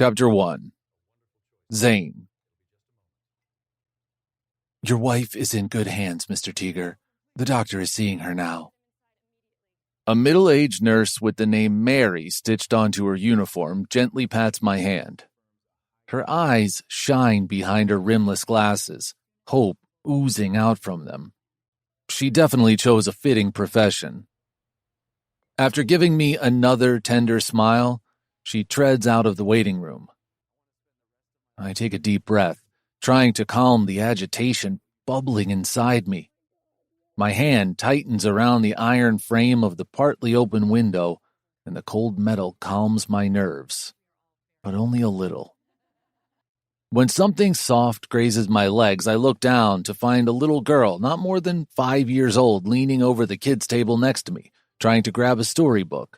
Chapter 1. Zane. Your wife is in good hands, Mr. Teeger. The doctor is seeing her now. A middle-aged nurse with the name Mary stitched onto her uniform gently pats my hand. Her eyes shine behind her rimless glasses, hope oozing out from them. She definitely chose a fitting profession. After giving me another tender smile, she treads out of the waiting room. I take a deep breath, trying to calm the agitation bubbling inside me. My hand tightens around the iron frame of the partly open window, and the cold metal calms my nerves, but only a little. When something soft grazes my legs, I look down to find a little girl not more than 5 years old leaning over the kids' table next to me, trying to grab a storybook.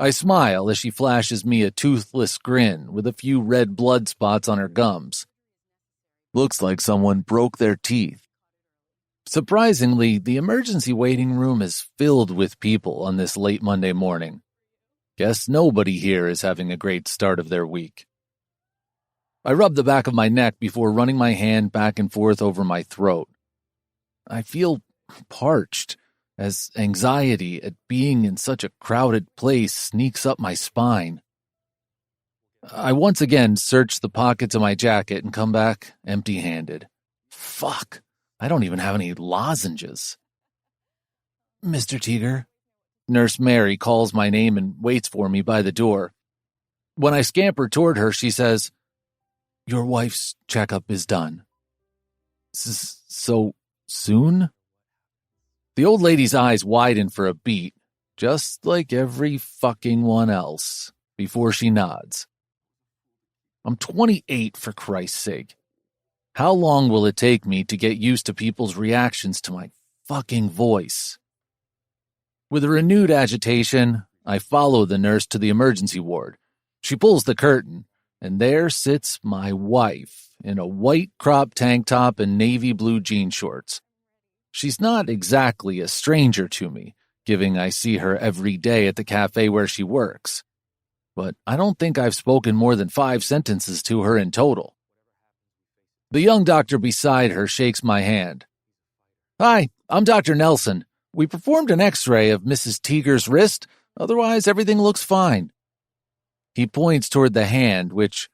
I smile as she flashes me a toothless grin with a few red blood spots on her gums. Looks like someone broke their teeth. Surprisingly, the emergency waiting room is filled with people on this late Monday morning. Guess nobody here is having a great start of their week. I rub the back of my neck before running my hand back and forth over my throat. I feel parched as anxiety at being in such a crowded place sneaks up my spine. I once again search the pockets of my jacket and come back empty-handed. Fuck, I don't even have any lozenges. Mr. Teeger, Nurse Mary calls my name and waits for me by the door. When I scamper toward her, she says, Your wife's checkup is done. So soon? The old lady's eyes widen for a beat, just like every fucking one else, before she nods. I'm 28, for Christ's sake. How long will it take me to get used to people's reactions to my fucking voice? With a renewed agitation, I follow the nurse to the emergency ward. She pulls the curtain, and there sits my wife in a white crop tank top and navy blue jean shorts. She's not exactly a stranger to me, given I see her every day at the cafe where she works. But I don't think I've spoken more than 5 sentences to her in total. The young doctor beside her shakes my hand. Hi, I'm Dr. Nelson. We performed an x-ray of Mrs. Teeger's wrist, otherwise everything looks fine. He points toward the hand, which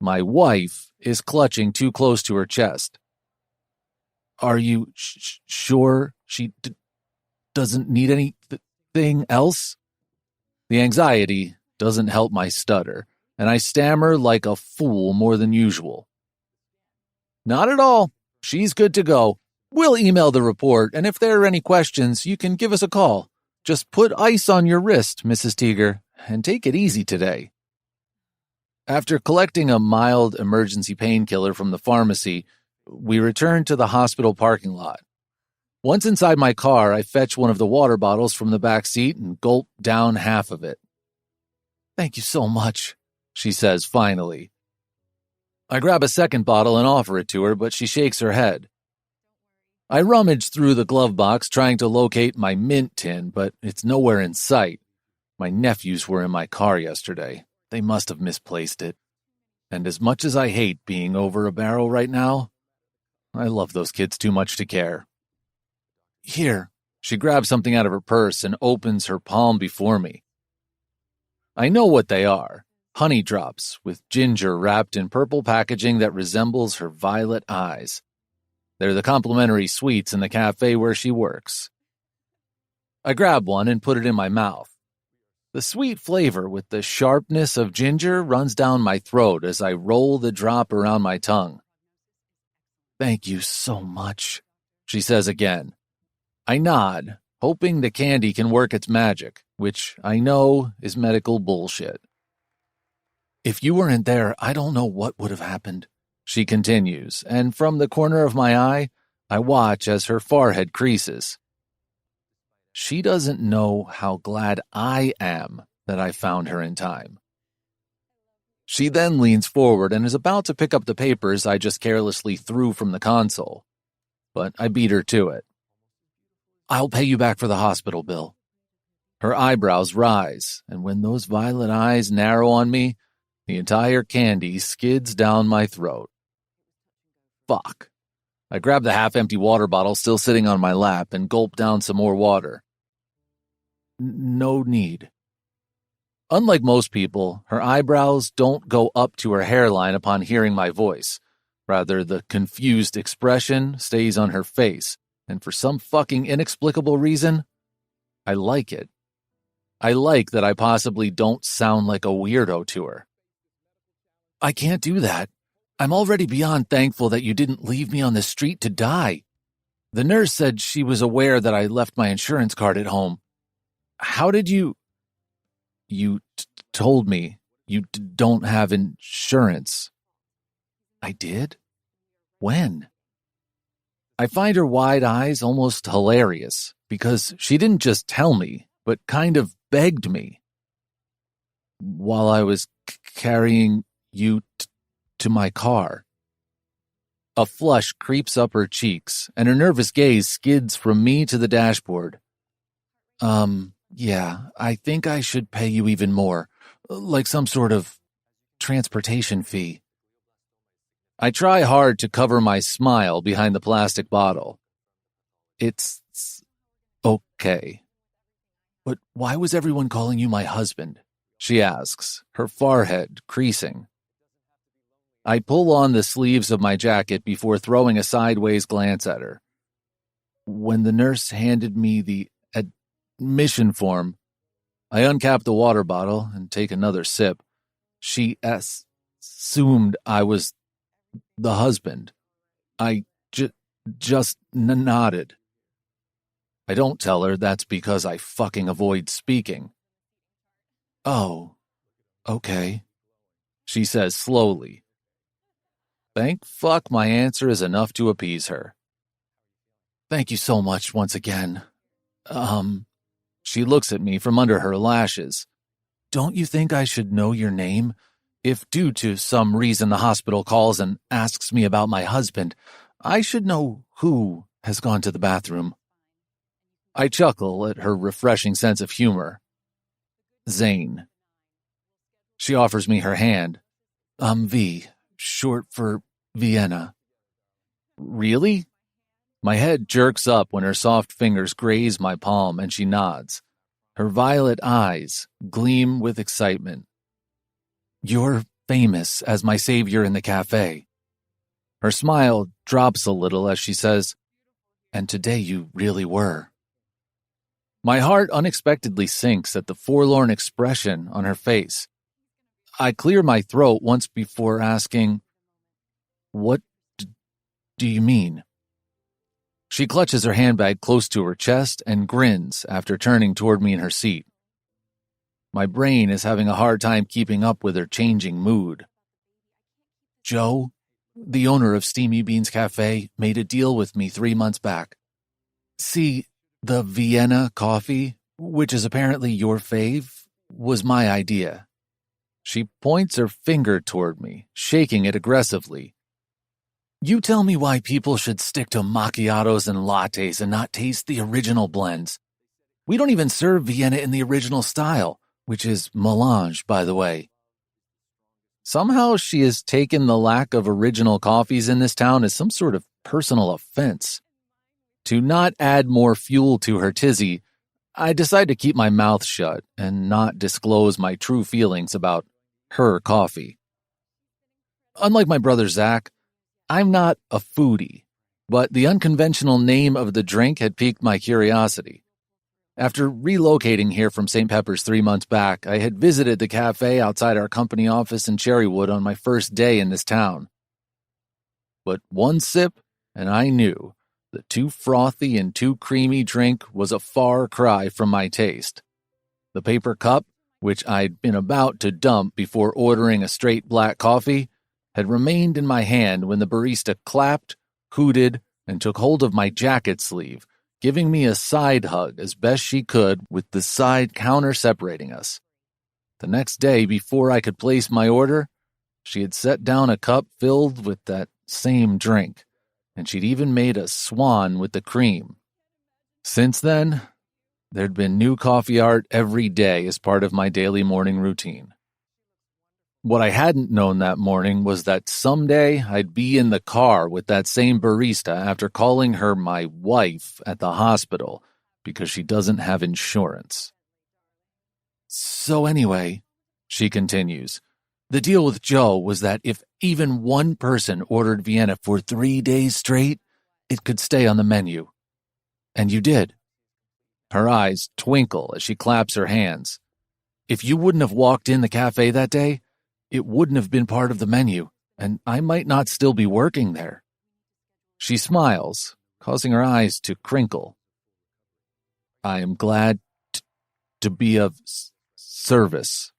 my wife is clutching too close to her chest. Are you sure she doesn't need anything else? The anxiety doesn't help my stutter, and I stammer like a fool more than usual. Not at all. She's good to go. We'll email the report, and if there are any questions, you can give us a call. Just put ice on your wrist, Mrs. Teeger, and take it easy today. After collecting a mild emergency painkiller from the pharmacy, we return to the hospital parking lot. Once inside my car, I fetch one of the water bottles from the back seat and gulp down half of it. Thank you so much, she says finally. I grab a second bottle and offer it to her, but she shakes her head. I rummage through the glove box trying to locate my mint tin, but it's nowhere in sight. My nephews were in my car yesterday. They must have misplaced it. And as much as I hate being over a barrel right now, I love those kids too much to care. Here, she grabs something out of her purse and opens her palm before me. I know what they are. Honey drops with ginger wrapped in purple packaging that resembles her violet eyes. They're the complimentary sweets in the cafe where she works. I grab one and put it in my mouth. The sweet flavor with the sharpness of ginger runs down my throat as I roll the drop around my tongue. Thank you so much, she says again. I nod, hoping the candy can work its magic, which I know is medical bullshit. If you weren't there, I don't know what would have happened, she continues, and from the corner of my eye, I watch as her forehead creases. She doesn't know how glad I am that I found her in time. She then leans forward and is about to pick up the papers I just carelessly threw from the console, but I beat her to it. I'll pay you back for the hospital bill. Her eyebrows rise, and when those violet eyes narrow on me, The entire candy skids down my throat. Fuck. I grab the half-empty water bottle still sitting on my lap and gulp down some more water. No need. Unlike most people, her eyebrows don't go up to her hairline upon hearing my voice. Rather, the confused expression stays on her face, and for some fucking inexplicable reason, I like it. I like that I possibly don't sound like a weirdo to her. I can't do that. I'm already beyond thankful that you didn't leave me on the street to die. The nurse said she was aware that I left my insurance card at home. How did you... You told me you don't have insurance. I did? When? I find her wide eyes almost hilarious, because she didn't just tell me, but kind of begged me. While I was carrying you to my car. A flush creeps up her cheeks, and her nervous gaze skids from me to the dashboard. Yeah, I think I should pay you even more, like some sort of transportation fee. I try hard to cover my smile behind the plastic bottle. It's okay. But why was everyone calling you my husband? She asks, her forehead creasing. I pull on the sleeves of my jacket before throwing a sideways glance at her. When the nurse handed me the admission form, I uncap the water bottle and take another sip. She assumed I was the husband. I just nodded. I don't tell her that's because I fucking avoid speaking. Oh, okay, she says slowly. Thank fuck my answer is enough to appease her. Thank you so much once again. She looks at me from under her lashes. Don't you think I should know your name? If due to some reason the hospital calls and asks me about my husband, I should know who has gone to the bathroom. I chuckle at her refreshing sense of humor. Zane. She offers me her hand. V, short for Vienna. Really? My head jerks up when her soft fingers graze my palm and she nods. Her violet eyes gleam with excitement. You're famous as my savior in the cafe. Her smile drops a little as she says, and today you really were. My heart unexpectedly sinks at the forlorn expression on her face. I clear my throat once before asking, What do you mean? She clutches her handbag close to her chest and grins after turning toward me in her seat. My brain is having a hard time keeping up with her changing mood. Joe, the owner of Steamy Beans Cafe, made a deal with me 3 months back. See, the Vienna coffee, which is apparently your fave, was my idea. She points her finger toward me, shaking it aggressively. You tell me why people should stick to macchiatos and lattes and not taste the original blends. We don't even serve Vienna in the original style, which is melange, by the way. Somehow she has taken the lack of original coffees in this town as some sort of personal offense. To not add more fuel to her tizzy, I decide to keep my mouth shut and not disclose my true feelings about her coffee. Unlike my brother Zach, I'm not a foodie, but the unconventional name of the drink had piqued my curiosity. After relocating here from St. Pepper's 3 months back, I had visited the cafe outside our company office in Cherrywood on my first day in this town. But one sip, and I knew the too frothy and too creamy drink was a far cry from my taste. The paper cup, which I'd been about to dump before ordering a straight black coffee, had remained in my hand when the barista clapped, hooted, and took hold of my jacket sleeve, giving me a side hug as best she could with the side counter separating us. The next day, before I could place my order, she had set down a cup filled with that same drink, and she'd even made a swan with the cream. Since then, there'd been new coffee art every day as part of my daily morning routine. What I hadn't known that morning was that someday I'd be in the car with that same barista after calling her my wife at the hospital because she doesn't have insurance. So anyway, she continues, the deal with Joe was that if even one person ordered Vienna for 3 days straight, it could stay on the menu. And you did. Her eyes twinkle as she claps her hands. If you wouldn't have walked in the cafe that day, it wouldn't have been part of the menu, and I might not still be working there. She smiles, causing her eyes to crinkle. I am glad to be of service.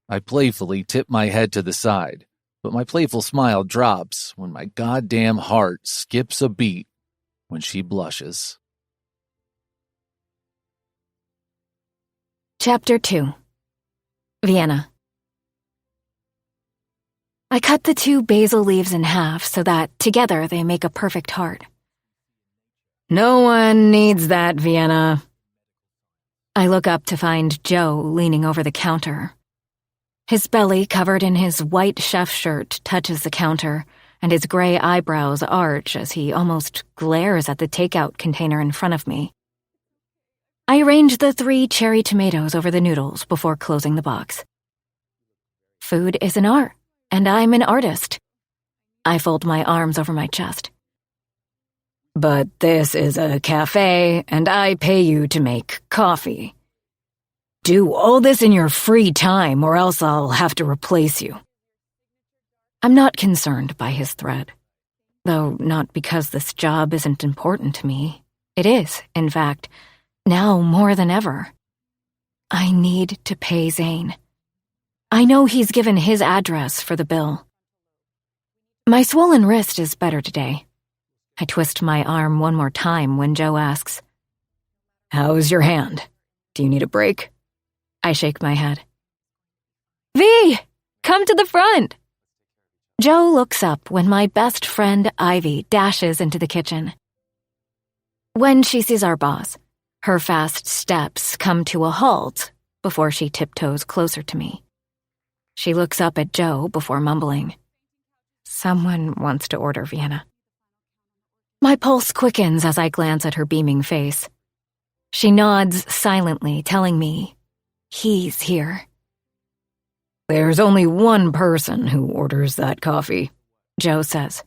I playfully tip my head to the side, but my playful smile drops when my goddamn heart skips a beat when she blushes. Chapter 2. Vienna. I cut the 2 basil leaves in half so that together they make a perfect heart. No one needs that, Vienna. I look up to find Joe leaning over the counter. His belly, covered in his white chef shirt, touches the counter, and his gray eyebrows arch as he almost glares at the takeout container in front of me. I arrange the 3 cherry tomatoes over the noodles before closing the box. Food is an art, and I'm an artist. I fold my arms over my chest. But this is a cafe, and I pay you to make coffee. Do all this in your free time, or else I'll have to replace you. I'm not concerned by his threat, though not because this job isn't important to me. It is, in fact, now more than ever. I need to pay Zane. I know he's given his address for the bill. My swollen wrist is better today. I twist my arm one more time when Joe asks, "How's your hand? Do you need a break?" I shake my head. "V, come to the front!" Joe looks up when my best friend Ivy dashes into the kitchen. When she sees our boss, her fast steps come to a halt before she tiptoes closer to me. She looks up at Joe before mumbling, "Someone wants to order Vienna." My pulse quickens as I glance at her beaming face. She nods silently, telling me, "He's here." "There's only one person who orders that coffee," Joe says.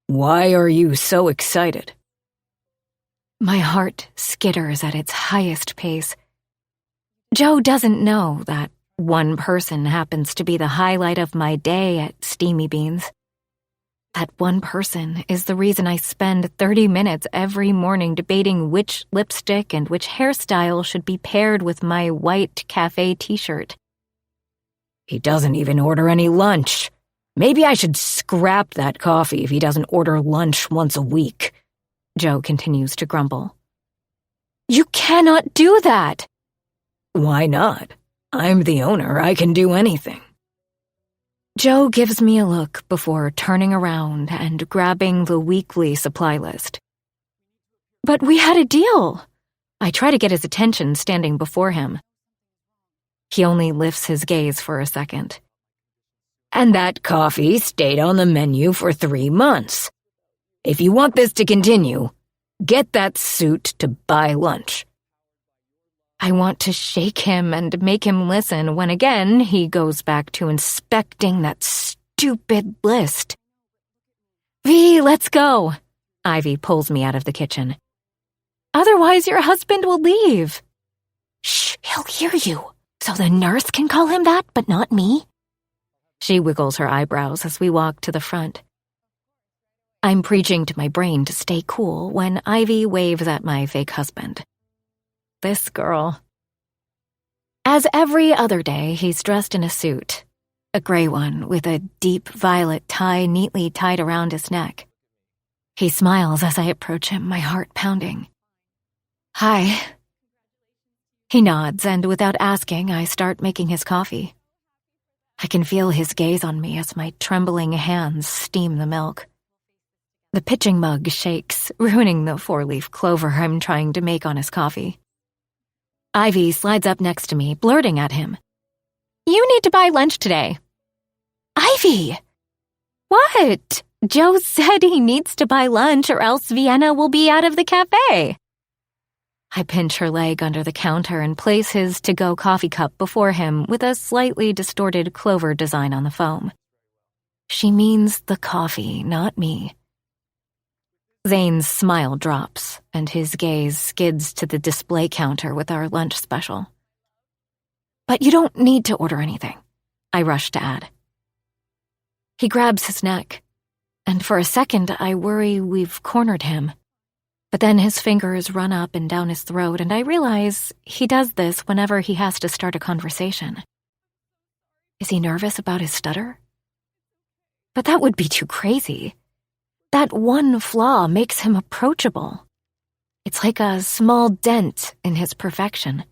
"Why are you so excited?" My heart skitters at its highest pace. Joe doesn't know that one person happens to be the highlight of my day at Steamy Beans. That one person is the reason I spend 30 minutes every morning debating which lipstick and which hairstyle should be paired with my white cafe t-shirt. He doesn't even order any lunch. Maybe I should scrap that coffee if he doesn't order lunch once a week, Joe continues to grumble. You cannot do that. Why not? I'm the owner. I can do anything. Joe gives me a look before turning around and grabbing the weekly supply list. But we had a deal. I try to get his attention standing before him. He only lifts his gaze for a second. And that coffee stayed on the menu for 3 months. If you want this to continue, get that suit to buy lunch. I want to shake him and make him listen when again he goes back to inspecting that stupid list. V, let's go. Ivy pulls me out of the kitchen. Otherwise your husband will leave. Shh, he'll hear you. So the nurse can call him that, but not me? She wiggles her eyebrows as we walk to the front. I'm preaching to my brain to stay cool when Ivy waves at my fake husband. This girl. As every other day, he's dressed in a suit, a gray one with a deep violet tie neatly tied around his neck. He smiles as I approach him, my heart pounding. Hi. He nods, and without asking, I start making his coffee. I can feel his gaze on me as my trembling hands steam the milk. The pitching mug shakes, ruining the 4-leaf clover I'm trying to make on his coffee. Ivy slides up next to me, blurting at him. You need to buy lunch today. Ivy! What? Joe said he needs to buy lunch or else Vienna will be out of the cafe. I pinch her leg under the counter and place his to-go coffee cup before him with a slightly distorted clover design on the foam. She means the coffee, not me. Zane's smile drops, and his gaze skids to the display counter with our lunch special. But you don't need to order anything, I rush to add. He grabs his neck, and for a second I worry we've cornered him. But then his fingers run up and down his throat, and I realize he does this whenever he has to start a conversation. Is he nervous about his stutter? But that would be too crazy. That one flaw makes him approachable. It's like a small dent in his perfection.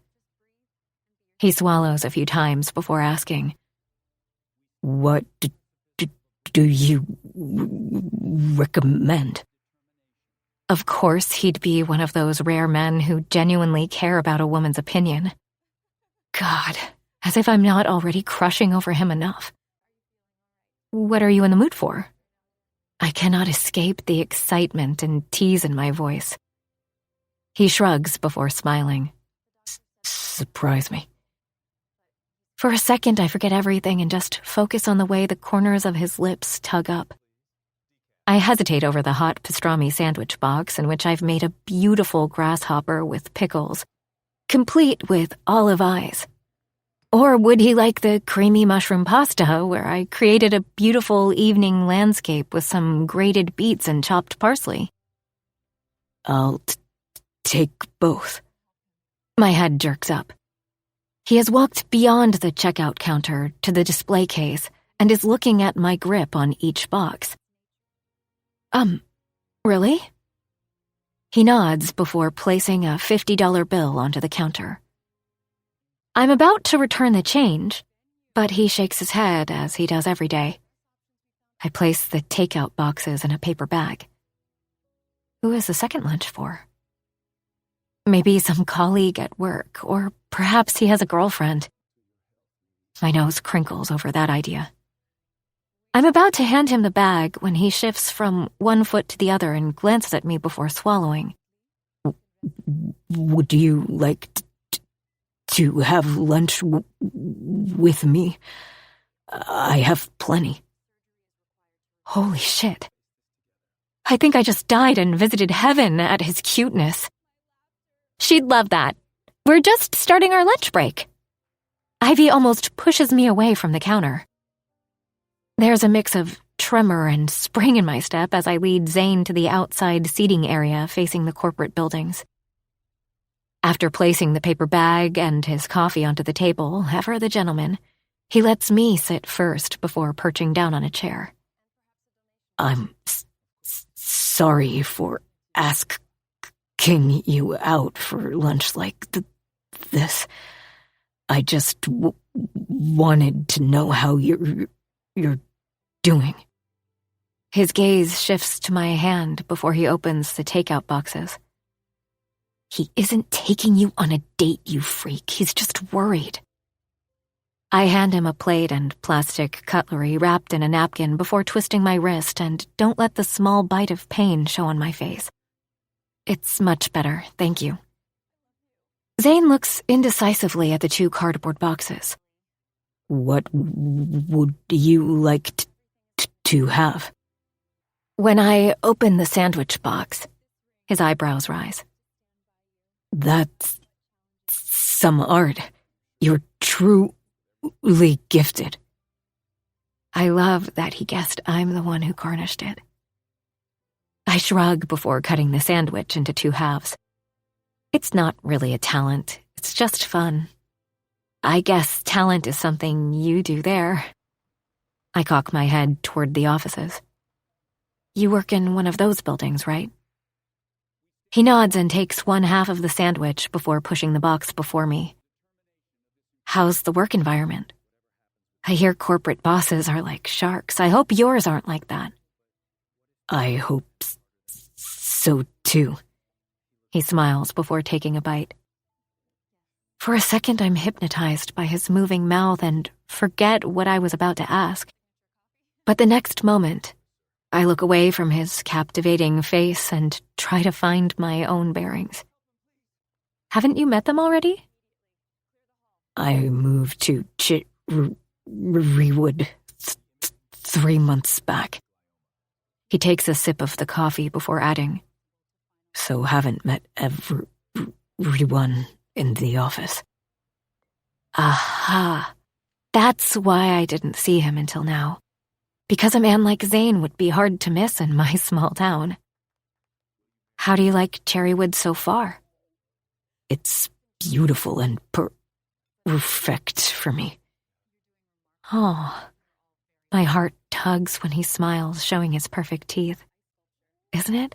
He swallows a few times before asking, "What do you recommend?" Of course, he'd be one of those rare men who genuinely care about a woman's opinion. God, as if I'm not already crushing over him enough. What are you in the mood for? I cannot escape the excitement and tease in my voice. He shrugs before smiling. Surprise me. For a second, I forget everything and just focus on the way the corners of his lips tug up. I hesitate over the hot pastrami sandwich box in which I've made a beautiful grasshopper with pickles, complete with olive eyes. Or would he like the creamy mushroom pasta where I created a beautiful evening landscape with some grated beets and chopped parsley? I'll take both. My head jerks up. He has walked beyond the checkout counter to the display case and is looking at my grip on each box. Really? He nods before placing a $50 bill onto the counter. I'm about to return the change, but he shakes his head as he does every day. I place the takeout boxes in a paper bag. Who is the second lunch for? Maybe some colleague at work, or perhaps he has a girlfriend. My nose crinkles over that idea. I'm about to hand him the bag when he shifts from one foot to the other and glances at me before swallowing. Would you like to have lunch with me? I have plenty. Holy shit. I think I just died and visited heaven at his cuteness. She'd love that. We're just starting our lunch break. Ivy almost pushes me away from the counter. There's a mix of tremor and spring in my step as I lead Zane to the outside seating area facing the corporate buildings. After placing the paper bag and his coffee onto the table, ever the gentleman, he lets me sit first before perching down on a chair. I'm sorry for asking you out for lunch like this. I just wanted to know how you're doing. His gaze shifts to my hand before he opens the takeout boxes. He isn't taking you on a date, you freak. He's just worried. I hand him a plate and plastic cutlery wrapped in a napkin before twisting my wrist and don't let the small bite of pain show on my face. It's much better, thank you. Zane looks indecisively at the two cardboard boxes. What would you like to have? When I open the sandwich box, his eyebrows rise. That's some art. You're truly gifted. I love that he guessed I'm the one who garnished it. I shrug before cutting the sandwich into two halves. It's not really a talent, it's just fun. I guess talent is something you do there. I cock my head toward the offices. You work in one of those buildings, right? He nods and takes one half of the sandwich before pushing the box before me. How's the work environment? I hear corporate bosses are like sharks. I hope yours aren't like that. I hope so too. He smiles before taking a bite. For a second, I'm hypnotized by his moving mouth and forget what I was about to ask. But the next moment, I look away from his captivating face and try to find my own bearings. Haven't you met them already? I moved to Rewood 3 months back. He takes a sip of the coffee before adding, so haven't met everyone in the office. Aha. That's why I didn't see him until now. Because a man like Zane would be hard to miss in my small town. How do you like Cherrywood so far? It's beautiful and perfect for me. Oh, my heart tugs when he smiles, showing his perfect teeth. Isn't it?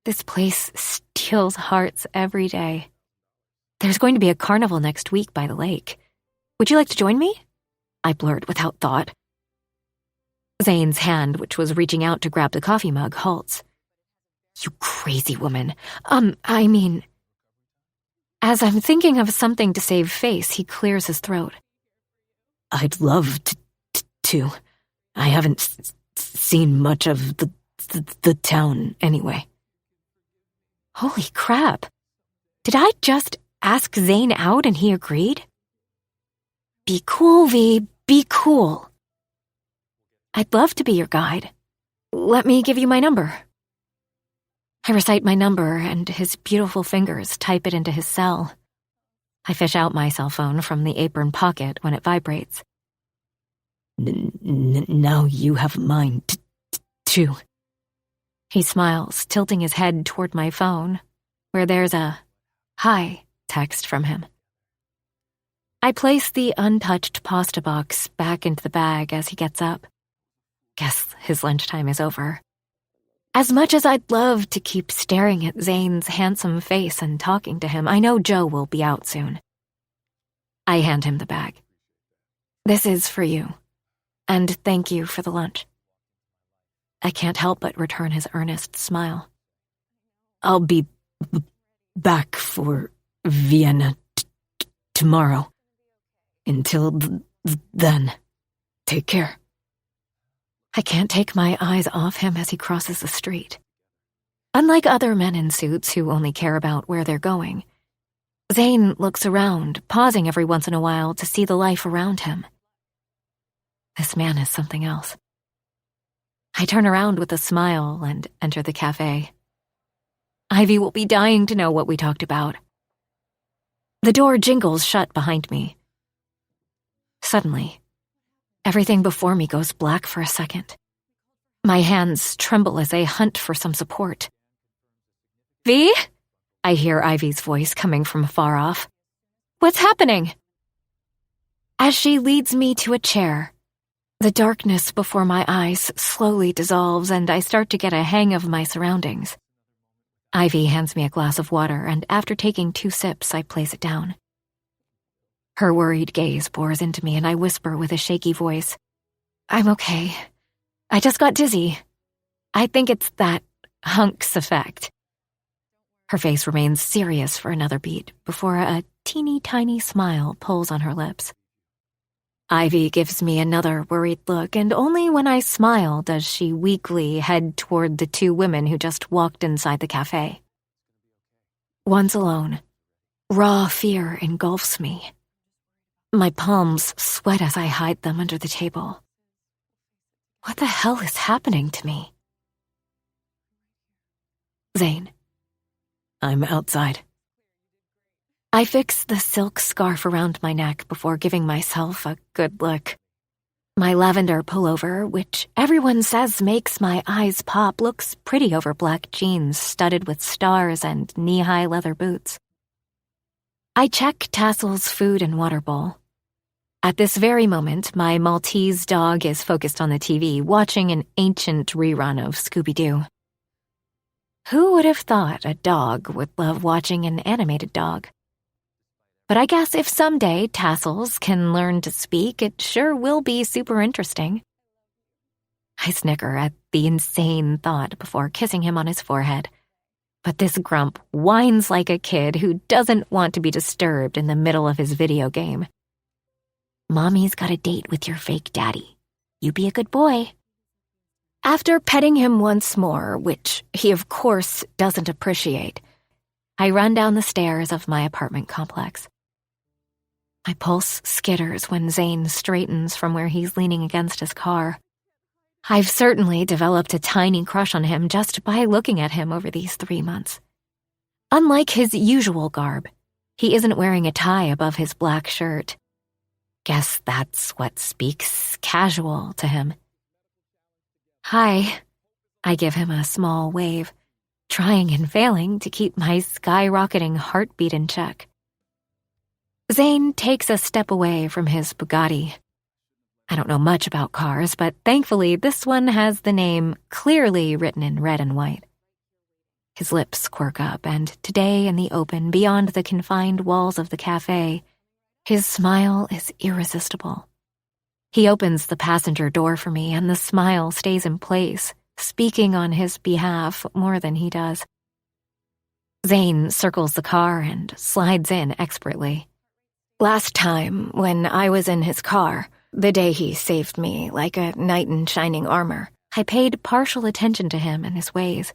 This place steals hearts every day. There's going to be a carnival next week by the lake. Would you like to join me? I blurted without thought. Zane's hand, which was reaching out to grab the coffee mug, halts. You crazy woman. As I'm thinking of something to save face, he clears his throat. I'd love to. I haven't seen much of the town anyway. Holy crap. Did I just ask Zane out and he agreed? Be cool, V. Be cool. I'd love to be your guide. Let me give you my number. I recite my number, and his beautiful fingers type it into his cell. I fish out my cell phone from the apron pocket when it vibrates. Now you have mine, too. He smiles, tilting his head toward my phone, where there's a hi text from him. I place the untouched pasta box back into the bag as he gets up. Guess his lunchtime is over. As much as I'd love to keep staring at Zane's handsome face and talking to him, I know Joe will be out soon. I hand him the bag. This is for you, and thank you for the lunch. I can't help but return his earnest smile. I'll be back for Vienna tomorrow. Until then, take care. I can't take my eyes off him as he crosses the street. Unlike other men in suits who only care about where they're going, Zane looks around, pausing every once in a while to see the life around him. This man is something else. I turn around with a smile and enter the cafe. Ivy will be dying to know what we talked about. The door jingles shut behind me. Suddenly, everything before me goes black for a second. My hands tremble as I hunt for some support. V? I hear Ivy's voice coming from far off. What's happening? As she leads me to a chair, the darkness before my eyes slowly dissolves and I start to get a hang of my surroundings. Ivy hands me a glass of water, and after taking 2 sips, I place it down. Her worried gaze bores into me, and I whisper with a shaky voice, I'm okay. I just got dizzy. I think it's that hunks effect. Her face remains serious for another beat before a teeny tiny smile pulls on her lips. Ivy gives me another worried look, and only when I smile does she weakly head toward the 2 women who just walked inside the cafe. Once alone, raw fear engulfs me. My palms sweat as I hide them under the table. What the hell is happening to me? Zane. I'm outside. I fix the silk scarf around my neck before giving myself a good look. My lavender pullover, which everyone says makes my eyes pop, looks pretty over black jeans studded with stars and knee-high leather boots. I check Tassel's food and water bowl. At this very moment, my Maltese dog is focused on the TV, watching an ancient rerun of Scooby-Doo. Who would have thought a dog would love watching an animated dog? But I guess if someday Tassels can learn to speak, it sure will be super interesting. I snicker at the insane thought before kissing him on his forehead. But this grump whines like a kid who doesn't want to be disturbed in the middle of his video game. Mommy's got a date with your fake daddy. You be a good boy. After petting him once more, which he of course doesn't appreciate, I run down the stairs of my apartment complex. My pulse skitters when Zane straightens from where he's leaning against his car. I've certainly developed a tiny crush on him just by looking at him over these 3 months. Unlike his usual garb, he isn't wearing a tie above his black shirt. Guess that's what speaks casual to him. Hi. I give him a small wave, trying and failing to keep my skyrocketing heartbeat in check. Zane takes a step away from his Bugatti. I don't know much about cars, but thankfully this one has the name clearly written in red and white. His lips quirk up, and today in the open, beyond the confined walls of the cafe, his smile is irresistible. He opens the passenger door for me, and the smile stays in place, speaking on his behalf more than he does. Zane circles the car and slides in expertly. Last time, when I was in his car, the day he saved me like a knight in shining armor, I paid partial attention to him and his ways.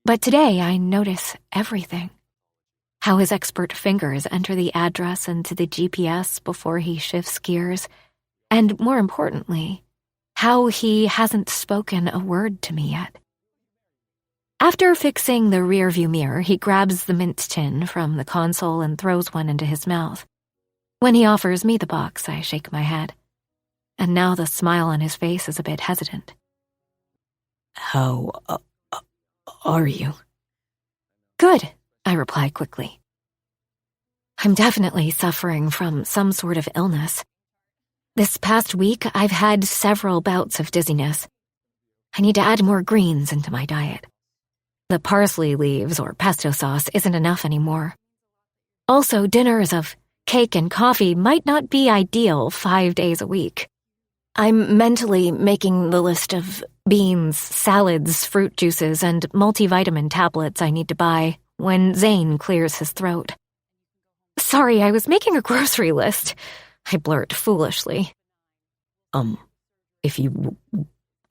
But today I notice everything. How his expert fingers enter the address into the GPS before he shifts gears, and more importantly, how he hasn't spoken a word to me yet. After fixing the rearview mirror, he grabs the mint tin from the console and throws one into his mouth. When he offers me the box, I shake my head. And now the smile on his face is a bit hesitant. How are you? Good, I reply quickly. I'm definitely suffering from some sort of illness. This past week, I've had several bouts of dizziness. I need to add more greens into my diet. The parsley leaves or pesto sauce isn't enough anymore. Also, dinners of cake and coffee might not be ideal 5 days a week. I'm mentally making the list of beans, salads, fruit juices, and multivitamin tablets I need to buy when Zane clears his throat. Sorry, I was making a grocery list, I blurt foolishly. If you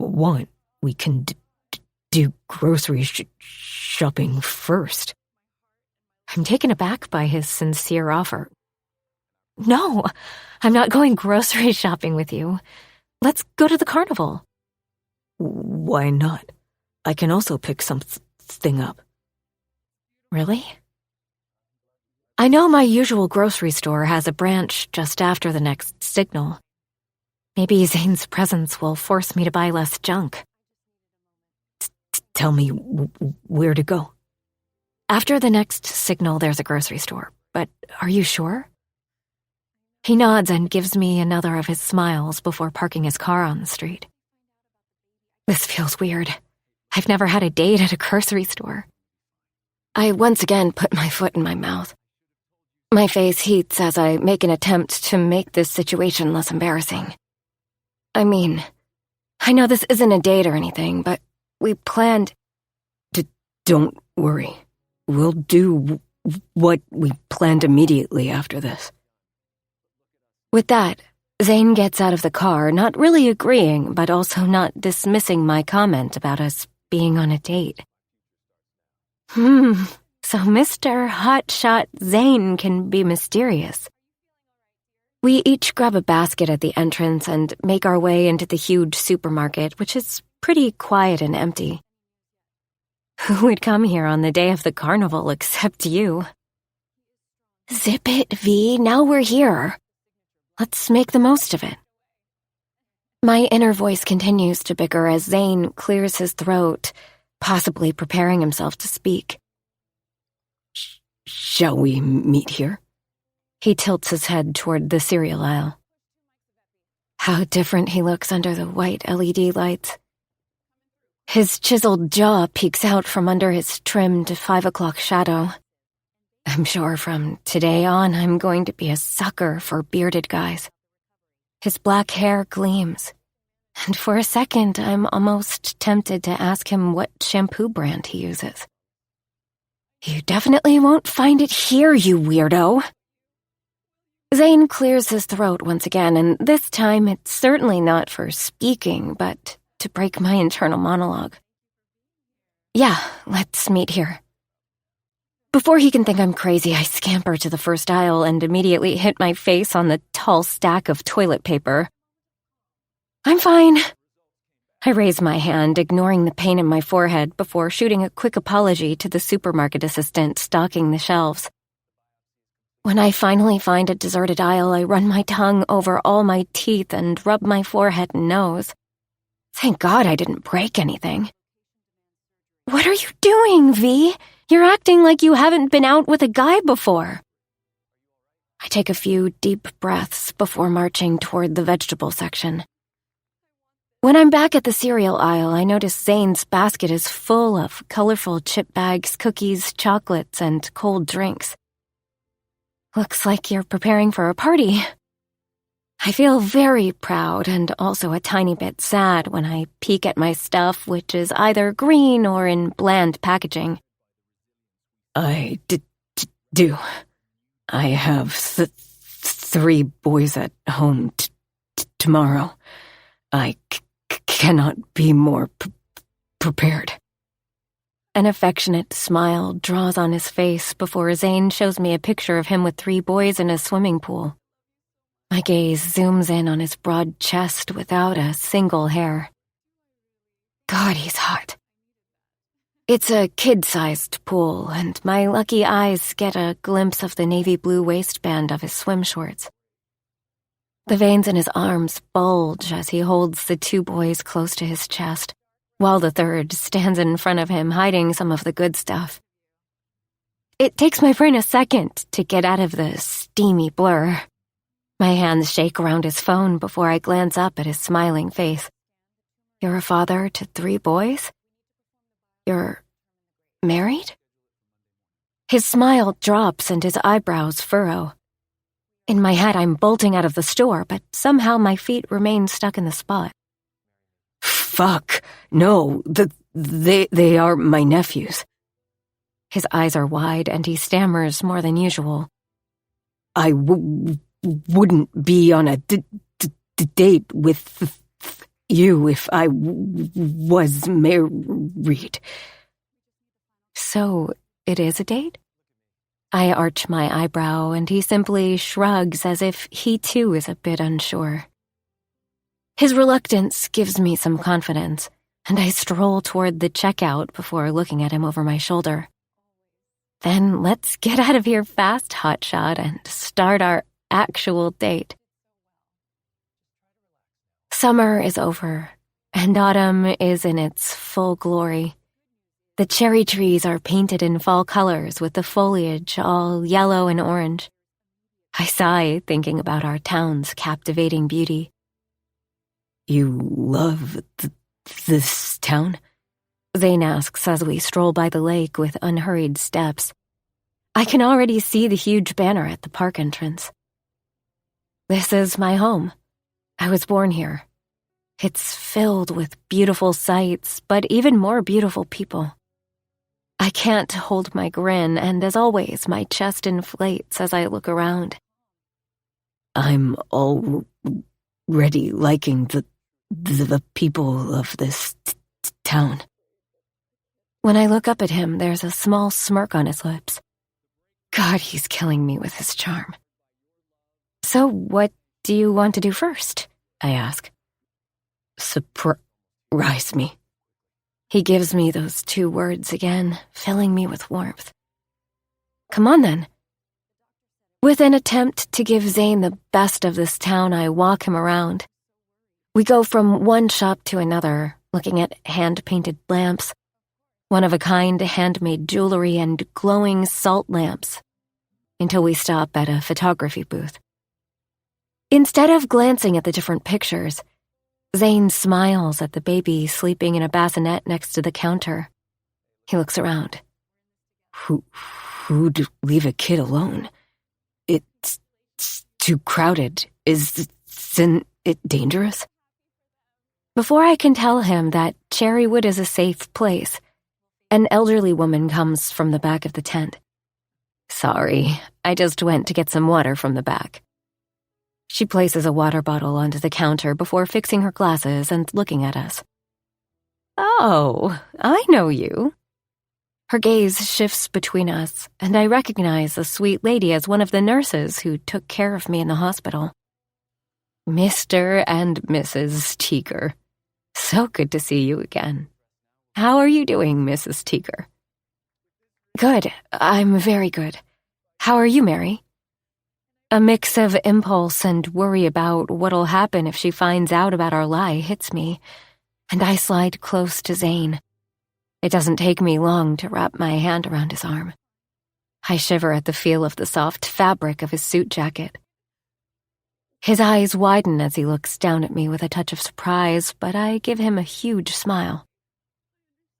want, we can do grocery shopping first. I'm taken aback by his sincere offer. No, I'm not going grocery shopping with you. Let's go to the Carnival. Why not? I can also pick something up. Really? I know my usual grocery store has a branch just after the next signal. Maybe Zane's presence will force me to buy less junk. Tell me where to go. After the next signal, there's a grocery store. But are you sure? He nods and gives me another of his smiles before parking his car on the street. This feels weird. I've never had a date at a grocery store. I once again put my foot in my mouth. My face heats as I make an attempt to make this situation less embarrassing. I mean, I know this isn't a date or anything, but we planned... Don't worry. We'll do what we planned immediately after this. With that, Zane gets out of the car, not really agreeing, but also not dismissing my comment about us being on a date. So Mr. Hotshot Zane can be mysterious. We each grab a basket at the entrance and make our way into the huge supermarket, which is pretty quiet and empty. Who would come here on the day of the carnival except you? Zip it, V. Now we're here. Let's make the most of it. My inner voice continues to bicker as Zane clears his throat, possibly preparing himself to speak. Shall we meet here? He tilts his head toward the cereal aisle. How different he looks under the white LED lights. His chiseled jaw peeks out from under his trimmed 5 o'clock shadow. I'm sure from today on I'm going to be a sucker for bearded guys. His black hair gleams, and for a second I'm almost tempted to ask him what shampoo brand he uses. You definitely won't find it here, you weirdo. Zane clears his throat once again, and this time it's certainly not for speaking, but to break my internal monologue. Yeah, let's meet here. Before he can think I'm crazy, I scamper to the first aisle and immediately hit my face on the tall stack of toilet paper. I'm fine. I raise my hand, ignoring the pain in my forehead before shooting a quick apology to the supermarket assistant stocking the shelves. When I finally find a deserted aisle, I run my tongue over all my teeth and rub my forehead and nose. Thank God I didn't break anything. What are you doing, V? You're acting like you haven't been out with a guy before. I take a few deep breaths before marching toward the vegetable section. When I'm back at the cereal aisle, I notice Zane's basket is full of colorful chip bags, cookies, chocolates, and cold drinks. Looks like you're preparing for a party. I feel very proud and also a tiny bit sad when I peek at my stuff, which is either green or in bland packaging. I do. I have 3 boys at home tomorrow. I cannot be more prepared. An affectionate smile draws on his face before Zane shows me a picture of him with 3 boys in a swimming pool. My gaze zooms in on his broad chest without a single hair. God, he's hot. It's a kid-sized pool, and my lucky eyes get a glimpse of the navy blue waistband of his swim shorts. The veins in his arms bulge as he holds the 2 boys close to his chest, while the 3rd stands in front of him hiding some of the good stuff. It takes my brain a second to get out of the steamy blur. My hands shake around his phone before I glance up at his smiling face. You're a father to 3 boys? You're married? His smile drops and his eyebrows furrow. In my head, I'm bolting out of the store, but somehow my feet remain stuck in the spot. Fuck, no, they are my nephews. His eyes are wide and he stammers more than usual. I wouldn't be on a date with you if I was married. So, it is a date? I arch my eyebrow and he simply shrugs as if he too is a bit unsure. His reluctance gives me some confidence, and I stroll toward the checkout before looking at him over my shoulder. Then let's get out of here fast, hotshot, and start our actual date. Summer is over, and autumn is in its full glory. The cherry trees are painted in fall colors with the foliage all yellow and orange. I sigh thinking about our town's captivating beauty. You love this town? Zane asks as we stroll by the lake with unhurried steps. I can already see the huge banner at the park entrance. This is my home. I was born here. It's filled with beautiful sights, but even more beautiful people. I can't hold my grin, and as always, my chest inflates as I look around. I'm already liking the people of this town. When I look up at him, there's a small smirk on his lips. God, he's killing me with his charm. So what do you want to do first? I ask. Surprise me. He gives me those 2 words again, filling me with warmth. Come on, then. With an attempt to give Zane the best of this town, I walk him around. We go from one shop to another, looking at hand-painted lamps, one-of-a-kind handmade jewelry, and glowing salt lamps, until we stop at a photography booth. Instead of glancing at the different pictures, Zane smiles at the baby sleeping in a bassinet next to the counter. He looks around. Who'd leave a kid alone? It's too crowded. Isn't it dangerous? Before I can tell him that Cherrywood is a safe place, an elderly woman comes from the back of the tent. Sorry, I just went to get some water from the back. She places a water bottle onto the counter before fixing her glasses and looking at us. Oh, I know you. Her gaze shifts between us, and I recognize the sweet lady as one of the nurses who took care of me in the hospital. Mr. and Mrs. Teaker. So good to see you again. How are you doing, Mrs. Teaker? Good. I'm very good. How are you, Mary? A mix of impulse and worry about what'll happen if she finds out about our lie hits me, and I slide close to Zane. It doesn't take me long to wrap my hand around his arm. I shiver at the feel of the soft fabric of his suit jacket. His eyes widen as he looks down at me with a touch of surprise, but I give him a huge smile.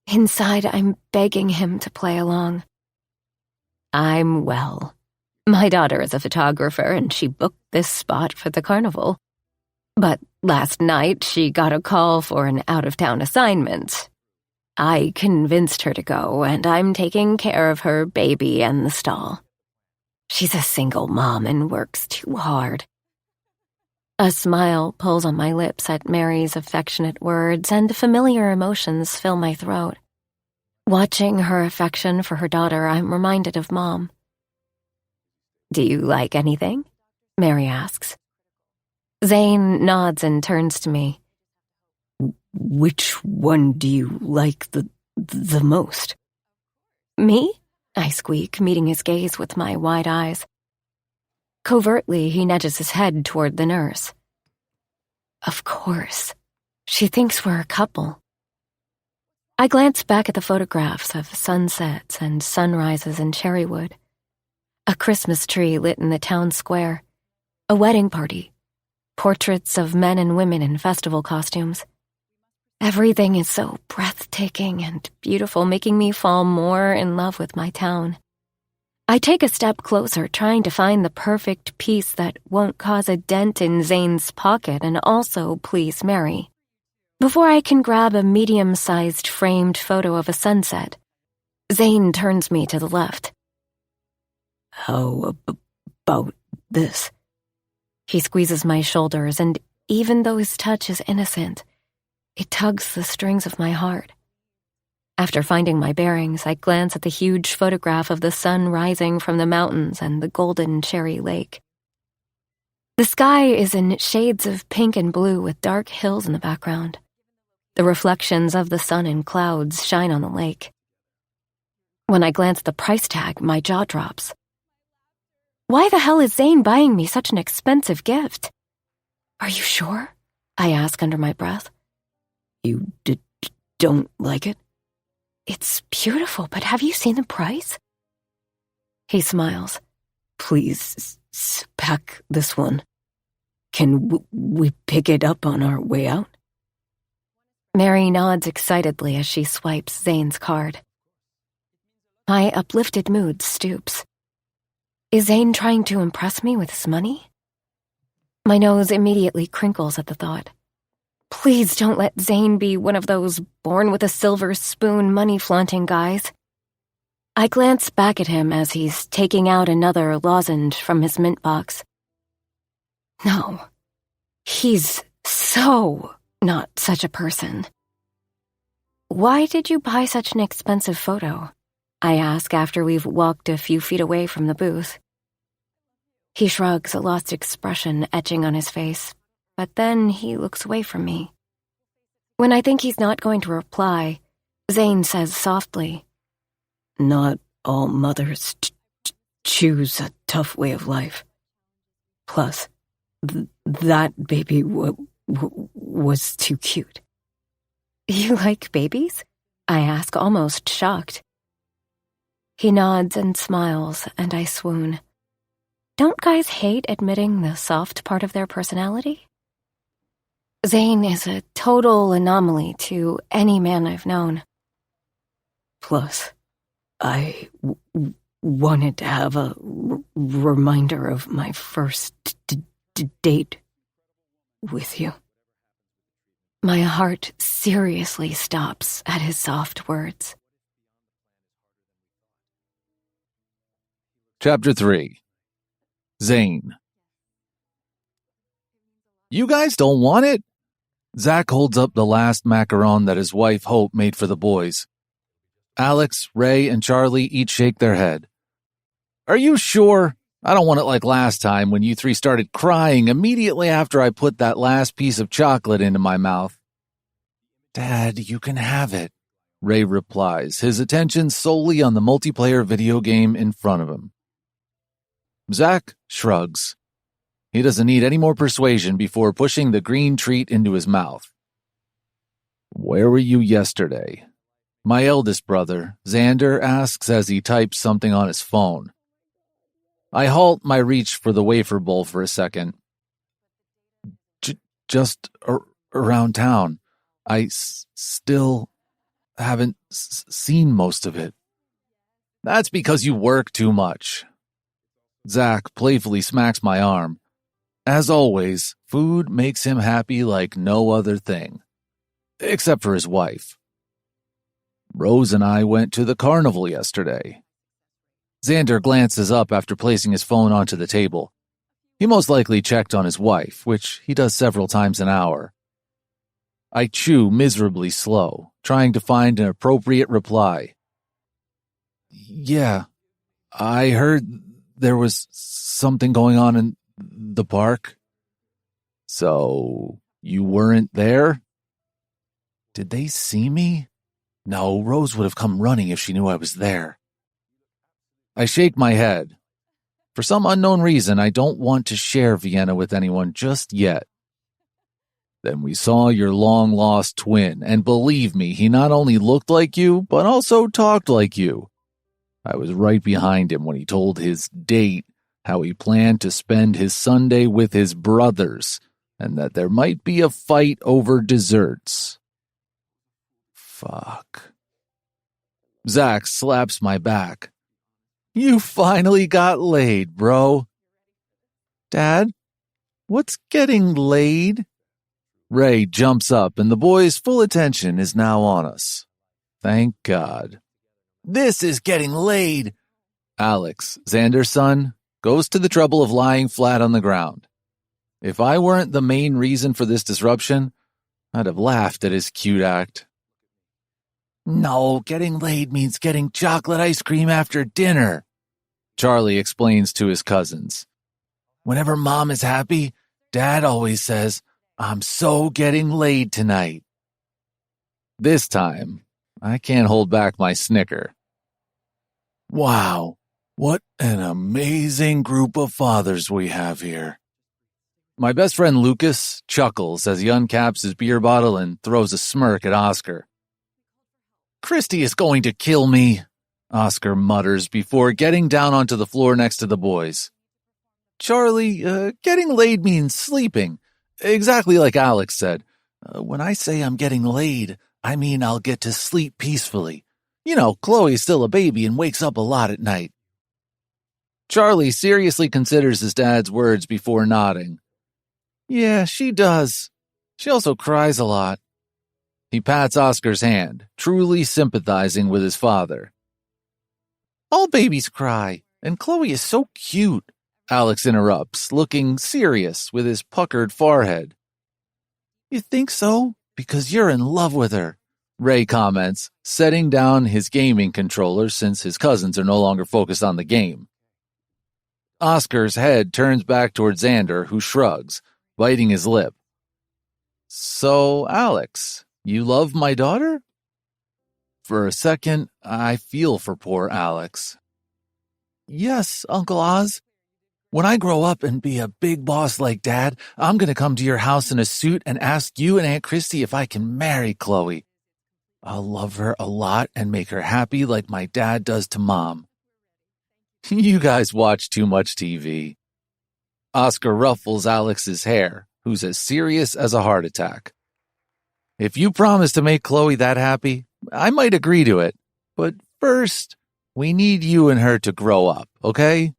Inside, I'm begging him to play along. I'm well. My daughter is a photographer, and she booked this spot for the Carnival. But last night, she got a call for an out-of-town assignment. I convinced her to go, and I'm taking care of her baby and the stall. She's a single mom and works too hard. A smile pulls on my lips at Mary's affectionate words, and familiar emotions fill my throat. Watching her affection for her daughter, I'm reminded of Mom. Do you like anything? Mary asks. Zane nods and turns to me. Which one do you like the most? Me? I squeak, meeting his gaze with my wide eyes. Covertly, he nudges his head toward the nurse. Of course. She thinks we're a couple. I glance back at the photographs of sunsets and sunrises in Cherrywood. A Christmas tree lit in the town square. A wedding party. Portraits of men and women in festival costumes. Everything is so breathtaking and beautiful, making me fall more in love with my town. I take a step closer, trying to find the perfect piece that won't cause a dent in Zane's pocket and also please Mary. Before I can grab a medium-sized framed photo of a sunset, Zane turns me to the left. How about this? He squeezes my shoulders, and even though his touch is innocent, it tugs the strings of my heart. After finding my bearings, I glance at the huge photograph of the sun rising from the mountains and the golden cherry lake. The sky is in shades of pink and blue with dark hills in the background. The reflections of the sun and clouds shine on the lake. When I glance at the price tag, my jaw drops. Why the hell is Zane buying me such an expensive gift? Are you sure? I ask under my breath. You don't like it? It's beautiful, but have you seen the price? He smiles. Please, pack this one. Can we pick it up on our way out? Mary nods excitedly as she swipes Zane's card. My uplifted mood stoops. Is Zane trying to impress me with his money? My nose immediately crinkles at the thought. Please don't let Zane be one of those born with a silver spoon money-flaunting guys. I glance back at him as he's taking out another lozenge from his mint box. No, he's so not such a person. Why did you buy such an expensive photo? I ask after we've walked a few feet away from the booth. He shrugs, a lost expression etching on his face. But then he looks away from me. When I think he's not going to reply, Zane says softly, Not all mothers choose a tough way of life. Plus, that baby was too cute. You like babies? I ask, almost shocked. He nods and smiles, and I swoon. Don't guys hate admitting the soft part of their personality? Zane is a total anomaly to any man I've known. Plus, I wanted to have a reminder of my first date with you. My heart seriously stops at his soft words. Chapter 3. Zane. You guys don't want it? Zach holds up the last macaron that his wife Hope made for the boys. Alex, Ray, and Charlie each shake their head. Are you sure? I don't want it like last time when you three started crying immediately after I put that last piece of chocolate into my mouth. Dad, you can have it, Ray replies, his attention solely on the multiplayer video game in front of him. Zach shrugs. He doesn't need any more persuasion before pushing the green treat into his mouth. Where were you yesterday? My eldest brother, Xander, asks as he types something on his phone. I halt my reach for the wafer bowl for a second. Just around town. I still haven't seen most of it. That's because you work too much. Zach playfully smacks my arm. As always, food makes him happy like no other thing. Except for his wife. Rose and I went to the Carnival yesterday. Xander glances up after placing his phone onto the table. He most likely checked on his wife, which he does several times an hour. I chew miserably slow, trying to find an appropriate reply. Yeah, I heard there was something going on in the park. So, you weren't there? Did they see me? No, Rose would have come running if she knew I was there. I shake my head. For some unknown reason, I don't want to share Vienna with anyone just yet. Then we saw your long-lost twin, and believe me, he not only looked like you, but also talked like you. I was right behind him when he told his date how he planned to spend his Sunday with his brothers, and that there might be a fight over desserts. Fuck. Zach slaps my back. You finally got laid, bro. Dad, what's getting laid? Ray jumps up and the boys' full attention is now on us. Thank God. This is getting laid. Alex, Xander's son, goes to the trouble of lying flat on the ground. If I weren't the main reason for this disruption, I'd have laughed at his cute act. No, getting laid means getting chocolate ice cream after dinner, Charlie explains to his cousins. Whenever Mom is happy, Dad always says, I'm so getting laid tonight. This time, I can't hold back my snicker. Wow, what an amazing group of fathers we have here. My best friend Lucas chuckles as he uncaps his beer bottle and throws a smirk at Oscar. Christy is going to kill me, Oscar mutters before getting down onto the floor next to the boys. Charlie, getting laid means sleeping, exactly like Alex said. When I say I'm getting laid, I mean I'll get to sleep peacefully. You know, Chloe's still a baby and wakes up a lot at night. Charlie seriously considers his dad's words before nodding. Yeah, she does. She also cries a lot. He pats Oscar's hand, truly sympathizing with his father. All babies cry, and Chloe is so cute, Alex interrupts, looking serious with his puckered forehead. You think so? Because you're in love with her, Ray comments, setting down his gaming controller since his cousins are no longer focused on the game. Oscar's head turns back towards Xander, who shrugs, biting his lip. So, Alex, you love my daughter? For a second, I feel for poor Alex. Yes, Uncle Oz. When I grow up and be a big boss like Dad, I'm going to come to your house in a suit and ask you and Aunt Christy if I can marry Chloe. I'll love her a lot and make her happy like my dad does to Mom. You guys watch too much TV. Oscar ruffles Alex's hair, who's as serious as a heart attack. If you promise to make Chloe that happy, I might agree to it. But first, we need you and her to grow up, okay?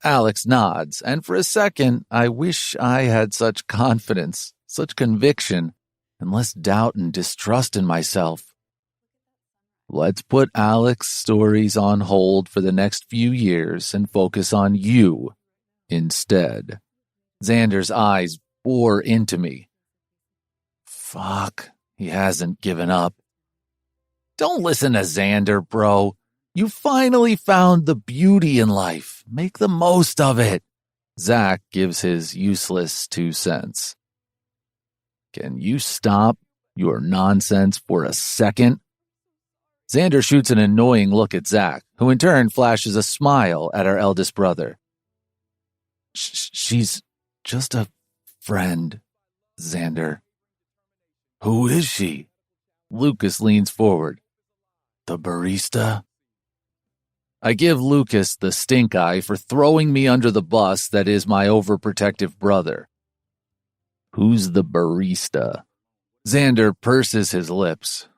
Alex nods, and for a second, I wish I had such confidence, such conviction, and less doubt and distrust in myself. Let's put Alex's stories on hold for the next few years and focus on you instead. Xander's eyes bore into me. Fuck, he hasn't given up. Don't listen to Xander, bro. You finally found the beauty in life. Make the most of it. Zach gives his useless 2 cents. Can you stop your nonsense for a second? Xander shoots an annoying look at Zach, who in turn flashes a smile at our eldest brother. She's just a friend, Xander. Who is she? Lucas leans forward. The barista? I give Lucas the stink eye for throwing me under the bus that is my overprotective brother. Who's the barista? Xander purses his lips.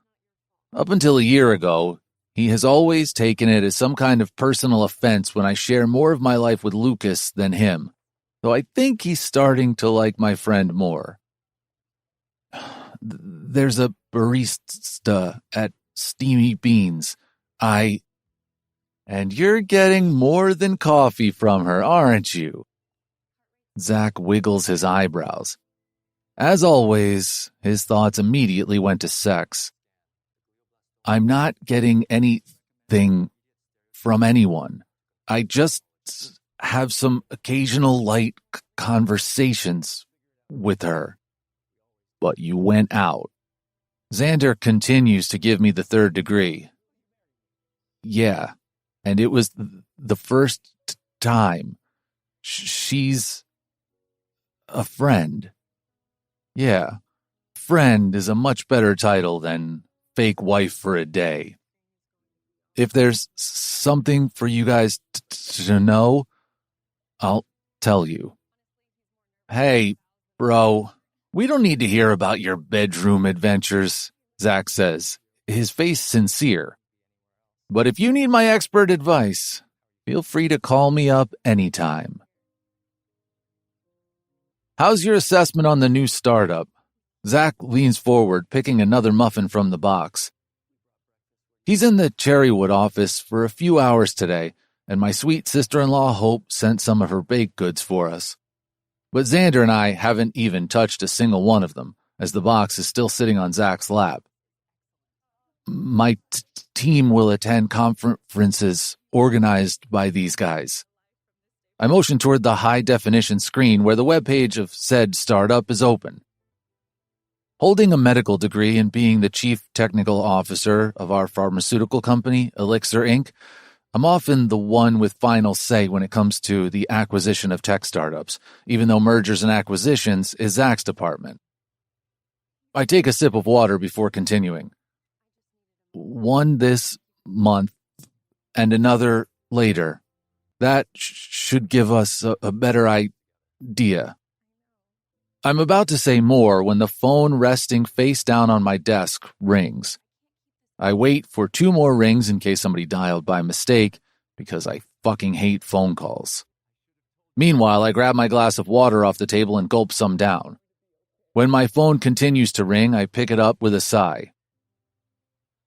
Up until a year ago, he has always taken it as some kind of personal offense when I share more of my life with Lucas than him, though I think he's starting to like my friend more. There's a barista at Steamy Beans. And you're getting more than coffee from her, aren't you? Zach wiggles his eyebrows. As always, his thoughts immediately went to sex. I'm not getting anything from anyone. I just have some occasional light conversations with her. But you went out. Xander continues to give me the 3rd degree. Yeah, and it was the first time. She's a friend. Yeah, friend is a much better title than fake wife for a day. If there's something for you guys to know, I'll tell you. Hey, bro, we don't need to hear about your bedroom adventures, Zach says, his face sincere. But if you need my expert advice, feel free to call me up anytime. How's your assessment on the new startup? Zach leans forward, picking another muffin from the box. He's in the Cherrywood office for a few hours today, and my sweet sister-in-law Hope sent some of her baked goods for us. But Xander and I haven't even touched a single one of them, as the box is still sitting on Zach's lap. My team will attend conferences organized by these guys. I motion toward the high-definition screen where the webpage of said startup is open. Holding a medical degree and being the chief technical officer of our pharmaceutical company, Elixir Inc., I'm often the one with final say when it comes to the acquisition of tech startups, even though mergers and acquisitions is Zach's department. I take a sip of water before continuing. One this month and another later. That should give us a better idea. I'm about to say more when the phone resting face down on my desk rings. I wait for 2 more rings in case somebody dialed by mistake, because I fucking hate phone calls. Meanwhile, I grab my glass of water off the table and gulp some down. When my phone continues to ring, I pick it up with a sigh.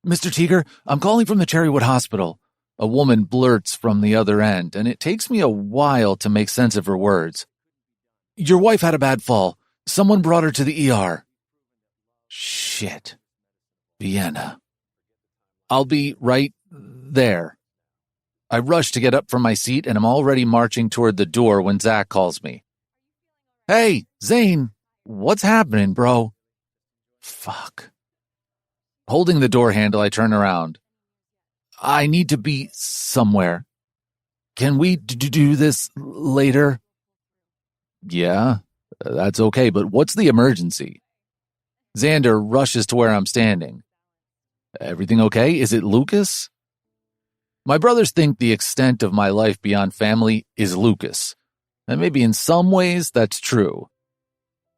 Mr. Teeger, I'm calling from the Cherrywood Hospital. A woman blurts from the other end, and it takes me a while to make sense of her words. Your wife had a bad fall. Someone brought her to the ER. Shit. Vienna. I'll be right there. I rush to get up from my seat, and I'm already marching toward the door when Zach calls me. Hey, Zane, what's happening, bro? Fuck. Holding the door handle, I turn around. I need to be somewhere. Can we do this later? Yeah, that's okay, but what's the emergency? Xander rushes to where I'm standing. Everything okay? Is it Lucas? My brothers think the extent of my life beyond family is Lucas. And maybe in some ways that's true.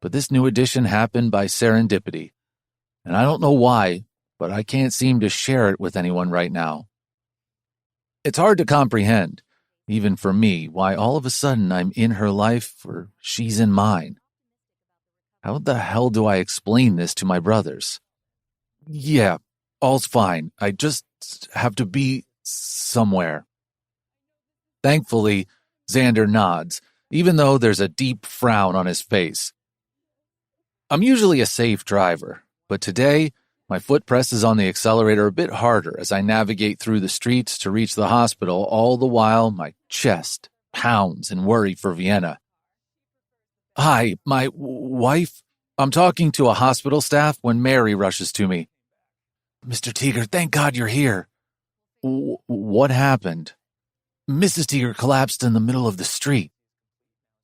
But this new addition happened by serendipity. And I don't know why, but I can't seem to share it with anyone right now. It's hard to comprehend, even for me, why all of a sudden I'm in her life or she's in mine. How the hell do I explain this to my brothers? Yeah, all's fine. I just have to be somewhere. Thankfully, Xander nods, even though there's a deep frown on his face. I'm usually a safe driver, but today my foot presses on the accelerator a bit harder as I navigate through the streets to reach the hospital, all the while my chest pounds in worry for Vienna. Hi, my wife. I'm talking to a hospital staff when Mary rushes to me. Mr. Teeger, thank God you're here. What happened? Mrs. Teeger collapsed in the middle of the street.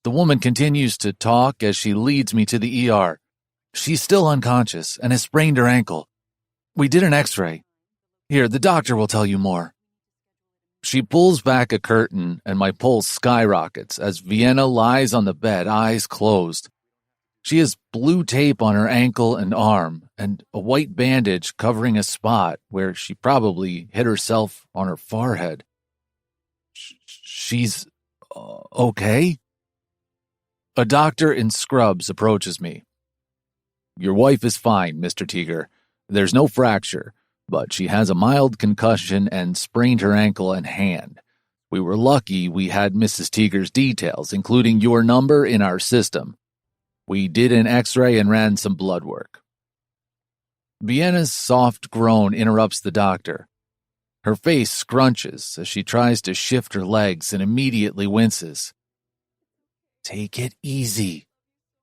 The woman continues to talk as she leads me to the ER. She's still unconscious and has sprained her ankle. We did an x-ray. Here, the doctor will tell you more. She pulls back a curtain and my pulse skyrockets as Vienna lies on the bed, eyes closed. She has blue tape on her ankle and arm and a white bandage covering a spot where she probably hit herself on her forehead. She's okay? A doctor in scrubs approaches me. Your wife is fine, Mr. Teeger. There's no fracture, but she has a mild concussion and sprained her ankle and hand. We were lucky we had Mrs. Teeger's details, including your number, in our system. We did an x-ray and ran some blood work. Vienna's soft groan interrupts the doctor. Her face scrunches as she tries to shift her legs and immediately winces. Take it easy,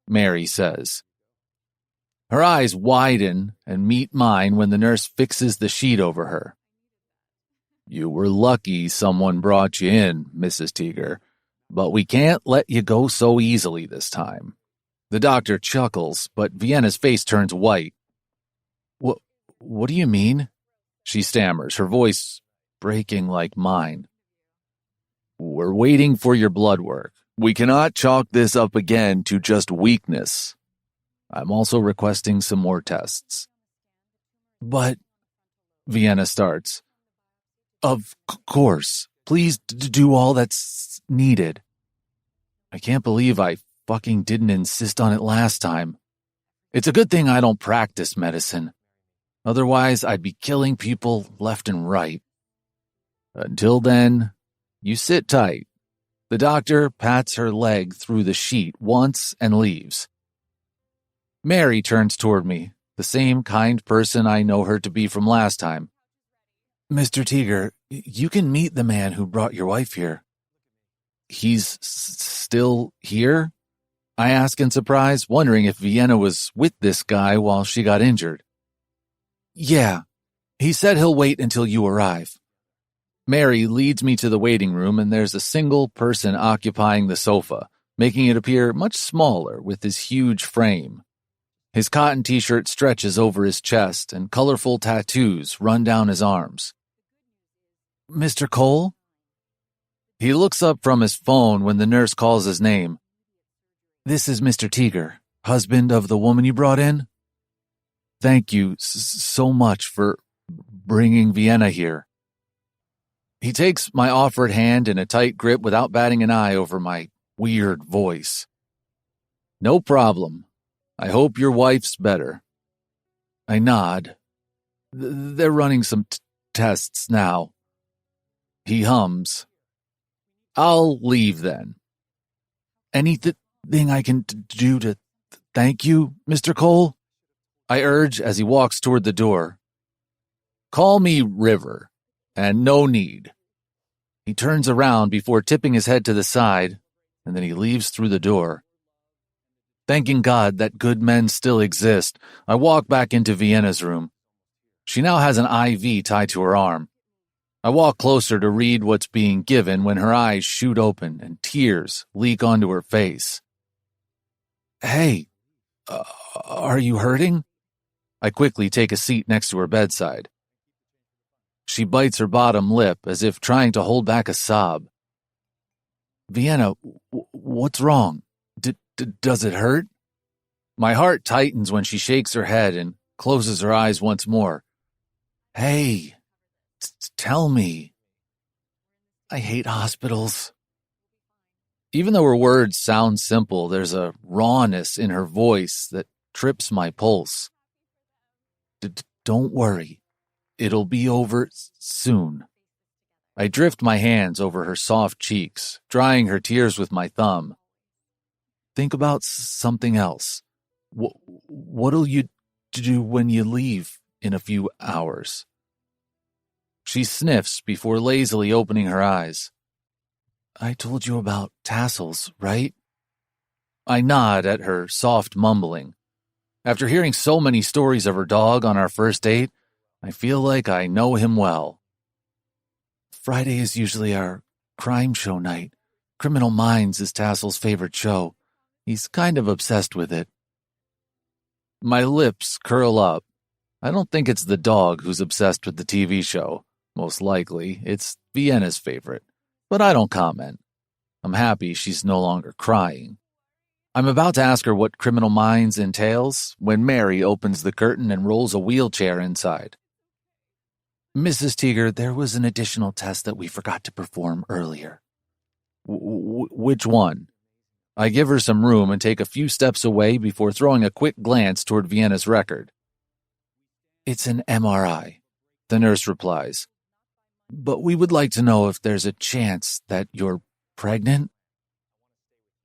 Mary says. Her eyes widen and meet mine when the nurse fixes the sheet over her. You were lucky someone brought you in, Mrs. Teeger, but we can't let you go so easily this time. The doctor chuckles, but Vienna's face turns white. What do you mean? She stammers, her voice breaking like mine. We're waiting for your blood work. We cannot chalk this up again to just weakness. I'm also requesting some more tests. But, Vienna starts. Of course. Please do all that's needed. I can't believe I fucking didn't insist on it last time. It's a good thing I don't practice medicine. Otherwise, I'd be killing people left and right. Until then, you sit tight. The doctor pats her leg through the sheet once and leaves. Mary turns toward me, the same kind person I know her to be from last time. Mr. Teeger, you can meet the man who brought your wife here. He's still here? I ask in surprise, wondering if Vienna was with this guy while she got injured. Yeah, he said he'll wait until you arrive. Mary leads me to the waiting room, and there's a single person occupying the sofa, making it appear much smaller with his huge frame. His cotton t-shirt stretches over his chest, and colorful tattoos run down his arms. Mr. Cole? He looks up from his phone when the nurse calls his name. This is Mr. Teeger, husband of the woman you brought in. Thank you so much for bringing Vienna here. He takes my offered hand in a tight grip without batting an eye over my weird voice. No problem. I hope your wife's better. I nod. They're running some tests now. He hums. I'll leave then. Anything I can do to thank you, Mr. Cole? I urge as he walks toward the door. Call me River, and no need. He turns around before tipping his head to the side, and then he leaves through the door. Thanking God that good men still exist, I walk back into Vienna's room. She now has an IV tied to her arm. I walk closer to read what's being given when her eyes shoot open and tears leak onto her face. Hey, are you hurting? I quickly take a seat next to her bedside. She bites her bottom lip as if trying to hold back a sob. Vienna, what's wrong? Does it hurt? My heart tightens when she shakes her head and closes her eyes once more. Hey, tell me. I hate hospitals. Even though her words sound simple, there's a rawness in her voice that trips my pulse. Don't worry. It'll be over soon. I drift my hands over her soft cheeks, drying her tears with my thumb. Think about something else. What'll you do when you leave in a few hours? She sniffs before lazily opening her eyes. I told you about tassels, right? I nod at her soft mumbling. After hearing so many stories of her dog on our first date, I feel like I know him well. Friday is usually our crime show night. Criminal Minds is Tassel's favorite show. He's kind of obsessed with it. My lips curl up. I don't think it's the dog who's obsessed with the TV show. Most likely, it's Vienna's favorite. But I don't comment. I'm happy she's no longer crying. I'm about to ask her what Criminal Minds entails when Mary opens the curtain and rolls a wheelchair inside. Mrs. Teeger, there was an additional test that we forgot to perform earlier. Which one? I give her some room and take a few steps away before throwing a quick glance toward Vienna's record. It's an MRI, the nurse replies. But we would like to know if there's a chance that you're pregnant.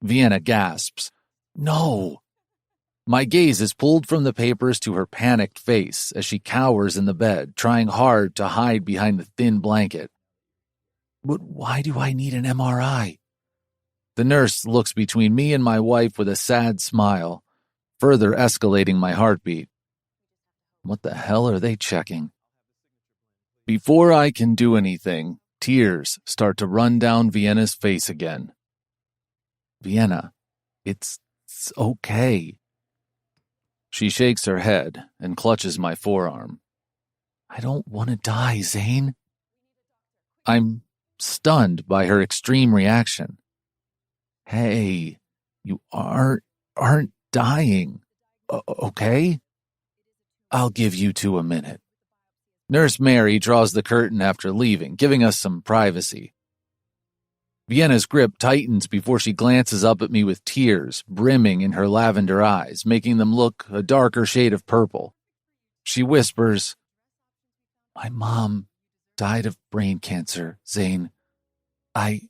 Vienna gasps. No. My gaze is pulled from the papers to her panicked face as she cowers in the bed, trying hard to hide behind the thin blanket. But why do I need an MRI? The nurse looks between me and my wife with a sad smile, further escalating my heartbeat. What the hell are they checking? Before I can do anything, tears start to run down Vienna's face again. Vienna, it's okay. She shakes her head and clutches my forearm. I don't want to die, Zane. I'm stunned by her extreme reaction. Hey, you aren't dying, okay? I'll give you two a minute. Nurse Mary draws the curtain after leaving, giving us some privacy. Vienna's grip tightens before she glances up at me with tears brimming in her lavender eyes, making them look a darker shade of purple. She whispers, My mom died of brain cancer, Zane. I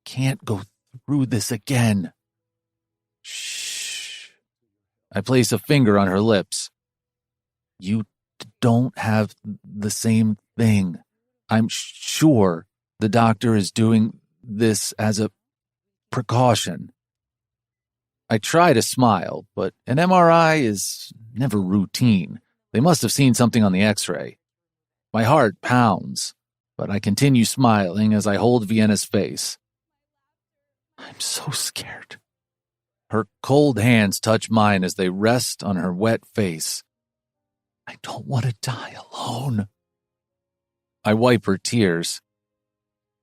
can't go through this again. Shh. I place a finger on her lips. You don't have the same thing. I'm sure the doctor is doing this as a precaution. I try to smile, but an MRI is never routine. They must have seen something on the X-ray. My heart pounds, but I continue smiling as I hold Vienna's face. I'm so scared. Her cold hands touch mine as they rest on her wet face. I don't want to die alone. I wipe her tears.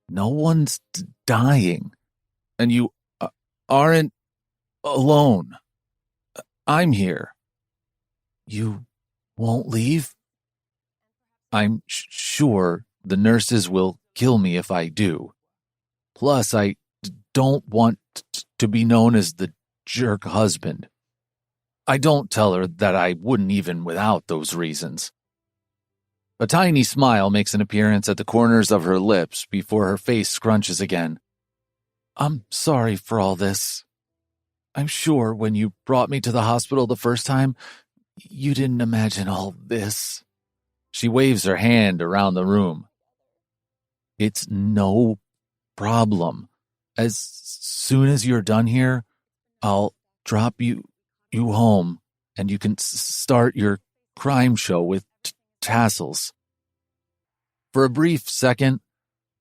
No one's dying, and you aren't alone. I'm here. You won't leave? I'm sure the nurses will kill me if I do. Plus, I don't want to be known as the jerk husband. I don't tell her that I wouldn't even without those reasons. A tiny smile makes an appearance at the corners of her lips before her face scrunches again. I'm sorry for all this. I'm sure when you brought me to the hospital the first time, you didn't imagine all this. She waves her hand around the room. It's no problem. As soon as you're done here, I'll drop you home and you can start your crime show with tassels. For a brief second,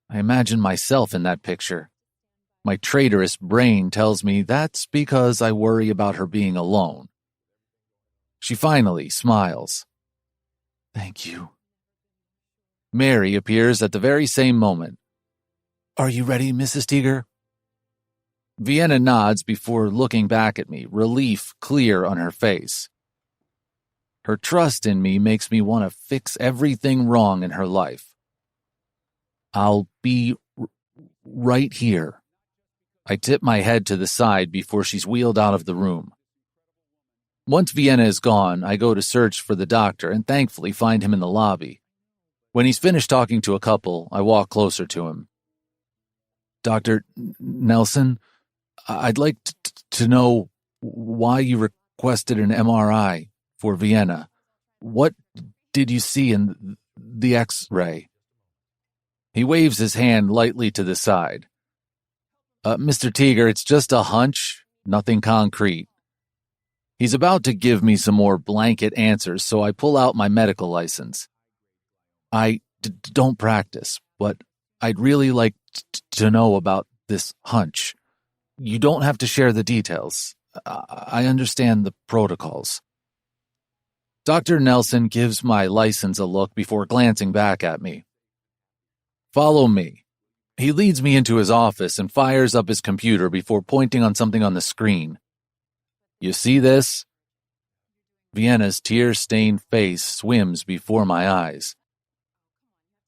I imagine myself in that picture. My traitorous brain tells me that's because I worry about her being alone. She finally smiles. Thank you. Mary appears at the very same moment. Are you ready, Mrs. Teeger? Vienna nods before looking back at me, relief clear on her face. Her trust in me makes me want to fix everything wrong in her life. I'll be right here. I tip my head to the side before she's wheeled out of the room. Once Vienna is gone, I go to search for the doctor and thankfully find him in the lobby. When he's finished talking to a couple, I walk closer to him. Dr. Nelson, I'd like to know why you requested an MRI for Vienna. What did you see in the X-ray?" He waves his hand lightly to the side. "Mr. Teeger, it's just a hunch, nothing concrete." He's about to give me some more blanket answers, so I pull out my medical license. "I don't practice, but I'd really like to know about this hunch. You don't have to share the details. I understand the protocols." Dr. Nelson gives my license a look before glancing back at me. "Follow me." He leads me into his office and fires up his computer before pointing on something on the screen. "You see this?" Vienna's tear-stained face swims before my eyes.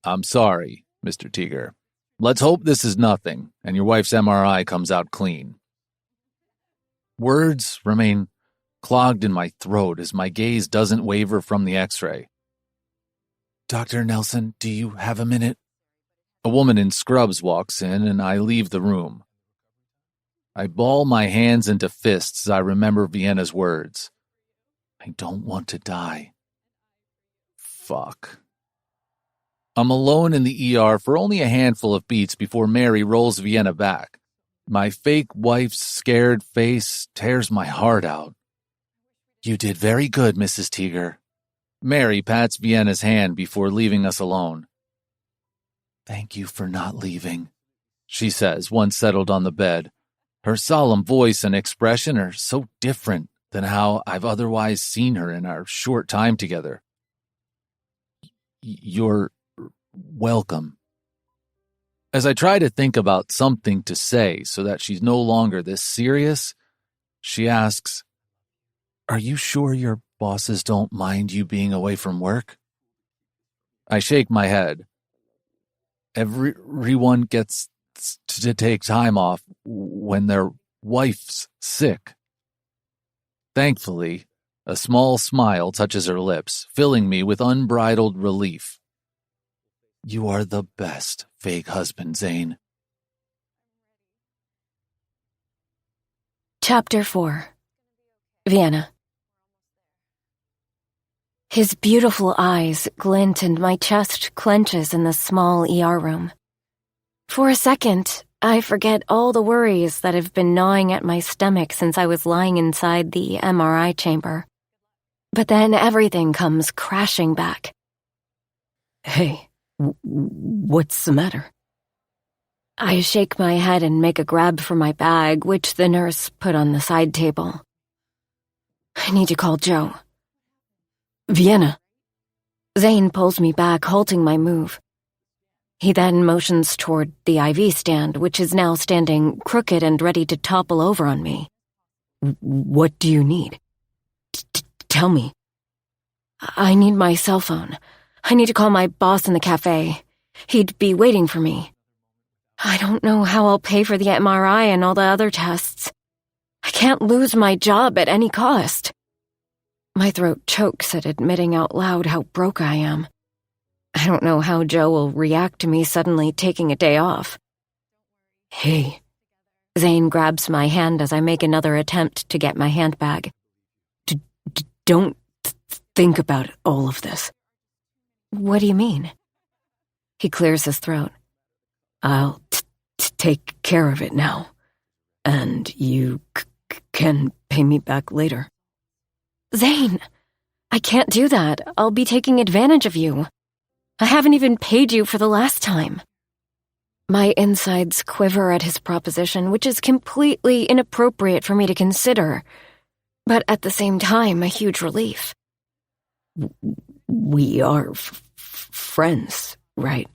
"I'm sorry, Mr. Teeger. Let's hope this is nothing, and your wife's MRI comes out clean." Words remain clogged in my throat as my gaze doesn't waver from the X-ray. "Dr. Nelson, do you have a minute?" A woman in scrubs walks in, and I leave the room. I ball my hands into fists as I remember Vienna's words. I don't want to die. Fuck. I'm alone in the ER for only a handful of beats before Mary rolls Vienna back. My fake wife's scared face tears my heart out. "You did very good, Mrs. Teeger." Mary pats Vienna's hand before leaving us alone. "Thank you for not leaving," she says once settled on the bed. Her solemn voice and expression are so different than how I've otherwise seen her in our short time together. "You're welcome." As I try to think about something to say so that she's no longer this serious, she asks, "Are you sure your bosses don't mind you being away from work?" I shake my head. Everyone gets to take time off when their wife's sick. Thankfully, a small smile touches her lips, filling me with unbridled relief. "You are the best fake husband, Zane." Chapter 4. Vienna. His beautiful eyes glint and my chest clenches in the small ER room. For a second, I forget all the worries that have been gnawing at my stomach since I was lying inside the MRI chamber. But then everything comes crashing back. "Hey, what's the matter?" I shake my head and make a grab for my bag, which the nurse put on the side table. "I need to call Joe." "Vienna." Zane pulls me back, halting my move. He then motions toward the IV stand, which is now standing crooked and ready to topple over on me. "What do you need? Tell me." "I need my cell phone. I need to call my boss in the cafe. He'd be waiting for me. I don't know how I'll pay for the MRI and all the other tests. I can't lose my job at any cost." My throat chokes at admitting out loud how broke I am. I don't know how Joe will react to me suddenly taking a day off. "Hey." Zane grabs my hand as I make another attempt to get my handbag. Don't think about all of this." "What do you mean?" He clears his throat. "I'll take care of it now, and you can pay me back later." "Zane, I can't do that. I'll be taking advantage of you. I haven't even paid you for the last time." My insides quiver at his proposition, which is completely inappropriate for me to consider, but at the same time a huge relief. "We are friends, right?"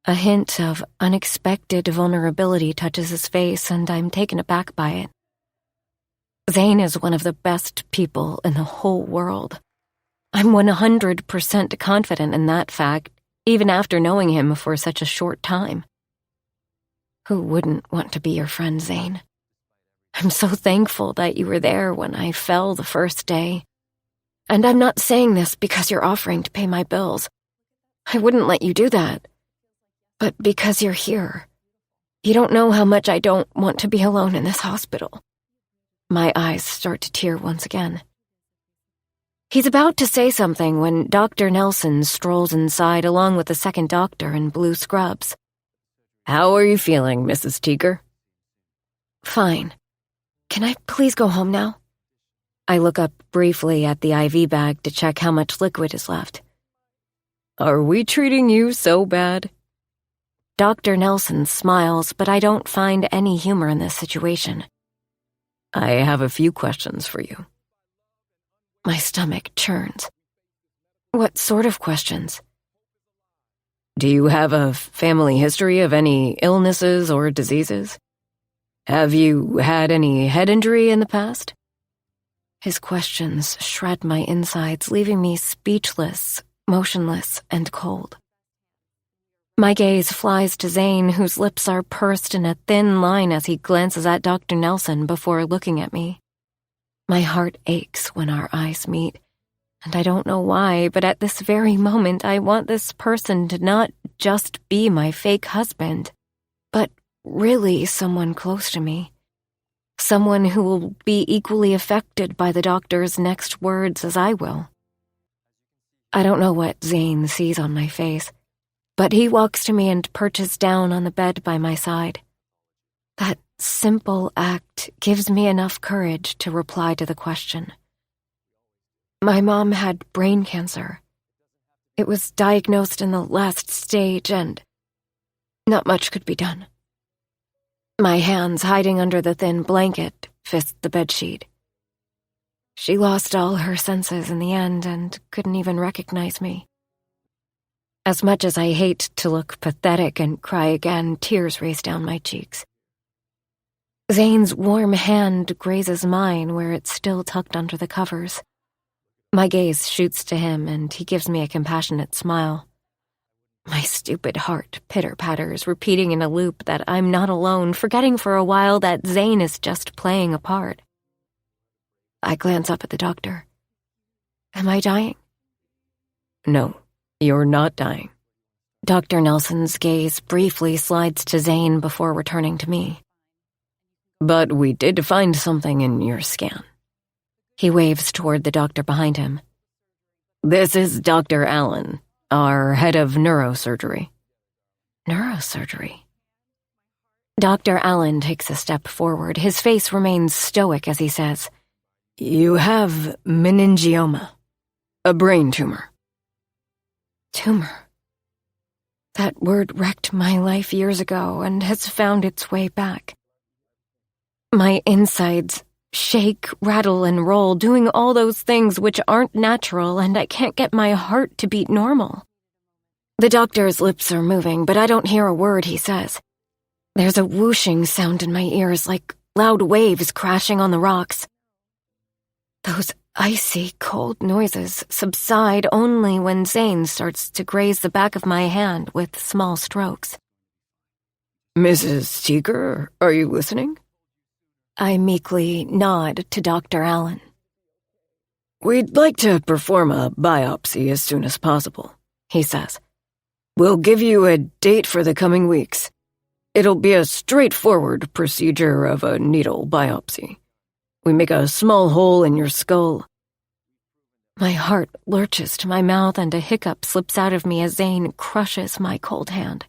A hint of unexpected vulnerability touches his face, and I'm taken aback by it. Zane is one of the best people in the whole world. I'm 100% confident in that fact, even after knowing him for such a short time. Who wouldn't want to be your friend, Zane? I'm so thankful that you were there when I fell the first day. And I'm not saying this because you're offering to pay my bills. I wouldn't let you do that. But because you're here. You don't know how much I don't want to be alone in this hospital. My eyes start to tear once again. He's about to say something when Dr. Nelson strolls inside along with the second doctor in blue scrubs. "How are you feeling, Mrs. Teager?" "Fine. Can I please go home now?" I look up briefly at the IV bag to check how much liquid is left. "Are we treating you so bad?" Dr. Nelson smiles, but I don't find any humor in this situation. "I have a few questions for you." My stomach churns. "What sort of questions?" "Do you have a family history of any illnesses or diseases? Have you had any head injury in the past?" His questions shred my insides, leaving me speechless, motionless, and cold. My gaze flies to Zane, whose lips are pursed in a thin line as he glances at Dr. Nelson before looking at me. My heart aches when our eyes meet, and I don't know why, but at this very moment I want this person to not just be my fake husband, but really someone close to me. Someone who will be equally affected by the doctor's next words as I will. I don't know what Zane sees on my face, but he walks to me and perches down on the bed by my side. That simple act gives me enough courage to reply to the question. My mom had brain cancer. It was diagnosed in the last stage and not much could be done. My hands hiding under the thin blanket fist the bedsheet. She lost all her senses in the end and couldn't even recognize me. As much as I hate to look pathetic and cry again, tears race down my cheeks. Zane's warm hand grazes mine where it's still tucked under the covers. My gaze shoots to him and he gives me a compassionate smile. My stupid heart pitter-patters, repeating in a loop that I'm not alone, forgetting for a while that Zane is just playing a part. I glance up at the doctor. Am I dying? No, you're not dying. Dr. Nelson's gaze briefly slides to Zane before returning to me. But we did find something in your scan. He waves toward the doctor behind him. This is Dr. Allen, our head of neurosurgery. Neurosurgery? Dr. Allen takes a step forward. His face remains stoic as he says, You have meningioma, a brain tumor. Tumor. That word wrecked my life years ago and has found its way back. My insides shake, rattle, and roll, doing all those things which aren't natural, and I can't get my heart to beat normal. The doctor's lips are moving, but I don't hear a word he says. There's a whooshing sound in my ears, like loud waves crashing on the rocks. Those icy, cold noises subside only when Zane starts to graze the back of my hand with small strokes. Mrs. Teager, are you listening? I meekly nod to Dr. Allen. We'd like to perform a biopsy as soon as possible, he says. We'll give you a date for the coming weeks. It'll be a straightforward procedure of a needle biopsy. We make a small hole in your skull. My heart lurches to my mouth and a hiccup slips out of me as Zane crushes my cold hand.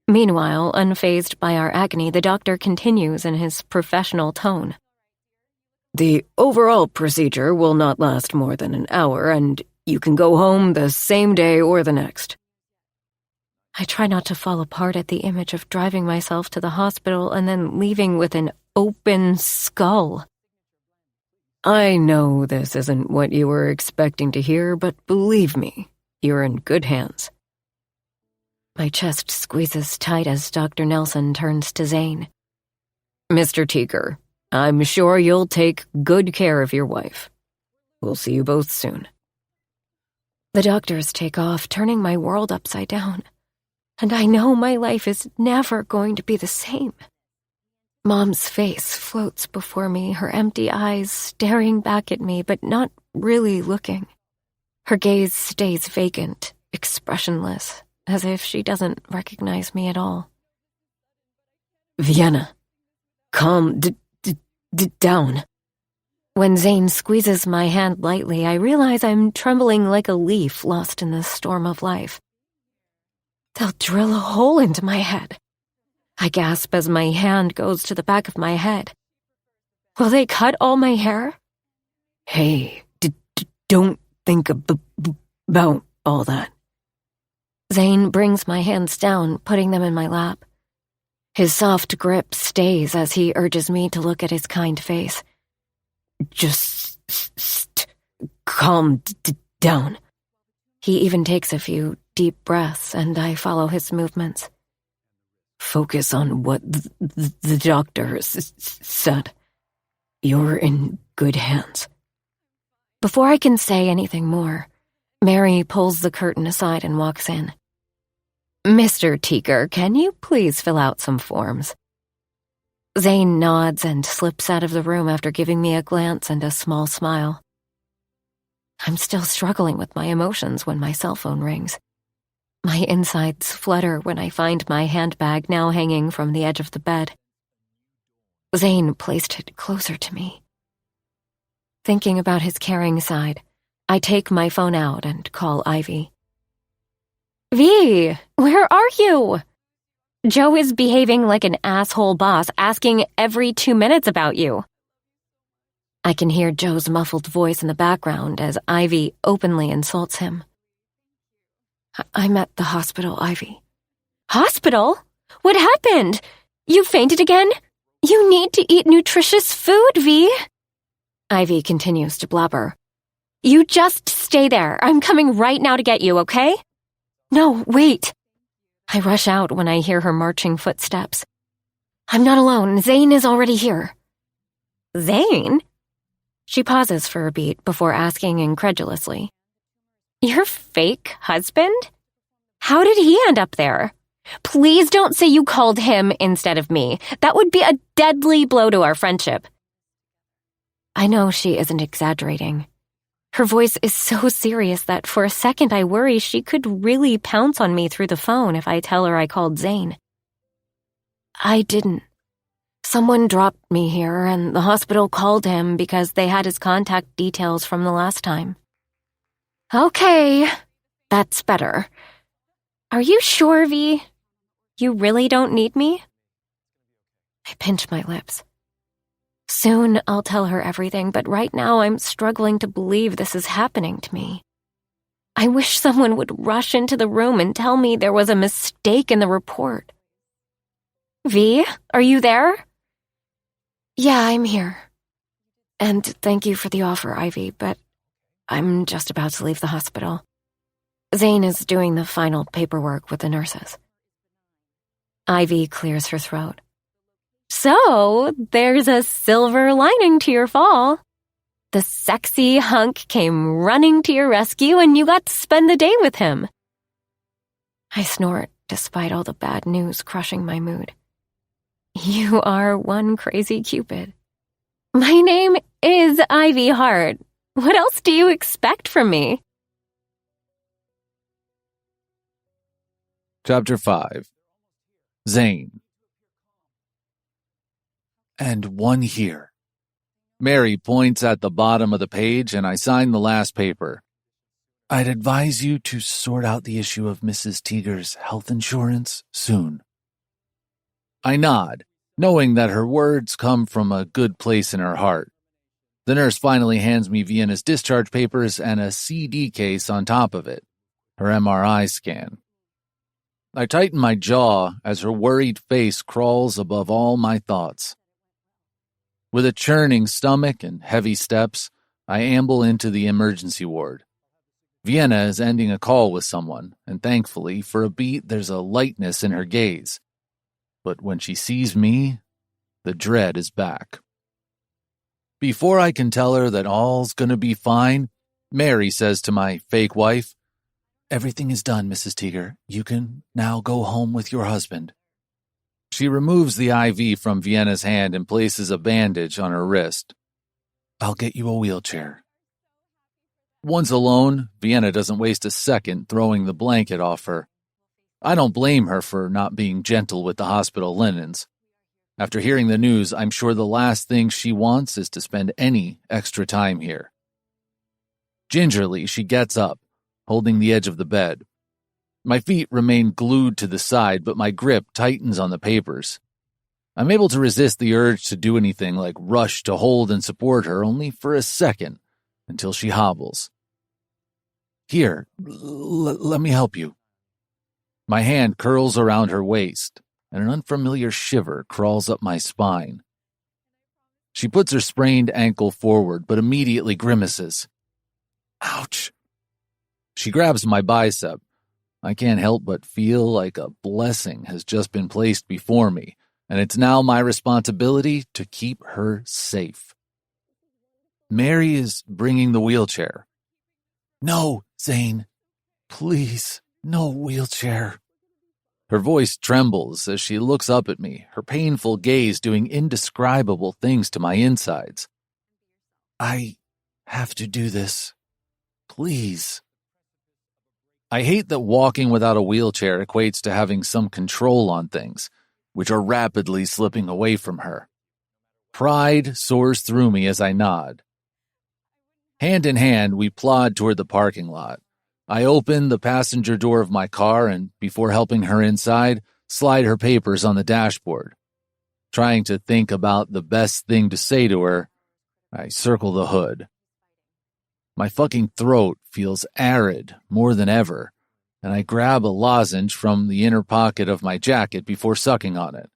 Meanwhile, unfazed by our agony, the doctor continues in his professional tone. The overall procedure will not last more than an hour, and you can go home the same day or the next. I try not to fall apart at the image of driving myself to the hospital and then leaving with an open skull. I know this isn't what you were expecting to hear, but believe me, you're in good hands. My chest squeezes tight as Dr. Nelson turns to Zane. Mr. Teager, I'm sure you'll take good care of your wife. We'll see you both soon. The doctors take off, turning my world upside down. And I know my life is never going to be the same. Mom's face floats before me, her empty eyes staring back at me, but not really looking. Her gaze stays vacant, expressionless, as if she doesn't recognize me at all. Vienna, calm, down. When Zane squeezes my hand lightly, I realize I'm trembling like a leaf lost in the storm of life. They'll drill a hole into my head. I gasp as my hand goes to the back of my head. Will they cut all my hair? Hey, don't think about all that. Zane brings my hands down, putting them in my lap. His soft grip stays as he urges me to look at his kind face. Just calm down. He even takes a few deep breaths, and I follow his movements. Focus on what the doctor said. You're in good hands. Before I can say anything more, Mary pulls the curtain aside and walks in. Mr. Teaker, can you please fill out some forms? Zane nods and slips out of the room after giving me a glance and a small smile. I'm still struggling with my emotions when my cell phone rings. My insides flutter when I find my handbag now hanging from the edge of the bed. Zane placed it closer to me. Thinking about his caring side, I take my phone out and call Ivy. V, where are you? Joe is behaving like an asshole boss, asking every 2 minutes about you. I can hear Joe's muffled voice in the background as Ivy openly insults him. I'm at the hospital, Ivy. Hospital? What happened? You fainted again? You need to eat nutritious food, V. Ivy continues to blubber. You just stay there. I'm coming right now to get you, okay? No, wait. I rush out when I hear her marching footsteps. I'm not alone. Zane is already here. Zane? She pauses for a beat before asking incredulously. Your fake husband? How did he end up there? Please don't say you called him instead of me. That would be a deadly blow to our friendship. I know she isn't exaggerating. Her voice is so serious that for a second I worry she could really pounce on me through the phone if I tell her I called Zane. I didn't. Someone dropped me here, and the hospital called him because they had his contact details from the last time. Okay, that's better. Are you sure, V? You really don't need me? I pinch my lips. Soon I'll tell her everything, but right now I'm struggling to believe this is happening to me. I wish someone would rush into the room and tell me there was a mistake in the report. V, are you there? Yeah, I'm here. And thank you for the offer, Ivy, but I'm just about to leave the hospital. Zane is doing the final paperwork with the nurses. Ivy clears her throat. So, there's a silver lining to your fall. The sexy hunk came running to your rescue and you got to spend the day with him. I snort despite all the bad news crushing my mood. You are one crazy Cupid. My name is Ivy Hart. What else do you expect from me? Chapter 5. Zane. And one here. Mary points at the bottom of the page, and I sign the last paper. I'd advise you to sort out the issue of Mrs. Teager's health insurance soon. I nod, knowing that her words come from a good place in her heart. The nurse finally hands me Vienna's discharge papers and a CD case on top of it, her MRI scan. I tighten my jaw as her worried face crawls above all my thoughts. With a churning stomach and heavy steps, I amble into the emergency ward. Vienna is ending a call with someone, and thankfully, for a beat, there's a lightness in her gaze. But when she sees me, the dread is back. Before I can tell her that all's gonna be fine, Mary says to my fake wife, Everything is done, Mrs. Teager. You can now go home with your husband. She removes the IV from Vienna's hand and places a bandage on her wrist. I'll get you a wheelchair. Once alone, Vienna doesn't waste a second throwing the blanket off her. I don't blame her for not being gentle with the hospital linens. After hearing the news, I'm sure the last thing she wants is to spend any extra time here. Gingerly, she gets up, holding the edge of the bed. My feet remain glued to the side, but my grip tightens on the papers. I'm able to resist the urge to do anything like rush to hold and support her only for a second, until she hobbles. Here, let me help you. My hand curls around her waist, and an unfamiliar shiver crawls up my spine. She puts her sprained ankle forward, but immediately grimaces. Ouch! She grabs my bicep. I can't help but feel like a blessing has just been placed before me, and it's now my responsibility to keep her safe. Mary is bringing the wheelchair. No, Zane. Please, no wheelchair. Her voice trembles as she looks up at me, her painful gaze doing indescribable things to my insides. I have to do this. Please. I hate that walking without a wheelchair equates to having some control on things, which are rapidly slipping away from her. Pride soars through me as I nod. Hand in hand, we plod toward the parking lot. I open the passenger door of my car and, before helping her inside, slide her papers on the dashboard. Trying to think about the best thing to say to her, I circle the hood. My fucking throat feels arid more than ever, and I grab a lozenge from the inner pocket of my jacket before sucking on it.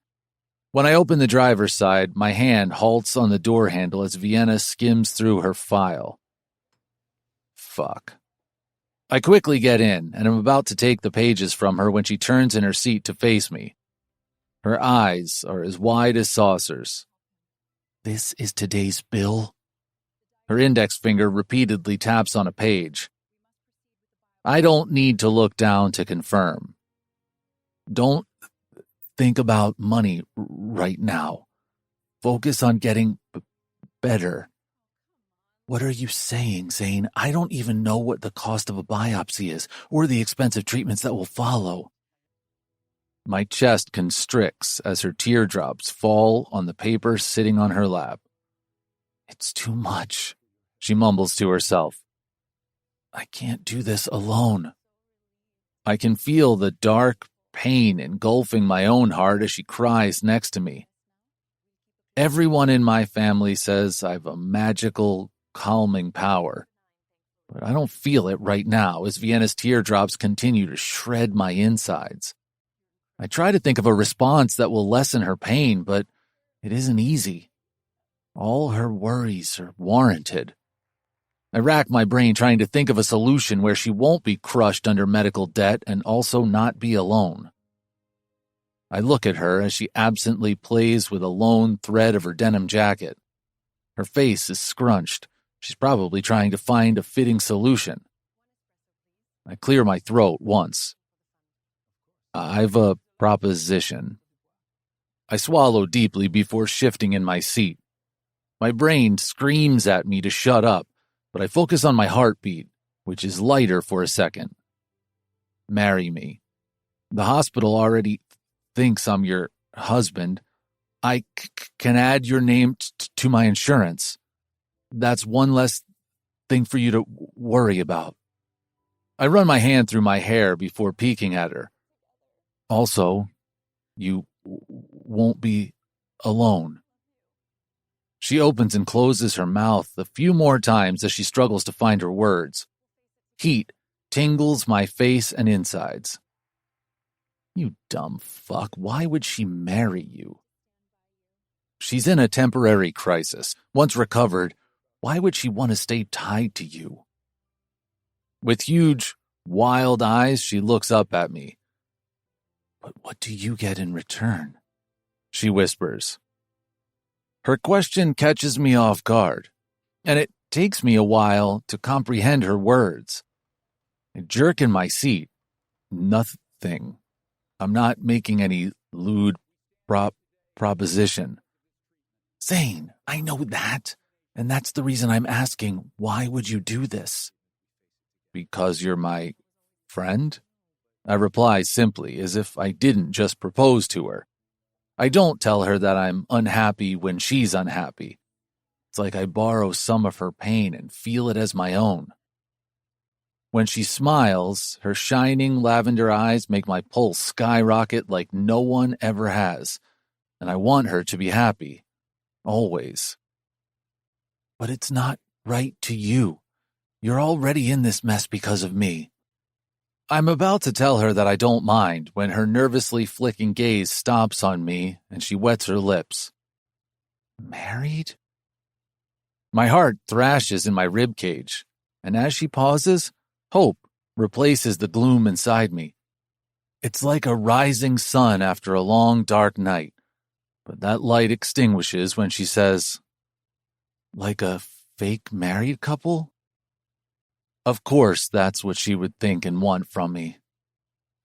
When I open the driver's side, my hand halts on the door handle as Vienna skims through her file. Fuck. I quickly get in, and am about to take the pages from her when she turns in her seat to face me. Her eyes are as wide as saucers. This is today's bill? Her index finger repeatedly taps on a page. I don't need to look down to confirm. Don't think about money right now. Focus on getting better. What are you saying, Zane? I don't even know what the cost of a biopsy is, or the expensive treatments that will follow. My chest constricts as her teardrops fall on the paper sitting on her lap. It's too much, she mumbles to herself. I can't do this alone. I can feel the dark pain engulfing my own heart as she cries next to me. Everyone in my family says I've a magical, calming power, but I don't feel it right now as Vienna's teardrops continue to shred my insides. I try to think of a response that will lessen her pain, but it isn't easy. All her worries are warranted. I rack my brain trying to think of a solution where she won't be crushed under medical debt and also not be alone. I look at her as she absently plays with a lone thread of her denim jacket. Her face is scrunched. She's probably trying to find a fitting solution. I clear my throat once. I've a proposition. I swallow deeply before shifting in my seat. My brain screams at me to shut up, but I focus on my heartbeat, which is lighter for a second. Marry me. The hospital already thinks I'm your husband. I can add your name to my insurance. That's one less thing for you to worry about. I run my hand through my hair before peeking at her. Also, you won't be alone. She opens and closes her mouth a few more times as she struggles to find her words. Heat tingles my face and insides. You dumb fuck, why would she marry you? She's in a temporary crisis. Once recovered, why would she want to stay tied to you? With huge, wild eyes, she looks up at me. But what do you get in return? She whispers. Her question catches me off guard, and it takes me a while to comprehend her words. I jerk in my seat. Nothing. I'm not making any lewd proposition. Zane, I know that, and that's the reason I'm asking, why would you do this? Because you're my friend? I reply simply, as if I didn't just propose to her. I don't tell her that I'm unhappy when she's unhappy. It's like I borrow some of her pain and feel it as my own. When she smiles, her shining lavender eyes make my pulse skyrocket like no one ever has, and I want her to be happy, always. But it's not right to you. You're already in this mess because of me. I'm about to tell her that I don't mind when her nervously flicking gaze stops on me and she wets her lips. Married? My heart thrashes in my ribcage, and as she pauses, hope replaces the gloom inside me. It's like a rising sun after a long, dark night, but that light extinguishes when she says, like a fake married couple? Of course, that's what she would think and want from me.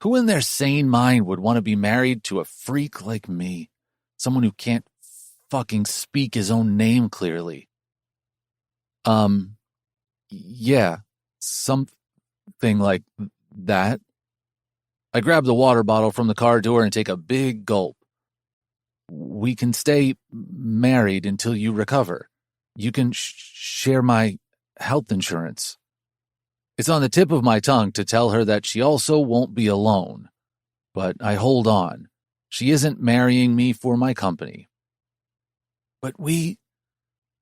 Who in their sane mind would want to be married to a freak like me? Someone who can't fucking speak his own name clearly. Yeah, something like that. I grab the water bottle from the car door and take a big gulp. We can stay married until you recover. You can share my health insurance. It's on the tip of my tongue to tell her that she also won't be alone. But I hold on. She isn't marrying me for my company. But we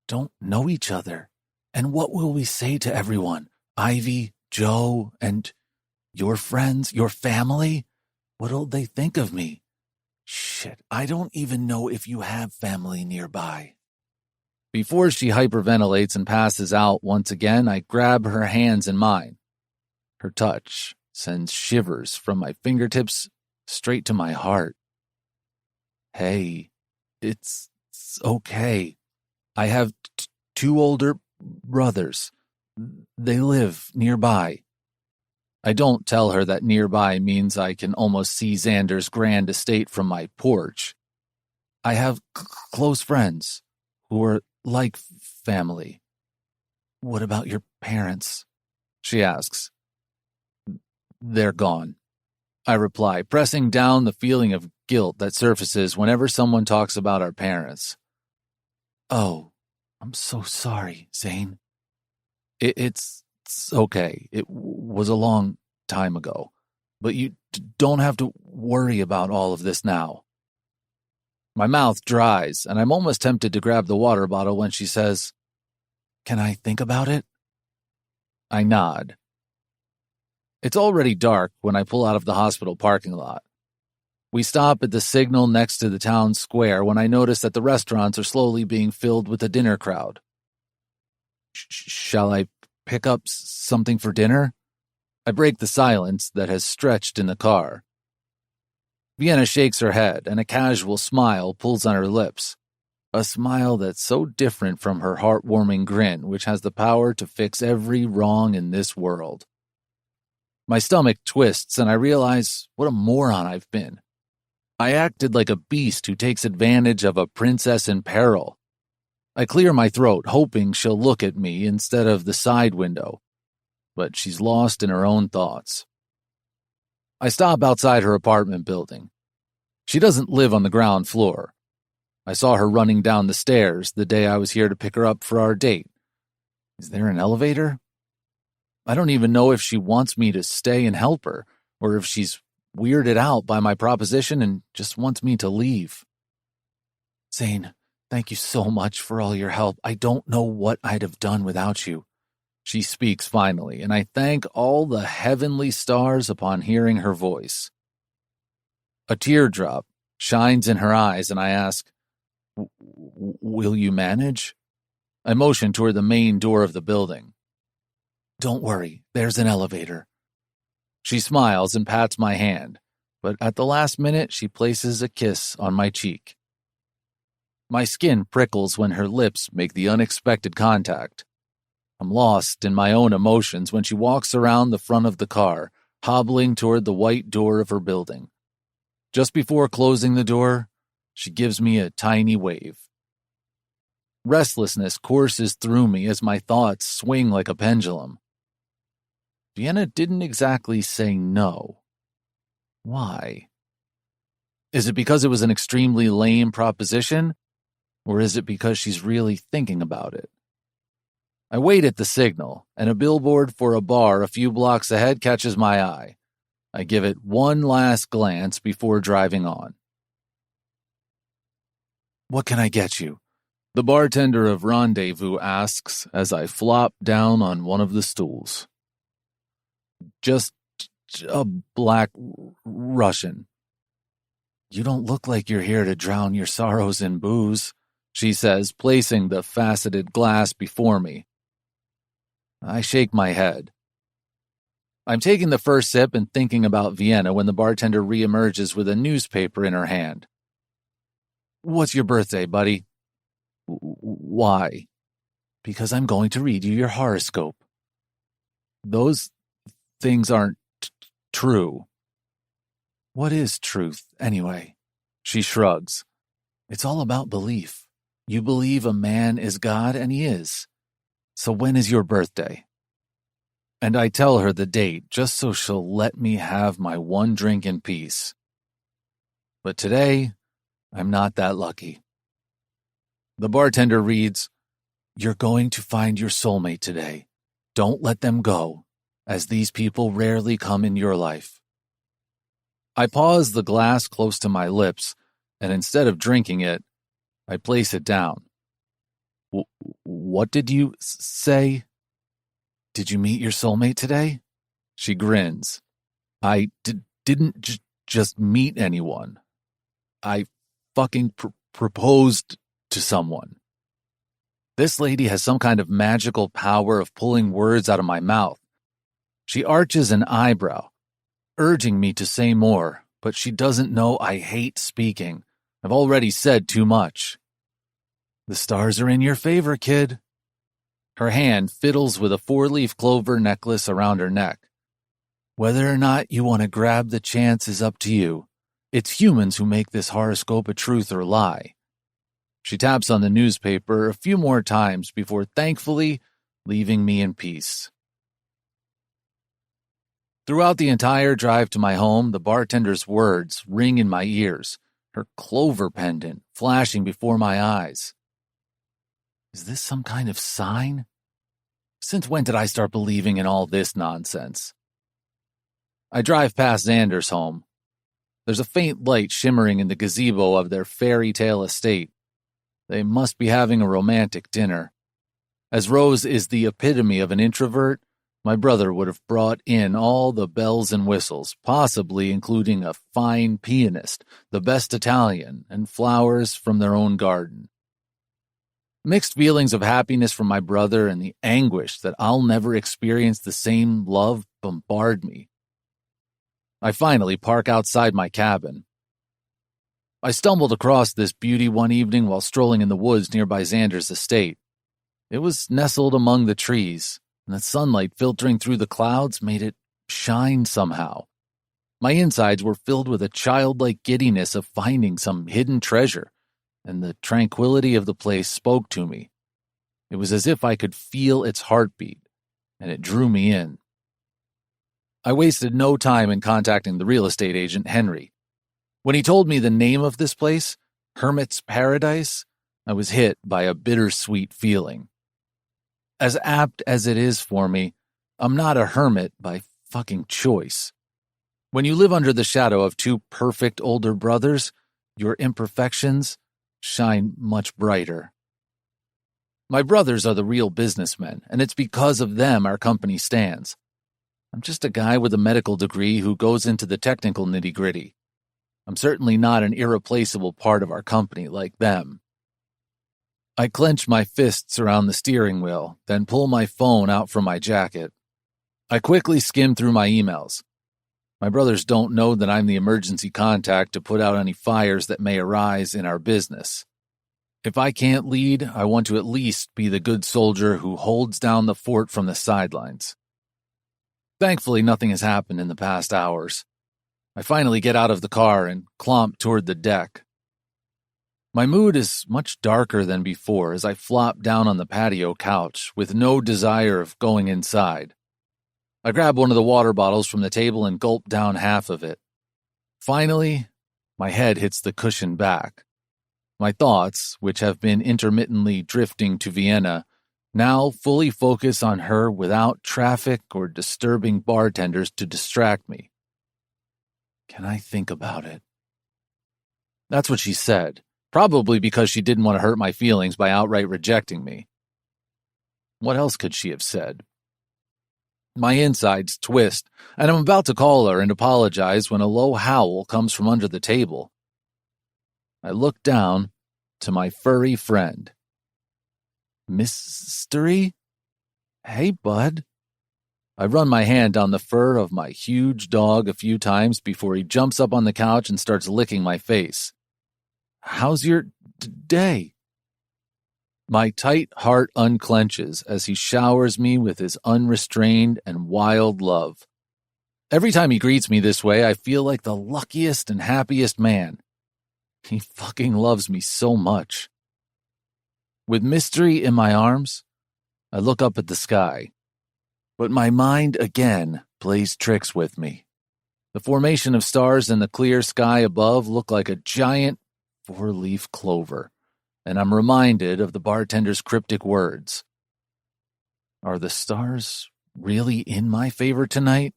don't know each other. And what will we say to everyone? Ivy, Joe, and your friends, your family? What'll they think of me? Shit, I don't even know if you have family nearby. Before she hyperventilates and passes out once again, I grab her hands in mine. Her touch sends shivers from my fingertips straight to my heart. Hey, it's okay. I have two older brothers. They live nearby. I don't tell her that nearby means I can almost see Xander's grand estate from my porch. I have close friends who are like family. What about your parents? She asks. They're gone, I reply, pressing down the feeling of guilt that surfaces whenever someone talks about our parents. Oh, I'm so sorry, Zane. It's okay. It was a long time ago, but you don't have to worry about all of this now. My mouth dries, and I'm almost tempted to grab the water bottle when she says, Can I think about it? I nod. It's already dark when I pull out of the hospital parking lot. We stop at the signal next to the town square when I notice that the restaurants are slowly being filled with a dinner crowd. Shall I pick up something for dinner? I break the silence that has stretched in the car. Vienna shakes her head, and a casual smile pulls on her lips. A smile that's so different from her heartwarming grin, which has the power to fix every wrong in this world. My stomach twists, and I realize what a moron I've been. I acted like a beast who takes advantage of a princess in peril. I clear my throat, hoping she'll look at me instead of the side window, but she's lost in her own thoughts. I stop outside her apartment building. She doesn't live on the ground floor. I saw her running down the stairs the day I was here to pick her up for our date. Is there an elevator? I don't even know if she wants me to stay and help her, or if she's weirded out by my proposition and just wants me to leave. Zane, thank you so much for all your help. I don't know what I'd have done without you. She speaks finally, and I thank all the heavenly stars upon hearing her voice. A teardrop shines in her eyes, and I ask, Will you manage? I motion toward the main door of the building. Don't worry, there's an elevator. She smiles and pats my hand, but at the last minute she places a kiss on my cheek. My skin prickles when her lips make the unexpected contact. I'm lost in my own emotions when she walks around the front of the car, hobbling toward the white door of her building. Just before closing the door, she gives me a tiny wave. Restlessness courses through me as my thoughts swing like a pendulum. Vienna didn't exactly say no. Why? Is it because it was an extremely lame proposition? Or is it because she's really thinking about it? I wait at the signal, and a billboard for a bar a few blocks ahead catches my eye. I give it one last glance before driving on. "What can I get you?" the bartender of Rendezvous asks as I flop down on one of the stools. "Just a black Russian." "You don't look like you're here to drown your sorrows in booze," she says, placing the faceted glass before me. I shake my head. I'm taking the first sip and thinking about Vienna when the bartender reemerges with a newspaper in her hand. "What's your birthday, buddy?" "Why?" "Because I'm going to read you your horoscope." "Those things aren't true." "What is truth, anyway?" She shrugs. "It's all about belief. You believe a man is God, and he is. So when is your birthday?" And I tell her the date just so she'll let me have my one drink in peace. But today, I'm not that lucky. The bartender reads, "You're going to find your soulmate today. Don't let them go, as these people rarely come in your life." I pause the glass close to my lips, and instead of drinking it, I place it down. "What did you say?" "Did you meet your soulmate today?" She grins. "I didn't just meet anyone. I fucking proposed to someone." This lady has some kind of magical power of pulling words out of my mouth. She arches an eyebrow, urging me to say more, but she doesn't know I hate speaking. I've already said too much. "The stars are in your favor, kid." Her hand fiddles with a 4-leaf clover necklace around her neck. "Whether or not you want to grab the chance is up to you. It's humans who make this horoscope a truth or lie." She taps on the newspaper a few more times before thankfully leaving me in peace. Throughout the entire drive to my home, the bartender's words ring in my ears, her clover pendant flashing before my eyes. Is this some kind of sign? Since when did I start believing in all this nonsense? I drive past Xander's home. There's a faint light shimmering in the gazebo of their fairy tale estate. They must be having a romantic dinner. As Rose is the epitome of an introvert, my brother would have brought in all the bells and whistles, possibly including a fine pianist, the best Italian, and flowers from their own garden. Mixed feelings of happiness from my brother and the anguish that I'll never experience the same love bombard me. I finally park outside my cabin. I stumbled across this beauty one evening while strolling in the woods nearby Xander's estate. It was nestled among the trees, and the sunlight filtering through the clouds made it shine somehow. My insides were filled with a childlike giddiness of finding some hidden treasure, and the tranquility of the place spoke to me. It was as if I could feel its heartbeat, and it drew me in. I wasted no time in contacting the real estate agent, Henry. When he told me the name of this place, Hermit's Paradise, I was hit by a bittersweet feeling. As apt as it is for me, I'm not a hermit by fucking choice. When you live under the shadow of two perfect older brothers, your imperfections shine much brighter. My brothers are the real businessmen, and it's because of them our company stands. I'm just a guy with a medical degree who goes into the technical nitty-gritty. I'm certainly not an irreplaceable part of our company like them. I clench my fists around the steering wheel, then pull my phone out from my jacket. I quickly skim through my emails. My brothers don't know that I'm the emergency contact to put out any fires that may arise in our business. If I can't lead, I want to at least be the good soldier who holds down the fort from the sidelines. Thankfully, nothing has happened in the past hours. I finally get out of the car and clomp toward the deck. My mood is much darker than before as I flop down on the patio couch with no desire of going inside. I grab one of the water bottles from the table and gulp down half of it. Finally, My head hits the cushion back. My thoughts, which have been intermittently drifting to Vienna, now fully focus on her without traffic or disturbing bartenders to distract me. Can I think about it? That's what she said, probably because she didn't want to hurt my feelings by outright rejecting me. What else could she have said? My insides twist, and I'm about to call her and apologize when a low howl comes from under the table. I look down to my furry friend. Mystery? Hey, bud. I run my hand down the fur of my huge dog a few times before he jumps up on the couch and starts licking my face. How's your day? My tight heart unclenches as he showers me with his unrestrained and wild love. Every time he greets me this way, I feel like the luckiest and happiest man. He fucking loves me so much. With Mystery in my arms, I look up at the sky. But my mind again plays tricks with me. The formation of stars in the clear sky above look like a giant four-leaf clover, and I'm reminded of the bartender's cryptic words. Are the stars really in my favor tonight?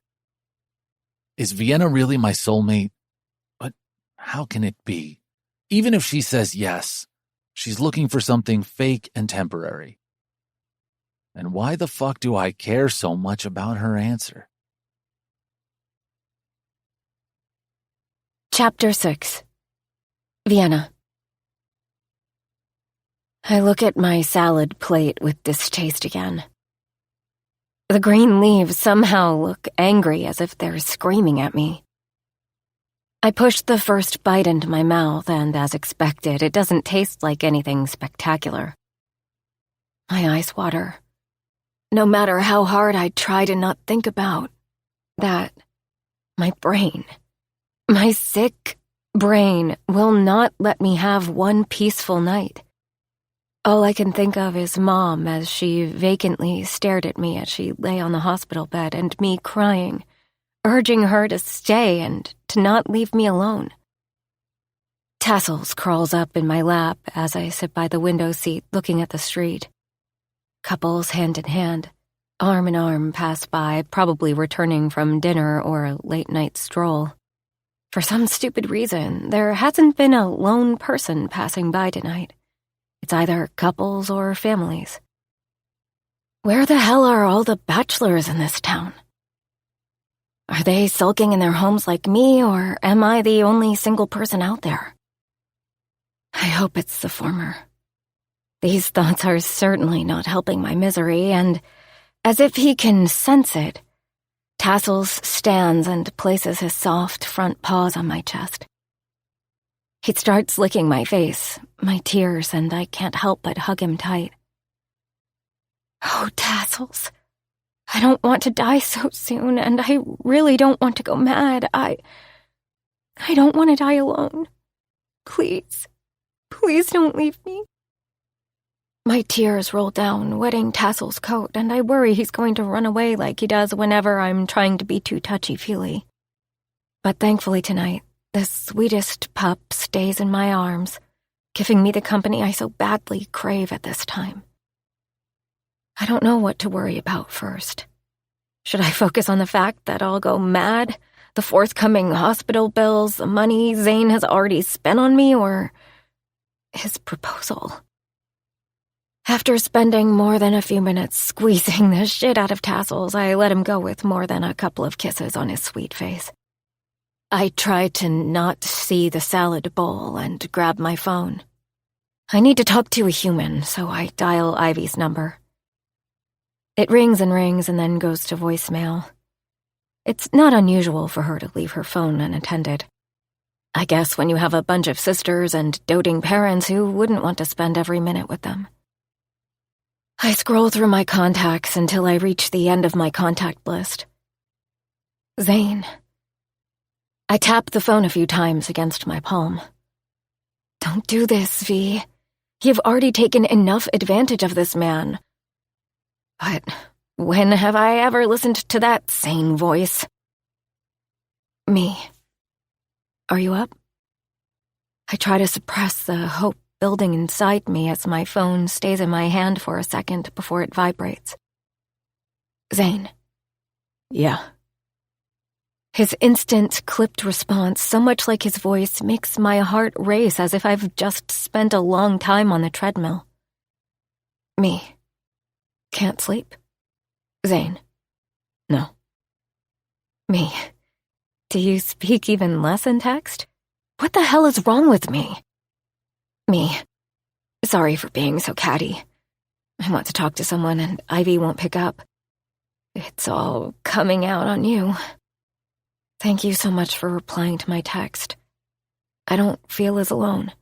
Is Vienna really my soulmate? But how can it be? Even if she says yes, she's looking for something fake and temporary. And why the fuck do I care so much about her answer? Chapter 6. Vienna. I look at my salad plate with distaste again. The green leaves somehow look angry, as if they're screaming at me. I push the first bite into my mouth, and as expected, it doesn't taste like anything spectacular. My eyes water. No matter how hard I try to not think about that, my brain, my sick brain, will not let me have one peaceful night. All I can think of is Mom as she vacantly stared at me as she lay on the hospital bed, and me crying, urging her to stay and to not leave me alone. Tassels crawls up in my lap as I sit by the window seat looking at the street. Couples hand in hand, arm in arm, pass by, probably returning from dinner or a late-night stroll. For some stupid reason, there hasn't been a lone person passing by tonight. It's either couples or families. Where the hell are all the bachelors in this town? Are they sulking in their homes like me, or am I the only single person out there? I hope it's the former. These thoughts are certainly not helping my misery, and as if he can sense it, Tassels stands and places his soft front paws on my chest. He starts licking my face, my tears, and I can't help but hug him tight. Oh, Tassels. I don't want to die so soon, and I really don't want to go mad. I don't want to die alone. Please, please don't leave me. My tears roll down, wetting Tassel's coat, and I worry he's going to run away like he does whenever I'm trying to be too touchy-feely. But thankfully tonight, the sweetest pup stays in my arms, giving me the company I so badly crave at this time. I don't know what to worry about first. Should I focus on the fact that I'll go mad, the forthcoming hospital bills, the money Zane has already spent on me, or his proposal? After spending more than a few minutes squeezing the shit out of Tassels, I let him go with more than a couple of kisses on his sweet face. I try to not see the salad bowl and grab my phone. I need to talk to a human, so I dial Ivy's number. It rings and then goes to voicemail. It's not unusual for her to leave her phone unattended. I guess when you have a bunch of sisters and doting parents, who wouldn't want to spend every minute with them? I scroll through my contacts until I reach the end of my contact list. Zane. I tap the phone a few times against my palm. Don't do this, V. You've already taken enough advantage of this man. But when have I ever listened to that sane voice? Me. Are you up? I try to suppress the hope building inside me as my phone stays in my hand for a second before it vibrates. Zane. Yeah. His instant, clipped response, so much like his voice, makes my heart race as if I've just spent a long time on the treadmill. Me. Can't sleep? Zane. No. Me. Do you speak even less in text? What the hell is wrong with me? Me. Sorry for being so catty. I want to talk to someone and Ivy won't pick up. It's all coming out on you. Thank you so much for replying to my text. I don't feel as alone.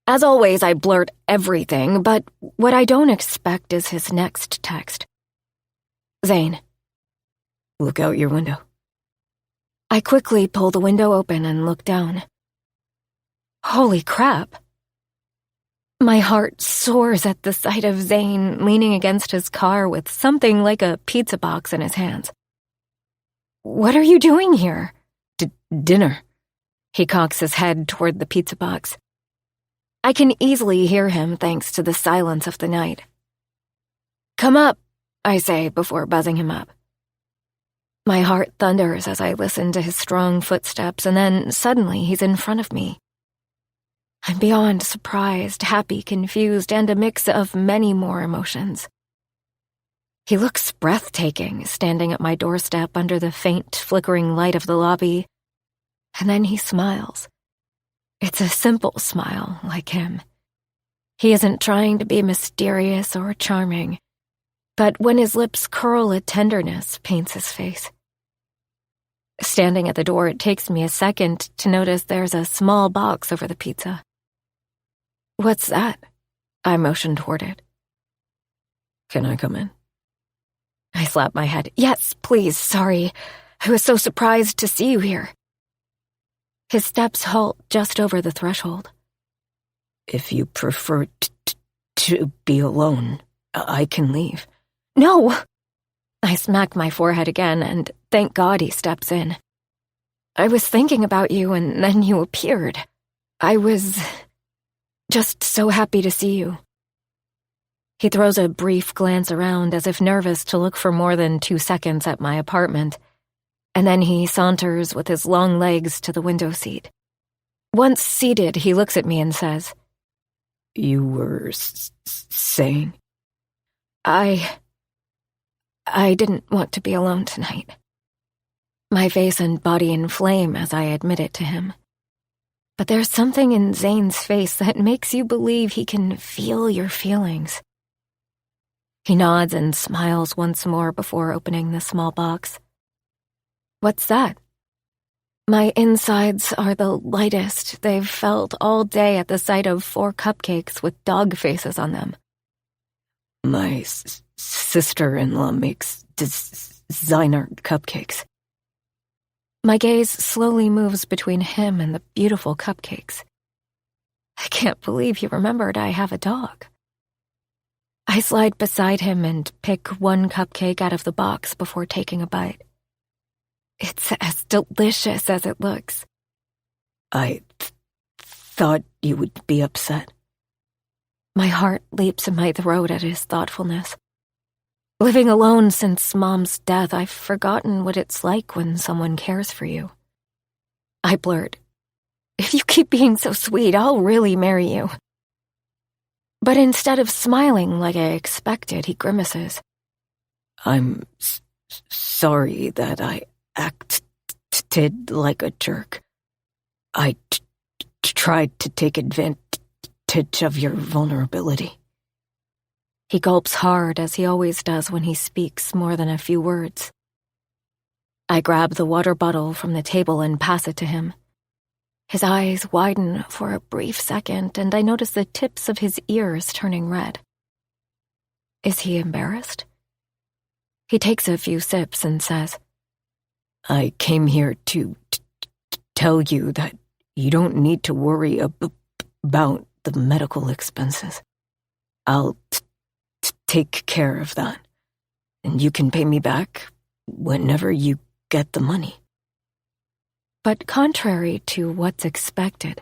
As always, I blurt everything, but what I don't expect is his next text. Zane. Look out your window. I quickly pull the window open and look down. Holy crap. My heart soars at the sight of Zane leaning against his car with something like a pizza box in his hands. What are you doing here? Dinner. He cocks his head toward the pizza box. I can easily hear him thanks to the silence of the night. Come up, I say before buzzing him up. My heart thunders as I listen to his strong footsteps, and then suddenly he's in front of me. I'm beyond surprised, happy, confused, and a mix of many more emotions. He looks breathtaking, standing at my doorstep under the faint, flickering light of the lobby. And then he smiles. It's a simple smile, like him. He isn't trying to be mysterious or charming, but when his lips curl, a tenderness paints his face. Standing at the door, it takes me a second to notice there's a small box over the pizza. What's that? I motion toward it. Can I come in? I slap my head. Yes, please, sorry. I was so surprised to see you here. His steps halt just over the threshold. If you prefer to be alone, I can leave. No! I smack my forehead again, and thank God he steps in. I was thinking about you, and then you appeared. I was just so happy to see you. He throws a brief glance around as if nervous to look for more than 2 seconds at my apartment, and then he saunters with his long legs to the window seat. Once seated, he looks at me and says, You were saying? I didn't want to be alone tonight. My face and body inflame as I admit it to him. But there's something in Zane's face that makes you believe he can feel your feelings. He nods and smiles once more before opening the small box. What's that? My insides are the lightest they've felt all day at the sight of 4 cupcakes with dog faces on them. My sister-in-law makes designer cupcakes. My gaze slowly moves between him and the beautiful cupcakes. I can't believe he remembered I have a dog. I slide beside him and pick 1 cupcake out of the box before taking a bite. It's as delicious as it looks. I thought you would be upset. My heart leaps in my throat at his thoughtfulness. Living alone since Mom's death, I've forgotten what it's like when someone cares for you. I blurt, If you keep being so sweet, I'll really marry you. But instead of smiling like I expected, he grimaces. I'm sorry that I acted like a jerk. I tried to take advantage of your vulnerability. He gulps hard, as he always does when he speaks more than a few words. I grab the water bottle from the table and pass it to him. His eyes widen for a brief second, and I notice the tips of his ears turning red. Is he embarrassed? He takes a few sips and says, I came here to tell you that you don't need to worry about the medical expenses. I'll take care of that, and you can pay me back whenever you get the money. But contrary to what's expected,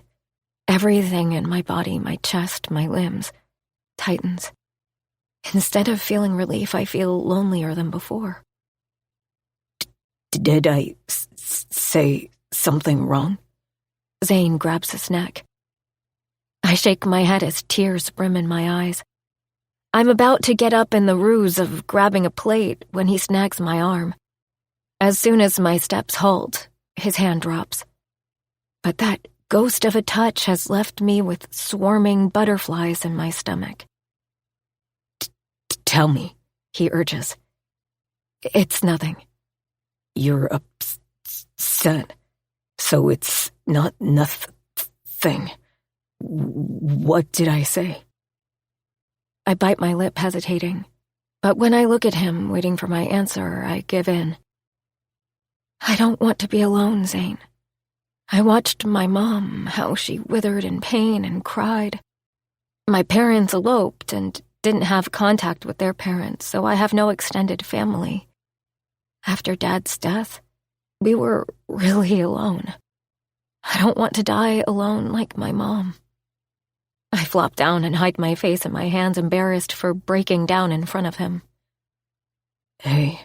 Everything in my body, my chest, my limbs, tightens. Instead of feeling relief, I feel lonelier than before. Did I say something wrong? Zane grabs his neck. I shake my head as tears brim in my eyes. I'm about to get up in the ruse of grabbing a plate when he snags my arm. As soon as my steps halt, his hand drops. But that ghost of a touch has left me with swarming butterflies in my stomach. Tell me, he urges. It's nothing. You're upset, so it's not nothing. What did I say? I bite my lip, hesitating. But when I look at him, waiting for my answer, I give in. I don't want to be alone, Zane. I watched my mom, how she withered in pain and cried. My parents eloped and didn't have contact with their parents, so I have no extended family. After Dad's death, we were really alone. I don't want to die alone like my mom. I flop down and hide my face in my hands, embarrassed for breaking down in front of him. Hey.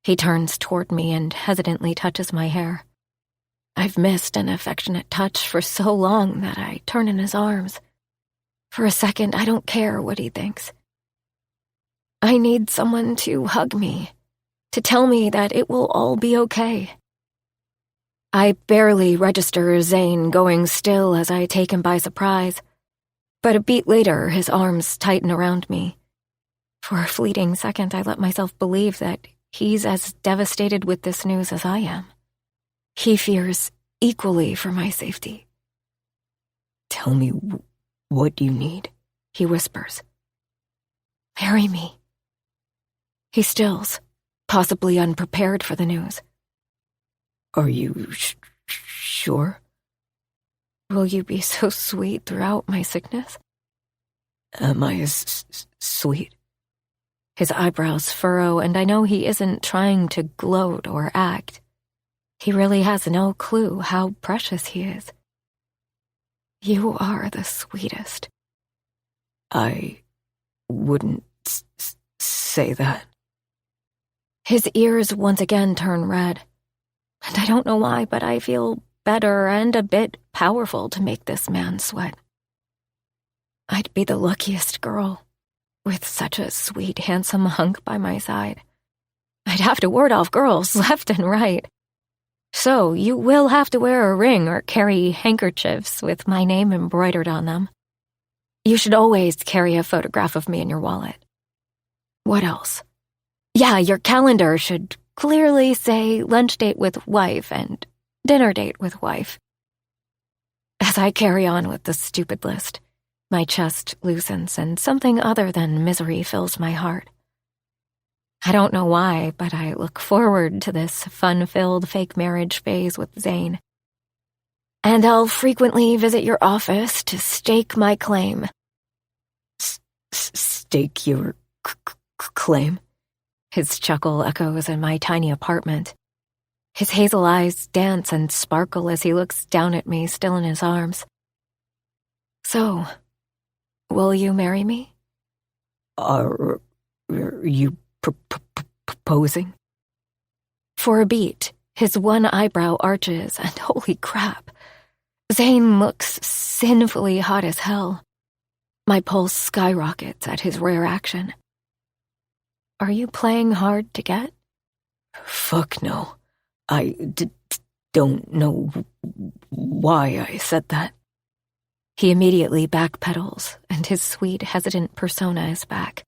He turns toward me and hesitantly touches my hair. I've missed an affectionate touch for so long that I turn in his arms. For a second, I don't care what he thinks. I need someone to hug me, to tell me that it will all be okay. I barely register Zane going still as I take him by surprise, but a beat later, his arms tighten around me. For a fleeting second, I let myself believe that he's as devastated with this news as I am. He fears equally for my safety. Tell me what you need, he whispers. Marry me. He stills, possibly unprepared for the news. Are you sure? Will you be so sweet throughout my sickness? Am I as sweet? His eyebrows furrow, and I know he isn't trying to gloat or act. He really has no clue how precious he is. You are the sweetest. I wouldn't say that. His ears once again turn red. And I don't know why, but I feel better and a bit powerful to make this man sweat. I'd be the luckiest girl, with such a sweet, handsome hunk by my side. I'd have to ward off girls left and right. So you will have to wear a ring or carry handkerchiefs with my name embroidered on them. You should always carry a photograph of me in your wallet. What else? Yeah, your calendar should clearly say lunch date with wife and dinner date with wife. As I carry on with the stupid list, my chest loosens and something other than misery fills my heart. I don't know why, but I look forward to this fun-filled fake marriage phase with Zane. And I'll frequently visit your office to stake my claim. Stake your claim? His chuckle echoes in my tiny apartment. His hazel eyes dance and sparkle as he looks down at me, still in his arms. So, will you marry me? Are you proposing? For a beat, his one eyebrow arches, and holy crap, Zane looks sinfully hot as hell. My pulse skyrockets at his rare action. Are you playing hard to get? Fuck no. I don't know why I said that. He immediately backpedals, and his sweet, hesitant persona is back.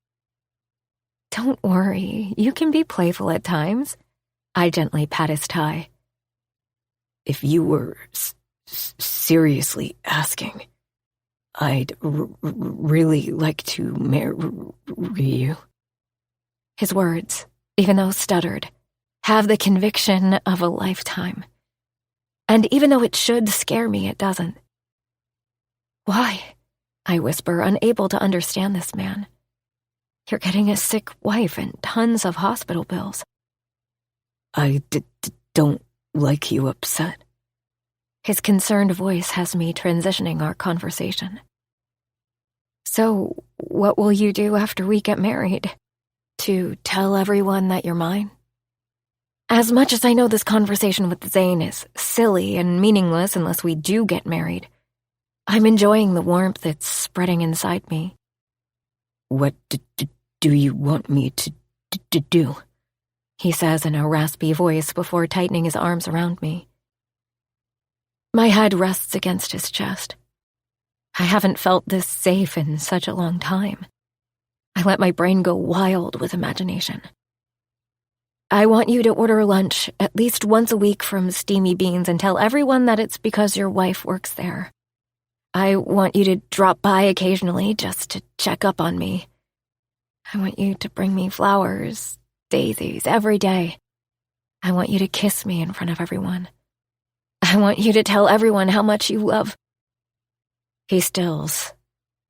Don't worry, you can be playful at times. I gently pat his tie. If you were seriously asking, I'd really like to marry you. His words, even though stuttered, have the conviction of a lifetime. And even though it should scare me, it doesn't. Why? I whisper, unable to understand this man. You're getting a sick wife and tons of hospital bills. I don't like you upset. His concerned voice has me transitioning our conversation. So, what will you do after we get married? To tell everyone that you're mine? As much as I know this conversation with Zane is silly and meaningless unless we do get married, I'm enjoying the warmth that's spreading inside me. What do you want me to do? He says in a raspy voice before tightening his arms around me. My head rests against his chest. I haven't felt this safe in such a long time. I let my brain go wild with imagination. I want you to order lunch at least once a week from Steamy Beans and tell everyone that it's because your wife works there. I want you to drop by occasionally just to check up on me. I want you to bring me flowers, daisies, every day. I want you to kiss me in front of everyone. I want you to tell everyone how much you love. He stills,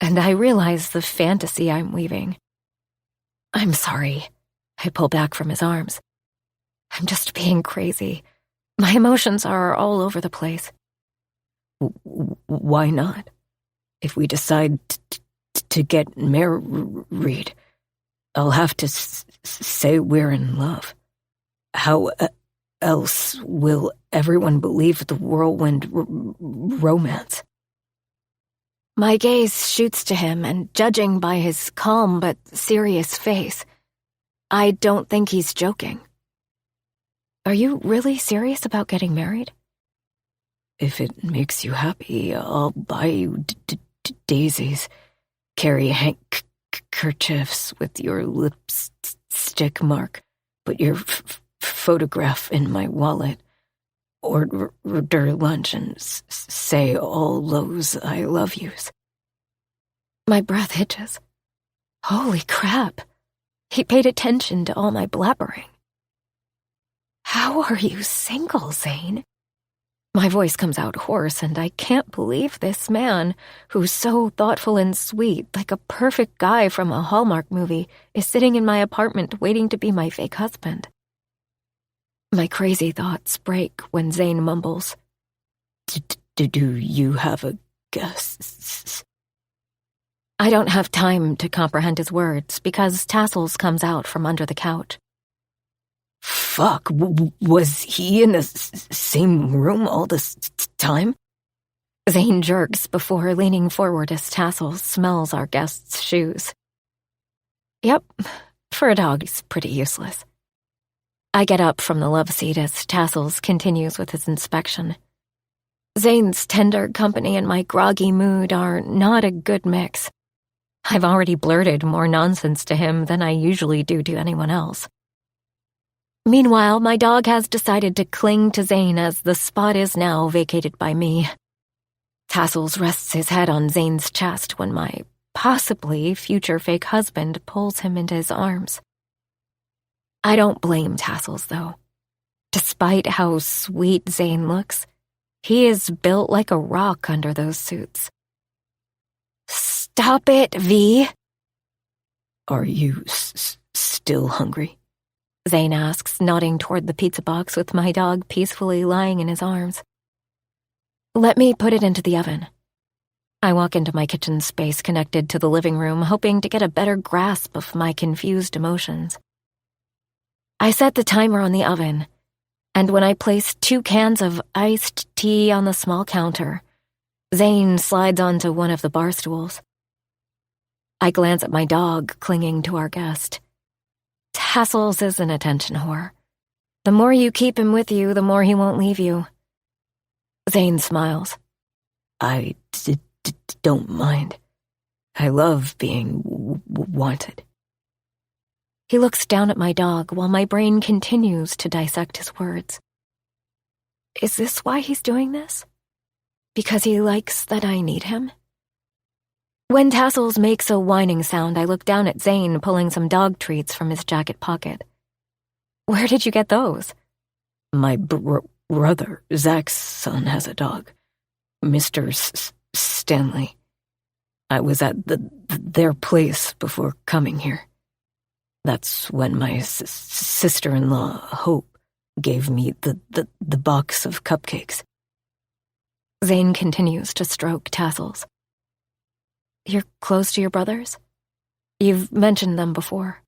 and I realize the fantasy I'm weaving. I'm sorry. I pull back from his arms. I'm just being crazy. My emotions are all over the place. Why not? If we decide to get married, I'll have to say we're in love. How else will everyone believe the whirlwind romance? My gaze shoots to him, and judging by his calm but serious face, I don't think he's joking. Are you really serious about getting married? If it makes you happy, I'll buy you daisies, carry handkerchiefs with your lipstick mark, put your photograph in my wallet, order lunch and say all those I love yous. My breath hitches. Holy crap. He paid attention to all my blabbering. How are you single, Zane? My voice comes out hoarse, and I can't believe this man, who's so thoughtful and sweet, like a perfect guy from a Hallmark movie, is sitting in my apartment waiting to be my fake husband. My crazy thoughts break when Zane mumbles, Do you have a guess? I don't have time to comprehend his words because Tassels comes out from under the couch. Fuck, was he in the same room all this time? Zane jerks before leaning forward as Tassels smells our guest's shoes. Yep, for a dog, he's pretty useless. I get up from the love seat as Tassels continues with his inspection. Zane's tender company and my groggy mood are not a good mix. I've already blurted more nonsense to him than I usually do to anyone else. Meanwhile, my dog has decided to cling to Zane as the spot is now vacated by me. Tassels rests his head on Zane's chest when my possibly future fake husband pulls him into his arms. I don't blame Tassels, though. Despite how sweet Zane looks, he is built like a rock under those suits. Stop it, V. Are you still hungry? Zane asks, nodding toward the pizza box with my dog peacefully lying in his arms. Let me put it into the oven. I walk into my kitchen space connected to the living room, hoping to get a better grasp of my confused emotions. I set the timer on the oven, and when I place 2 cans of iced tea on the small counter, Zane slides onto one of the bar stools. I glance at my dog clinging to our guest. Tassels is an attention whore. The more you keep him with you, the more he won't leave you. Zane smiles. I don't mind. I love being wanted. He looks down at my dog while my brain continues to dissect his words. Is this why he's doing this? Because he likes that I need him? When Tassels makes a whining sound, I look down at Zane pulling some dog treats from his jacket pocket. Where did you get those? My brother, Zach's son, has a dog. Mr. Stanley. I was at their place before coming here. That's when my sister-in-law, Hope, gave me the box of cupcakes. Zane continues to stroke tassels. You're close to your brothers? You've mentioned them before.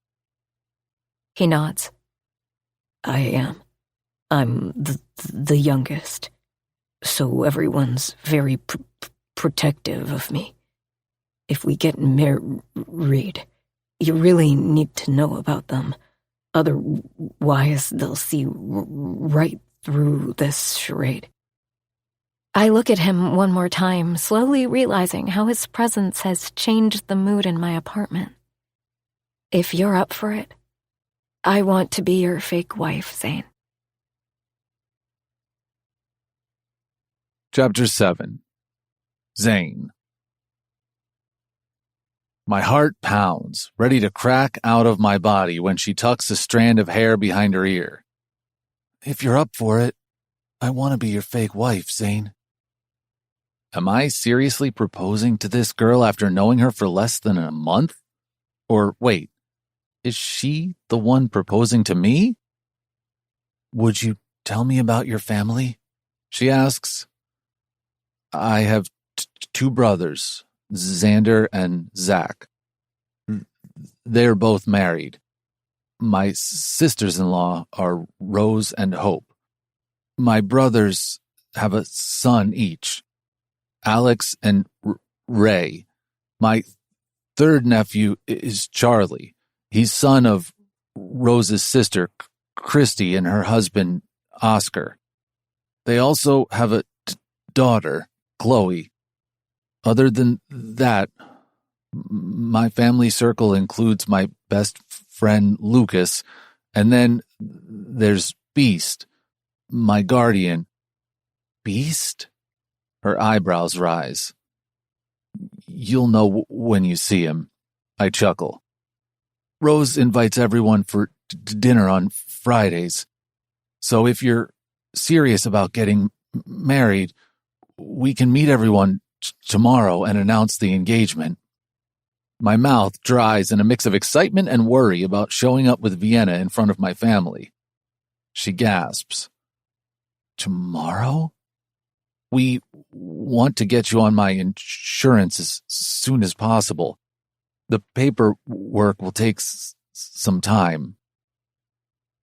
He nods. I am. I'm the youngest, so everyone's very protective of me. If we get married, you really need to know about them. Otherwise, they'll see right through this charade. I look at him one more time, slowly realizing how his presence has changed the mood in my apartment. If you're up for it, I want to be your fake wife, Zane. Chapter 7. Zane. My heart pounds, ready to crack out of my body when she tucks a strand of hair behind her ear. If you're up for it, I want to be your fake wife, Zane. Am I seriously proposing to this girl after knowing her for less than a month? Or wait, is she the one proposing to me? Would you tell me about your family? She asks. I have two brothers, Xander and Zach. They're both married. My sisters-in-law are Rose and Hope. My brothers have a son each, Alex and Ray. My third nephew is Charlie. He's son of Rose's sister, Christy, and her husband, Oscar. They also have a daughter, Chloe. Other than that, my family circle includes my best friend, Lucas, and then there's Beast, my guardian. Beast? Her eyebrows rise. You'll know when you see him. I chuckle. Rose invites everyone for dinner on Fridays. So if you're serious about getting married, we can meet everyone tomorrow and announce the engagement. My mouth dries in a mix of excitement and worry about showing up with Vienna in front of my family. She gasps. Tomorrow? We want to get you on my insurance as soon as possible. The paperwork will take some time.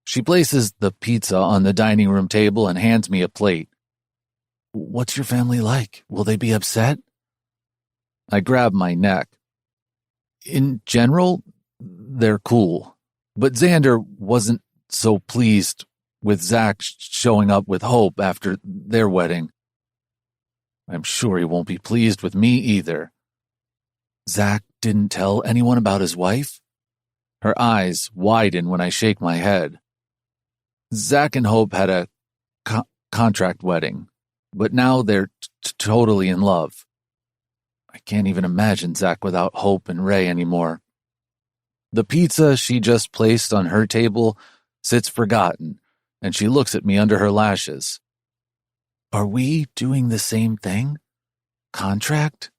She places the pizza on the dining room table and hands me a plate. What's your family like? Will they be upset? I grab my neck. In general, they're cool. But Xander wasn't so pleased with Zach showing up with Hope after their wedding. I'm sure he won't be pleased with me either. Zach didn't tell anyone about his wife? Her eyes widen when I shake my head. Zach and Hope had a contract wedding, but now they're totally in love. I can't even imagine Zach without Hope and Ray anymore. The pizza she just placed on her table sits forgotten, and she looks at me under her lashes. Are we doing the same thing? Contract?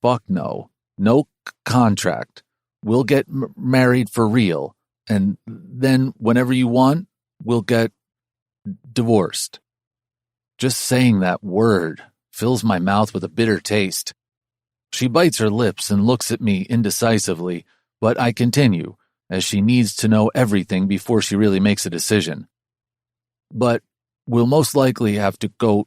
Fuck no. No contract. We'll get married for real, and then whenever you want, we'll get divorced. Just saying that word fills my mouth with a bitter taste. She bites her lips and looks at me indecisively, but I continue, as she needs to know everything before she really makes a decision. But we'll most likely have to go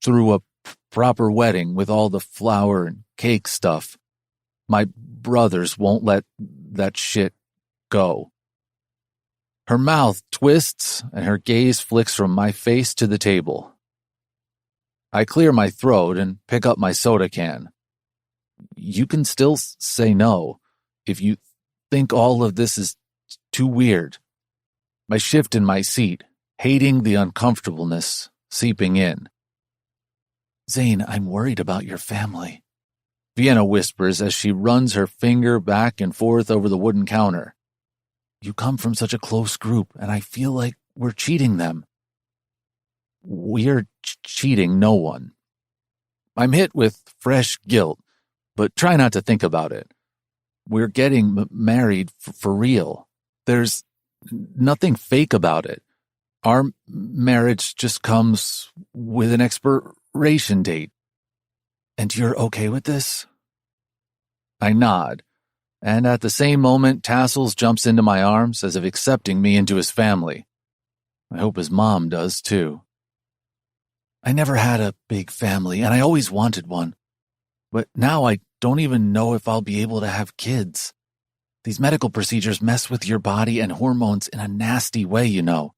through a proper wedding with all the flower and cake stuff. My brothers won't let that shit go. Her mouth twists and her gaze flicks from my face to the table. I clear my throat and pick up my soda can. You can still say no if you think all of this is too weird. I shift in my seat, hating the uncomfortableness seeping in. Zane, I'm worried about your family, Vienna whispers as she runs her finger back and forth over the wooden counter. You come from such a close group, and I feel like we're cheating them. We're cheating no one. I'm hit with fresh guilt, but try not to think about it. We're getting married for real. There's nothing fake about it. Our marriage just comes with an expiration date. And you're okay with this? I nod, and at the same moment, Tassels jumps into my arms as if accepting me into his family. I hope his mom does, too. I never had a big family, and I always wanted one. But now I don't even know if I'll be able to have kids. These medical procedures mess with your body and hormones in a nasty way, you know.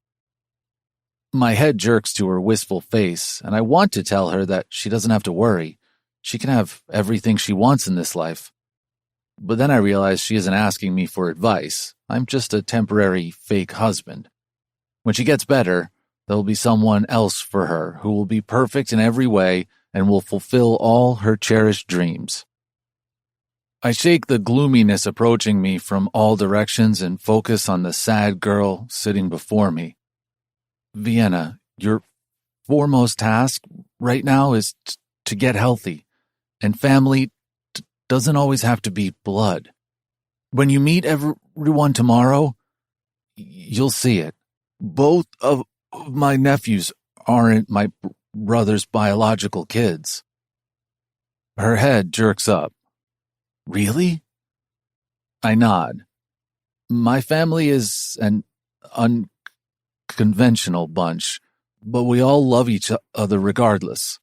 My head jerks to her wistful face, and I want to tell her that she doesn't have to worry. She can have everything she wants in this life. But then I realize she isn't asking me for advice. I'm just a temporary fake husband. When she gets better, there'll be someone else for her who will be perfect in every way and will fulfill all her cherished dreams. I shake the gloominess approaching me from all directions and focus on the sad girl sitting before me. Vienna, your foremost task right now is to get healthy, and family doesn't always have to be blood. When you meet everyone tomorrow, you'll see it. Both of my nephews aren't my brother's biological kids. Her head jerks up. Really? I nod. My family is an unconventional bunch, but we all love each other regardless.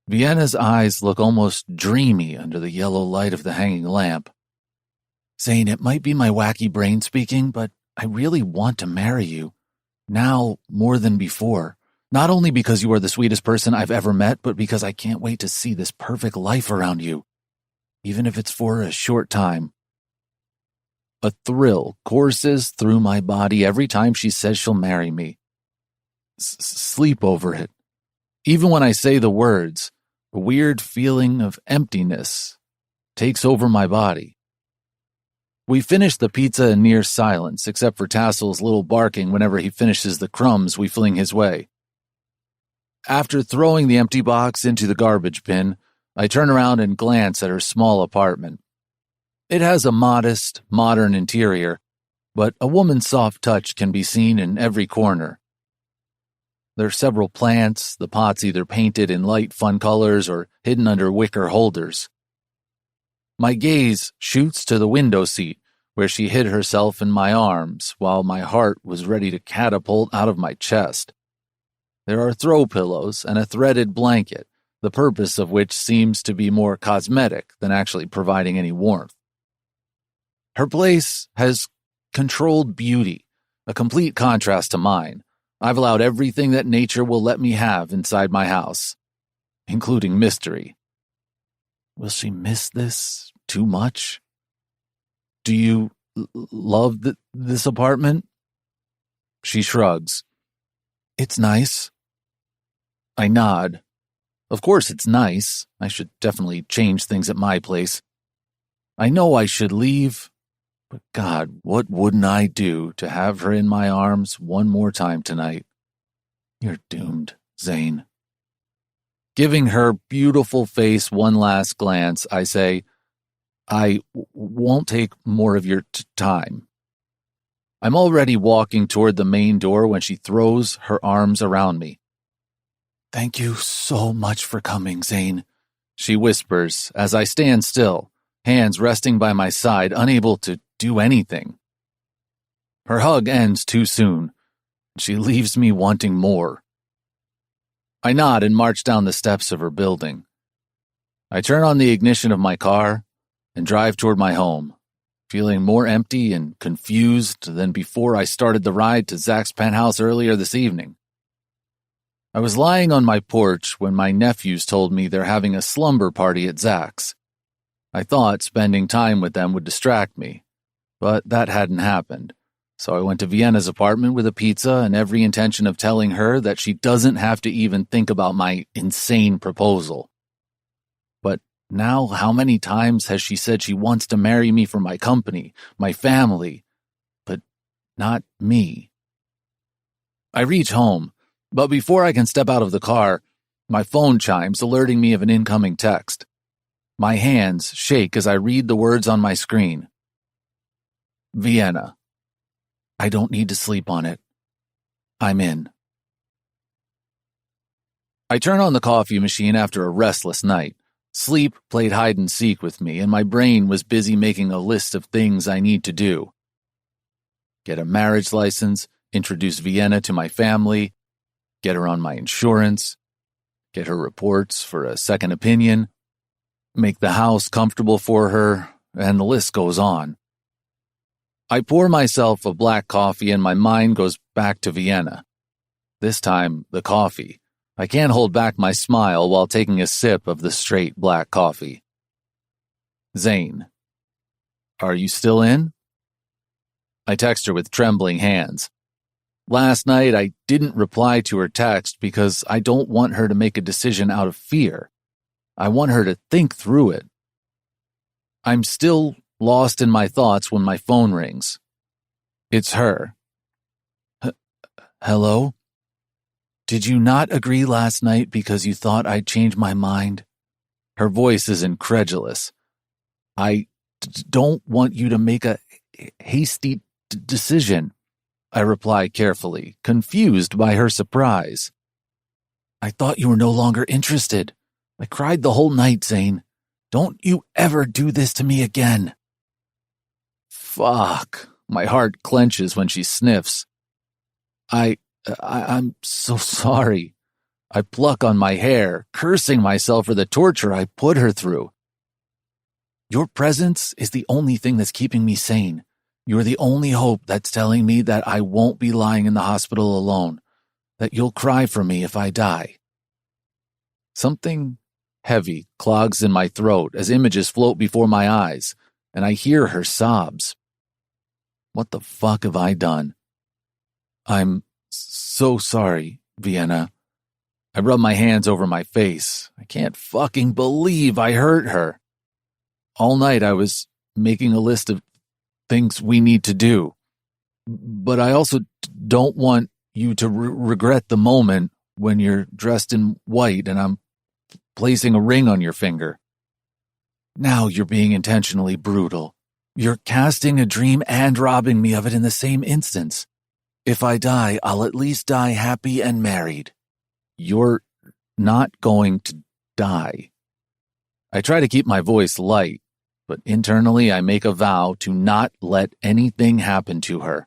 Vienna's eyes look almost dreamy under the yellow light of the hanging lamp. Zane, it might be my wacky brain speaking, but I really want to marry you. Now more than before. Not only because you are the sweetest person I've ever met, but because I can't wait to see this perfect life around you, even if it's for a short time. A thrill courses through my body every time she says she'll marry me. Sleep over it. Even when I say the words, a weird feeling of emptiness takes over my body. We finish the pizza in near silence, except for Tassel's little barking whenever he finishes the crumbs we fling his way. After throwing the empty box into the garbage bin, I turn around and glance at her small apartment. It has a modest, modern interior, but a woman's soft touch can be seen in every corner. There are several plants, the pots either painted in light, fun colors or hidden under wicker holders. My gaze shoots to the window seat, where she hid herself in my arms while my heart was ready to catapult out of my chest. There are throw pillows and a threaded blanket, the purpose of which seems to be more cosmetic than actually providing any warmth. Her place has controlled beauty, a complete contrast to mine. I've allowed everything that nature will let me have inside my house, including mystery. Will she miss this too much? Do you love this apartment? She shrugs. It's nice. I nod. Of course it's nice. I should definitely change things at my place. I know I should leave, but God, what wouldn't I do to have her in my arms one more time tonight? You're doomed, Zane. Giving her beautiful face one last glance, I say, I won't take more of your time. I'm already walking toward the main door when she throws her arms around me. Thank you so much for coming, Zane, she whispers as I stand still, hands resting by my side, unable to do anything. Her hug ends too soon. She leaves me wanting more. I nod and march down the steps of her building. I turn on the ignition of my car and drive toward my home, feeling more empty and confused than before I started the ride to Zach's penthouse earlier this evening. I was lying on my porch when my nephews told me they're having a slumber party at Zach's. I thought spending time with them would distract me, but that hadn't happened, so I went to Vienna's apartment with a pizza and every intention of telling her that she doesn't have to even think about my insane proposal. But now, how many times has she said she wants to marry me for my company, my family, but not me? I reach home, but before I can step out of the car, my phone chimes, alerting me of an incoming text. My hands shake as I read the words on my screen. Vienna. I don't need to sleep on it. I'm in. I turn on the coffee machine after a restless night. Sleep played hide and seek with me, and my brain was busy making a list of things I need to do. Get a marriage license, introduce Vienna to my family, get her on my insurance, get her reports for a second opinion, make the house comfortable for her, and the list goes on. I pour myself a black coffee and my mind goes back to Vienna. This time, the coffee. I can't hold back my smile while taking a sip of the straight black coffee. Zane, are you still in? I text her with trembling hands. Last night, I didn't reply to her text because I don't want her to make a decision out of fear. I want her to think through it. I'm still lost in my thoughts when my phone rings. It's her. Hello? Did you not agree last night because you thought I'd change my mind? Her voice is incredulous. I don't want you to make a hasty decision, I reply carefully, confused by her surprise. I thought you were no longer interested. I cried the whole night, Zane. Don't you ever do this to me again. Fuck. My heart clenches when she sniffs. I'm so sorry. I pluck on my hair, cursing myself for the torture I put her through. Your presence is the only thing that's keeping me sane. You're the only hope that's telling me that I won't be lying in the hospital alone, that you'll cry for me if I die. Something heavy clogs in my throat as images float before my eyes, and I hear her sobs. What the fuck have I done? I'm so sorry, Vienna. I rub my hands over my face. I can't fucking believe I hurt her. All night I was making a list of things we need to do. But I also don't want you to regret the moment when you're dressed in white and I'm placing a ring on your finger. Now you're being intentionally brutal. You're casting a dream and robbing me of it in the same instance. If I die, I'll at least die happy and married. You're not going to die. I try to keep my voice light, but internally I make a vow to not let anything happen to her.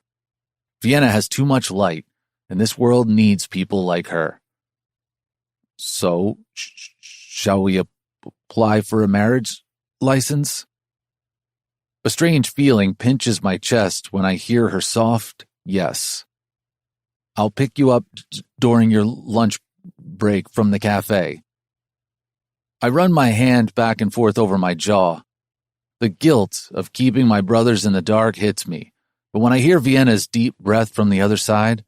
Vienna has too much light, and this world needs people like her. So, shall we apply for a marriage license? A strange feeling pinches my chest when I hear her soft yes. I'll pick you up during your lunch break from the cafe. I run my hand back and forth over my jaw. The guilt of keeping my brothers in the dark hits me, but when I hear Vienna's deep breath from the other side,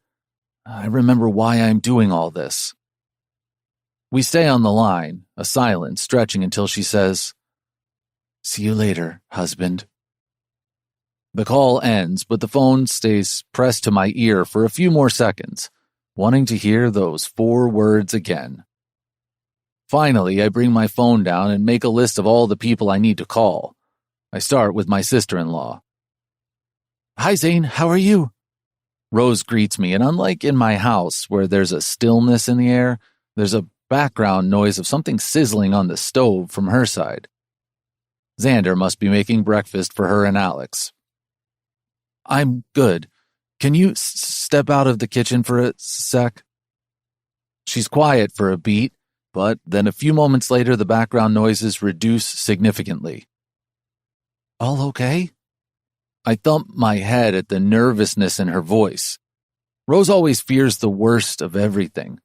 I remember why I'm doing all this. We stay on the line, a silence stretching until she says, "See you later, husband." The call ends, but the phone stays pressed to my ear for a few more seconds, wanting to hear those 4 words again. Finally, I bring my phone down and make a list of all the people I need to call. I start with my sister-in-law. "Hi, Zane, how are you?" Rose greets me, and unlike in my house, where there's a stillness in the air, there's a background noise of something sizzling on the stove from her side. Xander must be making breakfast for her and Alex. "I'm good. Can you step out of the kitchen for a sec?" She's quiet for a beat, but then a few moments later the background noises reduce significantly. "All okay?" I thump my head at the nervousness in her voice. Rose always fears the worst of everything.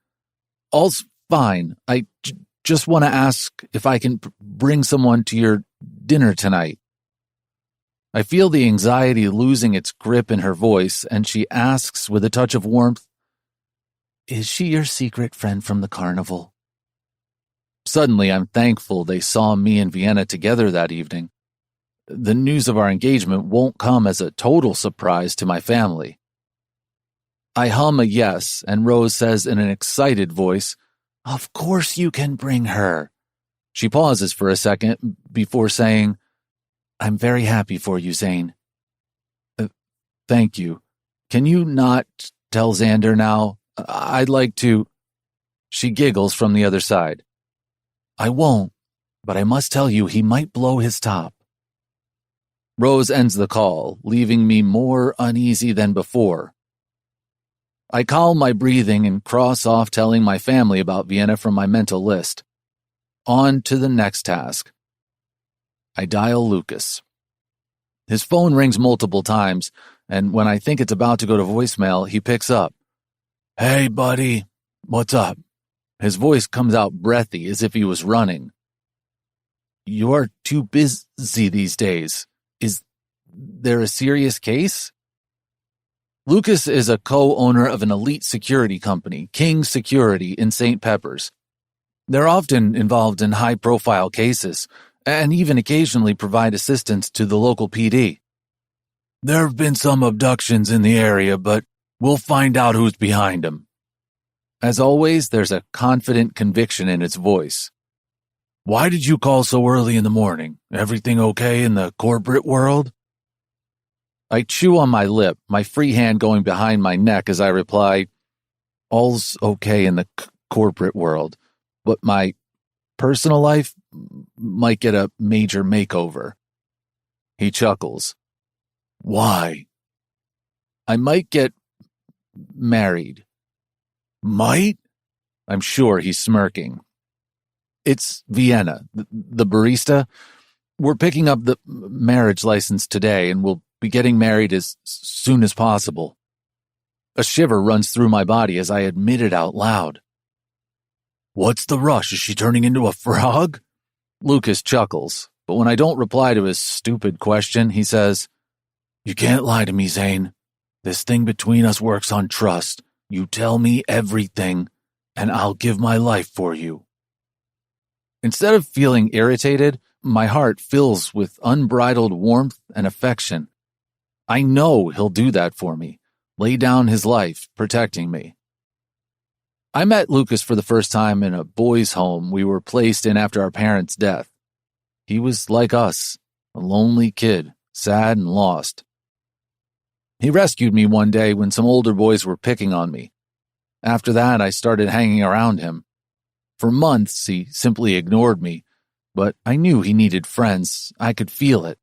"All's fine. I just want to ask if I can bring someone to your dinner tonight." I feel the anxiety losing its grip in her voice, and she asks with a touch of warmth, "Is she your secret friend from the Carnival?" Suddenly, I'm thankful they saw me and Vienna together that evening. The news of our engagement won't come as a total surprise to my family. I hum a yes, and Rose says in an excited voice, "Of course you can bring her." She pauses for a second before saying, "I'm very happy for you, Zane." Thank you. Can you not tell Xander now. I'd like to. She giggles from the other side. I won't, but I must tell you he might blow his top. Rose ends the call, leaving me more uneasy than before. I calm my breathing and cross off telling my family about Vienna from my mental list. On to the next task. I dial Lucas. His phone rings multiple times, and when I think it's about to go to voicemail, he picks up. Hey, buddy, what's up? His voice comes out breathy as if he was running. You're too busy these days. Is there a serious case? Lucas is a co-owner of an elite security company, King Security, in St. Peppers. They're often involved in high-profile cases, and even occasionally provide assistance to the local PD. There have been some abductions in the area, but we'll find out who's behind them. As always, there's a confident conviction in its voice. Why did you call so early in the morning? Everything okay in the corporate world? I chew on my lip, my free hand going behind my neck as I reply, all's okay in the corporate world, but my personal life might get a major makeover. He chuckles. Why? I might get married. Might? I'm sure he's smirking. It's Vienna, the barista. We're picking up the marriage license today, and we'll be getting married as soon as possible. A shiver runs through my body as I admit it out loud. What's the rush? Is she turning into a frog? Lucas chuckles, but when I don't reply to his stupid question, he says, You can't lie to me, Zane. This thing between us works on trust. You tell me everything, and I'll give my life for you. Instead of feeling irritated, my heart fills with unbridled warmth and affection. I know he'll do that for me, lay down his life, protecting me. I met Lucas for the first time in a boys' home we were placed in after our parents' death. He was like us, a lonely kid, sad and lost. He rescued me one day when some older boys were picking on me. After that, I started hanging around him. For months, he simply ignored me, but I knew he needed friends. I could feel it.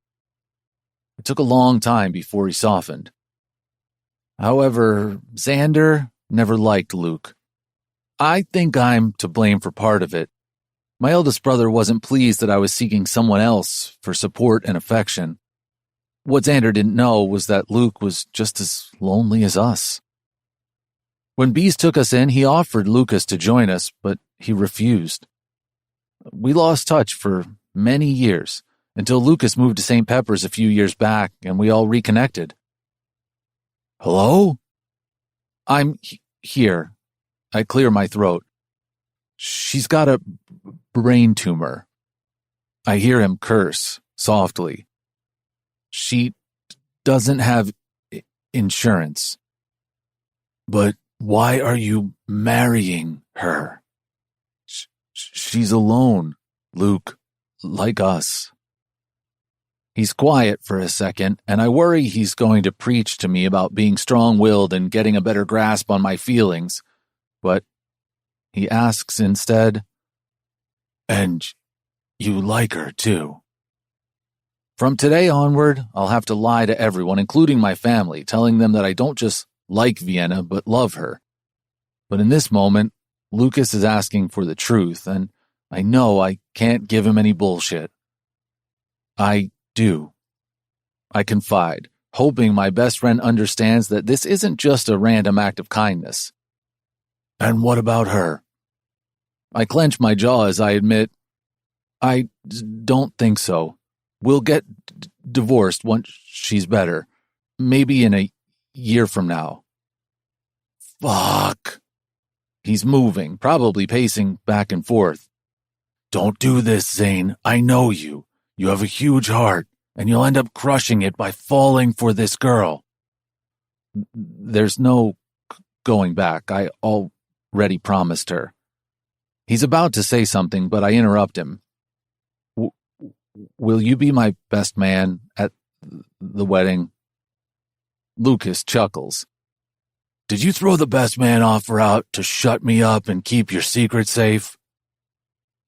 It took a long time before he softened. However, Xander never liked Luke. I think I'm to blame for part of it. My eldest brother wasn't pleased that I was seeking someone else for support and affection. What Xander didn't know was that Luke was just as lonely as us. When Bees took us in, he offered Lucas to join us, but he refused. We lost touch for many years, until Lucas moved to St. Peppers a few years back, and we all reconnected. Hello? I'm here. I clear my throat. She's got a brain tumor. I hear him curse, softly. She doesn't have insurance. But why are you marrying her? She's alone, Luke, like us. He's quiet for a second, and I worry he's going to preach to me about being strong-willed and getting a better grasp on my feelings. But he asks instead, And you like her, too. From today onward, I'll have to lie to everyone, including my family, telling them that I don't just like Vienna, but love her. But in this moment, Lucas is asking for the truth, and I know I can't give him any bullshit. I do. I confide, hoping my best friend understands that this isn't just a random act of kindness. And what about her? I clench my jaw as I admit, I don't think so. We'll get divorced once she's better. Maybe in a year from now. Fuck. He's moving, probably pacing back and forth. Don't do this, Zane. I know you. You have a huge heart, and you'll end up crushing it by falling for this girl. There's no going back. I already promised her. He's about to say something, but I interrupt him. Will you be my best man at the wedding? Lucas chuckles. Did you throw the best man offer out to shut me up and keep your secret safe?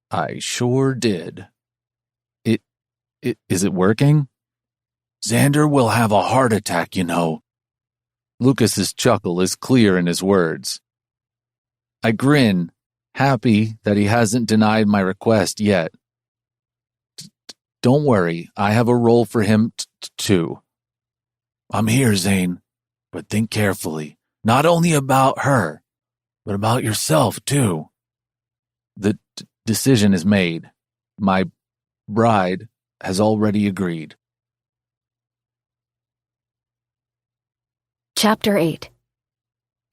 I sure did. Is it working? Xander will have a heart attack, you know. Lucas's chuckle is clear in his words. I grin, happy that he hasn't denied my request yet. Don't worry, I have a role for him too. I'm here, Zane, but think carefully, not only about her, but about yourself too. The decision is made. My bride has already agreed. Chapter 8.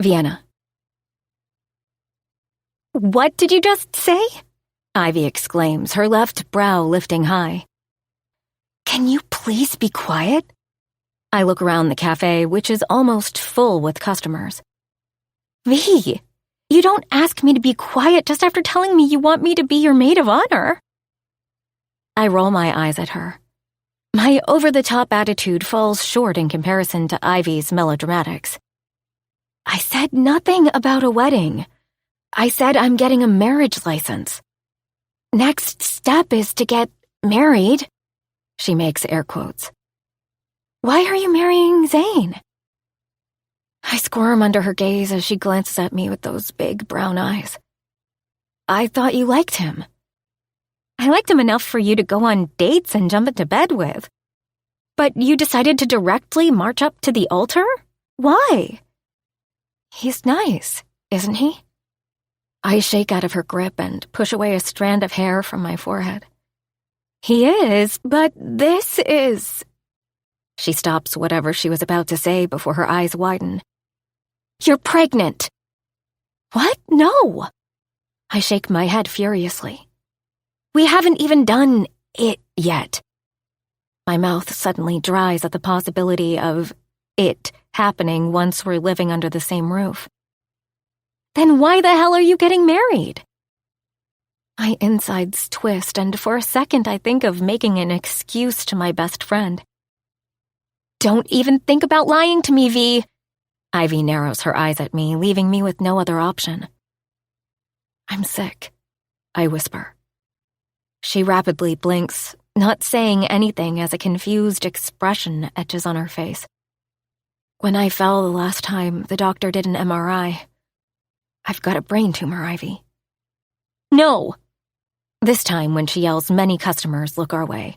Vienna. What did you just say? Ivy exclaims, her left brow lifting high. Can you please be quiet? I look around the cafe, which is almost full with customers. V, you don't ask me to be quiet just after telling me you want me to be your maid of honor. I roll my eyes at her. My over-the-top attitude falls short in comparison to Ivy's melodramatics. I said nothing about a wedding. I said I'm getting a marriage license. Next step is to get married. She makes air quotes. Why are you marrying Zane? I squirm under her gaze as she glances at me with those big brown eyes. I thought you liked him. I liked him enough for you to go on dates and jump into bed with. But you decided to directly march up to the altar? Why? He's nice, isn't he? I shake out of her grip and push away a strand of hair from my forehead. He is, but this is... She stops whatever she was about to say before her eyes widen. You're pregnant. What? No. I shake my head furiously. We haven't even done it yet. My mouth suddenly dries at the possibility of it happening once we're living under the same roof. Then why the hell are you getting married? My insides twist, and for a second I think of making an excuse to my best friend. Don't even think about lying to me, V. Ivy narrows her eyes at me, leaving me with no other option. I'm sick, I whisper. She rapidly blinks, not saying anything as a confused expression etches on her face. When I fell the last time, the doctor did an MRI. I've got a brain tumor, Ivy. No! This time, when she yells, many customers look our way.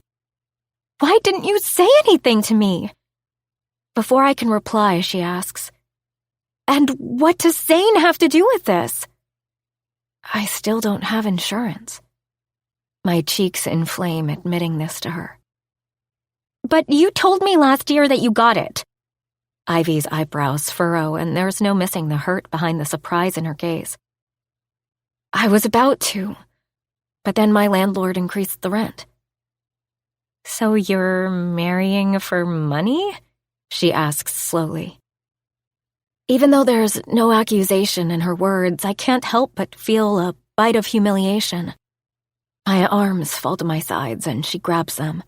Why didn't you say anything to me? Before I can reply, she asks, and what does Zane have to do with this? I still don't have insurance. My cheeks inflame admitting this to her. But you told me last year that you got it. Ivy's eyebrows furrow, and there's no missing the hurt behind the surprise in her gaze. I was about to, but then my landlord increased the rent. So you're marrying for money? She asks slowly. Even though there's no accusation in her words, I can't help but feel a bite of humiliation. My arms fall to my sides and she grabs them.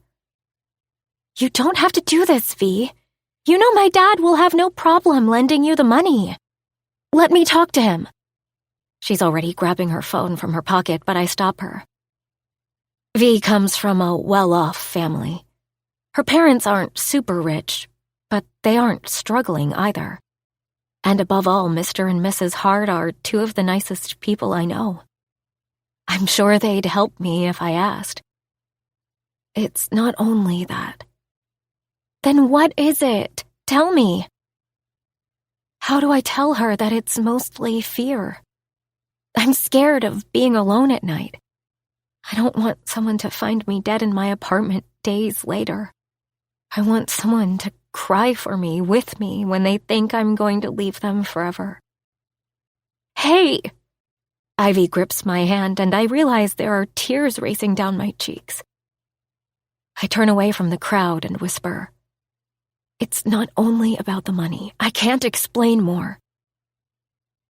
You don't have to do this, V. You know my dad will have no problem lending you the money. Let me talk to him. She's already grabbing her phone from her pocket, but I stop her. V comes from a well-off family. Her parents aren't super rich, but they aren't struggling either. And above all, Mr. and Mrs. Hart are two of the nicest people I know. I'm sure they'd help me if I asked. It's not only that. Then what is it? Tell me. How do I tell her that it's mostly fear? I'm scared of being alone at night. I don't want someone to find me dead in my apartment days later. I want someone to cry for me with me when they think I'm going to leave them forever. Hey! Ivy grips my hand, and I realize there are tears racing down my cheeks. I turn away from the crowd and whisper, it's not only about the money. I can't explain more.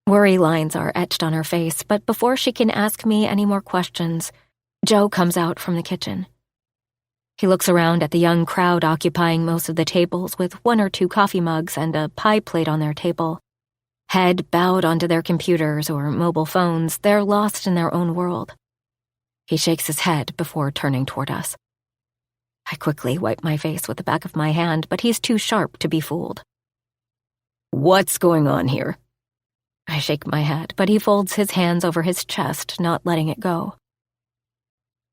Worry lines are etched on her face, but before she can ask me any more questions, Joe comes out from the kitchen. He looks around at the young crowd occupying most of the tables with 1 or 2 coffee mugs and a pie plate on their table, Head bowed onto their computers or mobile phones, they're lost in their own world. He shakes his head before turning toward us. I quickly wipe my face with the back of my hand, but he's too sharp to be fooled. What's going on here? I shake my head, but he folds his hands over his chest, not letting it go.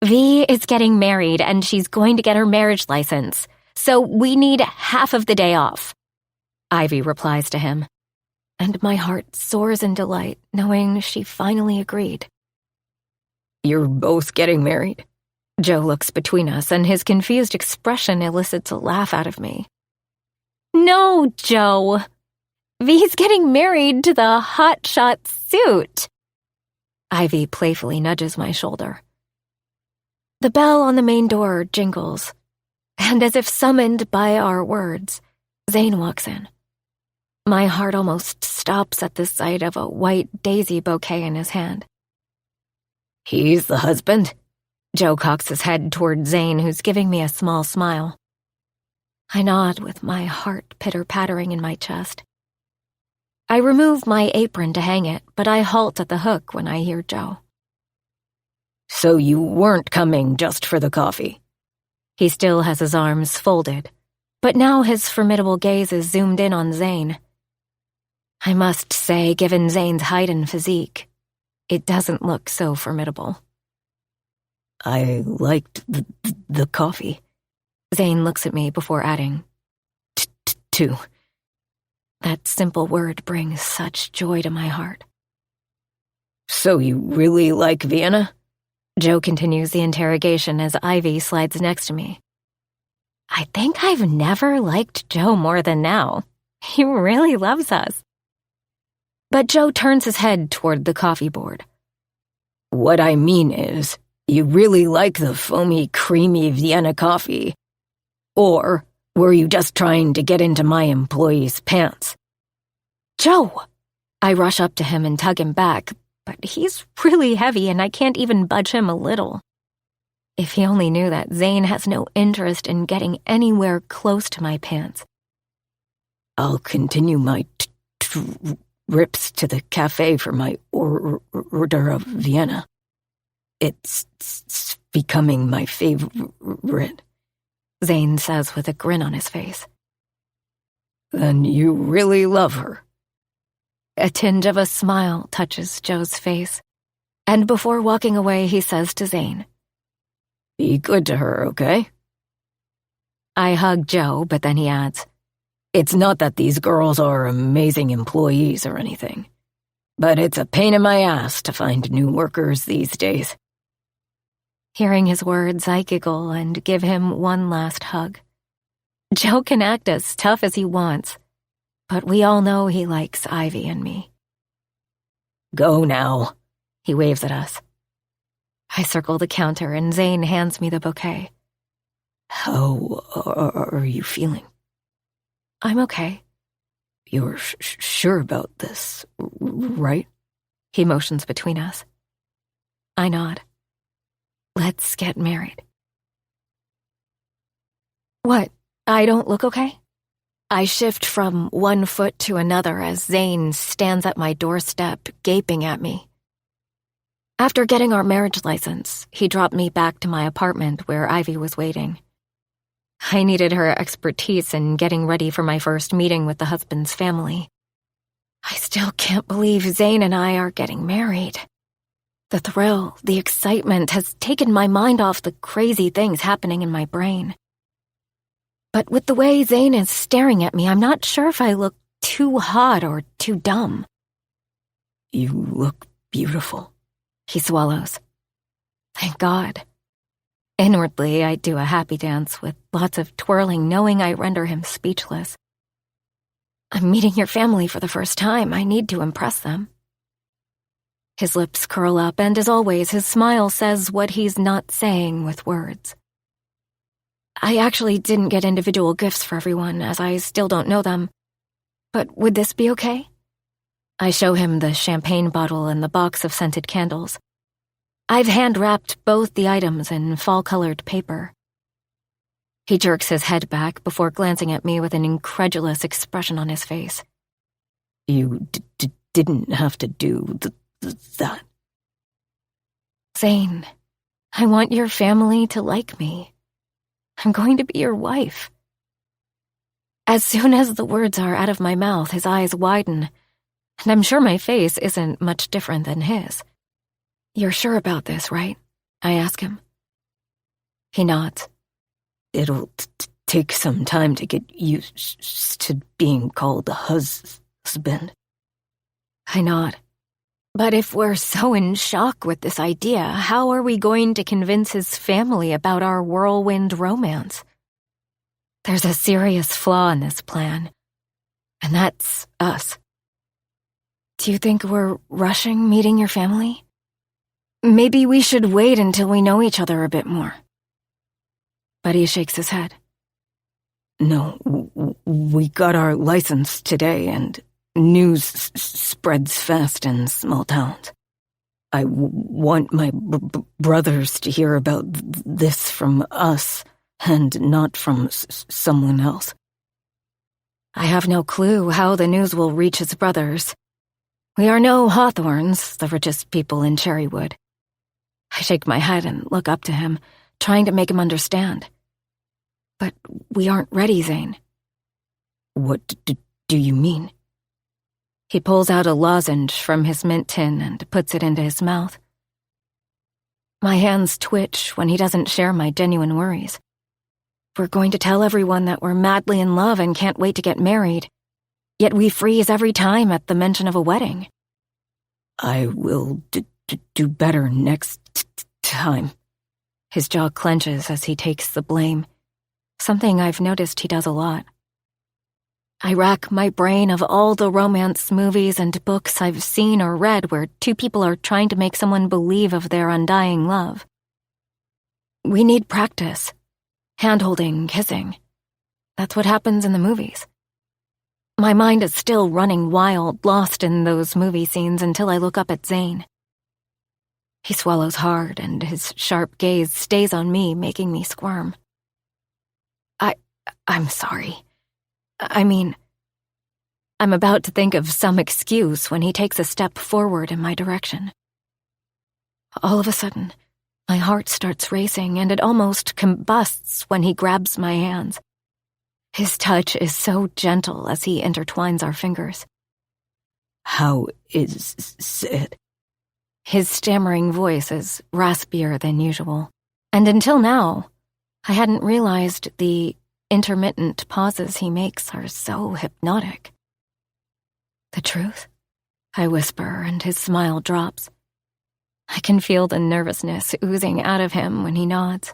V is getting married, and she's going to get her marriage license, so we need half of the day off. Ivy replies to him, and my heart soars in delight, knowing she finally agreed. You're both getting married? Joe looks between us, and his confused expression elicits a laugh out of me. No, Joe. V's getting married to the hotshot suit. Ivy playfully nudges my shoulder. The bell on the main door jingles, and as if summoned by our words, Zane walks in. My heart almost stops at the sight of a white daisy bouquet in his hand. He's the husband? Joe cocks his head toward Zane, who's giving me a small smile. I nod with my heart pitter-pattering in my chest. I remove my apron to hang it, but I halt at the hook when I hear Joe. So you weren't coming just for the coffee? He still has his arms folded, but now his formidable gaze is zoomed in on Zane. I must say, given Zane's height and physique, it doesn't look so formidable. I liked the coffee. Zane looks at me before adding, Too. That simple word brings such joy to my heart. So you really like Vienna? Joe continues the interrogation as Ivy slides next to me. I think I've never liked Joe more than now. He really loves us. But Joe turns his head toward the coffee board. What I mean is, you really like the foamy, creamy Vienna coffee. Or were you just trying to get into my employee's pants? Joe! I rush up to him and tug him back, but he's really heavy and I can't even budge him a little. If he only knew that Zane has no interest in getting anywhere close to my pants. I'll continue my trips to the cafe for my order of Vienna. It's becoming my favorite, Zane says with a grin on his face. Then you really love her. A tinge of a smile touches Joe's face, and before walking away he says to Zane, Be good to her, okay? I hug Joe, but then he adds, It's not that these girls are amazing employees or anything, but it's a pain in my ass to find new workers these days. Hearing his words, I giggle and give him one last hug. Joe can act as tough as he wants, but we all know he likes Ivy and me. Go now, he waves at us. I circle the counter and Zane hands me the bouquet. How are you feeling? I'm okay. You're sure about this, right? He motions between us. I nod. Let's get married. What? I don't look okay? I shift from one foot to another as Zane stands at my doorstep, gaping at me. After getting our marriage license, he dropped me back to my apartment where Ivy was waiting. I needed her expertise in getting ready for my first meeting with the husband's family. I still can't believe Zane and I are getting married. The thrill, the excitement has taken my mind off the crazy things happening in my brain. But with the way Zane is staring at me, I'm not sure if I look too hot or too dumb. You look beautiful, he swallows. Thank God. Inwardly, I do a happy dance with lots of twirling, knowing I render him speechless. I'm meeting your family for the first time. I need to impress them. His lips curl up, and as always, his smile says what he's not saying with words. I actually didn't get individual gifts for everyone, as I still don't know them. But would this be okay? I show him the champagne bottle and the box of scented candles. I've hand-wrapped both the items in fall-colored paper. He jerks his head back before glancing at me with an incredulous expression on his face. You didn't have to do that. Zane, I want your family to like me. I'm going to be your wife. As soon as the words are out of my mouth, his eyes widen, and I'm sure my face isn't much different than his. You're sure about this, right? I ask him. He nods. It'll take some time to get used to being called a husband. I nod. But if we're so in shock with this idea, how are we going to convince his family about our whirlwind romance? There's a serious flaw in this plan, and that's us. Do you think we're rushing meeting your family? Maybe we should wait until we know each other a bit more. But he shakes his head. No, we got our license today, and news spreads fast in small towns. I want my brothers to hear about this from us and not from someone else. I have no clue how the news will reach his brothers. We are no Hawthorns, the richest people in Cherrywood. I shake my head and look up to him, trying to make him understand. But we aren't ready, Zane. What do you mean? He pulls out a lozenge from his mint tin and puts it into his mouth. My hands twitch when he doesn't share my genuine worries. We're going to tell everyone that we're madly in love and can't wait to get married, yet we freeze every time at the mention of a wedding. I will do better next time. His jaw clenches as he takes the blame, something I've noticed he does a lot. I rack my brain of all the romance movies and books I've seen or read where two people are trying to make someone believe of their undying love. We need practice. Hand-holding, kissing. That's what happens in the movies. My mind is still running wild, lost in those movie scenes until I look up at Zane. He swallows hard, and his sharp gaze stays on me, making me squirm. I'm sorry. I mean, I'm about to think of some excuse when he takes a step forward in my direction. All of a sudden, my heart starts racing, and it almost combusts when he grabs my hands. His touch is so gentle as he intertwines our fingers. How is it? His stammering voice is raspier than usual, and until now, I hadn't realized the intermittent pauses he makes are so hypnotic. The truth? I whisper, and his smile drops. I can feel the nervousness oozing out of him when he nods.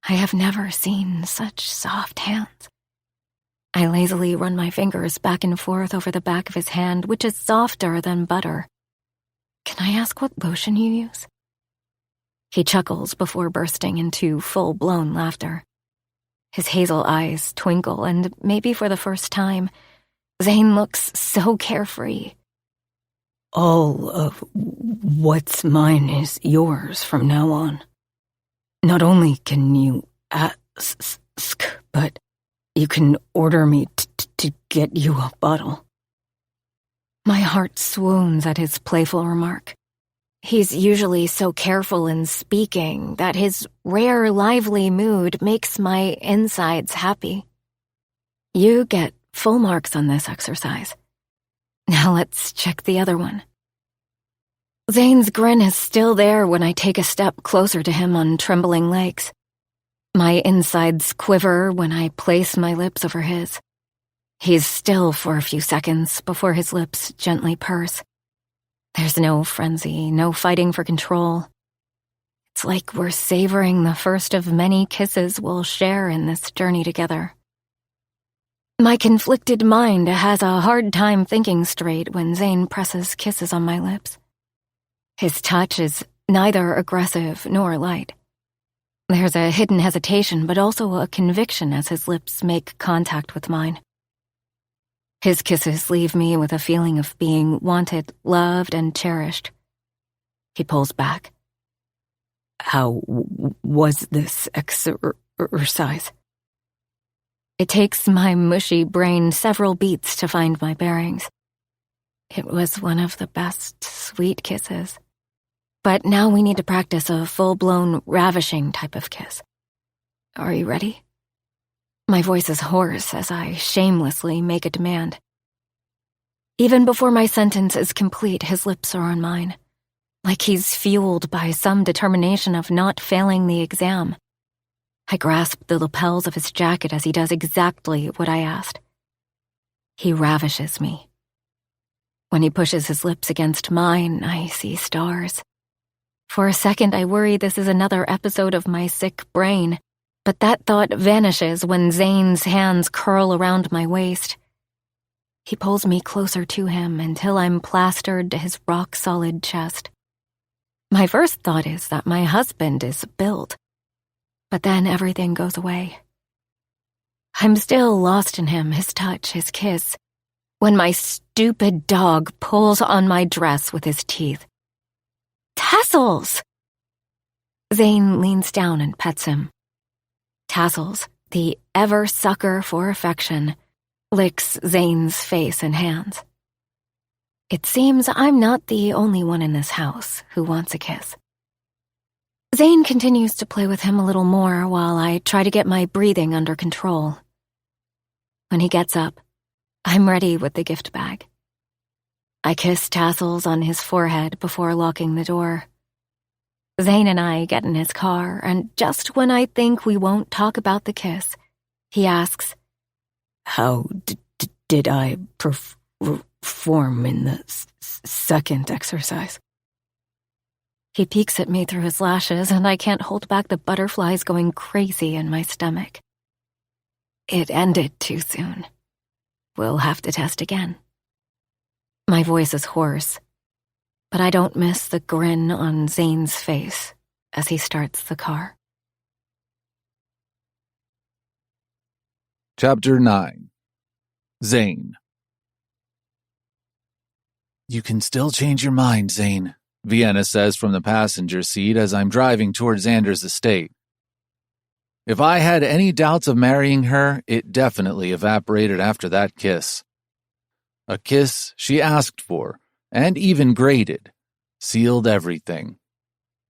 I have never seen such soft hands. I lazily run my fingers back and forth over the back of his hand, which is softer than butter. Can I ask what lotion you use? He chuckles before bursting into full-blown laughter. His hazel eyes twinkle, and maybe for the first time, Zane looks so carefree. All of what's mine is yours from now on. Not only can you ask, but you can order me to get you a bottle. My heart swoons at his playful remark. He's usually so careful in speaking that his rare, lively mood makes my insides happy. You get full marks on this exercise. Now let's check the other one. Zane's grin is still there when I take a step closer to him on trembling legs. My insides quiver when I place my lips over his. He's still for a few seconds before his lips gently purse. There's no frenzy, no fighting for control. It's like we're savoring the first of many kisses we'll share in this journey together. My conflicted mind has a hard time thinking straight when Zane presses kisses on my lips. His touch is neither aggressive nor light. There's a hidden hesitation, but also a conviction as his lips make contact with mine. His kisses leave me with a feeling of being wanted, loved, and cherished. He pulls back. How was this exercise? It takes my mushy brain several beats to find my bearings. It was one of the best sweet kisses. But now we need to practice a full-blown, ravishing type of kiss. Are you ready? My voice is hoarse as I shamelessly make a demand. Even before my sentence is complete, his lips are on mine, like he's fueled by some determination of not failing the exam. I grasp the lapels of his jacket as he does exactly what I asked. He ravishes me. When he pushes his lips against mine, I see stars. For a second, I worry this is another episode of my sick brain, but that thought vanishes when Zane's hands curl around my waist. He pulls me closer to him until I'm plastered to his rock-solid chest. My first thought is that my husband is built, but then everything goes away. I'm still lost in him, his touch, his kiss, when my stupid dog pulls on my dress with his teeth. Tassels! Zane leans down and pets him. Tassels, the ever-sucker for affection, licks Zane's face and hands. It seems I'm not the only one in this house who wants a kiss. Zane continues to play with him a little more while I try to get my breathing under control. When he gets up, I'm ready with the gift bag. I kiss Tassels on his forehead before locking the door. Zane and I get in his car, and just when I think we won't talk about the kiss, he asks, How did I perform in the second exercise? He peeks at me through his lashes, and I can't hold back the butterflies going crazy in my stomach. It ended too soon. We'll have to test again. My voice is hoarse, but I don't miss the grin on Zane's face as he starts the car. Chapter 9. Zane. You can still change your mind, Zane, Vienna says from the passenger seat as I'm driving toward Xander's estate. If I had any doubts of marrying her, it definitely evaporated after that kiss. A kiss she asked for, and even graded, sealed everything.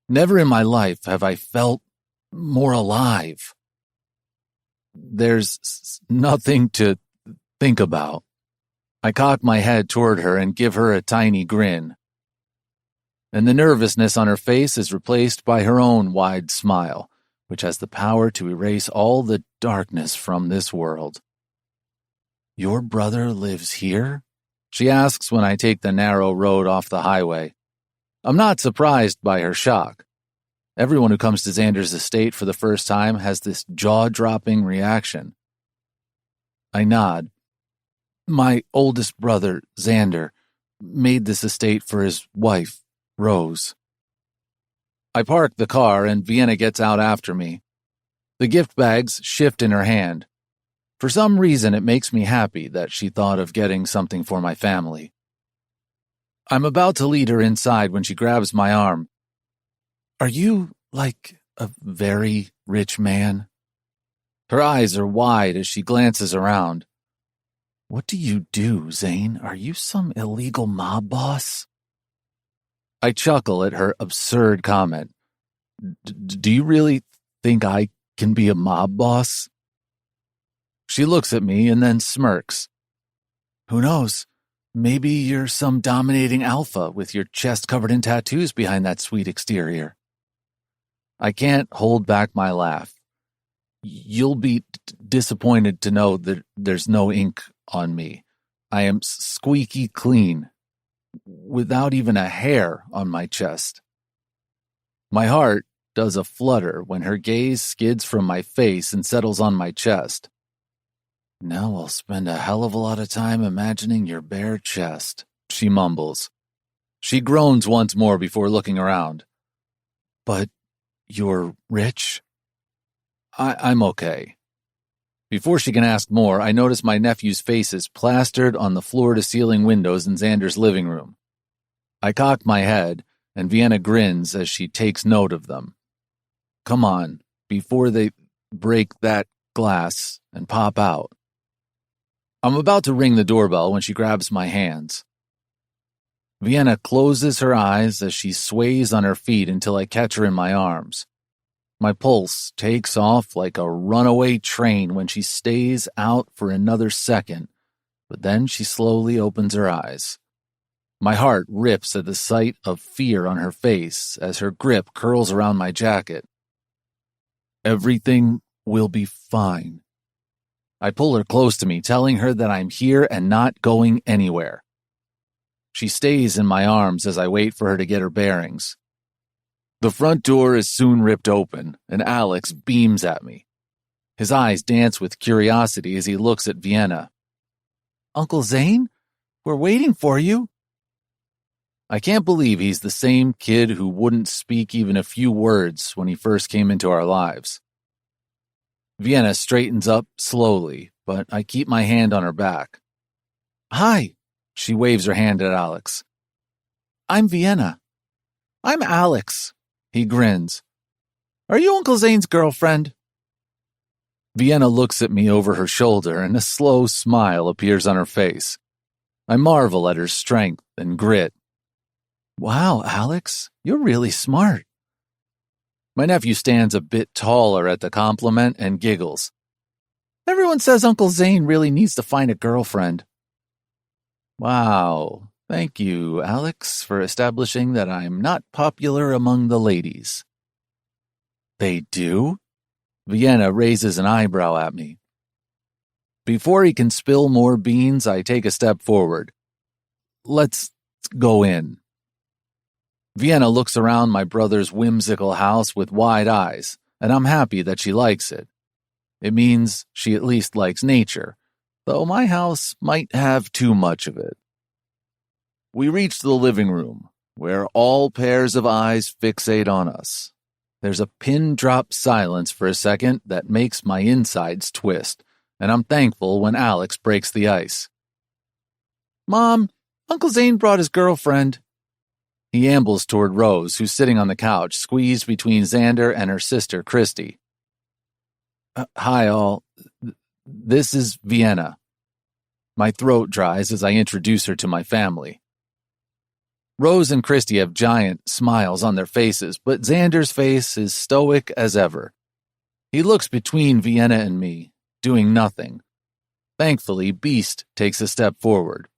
Never in my life have I felt more alive. There's nothing to think about. I cock my head toward her and give her a tiny grin. And the nervousness on her face is replaced by her own wide smile, which has the power to erase all the darkness from this world. Your brother lives here? She asks when I take the narrow road off the highway. I'm not surprised by her shock. Everyone who comes to Xander's estate for the first time has this jaw-dropping reaction. I nod. My oldest brother, Xander, made this estate for his wife, Rose. I park the car and Vienna gets out after me. The gift bags shift in her hand. For some reason, it makes me happy that she thought of getting something for my family. I'm about to lead her inside when she grabs my arm. Are you, like, a very rich man? Her eyes are wide as she glances around. What do you do, Zane? Are you some illegal mob boss? I chuckle at her absurd comment. Do you really think I can be a mob boss? She looks at me and then smirks. Who knows? Maybe you're some dominating alpha with your chest covered in tattoos behind that sweet exterior. I can't hold back my laugh. You'll be disappointed to know that there's no ink on me. I am squeaky clean, without even a hair on my chest. My heart does a flutter when her gaze skids from my face and settles on my chest. Now I'll spend a hell of a lot of time imagining your bare chest, she mumbles. She groans once more before looking around. But you're rich? I'm okay. Before she can ask more, I notice my nephew's face is plastered on the floor-to-ceiling windows in Xander's living room. I cock my head, and Vienna grins as she takes note of them. Come on, before they break that glass and pop out. I'm about to ring the doorbell when she grabs my hands. Vienna closes her eyes as she sways on her feet until I catch her in my arms. My pulse takes off like a runaway train when she stays out for another second, but then she slowly opens her eyes. My heart rips at the sight of fear on her face as her grip curls around my jacket. Everything will be fine. I pull her close to me, telling her that I'm here and not going anywhere. She stays in my arms as I wait for her to get her bearings. The front door is soon ripped open, and Alex beams at me. His eyes dance with curiosity as he looks at Vienna. "Uncle Zane? We're waiting for you." I can't believe he's the same kid who wouldn't speak even a few words when he first came into our lives. Vienna straightens up slowly, but I keep my hand on her back. "Hi," she waves her hand at Alex. "I'm Vienna." "I'm Alex," he grins. "Are you Uncle Zane's girlfriend?" Vienna looks at me over her shoulder, and a slow smile appears on her face. I marvel at her strength and grit. "Wow, Alex, you're really smart." My nephew stands a bit taller at the compliment and giggles. "Everyone says Uncle Zane really needs to find a girlfriend." "Wow, thank you, Alex, for establishing that I'm not popular among the ladies." "They do?" Vienna raises an eyebrow at me. Before he can spill more beans, I take a step forward. "Let's go in." Vienna looks around my brother's whimsical house with wide eyes, and I'm happy that she likes it. It means she at least likes nature, though my house might have too much of it. We reach the living room, where all pairs of eyes fixate on us. There's a pin-drop silence for a second that makes my insides twist, and I'm thankful when Alex breaks the ice. "Mom, Uncle Zane brought his girlfriend." He ambles toward Rose, who's sitting on the couch, squeezed between Xander and her sister, Christy. "Hi, all. This is Vienna." My throat dries as I introduce her to my family. Rose and Christy have giant smiles on their faces, but Xander's face is stoic as ever. He looks between Vienna and me, doing nothing. Thankfully, Beast takes a step forward.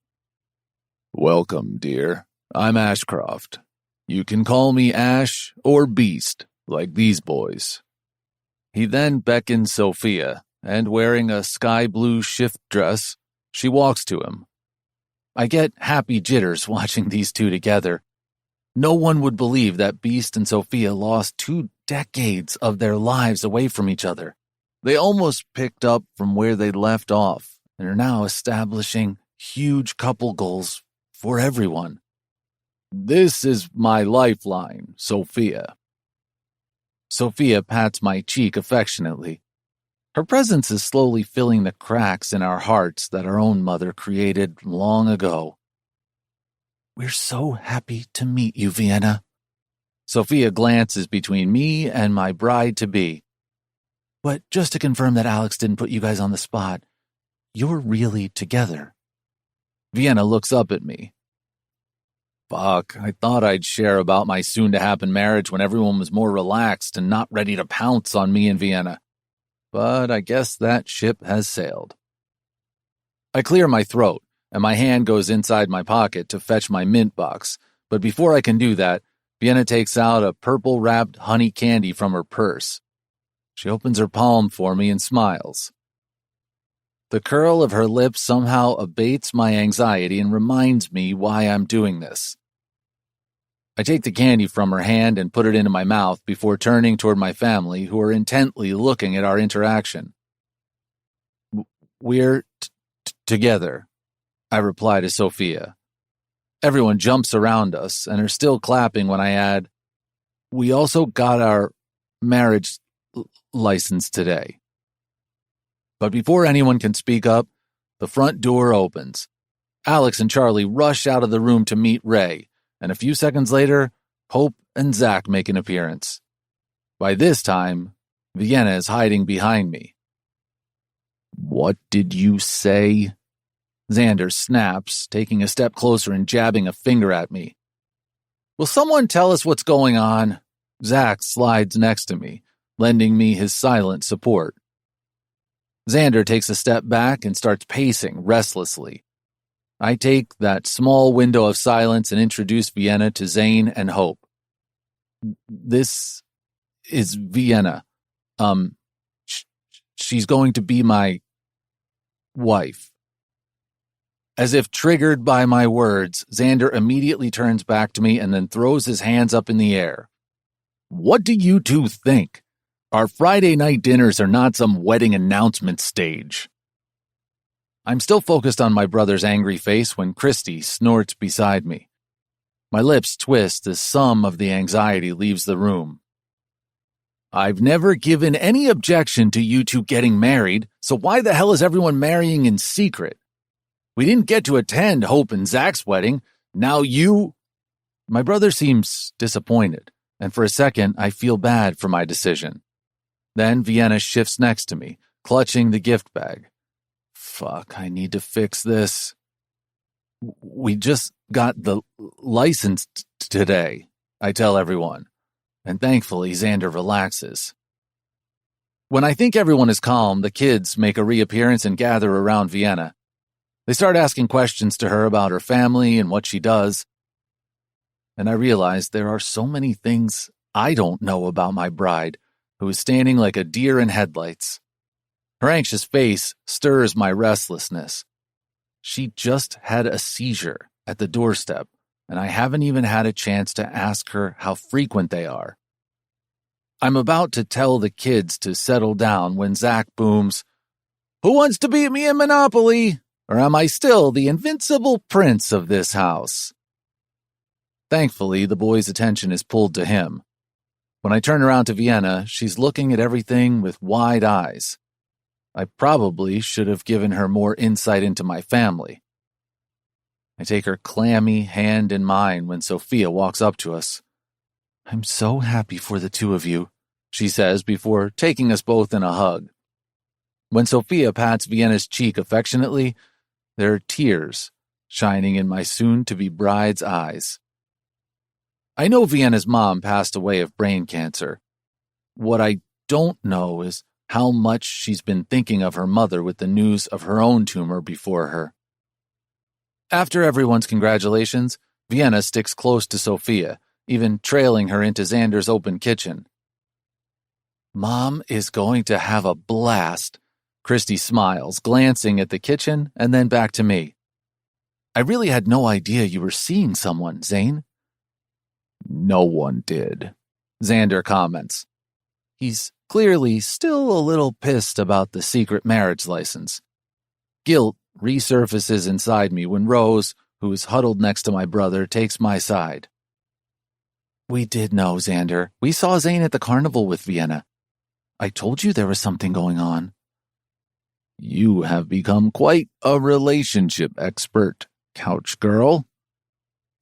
"Welcome, dear. I'm Ashcroft. You can call me Ash or Beast, like these boys." He then beckons Sophia, and wearing a sky blue shift dress, she walks to him. I get happy jitters watching these two together. No one would believe that Beast and Sophia lost 2 decades of their lives away from each other. They almost picked up from where they left off and are now establishing huge couple goals for everyone. "This is my lifeline, Sophia." Sophia pats my cheek affectionately. Her presence is slowly filling the cracks in our hearts that our own mother created long ago. "We're so happy to meet you, Vienna." Sophia glances between me and my bride-to-be. "But just to confirm that Alex didn't put you guys on the spot, you're really together." Vienna looks up at me. Fuck, I thought I'd share about my soon-to-happen marriage when everyone was more relaxed and not ready to pounce on me in Vienna. But I guess that ship has sailed. I clear my throat, and my hand goes inside my pocket to fetch my mint box, but before I can do that, Vienna takes out a purple-wrapped honey candy from her purse. She opens her palm for me and smiles. The curl of her lips somehow abates my anxiety and reminds me why I'm doing this. I take the candy from her hand and put it into my mouth before turning toward my family, who are intently looking at our interaction. "We're together," I reply to Sophia. Everyone jumps around us and are still clapping when I add, "We also got our marriage license today." But before anyone can speak up, the front door opens. Alex and Charlie rush out of the room to meet Ray, and a few seconds later, Hope and Zach make an appearance. By this time, Vienna is hiding behind me. "What did you say?" Xander snaps, taking a step closer and jabbing a finger at me. Will someone tell us what's going on? Zach slides next to me, lending me his silent support. Xander takes a step back and starts pacing restlessly. I take that small window of silence and introduce Vienna to Zane and Hope. This is Vienna. She's going to be my wife. As if triggered by my words, Xander immediately turns back to me and then throws his hands up in the air. What do you two think? Our Friday night dinners are not some wedding announcement stage. I'm still focused on my brother's angry face when Christy snorts beside me. My lips twist as some of the anxiety leaves the room. I've never given any objection to you two getting married, so why the hell is everyone marrying in secret? We didn't get to attend Hope and Zach's wedding. Now you... My brother seems disappointed, and for a second I feel bad for my decision. Then Vienna shifts next to me, clutching the gift bag. Fuck, I need to fix this. We just got the license today, I tell everyone, and thankfully Xander relaxes. When I think everyone is calm, the kids make a reappearance and gather around Vienna. They start asking questions to her about her family and what she does. And I realize there are so many things I don't know about my bride, who is standing like a deer in headlights. Her anxious face stirs my restlessness. She just had a seizure at the doorstep, and I haven't even had a chance to ask her how frequent they are. I'm about to tell the kids to settle down when Zach booms, "Who wants to beat me in Monopoly? Or am I still the invincible prince of this house?" Thankfully, the boy's attention is pulled to him. When I turn around to Vienna, she's looking at everything with wide eyes. I probably should have given her more insight into my family. I take her clammy hand in mine when Sophia walks up to us. "I'm so happy for the two of you," she says before taking us both in a hug. When Sophia pats Vienna's cheek affectionately, there are tears shining in my soon-to-be bride's eyes. I know Vienna's mom passed away of brain cancer. What I don't know is how much she's been thinking of her mother with the news of her own tumor before her. After everyone's congratulations, Vienna sticks close to Sophia, even trailing her into Xander's open kitchen. "Mom is going to have a blast," Christy smiles, glancing at the kitchen and then back to me. "I really had no idea you were seeing someone, Zane." "No one did," Xander comments. He's clearly still a little pissed about the secret marriage license. Guilt resurfaces inside me when Rose, who is huddled next to my brother, takes my side. "We did know, Xander. We saw Zane at the Carnival with Vienna. I told you there was something going on." "You have become quite a relationship expert, couch girl."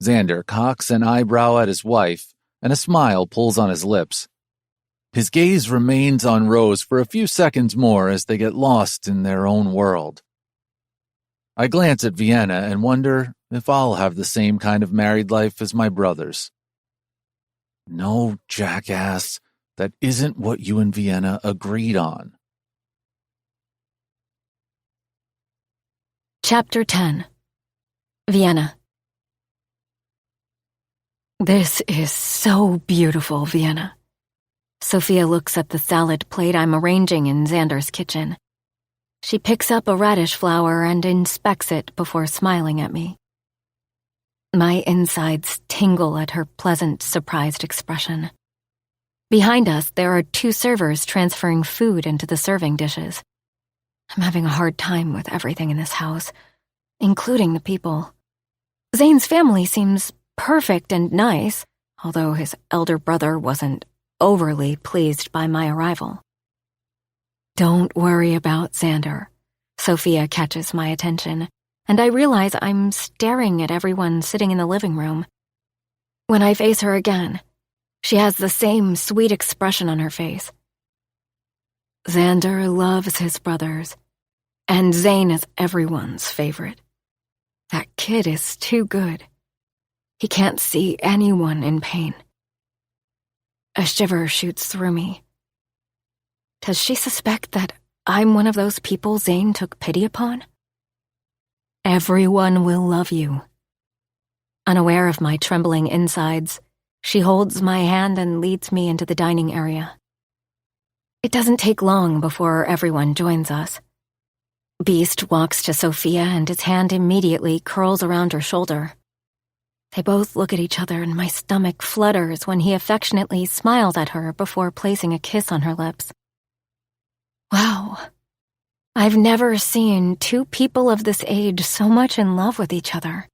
Xander cocks an eyebrow at his wife, and a smile pulls on his lips. His gaze remains on Rose for a few seconds more as they get lost in their own world. I glance at Vienna and wonder if I'll have the same kind of married life as my brothers. "No, jackass, that isn't what you and Vienna agreed on." Chapter 10. Vienna. "This is so beautiful, Vienna." Sophia looks at the salad plate I'm arranging in Xander's kitchen. She picks up a radish flower and inspects it before smiling at me. My insides tingle at her pleasant, surprised expression. Behind us, there are two servers transferring food into the serving dishes. I'm having a hard time with everything in this house, including the people. Zane's family seems perfect and nice, although his elder brother wasn't overly pleased by my arrival. "Don't worry about Xander." Sophia catches my attention, and I realize I'm staring at everyone sitting in the living room. When I face her again, she has the same sweet expression on her face. Xander loves his brothers, and Zane is everyone's favorite. kid is too good. He can't see anyone in pain. A shiver shoots through me. Does she suspect that I'm one of those people Zane took pity upon? Everyone will love you. Unaware of my trembling insides, she holds my hand and leads me into the dining area. It doesn't take long before everyone joins us. Beast walks to Sophia and his hand immediately curls around her shoulder. They both look at each other and my stomach flutters when he affectionately smiles at her before placing a kiss on her lips. Wow. I've never seen two people of this age so much in love with each other.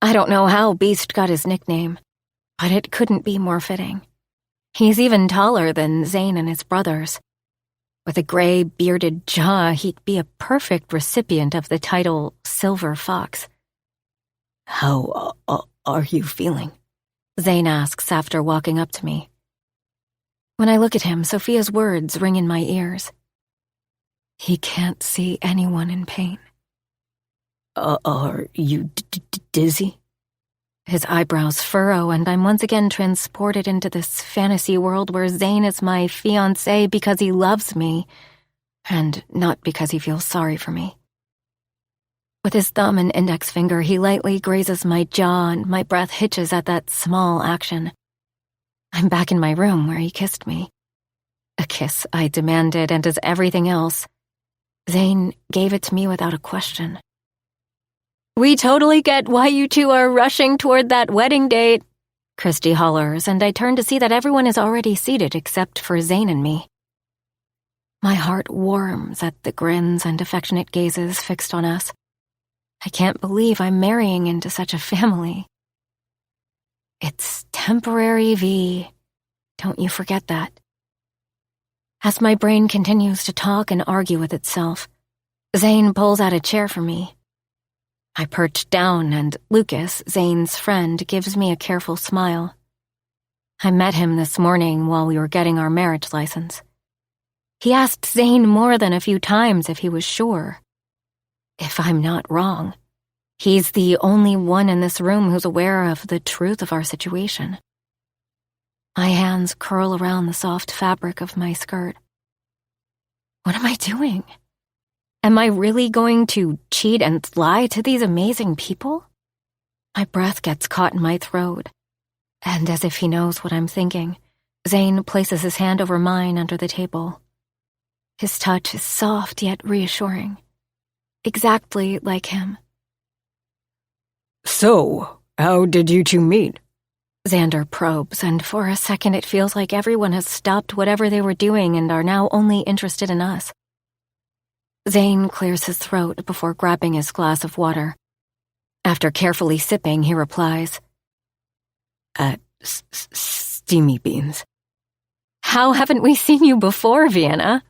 I don't know how Beast got his nickname, but it couldn't be more fitting. He's even taller than Zane and his brothers. With a gray, bearded jaw, he'd be a perfect recipient of the title Silver Fox. How are you feeling? Zane asks after walking up to me. When I look at him, Sophia's words ring in my ears. He can't see anyone in pain. Are you dizzy? His eyebrows furrow, and I'm once again transported into this fantasy world where Zane is my fiancé because he loves me, and not because he feels sorry for me. With his thumb and index finger, he lightly grazes my jaw, and my breath hitches at that small action. I'm back in my room where he kissed me. A kiss I demanded, and as everything else, Zane gave it to me without a question. We totally get why you two are rushing toward that wedding date, Christy hollers, and I turn to see that everyone is already seated except for Zane and me. My heart warms at the grins and affectionate gazes fixed on us. I can't believe I'm marrying into such a family. It's temporary, V. Don't you forget that. As my brain continues to talk and argue with itself, Zane pulls out a chair for me. I perch down and Lucas, Zane's friend, gives me a careful smile. I met him this morning while we were getting our marriage license. He asked Zane more than a few times if he was sure. If I'm not wrong, he's the only one in this room who's aware of the truth of our situation. My hands curl around the soft fabric of my skirt. What am I doing? Am I really going to cheat and lie to these amazing people? My breath gets caught in my throat, and as if he knows what I'm thinking, Zane places his hand over mine under the table. His touch is soft yet reassuring, exactly like him. So, how did you two meet? Xander probes, and for a second it feels like everyone has stopped whatever they were doing and are now only interested in us. Zane clears his throat before grabbing his glass of water. After carefully sipping, he replies, At Steamy Beans. How haven't we seen you before, Vienna?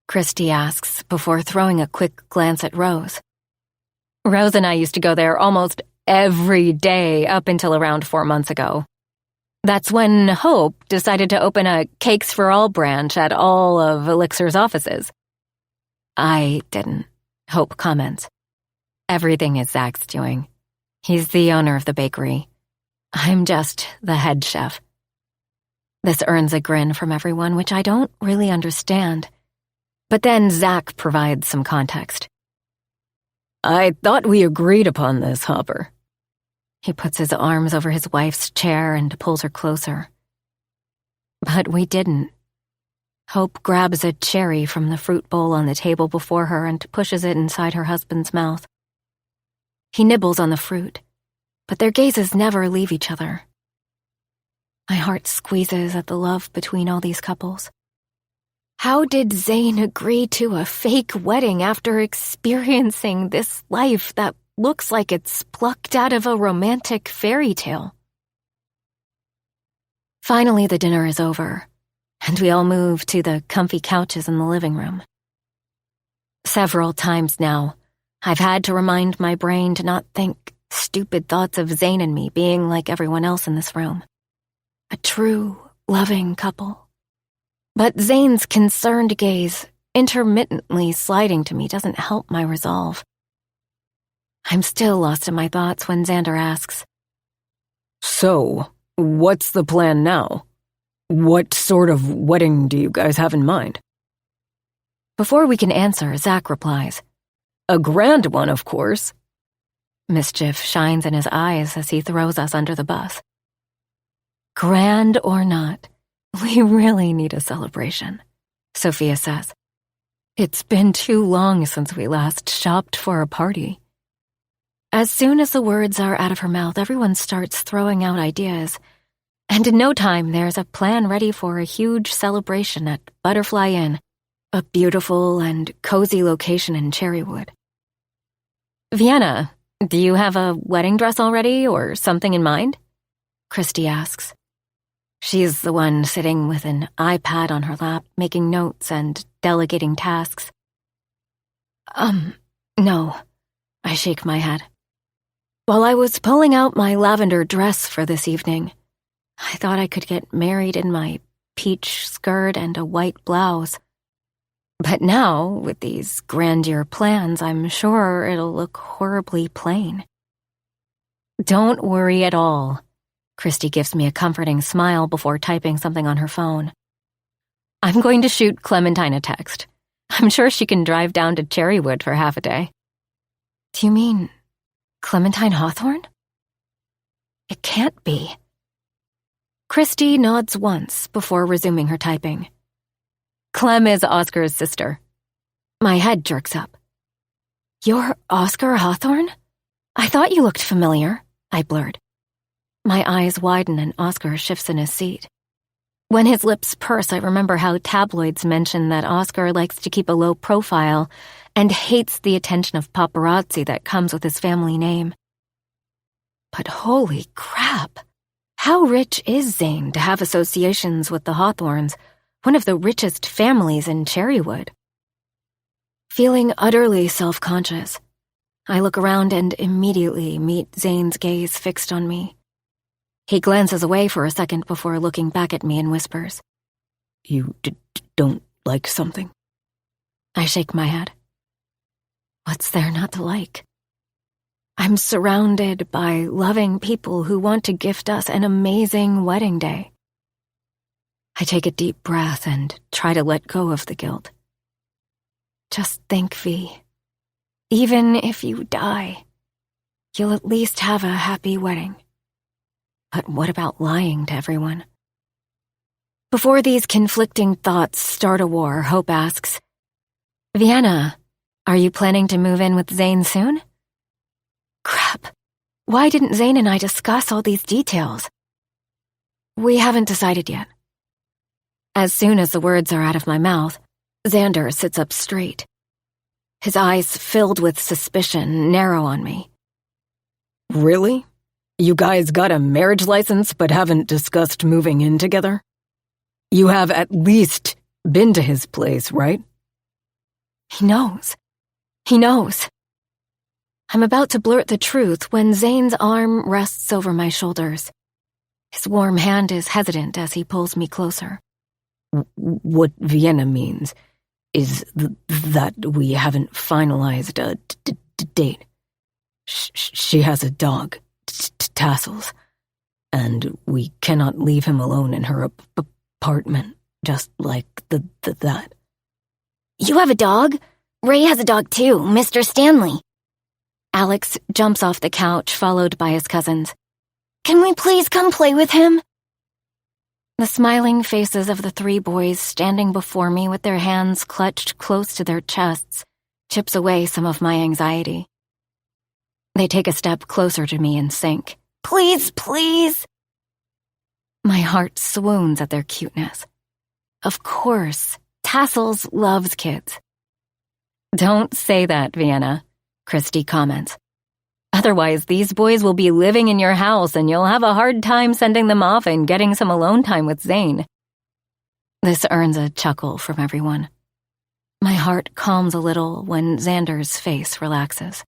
Christy asks before throwing a quick glance at Rose. Rose and I used to go there almost every day up until around 4 months ago. That's when Hope decided to open a Cakes for All branch at all of Elixir's offices. I didn't, Hope comments. Everything is Zach's doing. He's the owner of the bakery. I'm just the head chef. This earns a grin from everyone, which I don't really understand. But then Zach provides some context. I thought we agreed upon this, Hopper. He puts his arms over his wife's chair and pulls her closer. But we didn't. Hope grabs a cherry from the fruit bowl on the table before her and pushes it inside her husband's mouth. He nibbles on the fruit, but their gazes never leave each other. My heart squeezes at the love between all these couples. How did Zane agree to a fake wedding after experiencing this life that looks like it's plucked out of a romantic fairy tale? Finally, the dinner is over, and we all move to the comfy couches in the living room. Several times now, I've had to remind my brain to not think stupid thoughts of Zane and me being like everyone else in this room. A true, loving couple. But Zane's concerned gaze, intermittently sliding to me, doesn't help my resolve. I'm still lost in my thoughts when Xander asks, So, what's the plan now? What sort of wedding do you guys have in mind? Before we can answer, Zach replies, A grand one, of course. Mischief shines in his eyes as he throws us under the bus. Grand or not, we really need a celebration, Sophia says. It's been too long since we last shopped for a party. As soon as the words are out of her mouth, everyone starts throwing out ideas, and in no time there's a plan ready for a huge celebration at Butterfly Inn, a beautiful and cozy location in Cherrywood. Vienna, do you have a wedding dress already or something in mind? Christy asks. She's the one sitting with an iPad on her lap, making notes and delegating tasks. No. I shake my head. While I was pulling out my lavender dress for this evening, I thought I could get married in my peach skirt and a white blouse. But now, with these grandeur plans, I'm sure it'll look horribly plain. Don't worry at all. Christy gives me a comforting smile before typing something on her phone. I'm going to shoot Clementine a text. I'm sure she can drive down to Cherrywood for half a day. Do you mean Clementine Hawthorne? It can't be. Christy nods once before resuming her typing. Clem is Oscar's sister. My head jerks up. You're Oscar Hawthorne? I thought you looked familiar, I blurred. My eyes widen and Oscar shifts in his seat. When his lips purse, I remember how tabloids mention that Oscar likes to keep a low profile and hates the attention of paparazzi that comes with his family name. But holy crap! How rich is Zane to have associations with the Hawthorns, one of the richest families in Cherrywood? Feeling utterly self-conscious, I look around and immediately meet Zane's gaze fixed on me. He glances away for a second before looking back at me and whispers, You don't like something? I shake my head. What's there not to like? I'm surrounded by loving people who want to gift us an amazing wedding day. I take a deep breath and try to let go of the guilt. Just think, V. Even if you die, you'll at least have a happy wedding. But what about lying to everyone? Before these conflicting thoughts start a war, Hope asks, Vienna, are you planning to move in with Zane soon? Crap. Why didn't Zane and I discuss all these details? We haven't decided yet. As soon as the words are out of my mouth, Xander sits up straight. His eyes filled with suspicion narrow on me. Really? You guys got a marriage license but haven't discussed moving in together? You have at least been to his place, right? He knows. He knows. I'm about to blurt the truth when Zane's arm rests over my shoulders. His warm hand is hesitant as he pulls me closer. What Vienna means is that we haven't finalized a date. She has a dog, Tassels, and we cannot leave him alone in her apartment, just like that. You have a dog? Ray has a dog too, Mr. Stanley. Alex jumps off the couch, followed by his cousins. Can we please come play with him? The smiling faces of the three boys standing before me with their hands clutched close to their chests chips away some of my anxiety. They take a step closer to me and sink. Please, please. My heart swoons at their cuteness. Of course, Tassels loves kids. Don't say that, Vienna, Christy comments. Otherwise, these boys will be living in your house and you'll have a hard time sending them off and getting some alone time with Zane. This earns a chuckle from everyone. My heart calms a little when Xander's face relaxes.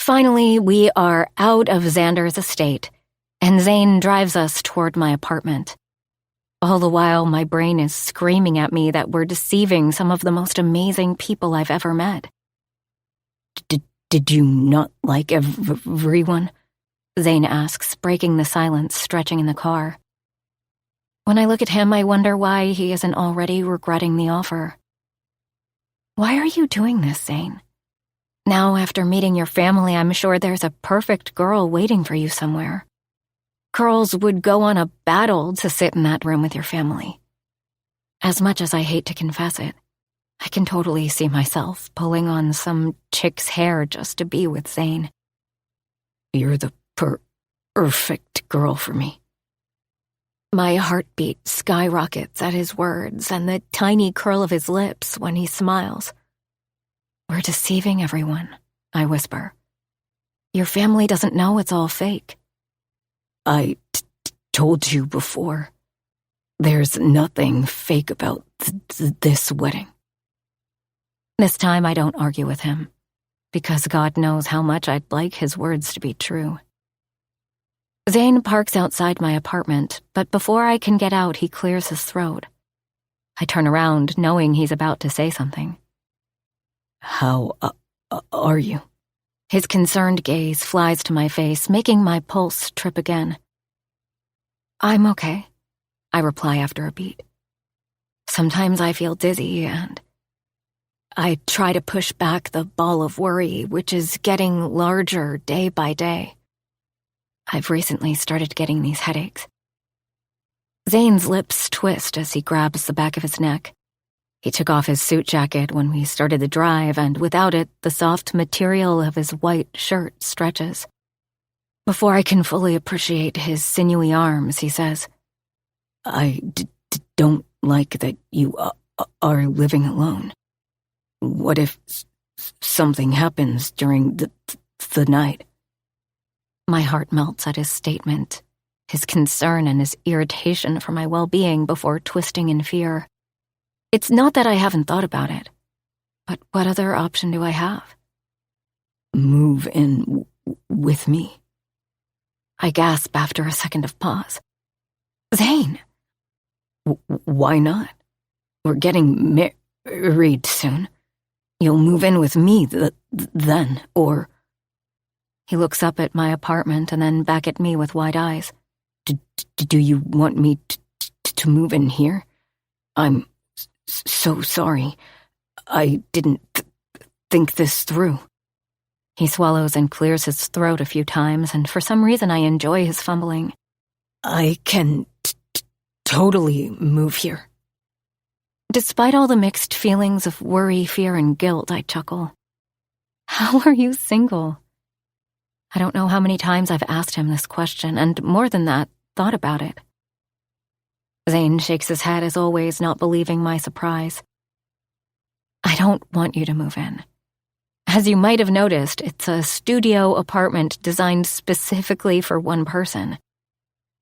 Finally, we are out of Xander's estate, and Zane drives us toward my apartment. All the while, my brain is screaming at me that we're deceiving some of the most amazing people I've ever met. Did you not like everyone? Zane asks, breaking the silence stretching in the car. When I look at him, I wonder why he isn't already regretting the offer. Why are you doing this, Zane? Now, after meeting your family, I'm sure there's a perfect girl waiting for you somewhere. Girls would go on a battle to sit in that room with your family. As much as I hate to confess it, I can totally see myself pulling on some chick's hair just to be with Zane. You're the perfect girl for me. My heartbeat skyrockets at his words and the tiny curl of his lips when he smiles. We're deceiving everyone, I whisper. Your family doesn't know it's all fake. I told you before. There's nothing fake about this wedding. This time I don't argue with him, because God knows how much I'd like his words to be true. Zane parks outside my apartment, but before I can get out, he clears his throat. I turn around, knowing he's about to say something. How are you? His concerned gaze flies to my face, making my pulse trip again. I'm okay, I reply after a beat. Sometimes I feel dizzy, and I try to push back the ball of worry, which is getting larger day by day. I've recently started getting these headaches. Zane's lips twist as he grabs the back of his neck. He took off his suit jacket when we started the drive, and without it, the soft material of his white shirt stretches. Before I can fully appreciate his sinewy arms, he says, I don't like that you are living alone. What if something happens during the night? My heart melts at his statement, his concern and his irritation for my well-being before twisting in fear. It's not that I haven't thought about it, but what other option do I have? Move in with me. I gasp after a second of pause. Zane! Why not? We're getting married soon. You'll move in with me then, or... He looks up at my apartment and then back at me with wide eyes. Do you want me to move in here? I'm so sorry. I didn't think this through. He swallows and clears his throat a few times, and for some reason I enjoy his fumbling. I can totally move here. Despite all the mixed feelings of worry, fear, and guilt, I chuckle. How are you single? I don't know how many times I've asked him this question, and more than that, thought about it. Zane shakes his head as always, not believing my surprise. I don't want you to move in. As you might have noticed, it's a studio apartment designed specifically for one person.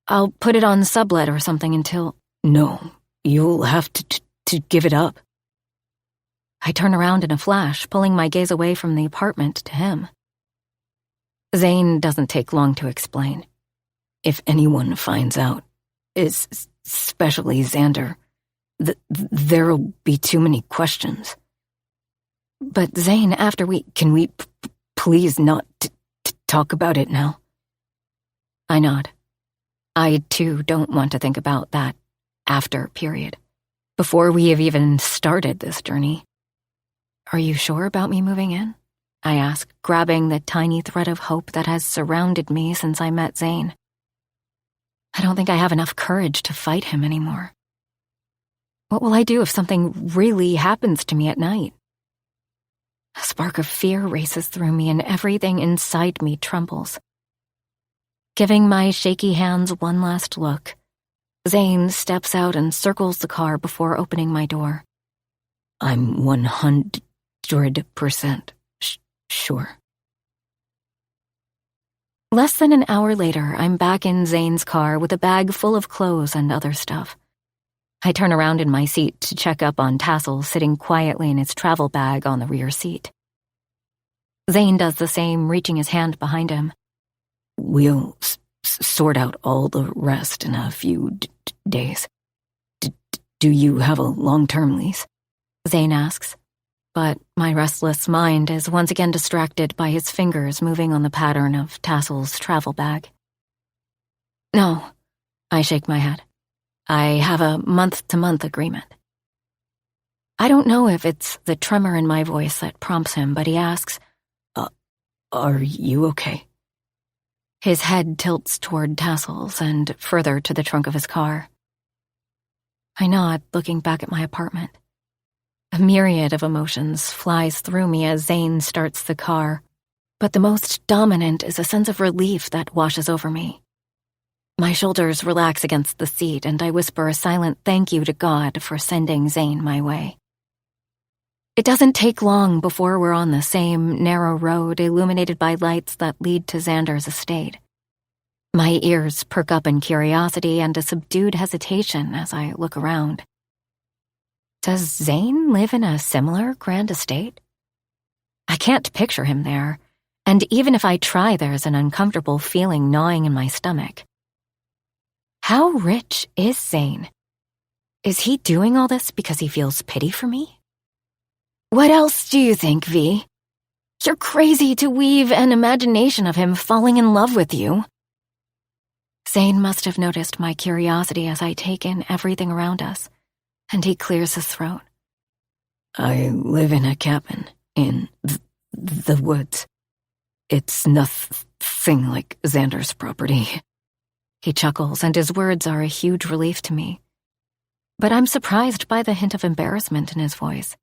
I'll put it on sublet or something until... No, you'll have to give it up. I turn around in a flash, pulling my gaze away from the apartment to him. Zane doesn't take long to explain. If anyone finds out, especially Xander, there'll be too many questions. But Zane, can we please not talk about it now? I nod. I, too, don't want to think about that after period, before we have even started this journey. Are you sure about me moving in? I ask, grabbing the tiny thread of hope that has surrounded me since I met Zane. I don't think I have enough courage to fight him anymore. What will I do if something really happens to me at night? A spark of fear races through me and everything inside me trembles. Giving my shaky hands one last look, Zane steps out and circles the car before opening my door. I'm 100% sure. Less than an hour later, I'm back in Zane's car with a bag full of clothes and other stuff. I turn around in my seat to check up on Tassel sitting quietly in his travel bag on the rear seat. Zane does the same, reaching his hand behind him. We'll sort out all the rest in a few days. Do you have a long-term lease? Zane asks. but my restless mind is once again distracted by his fingers moving on the pattern of Tassel's travel bag. No, I shake my head. I have a month-to-month agreement. I don't know if it's the tremor in my voice that prompts him, but he asks, Are you okay? His head tilts toward Tassel's and further to the trunk of his car. I nod, looking back at my apartment. A myriad of emotions flies through me as Zane starts the car, but the most dominant is a sense of relief that washes over me. My shoulders relax against the seat, and I whisper a silent thank you to God for sending Zane my way. It doesn't take long before we're on the same narrow road illuminated by lights that lead to Xander's estate. My ears perk up in curiosity and a subdued hesitation as I look around. Does Zane live in a similar grand estate? I can't picture him there, and even if I try, there's an uncomfortable feeling gnawing in my stomach. How rich is Zane? Is he doing all this because he feels pity for me? What else do you think, V? You're crazy to weave an imagination of him falling in love with you. Zane must have noticed my curiosity as I take in everything around us, and he clears his throat. I live in a cabin in the woods. It's nothing like Xander's property. He chuckles, and his words are a huge relief to me. But I'm surprised by the hint of embarrassment in his voice.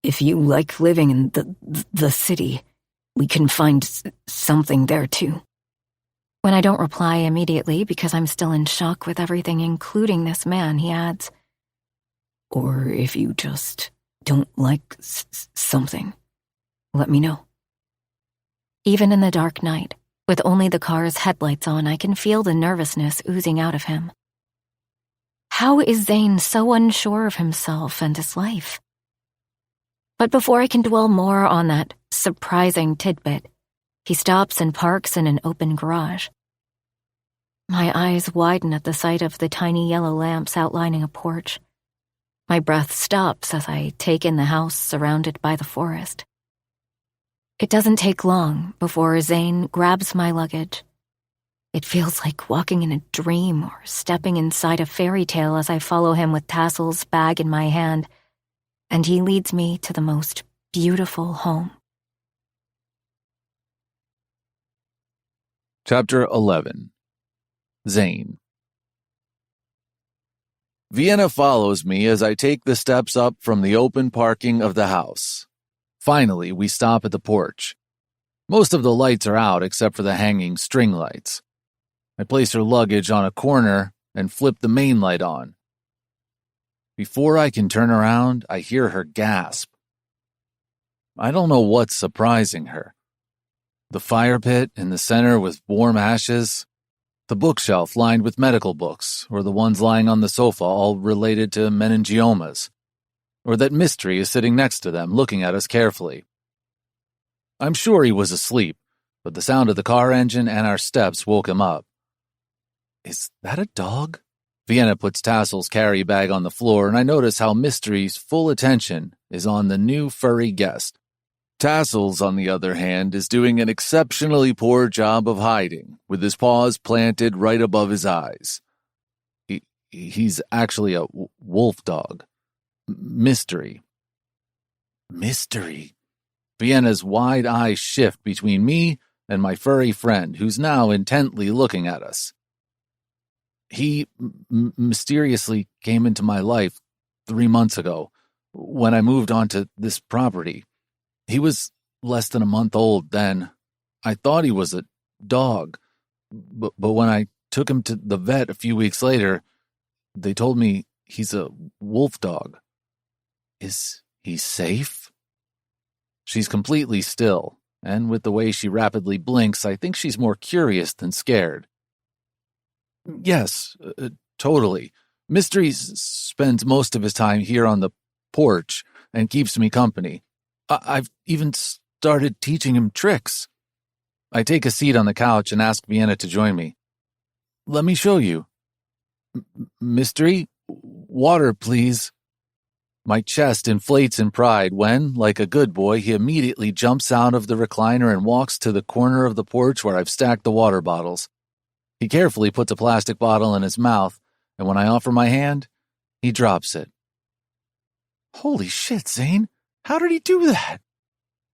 If you like living in the city, we can find something there too. When I don't reply immediately because I'm still in shock with everything, including this man, he adds, Or if you just don't like something, let me know. Even in the dark night, with only the car's headlights on, I can feel the nervousness oozing out of him. How is Zane so unsure of himself and his life? But before I can dwell more on that surprising tidbit, he stops and parks in an open garage. My eyes widen at the sight of the tiny yellow lamps outlining a porch. My breath stops as I take in the house surrounded by the forest. It doesn't take long before Zane grabs my luggage. It feels like walking in a dream or stepping inside a fairy tale as I follow him with Tassel's bag in my hand, and he leads me to the most beautiful home. Chapter 11. Zane. Vienna follows me as I take the steps up from the open parking of the house. Finally, we stop at the porch. Most of the lights are out except for the hanging string lights. I place her luggage on a corner and flip the main light on. Before I can turn around, I hear her gasp. I don't know what's surprising her. The fire pit in the center with warm ashes, the bookshelf lined with medical books, or the ones lying on the sofa all related to meningiomas, or that Mystery is sitting next to them looking at us carefully. I'm sure he was asleep, but the sound of the car engine and our steps woke him up. Is that a dog? Vienna puts Tassel's carry bag on the floor, and I notice how Mystery's full attention is on the new furry guest. Tassels, on the other hand, is doing an exceptionally poor job of hiding, with his paws planted right above his eyes. He's actually a wolf dog. Mystery. Mystery. Vienna's wide eyes shift between me and my furry friend, who's now intently looking at us. He mysteriously came into my life 3 months ago, when I moved onto this property. He was less than a month old then. I thought he was a dog, but when I took him to the vet a few weeks later, they told me he's a wolf dog. Is he safe? She's completely still, and with the way she rapidly blinks, I think she's more curious than scared. Yes, totally. Mystery spends most of his time here on the porch and keeps me company. I've even started teaching him tricks. I take a seat on the couch and ask Vienna to join me. Let me show you. Mystery, water, please. My chest inflates in pride when, like a good boy, he immediately jumps out of the recliner and walks to the corner of the porch where I've stacked the water bottles. He carefully puts a plastic bottle in his mouth, and when I offer my hand, he drops it. Holy shit, Zane. How did he do that?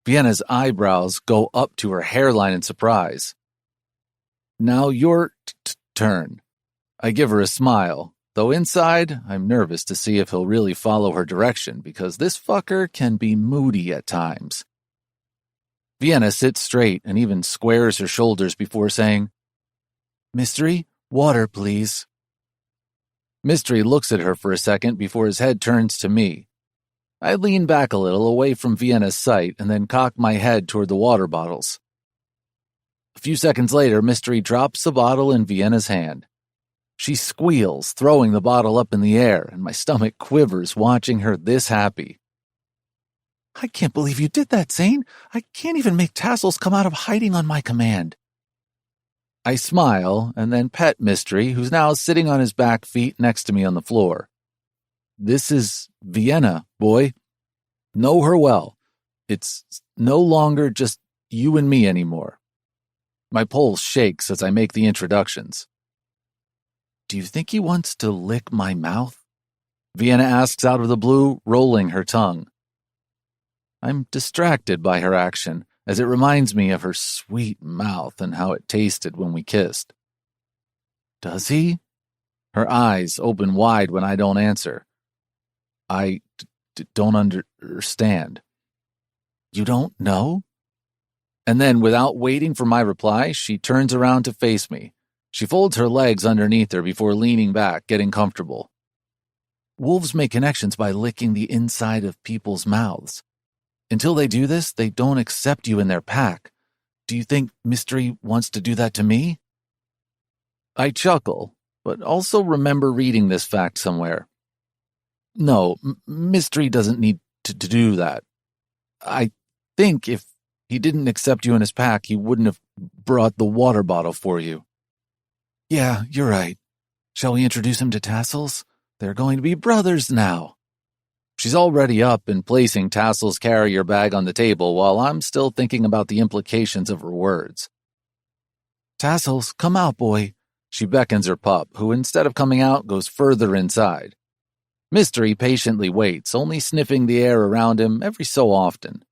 Vienna's eyebrows go up to her hairline in surprise. Now your turn. I give her a smile, though inside, I'm nervous to see if he'll really follow her direction because this fucker can be moody at times. Vienna sits straight and even squares her shoulders before saying, Mystery, water, please. Mystery looks at her for a second before his head turns to me. I lean back a little away from Vienna's sight and then cock my head toward the water bottles. A few seconds later, Mystery drops the bottle in Vienna's hand. She squeals, throwing the bottle up in the air, and my stomach quivers watching her this happy. I can't believe you did that, Zane. I can't even make Tassels come out of hiding on my command. I smile and then pet Mystery, who's now sitting on his back feet next to me on the floor. This is Vienna, boy. Know her well. It's no longer just you and me anymore. My pulse shakes as I make the introductions. Do you think he wants to lick my mouth? Vienna asks out of the blue, rolling her tongue. I'm distracted by her action, as it reminds me of her sweet mouth and how it tasted when we kissed. Does he? Her eyes open wide when I don't answer. I don't understand. You don't know? And then, without waiting for my reply, she turns around to face me. She folds her legs underneath her before leaning back, getting comfortable. Wolves make connections by licking the inside of people's mouths. Until they do this, they don't accept you in their pack. Do you think Mystery wants to do that to me? I chuckle, but also remember reading this fact somewhere. No, Mystery doesn't need to do that. I think if he didn't accept you in his pack, he wouldn't have brought the water bottle for you. Yeah, you're right. Shall we introduce him to Tassels? They're going to be brothers now. She's already up and placing Tassels' carrier bag on the table while I'm still thinking about the implications of her words. Tassels, come out, boy. She beckons her pup, who instead of coming out goes further inside. Mystery patiently waits, only sniffing the air around him every so often.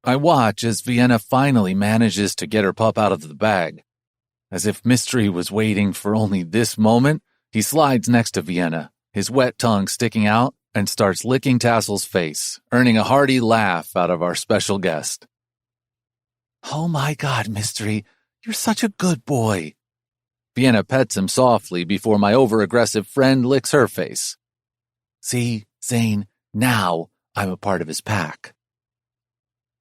I watch as Vienna finally manages to get her pup out of the bag. As if Mystery was waiting for only this moment, he slides next to Vienna, his wet tongue sticking out, and starts licking Tassel's face, earning a hearty laugh out of our special guest. Oh my God, Mystery, you're such a good boy. Vienna pets him softly before my over-aggressive friend licks her face. See, Zane, now I'm a part of his pack.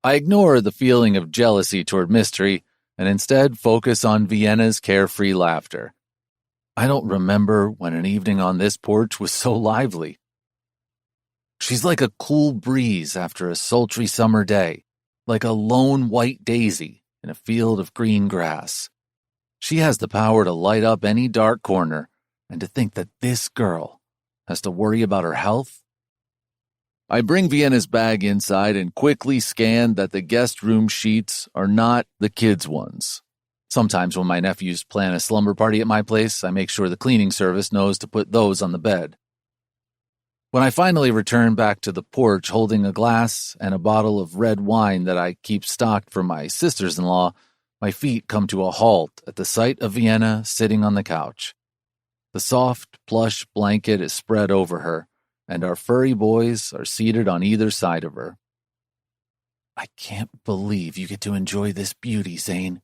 I ignore the feeling of jealousy toward Mystery and instead focus on Vienna's carefree laughter. I don't remember when an evening on this porch was so lively. She's like a cool breeze after a sultry summer day, like a lone white daisy in a field of green grass. She has the power to light up any dark corner, and to think that this girl has to worry about her health. I bring Vienna's bag inside and quickly scan that the guest room sheets are not the kids' ones. Sometimes when my nephews plan a slumber party at my place, I make sure the cleaning service knows to put those on the bed. When I finally return back to the porch holding a glass and a bottle of red wine that I keep stocked for my sisters-in-law, my feet come to a halt at the sight of Vienna sitting on the couch. The soft, plush blanket is spread over her, and our furry boys are seated on either side of her. I can't believe you get to enjoy this beauty, Zane.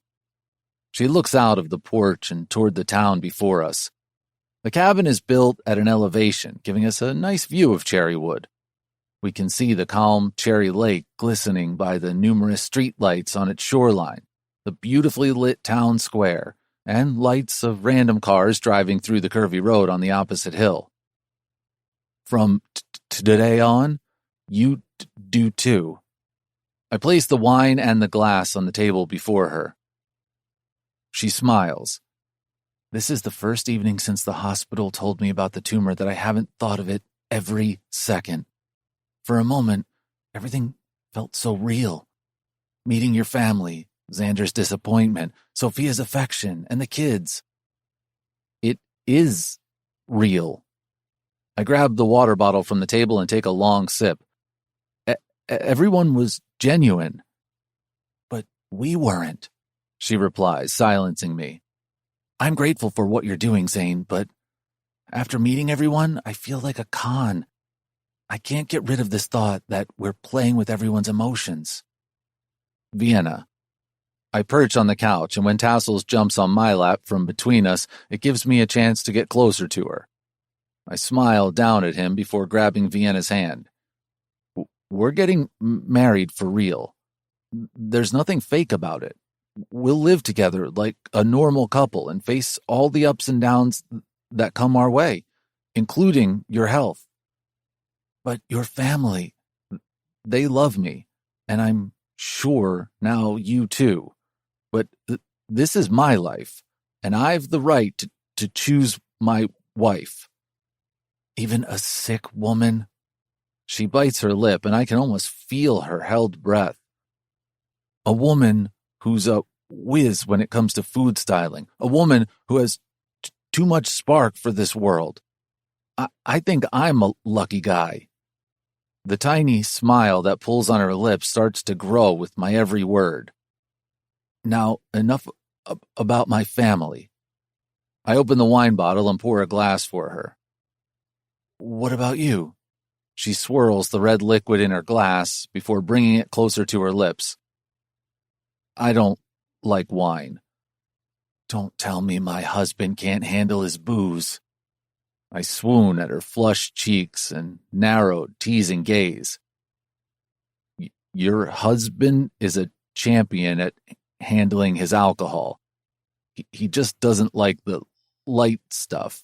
She looks out of the porch and toward the town before us. The cabin is built at an elevation, giving us a nice view of Cherrywood. We can see the calm Cherry Lake glistening by the numerous streetlights on its shoreline, the beautifully lit town square, and lights of random cars driving through the curvy road on the opposite hill. From today on, you do too. I place the wine and the glass on the table before her. She smiles. This is the first evening since the hospital told me about the tumor that I haven't thought of it every second. For a moment, everything felt so real. Meeting your family, Xander's disappointment, Sophia's affection, and the kids. It is real. I grab the water bottle from the table and take a long sip. Everyone was genuine. But we weren't, she replies, silencing me. I'm grateful for what you're doing, Zane, but after meeting everyone, I feel like a con. I can't get rid of this thought that we're playing with everyone's emotions. Vienna. I perch on the couch, and when Tassels jumps on my lap from between us, it gives me a chance to get closer to her. I smile down at him before grabbing Vienna's hand. We're getting married for real. There's nothing fake about it. We'll live together like a normal couple and face all the ups and downs that come our way, including your health. But your family, they love me, and I'm sure now you too. But this is my life, and I've the right to choose my wife. Even a sick woman? She bites her lip, and I can almost feel her held breath. A woman who's a whiz when it comes to food styling. A woman who has too much spark for this world. I think I'm a lucky guy. The tiny smile that pulls on her lips starts to grow with my every word. Now, enough about my family. I open the wine bottle and pour a glass for her. What about you? She swirls the red liquid in her glass before bringing it closer to her lips. I don't like wine. Don't tell me my husband can't handle his booze. I swoon at her flushed cheeks and narrowed, teasing gaze. Your husband is a champion at handling his alcohol. He just doesn't like the light stuff.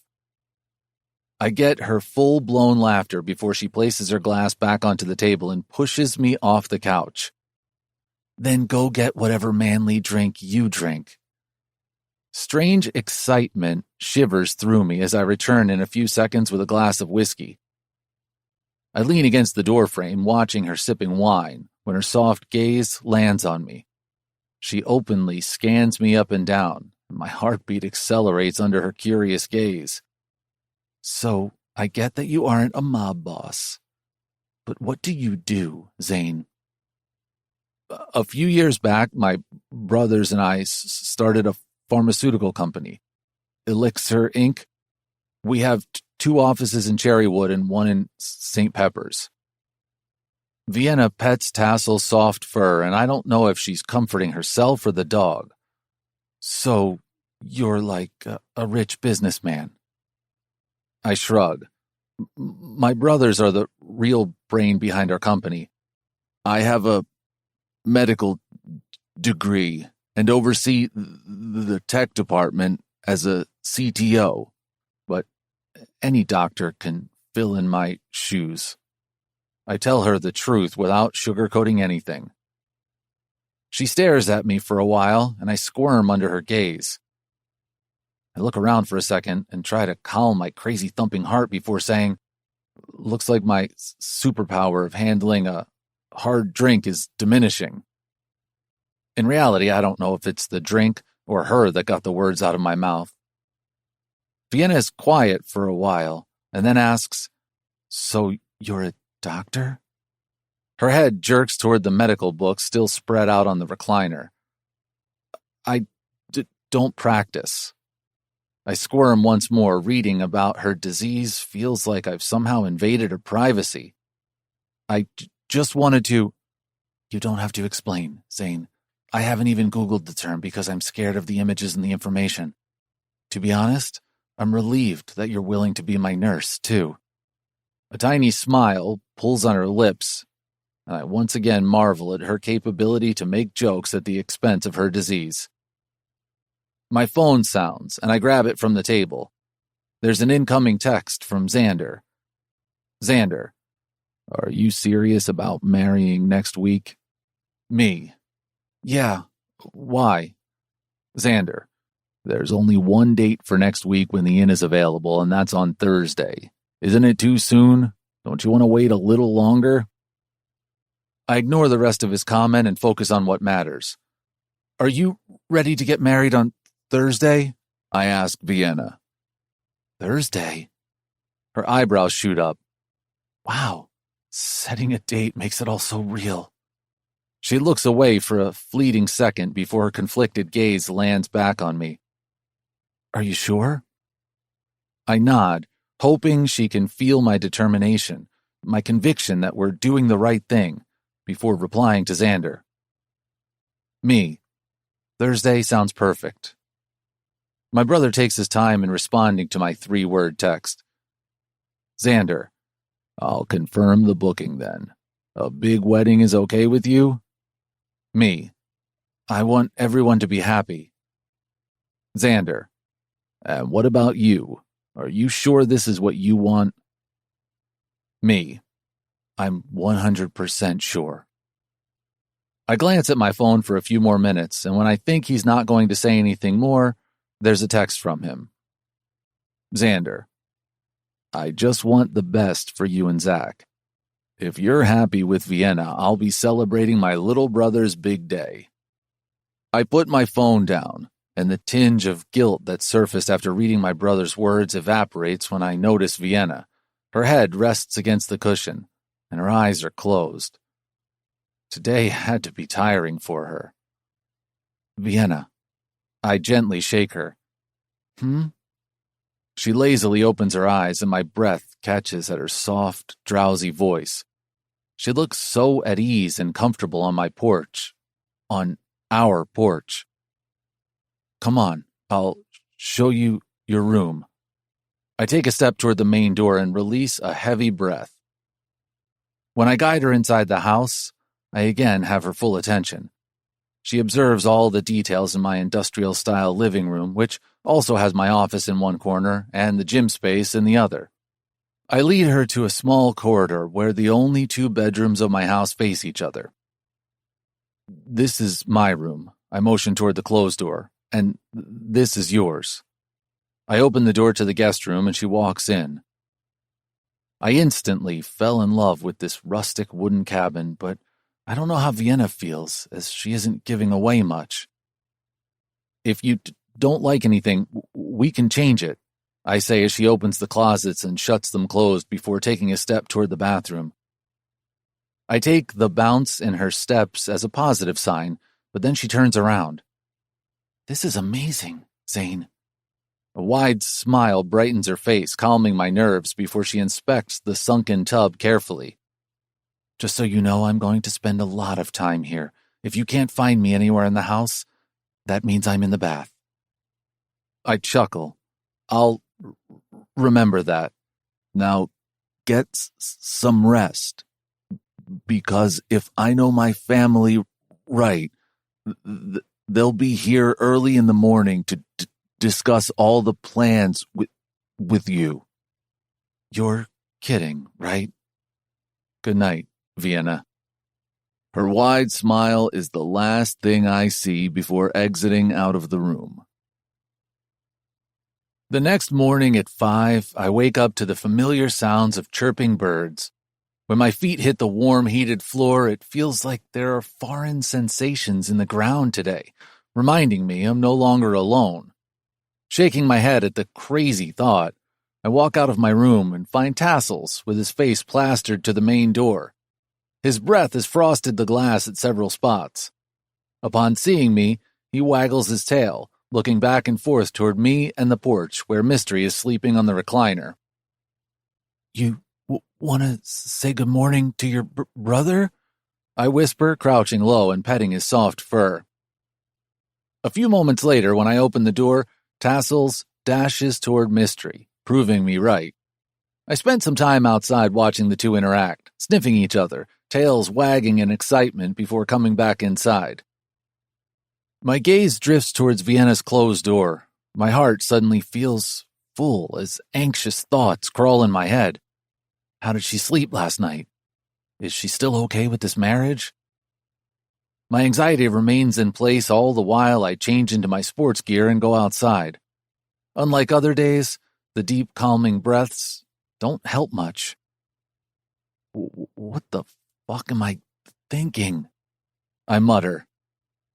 I get her full-blown laughter before she places her glass back onto the table and pushes me off the couch. Then go get whatever manly drink you drink. Strange excitement shivers through me as I return in a few seconds with a glass of whiskey. I lean against the doorframe, watching her sipping wine, when her soft gaze lands on me. She openly scans me up and down, and my heartbeat accelerates under her curious gaze. So, I get that you aren't a mob boss. But what do you do, Zane? A few years back, my brothers and I started a pharmaceutical company, Elixir Inc. We have 2 offices in Cherrywood and 1 in St. Peppers. Vienna pets Tassel's soft fur, and I don't know if she's comforting herself or the dog. So, you're like a rich businessman. I shrug. My brothers are the real brain behind our company. I have a medical degree and oversee the tech department as a CTO, but any doctor can fill in my shoes. I tell her the truth without sugarcoating anything. She stares at me for a while, and I squirm under her gaze. I look around for a second and try to calm my crazy thumping heart before saying, looks like my superpower of handling a hard drink is diminishing. In reality, I don't know if it's the drink or her that got the words out of my mouth. Vienna is quiet for a while and then asks, so you're a doctor? Her head jerks toward the medical book still spread out on the recliner. I don't practice. I squirm once more. Reading about her disease feels like I've somehow invaded her privacy. I just wanted to... You don't have to explain, Zane. I haven't even Googled the term because I'm scared of the images and the information. To be honest, I'm relieved that you're willing to be my nurse, too. A tiny smile pulls on her lips, and I once again marvel at her capability to make jokes at the expense of her disease. My phone sounds, and I grab it from the table. There's an incoming text from Xander. Xander, are you serious about marrying next week? Me. Yeah. Why? Xander, there's only one date for next week when the inn is available, and that's on Thursday. Isn't it too soon? Don't you want to wait a little longer? I ignore the rest of his comment and focus on what matters. Are you ready to get married on Thursday? I ask Vienna. Thursday? Her eyebrows shoot up. Wow, setting a date makes it all so real. She looks away for a fleeting second before her conflicted gaze lands back on me. Are you sure? I nod, hoping she can feel my determination, my conviction that we're doing the right thing, before replying to Xander. Me. Thursday sounds perfect. My brother takes his time in responding to my 3-word text. Xander, I'll confirm the booking then. A big wedding is okay with you? Me. I want everyone to be happy. Xander. And what about you? Are you sure this is what you want? Me. I'm 100% sure. I glance at my phone for a few more minutes, and when I think he's not going to say anything more, there's a text from him. Xander. I just want the best for you and Zach. If you're happy with Vienna, I'll be celebrating my little brother's big day. I put my phone down, and the tinge of guilt that surfaced after reading my brother's words evaporates when I notice Vienna. Her head rests against the cushion, and her eyes are closed. Today had to be tiring for her. Vienna. I gently shake her. She lazily opens her eyes, and my breath catches at her soft, drowsy voice. She looks so at ease and comfortable on my porch. On our porch. Come on, I'll show you your room. I take a step toward the main door and release a heavy breath. When I guide her inside the house, I again have her full attention. She observes all the details in my industrial-style living room, which also has my office in one corner and the gym space in the other. I lead her to a small corridor where the only 2 bedrooms of my house face each other. This is my room. I motion toward the closed door, and this is yours. I open the door to the guest room and she walks in. I instantly fell in love with this rustic wooden cabin, but I don't know how Vienna feels, as she isn't giving away much. If you don't like anything, we can change it, I say as she opens the closets and shuts them closed before taking a step toward the bathroom. I take the bounce in her steps as a positive sign, but then she turns around. This is amazing, Zane. A wide smile brightens her face, calming my nerves before she inspects the sunken tub carefully. Just so you know, I'm going to spend a lot of time here. If you can't find me anywhere in the house, that means I'm in the bath. I chuckle. I'll remember that. Now, get some rest. Because if I know my family right, they'll be here early in the morning to discuss all the plans with you. You're kidding, right? Good night, Vienna. Her wide smile is the last thing I see before exiting out of the room. The next morning at 5, I wake up to the familiar sounds of chirping birds. When my feet hit the warm, heated floor, it feels like there are foreign sensations in the ground today, reminding me I'm no longer alone. Shaking my head at the crazy thought, I walk out of my room and find Tassels with his face plastered to the main door. His breath has frosted the glass at several spots. Upon seeing me, he waggles his tail, looking back and forth toward me and the porch where Mystery is sleeping on the recliner. You want to say good morning to your brother? I whisper, crouching low and petting his soft fur. A few moments later, when I open the door, Tassels dashes toward Mystery, proving me right. I spent some time outside watching the two interact, sniffing each other, tails wagging in excitement before coming back inside. My gaze drifts towards Vienna's closed door. My heart suddenly feels full as anxious thoughts crawl in my head. How did she sleep last night? Is she still okay with this marriage? My anxiety remains in place all the while I change into my sports gear and go outside. Unlike other days, the deep, calming breaths don't help much. What the fuck am I thinking? I mutter.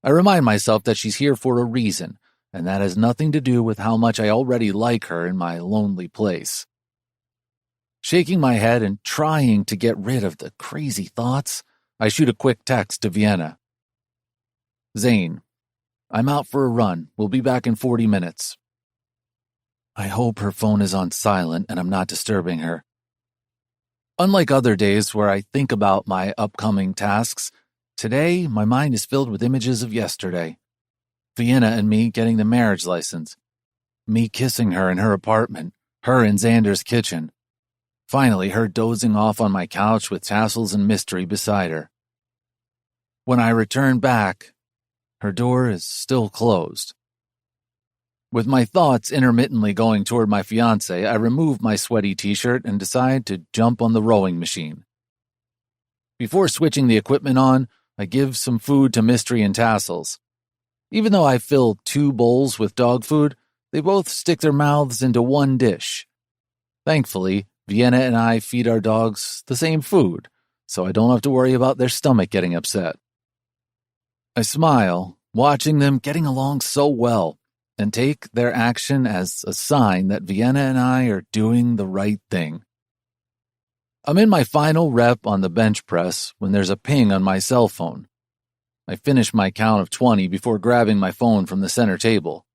I remind myself that she's here for a reason, and that has nothing to do with how much I already like her in my lonely place. Shaking my head and trying to get rid of the crazy thoughts, I shoot a quick text to Vienna. Zane, I'm out for a run. We'll be back in 40 minutes. I hope her phone is on silent and I'm not disturbing her. Unlike other days where I think about my upcoming tasks, today my mind is filled with images of yesterday. Vienna and me getting the marriage license. Me kissing her in her apartment, her in Xander's kitchen. Finally, her dozing off on my couch with tassels and mystery beside her. When I return back, her door is still closed. With my thoughts intermittently going toward my fiancé, I remove my sweaty t-shirt and decide to jump on the rowing machine. Before switching the equipment on, I give some food to Mystery and Tassels. Even though I fill 2 bowls with dog food, they both stick their mouths into one dish. Thankfully, Vienna and I feed our dogs the same food, so I don't have to worry about their stomach getting upset. I smile, watching them getting along so well, and take their action as a sign that Vienna and I are doing the right thing. I'm in my final rep on the bench press when there's a ping on my cell phone. I finish my count of 20 before grabbing my phone from the center table.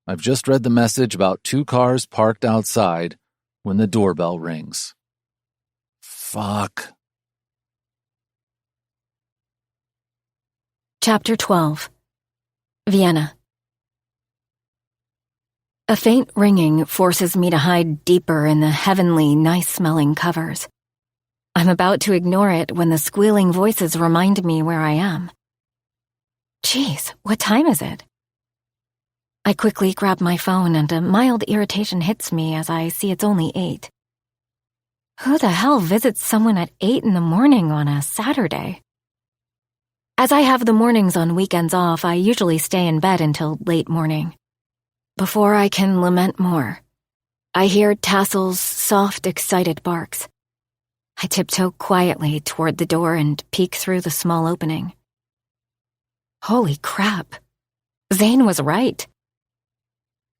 I've just read the message about 2 cars parked outside when the doorbell rings. Fuck. Chapter 12. Vienna. A faint ringing forces me to hide deeper in the heavenly, nice-smelling covers. I'm about to ignore it when the squealing voices remind me where I am. Geez, what time is it? I quickly grab my phone and a mild irritation hits me as I see it's only 8. Who the hell visits someone at 8 in the morning on a Saturday? As I have the mornings on weekends off, I usually stay in bed until late morning. Before I can lament more, I hear Tassel's soft, excited barks. I tiptoe quietly toward the door and peek through the small opening. Holy crap. Zane was right.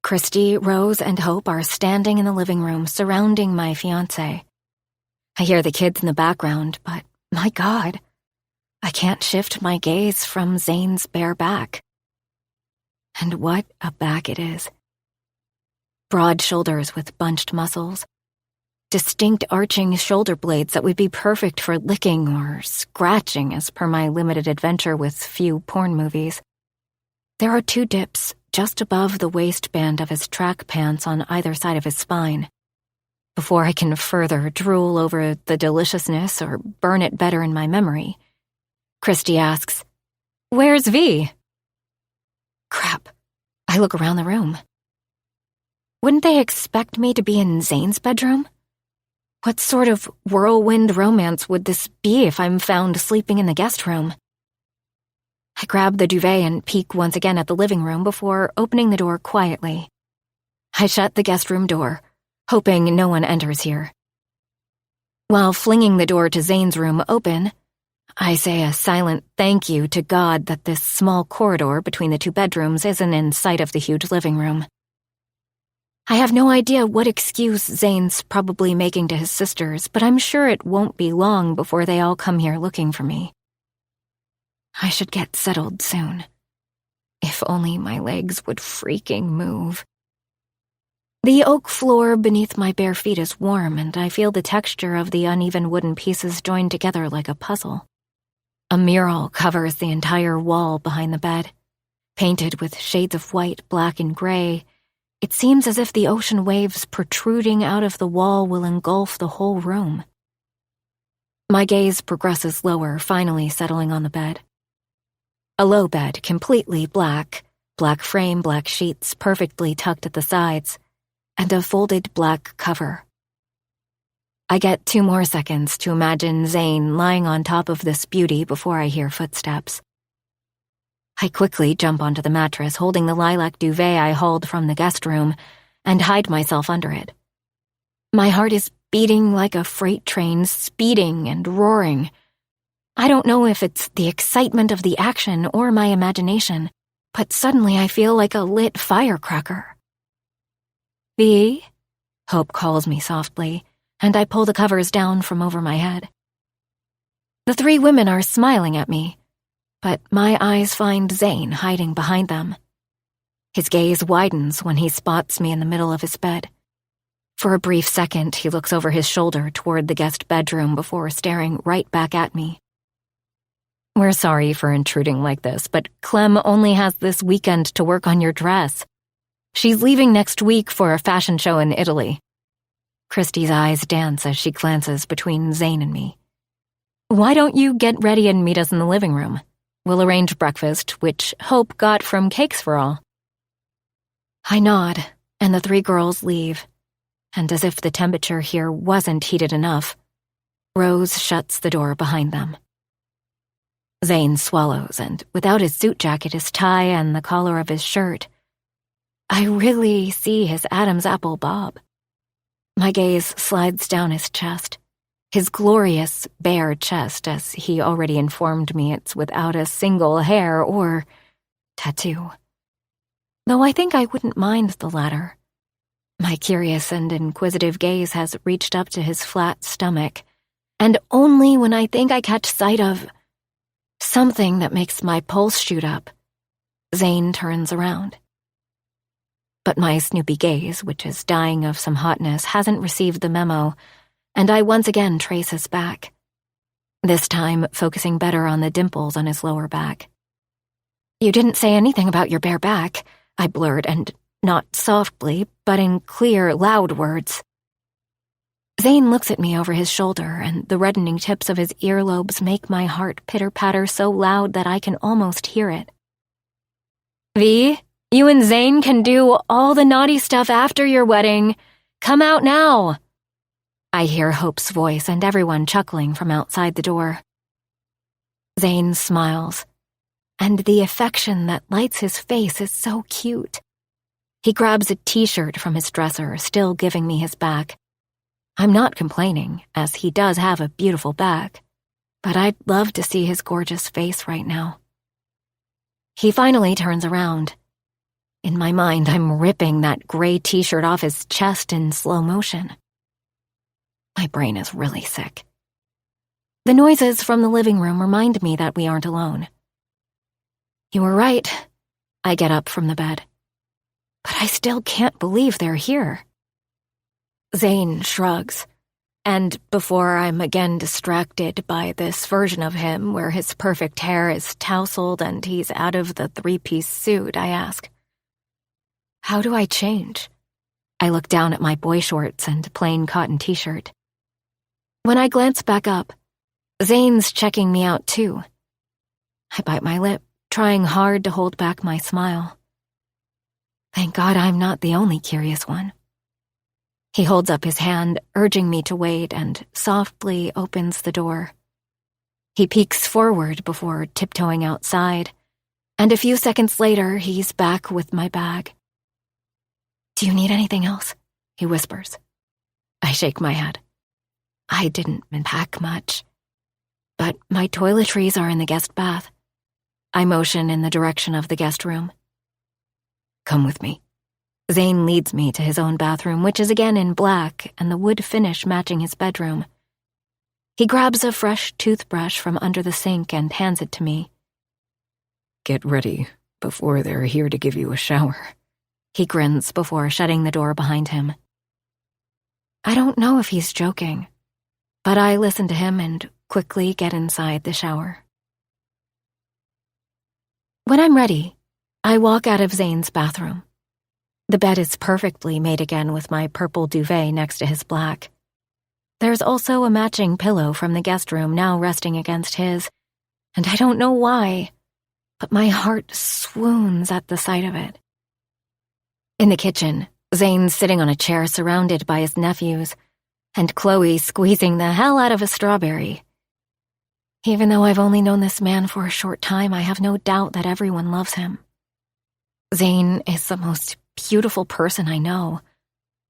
Christy, Rose, and Hope are standing in the living room surrounding my fiancé. I hear the kids in the background, but my God, I can't shift my gaze from Zane's bare back. And what a back it is. Broad shoulders with bunched muscles. Distinct arching shoulder blades that would be perfect for licking or scratching as per my limited adventure with few porn movies. There are 2 dips just above the waistband of his track pants on either side of his spine. Before I can further drool over the deliciousness or burn it better in my memory, Christy asks, "Where's V?" Crap. I look around the room. Wouldn't they expect me to be in Zane's bedroom? What sort of whirlwind romance would this be if I'm found sleeping in the guest room? I grab the duvet and peek once again at the living room before opening the door quietly. I shut the guest room door, hoping no one enters here. While flinging the door to Zane's room open, I say a silent thank you to God that this small corridor between the 2 bedrooms isn't in sight of the huge living room. I have no idea what excuse Zane's probably making to his sisters, but I'm sure it won't be long before they all come here looking for me. I should get settled soon. If only my legs would freaking move. The oak floor beneath my bare feet is warm, and I feel the texture of the uneven wooden pieces joined together like a puzzle. A mural covers the entire wall behind the bed. Painted with shades of white, black, and gray, it seems as if the ocean waves protruding out of the wall will engulf the whole room. My gaze progresses lower, finally settling on the bed. A low bed, completely black frame, black sheets perfectly tucked at the sides, and a folded black cover. I get 2 more seconds to imagine Zane lying on top of this beauty before I hear footsteps. I quickly jump onto the mattress, holding the lilac duvet I hauled from the guest room, and hide myself under it. My heart is beating like a freight train, speeding and roaring. I don't know if it's the excitement of the action or my imagination, but suddenly I feel like a lit firecracker. "V?" Hope calls me softly, and I pull the covers down from over my head. The three women are smiling at me, but my eyes find Zane hiding behind them. His gaze widens when he spots me in the middle of his bed. For a brief second, he looks over his shoulder toward the guest bedroom before staring right back at me. "We're sorry for intruding like this, but Clem only has this weekend to work on your dress. She's leaving next week for a fashion show in Italy." Christy's eyes dance as she glances between Zane and me. "Why don't you get ready and meet us in the living room? We'll arrange breakfast, which Hope got from Cakes for All." I nod, and the three girls leave, and as if the temperature here wasn't heated enough, Rose shuts the door behind them. Zane swallows, and without his suit jacket, his tie, and the collar of his shirt, I really see his Adam's apple bob. My gaze slides down his chest, his glorious, bare chest, as he already informed me it's without a single hair or tattoo. Though I think I wouldn't mind the latter. My curious and inquisitive gaze has reached up to his flat stomach, and only when I think I catch sight of something that makes my pulse shoot up, Zane turns around. But my Snoopy gaze, which is dying of some hotness, hasn't received the memo, and I once again trace his back, this time focusing better on the dimples on his lower back. "You didn't say anything about your bare back," I blurred, and not softly, but in clear, loud words. Zane looks at me over his shoulder, and the reddening tips of his earlobes make my heart pitter-patter so loud that I can almost hear it. "V, you and Zane can do all the naughty stuff after your wedding. Come out now." I hear Hope's voice and everyone chuckling from outside the door. Zane smiles, and the affection that lights his face is so cute. He grabs a t-shirt from his dresser, still giving me his back. I'm not complaining, as he does have a beautiful back, but I'd love to see his gorgeous face right now. He finally turns around. In my mind, I'm ripping that gray t-shirt off his chest in slow motion. My brain is really sick. The noises from the living room remind me that we aren't alone. You were right. I get up from the bed. But I still can't believe they're here. Zane shrugs, and before I'm again distracted by this version of him where his perfect hair is tousled and he's out of the three-piece suit, I ask, "How do I change?" I look down at my boy shorts and plain cotton t-shirt. When I glance back up, Zane's checking me out too. I bite my lip, trying hard to hold back my smile. Thank God I'm not the only curious one. He holds up his hand, urging me to wait, and softly opens the door. He peeks forward before tiptoeing outside, and a few seconds later, he's back with my bag. "Do you need anything else?" he whispers. I shake my head. I didn't pack much, but my toiletries are in the guest bath. I motion in the direction of the guest room. "Come with me." Zane leads me to his own bathroom, which is again in black and the wood finish matching his bedroom. He grabs a fresh toothbrush from under the sink and hands it to me. "Get ready before they're here to give you a shower." He grins before shutting the door behind him. I don't know if he's joking, but I listen to him and quickly get inside the shower. When I'm ready, I walk out of Zane's bathroom. The bed is perfectly made again with my purple duvet next to his black. There's also a matching pillow from the guest room now resting against his, and I don't know why, but my heart swoons at the sight of it. In the kitchen, Zane's sitting on a chair surrounded by his nephews, and Chloe squeezing the hell out of a strawberry. Even though I've only known this man for a short time, I have no doubt that everyone loves him. Zane is the most beautiful person I know,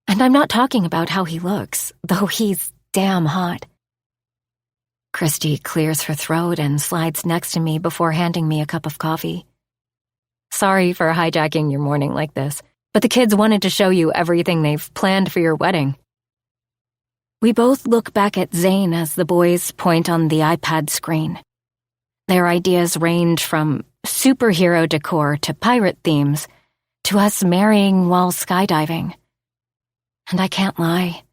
And I'm not talking about how he looks, though he's damn hot. Christy clears her throat and slides next to me before handing me a cup of coffee. Sorry for hijacking your morning like this, but the kids wanted to show you everything they've planned for your wedding. We both look back at Zane as the boys point on the iPad screen. Their ideas range from superhero decor to pirate themes to us marrying while skydiving. And I can't lie,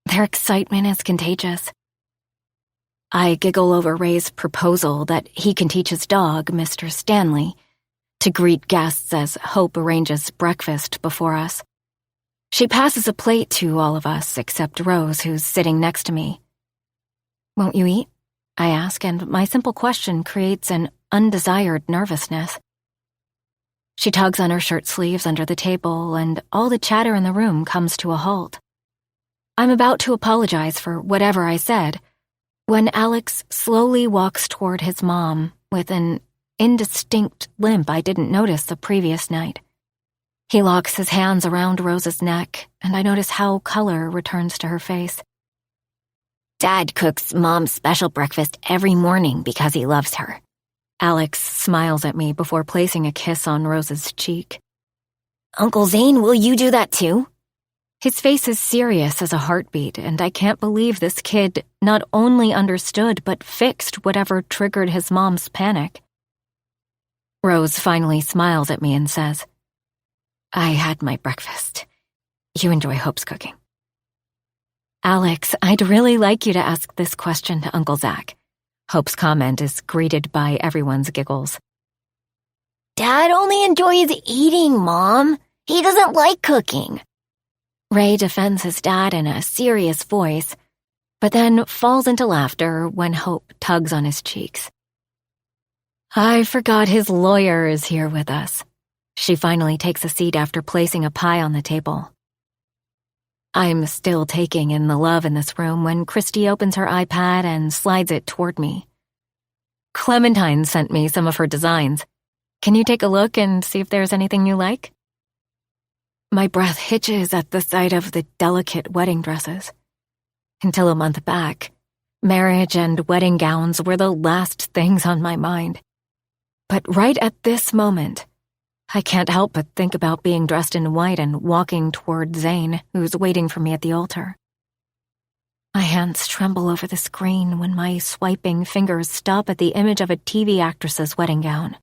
their excitement is contagious. I giggle over Ray's proposal that he can teach his dog, Mr. Stanley, to greet guests as Hope arranges breakfast before us. She passes a plate to all of us except Rose, who's sitting next to me. "Won't you eat?" I ask, and my simple question creates an undesired nervousness. She tugs on her shirt sleeves under the table, and all the chatter in the room comes to a halt. I'm about to apologize for whatever I said when Alex slowly walks toward his mom with an indistinct limp I didn't notice the previous night. He locks his hands around Rose's neck, and I notice how color returns to her face. Dad cooks Mom's special breakfast every morning because he loves her. Alex smiles at me before placing a kiss on Rose's cheek. Uncle Zane, will you do that too? His face is serious as a heartbeat, and I can't believe this kid not only understood but fixed whatever triggered his mom's panic. Rose finally smiles at me and says, "I had my breakfast. You enjoy Hope's cooking." "Alex, I'd really like you to ask this question to Uncle Zach." Hope's comment is greeted by everyone's giggles. Dad only enjoys eating, Mom. He doesn't like cooking. Ray defends his dad in a serious voice, but then falls into laughter when Hope tugs on his cheeks. "I forgot his lawyer is here with us." She finally takes a seat after placing a pie on the table. I'm still taking in the love in this room when Christy opens her iPad and slides it toward me. "Clementine sent me some of her designs. Can you take a look and see if there's anything you like?" My breath hitches at the sight of the delicate wedding dresses. Until a month back, marriage and wedding gowns were the last things on my mind. But right at this moment, I can't help but think about being dressed in white and walking toward Zane, who's waiting for me at the altar. My hands tremble over the screen when my swiping fingers stop at the image of a TV actress's wedding gown.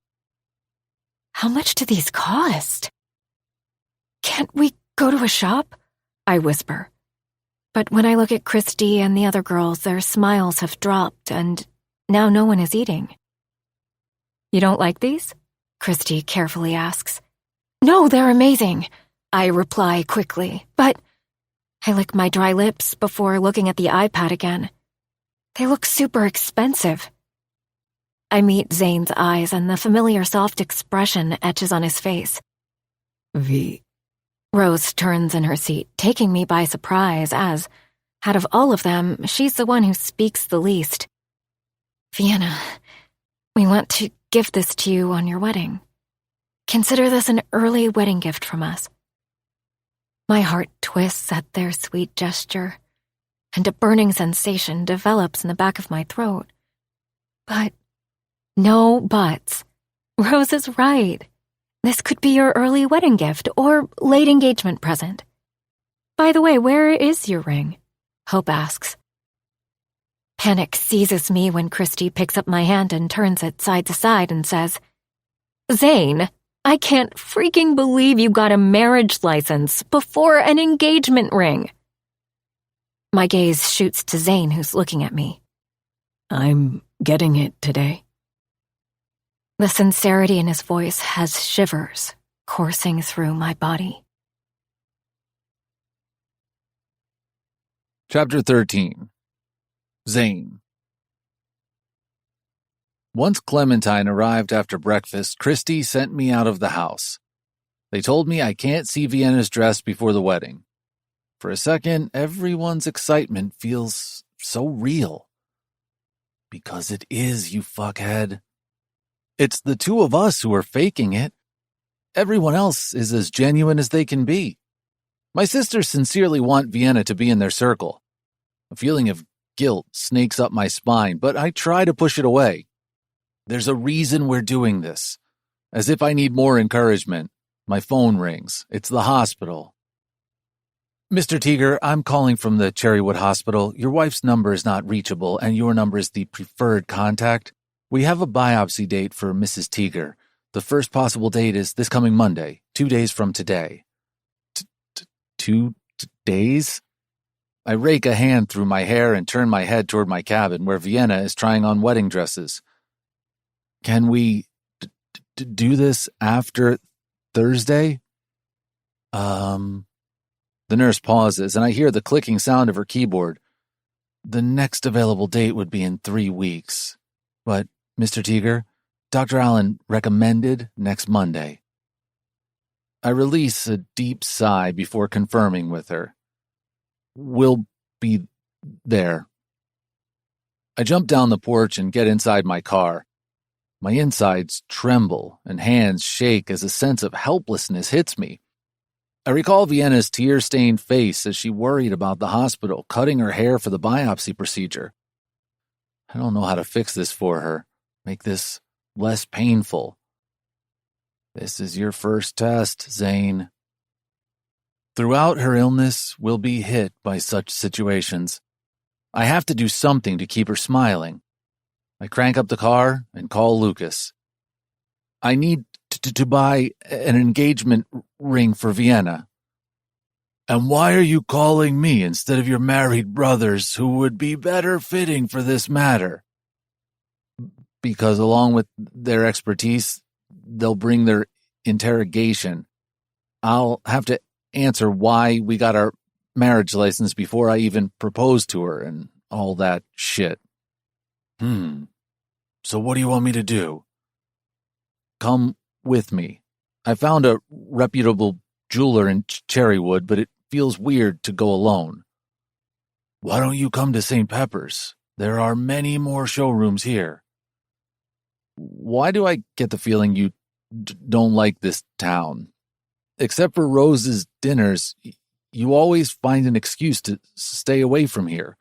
How much do these cost? "Can't we go to a shop?" I whisper. But when I look at Christy and the other girls, their smiles have dropped, and now no one is eating. "You don't like these?" Christy carefully asks. "No, they're amazing," I reply quickly, but I lick my dry lips before looking at the iPad again. They look super expensive. I meet Zane's eyes, and the familiar soft expression etches on his face. V. Rose turns in her seat, taking me by surprise as, out of all of them, she's the one who speaks the least. "Vienna, we want to give this to you on your wedding. Consider this an early wedding gift from us." My heart twists at their sweet gesture, and a burning sensation develops in the back of my throat. But no buts. Rose is right. This could be your early wedding gift or late engagement present. "By the way, where is your ring?" Hope asks. Panic seizes me when Christy picks up my hand and turns it side to side and says, "Zane, I can't freaking believe you got a marriage license before an engagement ring." My gaze shoots to Zane, who's looking at me. "I'm getting it today." The sincerity in his voice has shivers coursing through my body. Chapter 13. Zane. Once Clementine arrived after breakfast, Christy sent me out of the house. They told me I can't see Vienna's dress before the wedding. For a second, everyone's excitement feels so real. Because it is, you fuckhead. It's the two of us who are faking it. Everyone else is as genuine as they can be. My sisters sincerely want Vienna to be in their circle. A feeling of guilt snakes up my spine, but I try to push it away. There's a reason we're doing this. As if I need more encouragement. My phone rings. It's the hospital. Mr. Teeger, I'm calling from the Cherrywood Hospital. Your wife's number is not reachable, and your number is the preferred contact. We have a biopsy date for Mrs. Teeger. The first possible date is this coming Monday, 2 days from today. 2 days? I rake a hand through my hair and turn my head toward my cabin where Vienna is trying on wedding dresses. Can we do this after Thursday? The nurse pauses, and I hear the clicking sound of her keyboard. The next available date would be in 3 weeks. But, Mr. Teeger, Dr. Allen recommended next Monday. I release a deep sigh before confirming with her. We'll be there. I jump down the porch and get inside my car. My insides tremble and hands shake as a sense of helplessness hits me. I recall Vienna's tear-stained face as she worried about the hospital cutting her hair for the biopsy procedure. I don't know how to fix this for her, make this less painful. This is your first test, Zane. Throughout her illness, we'll be hit by such situations. I have to do something to keep her smiling. I crank up the car and call Lucas. I need to buy an engagement ring for Vienna. And why are you calling me instead of your married brothers who would be better fitting for this matter? Because along with their expertise, they'll bring their interrogation. I'll have to answer why we got our marriage license before I even proposed to her and all that shit. So what do you want me to do? Come with me. I found a reputable jeweler in Cherrywood, but it feels weird to go alone. Why don't you come to St. Pepper's? There are many more showrooms here. Why do I get the feeling you don't like this town? Except for Rose's dinners, you always find an excuse to stay away from here.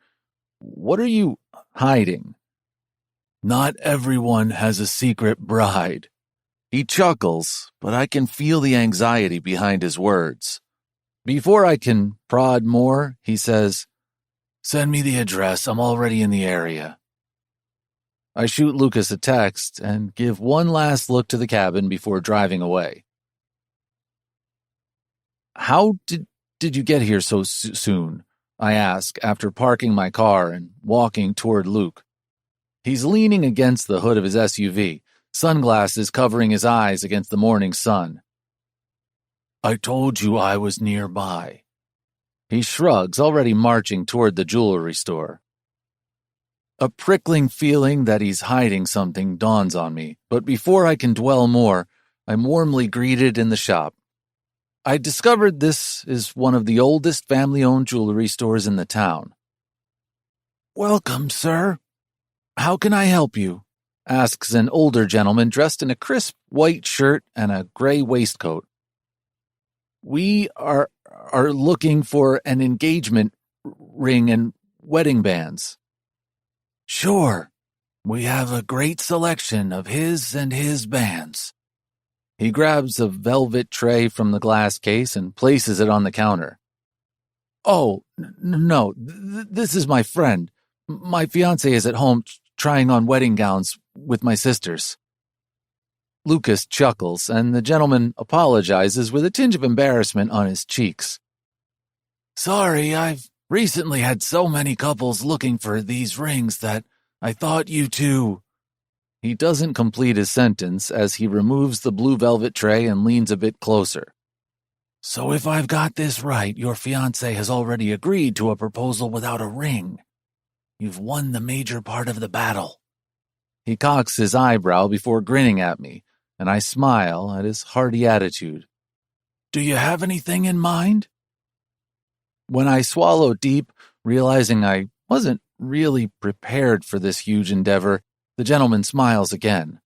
What are you hiding? Not everyone has a secret bride. He chuckles, but I can feel the anxiety behind his words. Before I can prod more, he says, Send me the address. I'm already in the area. I shoot Lucas a text and give one last look to the cabin before driving away. How did you get here so soon? I ask after parking my car and walking toward Luke. He's leaning against the hood of his SUV, sunglasses covering his eyes against the morning sun. I told you I was nearby. He shrugs, already marching toward the jewelry store. A prickling feeling that he's hiding something dawns on me, but before I can dwell more, I'm warmly greeted in the shop. I discovered this is one of the oldest family-owned jewelry stores in the town. Welcome, sir. How can I help you? Asks an older gentleman dressed in a crisp white shirt and a gray waistcoat. We are looking for an engagement ring and wedding bands. Sure. We have a great selection of his and his bands. He grabs a velvet tray from the glass case and places it on the counter. Oh, no, this is my friend. My fiancé is at home trying on wedding gowns with my sisters. Lucas chuckles, and the gentleman apologizes with a tinge of embarrassment on his cheeks. Sorry, I've recently had so many couples looking for these rings that I thought you two... He doesn't complete his sentence as he removes the blue velvet tray and leans a bit closer. So if I've got this right, your fiancé has already agreed to a proposal without a ring. You've won the major part of the battle. He cocks his eyebrow before grinning at me, and I smile at his hearty attitude. Do you have anything in mind? When I swallow deep, realizing I wasn't really prepared for this huge endeavor, the gentleman smiles again.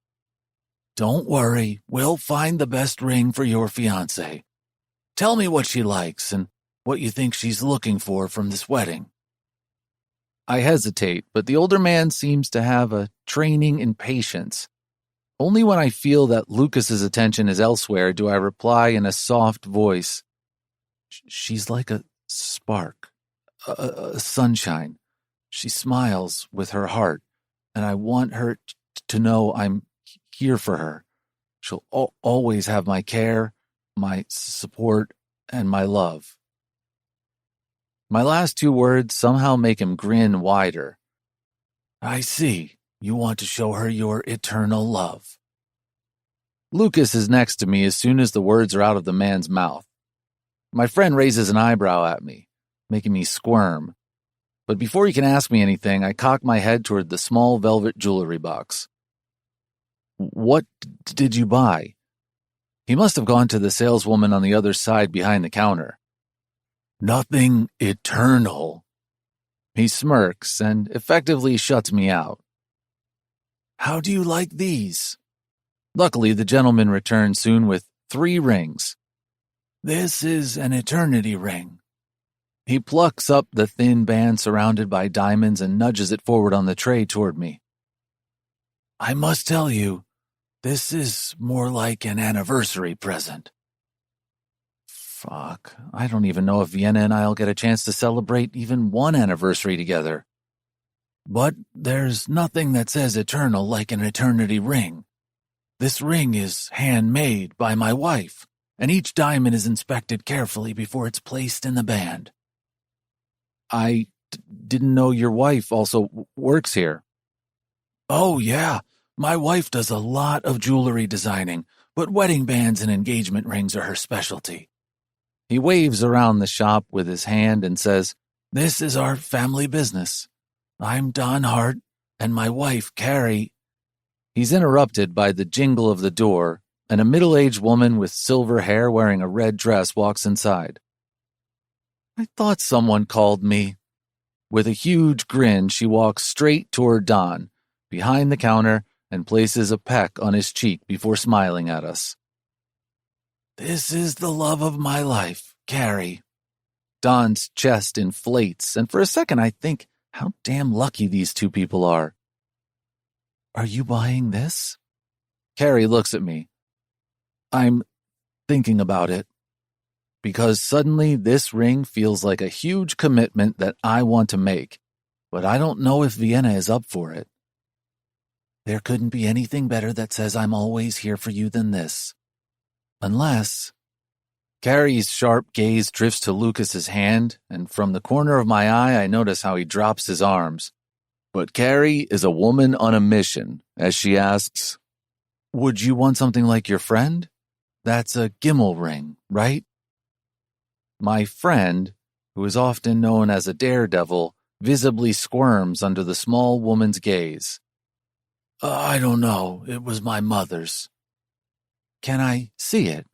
Don't worry, we'll find the best ring for your fiancé. Tell me what she likes, and what you think she's looking for from this wedding. I hesitate, but the older man seems to have a training in patience. Only when I feel that Lucas's attention is elsewhere do I reply in a soft voice. She's like a spark, a sunshine. She smiles with her heart, and I want her to know I'm here for her. She'll always have my care, my support, and my love. My last two words somehow make him grin wider. I see. You want to show her your eternal love. Lucas is next to me as soon as the words are out of the man's mouth. My friend raises an eyebrow at me, making me squirm. But before he can ask me anything, I cock my head toward the small velvet jewelry box. What did you buy? He must have gone to the saleswoman on the other side behind the counter. Nothing eternal. He smirks and effectively shuts me out. How do you like these? Luckily, the gentleman returns soon with 3 rings. This is an eternity ring. He plucks up the thin band surrounded by diamonds and nudges it forward on the tray toward me. I must tell you, this is more like an anniversary present. Fuck, I don't even know if Vienna and I'll get a chance to celebrate even one anniversary together. But there's nothing that says eternal like an eternity ring. This ring is handmade by my wife, and each diamond is inspected carefully before it's placed in the band. I didn't know your wife also works here. Oh, yeah. My wife does a lot of jewelry designing, but wedding bands and engagement rings are her specialty. He waves around the shop with his hand and says, This is our family business. I'm Don Hart, and my wife, Carrie. He's interrupted by the jingle of the door, and a middle-aged woman with silver hair wearing a red dress walks inside. I thought someone called me. With a huge grin, she walks straight toward Don, behind the counter, and places a peck on his cheek before smiling at us. This is the love of my life, Carrie. Don's chest inflates, and for a second I think how damn lucky these two people are. Are you buying this? Carrie looks at me. I'm thinking about it. Because suddenly this ring feels like a huge commitment that I want to make, but I don't know if Vienna is up for it. There couldn't be anything better that says I'm always here for you than this. Unless... Carrie's sharp gaze drifts to Lucas's hand, and from the corner of my eye I notice how he drops his arms. But Carrie is a woman on a mission, as she asks, Would you want something like your friend? That's a Gimmel ring, right? My friend, who is often known as a daredevil, visibly squirms under the small woman's gaze. I don't know. It was my mother's. Can I see it?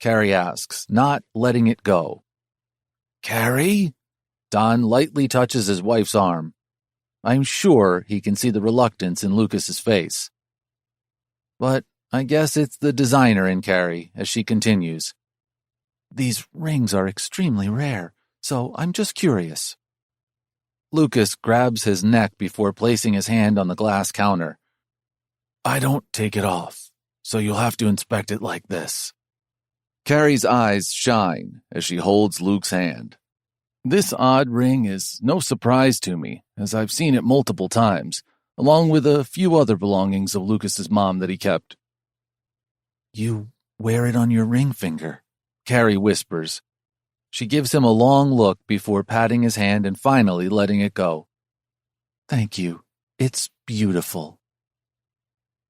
Carrie asks, not letting it go. Carrie? Don lightly touches his wife's arm. I'm sure he can see the reluctance in Lucas's face. But I guess it's the designer in Carrie, as she continues. These rings are extremely rare, so I'm just curious. Lucas grabs his neck before placing his hand on the glass counter. I don't take it off, so you'll have to inspect it like this. Carrie's eyes shine as she holds Luke's hand. This odd ring is no surprise to me, as I've seen it multiple times, along with a few other belongings of Lucas's mom that he kept. You wear it on your ring finger, Carrie whispers. She gives him a long look before patting his hand and finally letting it go. Thank you. It's beautiful.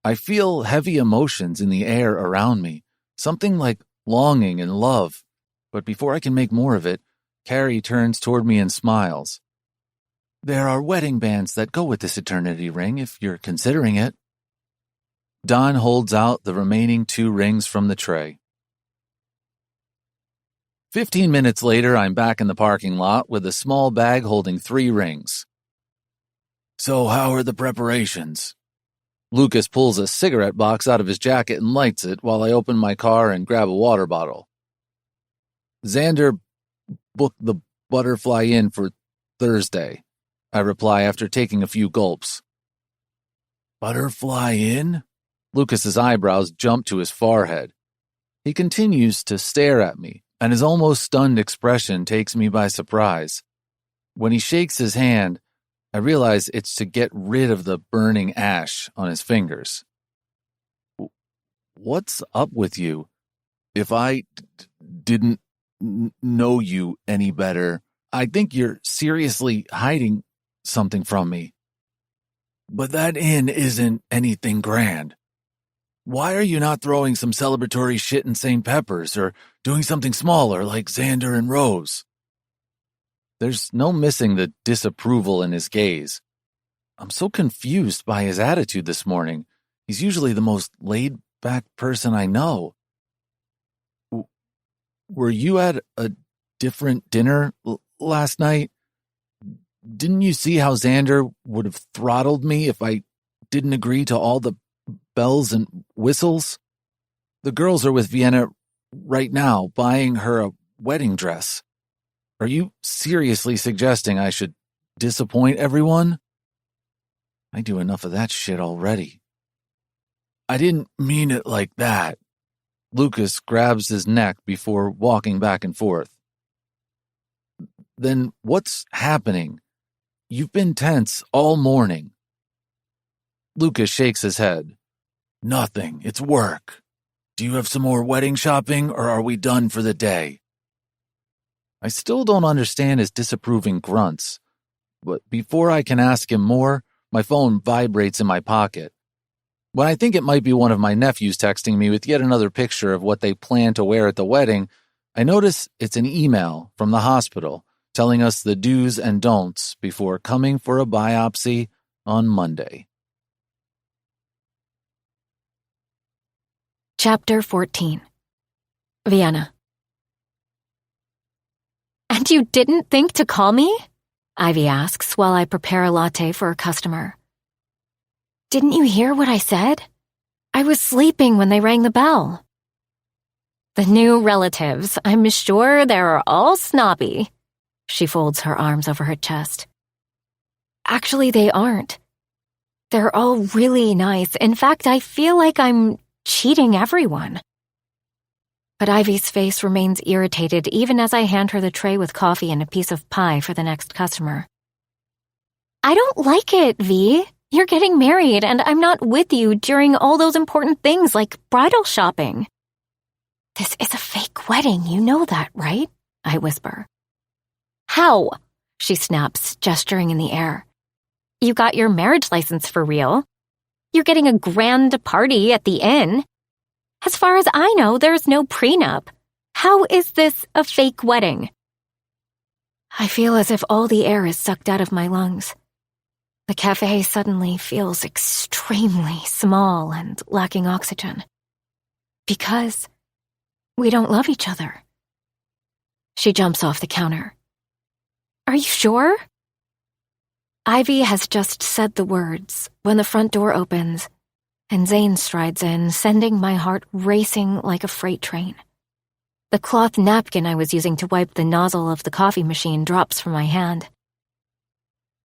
I feel heavy emotions in the air around me, something like longing and love, but before I can make more of it, Carrie turns toward me and smiles. There are wedding bands that go with this eternity ring if you're considering it. Don holds out the remaining 2 rings from the tray. 15 minutes later, I'm back in the parking lot with a small bag holding 3 rings. So how are the preparations? Lucas pulls a cigarette box out of his jacket and lights it while I open my car and grab a water bottle. Xander book the Butterfly Inn for Thursday, I reply after taking a few gulps. Butterfly Inn? Lucas's eyebrows jump to his forehead. He continues to stare at me, and his almost stunned expression takes me by surprise. When he shakes his hand, I realize it's to get rid of the burning ash on his fingers. What's up with you? If I didn't know you any better, I think you're seriously hiding something from me. But that inn isn't anything grand. Why are you not throwing some celebratory shit in St. Pepper's or doing something smaller like Xander and Rose? There's no missing the disapproval in his gaze. I'm so confused by his attitude this morning. He's usually the most laid-back person I know. Were you at a different dinner last night? Didn't you see how Xander would have throttled me if I didn't agree to all the bells and whistles? The girls are with Vienna right now, buying her a wedding dress. Are you seriously suggesting I should disappoint everyone? I do enough of that shit already. I didn't mean it like that. Lucas grabs his neck before walking back and forth. Then what's happening? You've been tense all morning. Lucas shakes his head. Nothing, it's work. Do you have some more wedding shopping, or are we done for the day? I still don't understand his disapproving grunts, but before I can ask him more, my phone vibrates in my pocket. When I think it might be one of my nephews texting me with yet another picture of what they plan to wear at the wedding, I notice it's an email from the hospital telling us the do's and don'ts before coming for a biopsy on Monday. Chapter 14. Vienna. And you didn't think to call me? Ivy asks while I prepare a latte for a customer. Didn't you hear what I said? I was sleeping when they rang the bell. The new relatives, I'm sure they're all snobby. She folds her arms over her chest. Actually, they aren't. They're all really nice. In fact, I feel like I'm cheating everyone. But Ivy's face remains irritated even as I hand her the tray with coffee and a piece of pie for the next customer. I don't like it, V. You're getting married and I'm not with you during all those important things like bridal shopping. This is a fake wedding, you know that, right? I whisper. How? She snaps, gesturing in the air. You got your marriage license for real. You're getting a grand party at the inn. As far as I know, there's no prenup. How is this a fake wedding? I feel as if all the air is sucked out of my lungs. The cafe suddenly feels extremely small and lacking oxygen. Because we don't love each other. She jumps off the counter. Are you sure? Ivy has just said the words when the front door opens and Zane strides in, sending my heart racing like a freight train. The cloth napkin I was using to wipe the nozzle of the coffee machine drops from my hand.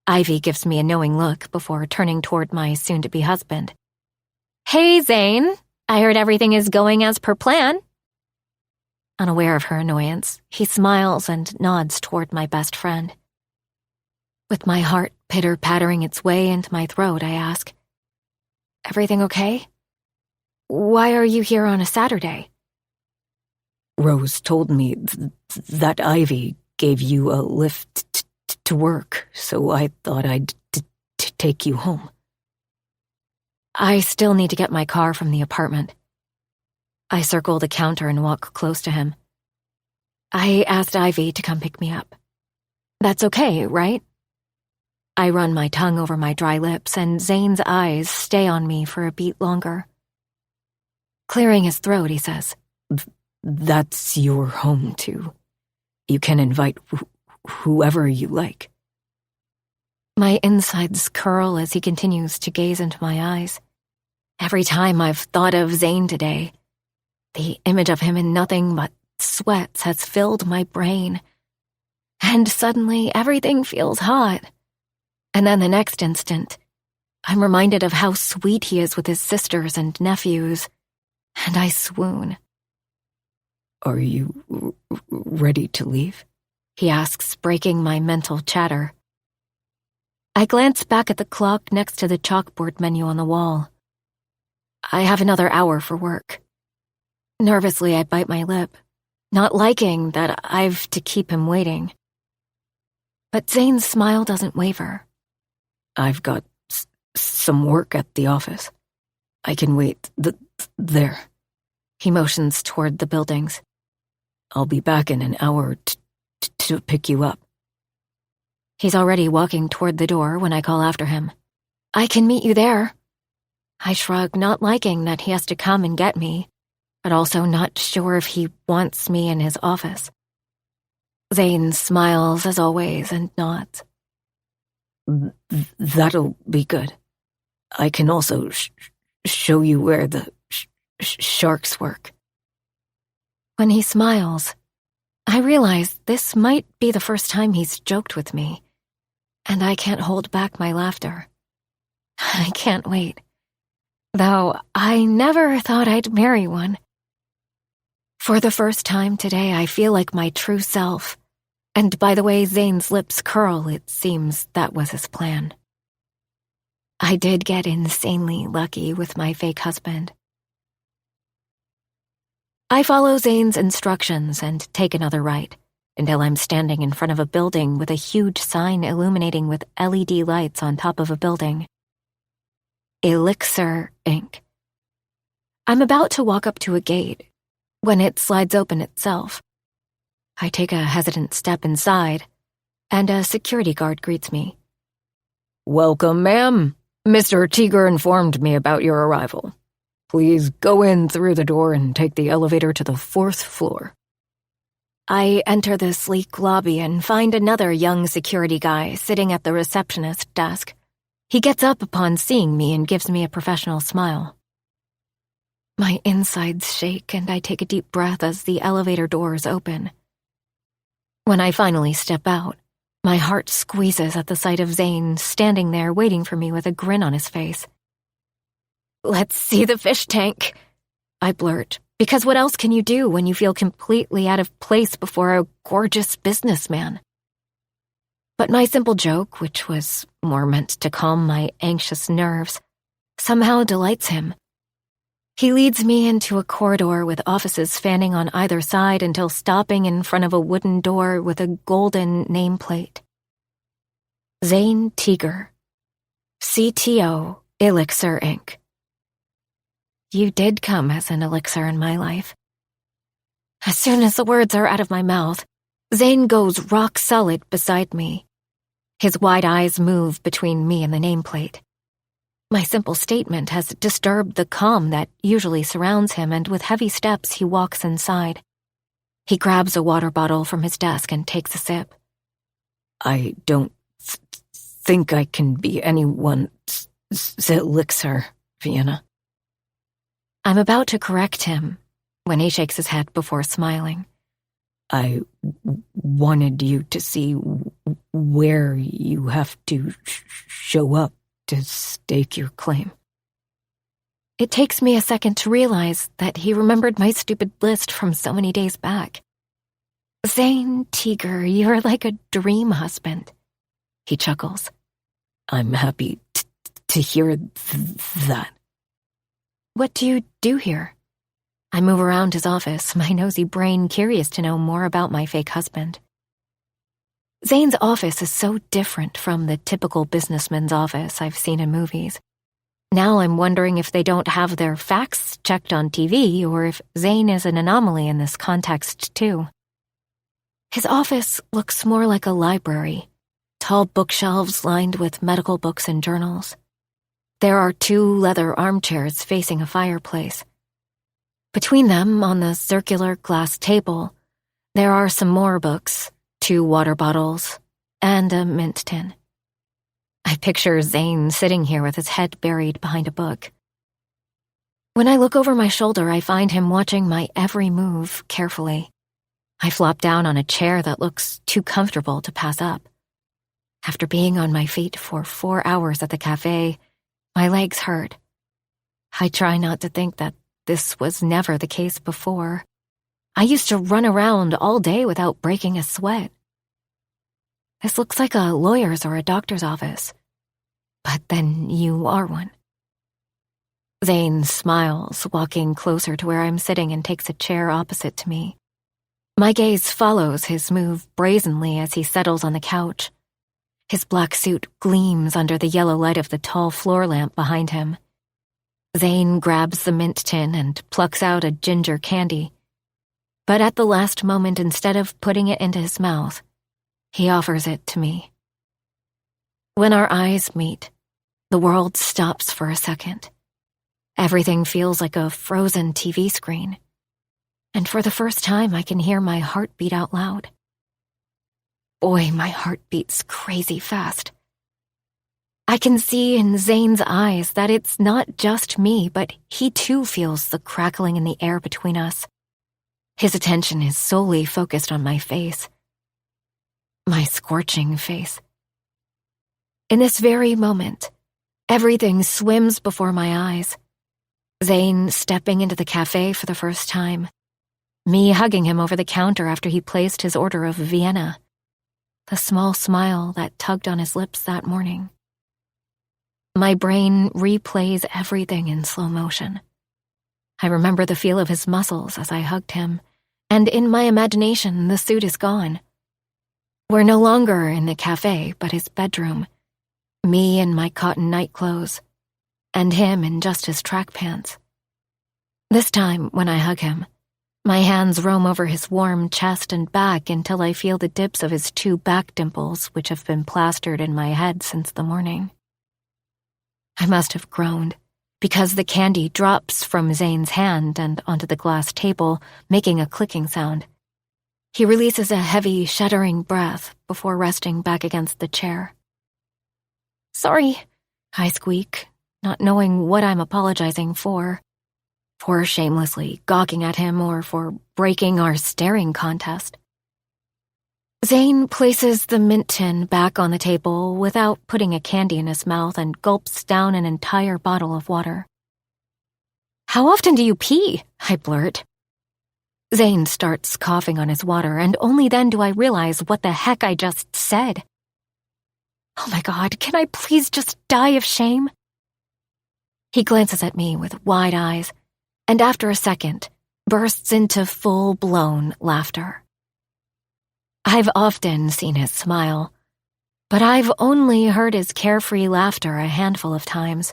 Ivy gives me a knowing look before turning toward my soon-to-be husband. Hey, Zane. I heard everything is going as per plan. Unaware of her annoyance, he smiles and nods toward my best friend. With my heart pitter-pattering its way into my throat, I ask, Everything okay? Why are you here on a Saturday? Rose told me that Ivy gave you a lift to work, so I thought I'd take you home. I still need to get my car from the apartment. I circle the counter and walk close to him. I asked Ivy to come pick me up. That's okay, right? I run my tongue over my dry lips, and Zane's eyes stay on me for a beat longer. Clearing his throat, he says, That's your home, too. You can invite whoever you like. My insides curl as he continues to gaze into my eyes. Every time I've thought of Zane today, the image of him in nothing but sweats has filled my brain, And suddenly everything feels hot. And then the next instant, I'm reminded of how sweet he is with his sisters and nephews, and I swoon. Are you ready to leave? He asks, breaking my mental chatter. I glance back at the clock next to the chalkboard menu on the wall. I have another hour for work. Nervously, I bite my lip, not liking that I've to keep him waiting. But Zane's smile doesn't waver. I've got some work at the office. I can wait there. He motions toward the buildings. I'll be back in an hour to pick you up. He's already walking toward the door when I call after him. I can meet you there. I shrug, not liking that he has to come and get me, but also not sure if he wants me in his office. Zane smiles as always and nods. That'll be good. I can also show you where the sharks work. When he smiles, I realize this might be the first time he's joked with me, and I can't hold back my laughter. I can't wait. Though I never thought I'd marry one. For the first time today, I feel like my true self, and by the way Zane's lips curl, it seems that was his plan. I did get insanely lucky with my fake husband. I follow Zane's instructions and take another right, until I'm standing in front of a building with a huge sign illuminating with LED lights on top of a building. Elixir, Inc. I'm about to walk up to a gate when it slides open itself. I take a hesitant step inside, and a security guard greets me. Welcome, ma'am. Mr. Teager informed me about your arrival. Please go in through the door and take the elevator to the 4th floor. I enter the sleek lobby and find another young security guy sitting at the receptionist desk. He gets up upon seeing me and gives me a professional smile. My insides shake and I take a deep breath as the elevator doors open. When I finally step out, my heart squeezes at the sight of Zane standing there waiting for me with a grin on his face. Let's see the fish tank, I blurt, because what else can you do when you feel completely out of place before a gorgeous businessman? But my simple joke, which was more meant to calm my anxious nerves, somehow delights him. He leads me into a corridor with offices fanning on either side until stopping in front of a wooden door with a golden nameplate. Zane Teager, CTO, Elixir, Inc. You did come as an elixir in my life. As soon as the words are out of my mouth, Zane goes rock solid beside me. His wide eyes move between me and the nameplate. My simple statement has disturbed the calm that usually surrounds him, and with heavy steps he walks inside. He grabs a water bottle from his desk and takes a sip. I don't think I can be anyone's elixir, Vienna. I'm about to correct him when he shakes his head before smiling. I wanted you to see where you have to show up to stake your claim. It takes me a second to realize that he remembered my stupid list from so many days back. Zane Teager, you're like a dream husband. He chuckles. I'm happy to hear that. What do you do here? I move around his office, my nosy brain curious to know more about my fake husband. Zane's office is so different from the typical businessman's office I've seen in movies. Now I'm wondering if they don't have their facts checked on TV or if Zane is an anomaly in this context too. His office looks more like a library, tall bookshelves lined with medical books and journals. There are 2 leather armchairs facing a fireplace. Between them, on the circular glass table, there are some more books, 2 water bottles, and a mint tin. I picture Zane sitting here with his head buried behind a book. When I look over my shoulder, I find him watching my every move carefully. I flop down on a chair that looks too comfortable to pass up. After being on my feet for 4 hours at the cafe, my legs hurt. I try not to think that this was never the case before. I used to run around all day without breaking a sweat. This looks like a lawyer's or a doctor's office. But then you are one. Zane smiles, walking closer to where I'm sitting, and takes a chair opposite to me. My gaze follows his move brazenly as he settles on the couch. His black suit gleams under the yellow light of the tall floor lamp behind him. Zane grabs the mint tin and plucks out a ginger candy. But at the last moment, instead of putting it into his mouth, he offers it to me. When our eyes meet, the world stops for a second. Everything feels like a frozen TV screen. And for the first time, I can hear my heart beat out loud. Boy, my heart beats crazy fast. I can see in Zane's eyes that it's not just me, but he too feels the crackling in the air between us. His attention is solely focused on my face. My scorching face. In this very moment, everything swims before my eyes. Zane stepping into the cafe for the first time. Me hugging him over the counter after he placed his order of Vienna. The small smile that tugged on his lips that morning. My brain replays everything in slow motion. I remember the feel of his muscles as I hugged him, and in my imagination, the suit is gone. We're no longer in the cafe, but his bedroom. Me in my cotton nightclothes, and him in just his track pants. This time, when I hug him, my hands roam over his warm chest and back until I feel the dips of his 2 back dimples, which have been plastered in my head since the morning. I must have groaned, because the candy drops from Zane's hand and onto the glass table, making a clicking sound. He releases a heavy, shuddering breath before resting back against the chair. "Sorry," I squeak, not knowing what I'm apologizing for shamelessly gawking at him or for breaking our staring contest. Zane places the mint tin back on the table without putting a candy in his mouth and gulps down an entire bottle of water. "How often do you pee?" I blurt. Zane starts coughing on his water, and only then do I realize what the heck I just said. Oh my God, can I please just die of shame? He glances at me with wide eyes, and after a second, bursts into full-blown laughter. I've often seen his smile, but I've only heard his carefree laughter a handful of times.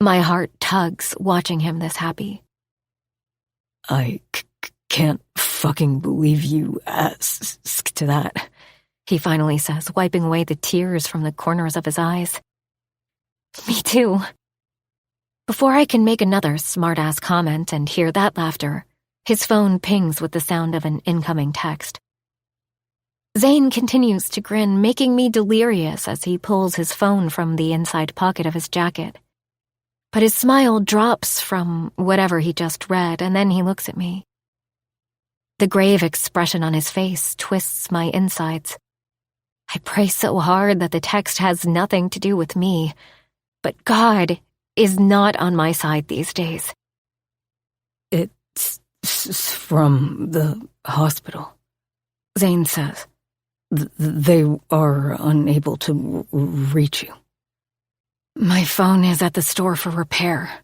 My heart tugs watching him this happy. I can't fucking believe you asked to that, he finally says, wiping away the tears from the corners of his eyes. Me too. Before I can make another smart-ass comment and hear that laughter, his phone pings with the sound of an incoming text. Zane continues to grin, making me delirious as he pulls his phone from the inside pocket of his jacket. But his smile drops from whatever he just read, and then he looks at me. The grave expression on his face twists my insides. I pray so hard that the text has nothing to do with me, but God is not on my side these days. It's from the hospital, Zane says. They are unable to reach you. My phone is at the store for repair,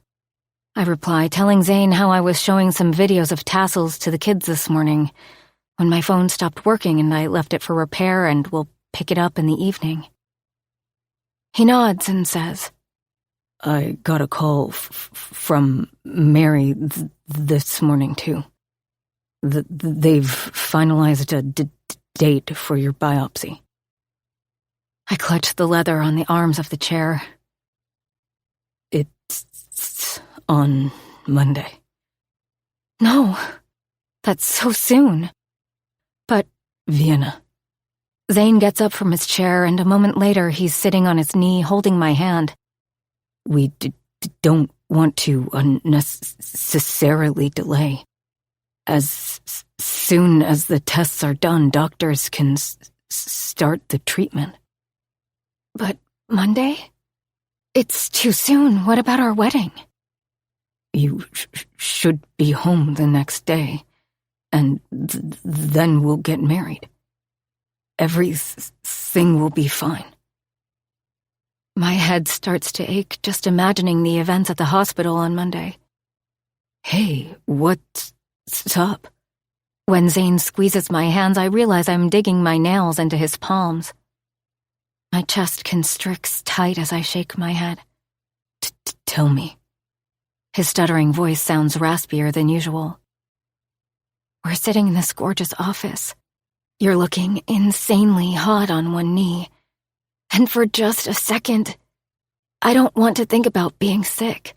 I reply, telling Zane how I was showing some videos of tassels to the kids this morning when my phone stopped working and I left it for repair and will pick it up in the evening. He nods and says, I got a call from Mary this morning, too. They've finalized a date for your biopsy. I clutch the leather on the arms of the chair. It's on Monday. No, that's so soon. But Vienna. Zane gets up from his chair, and a moment later he's sitting on his knee holding my hand. We don't want to unnecessarily delay. As soon as the tests are done, doctors can start the treatment. But Monday? It's too soon. What about our wedding? You should be home the next day, and then we'll get married. Everything will be fine. My head starts to ache just imagining the events at the hospital on Monday. Hey, what's up? When Zane squeezes my hands, I realize I'm digging my nails into his palms. My chest constricts tight as I shake my head. Tell me. His stuttering voice sounds raspier than usual. We're sitting in this gorgeous office. You're looking insanely hot on one knee. And for just a second, I don't want to think about being sick.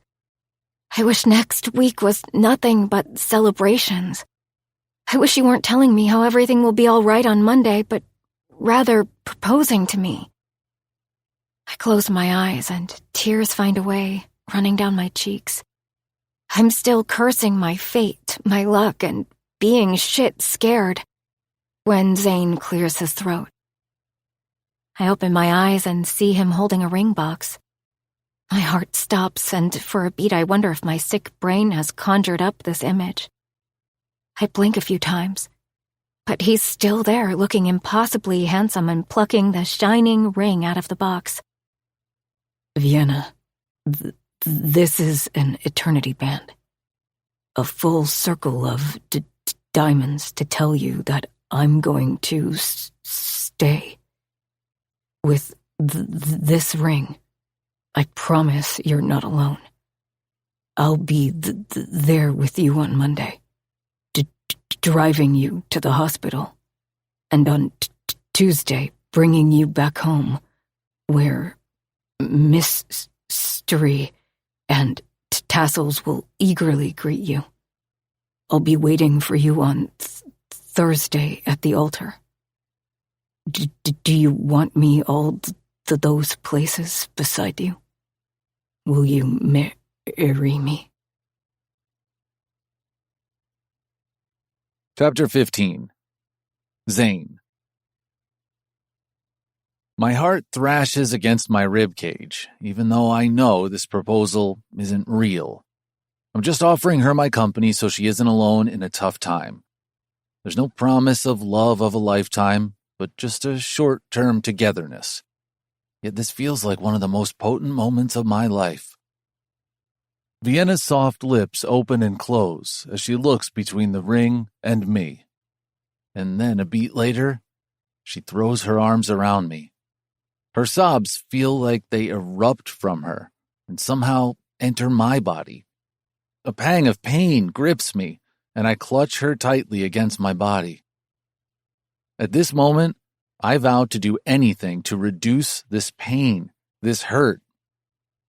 I wish next week was nothing but celebrations. I wish you weren't telling me how everything will be all right on Monday, but rather proposing to me. I close my eyes and tears find a way, running down my cheeks. I'm still cursing my fate, my luck, and being shit scared when Zane clears his throat. I open my eyes and see him holding a ring box. My heart stops, and for a beat I wonder if my sick brain has conjured up this image. I blink a few times, but he's still there, looking impossibly handsome and plucking the shining ring out of the box. Vienna, this is an eternity band. A full circle of diamonds to tell you that I'm going to stay. With this ring, I promise you're not alone. I'll be there with you on Monday, driving you to the hospital, and on Tuesday bringing you back home, where mystery and tassels will eagerly greet you. I'll be waiting for you on Thursday at the altar. Do you want me all those places beside you? Will you marry me? Chapter 15. Zane. My heart thrashes against my ribcage, even though I know this proposal isn't real. I'm just offering her my company so she isn't alone in a tough time. There's no promise of love of a lifetime, but just a short-term togetherness. Yet this feels like one of the most potent moments of my life. Vienna's soft lips open and close as she looks between the ring and me. And then a beat later, she throws her arms around me. Her sobs feel like they erupt from her and somehow enter my body. A pang of pain grips me, and I clutch her tightly against my body. At this moment, I vow to do anything to reduce this pain, this hurt.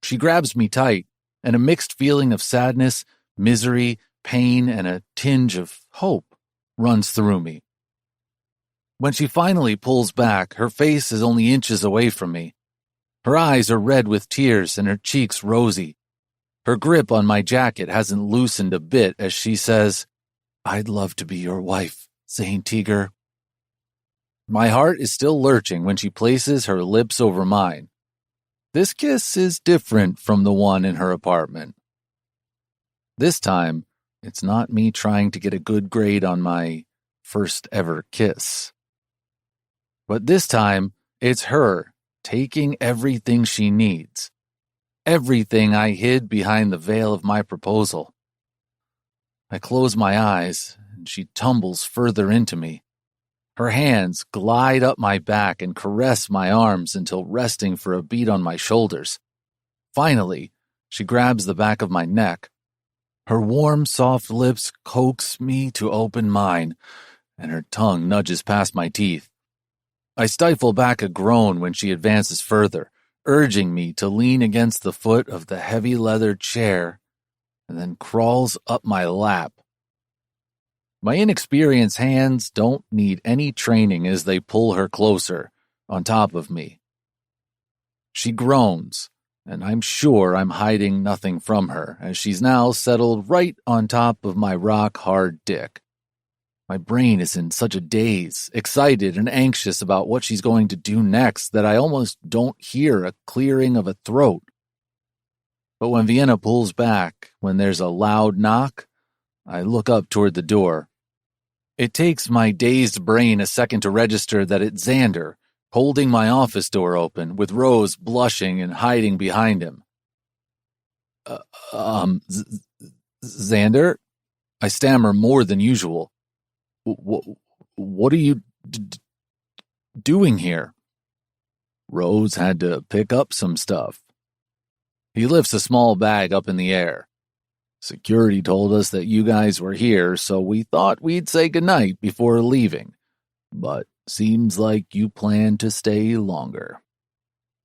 She grabs me tight, and a mixed feeling of sadness, misery, pain, and a tinge of hope runs through me. When she finally pulls back, her face is only inches away from me. Her eyes are red with tears and her cheeks rosy. Her grip on my jacket hasn't loosened a bit as she says, "I'd love to be your wife, Zane Teager." My heart is still lurching when she places her lips over mine. This kiss is different from the one in her apartment. This time, it's not me trying to get a good grade on my first ever kiss. But this time, it's her taking everything she needs. Everything I hid behind the veil of my proposal. I close my eyes, and she tumbles further into me. Her hands glide up my back and caress my arms until resting for a beat on my shoulders. Finally, she grabs the back of my neck. Her warm, soft lips coax me to open mine, and her tongue nudges past my teeth. I stifle back a groan when she advances further, urging me to lean against the foot of the heavy leather chair, and then crawls up my lap. My inexperienced hands don't need any training as they pull her closer, on top of me. She groans, and I'm sure I'm hiding nothing from her, as she's now settled right on top of my rock-hard dick. My brain is in such a daze, excited and anxious about what she's going to do next that I almost don't hear a clearing of a throat. But when Vienna pulls back, when there's a loud knock, I look up toward the door. It takes my dazed brain a second to register that it's Xander, holding my office door open, with Rose blushing and hiding behind him. Xander? I stammer more than usual. What are you doing here? Rose had to pick up some stuff. He lifts a small bag up in the air. Security told us that you guys were here, so we thought we'd say goodnight before leaving. But seems like you plan to stay longer.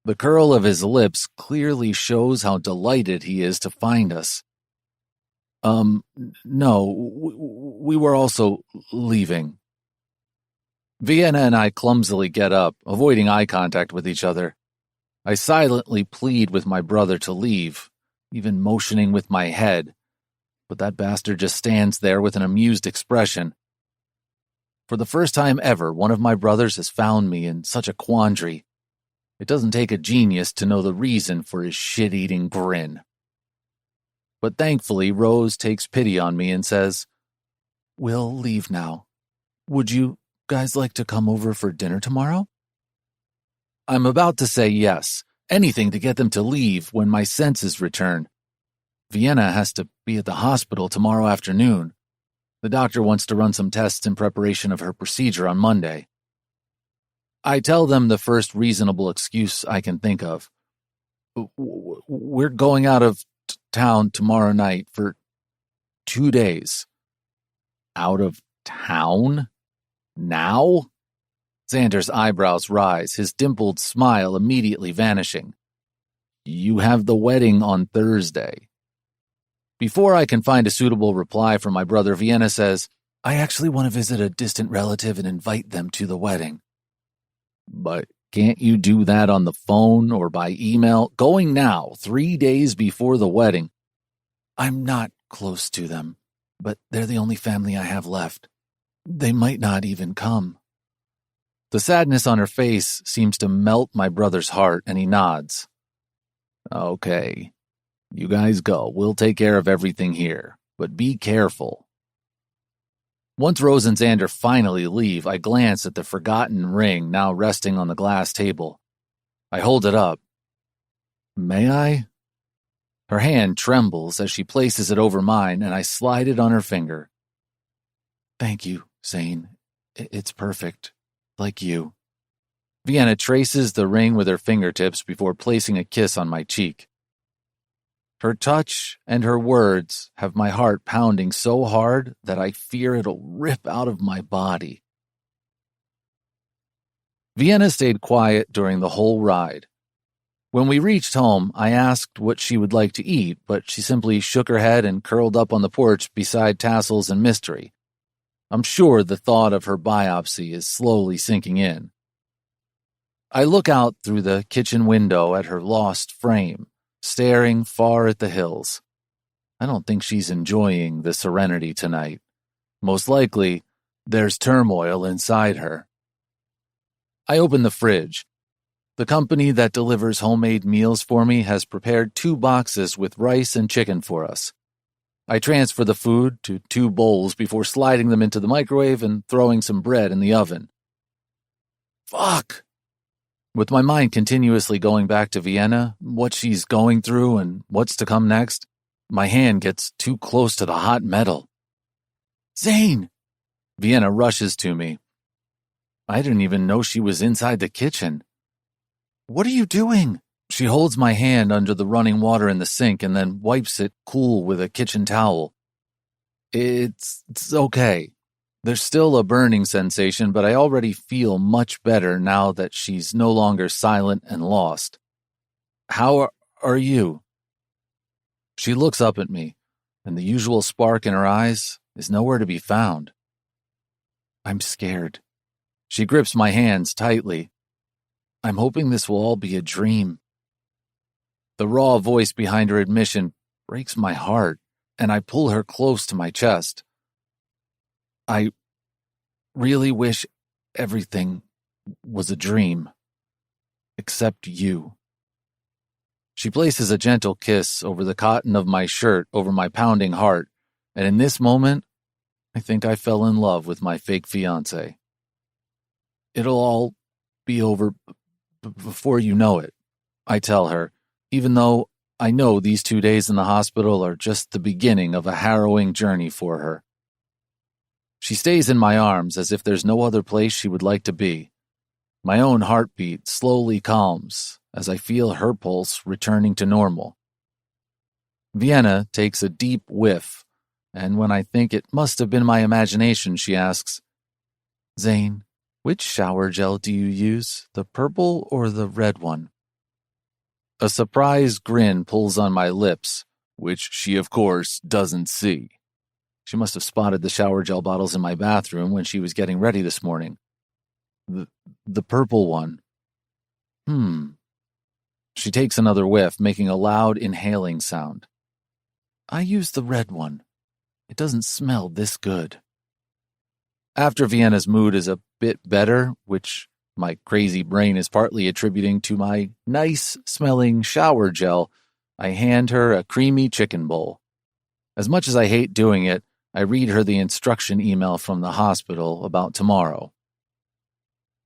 The curl of his lips clearly shows how delighted he is to find us. No, we were also leaving. Vienna and I clumsily get up, avoiding eye contact with each other. I silently plead with my brother to leave, even motioning with my head, but that bastard just stands there with an amused expression. For the first time ever, one of my brothers has found me in such a quandary. It doesn't take a genius to know the reason for his shit-eating grin. But thankfully, Rose takes pity on me and says, "We'll leave now. Would you guys like to come over for dinner tomorrow?" I'm about to say yes, anything to get them to leave, when my senses return. Vienna has to be at the hospital tomorrow afternoon. The doctor wants to run some tests in preparation of her procedure on Monday. I tell them the first reasonable excuse I can think of. We're going out of town tomorrow night for 2 days. Out of town? Now? Xander's eyebrows rise, his dimpled smile immediately vanishing. You have the wedding on Thursday. Before I can find a suitable reply from my brother, Vienna says, I actually want to visit a distant relative and invite them to the wedding. But can't you do that on the phone or by email? Going now, 3 days before the wedding. I'm not close to them, but they're the only family I have left. They might not even come. The sadness on her face seems to melt my brother's heart, and he nods. Okay, you guys go. We'll take care of everything here, but be careful. Once Rose and Xander finally leave, I glance at the forgotten ring now resting on the glass table. I hold it up. May I? Her hand trembles as she places it over mine, and I slide it on her finger. Thank you, Zane. It's perfect. Like you. Vienna traces the ring with her fingertips before placing a kiss on my cheek. Her touch and her words have my heart pounding so hard that I fear it'll rip out of my body. Vienna stayed quiet during the whole ride. When we reached home, I asked what she would like to eat, but she simply shook her head and curled up on the porch beside Tassels and Mystery. I'm sure the thought of her biopsy is slowly sinking in. I look out through the kitchen window at her lost frame, staring far at the hills. I don't think she's enjoying the serenity tonight. Most likely, there's turmoil inside her. I open the fridge. The company that delivers homemade meals for me has prepared 2 boxes with rice and chicken for us. I transfer the food to 2 bowls before sliding them into the microwave and throwing some bread in the oven. Fuck! With my mind continuously going back to Vienna, what she's going through and what's to come next, my hand gets too close to the hot metal. Zane! Vienna rushes to me. I didn't even know she was inside the kitchen. What are you doing? She holds my hand under the running water in the sink and then wipes it cool with a kitchen towel. It's okay. There's still a burning sensation, but I already feel much better now that she's no longer silent and lost. How are you? She looks up at me, and the usual spark in her eyes is nowhere to be found. I'm scared. She grips my hands tightly. I'm hoping this will all be a dream. The raw voice behind her admission breaks my heart, and I pull her close to my chest. I really wish everything was a dream. Except you. She places a gentle kiss over the cotton of my shirt over my pounding heart, and in this moment, I think I fell in love with my fake fiancé. It'll all be over before you know it, I tell her, even though I know these 2 days in the hospital are just the beginning of a harrowing journey for her. She stays in my arms as if there's no other place she would like to be. My own heartbeat slowly calms as I feel her pulse returning to normal. Vienna takes a deep whiff, and when I think it must have been my imagination, she asks, "Zane, which shower gel do you use, the purple or the red one?" A surprised grin pulls on my lips, which she, of course, doesn't see. She must have spotted the shower gel bottles in my bathroom when she was getting ready this morning. The purple one. She takes another whiff, making a loud inhaling sound. I use the red one. It doesn't smell this good. After Vienna's mood is a bit better, which my crazy brain is partly attributing to my nice-smelling shower gel, I hand her a creamy chicken bowl. As much as I hate doing it, I read her the instruction email from the hospital about tomorrow.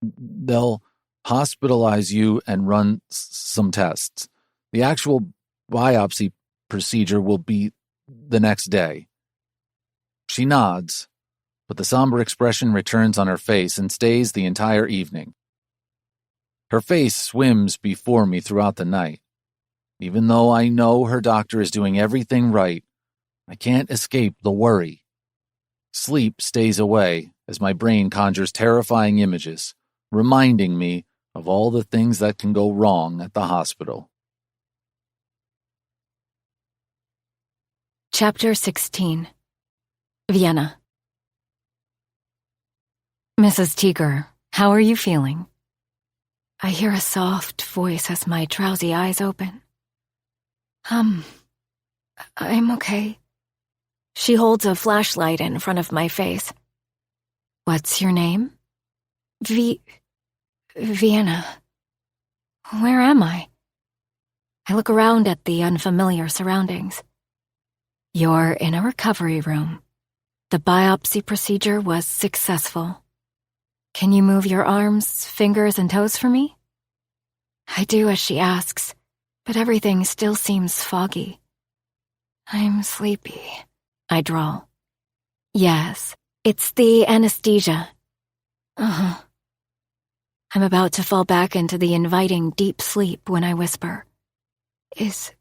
They'll hospitalize you and run some tests. The actual biopsy procedure will be the next day. She nods, but the somber expression returns on her face and stays the entire evening. Her face swims before me throughout the night. Even though I know her doctor is doing everything right, I can't escape the worry. Sleep stays away as my brain conjures terrifying images, reminding me of all the things that can go wrong at the hospital. Chapter 16. Vienna. Mrs. Teager, how are you feeling? I hear a soft voice as my drowsy eyes open. I'm okay. She holds a flashlight in front of my face. What's your name? Vienna. Where am I? I look around at the unfamiliar surroundings. You're in a recovery room. The biopsy procedure was successful. Can you move your arms, fingers, and toes for me? I do as she asks, but everything still seems foggy. I'm sleepy, I drawl. Yes, it's the anesthesia. I'm about to fall back into the inviting deep sleep when I whisper, Is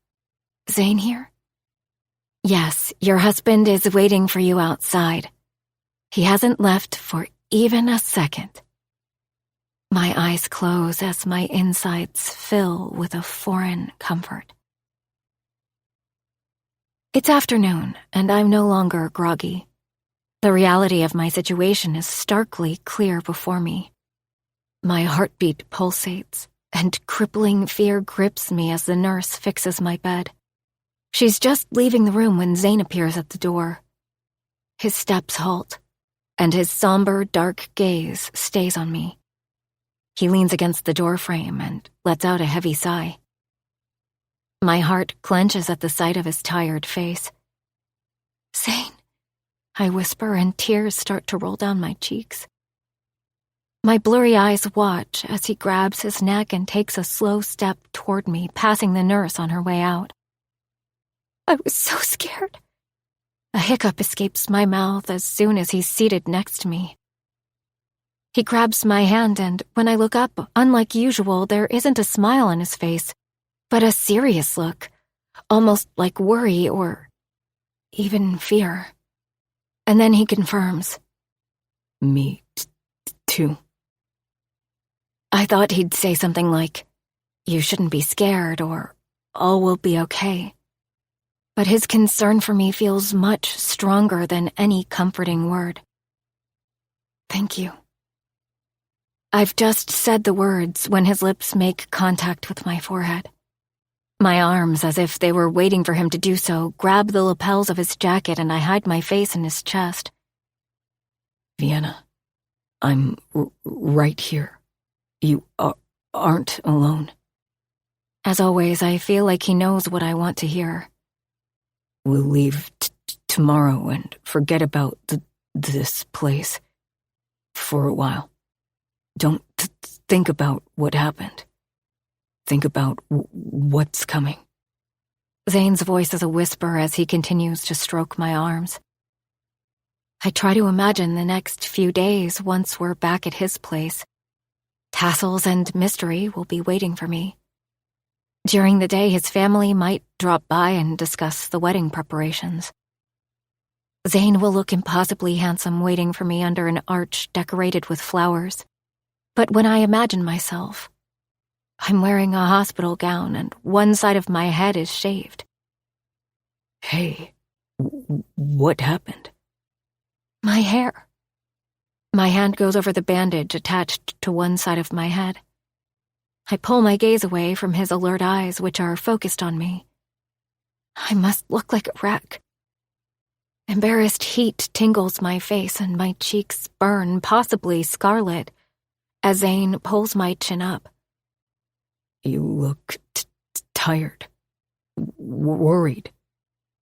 Zane here? Yes, your husband is waiting for you outside. He hasn't left for even a second. My eyes close as my insides fill with a foreign comfort. It's afternoon, and I'm no longer groggy. The reality of my situation is starkly clear before me. My heartbeat pulsates, and crippling fear grips me as the nurse fixes my bed. She's just leaving the room when Zane appears at the door. His steps halt, and his somber, dark gaze stays on me. He leans against the doorframe and lets out a heavy sigh. My heart clenches at the sight of his tired face. Zane, I whisper, and tears start to roll down my cheeks. My blurry eyes watch as he grabs his neck and takes a slow step toward me, passing the nurse on her way out. I was so scared. A hiccup escapes my mouth as soon as he's seated next to me. He grabs my hand, and when I look up, unlike usual, there isn't a smile on his face, but a serious look, almost like worry or even fear. And then he confirms, Me too. I thought he'd say something like, you shouldn't be scared, or all will be okay. But his concern for me feels much stronger than any comforting word. Thank you. I've just said the words when his lips make contact with my forehead. My arms, as if they were waiting for him to do so, grab the lapels of his jacket, and I hide my face in his chest. Vienna, I'm right here. You aren't alone. As always, I feel like he knows what I want to hear. We'll leave tomorrow and forget about this place for a while. Don't think about what happened. Think about what's coming. Zane's voice is a whisper as he continues to stroke my arms. I try to imagine the next few days once we're back at his place. Tassels and mystery will be waiting for me. During the day, his family might drop by and discuss the wedding preparations. Zane will look impossibly handsome waiting for me under an arch decorated with flowers. But when I imagine myself, I'm wearing a hospital gown and one side of my head is shaved. Hey, what happened? My hair. My hand goes over the bandage attached to one side of my head. I pull my gaze away from his alert eyes, which are focused on me. I must look like a wreck. Embarrassed heat tingles my face and my cheeks burn, possibly scarlet, as Zane pulls my chin up. You look tired, worried,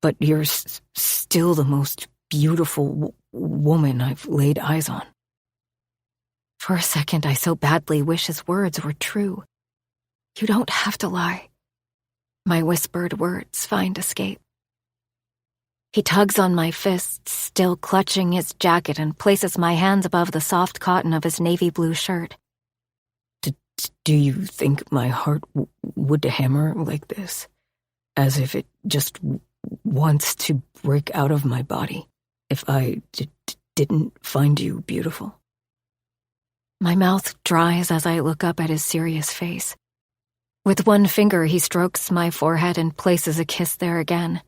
but you're still the most beautiful woman I've laid eyes on. For a second, I so badly wish his words were true. You don't have to lie. My whispered words find escape. He tugs on my fists, still clutching his jacket, and places my hands above the soft cotton of his navy blue shirt. Do you think my heart would hammer like this? As if it just wants to break out of my body if I didn't find you beautiful? My mouth dries as I look up at his serious face. With one finger, he strokes my forehead and places a kiss there again.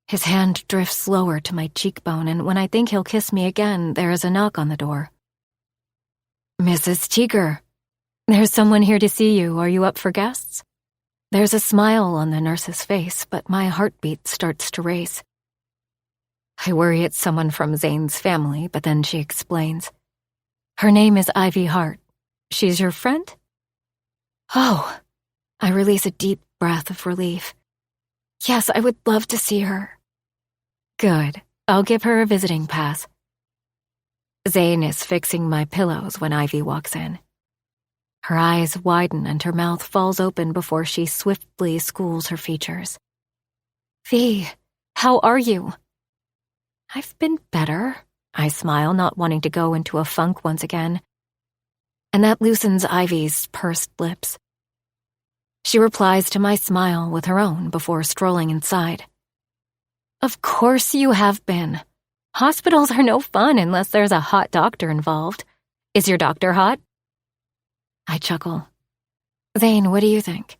His hand drifts lower to my cheekbone, and when I think he'll kiss me again, there is a knock on the door. Mrs. Teager, there's someone here to see you. Are you up for guests? There's a smile on the nurse's face, but my heartbeat starts to race. I worry it's someone from Zane's family, but then she explains. Her name is Ivy Hart. She's your friend? Oh, I release a deep breath of relief. Yes, I would love to see her. Good. I'll give her a visiting pass. Zane is fixing my pillows when Ivy walks in. Her eyes widen and her mouth falls open before she swiftly schools her features. V, how are you? I've been better, I smile, not wanting to go into a funk once again. And that loosens Ivy's pursed lips. She replies to my smile with her own before strolling inside. Of course you have been. Hospitals are no fun unless there's a hot doctor involved. Is your doctor hot? I chuckle. Zane, what do you think?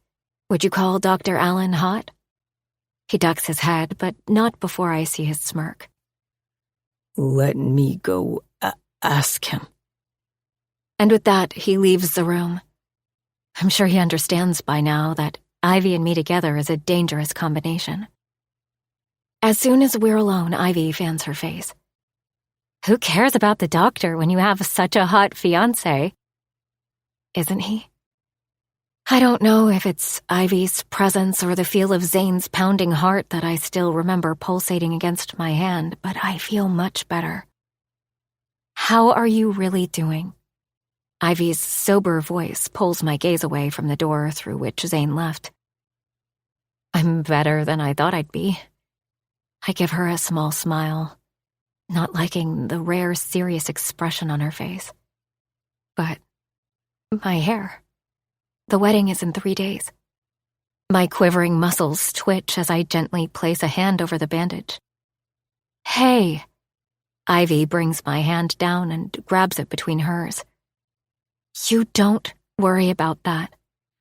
Would you call Dr. Allen hot? He ducks his head, but not before I see his smirk. Let me go ask him. And with that, he leaves the room. I'm sure he understands by now that Ivy and me together is a dangerous combination. As soon as we're alone, Ivy fans her face. Who cares about the doctor when you have such a hot fiancé? Isn't he? I don't know if it's Ivy's presence or the feel of Zane's pounding heart that I still remember pulsating against my hand, but I feel much better. How are you really doing? Ivy's sober voice pulls my gaze away from the door through which Zane left. I'm better than I thought I'd be. I give her a small smile, not liking the rare, serious expression on her face. But my hair. The wedding is in 3 days. My quivering muscles twitch as I gently place a hand over the bandage. Hey! Ivy brings my hand down and grabs it between hers. You don't worry about that.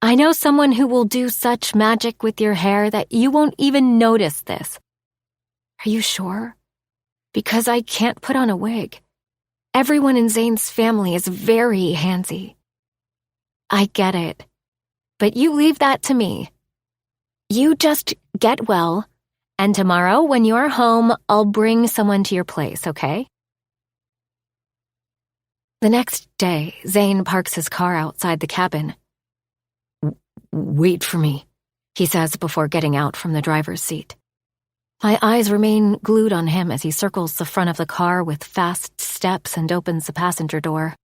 I know someone who will do such magic with your hair that you won't even notice this. Are you sure? Because I can't put on a wig. Everyone in Zane's family is very handsy. I get it. But you leave that to me. You just get well, and tomorrow when you're home, I'll bring someone to your place, okay? The next day, Zane parks his car outside the cabin. Wait for me, he says before getting out from the driver's seat. My eyes remain glued on him as he circles the front of the car with fast steps and opens the passenger door.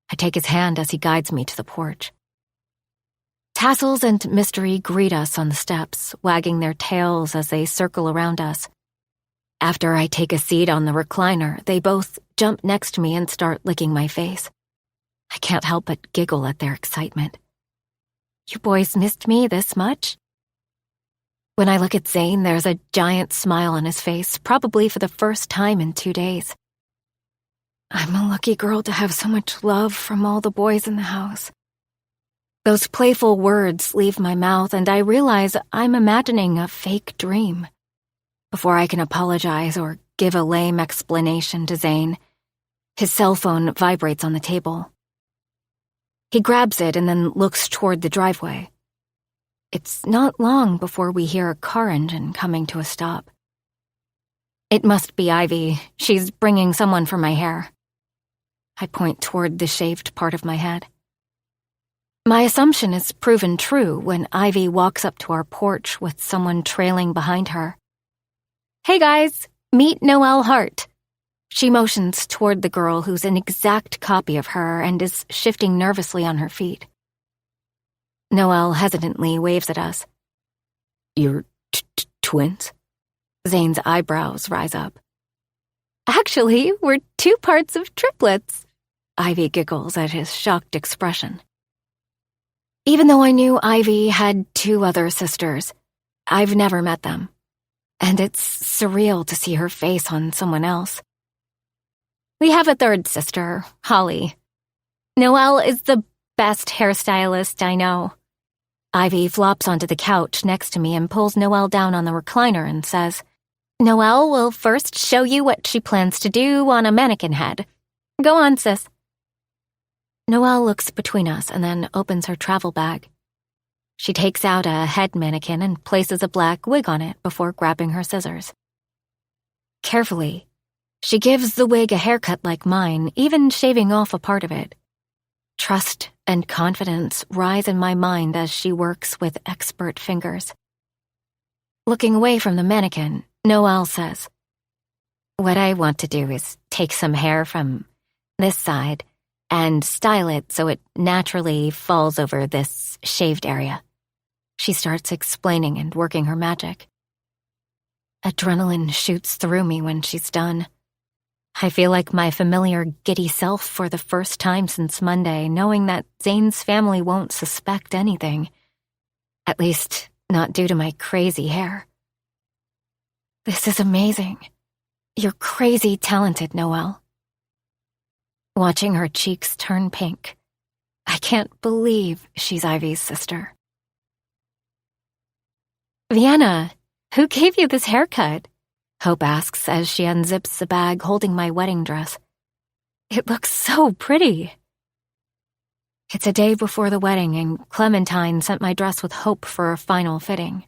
I take his hand as he guides me to the porch. Tassels and Mystery greet us on the steps, wagging their tails as they circle around us. After I take a seat on the recliner, they both jump next to me and start licking my face. I can't help but giggle at their excitement. You boys missed me this much? When I look at Zane, there's a giant smile on his face, probably for the first time in 2 days. I'm a lucky girl to have so much love from all the boys in the house. Those playful words leave my mouth, and I realize I'm imagining a fake dream. Before I can apologize or give a lame explanation to Zane, his cell phone vibrates on the table. He grabs it and then looks toward the driveway. It's not long before we hear a car engine coming to a stop. It must be Ivy. She's bringing someone for my hair. I point toward the shaved part of my head. My assumption is proven true when Ivy walks up to our porch with someone trailing behind her. Hey guys, meet Noelle Hart. She motions toward the girl who's an exact copy of her and is shifting nervously on her feet. Noelle hesitantly waves at us. You're twins? Zane's eyebrows rise up. Actually, we're 2 parts of triplets. Ivy giggles at his shocked expression. Even though I knew Ivy had 2 other sisters, I've never met them. And it's surreal to see her face on someone else. We have a 3rd sister, Holly. Noelle is the best hairstylist I know. Ivy flops onto the couch next to me and pulls Noelle down on the recliner and says, Noelle will first show you what she plans to do on a mannequin head. Go on, sis. Noelle looks between us and then opens her travel bag. She takes out a head mannequin and places a black wig on it before grabbing her scissors. Carefully, she gives the wig a haircut like mine, even shaving off a part of it. Trust and confidence rise in my mind as she works with expert fingers. Looking away from the mannequin, Noelle says, What I want to do is take some hair from this side and style it so it naturally falls over this shaved area. She starts explaining and working her magic. Adrenaline shoots through me when she's done. I feel like my familiar giddy self for the first time since Monday, knowing that Zane's family won't suspect anything. At least, not due to my crazy hair. This is amazing. You're crazy talented, Noelle. Watching her cheeks turn pink, I can't believe she's Ivy's sister. Vienna, who gave you this haircut? Hope asks as she unzips the bag holding my wedding dress. It looks so pretty. It's a day before the wedding, and Clementine sent my dress with Hope for a final fitting.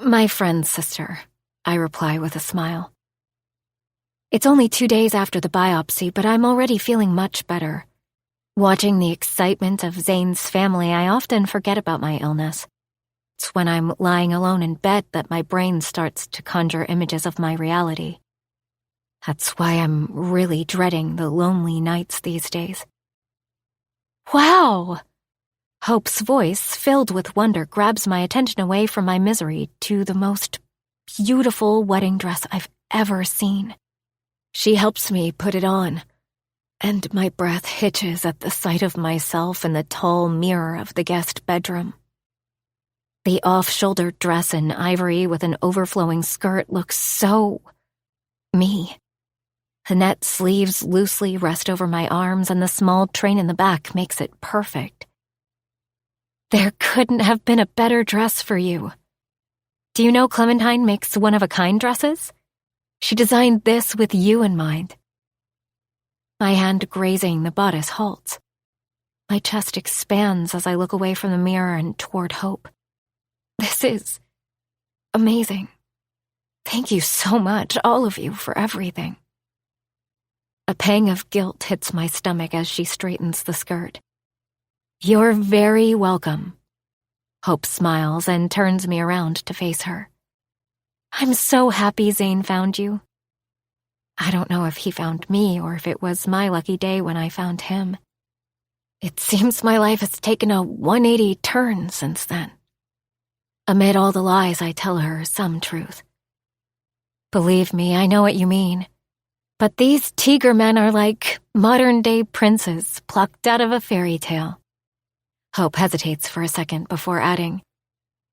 My friend's sister, I reply with a smile. It's only 2 days after the biopsy, but I'm already feeling much better. Watching the excitement of Zane's family, I often forget about my illness. It's when I'm lying alone in bed that my brain starts to conjure images of my reality. That's why I'm really dreading the lonely nights these days. Wow! Hope's voice, filled with wonder, grabs my attention away from my misery to the most beautiful wedding dress I've ever seen. She helps me put it on, and my breath hitches at the sight of myself in the tall mirror of the guest bedroom. The off-shoulder dress in ivory with an overflowing skirt looks so me. The net sleeves loosely rest over my arms, and the small train in the back makes it perfect. There couldn't have been a better dress for you. Do you know Clementine makes one-of-a-kind dresses? She designed this with you in mind. My hand grazing the bodice halts. My chest expands as I look away from the mirror and toward Hope. This is amazing. Thank you so much, all of you, for everything. A pang of guilt hits my stomach as she straightens the skirt. You're very welcome. Hope smiles and turns me around to face her. I'm so happy Zane found you. I don't know if he found me or if it was my lucky day when I found him. It seems my life has taken a 180 turn since then. Amid all the lies, I tell her some truth. Believe me, I know what you mean. But these tiger men are like modern-day princes plucked out of a fairy tale. Hope hesitates for a second before adding,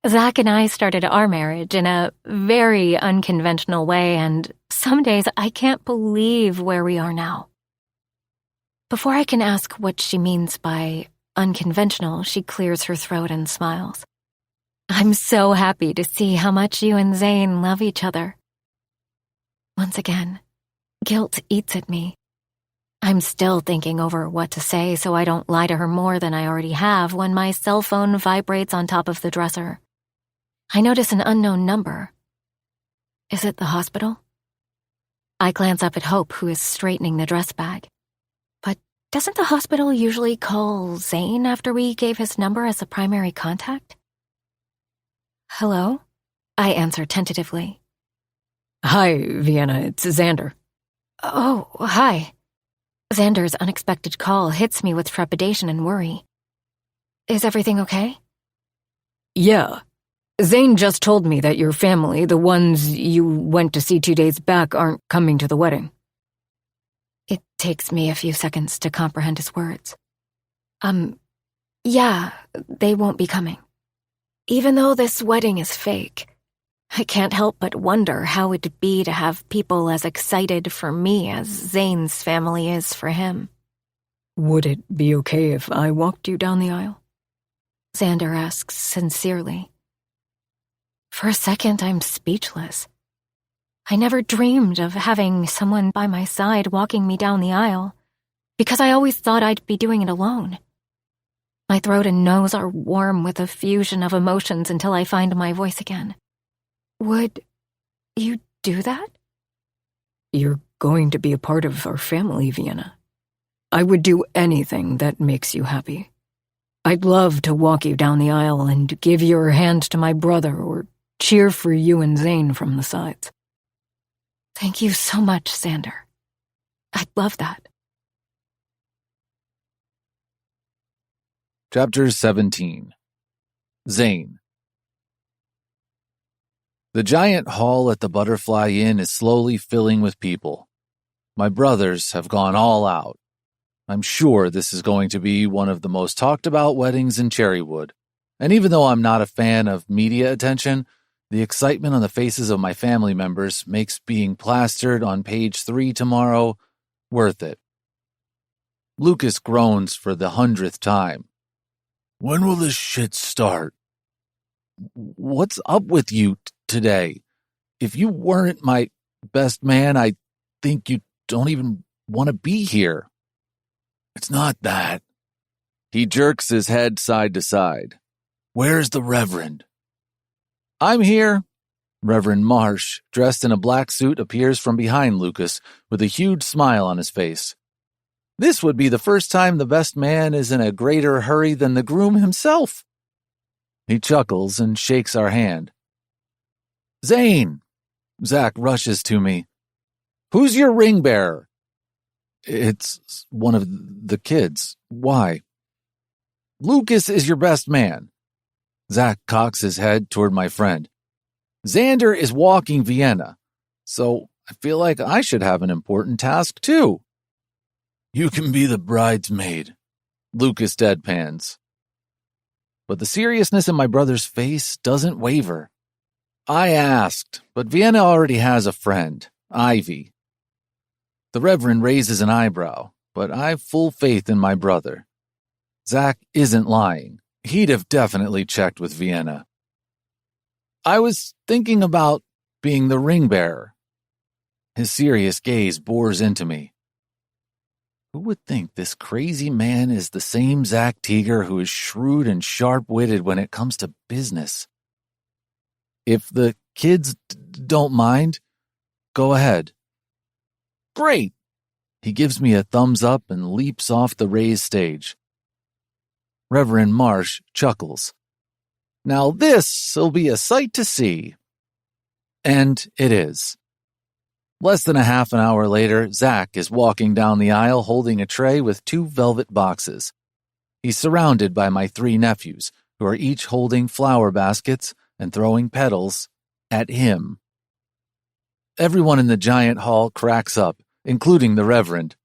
Zach and I started our marriage in a very unconventional way, and some days I can't believe where we are now. Before I can ask what she means by unconventional, she clears her throat and smiles. I'm so happy to see how much you and Zane love each other. Once again, guilt eats at me. I'm still thinking over what to say so I don't lie to her more than I already have when my cell phone vibrates on top of the dresser. I notice an unknown number. Is it the hospital? I glance up at Hope, who is straightening the dress bag. But doesn't the hospital usually call Zane after we gave his number as a primary contact? Hello? I answer tentatively. Hi, Vienna, it's Xander. Oh, hi. Xander's unexpected call hits me with trepidation and worry. Is everything okay? Yeah. Zane just told me that your family, the ones you went to see 2 days back, aren't coming to the wedding. It takes me a few seconds to comprehend his words. Yeah, they won't be coming. Even though this wedding is fake, I can't help but wonder how it'd be to have people as excited for me as Zane's family is for him. Would it be okay if I walked you down the aisle? Xander asks sincerely. For a second, I'm speechless. I never dreamed of having someone by my side walking me down the aisle, because I always thought I'd be doing it alone. My throat and nose are warm with a fusion of emotions until I find my voice again. Would you do that? You're going to be a part of our family, Vienna. I would do anything that makes you happy. I'd love to walk you down the aisle and give your hand to my brother or cheer for you and Zane from the sides. Thank you so much, Xander. I'd love that. Chapter 17. Zane. The giant hall at the Butterfly Inn is slowly filling with people. My brothers have gone all out. I'm sure this is going to be one of the most talked about weddings in Cherrywood. And even though I'm not a fan of media attention, the excitement on the faces of my family members makes being plastered on page 3 tomorrow worth it. Lucas groans for the 100th time. When will this shit start? What's up with you today? If you weren't my best man, I think you don't even want to be here. It's not that. He jerks his head side to side. Where's the Reverend? I'm here. Reverend Marsh, dressed in a black suit, appears from behind Lucas with a huge smile on his face. This would be the first time the best man is in a greater hurry than the groom himself. He chuckles and shakes our hand. Zane! Zach rushes to me. Who's your ring bearer? It's one of the kids. Why? Lucas is your best man. Zach cocks his head toward my friend. Xander is walking Vienna, so I feel like I should have an important task too. You can be the bridesmaid, Lucas deadpans. But the seriousness in my brother's face doesn't waver. I asked, but Vienna already has a friend, Ivy. The Reverend raises an eyebrow, but I've full faith in my brother. Zach isn't lying. He'd have definitely checked with Vienna. I was thinking about being the ring bearer. His serious gaze bores into me. Who would think this crazy man is the same Zach Teager who is shrewd and sharp-witted when it comes to business? If the kids don't mind, go ahead. Great. He gives me a thumbs up and leaps off the raised stage. Reverend Marsh chuckles. Now this'll be a sight to see. And it is. Less than a half an hour later, Zach is walking down the aisle holding a tray with 2 velvet boxes. He's surrounded by my 3 nephews, who are each holding flower baskets and throwing petals at him. Everyone in the giant hall cracks up, including the Reverend.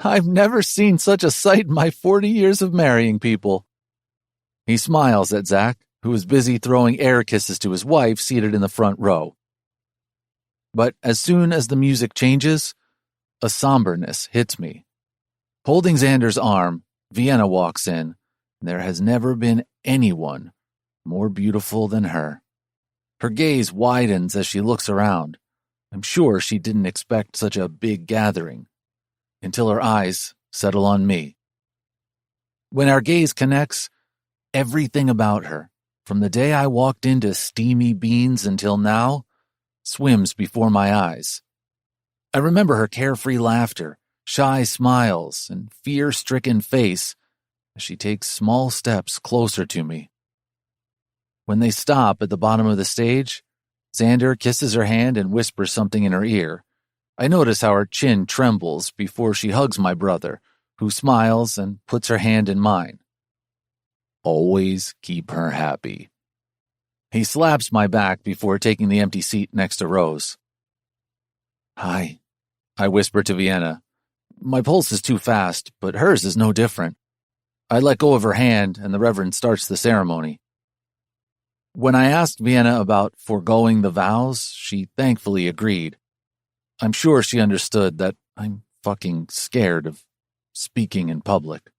I've never seen such a sight in my 40 years of marrying people. He smiles at Zach, who is busy throwing air kisses to his wife seated in the front row. But as soon as the music changes, a somberness hits me. Holding Xander's arm, Vienna walks in, and there has never been anyone more beautiful than her. Her gaze widens as she looks around. I'm sure she didn't expect such a big gathering, until her eyes settle on me. When our gaze connects, everything about her, from the day I walked into Steamy Beans until now, swims before my eyes. I remember her carefree laughter, shy smiles, and fear-stricken face as she takes small steps closer to me. When they stop at the bottom of the stage, Xander kisses her hand and whispers something in her ear. I notice how her chin trembles before she hugs my brother, who smiles and puts her hand in mine. Always keep her happy. He slaps my back before taking the empty seat next to Rose. Hi, I whisper to Vienna. My pulse is too fast, but hers is no different. I let go of her hand, and the Reverend starts the ceremony. When I asked Vienna about foregoing the vows, she thankfully agreed. I'm sure she understood that I'm fucking scared of speaking in public.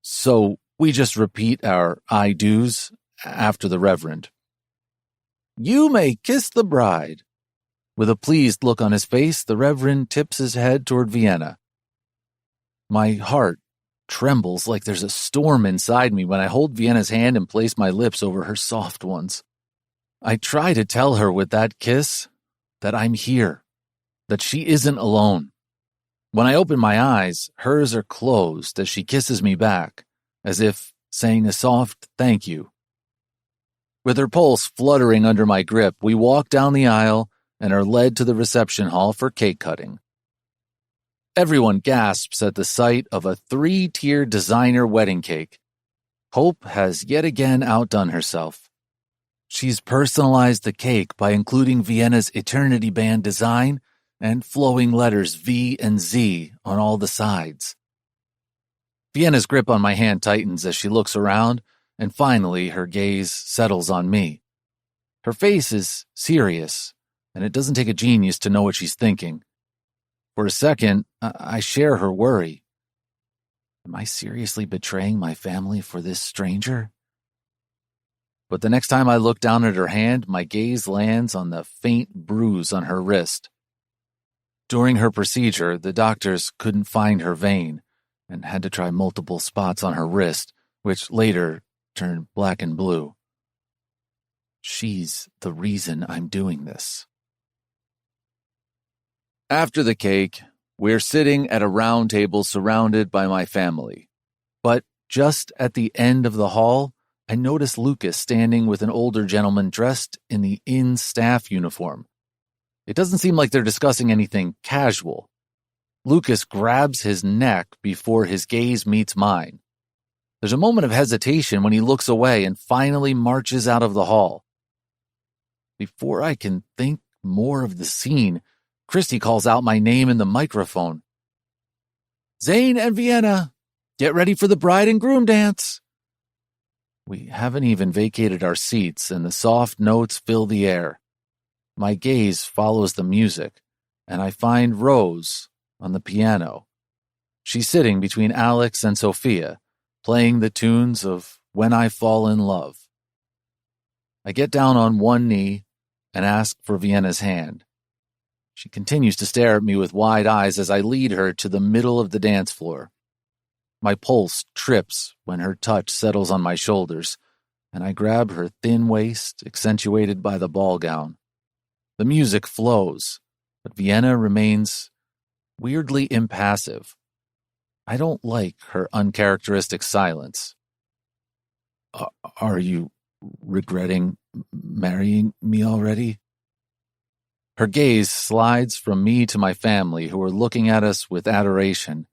So we just repeat our I do's after the Reverend. You may kiss the bride. With a pleased look on his face, the Reverend tips his head toward Vienna. My heart trembles like there's a storm inside me when I hold Vienna's hand and place my lips over her soft ones. I try to tell her with that kiss that I'm here, that she isn't alone. When I open my eyes, hers are closed as she kisses me back, as if saying a soft thank you. With her pulse fluttering under my grip, we walk down the aisle and are led to the reception hall for cake cutting. Everyone gasps at the sight of a 3-tier designer wedding cake. Hope has yet again outdone herself. She's personalized the cake by including Vienna's Eternity Band design and flowing letters V and Z on all the sides. Vienna's grip on my hand tightens as she looks around, and finally her gaze settles on me. Her face is serious, and it doesn't take a genius to know what she's thinking. For a second, I share her worry. Am I seriously betraying my family for this stranger? But the next time I look down at her hand, my gaze lands on the faint bruise on her wrist. During her procedure, the doctors couldn't find her vein and had to try multiple spots on her wrist, which later turned black and blue. She's the reason I'm doing this. After the cake, we're sitting at a round table surrounded by my family. But just at the end of the hall, I notice Lucas standing with an older gentleman dressed in the inn staff uniform. It doesn't seem like they're discussing anything casual. Lucas grabs his neck before his gaze meets mine. There's a moment of hesitation when he looks away and finally marches out of the hall. Before I can think more of the scene, Christy calls out my name in the microphone. Zane and Vienna, get ready for the bride and groom dance. We haven't even vacated our seats, and the soft notes fill the air. My gaze follows the music, and I find Rose on the piano. She's sitting between Alex and Sophia, playing the tunes of When I Fall in Love. I get down on one knee and ask for Vienna's hand. She continues to stare at me with wide eyes as I lead her to the middle of the dance floor. My pulse trips when her touch settles on my shoulders, and I grab her thin waist, accentuated by the ball gown. The music flows, but Vienna remains weirdly impassive. I don't like her uncharacteristic silence. Are you regretting marrying me already? Her gaze slides from me to my family, who are looking at us with adoration,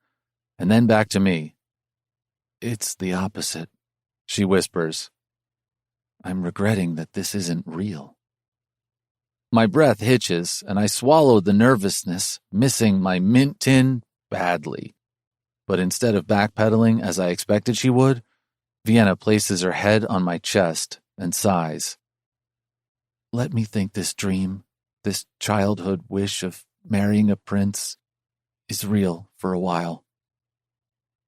and then back to me. It's the opposite, she whispers. I'm regretting that this isn't real. My breath hitches, and I swallow the nervousness, missing my mint tin badly. But instead of backpedaling as I expected she would, Vienna places her head on my chest and sighs. Let me think this dream, this childhood wish of marrying a prince, is real for a while.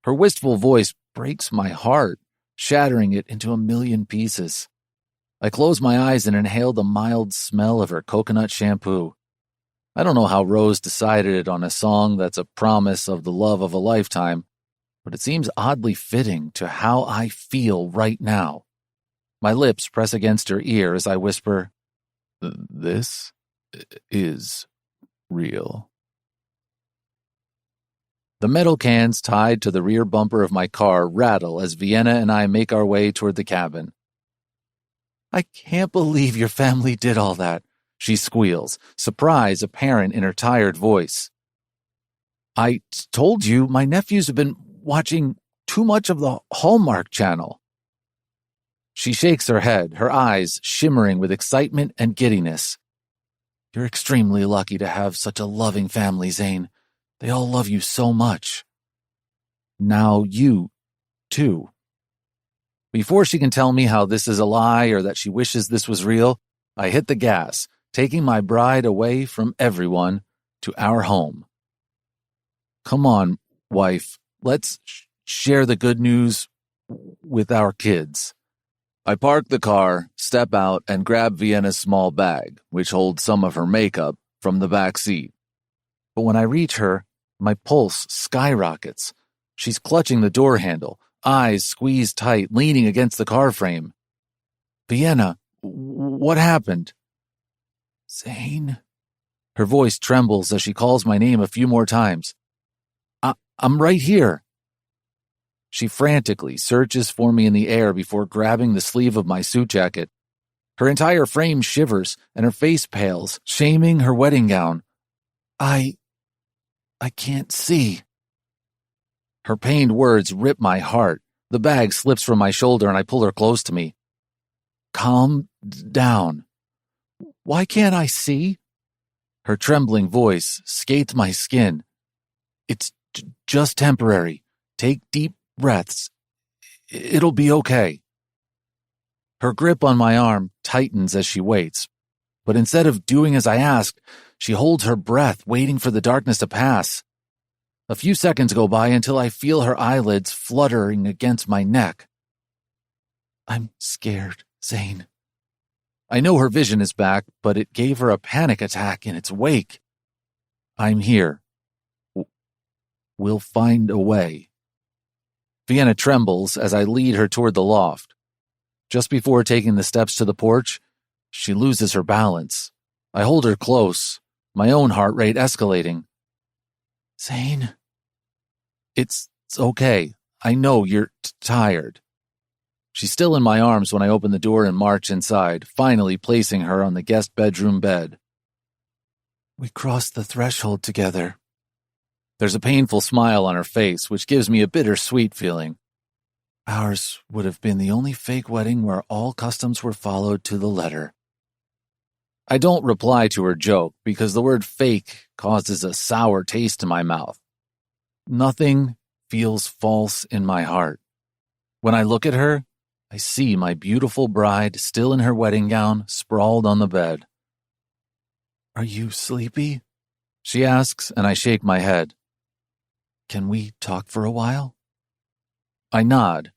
Her wistful voice breaks my heart, shattering it into a million pieces. I close my eyes and inhale the mild smell of her coconut shampoo. I don't know how Rose decided on a song that's a promise of the love of a lifetime, but it seems oddly fitting to how I feel right now. My lips press against her ear as I whisper, This is real. The metal cans tied to the rear bumper of my car rattle as Vienna and I make our way toward the cabin. I can't believe your family did all that, she squeals, surprise apparent in her tired voice. I told you my nephews have been watching too much of the Hallmark Channel. She shakes her head, her eyes shimmering with excitement and giddiness. You're extremely lucky to have such a loving family, Zane. They all love you so much. Now you, too. Before she can tell me how this is a lie or that she wishes this was real, I hit the gas, taking my bride away from everyone to our home. Come on, wife, let's share the good news with our kids. I park the car, step out, and grab Vienna's small bag, which holds some of her makeup, from the back seat. But when I reach her, my pulse skyrockets. She's clutching the door handle, eyes squeezed tight, leaning against the car frame. Vienna, what happened? Zane? Her voice trembles as she calls my name a few more times. I'm right here. She frantically searches for me in the air before grabbing the sleeve of my suit jacket. Her entire frame shivers and her face pales, shaming her wedding gown. I can't see. Her pained words rip my heart. The bag slips from my shoulder and I pull her close to me. Calm down. Why can't I see? Her trembling voice skates my skin. It's just temporary. Take deep breaths. It'll be okay. Her grip on my arm tightens as she waits, but instead of doing as I asked, she holds her breath, waiting for the darkness to pass. A few seconds go by until I feel her eyelids fluttering against my neck. I'm scared, Zane. I know her vision is back, but it gave her a panic attack in its wake. I'm here. We'll find a way. Vienna trembles as I lead her toward the loft. Just before taking the steps to the porch, she loses her balance. I hold her close, my own heart rate escalating. Zane? It's okay. I know you're tired. She's still in my arms when I open the door and march inside, finally placing her on the guest bedroom bed. We crossed the threshold together. There's a painful smile on her face, which gives me a bittersweet feeling. Ours would have been the only fake wedding where all customs were followed to the letter. I don't reply to her joke because the word fake causes a sour taste in my mouth. Nothing feels false in my heart. When I look at her, I see my beautiful bride still in her wedding gown, sprawled on the bed. Are you sleepy? She asks, and I shake my head. Can we talk for a while? I nod,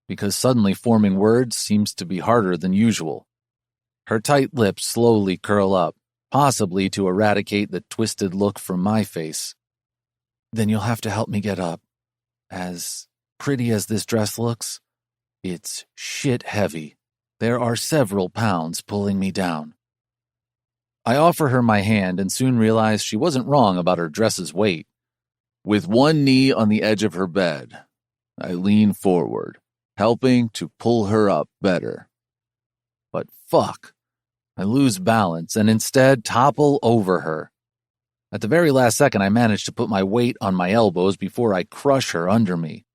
because suddenly forming words seems to be harder than usual. Her tight lips slowly curl up, possibly to eradicate the twisted look from my face. Then you'll have to help me get up. As pretty as this dress looks, it's shit heavy. There are several pounds pulling me down. I offer her my hand and soon realize she wasn't wrong about her dress's weight. With one knee on the edge of her bed, I lean forward, helping to pull her up better. But fuck, I lose balance and instead topple over her. At the very last second, I manage to put my weight on my elbows before I crush her under me.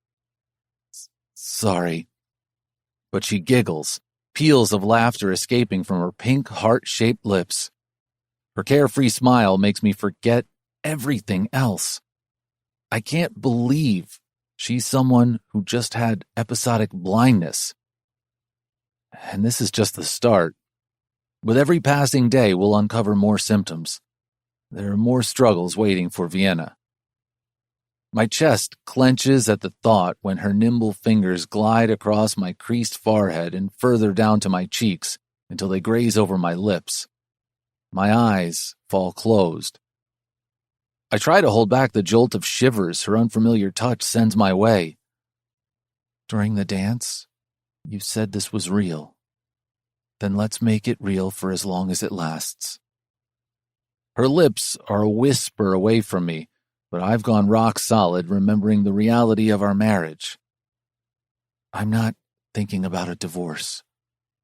Sorry. But she giggles, peals of laughter escaping from her pink heart-shaped lips. Her carefree smile makes me forget everything else. I can't believe she's someone who just had episodic blindness. And this is just the start. With every passing day, we'll uncover more symptoms. There are more struggles waiting for Vienna. My chest clenches at the thought when her nimble fingers glide across my creased forehead and further down to my cheeks until they graze over my lips. My eyes fall closed. I try to hold back the jolt of shivers her unfamiliar touch sends my way. During the dance, you said this was real. Then let's make it real for as long as it lasts. Her lips are a whisper away from me, but I've gone rock solid remembering the reality of our marriage. I'm not thinking about a divorce,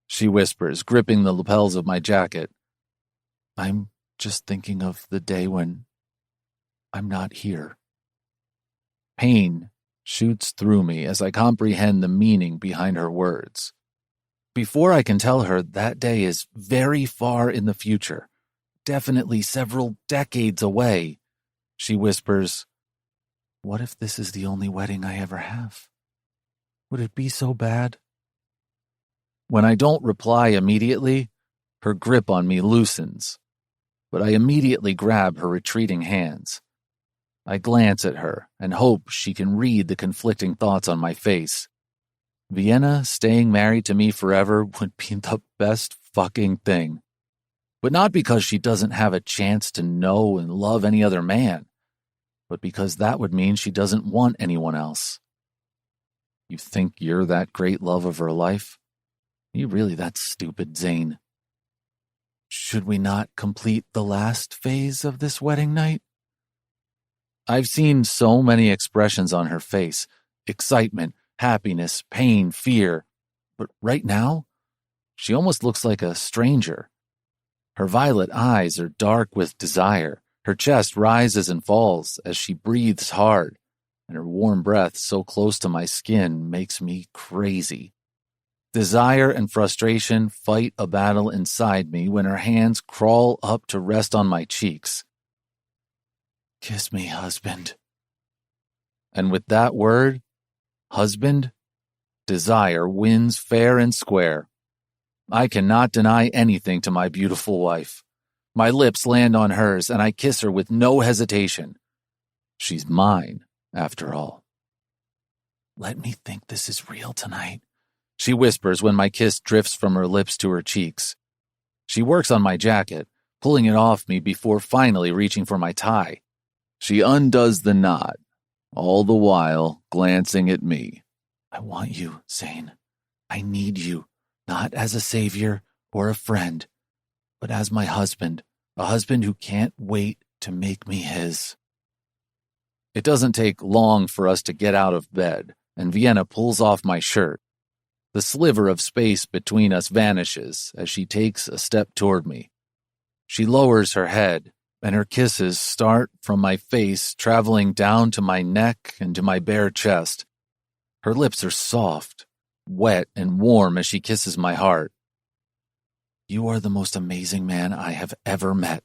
she whispers, gripping the lapels of my jacket. I'm just thinking of the day when I'm not here. Pain shoots through me as I comprehend the meaning behind her words. Before I can tell her that day is very far in the future, definitely several decades away, she whispers, "What if this is the only wedding I ever have? Would it be so bad?" When I don't reply immediately, her grip on me loosens, but I immediately grab her retreating hands. I glance at her and hope she can read the conflicting thoughts on my face. Vienna staying married to me forever would be the best fucking thing. But not because she doesn't have a chance to know and love any other man, but because that would mean she doesn't want anyone else. You think you're that great love of her life? Are you really that stupid, Zane? Should we not complete the last phase of this wedding night? I've seen so many expressions on her face, excitement, happiness, pain, fear, but right now, she almost looks like a stranger. Her violet eyes are dark with desire, her chest rises and falls as she breathes hard, and her warm breath so close to my skin makes me crazy. Desire and frustration fight a battle inside me when her hands crawl up to rest on my cheeks. Kiss me, husband. And with that word, husband, desire wins fair and square. I cannot deny anything to my beautiful wife. My lips land on hers and I kiss her with no hesitation. She's mine, after all. Let me think this is real tonight, she whispers when my kiss drifts from her lips to her cheeks. She works on my jacket, pulling it off me before finally reaching for my tie. She undoes the knot, all the while glancing at me. I want you, Zane. I need you, not as a savior or a friend, but as my husband, a husband who can't wait to make me his. It doesn't take long for us to get out of bed, and Vienna pulls off my shirt. The sliver of space between us vanishes as she takes a step toward me. She lowers her head, and her kisses start from my face, traveling down to my neck and to my bare chest. Her lips are soft, wet, and warm as she kisses my heart. You are the most amazing man I have ever met.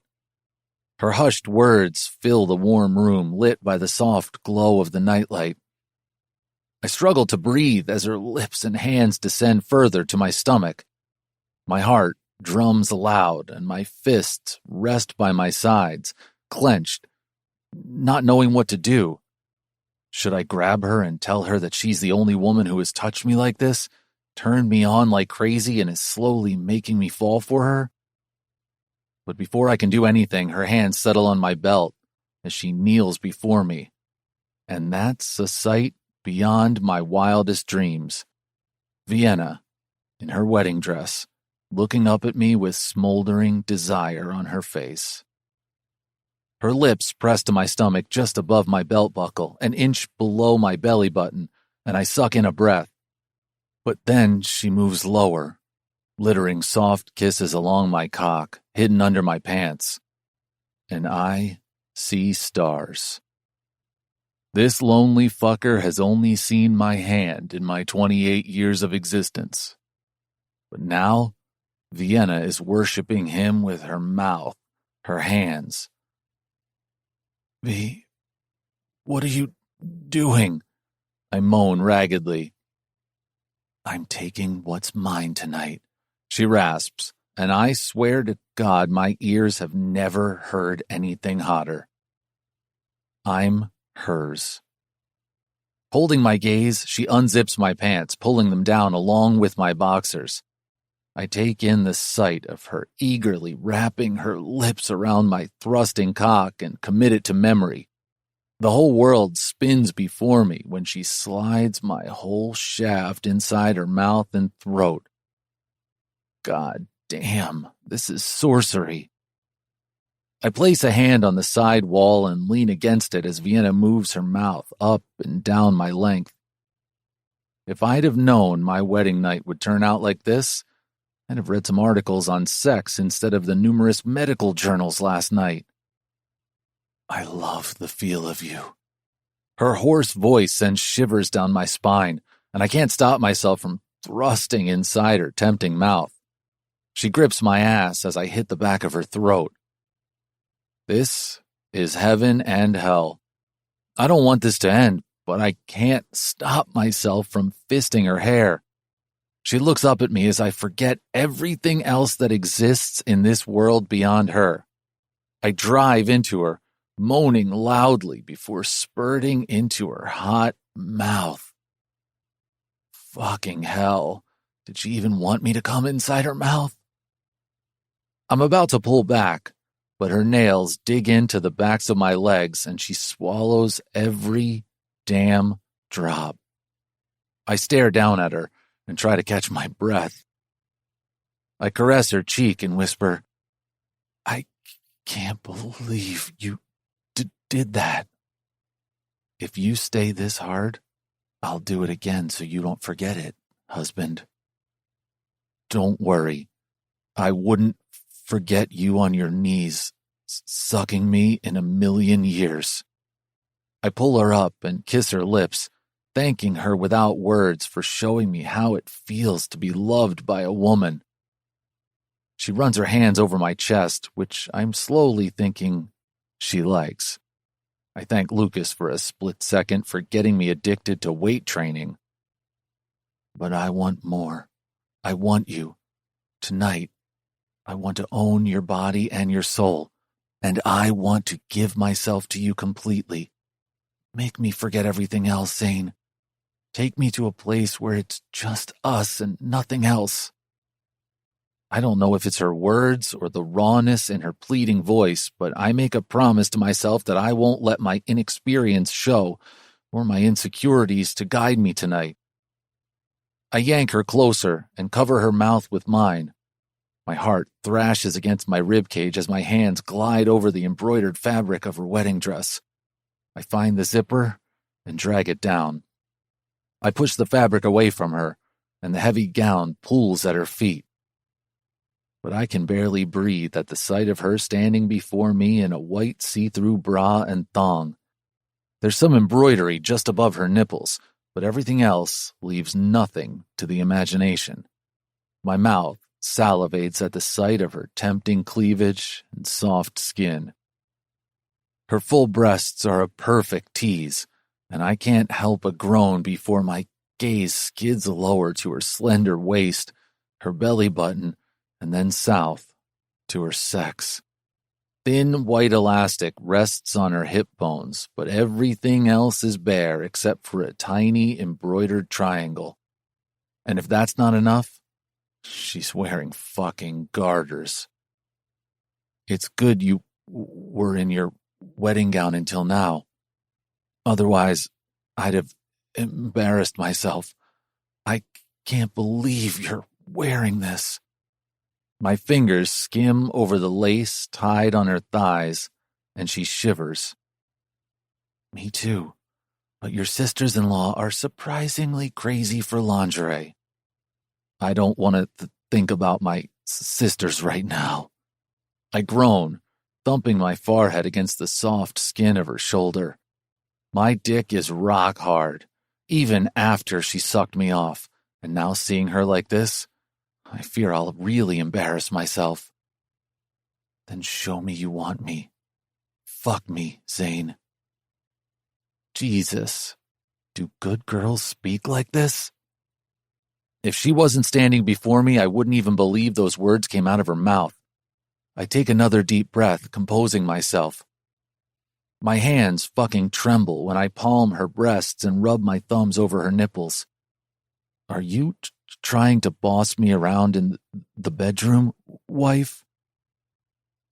Her hushed words fill the warm room lit by the soft glow of the nightlight. I struggle to breathe as her lips and hands descend further to my stomach. My heart drums aloud and my fists rest by my sides, clenched, not knowing what to do. Should I grab her and tell her that she's the only woman who has touched me like this, turned me on like crazy, and is slowly making me fall for her? But before I can do anything, her hands settle on my belt as she kneels before me. And that's a sight beyond my wildest dreams. Vienna, in her wedding dress, looking up at me with smoldering desire on her face. Her lips press to my stomach just above my belt buckle, an inch below my belly button, and I suck in a breath. But then she moves lower, littering soft kisses along my cock, hidden under my pants. And I see stars. This lonely fucker has only seen my hand in my 28 years of existence. But now, Vienna is worshiping him with her mouth, her hands. V, what are you doing? I moan raggedly. I'm taking what's mine tonight, she rasps, and I swear to God my ears have never heard anything hotter. I'm hers. Holding my gaze, she unzips my pants, pulling them down along with my boxers. I take in the sight of her eagerly wrapping her lips around my thrusting cock and commit it to memory. The whole world spins before me when she slides my whole shaft inside her mouth and throat. God damn, this is sorcery. I place a hand on the side wall and lean against it as Vienna moves her mouth up and down my length. If I'd have known my wedding night would turn out like this, I'd have read some articles on sex instead of the numerous medical journals last night. I love the feel of you. Her hoarse voice sends shivers down my spine, and I can't stop myself from thrusting inside her tempting mouth. She grips my ass as I hit the back of her throat. This is heaven and hell. I don't want this to end, but I can't stop myself from fisting her hair. She looks up at me as I forget everything else that exists in this world beyond her. I drive into her, moaning loudly before spurting into her hot mouth. Fucking hell. Did she even want me to come inside her mouth? I'm about to pull back, but her nails dig into the backs of my legs and she swallows every damn drop. I stare down at her and try to catch my breath. I caress her cheek and whisper, I can't believe you did that. If you stay this hard, I'll do it again so you don't forget it, husband. Don't worry. I wouldn't forget you on your knees, sucking me in a million years. I pull her up and kiss her lips, thanking her without words for showing me how it feels to be loved by a woman. She runs her hands over my chest, which I'm slowly thinking she likes. I thank Lucas for a split second for getting me addicted to weight training. But I want more. I want you. Tonight, I want to own your body and your soul, and I want to give myself to you completely. Make me forget everything else, Zane. Take me to a place where it's just us and nothing else. I don't know if it's her words or the rawness in her pleading voice, but I make a promise to myself that I won't let my inexperience show or my insecurities to guide me tonight. I yank her closer and cover her mouth with mine. My heart thrashes against my ribcage as my hands glide over the embroidered fabric of her wedding dress. I find the zipper and drag it down. I push the fabric away from her, and the heavy gown pulls at her feet. But I can barely breathe at the sight of her standing before me in a white see-through bra and thong. There's some embroidery just above her nipples, but everything else leaves nothing to the imagination. My mouth salivates at the sight of her tempting cleavage and soft skin. Her full breasts are a perfect tease, and I can't help but groan before my gaze skids lower to her slender waist, her belly button, and then south to her sex. Thin white elastic rests on her hip bones, but everything else is bare except for a tiny embroidered triangle. And if that's not enough, she's wearing fucking garters. It's good you were in your wedding gown until now. Otherwise, I'd have embarrassed myself. I can't believe you're wearing this. My fingers skim over the lace tied on her thighs, and she shivers. Me too, but your sisters-in-law are surprisingly crazy for lingerie. I don't want to think about my sisters right now. I groan, thumping my forehead against the soft skin of her shoulder. My dick is rock hard, even after she sucked me off, and now seeing her like this, I fear I'll really embarrass myself. Then show me you want me. Fuck me, Zane. Jesus, do good girls speak like this? If she wasn't standing before me, I wouldn't even believe those words came out of her mouth. I take another deep breath, composing myself. My hands fucking tremble when I palm her breasts and rub my thumbs over her nipples. Are you trying to boss me around in the bedroom, wife?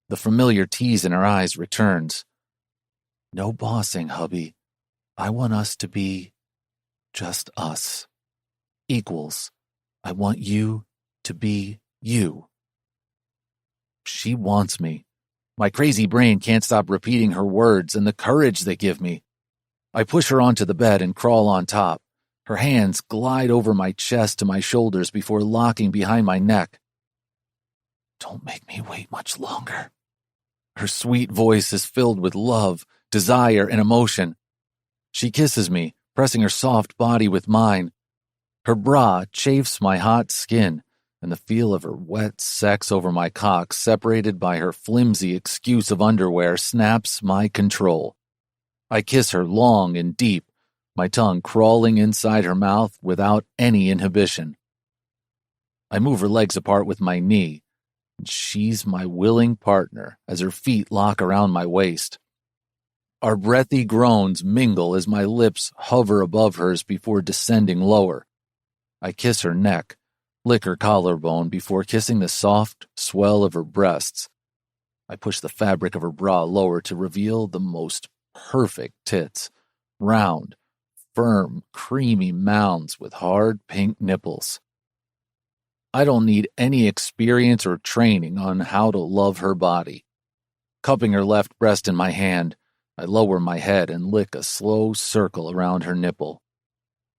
The familiar tease in her eyes returns. No bossing, hubby. I want us to be just us. Equals. I want you to be you. She wants me. My crazy brain can't stop repeating her words and the courage they give me. I push her onto the bed and crawl on top. Her hands glide over my chest to my shoulders before locking behind my neck. Don't make me wait much longer. Her sweet voice is filled with love, desire, and emotion. She kisses me, pressing her soft body with mine. Her bra chafes my hot skin, and the feel of her wet sex over my cock, separated by her flimsy excuse of underwear, snaps my control. I kiss her long and deep, my tongue crawling inside her mouth without any inhibition. I move her legs apart with my knee, and she's my willing partner as her feet lock around my waist. Our breathy groans mingle as my lips hover above hers before descending lower. I kiss her neck, lick her collarbone before kissing the soft swell of her breasts. I push the fabric of her bra lower to reveal the most perfect tits, round, firm, creamy mounds with hard pink nipples. I don't need any experience or training on how to love her body. Cupping her left breast in my hand, I lower my head and lick a slow circle around her nipple.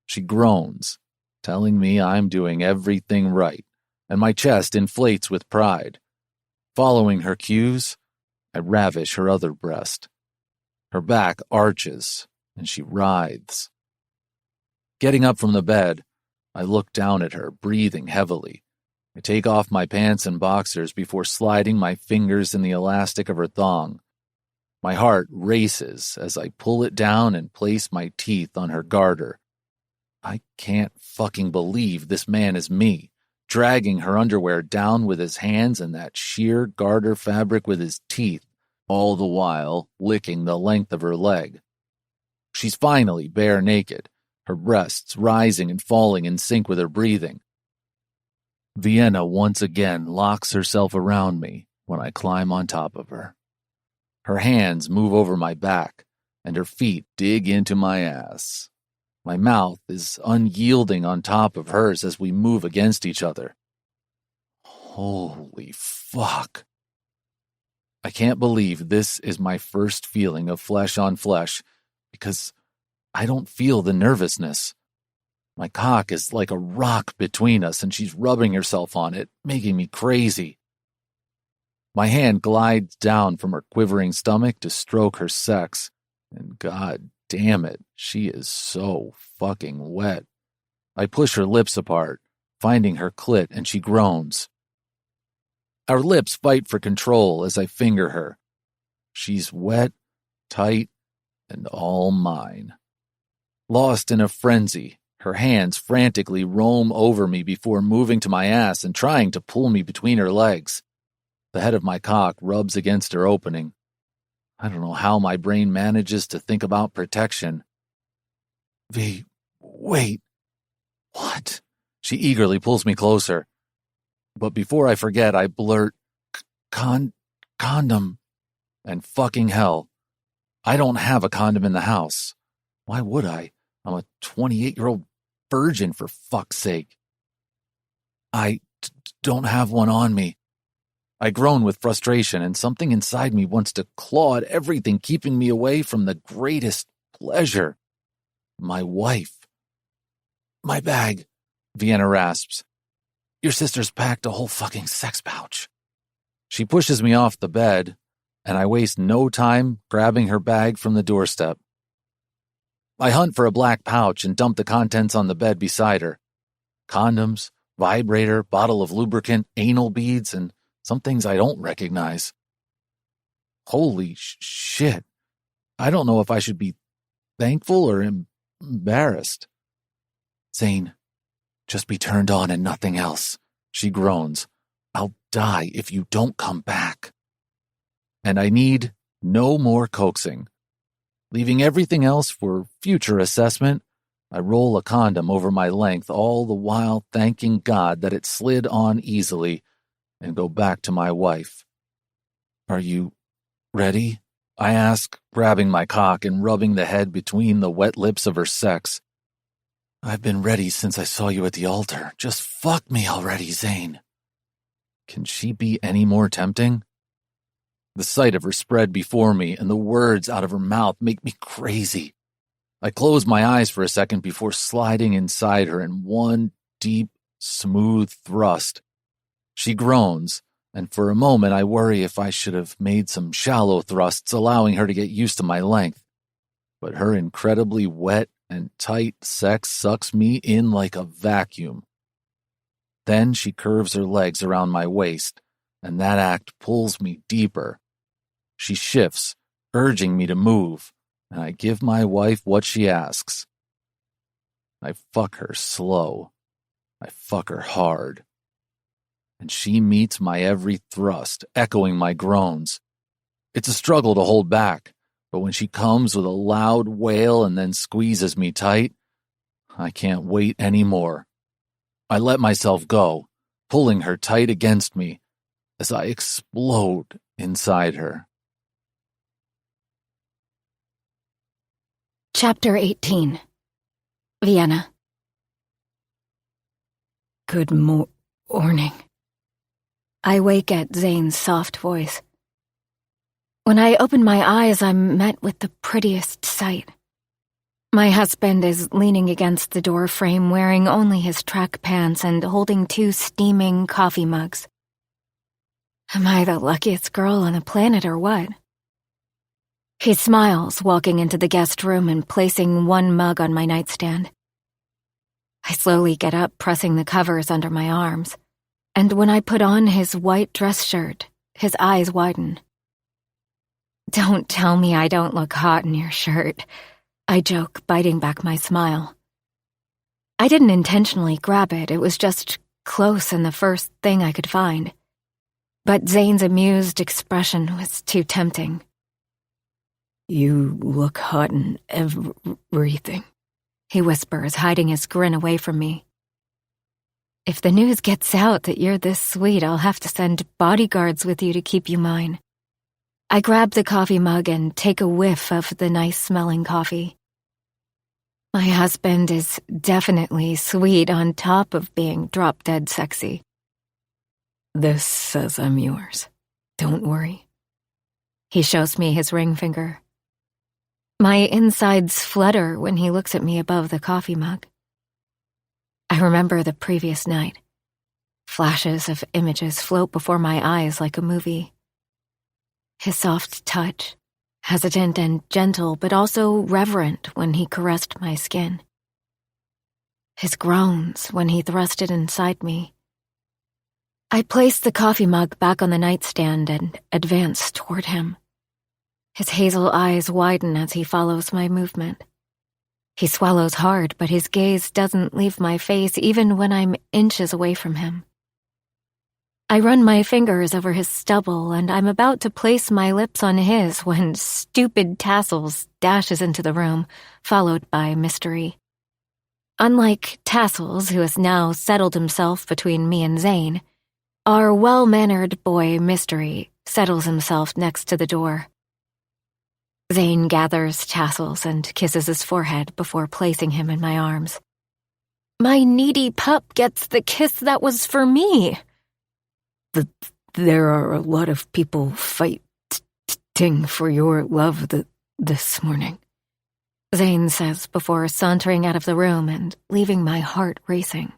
She groans, telling me I'm doing everything right, and my chest inflates with pride. Following her cues, I ravish her other breast. Her back arches, and she writhes. Getting up from the bed, I look down at her, breathing heavily. I take off my pants and boxers before sliding my fingers in the elastic of her thong. My heart races as I pull it down and place my teeth on her garter. I can't fucking believe this man is me, dragging her underwear down with his hands and that sheer garter fabric with his teeth, all the while licking the length of her leg. She's finally bare naked, her breasts rising and falling in sync with her breathing. Vienna once again locks herself around me when I climb on top of her. Her hands move over my back, and her feet dig into my ass. My mouth is unyielding on top of hers as we move against each other. Holy fuck. I can't believe this is my first feeling of flesh on flesh, because I don't feel the nervousness. My cock is like a rock between us, and she's rubbing herself on it, making me crazy. My hand glides down from her quivering stomach to stroke her sex, and god damn it, she is so fucking wet. I push her lips apart, finding her clit, and she groans. Our lips fight for control as I finger her. She's wet, tight, and all mine. Lost in a frenzy, her hands frantically roam over me before moving to my ass and trying to pull me between her legs. The head of my cock rubs against her opening. I don't know how my brain manages to think about protection. V, wait. What? She eagerly pulls me closer. But before I forget, I blurt, condom. And fucking hell, I don't have a condom in the house. Why would I? I'm a 28-year-old virgin, for fuck's sake. I don't have one on me. I groan with frustration, and something inside me wants to claw at everything keeping me away from the greatest pleasure. My wife. My bag, Vienna rasps. Your sister's packed a whole fucking sex pouch. She pushes me off the bed, and I waste no time grabbing her bag from the doorstep. I hunt for a black pouch and dump the contents on the bed beside her. Condoms, vibrator, bottle of lubricant, anal beads, and some things I don't recognize. Holy shit. I don't know if I should be thankful or embarrassed. Zane, just be turned on and nothing else, she groans. I'll die if you don't come back. And I need no more coaxing. Leaving everything else for future assessment, I roll a condom over my length, all the while thanking God that it slid on easily, and go back to my wife. Are you ready? I ask, grabbing my cock and rubbing the head between the wet lips of her sex. I've been ready since I saw you at the altar. Just fuck me already, Zane. Can she be any more tempting? The sight of her spread before me and the words out of her mouth make me crazy. I close my eyes for a second before sliding inside her in one deep, smooth thrust. She groans, and for a moment I worry if I should have made some shallow thrusts, allowing her to get used to my length. But her incredibly wet and tight sex sucks me in like a vacuum. Then she curves her legs around my waist, and that act pulls me deeper. She shifts, urging me to move, and I give my wife what she asks. I fuck her slow. I fuck her hard. And she meets my every thrust, echoing my groans. It's a struggle to hold back, but when she comes with a loud wail and then squeezes me tight, I can't wait anymore. I let myself go, pulling her tight against me as I explode inside her. Chapter 18. Vienna. Good morning. I wake at Zane's soft voice. When I open my eyes, I'm met with the prettiest sight. My husband is leaning against the door frame, wearing only his track pants and holding 2 steaming coffee mugs. Am I the luckiest girl on the planet or what? He smiles, walking into the guest room and placing 1 mug on my nightstand. I slowly get up, pressing the covers under my arms, and when I put on his white dress shirt, his eyes widen. Don't tell me I don't look hot in your shirt, I joke, biting back my smile. I didn't intentionally grab it, it was just close and the first thing I could find. But Zane's amused expression was too tempting. You look hot in everything, he whispers, hiding his grin away from me. If the news gets out that you're this sweet, I'll have to send bodyguards with you to keep you mine. I grab the coffee mug and take a whiff of the nice-smelling coffee. My husband is definitely sweet on top of being drop-dead sexy. This says I'm yours. Don't worry. He shows me his ring finger. My insides flutter when he looks at me above the coffee mug. I remember the previous night. Flashes of images float before my eyes like a movie. His soft touch, hesitant and gentle, but also reverent when he caressed my skin. His groans when he thrust it inside me. I place the coffee mug back on the nightstand and advance toward him. His hazel eyes widen as he follows my movement. He swallows hard, but his gaze doesn't leave my face even when I'm inches away from him. I run my fingers over his stubble, and I'm about to place my lips on his when stupid Tassels dashes into the room, followed by Mystery. Unlike Tassels, who has now settled himself between me and Zane, our well-mannered boy Mystery settles himself next to the door. Zane gathers Tassels and kisses his forehead before placing him in my arms. My needy pup gets the kiss that was for me. there are a lot of people fighting for your love this morning, Zane says before sauntering out of the room and leaving my heart racing.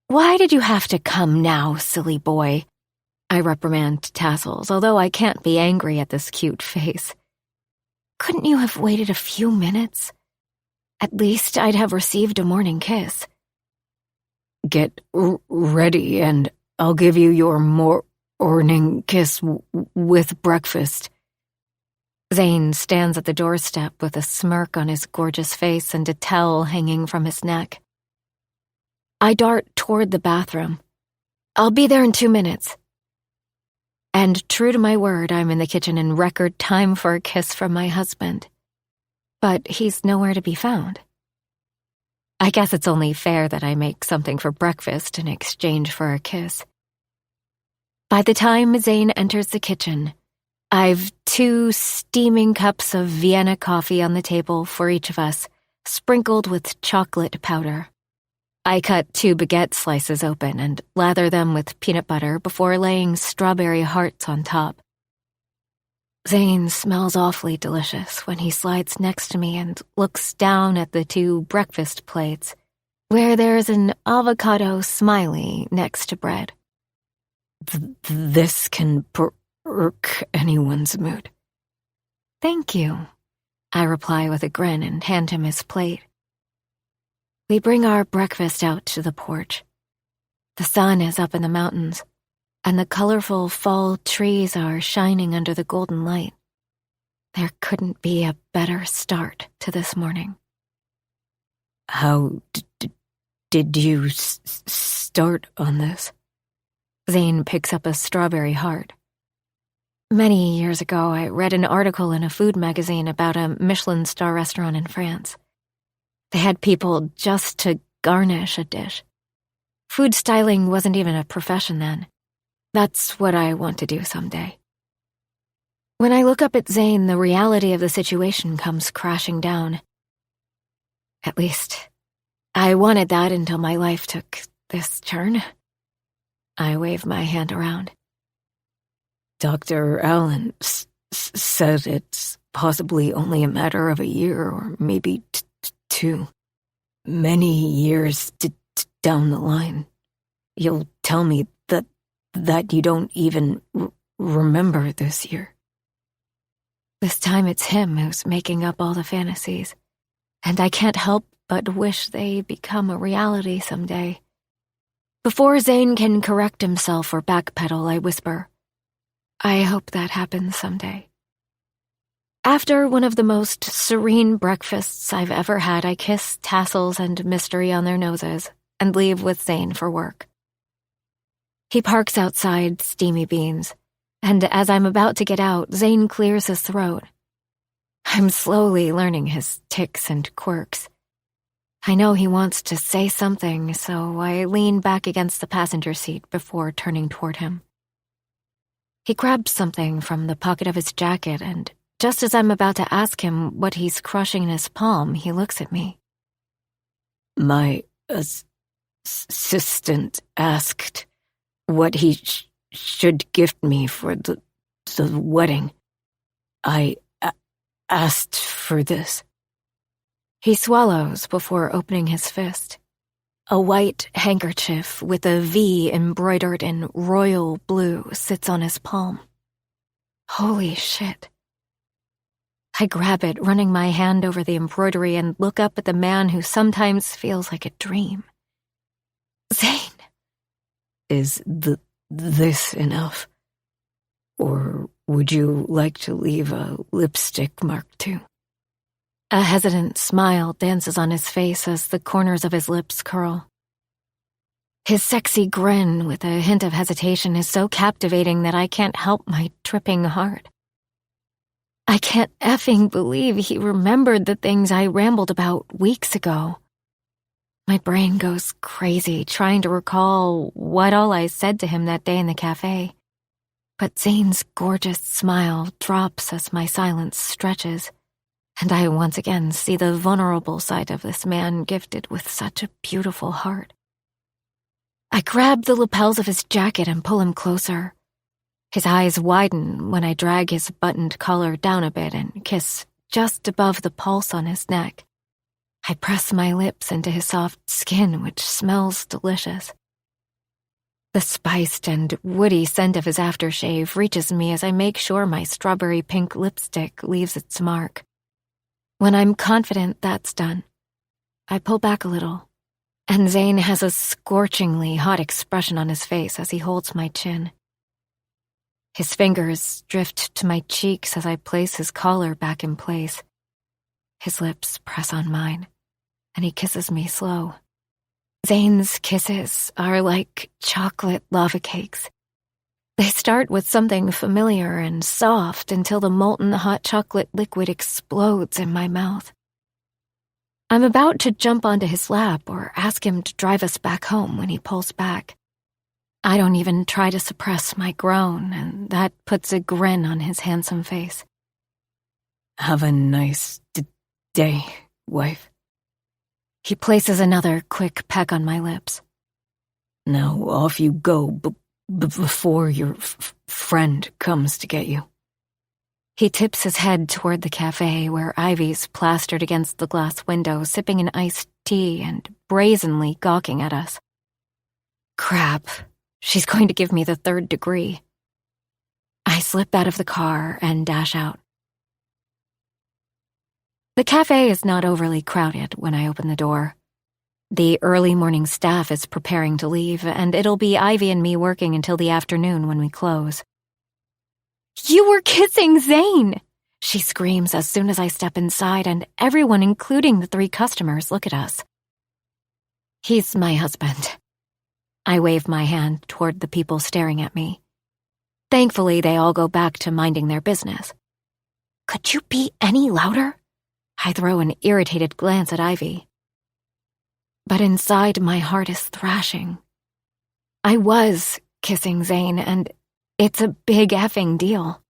Why did you have to come now, silly boy? I reprimand Tassels, although I can't be angry at this cute face. Couldn't you have waited a few minutes? At least I'd have received a morning kiss. Get ready and I'll give you your morning kiss with breakfast. Zane stands at the doorstep with a smirk on his gorgeous face and a towel hanging from his neck. I dart toward the bathroom. I'll be there in 2 minutes. And true to my word, I'm in the kitchen in record time for a kiss from my husband. But he's nowhere to be found. I guess it's only fair that I make something for breakfast in exchange for a kiss. By the time Zane enters the kitchen, I've 2 steaming cups of Vienna coffee on the table for each of us, sprinkled with chocolate powder. I cut 2 baguette slices open and lather them with peanut butter before laying strawberry hearts on top. Zane smells awfully delicious when he slides next to me and looks down at the 2 breakfast plates, where there's an avocado smiley next to bread. This can perk anyone's mood. Thank you, I reply with a grin and hand him his plate. We bring our breakfast out to the porch. The sun is up in the mountains, and the colorful fall trees are shining under the golden light. There couldn't be a better start to this morning. How did you start on this? Zane picks up a strawberry heart. Many years ago, I read an article in a food magazine about a Michelin star restaurant in France. They had people just to garnish a dish. Food styling wasn't even a profession then. That's what I want to do someday. When I look up at Zane, the reality of the situation comes crashing down. At least, I wanted that until my life took this turn. I wave my hand around. Dr. Allen said it's possibly only a matter of a year or maybe 2. Many years down the line, you'll tell me that you don't even remember this year. This time it's him who's making up all the fantasies, and I can't help but wish they become a reality someday. Before Zane can correct himself or backpedal, I whisper, I hope that happens someday. After one of the most serene breakfasts I've ever had, I kiss Tassels and Mystery on their noses and leave with Zane for work. He parks outside Steamy Beans, and as I'm about to get out, Zane clears his throat. I'm slowly learning his tics and quirks. I know he wants to say something, so I lean back against the passenger seat before turning toward him. He grabs something from the pocket of his jacket, and just as I'm about to ask him what he's crushing in his palm, he looks at me. My assistant asked what he should gift me for the wedding. I asked for this. He swallows before opening his fist. A white handkerchief with a V embroidered in royal blue sits on his palm. Holy shit. I grab it, running my hand over the embroidery, and look up at the man who sometimes feels like a dream. Zane. Is this enough? Or would you like to leave a lipstick mark too? A hesitant smile dances on his face as the corners of his lips curl. His sexy grin with a hint of hesitation is so captivating that I can't help my tripping heart. I can't effing believe he remembered the things I rambled about weeks ago. My brain goes crazy trying to recall what all I said to him that day in the cafe. But Zane's gorgeous smile drops as my silence stretches, and I once again see the vulnerable side of this man gifted with such a beautiful heart. I grab the lapels of his jacket and pull him closer. His eyes widen when I drag his buttoned collar down a bit and kiss just above the pulse on his neck. I press my lips into his soft skin, which smells delicious. The spiced and woody scent of his aftershave reaches me as I make sure my strawberry pink lipstick leaves its mark. When I'm confident that's done, I pull back a little, and Zane has a scorchingly hot expression on his face as he holds my chin. His fingers drift to my cheeks as I place his collar back in place. His lips press on mine, and he kisses me slow. Zane's kisses are like chocolate lava cakes. They start with something familiar and soft until the molten hot chocolate liquid explodes in my mouth. I'm about to jump onto his lap or ask him to drive us back home when he pulls back. I don't even try to suppress my groan, and that puts a grin on his handsome face. Have a nice day, wife. He places another quick peck on my lips. Now off you go before your friend comes to get you. He tips his head toward the cafe where Ivy's plastered against the glass window, sipping an iced tea and brazenly gawking at us. Crap, she's going to give me the 3rd degree. I slip out of the car and dash out. The cafe is not overly crowded when I open the door. The early morning staff is preparing to leave, and it'll be Ivy and me working until the afternoon when we close. "You were kissing Zane!" she screams as soon as I step inside, and everyone, including the 3 customers, look at us. "He's my husband." I wave my hand toward the people staring at me. Thankfully, they all go back to minding their business. "Could you be any louder?" I throw an irritated glance at Ivy. But inside, my heart is thrashing. I was kissing Zane, and it's a big effing deal.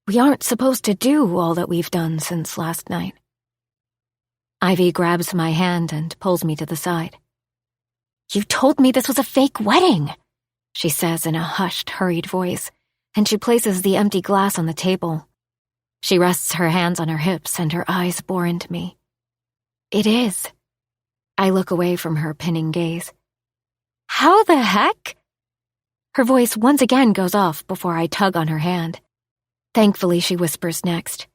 We aren't supposed to do all that we've done since last night. Ivy grabs my hand and pulls me to the side. "You told me this was a fake wedding," she says in a hushed, hurried voice, and she places the empty glass on the table. She rests her hands on her hips and her eyes bore into me. "It is." I look away from her pinning gaze. "How the heck?" Her voice once again goes off before I tug on her hand. Thankfully, she whispers next.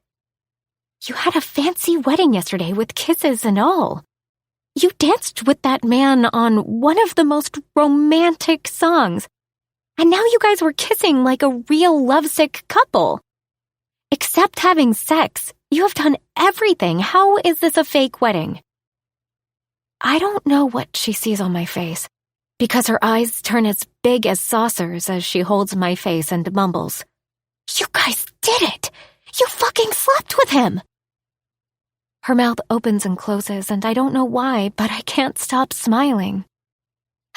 "You had a fancy wedding yesterday with kisses and all. You danced with that man on one of the most romantic songs. And now you guys were kissing like a real lovesick couple. Except having sex, you have done everything. How is this a fake wedding?" I don't know what she sees on my face, because her eyes turn as big as saucers as she holds my face and mumbles, "You guys did it! You fucking slept with him!" Her mouth opens and closes, and I don't know why, but I can't stop smiling.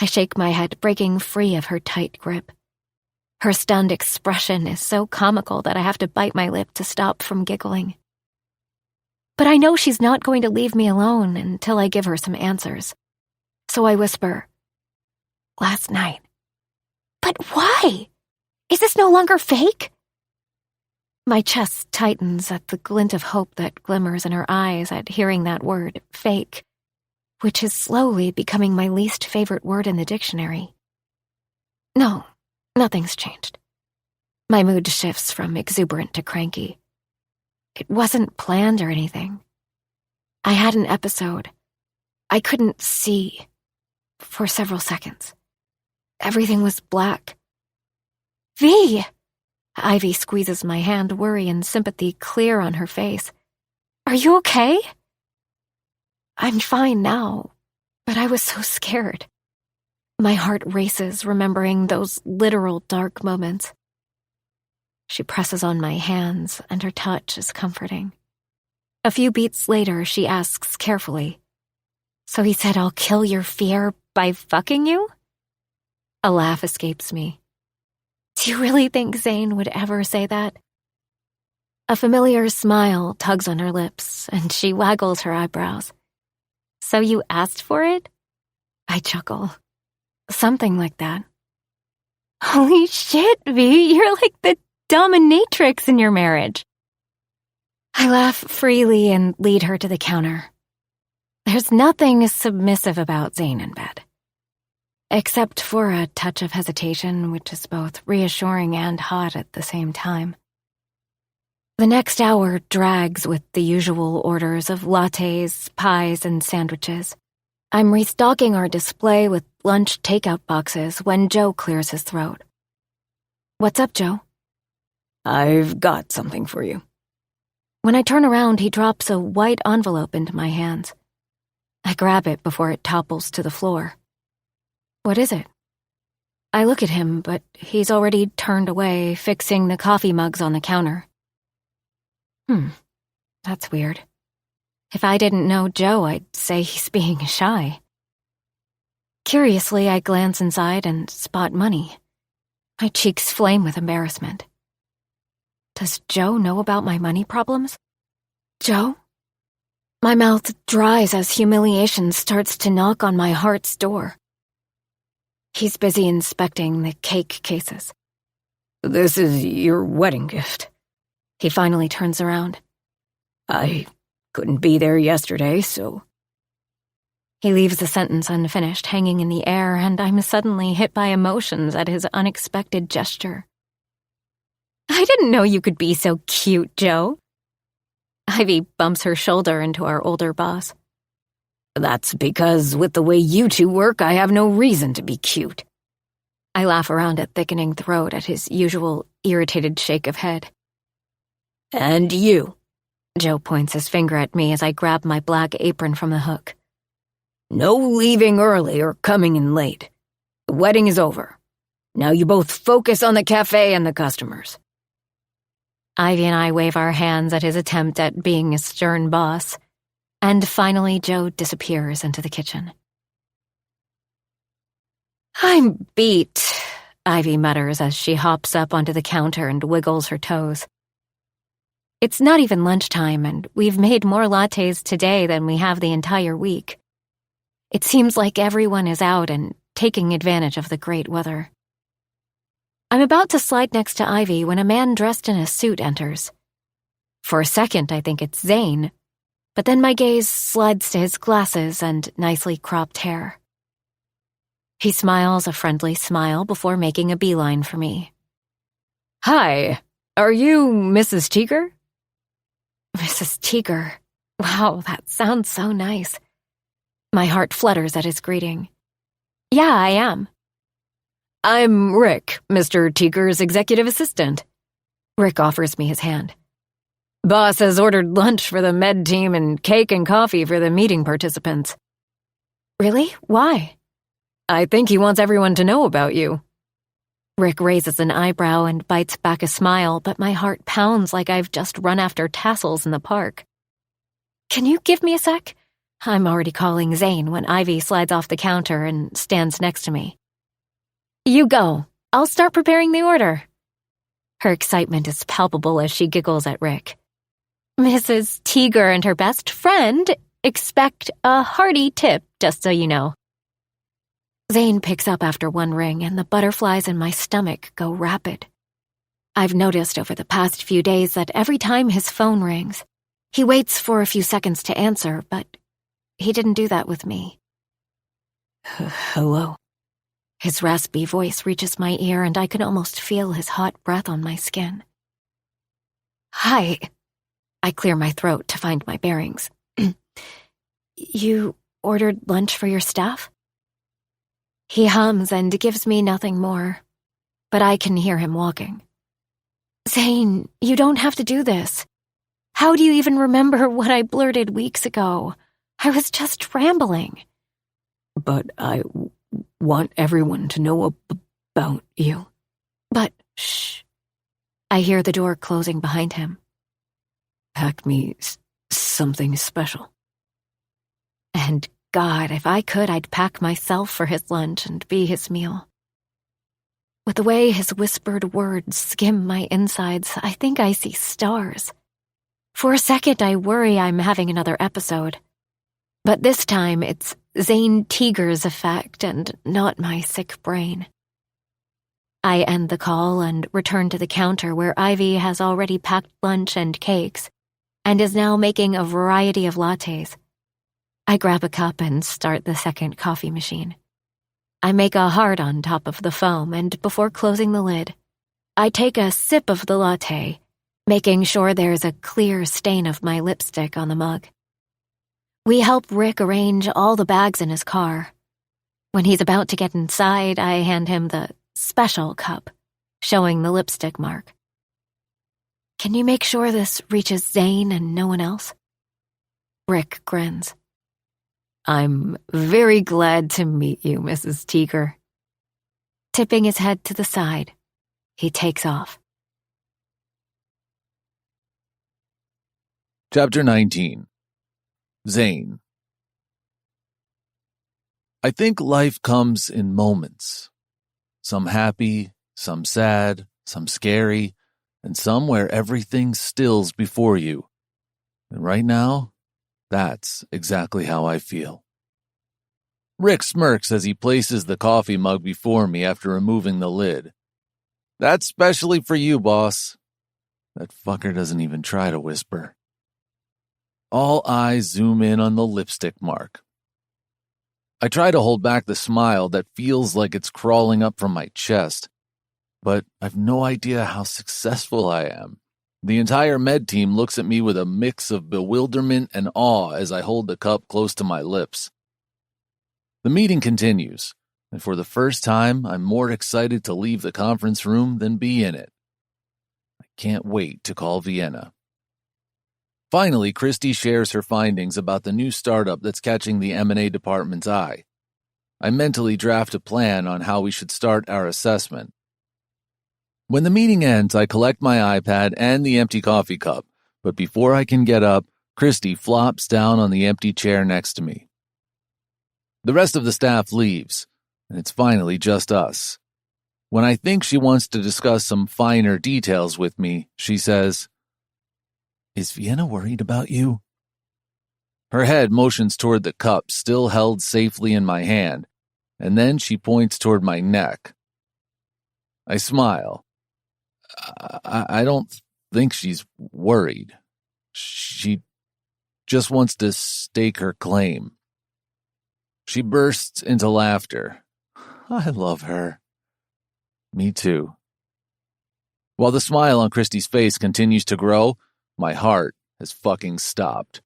I shake my head, breaking free of her tight grip. Her stunned expression is so comical that I have to bite my lip to stop from giggling. But I know she's not going to leave me alone until I give her some answers. So I whisper, "Last night." "But why? Is this no longer fake?" My chest tightens at the glint of hope that glimmers in her eyes at hearing that word, fake, which is slowly becoming my least favorite word in the dictionary. No, nothing's changed. My mood shifts from exuberant to cranky. It wasn't planned or anything. I had an episode. I couldn't see for several seconds. Everything was black. "V!" Ivy squeezes my hand, worry and sympathy clear on her face. "Are you okay?" I'm fine now, but I was so scared. My heart races remembering those literal dark moments. She presses on my hands, and her touch is comforting. A few beats later, she asks carefully, "So he said I'll kill your fear by fucking you?" A laugh escapes me. Do you really think Zane would ever say that? A familiar smile tugs on her lips, and she waggles her eyebrows. "So you asked for it?" I chuckle. Something like that. Holy shit, V, you're like the dominatrix in your marriage. I laugh freely and lead her to the counter. There's nothing submissive about Zane in bed. Except for a touch of hesitation, which is both reassuring and hot at the same time. The next hour drags with the usual orders of lattes, pies, and sandwiches. I'm restocking our display with lunch takeout boxes when Joe clears his throat. What's up, Joe? I've got something for you. When I turn around, he drops a white envelope into my hands. I grab it before it topples to the floor. What is it? I look at him, but he's already turned away, fixing the coffee mugs on the counter. That's weird. If I didn't know Joe, I'd say he's being shy. Curiously, I glance inside and spot money. My cheeks flame with embarrassment. Does Joe know about my money problems? Joe? My mouth dries as humiliation starts to knock on my heart's door. He's busy inspecting the cake cases. This is your wedding gift. He finally turns around. I couldn't be there yesterday, so... He leaves the sentence unfinished, hanging in the air, and I'm suddenly hit by emotions at his unexpected gesture. I didn't know you could be so cute, Joe. Ivy bumps her shoulder into our older boss. That's because with the way you two work, I have no reason to be cute. I laugh around at thickening throat at his usual irritated shake of head. And you. Joe points his finger at me as I grab my black apron from the hook. No leaving early or coming in late. The wedding is over. Now you both focus on the cafe and the customers. Ivy and I wave our hands at his attempt at being a stern boss, and finally Joe disappears into the kitchen. I'm beat, Ivy mutters as she hops up onto the counter and wiggles her toes. It's not even lunchtime, and we've made more lattes today than we have the entire week. It seems like everyone is out and taking advantage of the great weather. I'm about to slide next to Ivy when a man dressed in a suit enters. For a second, I think it's Zane, but then my gaze slides to his glasses and nicely cropped hair. He smiles a friendly smile before making a beeline for me. Hi, are you Mrs. Teager? Mrs. Teager. Wow, that sounds so nice. My heart flutters at his greeting. Yeah, I am. I'm Rick, Mr. Teager's executive assistant. Rick offers me his hand. Boss has ordered lunch for the med team and cake and coffee for the meeting participants. Really? Why? I think he wants everyone to know about you. Rick raises an eyebrow and bites back a smile, but my heart pounds like I've just run after tassels in the park. Can you give me a sec? I'm already calling Zane when Ivy slides off the counter and stands next to me. You go. I'll start preparing the order. Her excitement is palpable as she giggles at Rick. Mrs. Teager and her best friend expect a hearty tip, just so you know. Zane picks up after one ring, and the butterflies in my stomach go rapid. I've noticed over the past few days that every time his phone rings, he waits for a few seconds to answer, but he didn't do that with me. Hello. His raspy voice reaches my ear, and I can almost feel his hot breath on my skin. Hi. I clear my throat to find my bearings. You ordered lunch for your staff? He hums and gives me nothing more, but I can hear him walking. Zane, you don't have to do this. How do you even remember what I blurted weeks ago? I was just rambling. But I want everyone to know about you. But, shh. I hear the door closing behind him. Pack me something special. And God, if I could, I'd pack myself for his lunch and be his meal. With the way his whispered words skim my insides, I think I see stars. For a second, I worry I'm having another episode. But this time, it's Zane Teeger's effect and not my sick brain. I end the call and return to the counter where Ivy has already packed lunch and cakes and is now making a variety of lattes. I grab a cup and start the second coffee machine. I make a heart on top of the foam, and before closing the lid, I take a sip of the latte, making sure there's a clear stain of my lipstick on the mug. We help Rick arrange all the bags in his car. When he's about to get inside, I hand him the special cup, showing the lipstick mark. Can you make sure this reaches Zane and no one else? Rick grins. I'm very glad to meet you, Mrs. Teeger. Tipping his head to the side, he takes off. Chapter 19. Zane. I think life comes in moments. Some happy, some sad, some scary, and some where everything stills before you. And right now, that's exactly how I feel. Rick smirks as he places the coffee mug before me after removing the lid. That's specially for you, boss. That fucker doesn't even try to whisper. All eyes zoom in on the lipstick mark. I try to hold back the smile that feels like it's crawling up from my chest, but I've no idea how successful I am. The entire med team looks at me with a mix of bewilderment and awe as I hold the cup close to my lips. The meeting continues, and for the first time, I'm more excited to leave the conference room than be in it. I can't wait to call Vienna. Finally, Christy shares her findings about the new startup that's catching the M&A department's eye. I mentally draft a plan on how we should start our assessment. When the meeting ends, I collect my iPad and the empty coffee cup, but before I can get up, Christy flops down on the empty chair next to me. The rest of the staff leaves, and it's finally just us. When I think she wants to discuss some finer details with me, she says, "Is Vienna worried about you?" Her head motions toward the cup still held safely in my hand, and then she points toward my neck. I smile. I don't think she's worried. She just wants to stake her claim. She bursts into laughter. I love her. Me too. While the smile on Christy's face continues to grow, my heart has fucking stopped.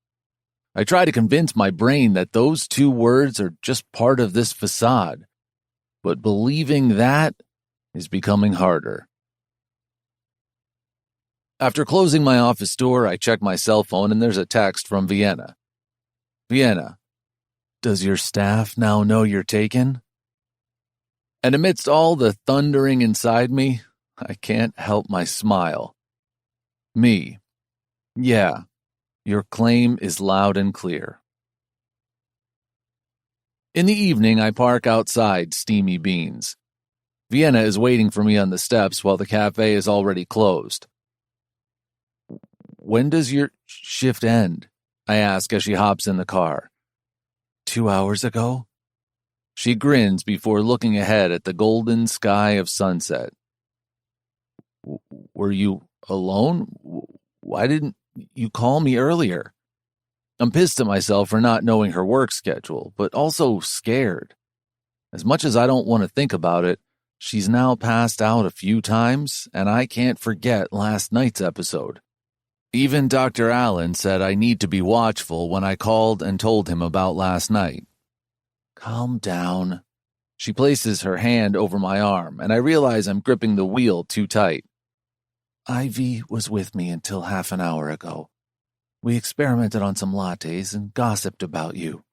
I try to convince my brain that those two words are just part of this facade, but believing that is becoming harder. After closing my office door, I check my cell phone and there's a text from Vienna. Vienna, does your staff now know you're taken? And amidst all the thundering inside me, I can't help my smile. Me. Yeah, your claim is loud and clear. In the evening, I park outside Steamy Beans. Vienna is waiting for me on the steps while the cafe is already closed. When does your shift end? I ask as she hops in the car. 2 hours ago? She grins before looking ahead at the golden sky of sunset. Were you alone? Why didn't you call me earlier? I'm pissed at myself for not knowing her work schedule, but also scared. As much as I don't want to think about it, she's now passed out a few times, and I can't forget last night's episode. Even Dr. Allen said I need to be watchful when I called and told him about last night. Calm down. She places her hand over my arm, and I realize I'm gripping the wheel too tight. Ivy was with me until half an hour ago. We experimented on some lattes and gossiped about you.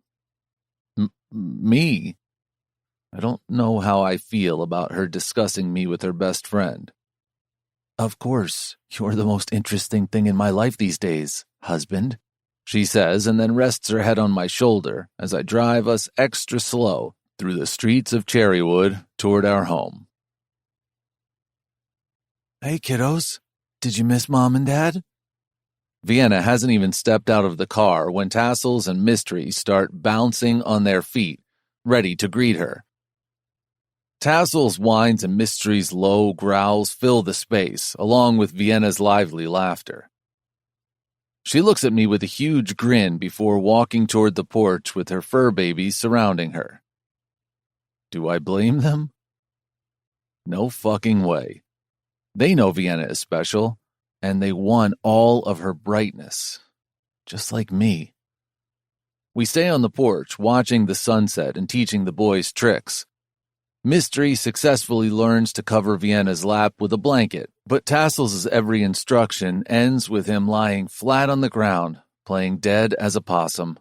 Me? I don't know how I feel about her discussing me with her best friend. Of course, you're the most interesting thing in my life these days, husband, she says, and then rests her head on my shoulder as I drive us extra slow through the streets of Cherrywood toward our home. Hey, kiddos. Did you miss Mom and Dad? Vienna hasn't even stepped out of the car when Tassels and Mystery start bouncing on their feet, ready to greet her. Tassels' whines and Mystery's low growls fill the space, along with Vienna's lively laughter. She looks at me with a huge grin before walking toward the porch with her fur babies surrounding her. Do I blame them? No fucking way. They know Vienna is special, and they want all of her brightness, just like me. We stay on the porch, watching the sunset and teaching the boys tricks. Mystery successfully learns to cover Vienna's lap with a blanket, but Tassels' every instruction ends with him lying flat on the ground, playing dead as a possum.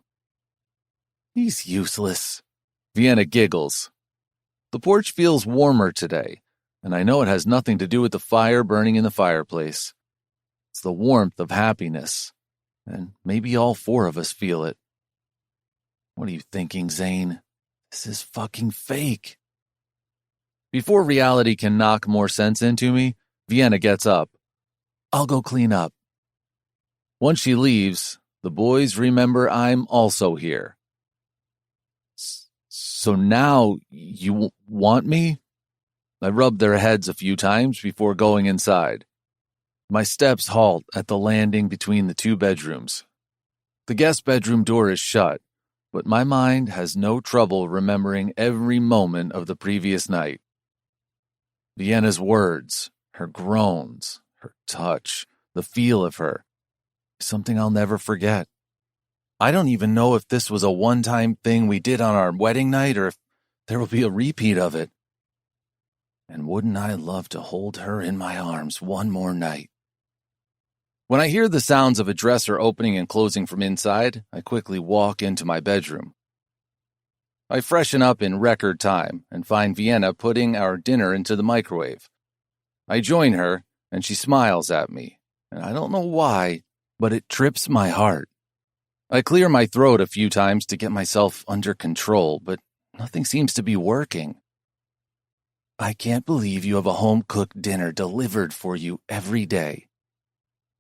He's useless. Vienna giggles. The porch feels warmer today, and I know it has nothing to do with the fire burning in the fireplace. It's the warmth of happiness, and maybe all four of us feel it. What are you thinking, Zane? This is fucking fake. Before reality can knock more sense into me, Vienna gets up. I'll go clean up. Once she leaves, the boys remember I'm also here. So now you want me? I rub their heads a few times before going inside. My steps halt at the landing between the two bedrooms. The guest bedroom door is shut, but my mind has no trouble remembering every moment of the previous night. Vienna's words, her groans, her touch, the feel of her, something I'll never forget. I don't even know if this was a one-time thing we did on our wedding night or if there will be a repeat of it. And wouldn't I love to hold her in my arms one more night? When I hear the sounds of a dresser opening and closing from inside, I quickly walk into my bedroom. I freshen up in record time and find Vienna putting our dinner into the microwave. I join her, and she smiles at me, and I don't know why, but it trips my heart. I clear my throat a few times to get myself under control, but nothing seems to be working. I can't believe you have a home-cooked dinner delivered for you every day.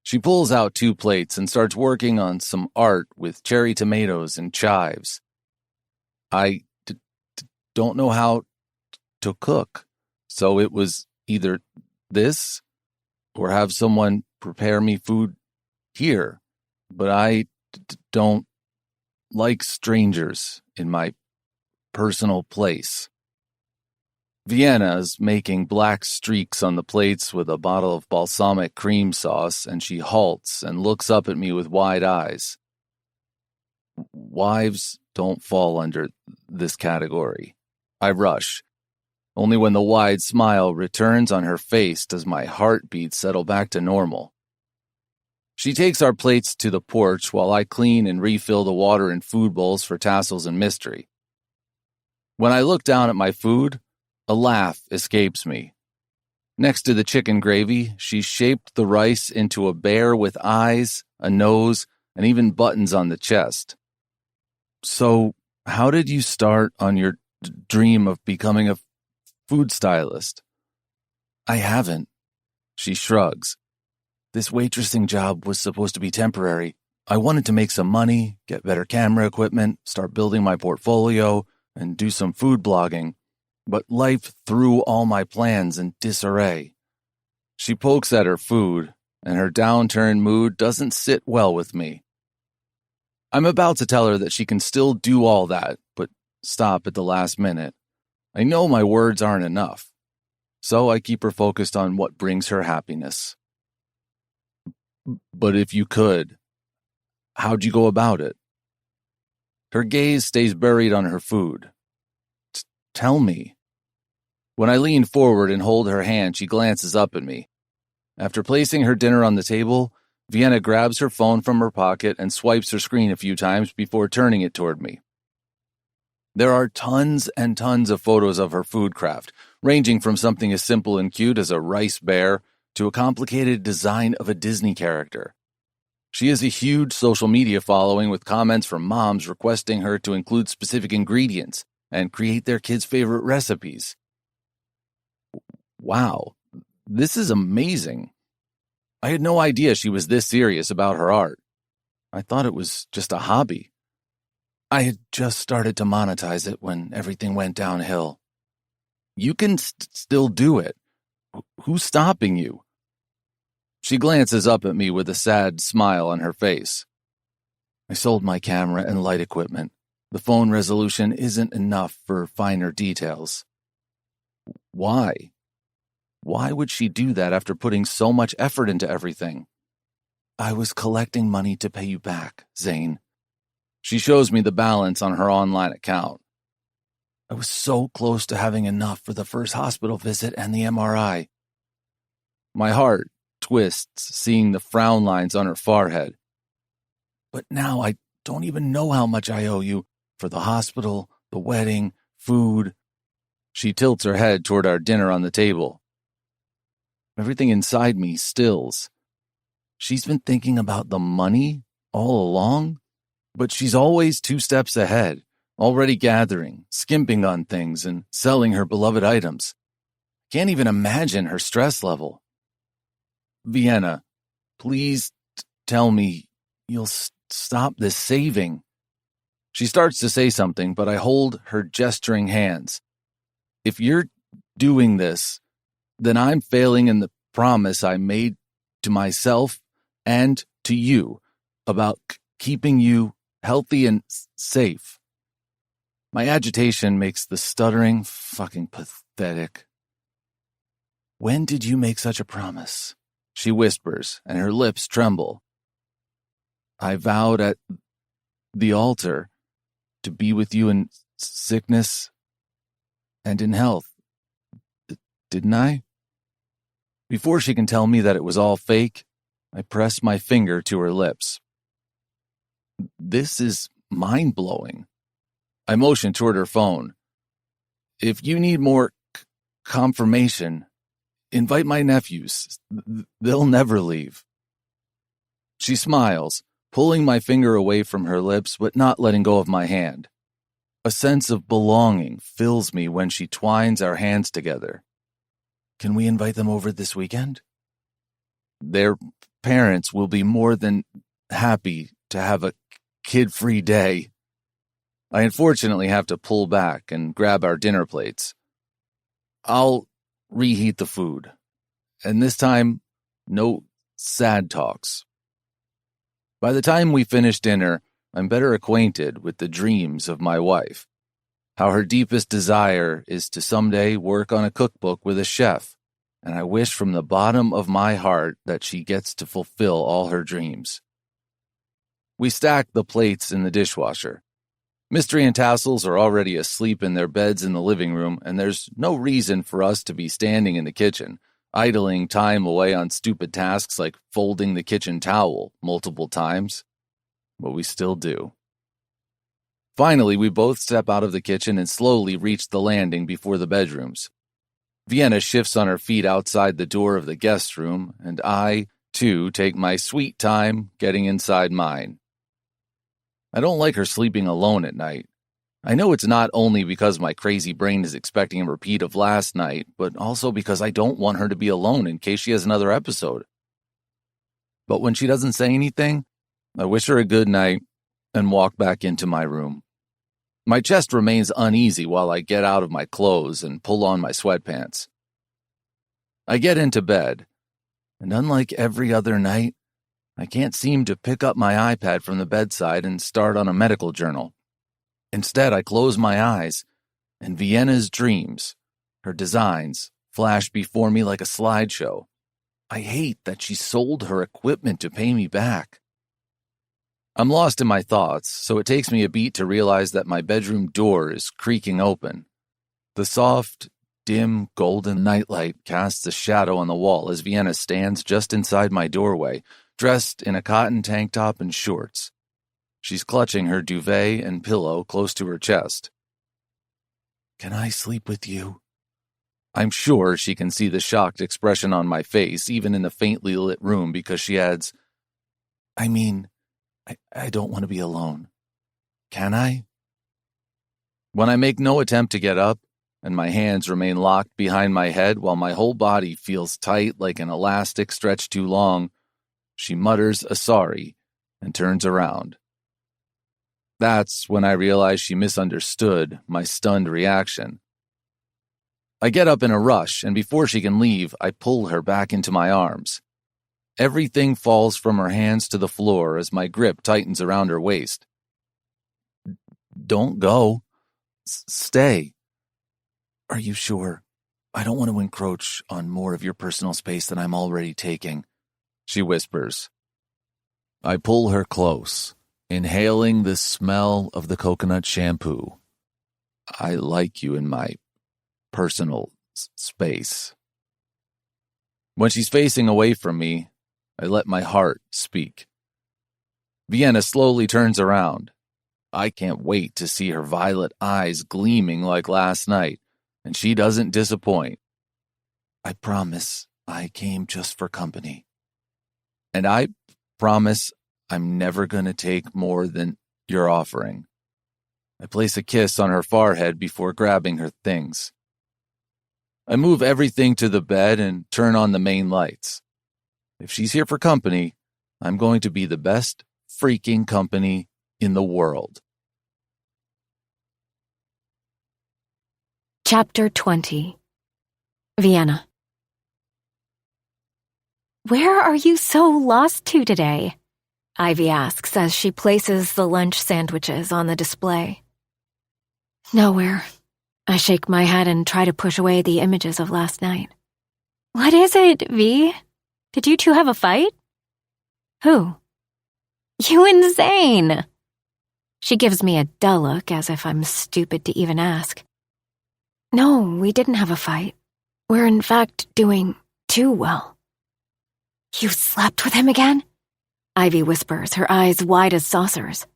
She pulls out 2 plates and starts working on some art with cherry tomatoes and chives. I don't know how to cook, so it was either this or have someone prepare me food here, but I don't like strangers in my personal place. Vienna's making black streaks on the plates with a bottle of balsamic cream sauce, and she halts and looks up at me with wide eyes. Wives don't fall under this category. I rush. Only when the wide smile returns on her face does my heartbeat settle back to normal. She takes our plates to the porch while I clean and refill the water and food bowls for Tassels and Mystery. When I look down at my food, a laugh escapes me. Next to the chicken gravy, she shaped the rice into a bear with eyes, a nose, and even buttons on the chest. So, how did you start on your dream of becoming a food stylist? I haven't. She shrugs. This waitressing job was supposed to be temporary. I wanted to make some money, get better camera equipment, start building my portfolio, and do some food blogging. But life threw all my plans in disarray. She pokes at her food, and her downturned mood doesn't sit well with me. I'm about to tell her that she can still do all that, but stop at the last minute. I know my words aren't enough, so I keep her focused on what brings her happiness. But if you could, how'd you go about it? Her gaze stays buried on her food. Tell me. When I lean forward and hold her hand, she glances up at me. After placing her dinner on the table, Vienna grabs her phone from her pocket and swipes her screen a few times before turning it toward me. There are tons and tons of photos of her food craft, ranging from something as simple and cute as a rice bear to a complicated design of a Disney character. She has a huge social media following with comments from moms requesting her to include specific ingredients and create their kids' favorite recipes. Wow, this is amazing. I had no idea she was this serious about her art. I thought it was just a hobby. I had just started to monetize it when everything went downhill. You can still do it. Who's stopping you? She glances up at me with a sad smile on her face. I sold my camera and light equipment. The phone resolution isn't enough for finer details. Why? Why would she do that after putting so much effort into everything? I was collecting money to pay you back, Zane. She shows me the balance on her online account. I was so close to having enough for the first hospital visit and the MRI. My heart twists seeing the frown lines on her forehead. But now I don't even know how much I owe you for the hospital, the wedding, food. She tilts her head toward our dinner on the table. Everything inside me stills. She's been thinking about the money all along, but she's always 2 steps ahead, already gathering, skimping on things, and selling her beloved items. Can't even imagine her stress level. Vienna, please tell me you'll stop this saving. She starts to say something, but I hold her gesturing hands. If you're doing this, then I'm failing in the promise I made to myself and to you about keeping you healthy and safe. My agitation makes the stuttering fucking pathetic. When did you make such a promise? She whispers, and her lips tremble. I vowed at the altar to be with you in sickness and in health. Didn't I? Before she can tell me that it was all fake, I press my finger to her lips. This is mind-blowing. I motion toward her phone. If you need more confirmation, invite my nephews. They'll never leave. She smiles, pulling my finger away from her lips but not letting go of my hand. A sense of belonging fills me when she twines our hands together. Can we invite them over this weekend? Their parents will be more than happy to have a kid-free day. I unfortunately have to pull back and grab our dinner plates. I'll reheat the food. And this time, no sad talks. By the time we finish dinner, I'm better acquainted with the dreams of my wife. How her deepest desire is to someday work on a cookbook with a chef, and I wish from the bottom of my heart that she gets to fulfill all her dreams. We stack the plates in the dishwasher. Mystery and Tassels are already asleep in their beds in the living room, and there's no reason for us to be standing in the kitchen, idling time away on stupid tasks like folding the kitchen towel multiple times. But we still do. Finally, we both step out of the kitchen and slowly reach the landing before the bedrooms. Vienna shifts on her feet outside the door of the guest room, and I, too, take my sweet time getting inside mine. I don't like her sleeping alone at night. I know it's not only because my crazy brain is expecting a repeat of last night, but also because I don't want her to be alone in case she has another episode. But when she doesn't say anything, I wish her a good night and walk back into my room. My chest remains uneasy while I get out of my clothes and pull on my sweatpants. I get into bed, and unlike every other night, I can't seem to pick up my iPad from the bedside and start on a medical journal. Instead, I close my eyes, and Vienna's dreams, her designs, flash before me like a slideshow. I hate that she sold her equipment to pay me back. I'm lost in my thoughts, so it takes me a beat to realize that my bedroom door is creaking open. The soft, dim, golden nightlight casts a shadow on the wall as Vienna stands just inside my doorway, dressed in a cotton tank top and shorts. She's clutching her duvet and pillow close to her chest. Can I sleep with you? I'm sure she can see the shocked expression on my face, even in the faintly lit room, because she adds, I don't want to be alone. Can I? When I make no attempt to get up, and my hands remain locked behind my head while my whole body feels tight like an elastic stretched too long, She mutters a sorry and turns around. That's when I realize she misunderstood my stunned reaction. I get up in a rush, and before she can leave, I pull her back into my arms. Everything falls from her hands to the floor as my grip tightens around her waist. Don't go. Stay. Are you sure? I don't want to encroach on more of your personal space than I'm already taking, she whispers. I pull her close, inhaling the smell of the coconut shampoo. I like you in my personal space. When she's facing away from me, I let my heart speak. Vienna slowly turns around. I can't wait to see her violet eyes gleaming like last night, and she doesn't disappoint. I promise I came just for company. And I promise I'm never going to take more than you're offering. I place a kiss on her forehead before grabbing her things. I move everything to the bed and turn on the main lights. If she's here for company, I'm going to be the best freaking company in the world. Chapter 20. Vienna. Where are you so lost to today? Ivy asks as she places the lunch sandwiches on the display. Nowhere. I shake my head and try to push away the images of last night. What is it, V? Did you two have a fight? Who? You insane! She gives me a dull look as if I'm stupid to even ask. No, we didn't have a fight. We're in fact doing too well. You slept with him again? Ivy whispers, her eyes wide as saucers.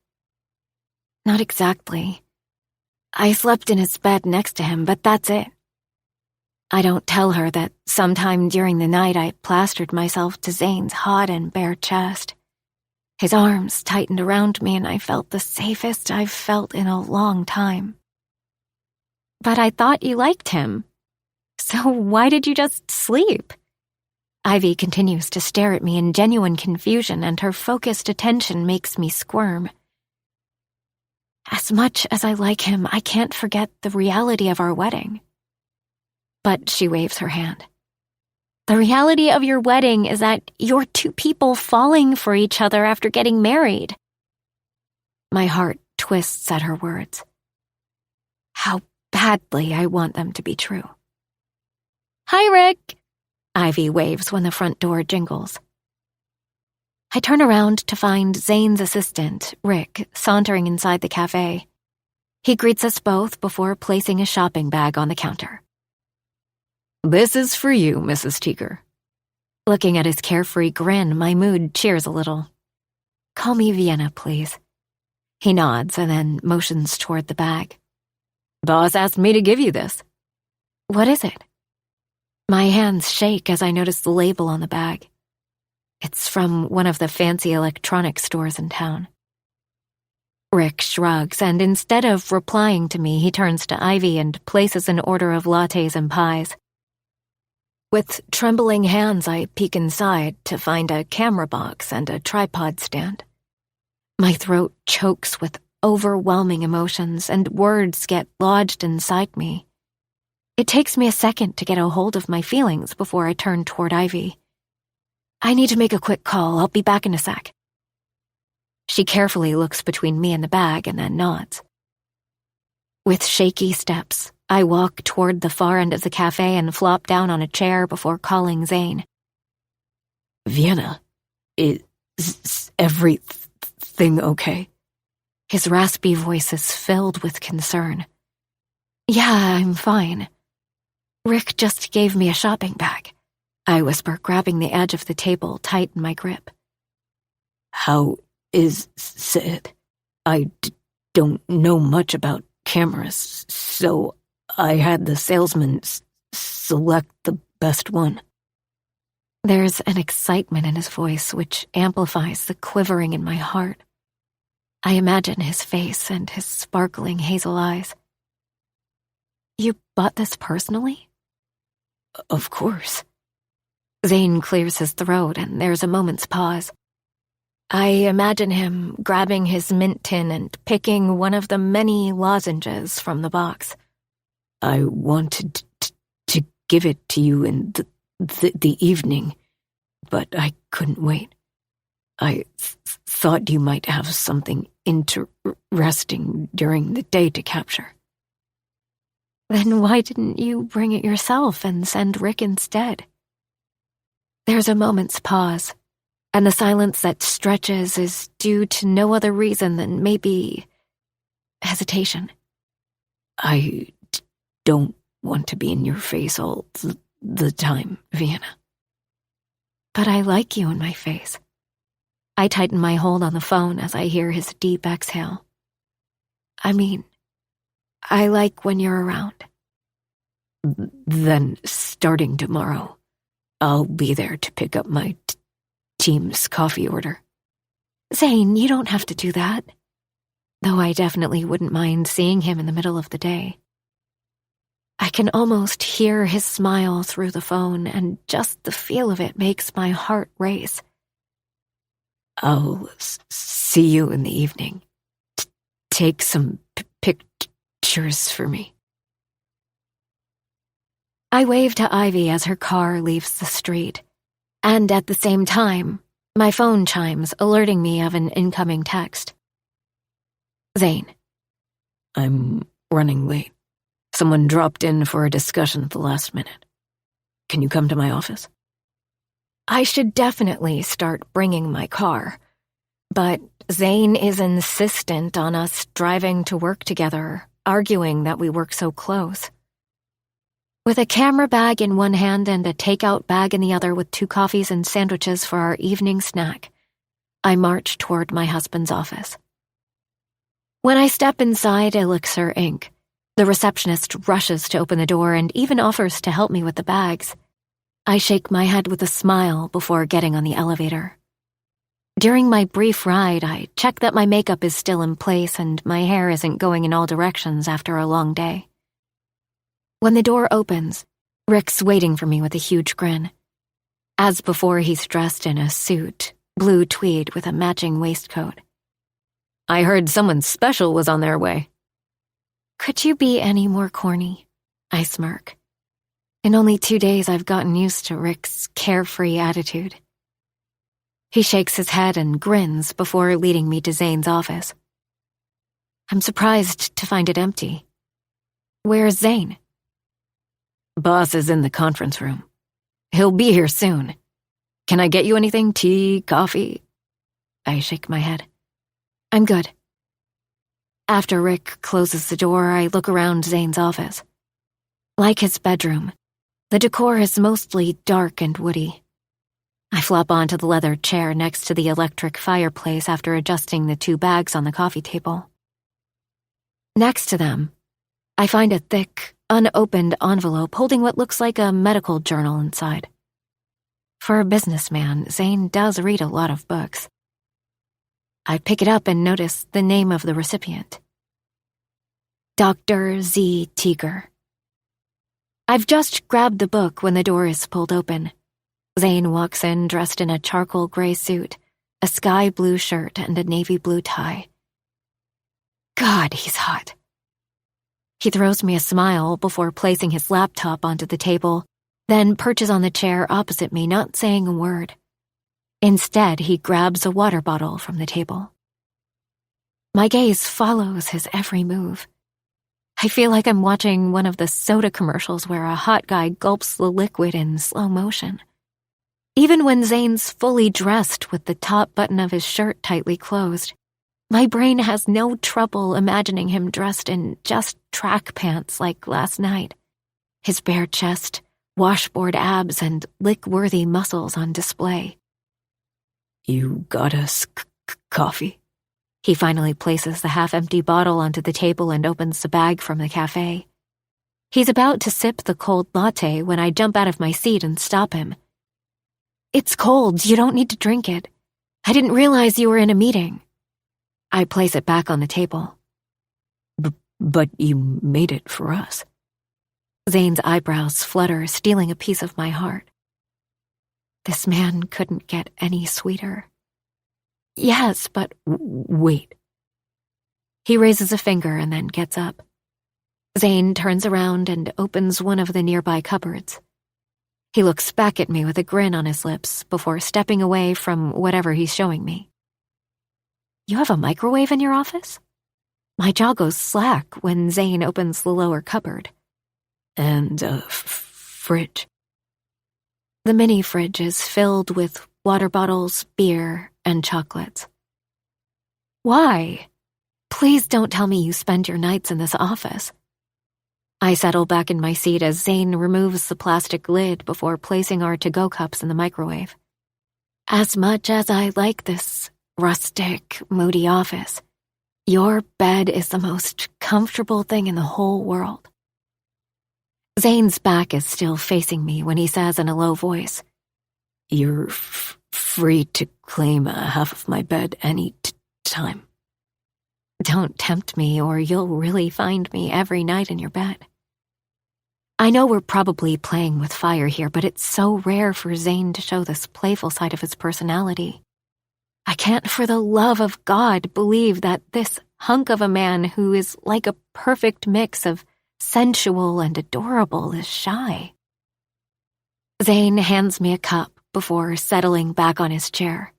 Not exactly. I slept in his bed next to him, but that's it. I don't tell her that sometime during the night I plastered myself to Zane's hot and bare chest. His arms tightened around me and I felt the safest I've felt in a long time. But I thought you liked him. So why did you just sleep? Ivy continues to stare at me in genuine confusion, and her focused attention makes me squirm. As much as I like him, I can't forget the reality of our wedding. But she waves her hand. The reality of your wedding is that you're two people falling for each other after getting married. My heart twists at her words. How badly I want them to be true. Hi, Rick! Ivy waves when the front door jingles. I turn around to find Zane's assistant, Rick, sauntering inside the cafe. He greets us both before placing a shopping bag on the counter. This is for you, Mrs. Teager. Looking at his carefree grin, my mood cheers a little. Call me Vienna, please. He nods and then motions toward the bag. Boss asked me to give you this. What is it? My hands shake as I notice the label on the bag. It's from one of the fancy electronics stores in town. Rick shrugs, and instead of replying to me, he turns to Ivy and places an order of lattes and pies. With trembling hands, I peek inside to find a camera box and a tripod stand. My throat chokes with overwhelming emotions, and words get lodged inside me. It takes me a second to get a hold of my feelings before I turn toward Ivy. I need to make a quick call. I'll be back in a sec. She carefully looks between me and the bag and then nods. With shaky steps, I walk toward the far end of the cafe and flop down on a chair before calling Zane. Vienna, is everything okay? His raspy voice is filled with concern. Yeah, I'm fine. Rick just gave me a shopping bag, I whisper, grabbing the edge of the table tight in my grip. How is it? I don't know much about cameras, so I had the salesman select the best one. There's an excitement in his voice which amplifies the quivering in my heart. I imagine his face and his sparkling hazel eyes. You bought this personally? Of course. Zane clears his throat, and there's a moment's pause. I imagine him grabbing his mint tin and picking one of the many lozenges from the box. I wanted to give it to you in the evening, but I couldn't wait. I thought you might have something interesting during the day to capture. Then why didn't you bring it yourself and send Rick instead? There's a moment's pause, and the silence that stretches is due to no other reason than maybe hesitation. I don't want to be in your face all the time, Vienna. But I like you in my face. I tighten my hold on the phone as I hear his deep exhale. I mean, I like when you're around. Then, starting tomorrow, I'll be there to pick up my team's coffee order. Zane, you don't have to do that. Though I definitely wouldn't mind seeing him in the middle of the day. I can almost hear his smile through the phone, and just the feel of it makes my heart race. I'll see you in the evening. Take some pictures for me. I wave to Ivy as her car leaves the street, and at the same time, my phone chimes, alerting me of an incoming text. Zane. I'm running late. Someone dropped in for a discussion at the last minute. Can you come to my office? I should definitely start bringing my car, but Zane is insistent on us driving to work together, arguing that we work so close. With a camera bag in one hand and a takeout bag in the other with 2 coffees and sandwiches for our evening snack, I march toward my husband's office. When I step inside Elixir Inc., the receptionist rushes to open the door and even offers to help me with the bags. I shake my head with a smile before getting on the elevator. During my brief ride, I check that my makeup is still in place and my hair isn't going in all directions after a long day. When the door opens, Rick's waiting for me with a huge grin. As before, he's dressed in a suit, blue tweed with a matching waistcoat. I heard someone special was on their way. Could you be any more corny? I smirk. In only 2 days, I've gotten used to Rick's carefree attitude. He shakes his head and grins before leading me to Zane's office. I'm surprised to find it empty. Where's Zane? Boss is in the conference room. He'll be here soon. Can I get you anything? Tea, coffee? I shake my head. I'm good. After Rick closes the door, I look around Zane's office. Like his bedroom, the decor is mostly dark and woody. I flop onto the leather chair next to the electric fireplace after adjusting the 2 bags on the coffee table. Next to them, I find a thick, unopened envelope holding what looks like a medical journal inside. For a businessman, Zane does read a lot of books. I pick it up and notice the name of the recipient. Dr. Z. Teager. I've just grabbed the book when the door is pulled open. Zane walks in dressed in a charcoal gray suit, a sky blue shirt, and a navy blue tie. God, he's hot. He throws me a smile before placing his laptop onto the table, then perches on the chair opposite me, not saying a word. Instead, he grabs a water bottle from the table. My gaze follows his every move. I feel like I'm watching one of the soda commercials where a hot guy gulps the liquid in slow motion. Even when Zane's fully dressed with the top button of his shirt tightly closed, my brain has no trouble imagining him dressed in just track pants like last night. His bare chest, washboard abs, and lick-worthy muscles on display. You got us coffee? He finally places the half-empty bottle onto the table and opens the bag from the cafe. He's about to sip the cold latte when I jump out of my seat and stop him. It's cold, you don't need to drink it. I didn't realize you were in a meeting. I place it back on the table. But you made it for us. Zane's eyebrows flutter, stealing a piece of my heart. This man couldn't get any sweeter. Yes, but wait. He raises a finger and then gets up. Zane turns around and opens one of the nearby cupboards. He looks back at me with a grin on his lips before stepping away from whatever he's showing me. You have a microwave in your office? My jaw goes slack when Zane opens the lower cupboard. And a fridge. The mini fridge is filled with water bottles, beer, and chocolates. Why? Please don't tell me you spend your nights in this office. I settle back in my seat as Zane removes the plastic lid before placing our to-go cups in the microwave. As much as I like this rustic, moody office, your bed is the most comfortable thing in the whole world. Zane's back is still facing me when he says in a low voice, You're free to claim half of my bed any time. Don't tempt me or you'll really find me every night in your bed. I know we're probably playing with fire here, but it's so rare for Zane to show this playful side of his personality. I can't for the love of God believe that this hunk of a man who is like a perfect mix of sensual and adorable is shy. Zane hands me a cup before settling back on his chair.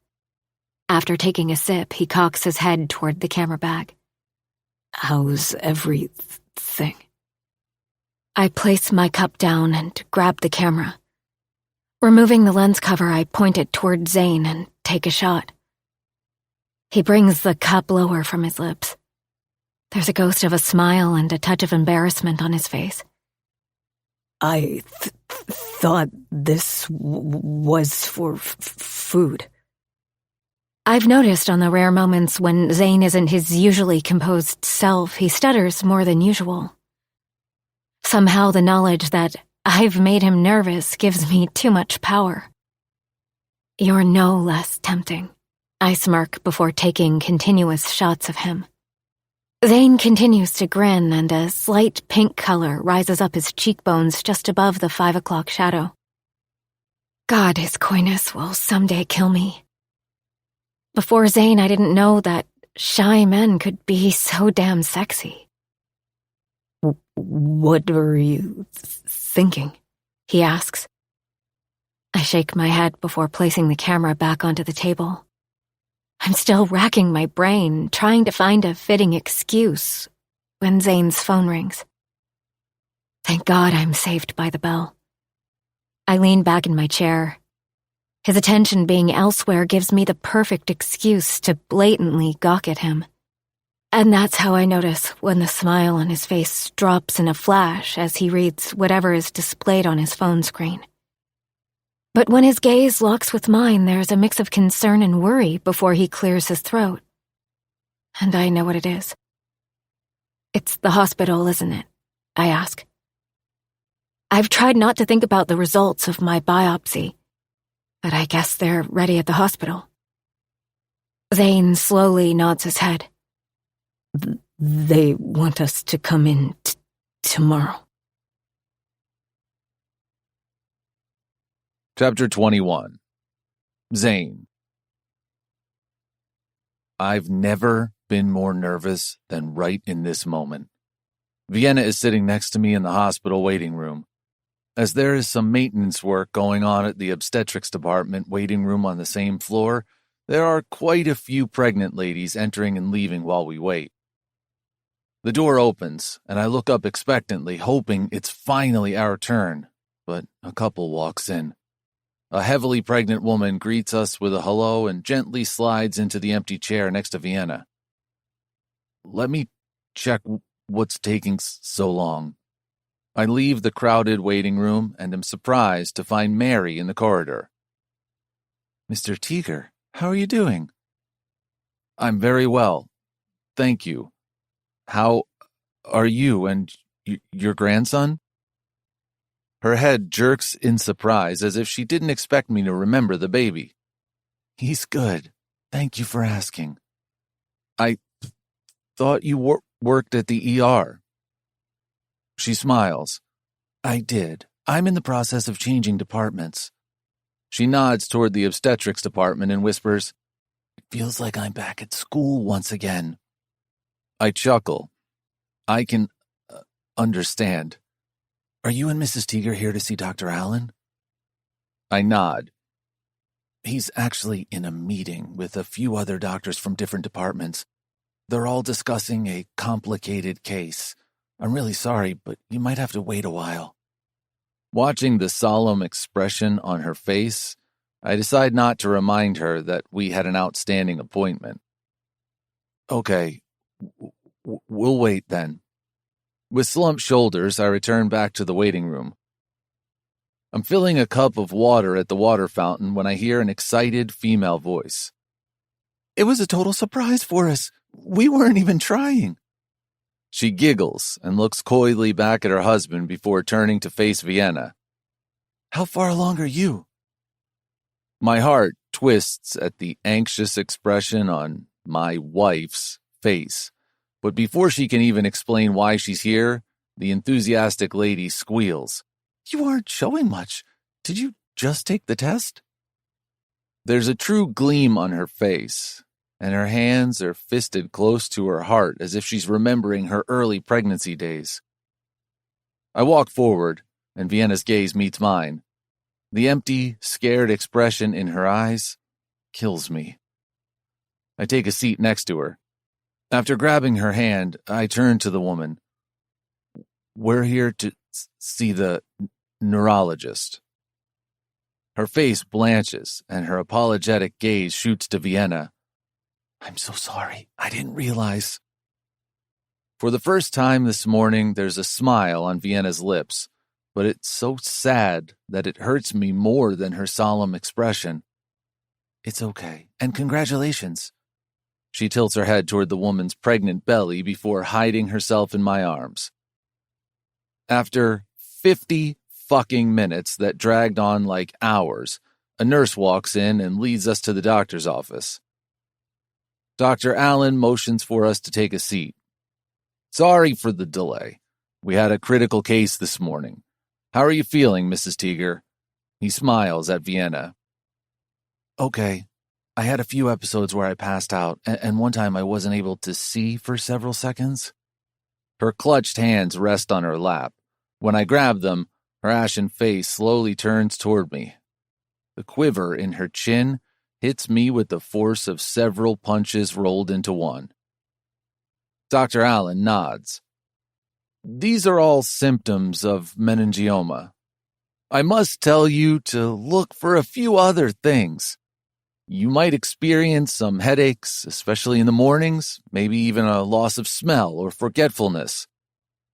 After taking a sip, he cocks his head toward the camera bag. How's everything? I place my cup down and grab the camera. Removing the lens cover, I point it toward Zane and take a shot. He brings the cup lower from his lips. There's a ghost of a smile and a touch of embarrassment on his face. I thought this was for food. I've noticed on the rare moments when Zane isn't his usually composed self, he stutters more than usual. Somehow the knowledge that I've made him nervous gives me too much power. You're no less tempting, I smirk before taking continuous shots of him. Zane continues to grin and a slight pink color rises up his cheekbones just above the 5 o'clock shadow. God, his coyness will someday kill me. Before Zane, I didn't know that shy men could be so damn sexy. What were you thinking? He asks. I shake my head before placing the camera back onto the table. I'm still racking my brain, trying to find a fitting excuse, when Zane's phone rings. Thank God I'm saved by the bell. I lean back in my chair. His attention being elsewhere gives me the perfect excuse to blatantly gawk at him. And that's how I notice when the smile on his face drops in a flash as he reads whatever is displayed on his phone screen. But when his gaze locks with mine, there's a mix of concern and worry before he clears his throat. And I know what it is. It's the hospital, isn't it? I ask. I've tried not to think about the results of my biopsy, but I guess they're ready at the hospital. Zane slowly nods his head. They want us to come in tomorrow. Chapter 21. Zane. I've never been more nervous than right in this moment. Vienna is sitting next to me in the hospital waiting room. As there is some maintenance work going on at the obstetrics department waiting room on the same floor, there are quite a few pregnant ladies entering and leaving while we wait. The door opens, and I look up expectantly, hoping it's finally our turn, but a couple walks in. A heavily pregnant woman greets us with a hello and gently slides into the empty chair next to Vienna. Let me check what's taking so long. I leave the crowded waiting room and am surprised to find Mary in the corridor. Mr. Teager, how are you doing? I'm very well. Thank you. How are you and your grandson? Her head jerks in surprise as if she didn't expect me to remember the baby. He's good. Thank you for asking. I thought you worked at the ER. She smiles. I did. I'm in the process of changing departments. She nods toward the obstetrics department and whispers, "It feels like I'm back at school once again." I chuckle. I can understand. "Are you and Mrs. Teeger here to see Dr. Allen?" I nod. "He's actually in a meeting with a few other doctors from different departments. They're all discussing a complicated case. I'm really sorry, but you might have to wait a while." Watching the solemn expression on her face, I decide not to remind her that we had an outstanding appointment. "Okay, we'll wait then." With slumped shoulders, I return back to the waiting room. I'm filling a cup of water at the water fountain when I hear an excited female voice. "It was a total surprise for us. We weren't even trying." She giggles and looks coyly back at her husband before turning to face Vienna. "How far along are you?" My heart twists at the anxious expression on my wife's face, but before she can even explain why she's here, the enthusiastic lady squeals. "You aren't showing much. Did you just take the test?" There's a true gleam on her face, and her hands are fisted close to her heart as if she's remembering her early pregnancy days. I walk forward, and Vienna's gaze meets mine. The empty, scared expression in her eyes kills me. I take a seat next to her. After grabbing her hand, I turn to the woman. "We're here to see the neurologist." Her face blanches, and her apologetic gaze shoots to Vienna. "I'm so sorry. I didn't realize." For the first time this morning, there's a smile on Vienna's lips, but it's so sad that it hurts me more than her solemn expression. "It's okay, and congratulations." She tilts her head toward the woman's pregnant belly before hiding herself in my arms. After 50 fucking minutes that dragged on like hours, a nurse walks in and leads us to the doctor's office. Dr. Allen motions for us to take a seat. "Sorry for the delay. We had a critical case this morning. How are you feeling, Mrs. Teeger?" He smiles at Vienna. "Okay. I had a few episodes where I passed out, and one time I wasn't able to see for several seconds." Her clutched hands rest on her lap. When I grab them, her ashen face slowly turns toward me. The quiver in her chin hits me with the force of several punches rolled into one. Dr. Allen nods. "These are all symptoms of meningioma. I must tell you to look for a few other things. You might experience some headaches, especially in the mornings, maybe even a loss of smell or forgetfulness.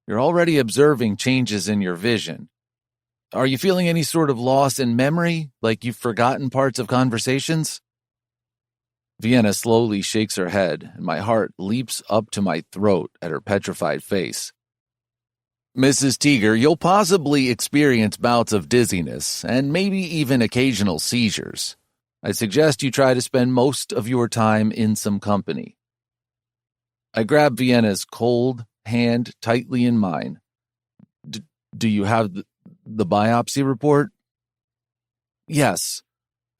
You're already observing changes in your vision. Are you feeling any sort of loss in memory, like you've forgotten parts of conversations?" Vienna slowly shakes her head, and my heart leaps up to my throat at her petrified face. "Mrs. Teeger, you'll possibly experience bouts of dizziness, and maybe even occasional seizures. I suggest you try to spend most of your time in some company." I grab Vienna's cold hand tightly in mine. Do you have the biopsy report?" "Yes,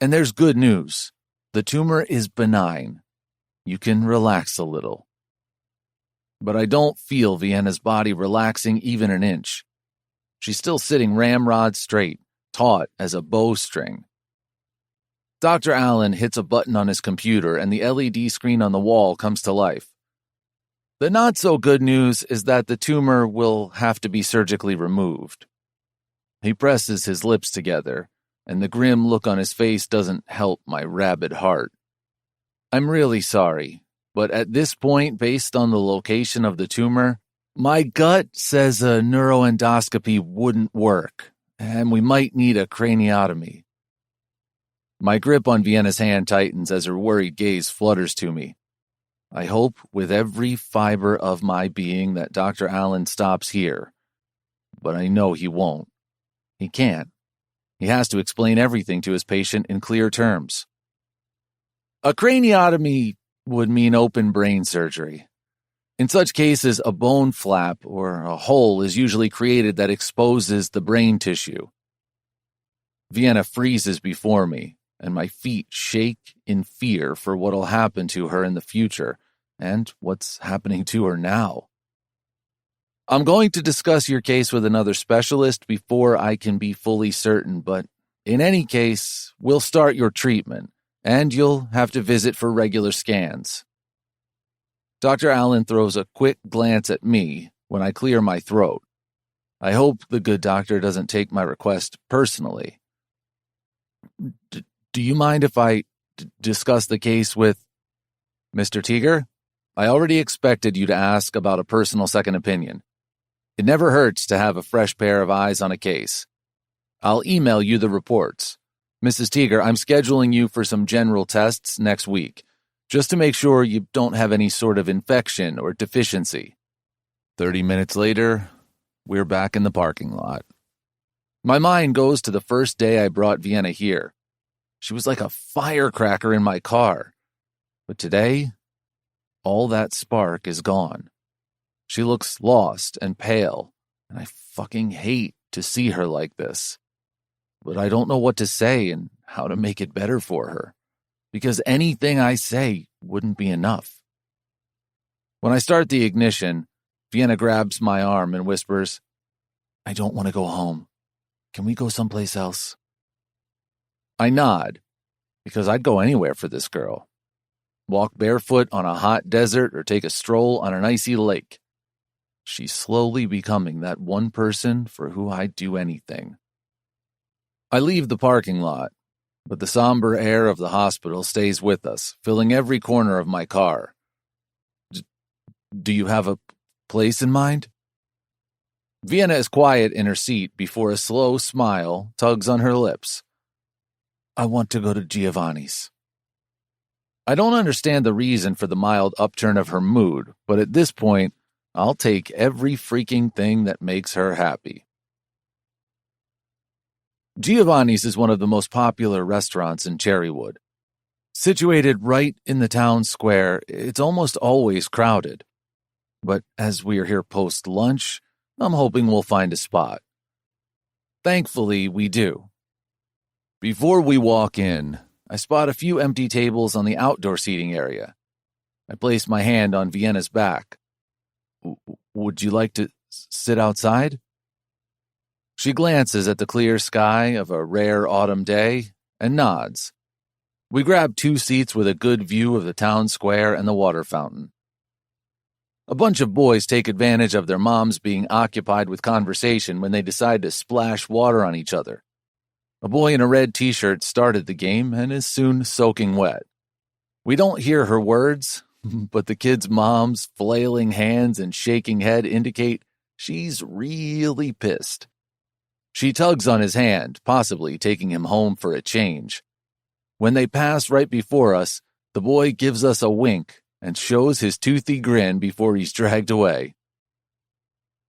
and there's good news. The tumor is benign. You can relax a little." But I don't feel Vienna's body relaxing even an inch. She's still sitting ramrod straight, taut as a bowstring. Dr. Allen hits a button on his computer and the LED screen on the wall comes to life. The not-so-good news is that the tumor will have to be surgically removed. He presses his lips together, and the grim look on his face doesn't help my rabid heart. I'm really sorry, but at this point, based on the location of the tumor, my gut says a neuroendoscopy wouldn't work, and we might need a craniotomy. My grip on Vienna's hand tightens as her worried gaze flutters to me. I hope with every fiber of my being that Dr. Allen stops here, but I know he won't. He can't. He has to explain everything to his patient in clear terms. A craniotomy would mean open brain surgery. In such cases, a bone flap or a hole is usually created that exposes the brain tissue. Vienna freezes before me, and my feet shake in fear for what'll happen to her in the future and what's happening to her now. I'm going to discuss your case with another specialist before I can be fully certain, but in any case, we'll start your treatment, and you'll have to visit for regular scans. Dr. Allen throws a quick glance at me when I clear my throat. I hope the good doctor doesn't take my request personally. Do you mind if I discuss the case with Mr. Teeger? I already expected you to ask about a personal second opinion. It never hurts to have a fresh pair of eyes on a case. I'll email you the reports. Mrs. Teeger, I'm scheduling you for some general tests next week, just to make sure you don't have any sort of infection or deficiency. 30 minutes later, we're back in the parking lot. My mind goes to the first day I brought Vienna here. She was like a firecracker in my car. But today, all that spark is gone. She looks lost and pale, and I fucking hate to see her like this. But I don't know what to say and how to make it better for her, because anything I say wouldn't be enough. When I start the ignition, Vienna grabs my arm and whispers, "I don't want to go home. Can we go someplace else?" I nod, because I'd go anywhere for this girl. Walk barefoot on a hot desert or take a stroll on an icy lake. She's slowly becoming that one person for who I'd do anything. I leave the parking lot, but the somber air of the hospital stays with us, filling every corner of my car. Do you have a place in mind? Vienna is quiet in her seat before a slow smile tugs on her lips. I want to go to Giovanni's. I don't understand the reason for the mild upturn of her mood, but at this point, I'll take every freaking thing that makes her happy. Giovanni's is one of the most popular restaurants in Cherrywood. Situated right in the town square, it's almost always crowded. But as we're here post-lunch, I'm hoping we'll find a spot. Thankfully, we do. Before we walk in, I spot a few empty tables on the outdoor seating area. I place my hand on Vienna's back. Would you like to sit outside? She glances at the clear sky of a rare autumn day and nods. We grab 2 seats with a good view of the town square and the water fountain. A bunch of boys take advantage of their moms being occupied with conversation when they decide to splash water on each other. A boy in a red t-shirt started the game and is soon soaking wet. We don't hear her words, but the kid's mom's flailing hands and shaking head indicate she's really pissed. She tugs on his hand, possibly taking him home for a change. When they pass right before us, the boy gives us a wink and shows his toothy grin before he's dragged away.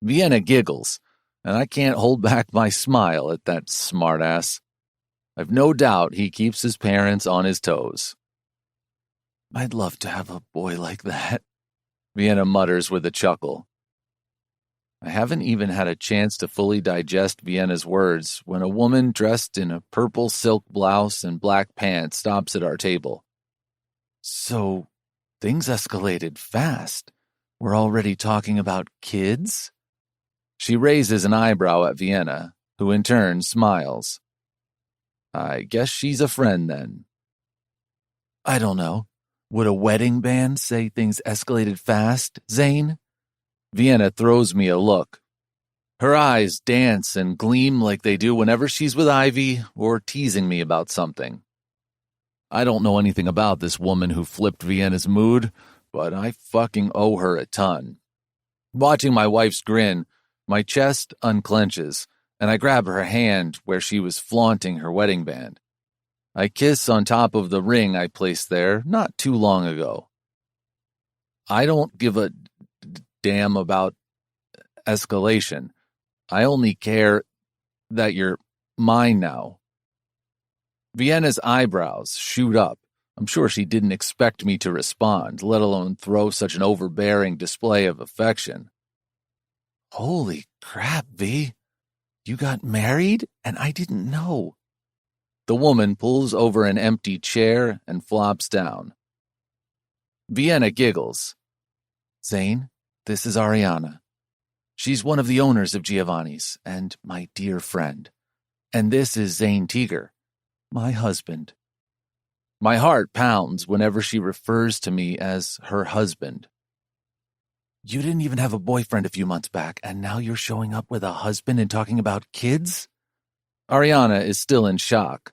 Vienna giggles, and I can't hold back my smile at that smartass. I've no doubt he keeps his parents on his toes. I'd love to have a boy like that, Vienna mutters with a chuckle. I haven't even had a chance to fully digest Vienna's words when a woman dressed in a purple silk blouse and black pants stops at our table. So, things escalated fast. We're already talking about kids? She raises an eyebrow at Vienna, who in turn smiles. I guess she's a friend then. I don't know. Would a wedding band say things escalated fast, Zane? Vienna throws me a look. Her eyes dance and gleam like they do whenever she's with Ivy or teasing me about something. I don't know anything about this woman who flipped Vienna's mood, but I fucking owe her a ton. Watching my wife's grin, my chest unclenches, and I grab her hand where she was flaunting her wedding band. I kiss on top of the ring I placed there not too long ago. I don't give a damn about escalation. I only care that you're mine now. Vienna's eyebrows shoot up. I'm sure she didn't expect me to respond, let alone throw such an overbearing display of affection. Holy crap, V. You got married and I didn't know. The woman pulls over an empty chair and flops down. Vienna giggles. Zane, this is Ariana. She's one of the owners of Giovanni's and my dear friend. And this is Zane Teager, my husband. My heart pounds whenever she refers to me as her husband. You didn't even have a boyfriend a few months back, and now you're showing up with a husband and talking about kids? Ariana is still in shock.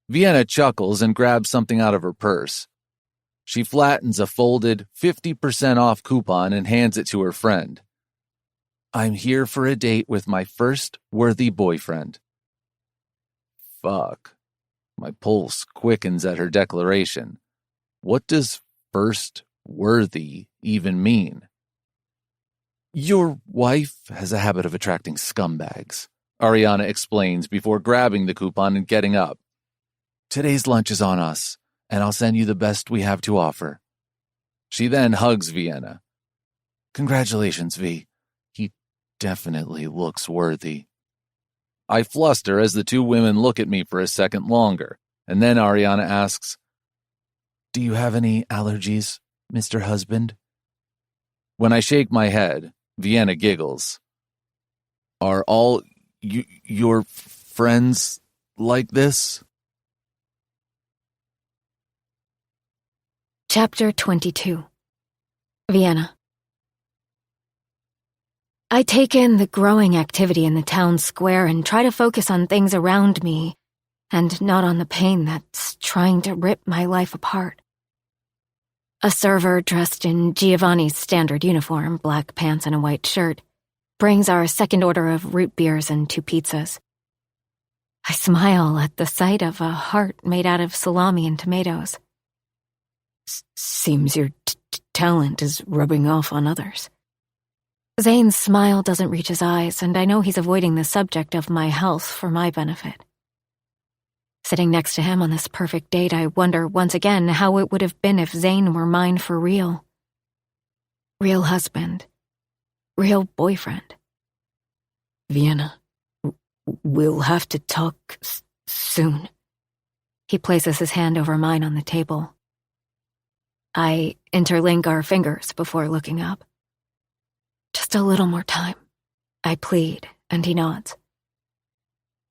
Vienna chuckles and grabs something out of her purse. She flattens a folded 50% off coupon and hands it to her friend. I'm here for a date with my first worthy boyfriend. Fuck. My pulse quickens at her declaration. What does first worthy even mean? Your wife has a habit of attracting scumbags, Ariana explains before grabbing the coupon and getting up. Today's lunch is on us, and I'll send you the best we have to offer. She then hugs Vienna. Congratulations, V. He definitely looks worthy. I fluster as the two women look at me for a second longer, and then Ariana asks, Do you have any allergies, Mr. Husband? When I shake my head, Vienna giggles. Are all your friends like this? Chapter 22. Vienna. I take in the growing activity in the town square and try to focus on things around me and not on the pain that's trying to rip my life apart. A server dressed in Giovanni's standard uniform, black pants and a white shirt, brings our second order of root beers and 2 pizzas. I smile at the sight of a heart made out of salami and tomatoes. Seems your talent is rubbing off on others. Zane's smile doesn't reach his eyes, and I know he's avoiding the subject of my health for my benefit. Sitting next to him on this perfect date, I wonder once again how it would have been if Zane were mine for real. Real husband. Real boyfriend. Vienna, we'll have to talk soon. He places his hand over mine on the table. I interlink our fingers before looking up. Just a little more time, I plead, and he nods.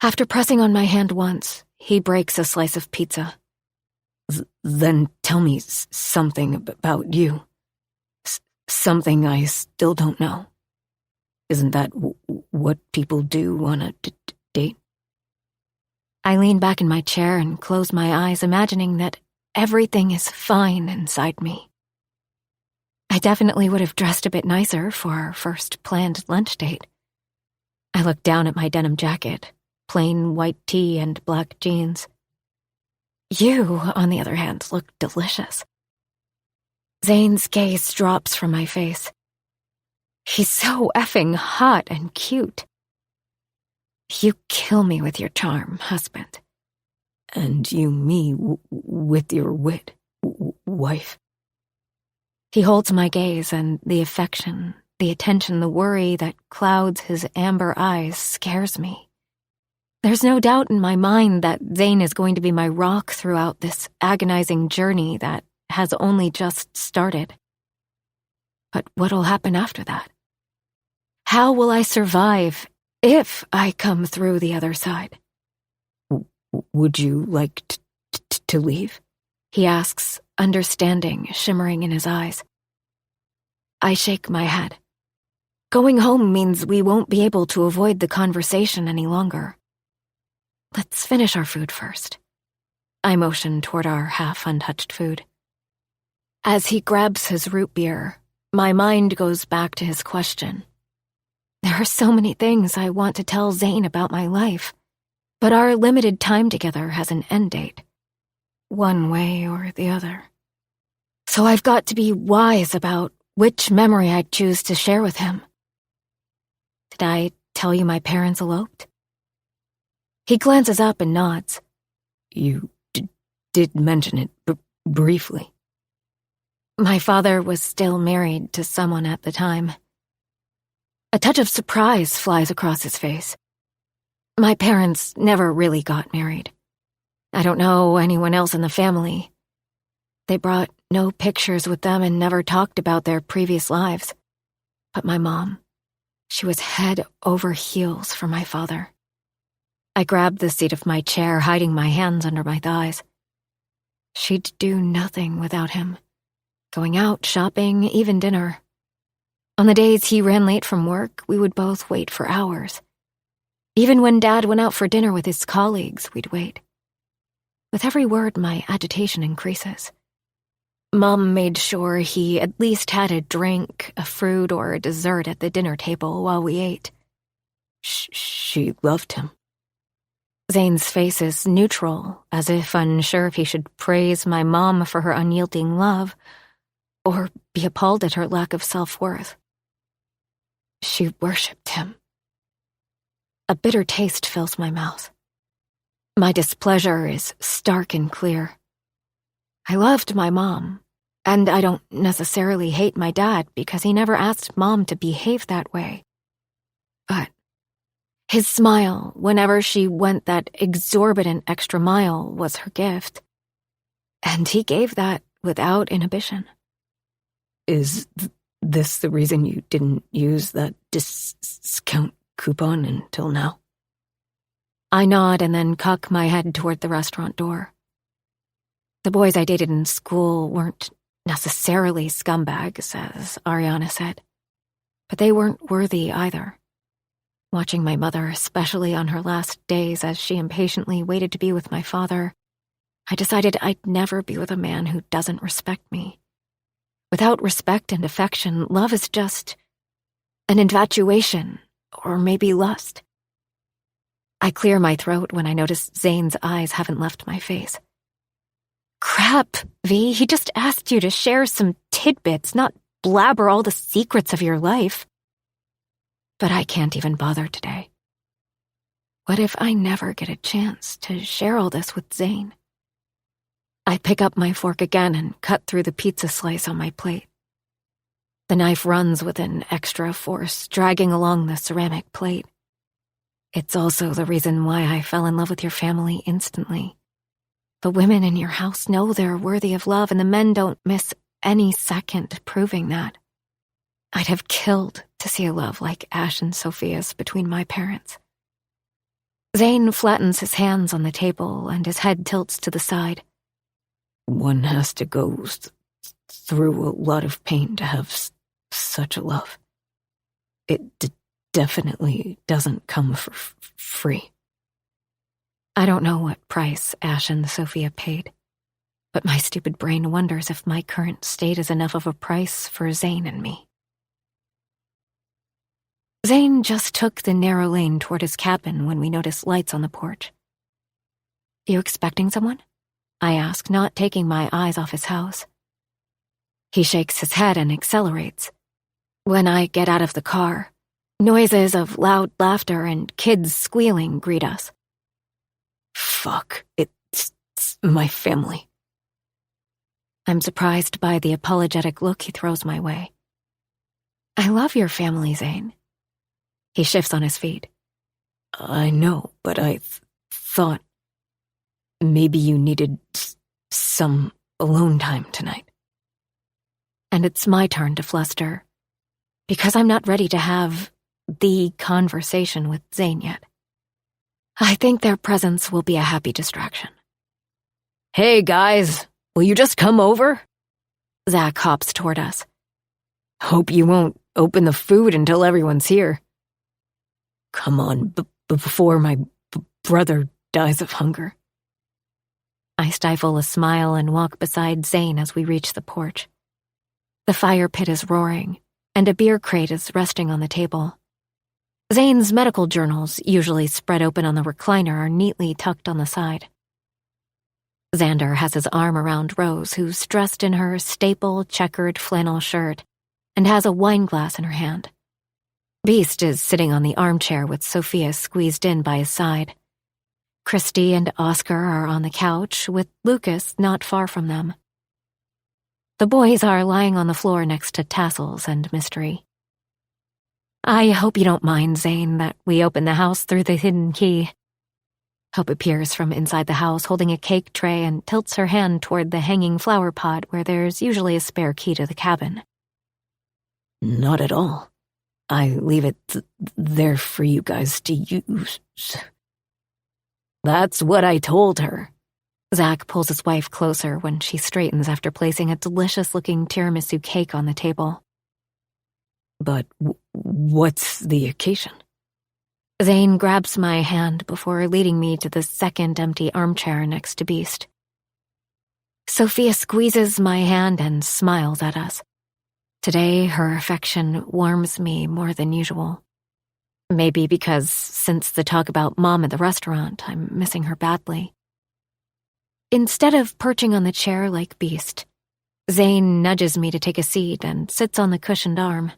After pressing on my hand once, he breaks a slice of pizza. Then tell me something about you. Something I still don't know. Isn't that what people do on a date? I lean back in my chair and close my eyes, imagining that everything is fine inside me. I definitely would have dressed a bit nicer for our first planned lunch date. I look down at my denim jacket, plain white tee and black jeans. You, on the other hand, look delicious. Zane's gaze drops from my face. He's so effing hot and cute. You kill me with your charm, husband. And you me with your wit, wife. He holds my gaze, and the affection, the attention, the worry that clouds his amber eyes scares me. There's no doubt in my mind that Zane is going to be my rock throughout this agonizing journey that has only just started. But what'll happen after that? How will I survive if I come through the other side? Would you like to leave? He asks, understanding shimmering in his eyes. I shake my head. Going home means we won't be able to avoid the conversation any longer. Let's finish our food first. I motion toward our half-untouched food. As he grabs his root beer, my mind goes back to his question. There are so many things I want to tell Zane about my life, but our limited time together has an end date. One way or the other. So I've got to be wise about which memory I choose to share with him. Did I tell you my parents eloped? He glances up and nods. You did mention it briefly. My father was still married to someone at the time. A touch of surprise flies across his face. My parents never really got married. I don't know anyone else in the family. They brought no pictures with them and never talked about their previous lives. But my mom, she was head over heels for my father. I grabbed the seat of my chair, hiding my hands under my thighs. She'd do nothing without him. Going out, shopping, even dinner. On the days he ran late from work, we would both wait for hours. Even when Dad went out for dinner with his colleagues, we'd wait. With every word, my agitation increases. Mom made sure he at least had a drink, a fruit, or a dessert at the dinner table while we ate. She loved him. Zane's face is neutral, as if unsure if he should praise my mom for her unyielding love or be appalled at her lack of self-worth. She worshipped him. A bitter taste fills my mouth. My displeasure is stark and clear. I loved my mom, and I don't necessarily hate my dad because he never asked Mom to behave that way. But his smile, whenever she went that exorbitant extra mile, was her gift. And he gave that without inhibition. Is this the reason you didn't use that discount coupon until now? I nod and then cock my head toward the restaurant door. The boys I dated in school weren't necessarily scumbags, as Ariana said. But they weren't worthy either. Watching my mother, especially on her last days as she impatiently waited to be with my father, I decided I'd never be with a man who doesn't respect me. Without respect and affection, love is just an infatuation, or maybe lust. I clear my throat when I notice Zane's eyes haven't left my face. Crap, V, he just asked you to share some tidbits, not blabber all the secrets of your life. But I can't even bother today. What if I never get a chance to share all this with Zane? I pick up my fork again and cut through the pizza slice on my plate. The knife runs with an extra force, dragging along the ceramic plate. It's also the reason why I fell in love with your family instantly. The women in your house know they're worthy of love, and the men don't miss any second proving that. I'd have killed to see a love like Ash and Sophia's between my parents. Zane flattens his hands on the table and his head tilts to the side. One has to go through a lot of pain to have such a love. It definitely doesn't come for free. I don't know what price Ash and Sophia paid, but my stupid brain wonders if my current state is enough of a price for Zane and me. Zane just took the narrow lane toward his cabin when we noticed lights on the porch. You expecting someone? I ask, not taking my eyes off his house. He shakes his head and accelerates. When I get out of the car, noises of loud laughter and kids squealing greet us. Fuck, it's my family. I'm surprised by the apologetic look he throws my way. I love your family, Zane. He shifts on his feet. I know, but I thought maybe you needed some alone time tonight. And it's my turn to fluster, because I'm not ready to have the conversation with Zane yet. I think their presence will be a happy distraction. Hey guys, will you just come over? Zach hops toward us. Hope you won't open the food until everyone's here. Come on, before my brother dies of hunger. I stifle a smile and walk beside Zane as we reach the porch. The fire pit is roaring, and a beer crate is resting on the table. Zane's medical journals, usually spread open on the recliner, are neatly tucked on the side. Xander has his arm around Rose, who's dressed in her staple checkered flannel shirt and has a wine glass in her hand. Beast is sitting on the armchair with Sophia squeezed in by his side. Christy and Oscar are on the couch, with Lucas not far from them. The boys are lying on the floor next to Tassels and Mystery. I hope you don't mind, Zane, that we open the house through the hidden key. Hope appears from inside the house holding a cake tray and tilts her hand toward the hanging flower pot where there's usually a spare key to the cabin. Not at all. I leave it there for you guys to use. That's what I told her. Zach pulls his wife closer when she straightens after placing a delicious-looking tiramisu cake on the table. But what's the occasion? Zane grabs my hand before leading me to the second empty armchair next to Beast. Sophia squeezes my hand and smiles at us. Today, her affection warms me more than usual. Maybe because since the talk about Mom at the restaurant, I'm missing her badly. Instead of perching on the chair like Beast, Zane nudges me to take a seat and sits on the cushioned arm.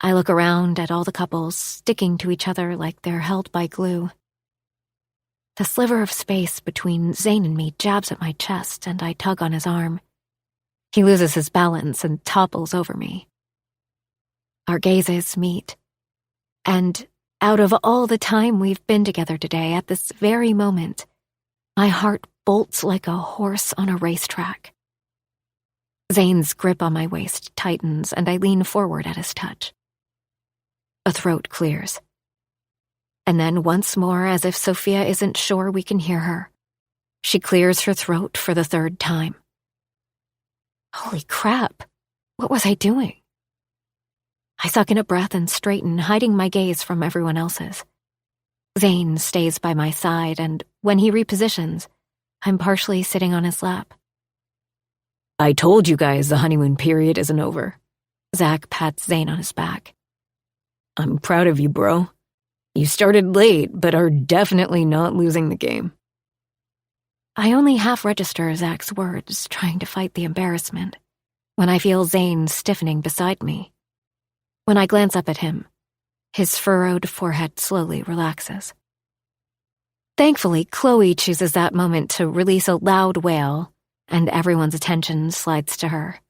I look around at all the couples sticking to each other like they're held by glue. The sliver of space between Zane and me jabs at my chest, and I tug on his arm. He loses his balance and topples over me. Our gazes meet, and out of all the time we've been together today, at this very moment, my heart bolts like a horse on a racetrack. Zane's grip on my waist tightens, and I lean forward at his touch. A throat clears. And then once more, as if Sophia isn't sure we can hear her, she clears her throat for the third time. Holy crap, what was I doing? I suck in a breath and straighten, hiding my gaze from everyone else's. Zane stays by my side, and when he repositions, I'm partially sitting on his lap. I told you guys the honeymoon period isn't over. Zach pats Zane on his back. I'm proud of you, bro. You started late, but are definitely not losing the game. I only half register Zach's words, trying to fight the embarrassment, when I feel Zane stiffening beside me. When I glance up at him, his furrowed forehead slowly relaxes. Thankfully, Chloe chooses that moment to release a loud wail, and everyone's attention slides to her.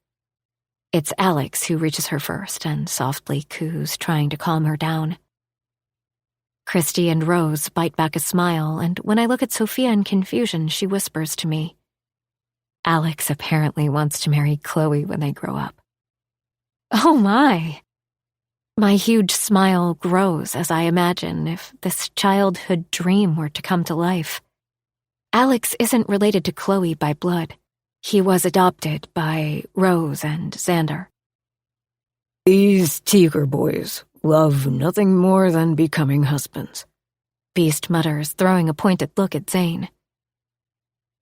It's Alex who reaches her first and softly coos, trying to calm her down. Christy and Rose bite back a smile, and when I look at Sophia in confusion, she whispers to me, Alex apparently wants to marry Chloe when they grow up. Oh my! My huge smile grows as I imagine if this childhood dream were to come to life. Alex isn't related to Chloe by blood. He was adopted by Rose and Xander. These Tiger boys love nothing more than becoming husbands, Beast mutters, throwing a pointed look at Zane.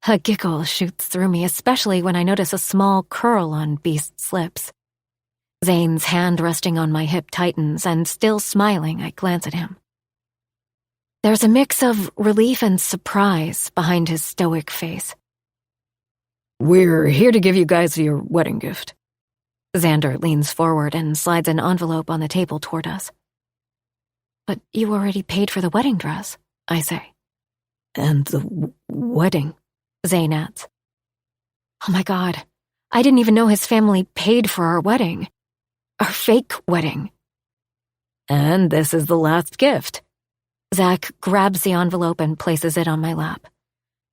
A giggle shoots through me, especially when I notice a small curl on Beast's lips. Zane's hand resting on my hip tightens, and still smiling, I glance at him. There's a mix of relief and surprise behind his stoic face. We're here to give you guys your wedding gift. Xander leans forward and slides an envelope on the table toward us. But you already paid for the wedding dress, I say. And the wedding, Zane adds. Oh my God, I didn't even know his family paid for our wedding. Our fake wedding. And this is the last gift. Zach grabs the envelope and places it on my lap.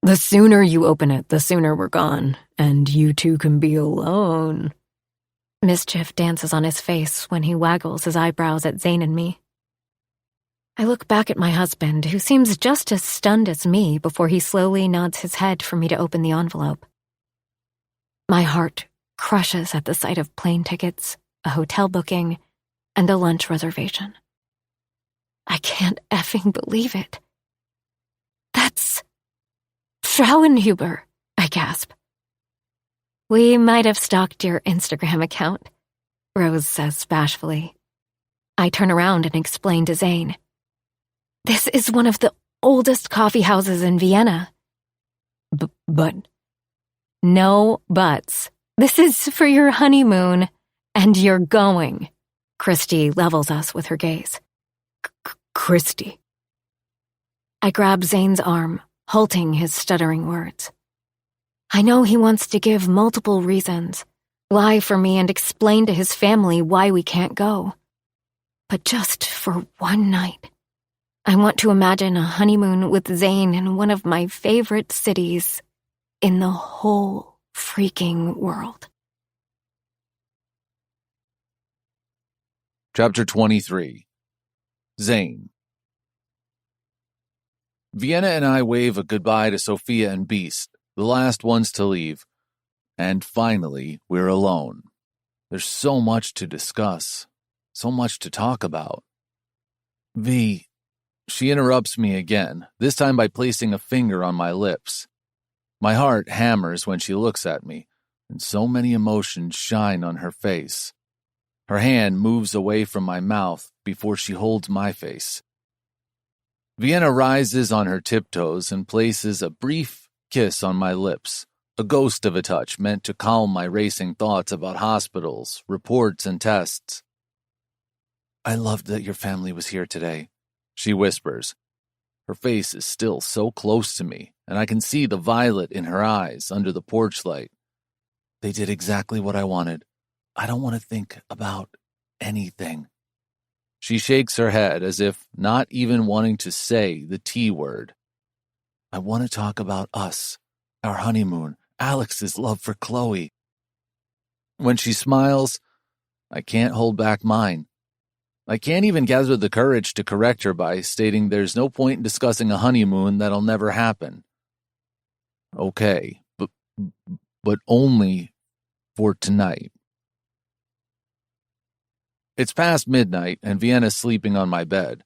The sooner you open it, the sooner we're gone, and you two can be alone. Mischief dances on his face when he waggles his eyebrows at Zane and me. I look back at my husband, who seems just as stunned as me before he slowly nods his head for me to open the envelope. My heart crushes at the sight of plane tickets, a hotel booking, and a lunch reservation. I can't effing believe it. That's Frauenhuber, I gasp. We might have stalked your Instagram account, Rose says bashfully. I turn around and explain to Zane. This is one of the oldest coffee houses in Vienna. But? No buts. This is for your honeymoon, and you're going. Christy levels us with her gaze. Christy. I grab Zane's arm, halting his stuttering words. I know he wants to give multiple reasons, lie for me and explain to his family why we can't go. but just for one night. I want to imagine a honeymoon with Zane in one of my favorite cities in the whole freaking world. Chapter 23. Zane. Vienna and I wave a goodbye to Sophia and Beast, the last ones to leave. And finally, we're alone. There's so much to discuss, so much to talk about. V. She interrupts me again, this time by placing a finger on my lips. My heart hammers when she looks at me, and so many emotions shine on her face. Her hand moves away from my mouth before she holds my face. Vienna rises on her tiptoes and places a brief kiss on my lips, a ghost of a touch meant to calm my racing thoughts about hospitals, reports, and tests. "I loved that your family was here today," she whispers. Her face is still so close to me, and I can see the violet in her eyes under the porch light. "They did exactly what I wanted. I don't want to think about anything." She shakes her head as if not even wanting to say the T word. "I want to talk about us, our honeymoon, Alex's love for Chloe." When she smiles, I can't hold back mine. I can't even gather the courage to correct her by stating there's no point in discussing a honeymoon that'll never happen. Okay, but only for tonight. It's past midnight, and Vienna's sleeping on my bed.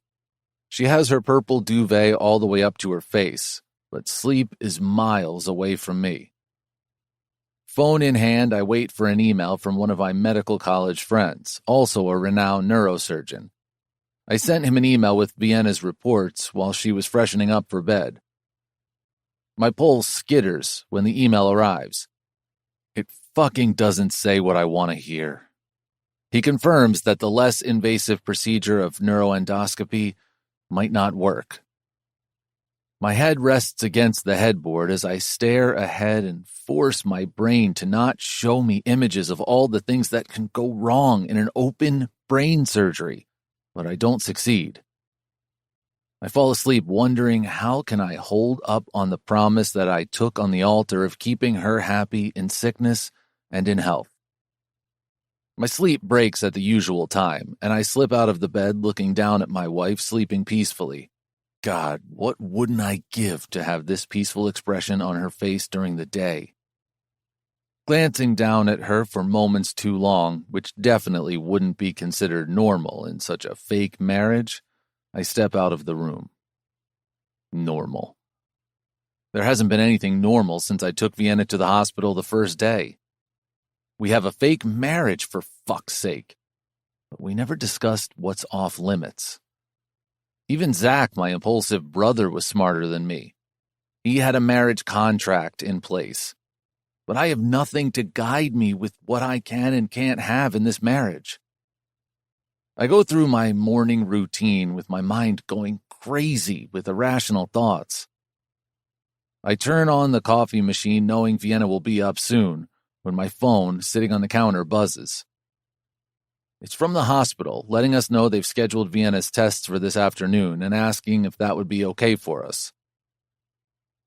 She has her purple duvet all the way up to her face, but sleep is miles away from me. Phone in hand, I wait for an email from one of my medical college friends, also a renowned neurosurgeon. I sent him an email with Vienna's reports while she was freshening up for bed. My pulse skitters when the email arrives. It fucking doesn't say what I want to hear. He confirms that the less invasive procedure of neuroendoscopy might not work. My head rests against the headboard as I stare ahead and force my brain to not show me images of all the things that can go wrong in an open brain surgery, but I don't succeed. I fall asleep wondering how can I hold up on the promise that I took on the altar of keeping her happy in sickness and in health. My sleep breaks at the usual time, and I slip out of the bed looking down at my wife sleeping peacefully. God, what wouldn't I give to have this peaceful expression on her face during the day? Glancing down at her for moments too long, which definitely wouldn't be considered normal in such a fake marriage, I step out of the room. Normal. There hasn't been anything normal since I took Vienna to the hospital the first day. We have a fake marriage, for fuck's sake. But we never discussed what's off limits. Even Zach, my impulsive brother, was smarter than me. He had a marriage contract in place. But I have nothing to guide me with what I can and can't have in this marriage. I go through my morning routine with my mind going crazy with irrational thoughts. I turn on the coffee machine knowing Vienna will be up soon, when my phone, sitting on the counter, buzzes. It's from the hospital, letting us know they've scheduled Vienna's tests for this afternoon and asking if that would be okay for us.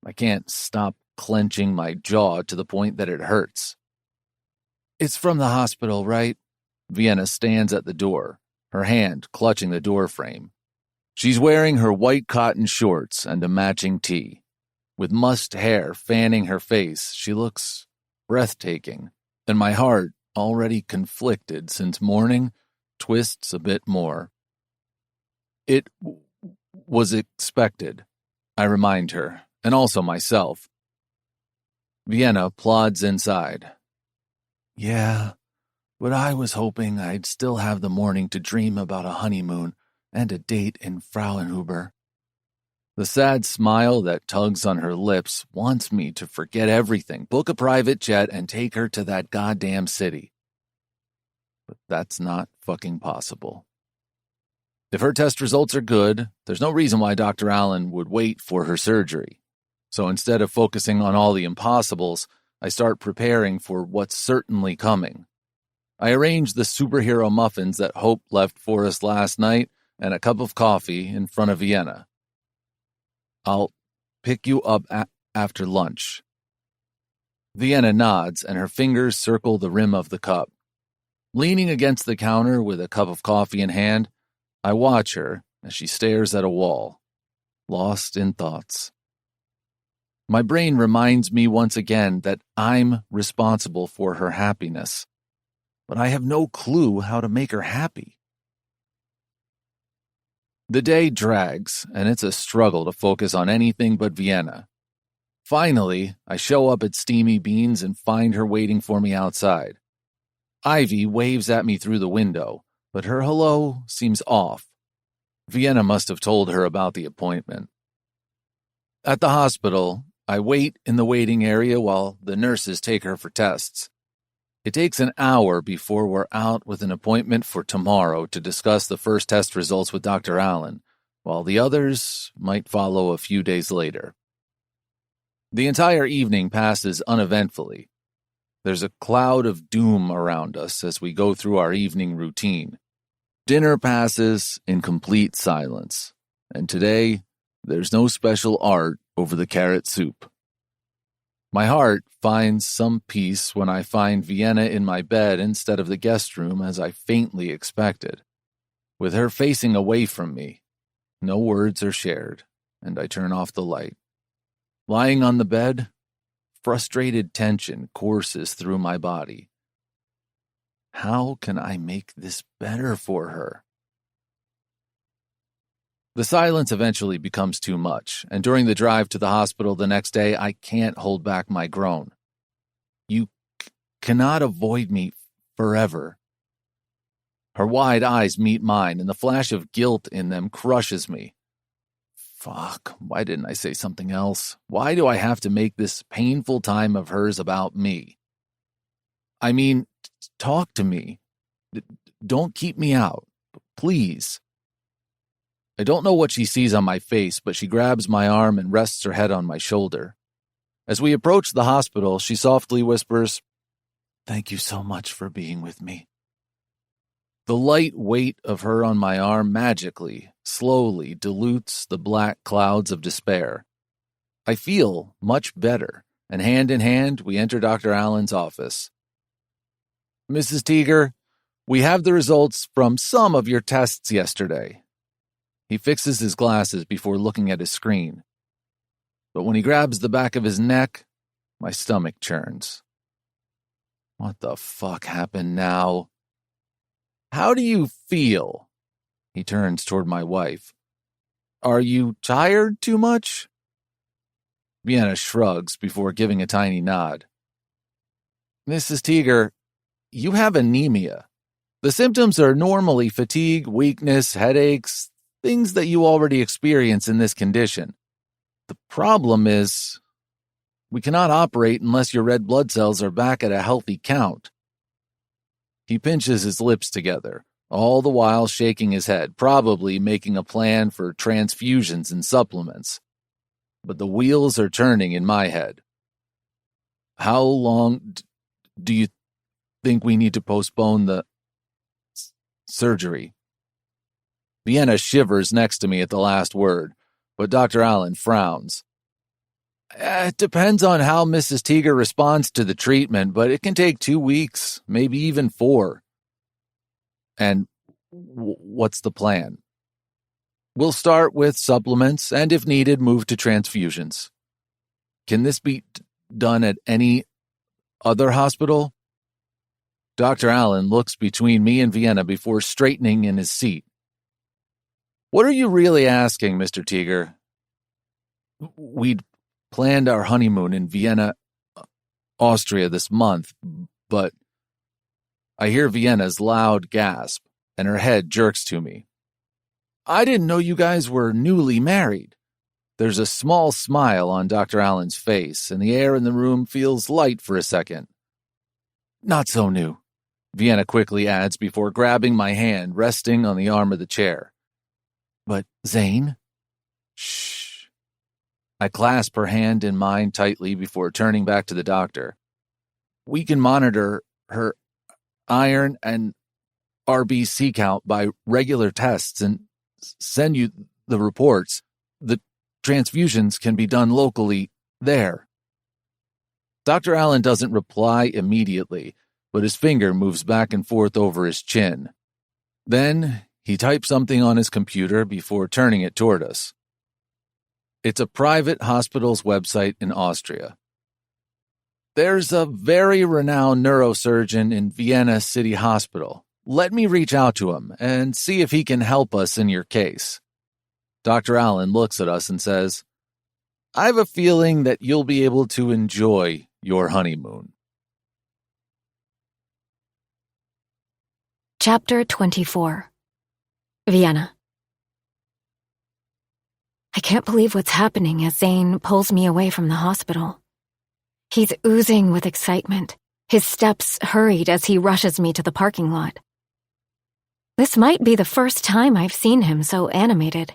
I can't stop clenching my jaw to the point that it hurts. "It's from the hospital, right?" Vienna stands at the door, her hand clutching the door frame. She's wearing her white cotton shorts and a matching tee. With mussed hair fanning her face, she looks breathtaking, and my heart, already conflicted since morning, twists a bit more. It was expected, I remind her, and also myself. Vienna plods inside. "Yeah, but I was hoping I'd still have the morning to dream about a honeymoon and a date in Frauenhuber." The sad smile that tugs on her lips wants me to forget everything, book a private jet, and take her to that goddamn city. But that's not fucking possible. If her test results are good, there's no reason why Dr. Allen would wait for her surgery. So instead of focusing on all the impossibles, I start preparing for what's certainly coming. I arrange the superhero muffins that Hope left for us last night and a cup of coffee in front of Vienna. I'll pick you up after lunch. Vienna nods, and her fingers circle the rim of the cup. Leaning against the counter with a cup of coffee in hand, I watch her as she stares at a wall, lost in thoughts. My brain reminds me once again that I'm responsible for her happiness, but I have no clue how to make her happy. The day drags, and it's a struggle to focus on anything but Vienna. Finally, I show up at Steamy Beans and find her waiting for me outside. Ivy waves at me through the window, but her hello seems off. Vienna must have told her about the appointment. At the hospital, I wait in the waiting area while the nurses take her for tests. It takes an hour before we're out with an appointment for tomorrow to discuss the first test results with Dr. Allen, while the others might follow a few days later. The entire evening passes uneventfully. There's a cloud of doom around us as we go through our evening routine. Dinner passes in complete silence, and today there's no special art over the carrot soup. My heart finds some peace when I find Vienna in my bed instead of the guest room as I faintly expected. With her facing away from me, no words are shared, and I turn off the light. Lying on the bed, frustrated tension courses through my body. How can I make this better for her? The silence eventually becomes too much, and during the drive to the hospital the next day, I can't hold back my groan. You cannot avoid me forever. Her wide eyes meet mine, and the flash of guilt in them crushes me. Fuck, why didn't I say something else? Why do I have to make this painful time of hers about me? I mean, talk to me. Don't keep me out, please. I don't know what she sees on my face, but she grabs my arm and rests her head on my shoulder. As we approach the hospital, she softly whispers, "Thank you so much for being with me." The light weight of her on my arm magically, slowly dilutes the black clouds of despair. I feel much better, and hand in hand, we enter Dr. Allen's office. "Mrs. Teeger, we have the results from some of your tests yesterday." He fixes his glasses before looking at his screen. But when he grabs the back of his neck, my stomach churns. What the fuck happened now? "How do you feel?" He turns toward my wife. "Are you tired too much?" Vienna shrugs before giving a tiny nod. "Mrs. Teeger, you have anemia. The symptoms are normally fatigue, weakness, headaches, things that you already experience in this condition. The problem is, we cannot operate unless your red blood cells are back at a healthy count." He pinches his lips together, all the while shaking his head, probably making a plan for transfusions and supplements. But the wheels are turning in my head. "How long do you think we need to postpone the surgery?" Vienna shivers next to me at the last word, but Dr. Allen frowns. "It depends on how Mrs. Teeger responds to the treatment, but it can take 2 weeks, maybe even 4. "And what's the plan?" "We'll start with supplements, and if needed, move to transfusions." "Can this be done at any other hospital?" Dr. Allen looks between me and Vienna before straightening in his seat. "What are you really asking, Mr. Teeger?" "We'd planned our honeymoon in Vienna, Austria this month, but..." I hear Vienna's loud gasp, and her head jerks to me. "I didn't know you guys were newly married." There's a small smile on Dr. Allen's face, and the air in the room feels light for a second. "Not so new," Vienna quickly adds before grabbing my hand resting on the arm of the chair. "But Zane?" "Shh." I clasp her hand in mine tightly before turning back to the doctor. "We can monitor her iron and RBC count by regular tests and send you the reports. The transfusions can be done locally there. Dr. Allen doesn't reply immediately, but his finger moves back and forth over his chin. Then he types something on his computer before turning it toward us. It's a private hospital's website in Austria. There's a very renowned neurosurgeon in Vienna City Hospital. Let me reach out to him and see if he can help us in your case. Dr. Allen looks at us and says, I have a feeling that you'll be able to enjoy your honeymoon. Chapter 24. Vienna. I can't believe what's happening as Zane pulls me away from the hospital. He's oozing with excitement, his steps hurried as he rushes me to the parking lot. This might be the first time I've seen him so animated.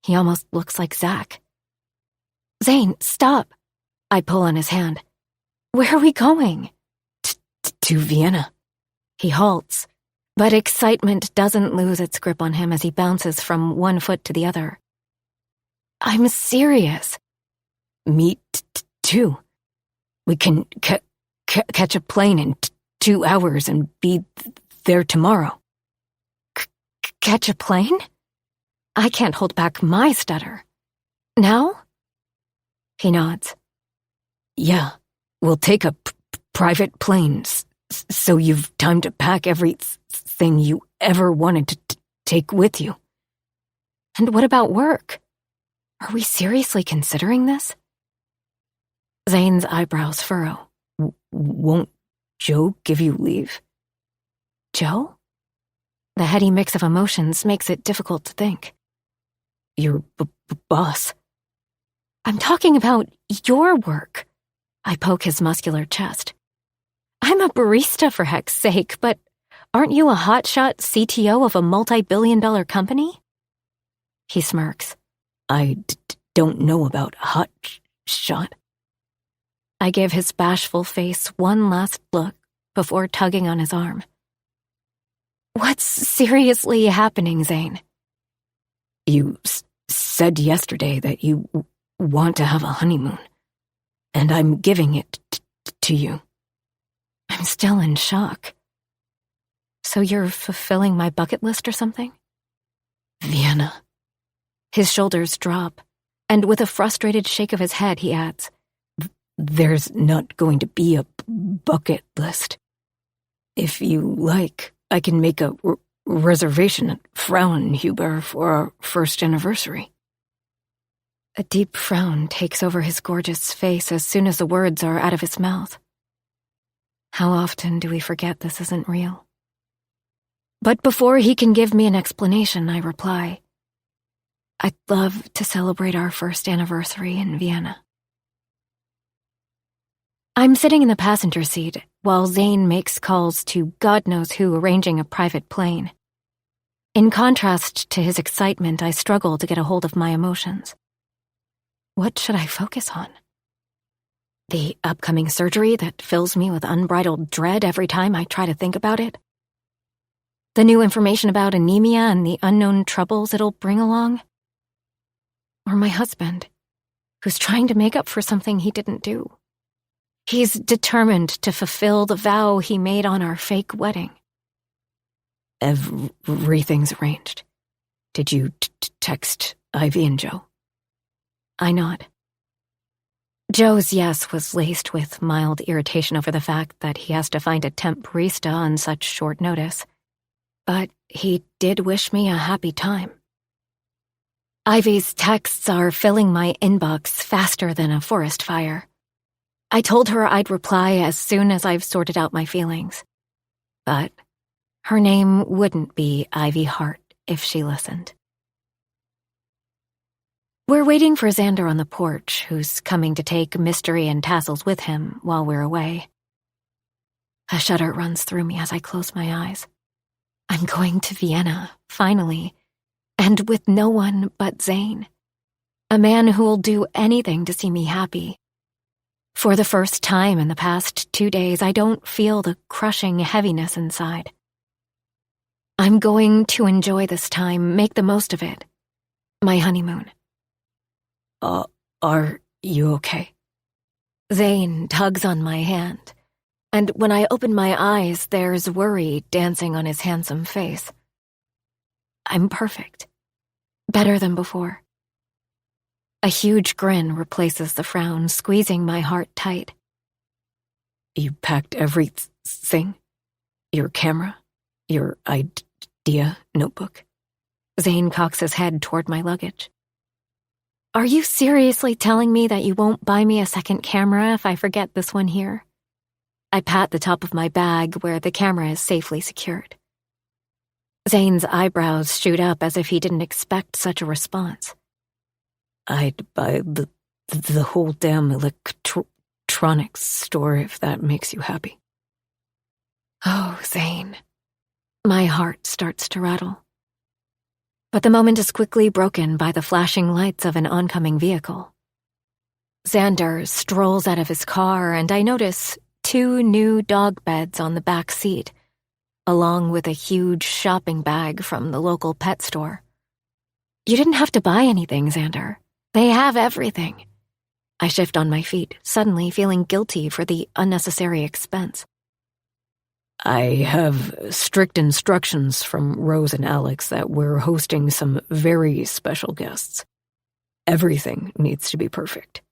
He almost looks like Zach. Zane, stop! I pull on his hand. Where are we going? To Vienna. He halts, but excitement doesn't lose its grip on him as he bounces from one foot to the other. I'm serious. Me too. We can catch a plane in 2 hours and be there tomorrow. Catch a plane? I can't hold back my stutter. Now? He nods. Yeah, we'll take a private plane, so you've time to pack everything you ever wanted to take with you. And what about work? Are we seriously considering this? Zane's eyebrows furrow. Won't Joe give you leave? Joe? The heady mix of emotions makes it difficult to think. Your boss. I'm talking about your work. I poke his muscular chest. I'm a barista for heck's sake, but aren't you a hotshot CTO of a multi-billion-dollar company? He smirks. I don't know about hot shot. I give his bashful face one last look before tugging on his arm. What's seriously happening, Zane? You said yesterday that you want to have a honeymoon, and I'm giving it to you. I'm still in shock. So you're fulfilling my bucket list or something? Vienna. His shoulders drop, and with a frustrated shake of his head, he adds, There's not going to be a bucket list. If you like, I can make a reservation at Frauenhuber for our first anniversary. A deep frown takes over his gorgeous face as soon as the words are out of his mouth. How often do we forget this isn't real? But before he can give me an explanation, I reply, I'd love to celebrate our first anniversary in Vienna. I'm sitting in the passenger seat while Zane makes calls to God knows who arranging a private plane. In contrast to his excitement, I struggle to get a hold of my emotions. What should I focus on? The upcoming surgery that fills me with unbridled dread every time I try to think about it? The new information about anemia and the unknown troubles it'll bring along? Or my husband, who's trying to make up for something he didn't do? He's determined to fulfill the vow he made on our fake wedding. Everything's arranged. Did you text Ivy and Joe? I nod. Joe's yes was laced with mild irritation over the fact that he has to find a temp barista on such short notice. But he did wish me a happy time. Ivy's texts are filling my inbox faster than a forest fire. I told her I'd reply as soon as I've sorted out my feelings. But her name wouldn't be Ivy Hart if she listened. We're waiting for Xander on the porch, who's coming to take Mystery and Tassels with him while we're away. A shudder runs through me as I close my eyes. I'm going to Vienna, finally, and with no one but Zane. A man who'll do anything to see me happy. For the first time in the past 2 days, I don't feel the crushing heaviness inside. I'm going to enjoy this time, make the most of it. My honeymoon. Are you okay? Zane tugs on my hand, and when I open my eyes, there's worry dancing on his handsome face. I'm perfect. Better than before. A huge grin replaces the frown, squeezing my heart tight. You packed everything? Your camera? Your idea notebook? Zane cocks his head toward my luggage. Are you seriously telling me that you won't buy me a second camera if I forget this one here? I pat the top of my bag where the camera is safely secured. Zane's eyebrows shoot up as if he didn't expect such a response. I'd buy the whole damn electronics store if that makes you happy. Oh, Zane. My heart starts to rattle. But the moment is quickly broken by the flashing lights of an oncoming vehicle. Xander strolls out of his car, and I notice 2 new dog beds on the back seat, along with a huge shopping bag from the local pet store. You didn't have to buy anything, Xander. They have everything. I shift on my feet, suddenly feeling guilty for the unnecessary expense. I have strict instructions from Rose and Alex that we're hosting some very special guests. Everything needs to be perfect.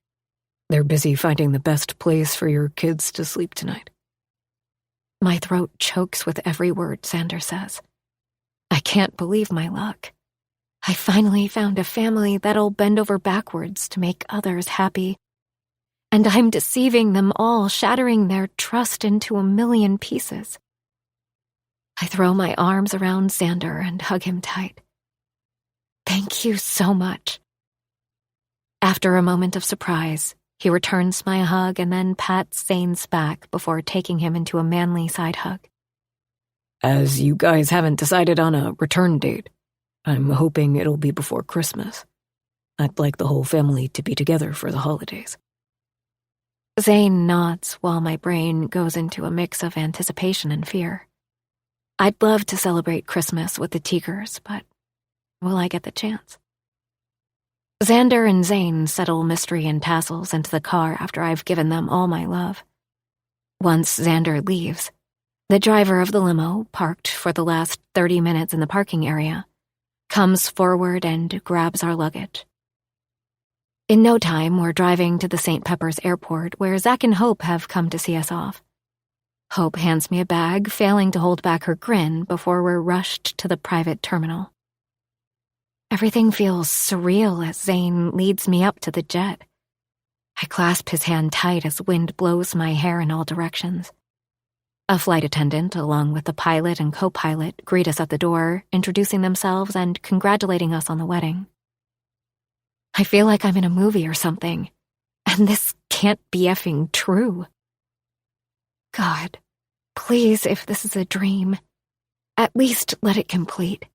They're busy finding the best place for your kids to sleep tonight. My throat chokes with every word Xander says. I can't believe my luck. I finally found a family that'll bend over backwards to make others happy. And I'm deceiving them all, shattering their trust into a million pieces. I throw my arms around Xander and hug him tight. Thank you so much. After a moment of surprise, he returns my hug and then pats Zane's back before taking him into a manly side hug. As you guys haven't decided on a return date, I'm hoping it'll be before Christmas. I'd like the whole family to be together for the holidays. Zane nods while my brain goes into a mix of anticipation and fear. I'd love to celebrate Christmas with the Tigers, but will I get the chance? Xander and Zane settle mystery and tassels into the car after I've given them all my love. Once Xander leaves, the driver of the limo, parked for the last 30 minutes in the parking area, comes forward and grabs our luggage. In no time, we're driving to the St. Pepper's airport, where Zach and Hope have come to see us off. Hope hands me a bag, failing to hold back her grin before we're rushed to the private terminal. Everything feels surreal as Zane leads me up to the jet. I clasp his hand tight as wind blows my hair in all directions. A flight attendant, along with the pilot and co-pilot, greet us at the door, introducing themselves and congratulating us on the wedding. I feel like I'm in a movie or something, and this can't be effing true. God, please, if this is a dream, at least let it complete.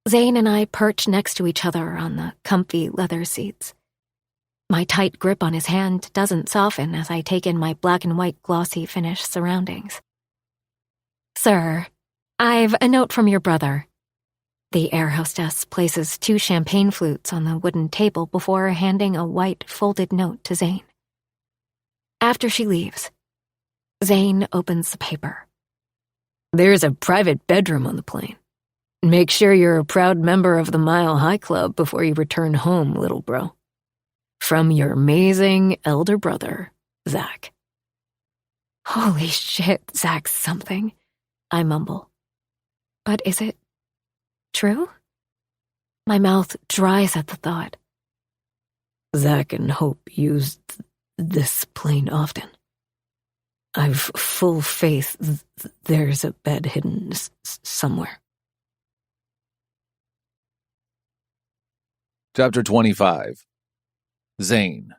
Zane and I perch next to each other on the comfy leather seats. My tight grip on his hand doesn't soften as I take in my black and white glossy finish surroundings. Sir, I've a note from your brother. The air hostess places 2 champagne flutes on the wooden table before handing a white folded note to Zane. After she leaves, Zane opens the paper. There's a private bedroom on the plane. Make sure you're a proud member of the Mile High Club before you return home, little bro. From your amazing elder brother, Zach. Holy shit, Zach's something, I mumble. But is it true? My mouth dries at the thought. Zach and Hope used this plane often. I've full faith there's a bed hidden somewhere. Chapter 25. Zane.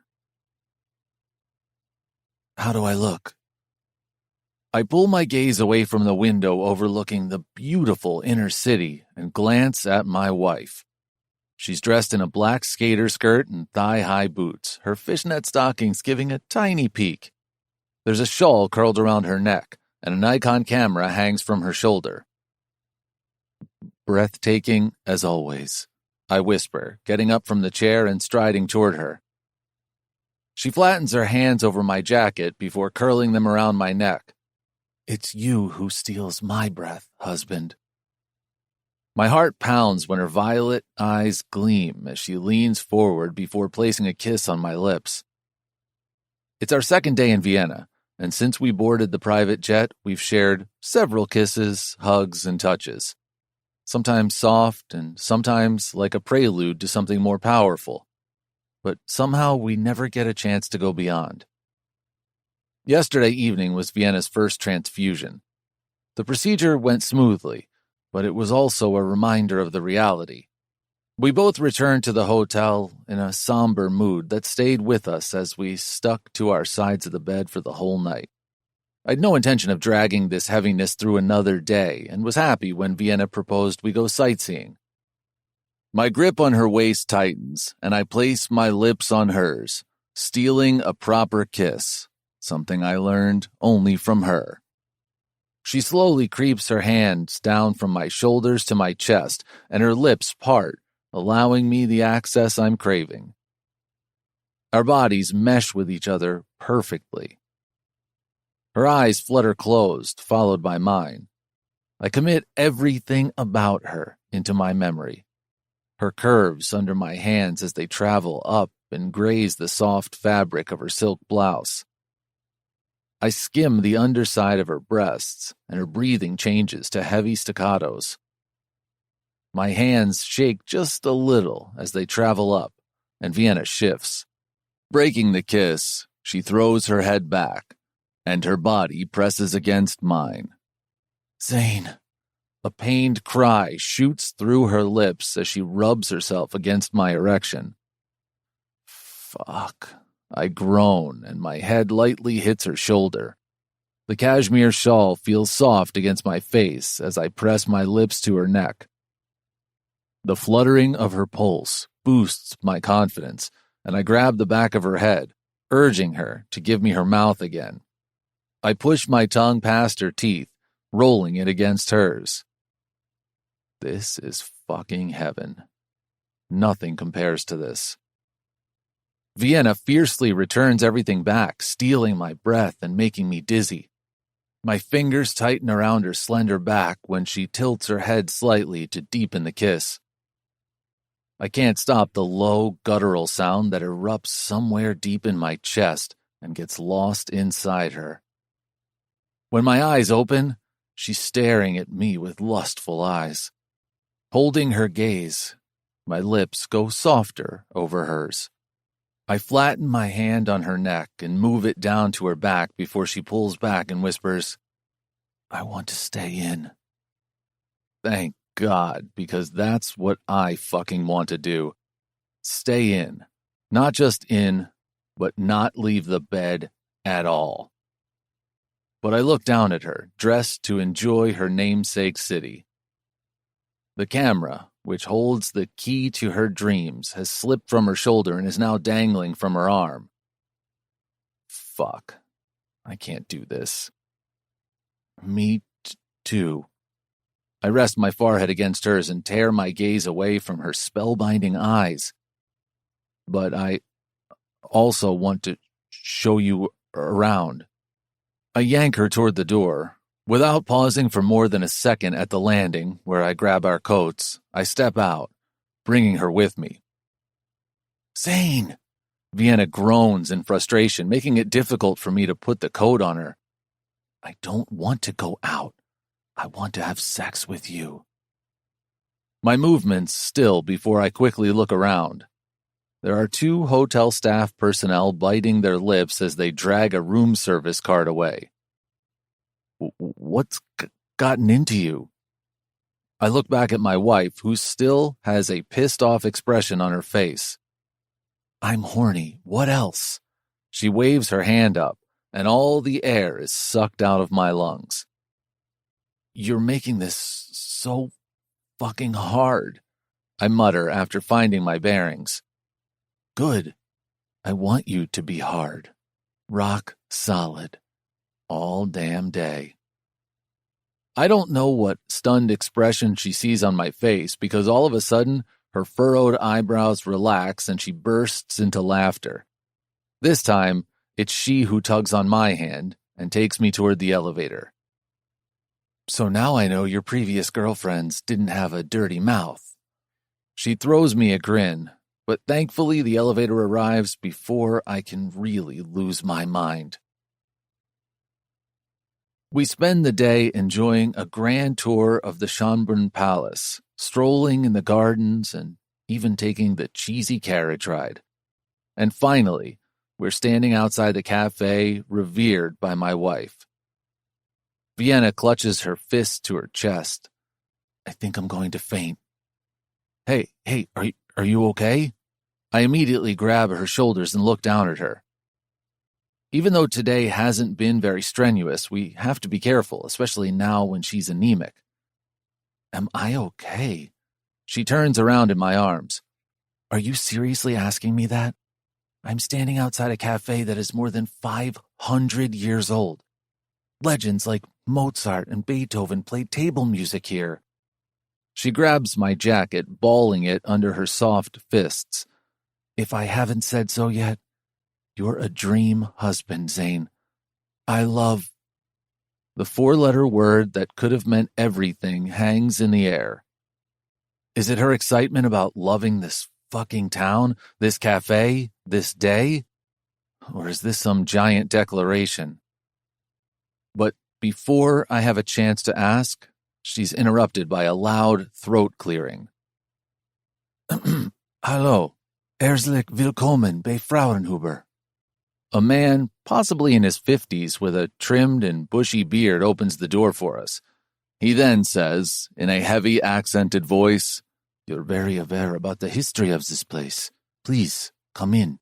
How do I look? I pull my gaze away from the window overlooking the beautiful inner city and glance at my wife. She's dressed in a black skater skirt and thigh-high boots, her fishnet stockings giving a tiny peek. There's a shawl curled around her neck, and a Nikon camera hangs from her shoulder. Breathtaking as always, I whisper, getting up from the chair and striding toward her. She flattens her hands over my jacket before curling them around my neck. It's you who steals my breath, husband. My heart pounds when her violet eyes gleam as she leans forward before placing a kiss on my lips. It's our second day in Vienna, and since we boarded the private jet, we've shared several kisses, hugs, and touches. Sometimes soft and sometimes like a prelude to something more powerful. But somehow we never get a chance to go beyond. Yesterday evening was Vienna's first transfusion. The procedure went smoothly, but it was also a reminder of the reality. We both returned to the hotel in a somber mood that stayed with us as we stuck to our sides of the bed for the whole night. I'd no intention of dragging this heaviness through another day and was happy when Vienna proposed we go sightseeing. My grip on her waist tightens, and I place my lips on hers, stealing a proper kiss, something I learned only from her. She slowly creeps her hands down from my shoulders to my chest, and her lips part, allowing me the access I'm craving. Our bodies mesh with each other perfectly. Her eyes flutter closed, followed by mine. I commit everything about her into my memory. Her curves under my hands as they travel up and graze the soft fabric of her silk blouse. I skim the underside of her breasts, and her breathing changes to heavy staccatos. My hands shake just a little as they travel up, and Vienna shifts. Breaking the kiss, she throws her head back, and her body presses against mine. Zane! A pained cry shoots through her lips as she rubs herself against my erection. Fuck. I groan, and my head lightly hits her shoulder. The cashmere shawl feels soft against my face as I press my lips to her neck. The fluttering of her pulse boosts my confidence, and I grab the back of her head, urging her to give me her mouth again. I push my tongue past her teeth, rolling it against hers. This is fucking heaven. Nothing compares to this. Vienna fiercely returns everything back, stealing my breath and making me dizzy. My fingers tighten around her slender back when she tilts her head slightly to deepen the kiss. I can't stop the low, guttural sound that erupts somewhere deep in my chest and gets lost inside her. When my eyes open, she's staring at me with lustful eyes. Holding her gaze, my lips go softer over hers. I flatten my hand on her neck and move it down to her back before she pulls back and whispers, I want to stay in. Thank God, because that's what I fucking want to do. Stay in. Not just in, but not leave the bed at all. But I look down at her, dressed to enjoy her namesake city. The camera, which holds the key to her dreams, has slipped from her shoulder and is now dangling from her arm. Fuck. I can't do this. Me too. I rest my forehead against hers and tear my gaze away from her spellbinding eyes. But I also want to show you around. I yank her toward the door. Without pausing for more than a second at the landing, where I grab our coats, I step out, bringing her with me. Zane! Vienna groans in frustration, making it difficult for me to put the coat on her. I don't want to go out. I want to have sex with you. My movements still before I quickly look around. There are 2 hotel staff personnel biting their lips as they drag a room service cart away. What's gotten into you? I look back at my wife, who still has a pissed-off expression on her face. I'm horny. What else? She waves her hand up, and all the air is sucked out of my lungs. You're making this so fucking hard. I mutter after finding my bearings. Good. I want you to be hard. Rock solid. All damn day. I don't know what stunned expression she sees on my face because all of a sudden, her furrowed eyebrows relax and she bursts into laughter. This time, it's she who tugs on my hand and takes me toward the elevator. So now I know your previous girlfriends didn't have a dirty mouth. She throws me a grin, but thankfully the elevator arrives before I can really lose my mind. We spend the day enjoying a grand tour of the Schönbrunn Palace, strolling in the gardens and even taking the cheesy carriage ride. And finally, we're standing outside the cafe revered by my wife. Vienna clutches her fist to her chest. I think I'm going to faint. Hey, are you okay? I immediately grab her shoulders and look down at her. Even though today hasn't been very strenuous, we have to be careful, especially now when she's anemic. Am I okay? She turns around in my arms. Are you seriously asking me that? I'm standing outside a cafe that is more than 500 years old. Legends like Mozart and Beethoven played table music here. She grabs my jacket, balling it under her soft fists. If I haven't said so yet, you're a dream husband, Zane. I love... The four-letter word that could have meant everything hangs in the air. Is it her excitement about loving this fucking town, this cafe, this day? Or is this some giant declaration? But before I have a chance to ask, she's interrupted by a loud throat clearing. Hallo, herzlich willkommen bei Frauenhuber. A man, possibly in his 50s, with a trimmed and bushy beard opens the door for us. He then says, in a heavy accented voice, You're very aware about the history of this place. Please, come in.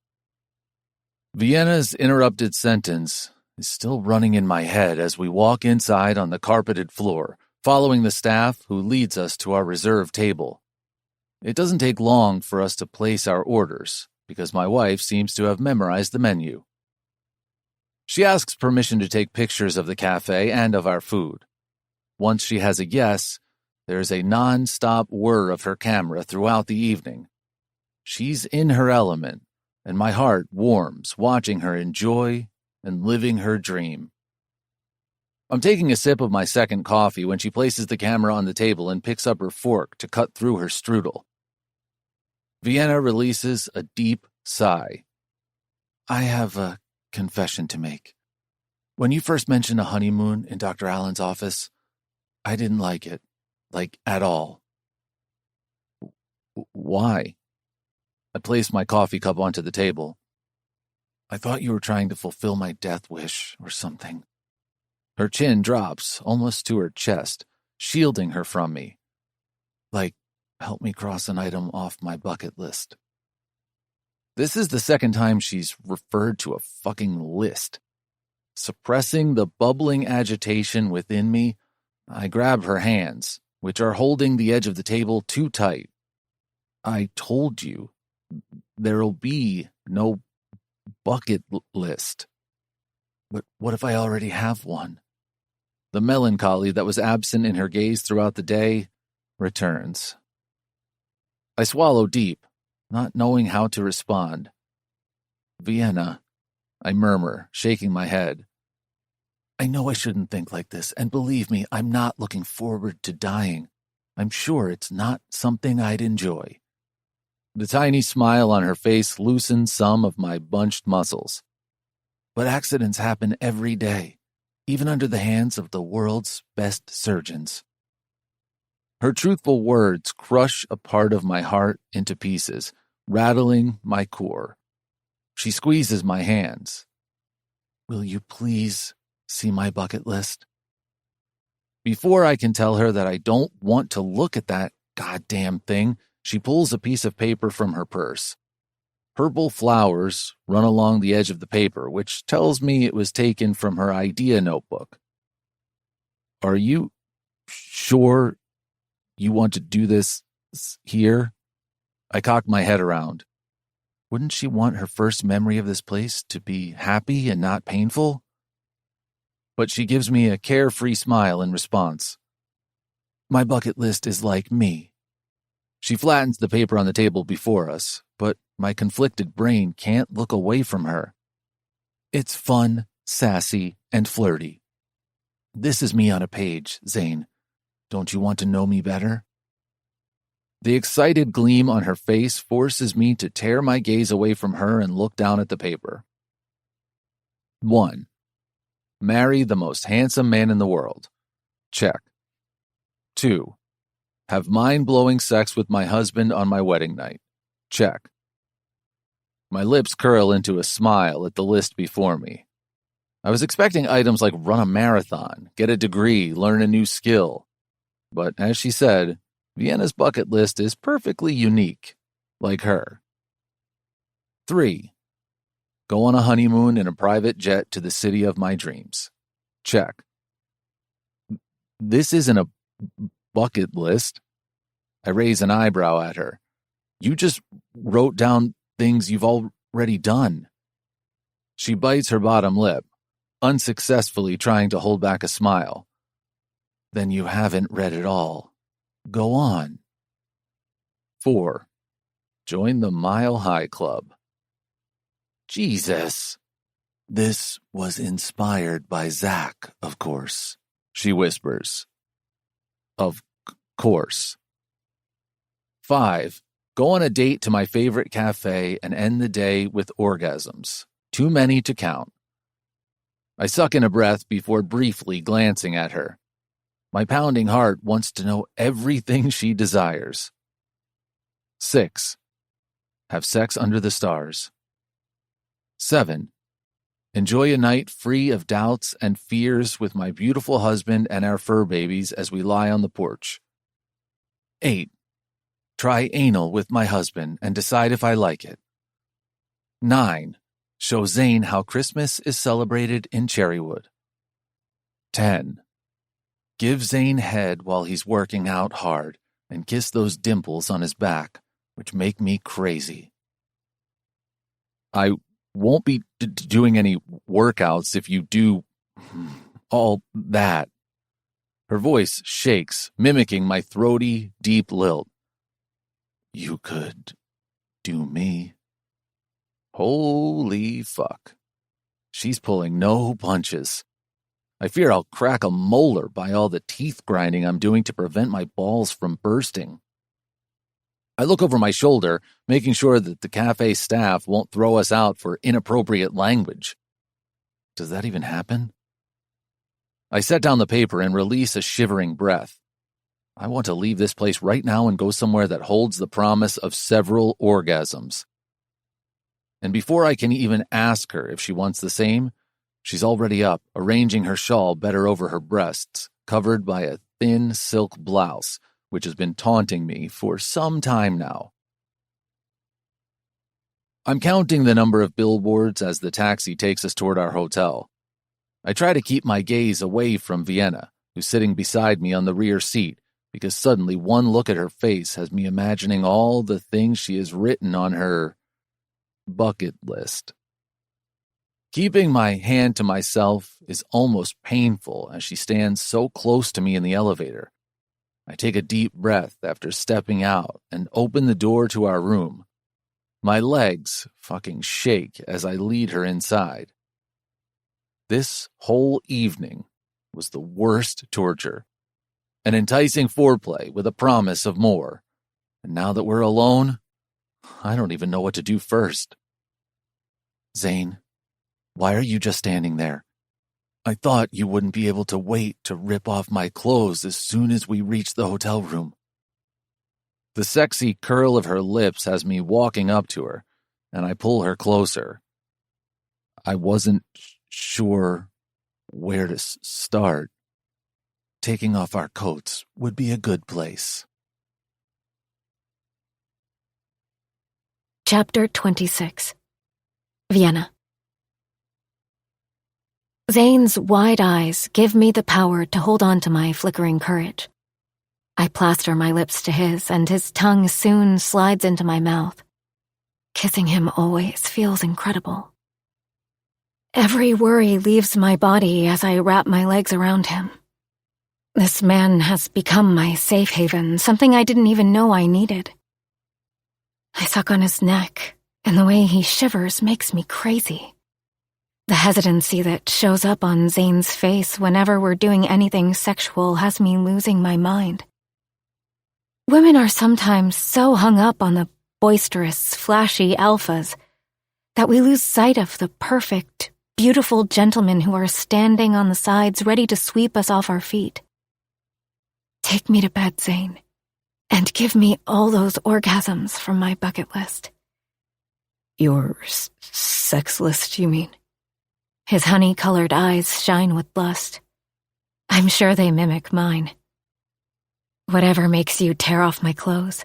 Vienna's interrupted sentence is still running in my head as we walk inside on the carpeted floor, following the staff who leads us to our reserved table. It doesn't take long for us to place our orders, because my wife seems to have memorized the menu. She asks permission to take pictures of the cafe and of our food. Once she has a yes, there's a non-stop whir of her camera throughout the evening. She's in her element, and my heart warms watching her enjoy and living her dream. I'm taking a sip of my second coffee when she places the camera on the table and picks up her fork to cut through her strudel. Vienna releases a deep sigh. I have a confession to make. When you first mentioned a honeymoon in Dr. Allen's office, I didn't like it, at all. Why? I placed my coffee cup onto the table. I thought you were trying to fulfill my death wish or something. Her chin drops almost to her chest, shielding her from me. Help me cross an item off my bucket list. This is the second time she's referred to a fucking list. Suppressing the bubbling agitation within me, I grab her hands, which are holding the edge of the table too tight. I told you, there'll be no bucket list. But what if I already have one? The melancholy that was absent in her gaze throughout the day returns. I swallow deep, not knowing how to respond. Vienna, I murmur, shaking my head. I know I shouldn't think like this, and believe me, I'm not looking forward to dying. I'm sure it's not something I'd enjoy. The tiny smile on her face loosens some of my bunched muscles. But accidents happen every day, even under the hands of the world's best surgeons. Her truthful words crush a part of my heart into pieces, rattling my core. She squeezes my hands. Will you please see my bucket list? Before I can tell her that I don't want to look at that goddamn thing, she pulls a piece of paper from her purse. Purple flowers run along the edge of the paper, which tells me it was taken from her idea notebook. Are you sure you want to do this here? I cocked my head around. Wouldn't she want her first memory of this place to be happy and not painful? But she gives me a carefree smile in response. My bucket list is like me. She flattens the paper on the table before us, but my conflicted brain can't look away from her. It's fun, sassy, and flirty. This is me on a page, Zane. Don't you want to know me better? The excited gleam on her face forces me to tear my gaze away from her and look down at the paper. 1. Marry the most handsome man in the world. Check. 2. Have mind-blowing sex with my husband on my wedding night. Check. My lips curl into a smile at the list before me. I was expecting items like run a marathon, get a degree, learn a new skill. But as she said, Vienna's bucket list is perfectly unique, like her. 3. Go on a honeymoon in a private jet to the city of my dreams. Check. This isn't a bucket list. I raise an eyebrow at her. You just wrote down things you've already done. She bites her bottom lip, unsuccessfully trying to hold back a smile. Then you haven't read it all. Go on. 4. Join the Mile High Club. Jesus. This was inspired by Zach, of course, she whispers. Of course. 5. Go on a date to my favorite cafe and end the day with orgasms. Too many to count. I suck in a breath before briefly glancing at her. My pounding heart wants to know everything she desires. 6. Have sex under the stars. 7. Enjoy a night free of doubts and fears with my beautiful husband and our fur babies as we lie on the porch. 8. Try anal with my husband and decide if I like it. 9. Show Zane how Christmas is celebrated in Cherrywood. 10. Give Zane head while he's working out hard and kiss those dimples on his back, which make me crazy. I won't be doing any workouts if you do all that. Her voice shakes, mimicking my throaty, deep lilt. You could do me. Holy fuck. She's pulling no punches. I fear I'll crack a molar by all the teeth grinding I'm doing to prevent my balls from bursting. I look over my shoulder, making sure that the cafe staff won't throw us out for inappropriate language. Does that even happen? I set down the paper and release a shivering breath. I want to leave this place right now and go somewhere that holds the promise of several orgasms. And before I can even ask her if she wants the same, she's already up, arranging her shawl better over her breasts, covered by a thin silk blouse, which has been taunting me for some time now. I'm counting the number of billboards as the taxi takes us toward our hotel. I try to keep my gaze away from Vienna, who's sitting beside me on the rear seat, because suddenly one look at her face has me imagining all the things she has written on her bucket list. Keeping my hand to myself is almost painful as she stands so close to me in the elevator. I take a deep breath after stepping out and open the door to our room. My legs fucking shake as I lead her inside. This whole evening was the worst torture. An enticing foreplay with a promise of more. And now that we're alone, I don't even know what to do first. Zane, why are you just standing there? I thought you wouldn't be able to wait to rip off my clothes as soon as we reach the hotel room. The sexy curl of her lips has me walking up to her, and I pull her closer. I wasn't sure where to start. Taking off our coats would be a good place. Chapter 26. Vienna. Zane's wide eyes give me the power to hold on to my flickering courage. I plaster my lips to his, and his tongue soon slides into my mouth. Kissing him always feels incredible. Every worry leaves my body as I wrap my legs around him. This man has become my safe haven, something I didn't even know I needed. I suck on his neck, and the way he shivers makes me crazy. The hesitancy that shows up on Zane's face whenever we're doing anything sexual has me losing my mind. Women are sometimes so hung up on the boisterous, flashy alphas that we lose sight of the perfect, beautiful gentlemen who are standing on the sides ready to sweep us off our feet. Take me to bed, Zane, and give me all those orgasms from my bucket list. Your sex list, you mean? His honey-colored eyes shine with lust. I'm sure they mimic mine. Whatever makes you tear off my clothes.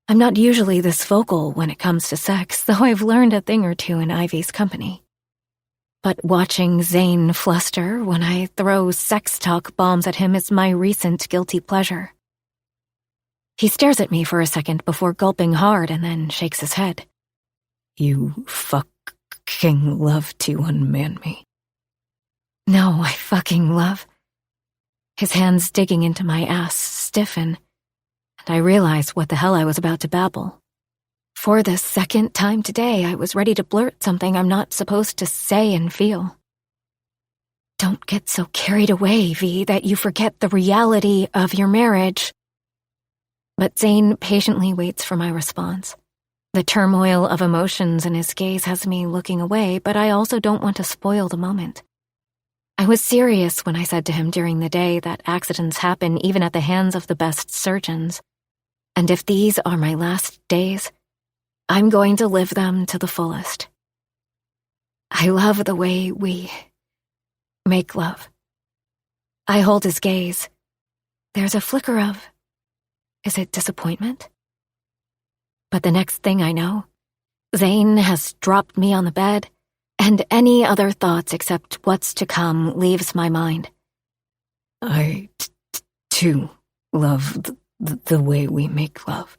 I'm not usually this vocal when it comes to sex, though I've learned a thing or two in Ivy's company. But watching Zane fluster when I throw sex talk bombs at him is my recent guilty pleasure. He stares at me for a second before gulping hard and then shakes his head. You fucking love to unman me. No, I fucking love. His hands digging into my ass stiffen, and I realize what the hell I was about to babble. For the second time today, I was ready to blurt something I'm not supposed to say and feel. Don't get so carried away, V, that you forget the reality of your marriage. But Zane patiently waits for my response. The turmoil of emotions in his gaze has me looking away, but I also don't want to spoil the moment. I was serious when I said to him during the day that accidents happen even at the hands of the best surgeons. And if these are my last days, I'm going to live them to the fullest. I love the way we make love. I hold his gaze. There's a flicker of, is it disappointment? But the next thing I know, Zane has dropped me on the bed, and any other thoughts except what's to come leaves my mind. I, too, love the way we make love.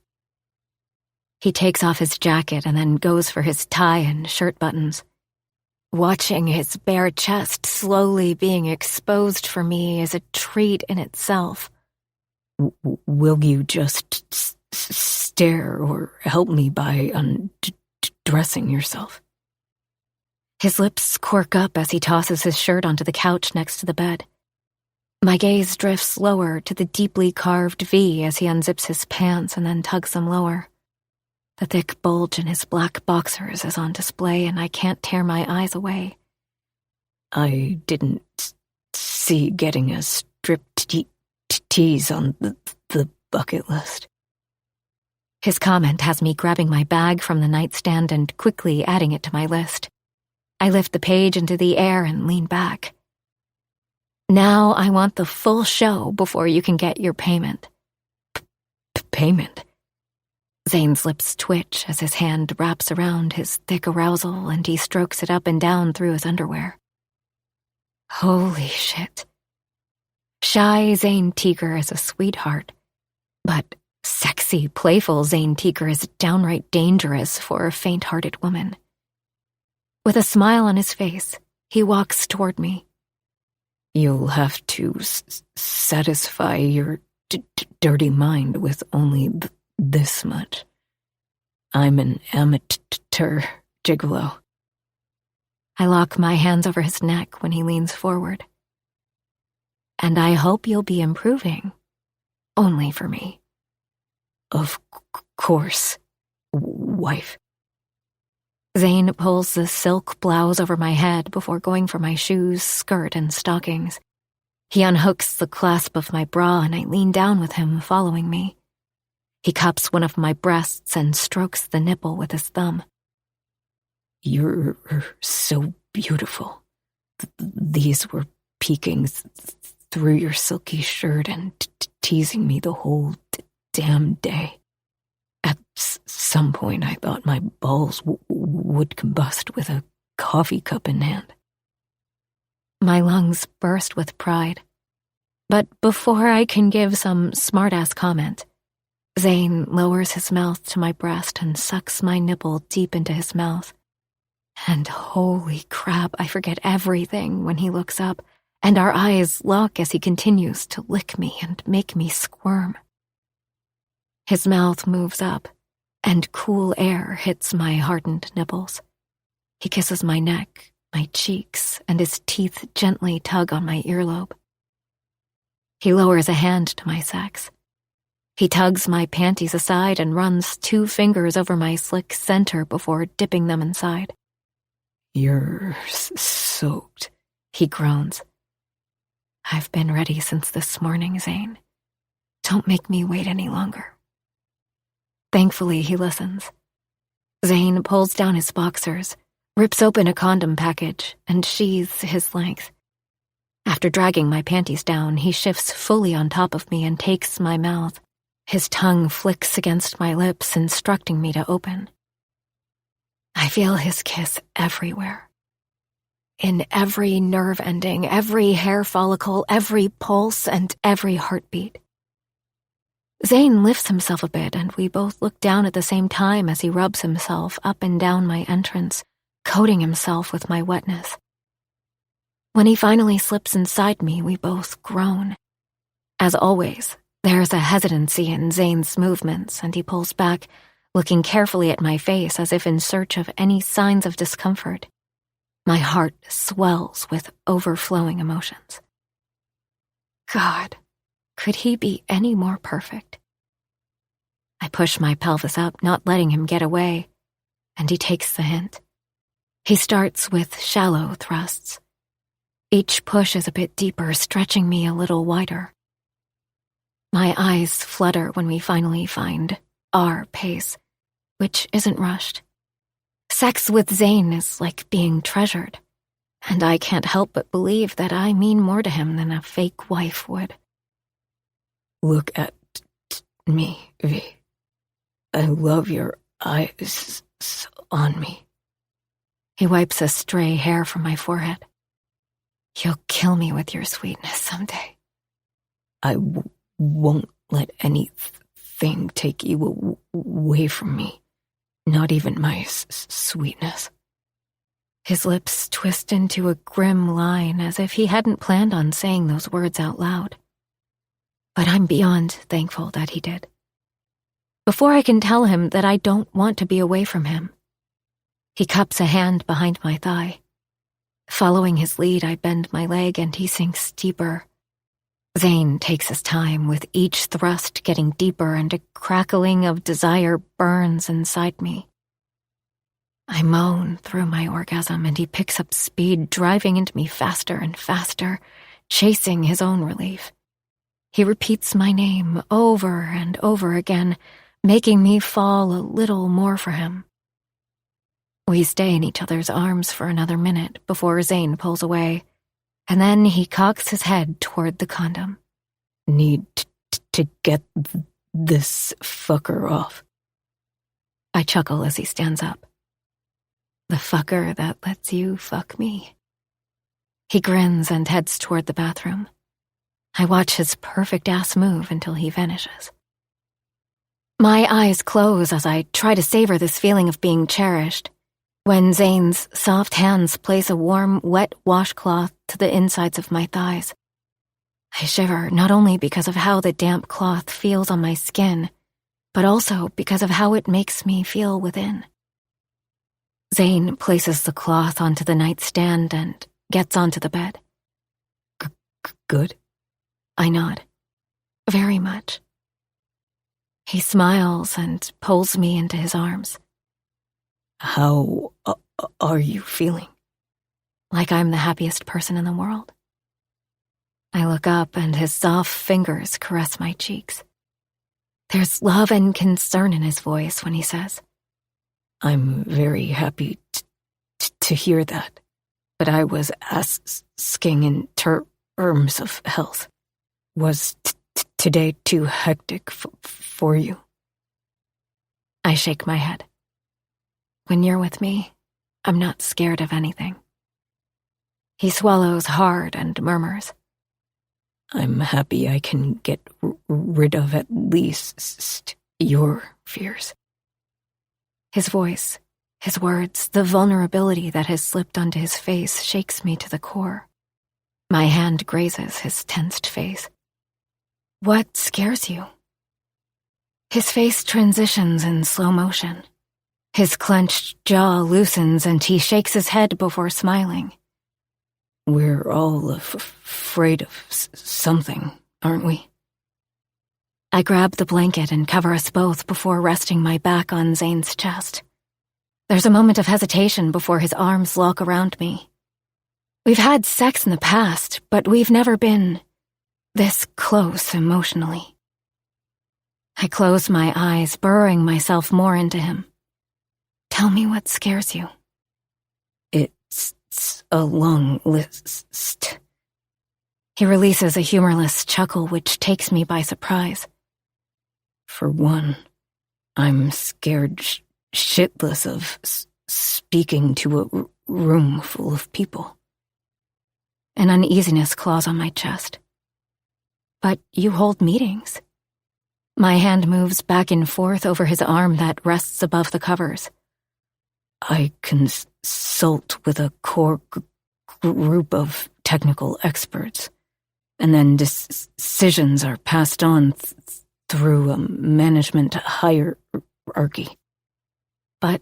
He takes off his jacket and then goes for his tie and shirt buttons. Watching his bare chest slowly being exposed for me is a treat in itself. Will you just stare or help me by undressing yourself? His lips quirk up as he tosses his shirt onto the couch next to the bed. My gaze drifts lower to the deeply carved V as he unzips his pants and then tugs them lower. The thick bulge in his black boxers is on display, and I can't tear my eyes away. I didn't see getting a stripped tease on the bucket list. His comment has me grabbing my bag from the nightstand and quickly adding it to my list. I lift the page into the air and lean back. Now I want the full show before you can get your payment. Payment? Zane's lips twitch as his hand wraps around his thick arousal and he strokes it up and down through his underwear. Holy shit. Shy Zane Teager is a sweetheart, but sexy, playful Zane Teager is downright dangerous for a faint-hearted woman. With a smile on his face, he walks toward me. You'll have to satisfy your dirty mind with only this much. I'm an amateur gigolo. I lock my hands over his neck when he leans forward. And I hope you'll be improving. Only for me. Of course, wife. Zane pulls the silk blouse over my head before going for my shoes, skirt, and stockings. He unhooks the clasp of my bra and I lean down with him, following me. He cups one of my breasts and strokes the nipple with his thumb. You're so beautiful. These were peeking through your silky shirt and teasing me the whole damn day. At some point, I thought my balls would combust with a coffee cup in hand. My lungs burst with pride. But before I can give some smart-ass comment, Zane lowers his mouth to my breast and sucks my nipple deep into his mouth. And holy crap, I forget everything when he looks up, and our eyes lock as he continues to lick me and make me squirm. His mouth moves up, and cool air hits my hardened nipples. He kisses my neck, my cheeks, and his teeth gently tug on my earlobe. He lowers a hand to my sex. He tugs my panties aside and runs 2 fingers over my slick center before dipping them inside. You're soaked, he groans. I've been ready since this morning, Zane. Don't make me wait any longer. Thankfully, he listens. Zane pulls down his boxers, rips open a condom package, and sheathes his length. After dragging my panties down, he shifts fully on top of me and takes my mouth. His tongue flicks against my lips, instructing me to open. I feel his kiss everywhere. In every nerve ending, every hair follicle, every pulse, and every heartbeat. Zane lifts himself a bit, and we both look down at the same time as he rubs himself up and down my entrance, coating himself with my wetness. When he finally slips inside me, we both groan. As always, there's a hesitancy in Zane's movements, and he pulls back, looking carefully at my face as if in search of any signs of discomfort. My heart swells with overflowing emotions. God, could he be any more perfect? I push my pelvis up, not letting him get away, and he takes the hint. He starts with shallow thrusts. Each push is a bit deeper, stretching me a little wider. My eyes flutter when we finally find our pace, which isn't rushed. Sex with Zane is like being treasured, and I can't help but believe that I mean more to him than a fake wife would. Look at me, V. I love your eyes on me. He wipes a stray hair from my forehead. You'll kill me with your sweetness someday. I won't let anything take you away from me, not even my sweetness. His lips twist into a grim line as if he hadn't planned on saying those words out loud. But I'm beyond thankful that he did. Before I can tell him that I don't want to be away from him, he cups a hand behind my thigh. Following his lead, I bend my leg and he sinks deeper. Zane takes his time, with each thrust getting deeper, and a crackling of desire burns inside me. I moan through my orgasm, and he picks up speed, driving into me faster and faster, chasing his own relief. He repeats my name over and over again, making me fall a little more for him. We stay in each other's arms for another minute before Zane pulls away, and then he cocks his head toward the condom. Need to get this fucker off. I chuckle as he stands up. The fucker that lets you fuck me. He grins and heads toward the bathroom. I watch his perfect ass move until he vanishes. My eyes close as I try to savor this feeling of being cherished, when Zane's soft hands place a warm, wet washcloth to the insides of my thighs. I shiver not only because of how the damp cloth feels on my skin, but also because of how it makes me feel within. Zane places the cloth onto the nightstand and gets onto the bed. Good? I nod. Very much. He smiles and pulls me into his arms. How are you feeling? Like I'm the happiest person in the world. I look up and his soft fingers caress my cheeks. There's love and concern in his voice when he says, I'm very happy to hear that, but I was asking in terms of health. Was today too hectic for you? I shake my head. When you're with me, I'm not scared of anything. He swallows hard and murmurs, I'm happy I can get rid of at least your fears. His voice, his words, the vulnerability that has slipped onto his face shakes me to the core. My hand grazes his tensed face. What scares you? His face transitions in slow motion. His clenched jaw loosens and he shakes his head before smiling. We're all afraid of something, aren't we? I grab the blanket and cover us both before resting my back on Zane's chest. There's a moment of hesitation before his arms lock around me. We've had sex in the past, but we've never been this close emotionally. I close my eyes, burrowing myself more into him. Tell me what scares you. It's a long list. He releases a humorless chuckle which takes me by surprise. For one, I'm scared shitless of speaking to a room full of people. An uneasiness claws on my chest. But you hold meetings. My hand moves back and forth over his arm that rests above the covers. I consult with a core group of technical experts, and then decisions are passed on through a management hierarchy. But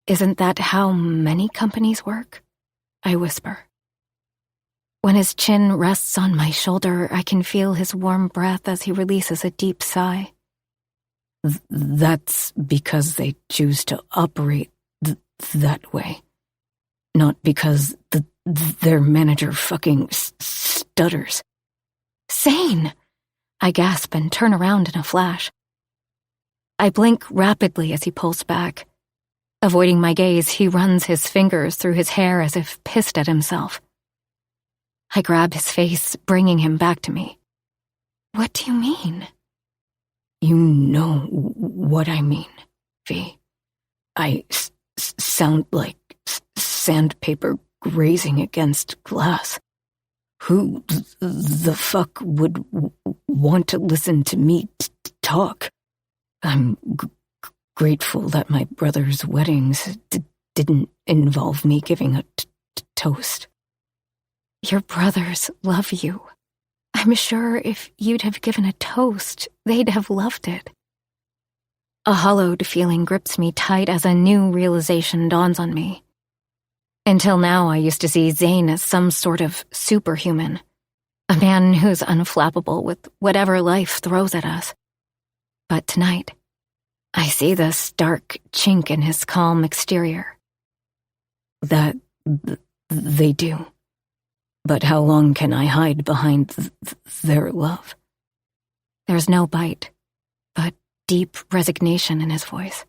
isn't that how many companies work? I whisper. When his chin rests on my shoulder, I can feel his warm breath as he releases a deep sigh. That's because they choose to operate that way. Not because their manager fucking stutters. Zane! I gasp and turn around in a flash. I blink rapidly as he pulls back. Avoiding my gaze, he runs his fingers through his hair as if pissed at himself. I grab his face, bringing him back to me. What do you mean? You know what I mean, V. I sound like sandpaper grazing against glass. Who the fuck would want to listen to me talk? I'm grateful that my brother's weddings didn't involve me giving a toast. Your brothers love you. I'm sure if you'd have given a toast, they'd have loved it. A hollowed feeling grips me tight as a new realization dawns on me. Until now, I used to see Zane as some sort of superhuman, a man who's unflappable with whatever life throws at us. But tonight, I see the stark chink in his calm exterior. That they do. But how long can I hide behind their love? There's no bite, but deep resignation in his voice.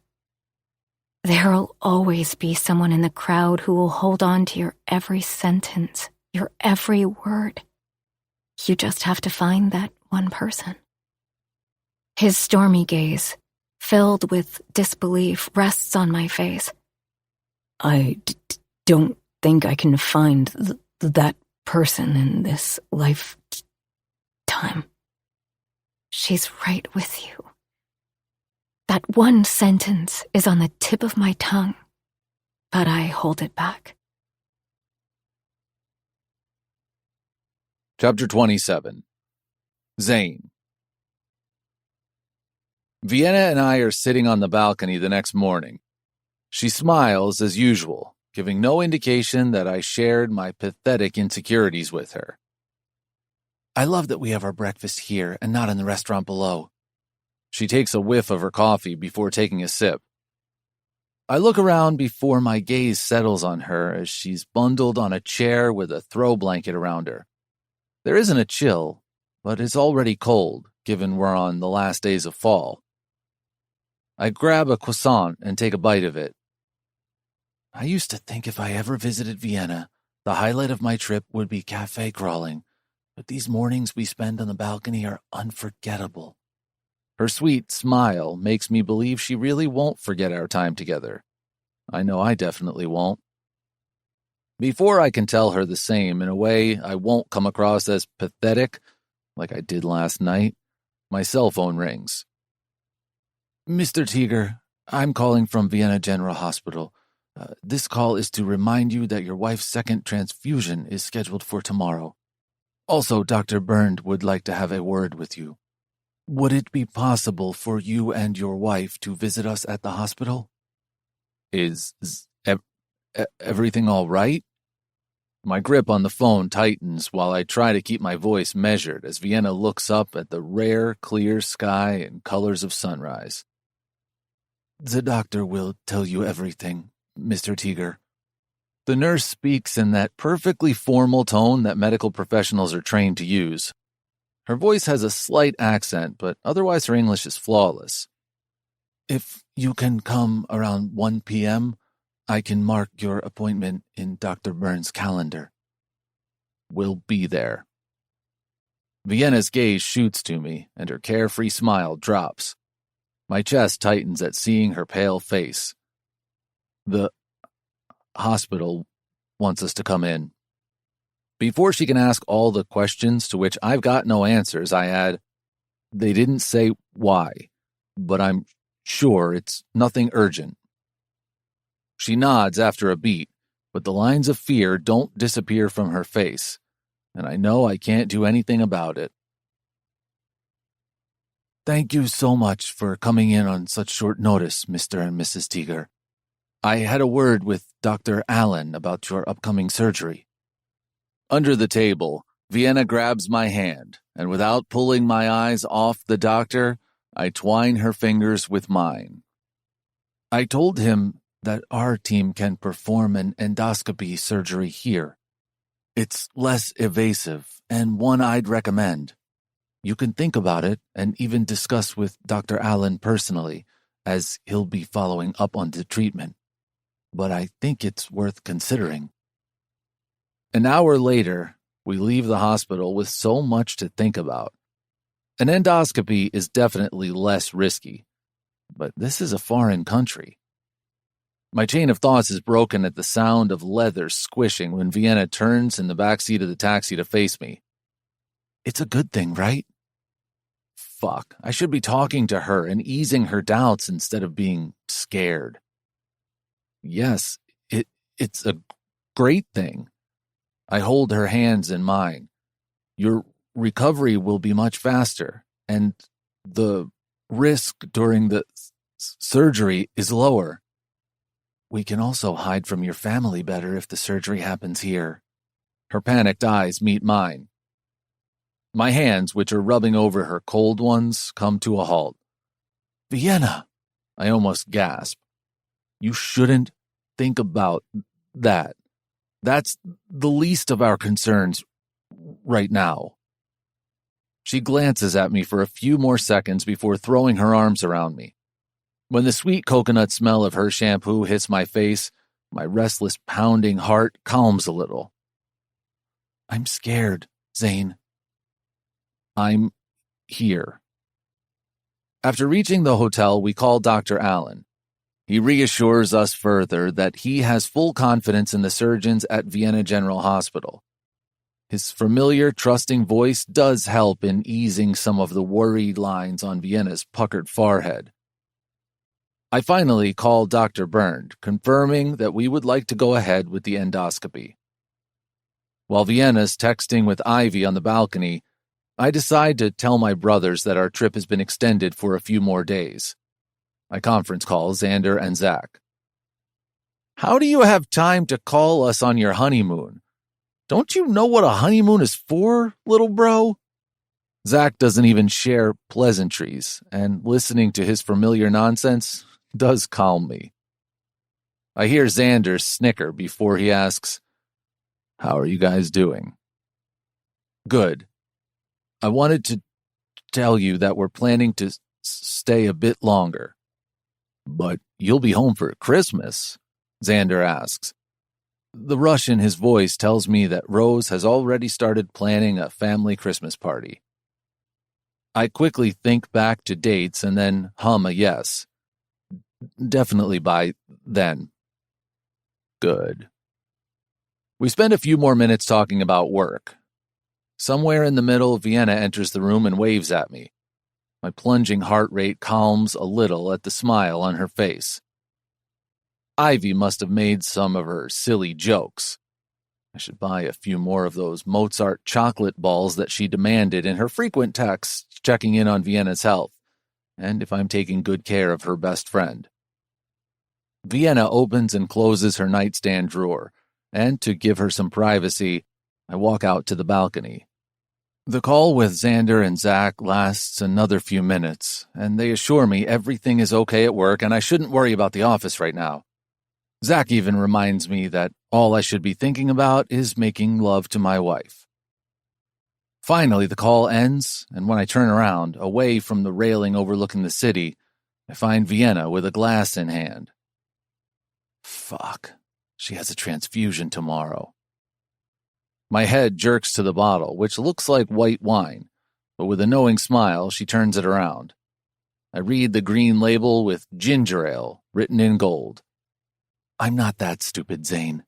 There'll always be someone in the crowd who will hold on to your every sentence, your every word. You just have to find that one person. His stormy gaze, filled with disbelief, rests on my face. I don't think I can find that person in this lifetime. She's right with you. That one sentence is on the tip of my tongue, but I hold it back. Chapter 27. Zane. Vienna and I are sitting on the balcony the next morning. She smiles as usual, giving no indication that I shared my pathetic insecurities with her. I love that we have our breakfast here and not in the restaurant below. She takes a whiff of her coffee before taking a sip. I look around before my gaze settles on her as she's bundled on a chair with a throw blanket around her. There isn't a chill, but it's already cold, given we're on the last days of fall. I grab a croissant and take a bite of it. I used to think if I ever visited Vienna, the highlight of my trip would be cafe crawling, but these mornings we spend on the balcony are unforgettable. Her sweet smile makes me believe she really won't forget our time together. I know I definitely won't. Before I can tell her the same in a way I won't come across as pathetic, like I did last night, my cell phone rings. Mr. Tiger, I'm calling from Vienna General Hospital. This call is to remind you that your wife's second transfusion is scheduled for tomorrow. Also, Dr. Bernd would like to have a word with you. Would it be possible for you and your wife to visit us at the hospital? Is everything all right? My grip on the phone tightens while I try to keep my voice measured as Vienna looks up at the rare, clear sky and colors of sunrise. The doctor will tell you everything, Mr. Tiger. The nurse speaks in that perfectly formal tone that medical professionals are trained to use. Her voice has a slight accent, but otherwise her English is flawless. If you can come around 1 p.m., I can mark your appointment in Dr. Byrne's calendar. We'll be there. Vienna's gaze shoots to me, and her carefree smile drops. My chest tightens at seeing her pale face. The hospital wants us to come in. Before she can ask all the questions to which I've got no answers, I add, they didn't say why, but I'm sure it's nothing urgent. She nods after a beat, but the lines of fear don't disappear from her face, and I know I can't do anything about it. Thank you so much for coming in on such short notice, Mr. and Mrs. Tiger. I had a word with Dr. Allen about your upcoming surgery. Under the table, Vienna grabs my hand, and without pulling my eyes off the doctor, I twine her fingers with mine. I told him that our team can perform an endoscopy surgery here. It's less invasive, and one I'd recommend. You can think about it and even discuss with Dr. Allen personally, as he'll be following up on the treatment. But I think it's worth considering. An hour later, we leave the hospital with so much to think about. An endoscopy is definitely less risky, but this is a foreign country. My chain of thoughts is broken at the sound of leather squishing when Vienna turns in the backseat of the taxi to face me. It's a good thing, right? Fuck, I should be talking to her and easing her doubts instead of being scared. Yes, it's a great thing. I hold her hands in mine. Your recovery will be much faster, and the risk during the surgery is lower. We can also hide from your family better if the surgery happens here. Her panicked eyes meet mine. My hands, which are rubbing over her cold ones, come to a halt. Vienna! I almost gasp. You shouldn't think about that. That's the least of our concerns right now. She glances at me for a few more seconds before throwing her arms around me. When the sweet coconut smell of her shampoo hits my face, my restless pounding heart calms a little. I'm scared, Zane. I'm here. After reaching the hotel, we call Dr. Allen. He reassures us further that he has full confidence in the surgeons at Vienna General Hospital. His familiar, trusting voice does help in easing some of the worried lines on Vienna's puckered forehead. I finally call Dr. Bernd, confirming that we would like to go ahead with the endoscopy. While Vienna's texting with Ivy on the balcony, I decide to tell my brothers that our trip has been extended for a few more days. I conference call Xander and Zach. How do you have time to call us on your honeymoon? Don't you know what a honeymoon is for, little bro? Zach doesn't even share pleasantries, and listening to his familiar nonsense does calm me. I hear Xander snicker before he asks, How are you guys doing? Good. I wanted to tell you that we're planning to stay a bit longer. But you'll be home for Christmas? Xander asks. The rush in his voice tells me that Rose has already started planning a family Christmas party. I quickly think back to dates and then hum a yes. Definitely by then. Good. We spend a few more minutes talking about work. Somewhere in the middle, Vienna enters the room and waves at me. My plunging heart rate calms a little at the smile on her face. Ivy must have made some of her silly jokes. I should buy a few more of those Mozart chocolate balls that she demanded in her frequent texts checking in on Vienna's health, and if I'm taking good care of her best friend. Vienna opens and closes her nightstand drawer, and to give her some privacy, I walk out to the balcony. The call with Xander and Zach lasts another few minutes, and they assure me everything is okay at work and I shouldn't worry about the office right now. Zach even reminds me that all I should be thinking about is making love to my wife. Finally, the call ends, and when I turn around, away from the railing overlooking the city, I find Vienna with a glass in hand. Fuck, she has a transfusion tomorrow. My head jerks to the bottle, which looks like white wine, but with a knowing smile, she turns it around. I read the green label with ginger ale written in gold. I'm not that stupid, Zane.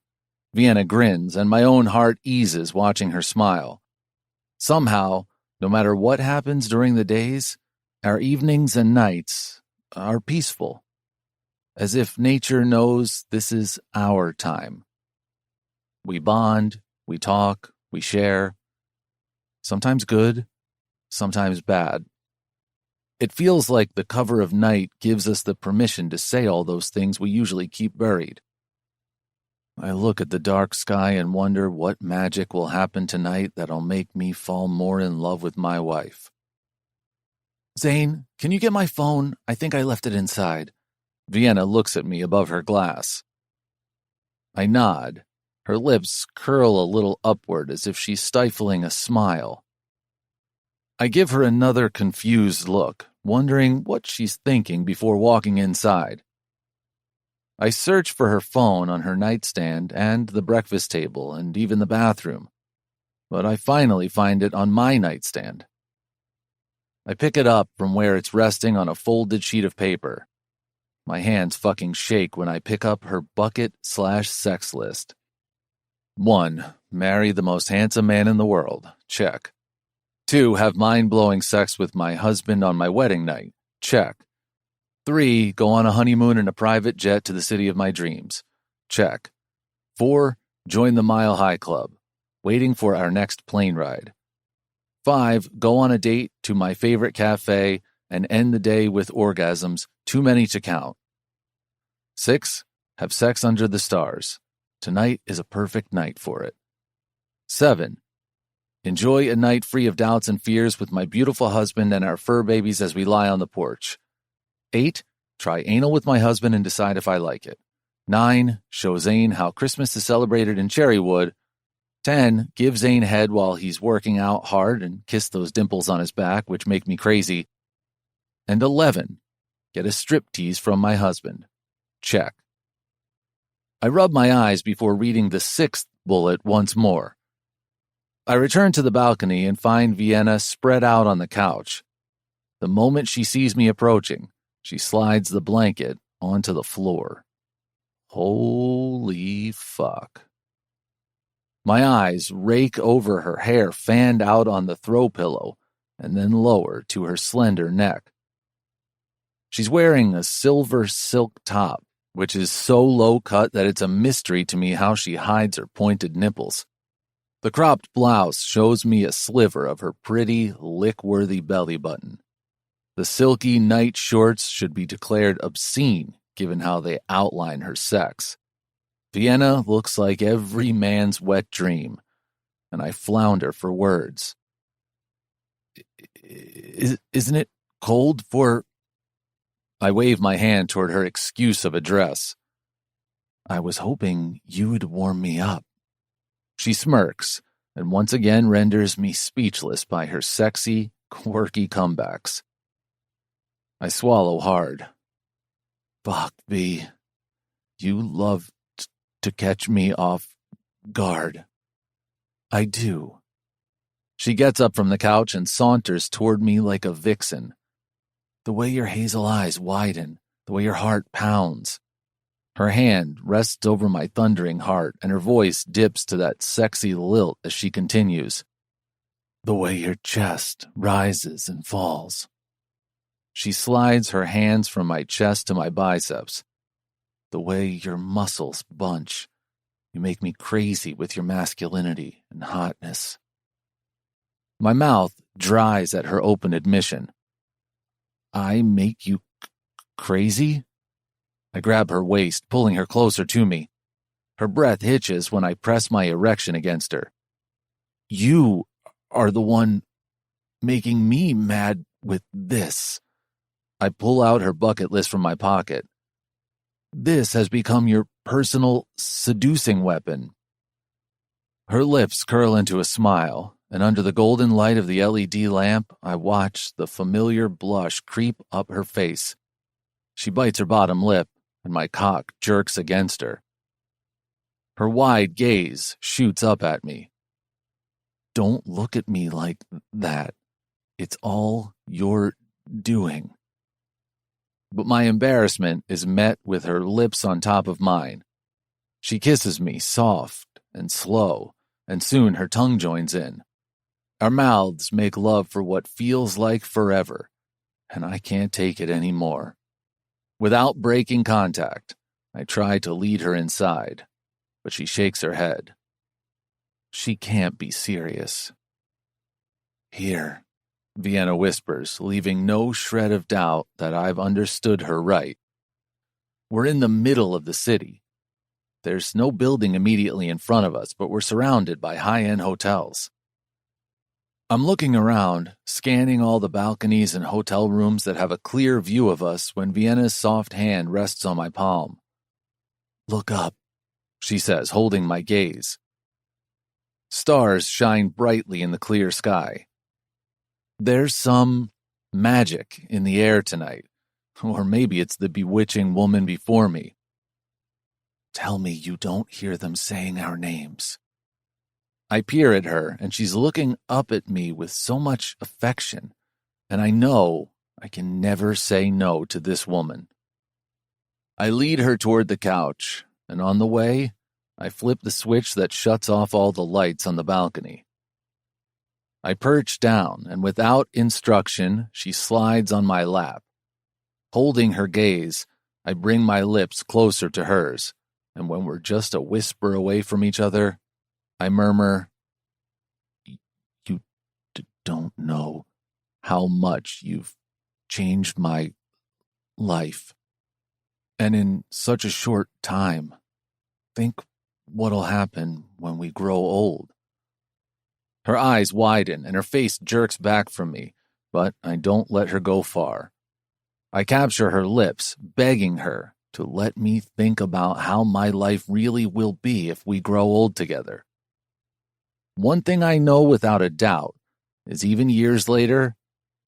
Vienna grins, and my own heart eases watching her smile. Somehow, no matter what happens during the days, our evenings and nights are peaceful, as if nature knows this is our time. We bond, we talk, we share, sometimes good, sometimes bad. It feels like the cover of night gives us the permission to say all those things we usually keep buried. I look at the dark sky and wonder what magic will happen tonight that'll make me fall more in love with my wife. Zane, can you get my phone? I think I left it inside. Vienna looks at me above her glass. I nod. Her lips curl a little upward as if she's stifling a smile. I give her another confused look, wondering what she's thinking before walking inside. I search for her phone on her nightstand and the breakfast table and even the bathroom, but I finally find it on my nightstand. I pick it up from where it's resting on a folded sheet of paper. My hands fucking shake when I pick up her bucket/sex list. 1. Marry the most handsome man in the world. Check. 2. Have mind-blowing sex with my husband on my wedding night. Check. 3. Go on a honeymoon in a private jet to the city of my dreams. Check. 4. Join the Mile High Club. Waiting for our next plane ride. 5. Go on a date to my favorite cafe and end the day with orgasms, too many to count. 6. Have sex under the stars. Tonight is a perfect night for it. 7. Enjoy a night free of doubts and fears with my beautiful husband and our fur babies as we lie on the porch. 8. Try anal with my husband and decide if I like it. 9. Show Zane how Christmas is celebrated in Cherrywood. 10. Give Zane head while he's working out hard and kiss those dimples on his back, which make me crazy. And 11. Get a striptease from my husband. Check. I rub my eyes before reading the 6th bullet once more. I return to the balcony and find Vienna spread out on the couch. The moment she sees me approaching, she slides the blanket onto the floor. Holy fuck. My eyes rake over her hair fanned out on the throw pillow and then lower to her slender neck. She's wearing a silver silk top, which is so low cut that it's a mystery to me how she hides her pointed nipples. The cropped blouse shows me a sliver of her pretty, lick-worthy belly button. The silky night shorts should be declared obscene, given how they outline her sex. Vienna looks like every man's wet dream, and I flounder for words. Isn't it cold for... I wave my hand toward her excuse of a dress. I was hoping you would warm me up. She smirks, and once again renders me speechless by her sexy, quirky comebacks. I swallow hard. Fuck, B. You love to catch me off guard. I do. She gets up from the couch and saunters toward me like a vixen. The way your hazel eyes widen, the way your heart pounds. Her hand rests over my thundering heart, and her voice dips to that sexy lilt as she continues. The way your chest rises and falls. She slides her hands from my chest to my biceps. The way your muscles bunch. You make me crazy with your masculinity and hotness. My mouth dries at her open admission. I make you crazy? I grab her waist, pulling her closer to me. Her breath hitches when I press my erection against her. You are the one making me mad with this. I pull out her bucket list from my pocket. This has become your personal seducing weapon. Her lips curl into a smile, and under the golden light of the LED lamp, I watch the familiar blush creep up her face. She bites her bottom lip, and my cock jerks against her. Her wide gaze shoots up at me. Don't look at me like that. It's all you're doing. But my embarrassment is met with her lips on top of mine. She kisses me soft and slow, and soon her tongue joins in. Our mouths make love for what feels like forever, and I can't take it anymore. Without breaking contact, I try to lead her inside, but she shakes her head. She can't be serious. Here, Vienna whispers, leaving no shred of doubt that I've understood her right. We're in the middle of the city. There's no building immediately in front of us, but we're surrounded by high-end hotels. I'm looking around, scanning all the balconies and hotel rooms that have a clear view of us when Vienna's soft hand rests on my palm. Look up, she says, holding my gaze. Stars shine brightly in the clear sky. There's some magic in the air tonight, or maybe it's the bewitching woman before me. Tell me you don't hear them saying our names. I peer at her, and she's looking up at me with so much affection, and I know I can never say no to this woman. I lead her toward the couch, and on the way, I flip the switch that shuts off all the lights on the balcony. I perch down, and without instruction, she slides on my lap. Holding her gaze, I bring my lips closer to hers, and when we're just a whisper away from each other, I murmur, You don't know how much you've changed my life. And in such a short time, think what'll happen when we grow old. Her eyes widen and her face jerks back from me, but I don't let her go far. I capture her lips, begging her to let me think about how my life really will be if we grow old together. One thing I know without a doubt is even years later,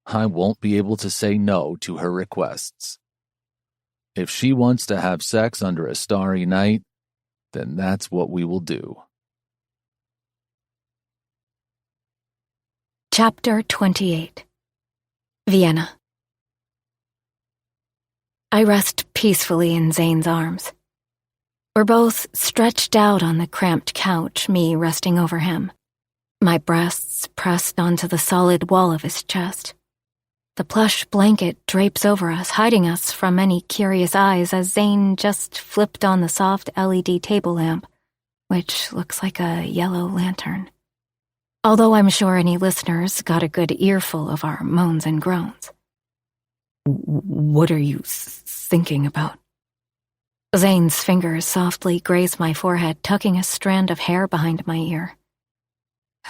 I won't be able to say no to her requests. If she wants to have sex under a starry night, then that's what we will do. Chapter 28. Vienna. I rest peacefully in Zane's arms. We're both stretched out on the cramped couch, me resting over him. My breasts pressed onto the solid wall of his chest. The plush blanket drapes over us, hiding us from any curious eyes as Zane just flipped on the soft LED table lamp, which looks like a yellow lantern. Although I'm sure any listeners got a good earful of our moans and groans. What are you thinking about? Zane's fingers softly graze my forehead, tucking a strand of hair behind my ear.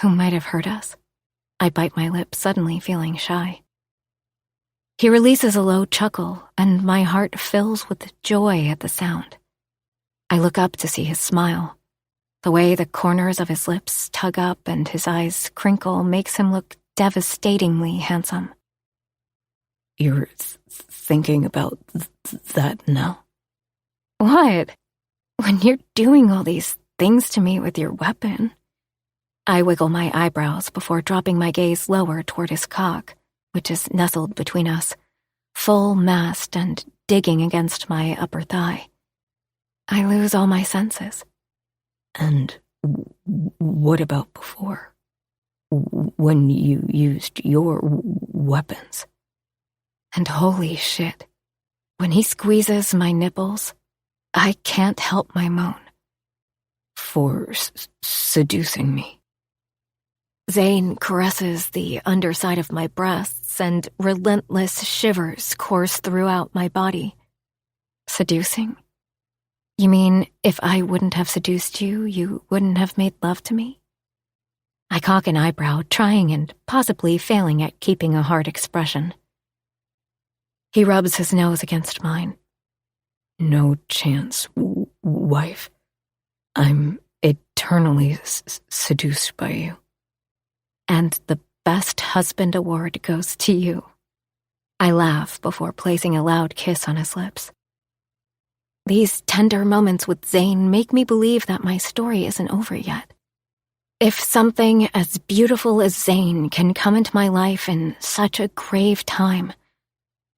Who might have hurt us? I bite my lip, suddenly feeling shy. He releases a low chuckle, and my heart fills with joy at the sound. I look up to see his smile. The way the corners of his lips tug up and his eyes crinkle makes him look devastatingly handsome. You're thinking about that now? What? When you're doing all these things to me with your weapon? I wiggle my eyebrows before dropping my gaze lower toward his cock, which is nestled between us, full-massed and digging against my upper thigh. I lose all my senses. And what about before? when you used your weapons. And holy shit, when he squeezes my nipples, I can't help my moan. For seducing me. Zane caresses the underside of my breasts and relentless shivers course throughout my body. Seducing? You mean if I wouldn't have seduced you, you wouldn't have made love to me? I cock an eyebrow, trying and possibly failing at keeping a hard expression. He rubs his nose against mine. No chance, wife. I'm eternally seduced by you. And the best husband award goes to you. I laugh before placing a loud kiss on his lips. These tender moments with Zane make me believe that my story isn't over yet. If something as beautiful as Zane can come into my life in such a grave time,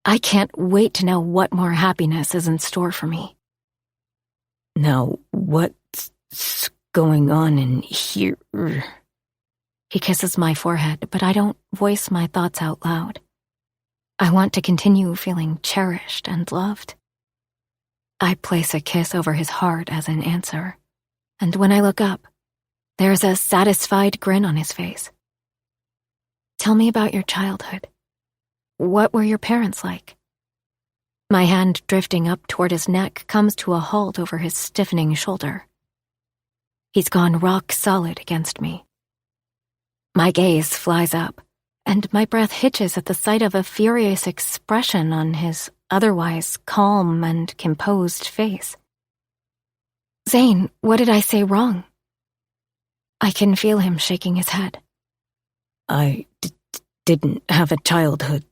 I can't wait to know what more happiness is in store for me. Now, what's going on in here? He kisses my forehead, but I don't voice my thoughts out loud. I want to continue feeling cherished and loved. I place a kiss over his heart as an answer, and when I look up, there's a satisfied grin on his face. Tell me about your childhood. What were your parents like? My hand drifting up toward his neck comes to a halt over his stiffening shoulder. He's gone rock solid against me. My gaze flies up, and my breath hitches at the sight of a furious expression on his otherwise calm and composed face. Zane, what did I say wrong? I can feel him shaking his head. I didn't have a childhood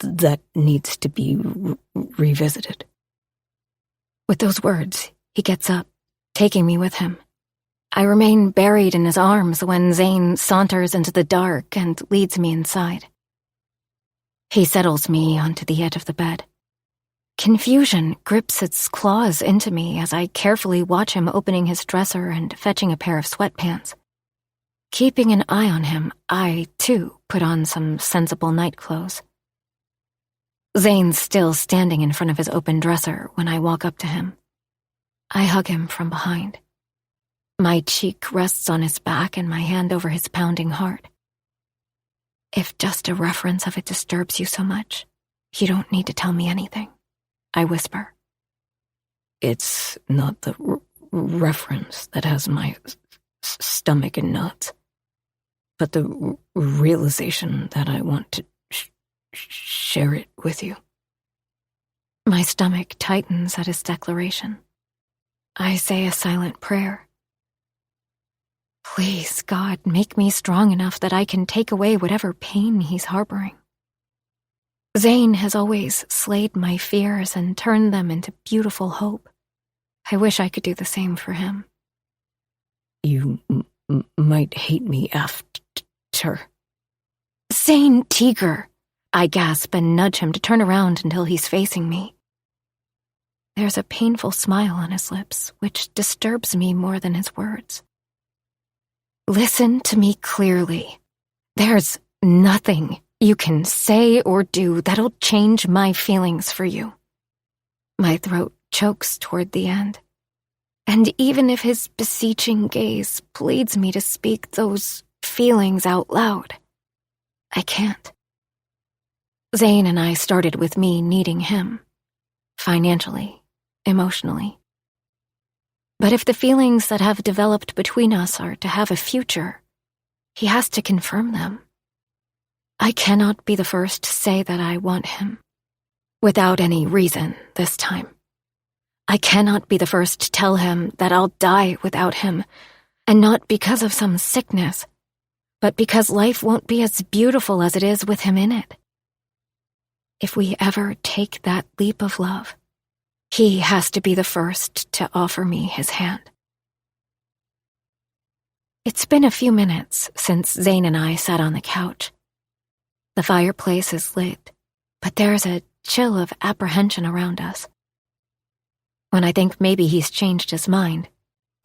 that needs to be revisited. With those words, he gets up, taking me with him. I remain buried in his arms when Zane saunters into the dark and leads me inside. He settles me onto the edge of the bed. Confusion grips its claws into me as I carefully watch him opening his dresser and fetching a pair of sweatpants. Keeping an eye on him, I, too, put on some sensible night clothes. Zane's still standing in front of his open dresser when I walk up to him. I hug him from behind. My cheek rests on his back and my hand over his pounding heart. If just a reference of it disturbs you so much, you don't need to tell me anything, I whisper. It's not the reference that has my stomach in knots, but the realization that I want to share it with you. My stomach tightens at his declaration. I say a silent prayer. Please, God, make me strong enough that I can take away whatever pain he's harboring. Zane has always slayed my fears and turned them into beautiful hope. I wish I could do the same for him. You might hate me after. Zane Tiger! I gasp and nudge him to turn around until he's facing me. There's a painful smile on his lips, which disturbs me more than his words. Listen to me clearly. There's nothing you can say or do that'll change my feelings for you. My throat chokes toward the end, and even if his beseeching gaze pleads me to speak those feelings out loud, I can't. Zane and I started with me needing him, financially, emotionally. But if the feelings that have developed between us are to have a future, he has to confirm them. I cannot be the first to say that I want him, without any reason this time. I cannot be the first to tell him that I'll die without him, and not because of some sickness, but because life won't be as beautiful as it is with him in it. If we ever take that leap of love, he has to be the first to offer me his hand. It's been a few minutes since Zane and I sat on the couch. The fireplace is lit, but there's a chill of apprehension around us. When I think maybe he's changed his mind,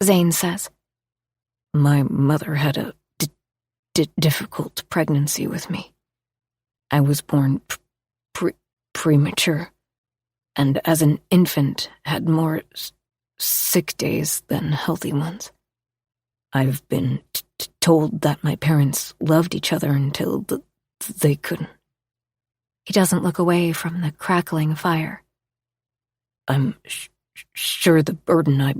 Zane says, My mother had a difficult pregnancy with me. I was born premature, and as an infant had more sick days than healthy ones. I've been told that my parents loved each other until they couldn't. He doesn't look away from the crackling fire. I'm sure the burden I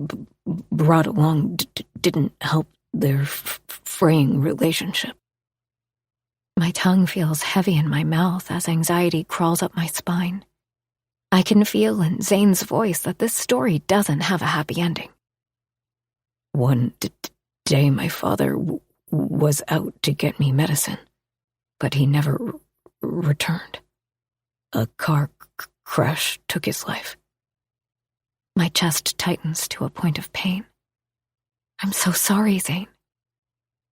brought along didn't help their fraying relationship. My tongue feels heavy in my mouth as anxiety crawls up my spine. I can feel in Zane's voice that this story doesn't have a happy ending. One day my father was out to get me medicine, but he never returned. A car crash took his life. My chest tightens to a point of pain. I'm so sorry, Zane.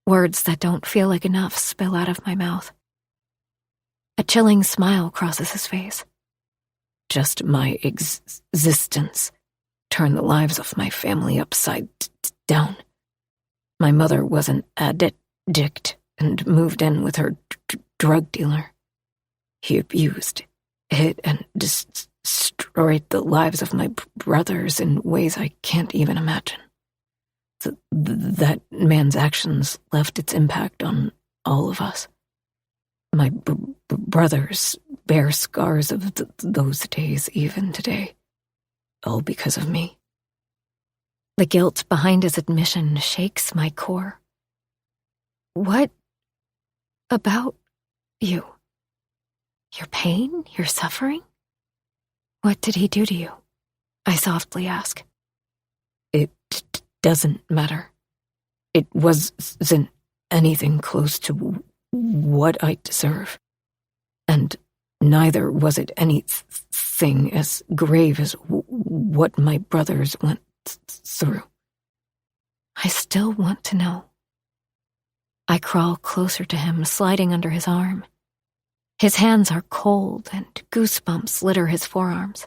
Words that don't feel like enough spill out of my mouth. A chilling smile crosses his face. Just my existence turned the lives of my family upside down. My mother was an addict and moved in with her drug dealer. He abused, hit, and destroyed the lives of my brothers in ways I can't even imagine. That man's actions left its impact on all of us. My brothers bear scars of those days even today, all because of me. The guilt behind his admission shakes my core. What about you? Your pain? Your suffering? What did he do to you? I softly ask. It doesn't matter. It wasn't anything close to what I deserve. And neither was it anything as grave as what my brothers went through. I still want to know. I crawl closer to him, sliding under his arm. His hands are cold, and goosebumps litter his forearms.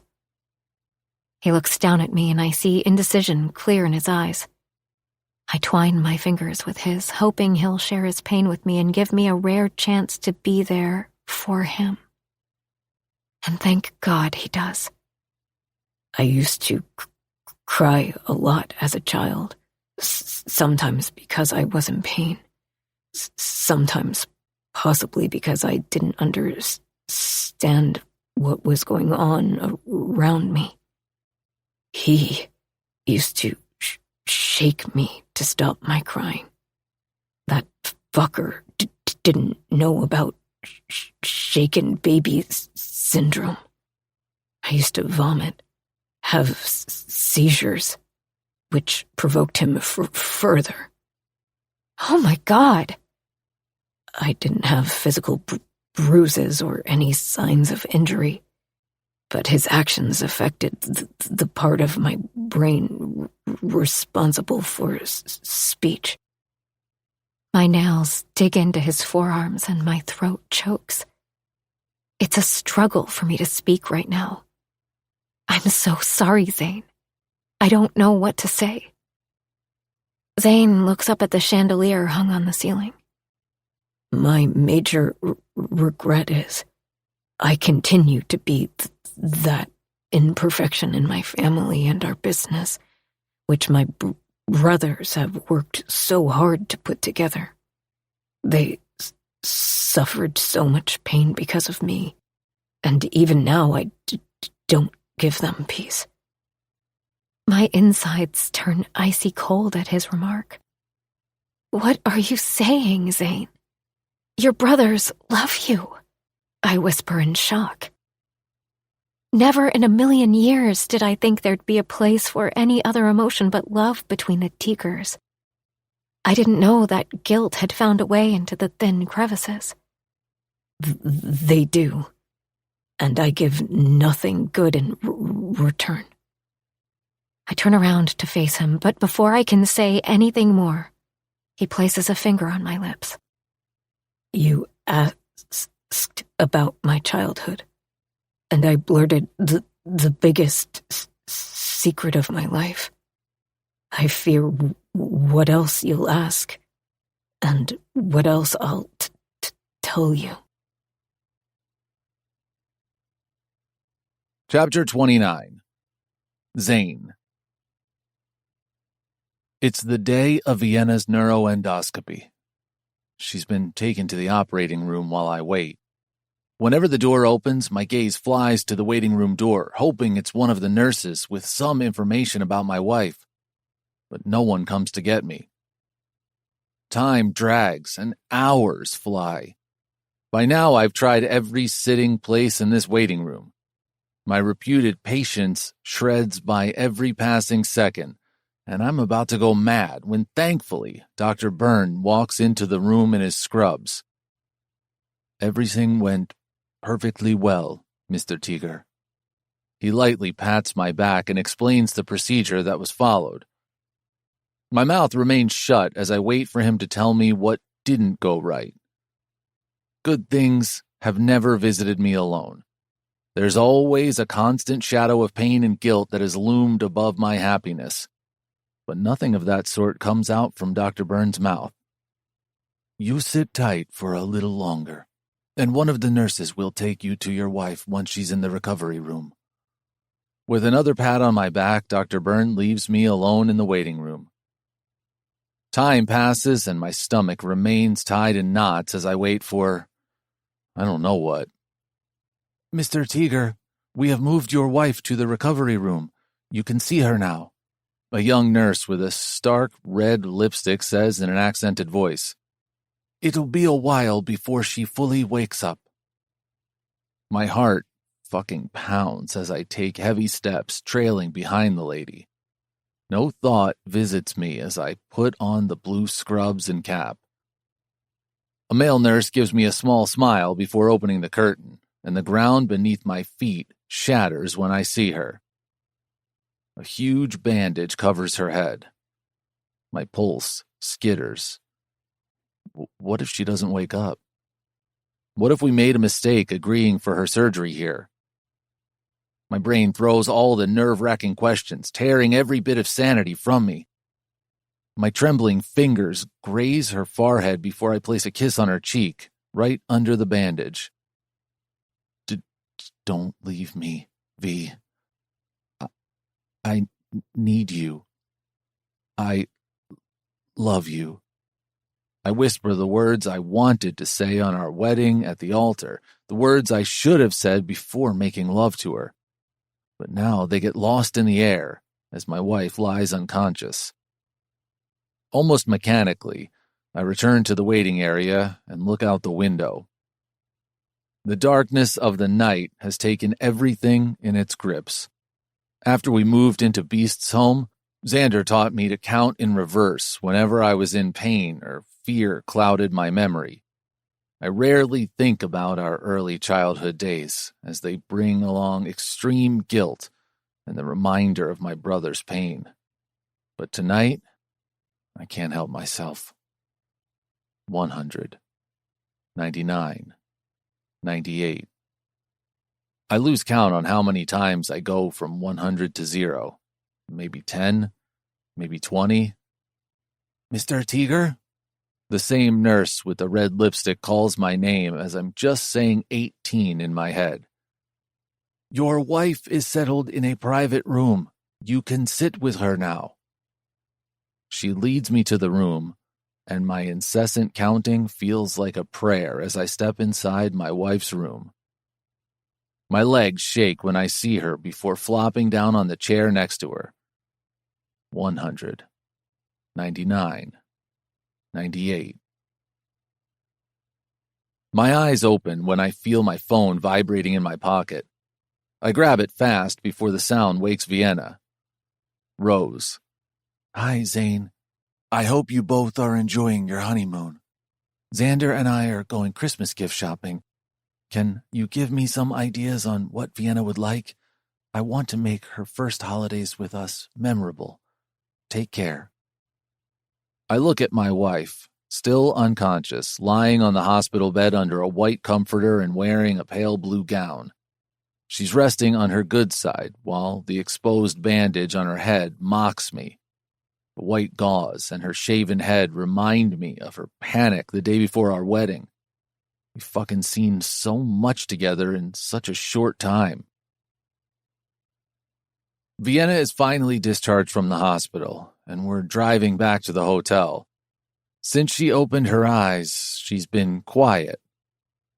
He looks down at me, and I see indecision clear in his eyes. I twine my fingers with his, hoping he'll share his pain with me and give me a rare chance to be there for him. And thank God he does. I used to cry a lot as a child, sometimes because I was in pain, sometimes possibly because I didn't understand what was going on around me. He used to shake me to stop my crying. That fucker didn't know about shaken baby syndrome. I used to vomit, have seizures, which provoked him further. Oh my God! I didn't have physical bruises or any signs of injury, but his actions affected the part of my brain responsible for speech. My nails dig into his forearms and my throat chokes. It's a struggle for me to speak right now. I'm so sorry, Zane. I don't know what to say. Zane looks up at the chandelier hung on the ceiling. My major regret is I continue to be that imperfection in my family and our business, which my brothers have worked so hard to put together. They suffered so much pain because of me, and even now I don't give them peace. My insides turn icy cold at his remark. What are you saying, Zane? Your brothers love you, I whisper in shock. Never in a million years did I think there'd be a place for any other emotion but love between the Teakers. I didn't know that guilt had found a way into the thin crevices. They do, and I give nothing good in return. I turn around to face him, but before I can say anything more, he places a finger on my lips. You asked about my childhood, and I blurted the biggest secret of my life. I fear what else you'll ask, And what else I'll tell you. Chapter 29. Zane. It's the day of Vienna's neuroendoscopy. She's been taken to the operating room while I wait. Whenever the door opens, my gaze flies to the waiting room door, hoping it's one of the nurses with some information about my wife. But no one comes to get me. Time drags and hours fly. By now, I've tried every sitting place in this waiting room. My reputed patience shreds by every passing second, and I'm about to go mad when, thankfully, Dr. Byrne walks into the room in his scrubs. Everything went perfectly well, Mr. Tiger. He lightly pats my back and explains the procedure that was followed. My mouth remains shut as I wait for him to tell me what didn't go right. Good things have never visited me alone. There's always a constant shadow of pain and guilt that has loomed above my happiness. But nothing of that sort comes out from Dr. Byrne's mouth. You sit tight for a little longer, and one of the nurses will take you to your wife once she's in the recovery room. With another pat on my back, Dr. Byrne leaves me alone in the waiting room. Time passes and my stomach remains tied in knots as I wait for, I don't know what. Mr. Tiger, we have moved your wife to the recovery room. You can see her now. A young nurse with a stark red lipstick says in an accented voice. It'll be a while before she fully wakes up. My heart fucking pounds as I take heavy steps trailing behind the lady. No thought visits me as I put on the blue scrubs and cap. A male nurse gives me a small smile before opening the curtain, and the ground beneath my feet shatters when I see her. A huge bandage covers her head. My pulse skitters. What if she doesn't wake up? What if we made a mistake agreeing for her surgery here? My brain throws all the nerve-wracking questions, tearing every bit of sanity from me. My trembling fingers graze her forehead before I place a kiss on her cheek, right under the bandage. Don't leave me, V. I need you. I love you. I whisper the words I wanted to say on our wedding at the altar, the words I should have said before making love to her. But now they get lost in the air as my wife lies unconscious. Almost mechanically, I return to the waiting area and look out the window. The darkness of the night has taken everything in its grips. After we moved into Beast's home, Xander taught me to count in reverse whenever I was in pain or fear clouded my memory. I rarely think about our early childhood days, as they bring along extreme guilt and the reminder of my brother's pain. But tonight, I can't help myself. 100. 99. 98. I lose count on how many times I go from 100 to 0. Maybe 10, maybe 20. Mr. Tiger? The same nurse with the red lipstick calls my name as I'm just saying 18 in my head. Your wife is settled in a private room. You can sit with her now. She leads me to the room, and my incessant counting feels like a prayer as I step inside my wife's room. My legs shake when I see her before flopping down on the chair next to her. 100. 99. 98. My eyes open when I feel my phone vibrating in my pocket. I grab it fast before the sound wakes Vienna. Rose. Hi, Zane. I hope you both are enjoying your honeymoon. Xander and I are going Christmas gift shopping. Can you give me some ideas on what Vienna would like? I want to make her first holidays with us memorable. Take care. I look at my wife, still unconscious, lying on the hospital bed under a white comforter and wearing a pale blue gown. She's resting on her good side, while the exposed bandage on her head mocks me. The white gauze and her shaven head remind me of her panic the day before our wedding. We've fucking seen so much together in such a short time. Vienna is finally discharged from the hospital, and we're driving back to the hotel. Since she opened her eyes, she's been quiet.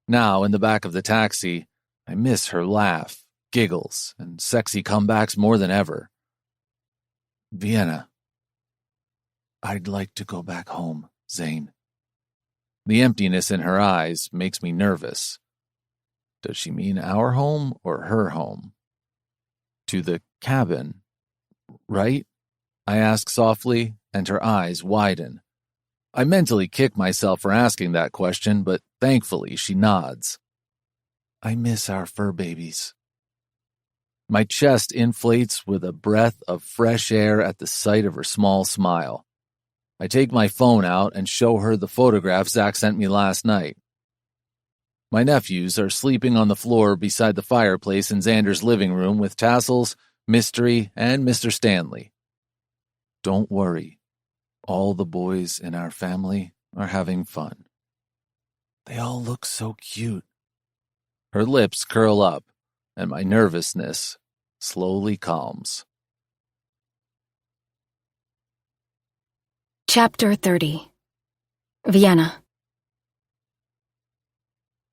Now, in the back of the taxi, I miss her laugh, giggles, and sexy comebacks more than ever. Vienna. I'd like to go back home, Zane. The emptiness in her eyes makes me nervous. Does she mean our home or her home? To the cabin, right? I ask softly, and her eyes widen. I mentally kick myself for asking that question, but thankfully she nods. I miss our fur babies. My chest inflates with a breath of fresh air at the sight of her small smile. I take my phone out and show her the photograph Zach sent me last night. My nephews are sleeping on the floor beside the fireplace in Xander's living room with Tassels, Mystery, and Mr. Stanley. Don't worry. All the boys in our family are having fun. They all look so cute. Her lips curl up, and my nervousness slowly calms. Chapter 30. Vienna.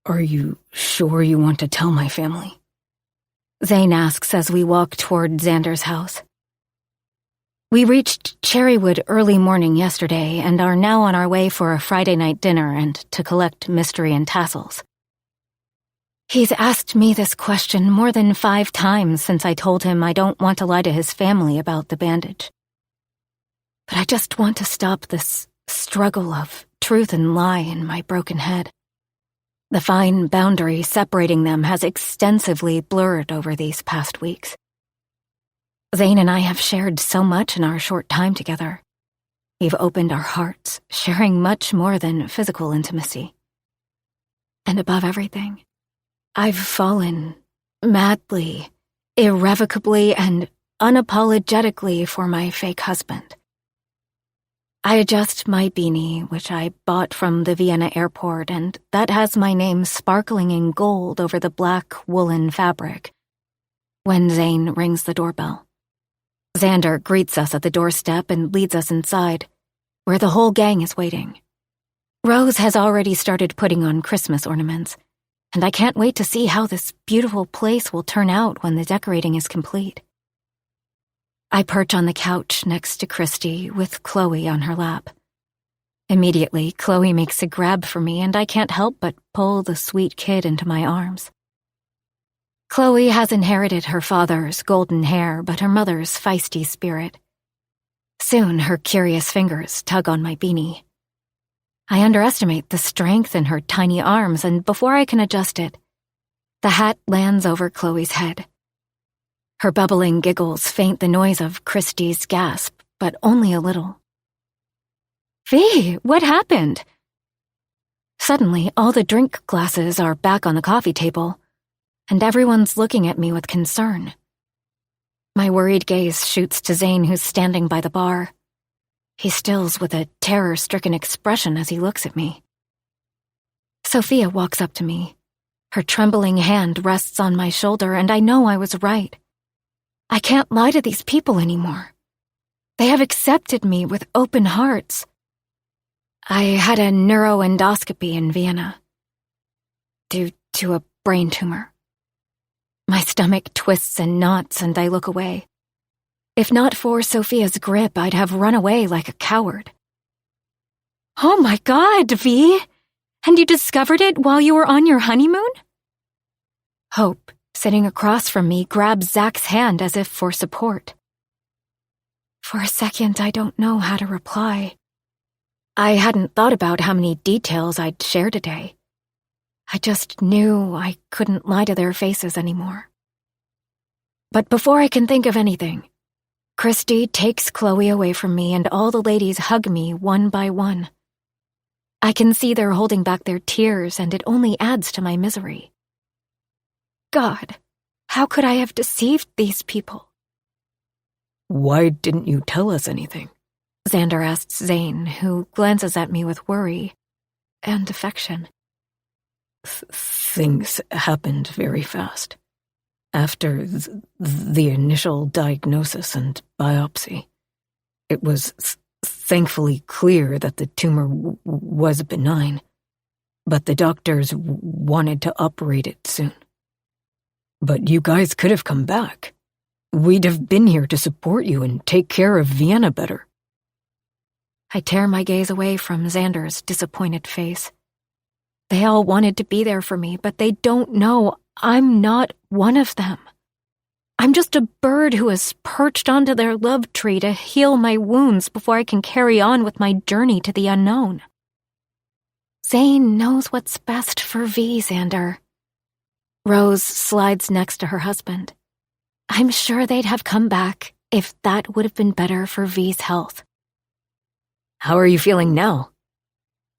Are you sure you want to tell my family? Zane asks as we walk toward Xander's house. We reached Cherrywood early morning yesterday and are now on our way for a Friday night dinner and to collect Mystery and Tassels. He's asked me this question more than 5 times since I told him I don't want to lie to his family about the bandage. But I just want to stop this struggle of truth and lie in my broken head. The fine boundary separating them has extensively blurred over these past weeks. Zane and I have shared so much in our short time together. We've opened our hearts, sharing much more than physical intimacy. And above everything, I've fallen madly, irrevocably, and unapologetically for my fake husband. I adjust my beanie, which I bought from the Vienna airport, and that has my name sparkling in gold over the black woolen fabric, when Zane rings the doorbell. Xander greets us at the doorstep and leads us inside, where the whole gang is waiting. Rose has already started putting on Christmas ornaments, and I can't wait to see how this beautiful place will turn out when the decorating is complete. I perch on the couch next to Christy with Chloe on her lap. Immediately, Chloe makes a grab for me, and I can't help but pull the sweet kid into my arms. Chloe has inherited her father's golden hair, but her mother's feisty spirit. Soon, her curious fingers tug on my beanie. I underestimate the strength in her tiny arms, and before I can adjust it, the hat lands over Chloe's head. Her bubbling giggles faint the noise of Christy's gasp, but only a little. "Vee, what happened?" Suddenly, all the drink glasses are back on the coffee table, and everyone's looking at me with concern. My worried gaze shoots to Zane, who's standing by the bar. He stills with a terror-stricken expression as he looks at me. Sophia walks up to me. Her trembling hand rests on my shoulder, and I know I was right. I can't lie to these people anymore. They have accepted me with open hearts. I had a neuroendoscopy in Vienna due to a brain tumor. My stomach twists and knots, and I look away. If not for Sophia's grip, I'd have run away like a coward. "Oh my God, V! And you discovered it while you were on your honeymoon?" Hope, sitting across from me, grabs Zach's hand as if for support. For a second, I don't know how to reply. I hadn't thought about how many details I'd share today. I just knew I couldn't lie to their faces anymore. But before I can think of anything, Christy takes Chloe away from me, and all the ladies hug me one by one. I can see they're holding back their tears, and it only adds to my misery. God, how could I have deceived these people? Why didn't you tell us anything? Xander asks Zane, who glances at me with worry and affection. Things happened very fast. After the initial diagnosis and biopsy, it was thankfully clear that the tumor was benign, but the doctors wanted to operate it soon. But you guys could have come back. We'd have been here to support you and take care of Vienna better. I tear my gaze away from Xander's disappointed face. They all wanted to be there for me, but they don't know I'm not one of them. I'm just a bird who has perched onto their love tree to heal my wounds before I can carry on with my journey to the unknown. Zane knows what's best for V, Xander. Rose slides next to her husband. I'm sure they'd have come back if that would have been better for V's health. How are you feeling now?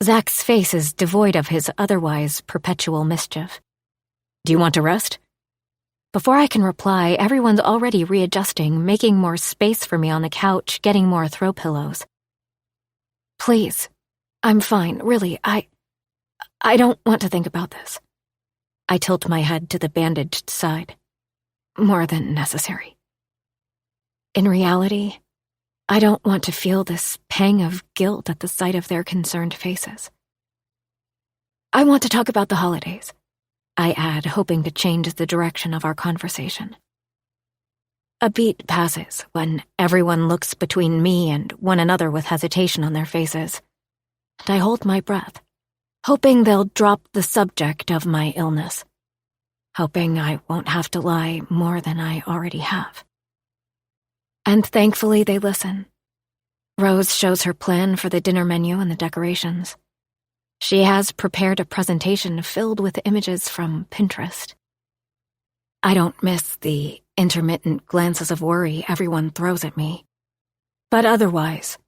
Zach's face is devoid of his otherwise perpetual mischief. Do you want to rest? Before I can reply, everyone's already readjusting, making more space for me on the couch, getting more throw pillows. Please, I'm fine, really, I don't want to think about this. I tilt my head to the bandaged side. More than necessary. In reality, I don't want to feel this pang of guilt at the sight of their concerned faces. I want to talk about the holidays, I add, hoping to change the direction of our conversation. A beat passes when everyone looks between me and one another with hesitation on their faces, and I hold my breath, hoping they'll drop the subject of my illness, hoping I won't have to lie more than I already have. And thankfully they listen. Rose shows her plan for the dinner menu and the decorations. She has prepared a presentation filled with images from Pinterest. I don't miss the intermittent glances of worry everyone throws at me. But otherwise,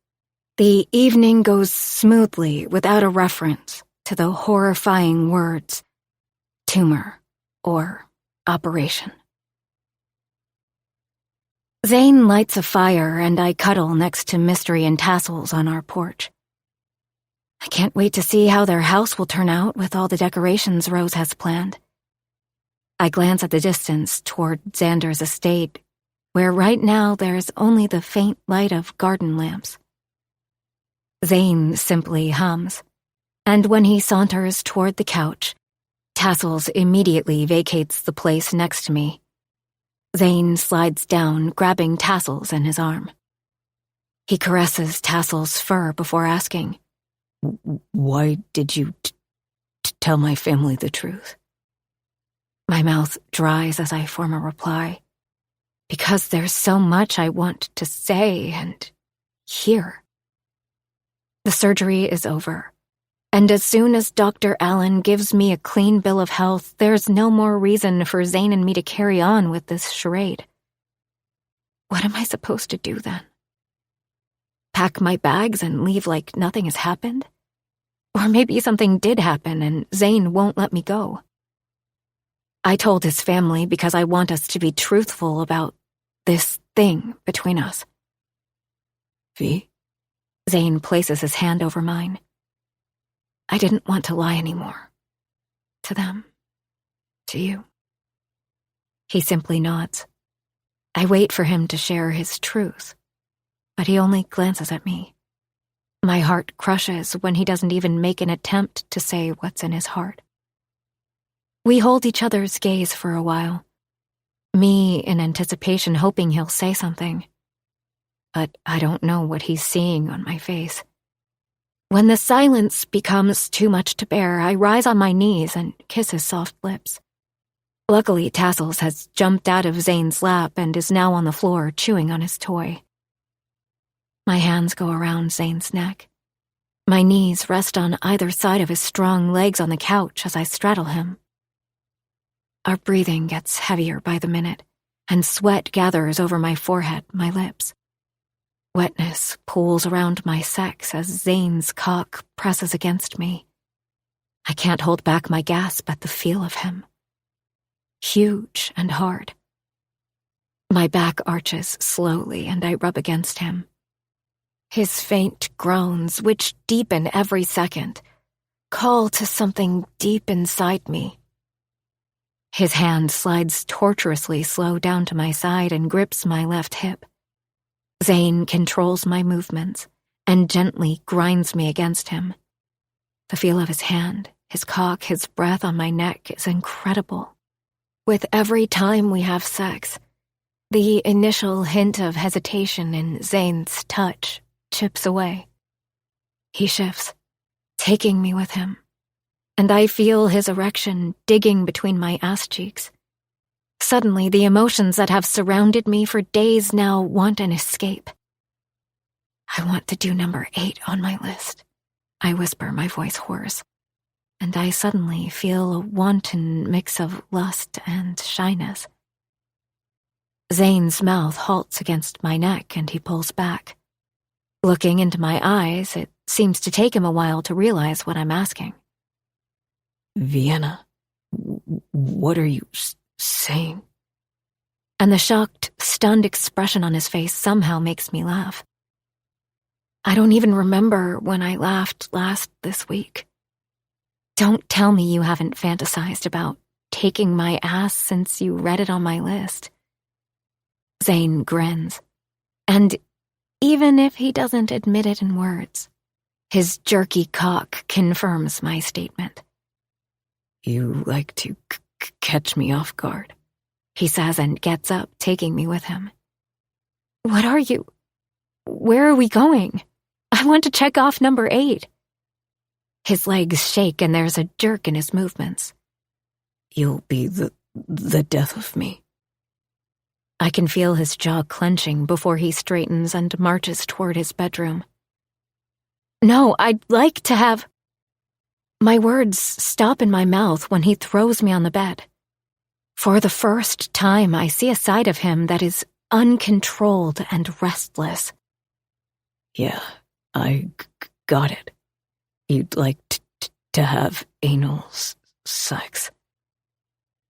the evening goes smoothly without a reference to the horrifying words, tumor or operation. Zane lights a fire and I cuddle next to Mystery and Tassels on our porch. I can't wait to see how their house will turn out with all the decorations Rose has planned. I glance at the distance toward Xander's estate, where right now there's only the faint light of garden lamps. Zane simply hums, and when he saunters toward the couch, Tassels immediately vacates the place next to me. Zane slides down, grabbing Tassels in his arm. He caresses Tassels' fur before asking, Why did you tell my family the truth? My mouth dries as I form a reply, because there's so much I want to say and hear. The surgery is over, and as soon as Dr. Allen gives me a clean bill of health, there's no more reason for Zane and me to carry on with this charade. What am I supposed to do then? Pack my bags and leave like nothing has happened? Or maybe something did happen and Zane won't let me go. I told his family because I want us to be truthful about this thing between us. V? Zane places his hand over mine. I didn't want to lie anymore. To them. To you. He simply nods. I wait for him to share his truth, but he only glances at me. My heart crushes when he doesn't even make an attempt to say what's in his heart. We hold each other's gaze for a while, me in anticipation hoping he'll say something. But I don't know what he's seeing on my face. When the silence becomes too much to bear, I rise on my knees and kiss his soft lips. Luckily, Tassels has jumped out of Zane's lap and is now on the floor chewing on his toy. My hands go around Zane's neck. My knees rest on either side of his strong legs on the couch as I straddle him. Our breathing gets heavier by the minute, and sweat gathers over my forehead, my lips. Wetness pools around my sex as Zane's cock presses against me. I can't hold back my gasp at the feel of him. Huge and hard. My back arches slowly and I rub against him. His faint groans, which deepen every second, call to something deep inside me. His hand slides tortuously slow down to my side and grips my left hip. Zane controls my movements and gently grinds me against him. The feel of his hand, his cock, his breath on my neck is incredible. With every time we have sex, the initial hint of hesitation in Zane's touch chips away. He shifts, taking me with him, and I feel his erection digging between my ass cheeks. Suddenly, the emotions that have surrounded me for days now want an escape. I want to do number 8 on my list, I whisper, my voice hoarse, and I suddenly feel a wanton mix of lust and shyness. Zane's mouth halts against my neck and he pulls back. Looking into my eyes, it seems to take him a while to realize what I'm asking. Vienna, what are you saying? And the shocked, stunned expression on his face somehow makes me laugh. I don't even remember when I laughed last this week. Don't tell me you haven't fantasized about taking my ass since you read it on my list. Zane grins, and even if he doesn't admit it in words, his jerky cock confirms my statement. You like to catch me off guard, he says and gets up, taking me with him. What are you? Where are we going? I want to check off number 8. His legs shake and there's a jerk in his movements. You'll be the death of me. I can feel his jaw clenching before he straightens and marches toward his bedroom. No, I'd like to have... My words stop in my mouth when he throws me on the bed. For the first time, I see a side of him that is uncontrolled and restless. Yeah, I got it. You'd like to have anal sex.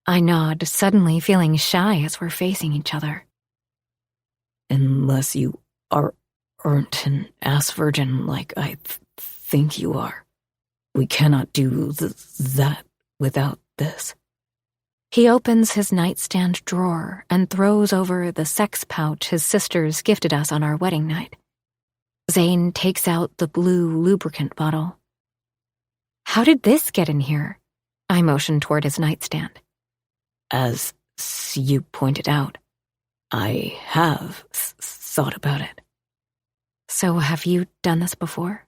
I nod, suddenly feeling shy as we're facing each other. Unless you aren't an ass virgin like I think you are. We cannot do that without this. He opens his nightstand drawer and throws over the sex pouch his sisters gifted us on our wedding night. Zane takes out the blue lubricant bottle. How did this get in here? I motion toward his nightstand. As you pointed out, I have thought about it. So have you done this before?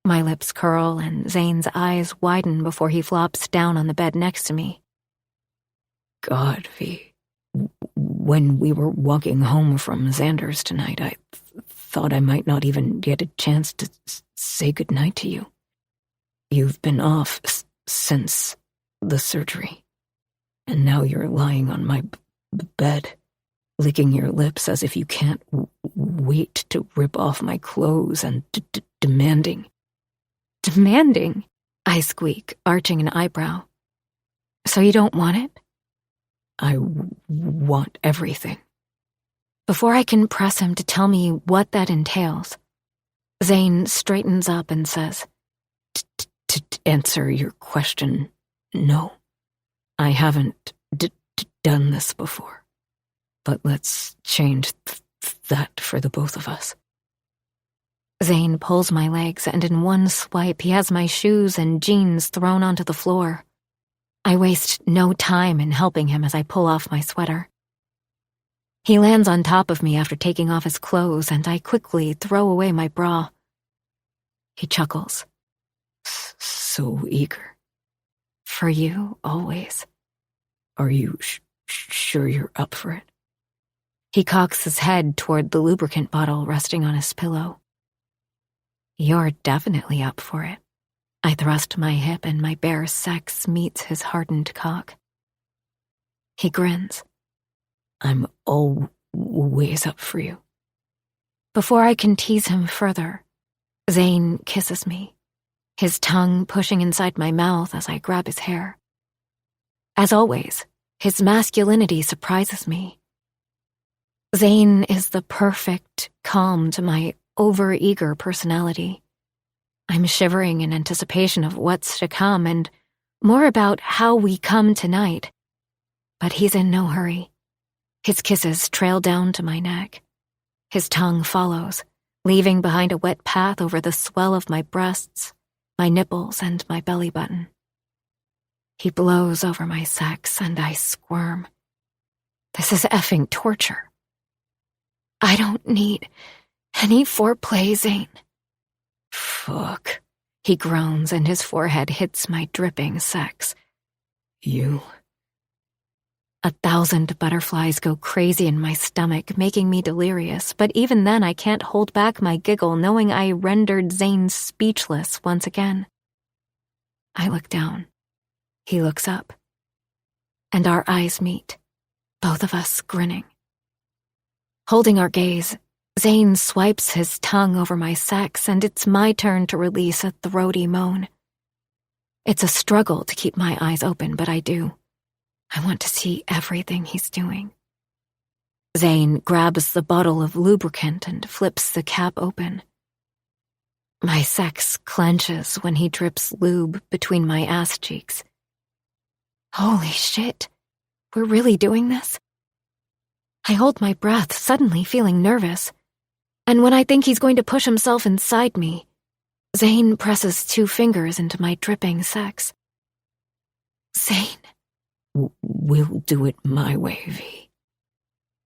My lips curl and Zane's eyes widen before he flops down on the bed next to me. God, V. When we were walking home from Xander's tonight, I thought I might not even get a chance to say goodnight to you. You've been off since the surgery, and now you're lying on my bed, licking your lips as if you can't wait to rip off my clothes and demanding. Demanding? I squeak, arching an eyebrow. So you don't want it? I want everything. Before I can press him to tell me what that entails, Zane straightens up and says, To answer your question, no. I haven't done this before. But let's change that for the both of us. Zane pulls my legs, and in one swipe he has my shoes and jeans thrown onto the floor. I waste no time in helping him as I pull off my sweater. He lands on top of me after taking off his clothes, and I quickly throw away my bra. He chuckles. So eager. For you, always. Are you sure you're up for it? He cocks his head toward the lubricant bottle resting on his pillow. You're definitely up for it. I thrust my hip and my bare sex meets his hardened cock. He grins. I'm always up for you. Before I can tease him further, Zane kisses me, his tongue pushing inside my mouth as I grab his hair. As always, his masculinity surprises me. Zane is the perfect calm to my overeager personality. I'm shivering in anticipation of what's to come and more about how we come tonight. But he's in no hurry. His kisses trail down to my neck. His tongue follows, leaving behind a wet path over the swell of my breasts, my nipples, and my belly button. He blows over my sex, and I squirm. This is effing torture. I don't need any foreplay, Zane. Fuck. He groans, and his forehead hits my dripping sex. You. 1,000 butterflies go crazy in my stomach, making me delirious, but even then I can't hold back my giggle, knowing I rendered Zane speechless once again. I look down. He looks up. And our eyes meet, both of us grinning. Holding our gaze, Zane swipes his tongue over my sex, and it's my turn to release a throaty moan. It's a struggle to keep my eyes open, but I do. I want to see everything he's doing. Zane grabs the bottle of lubricant and flips the cap open. My sex clenches when he drips lube between my ass cheeks. Holy shit, we're really doing this? I hold my breath, suddenly feeling nervous. And when I think he's going to push himself inside me, Zane presses 2 fingers into my dripping sex. Zane. We'll do it my way, V.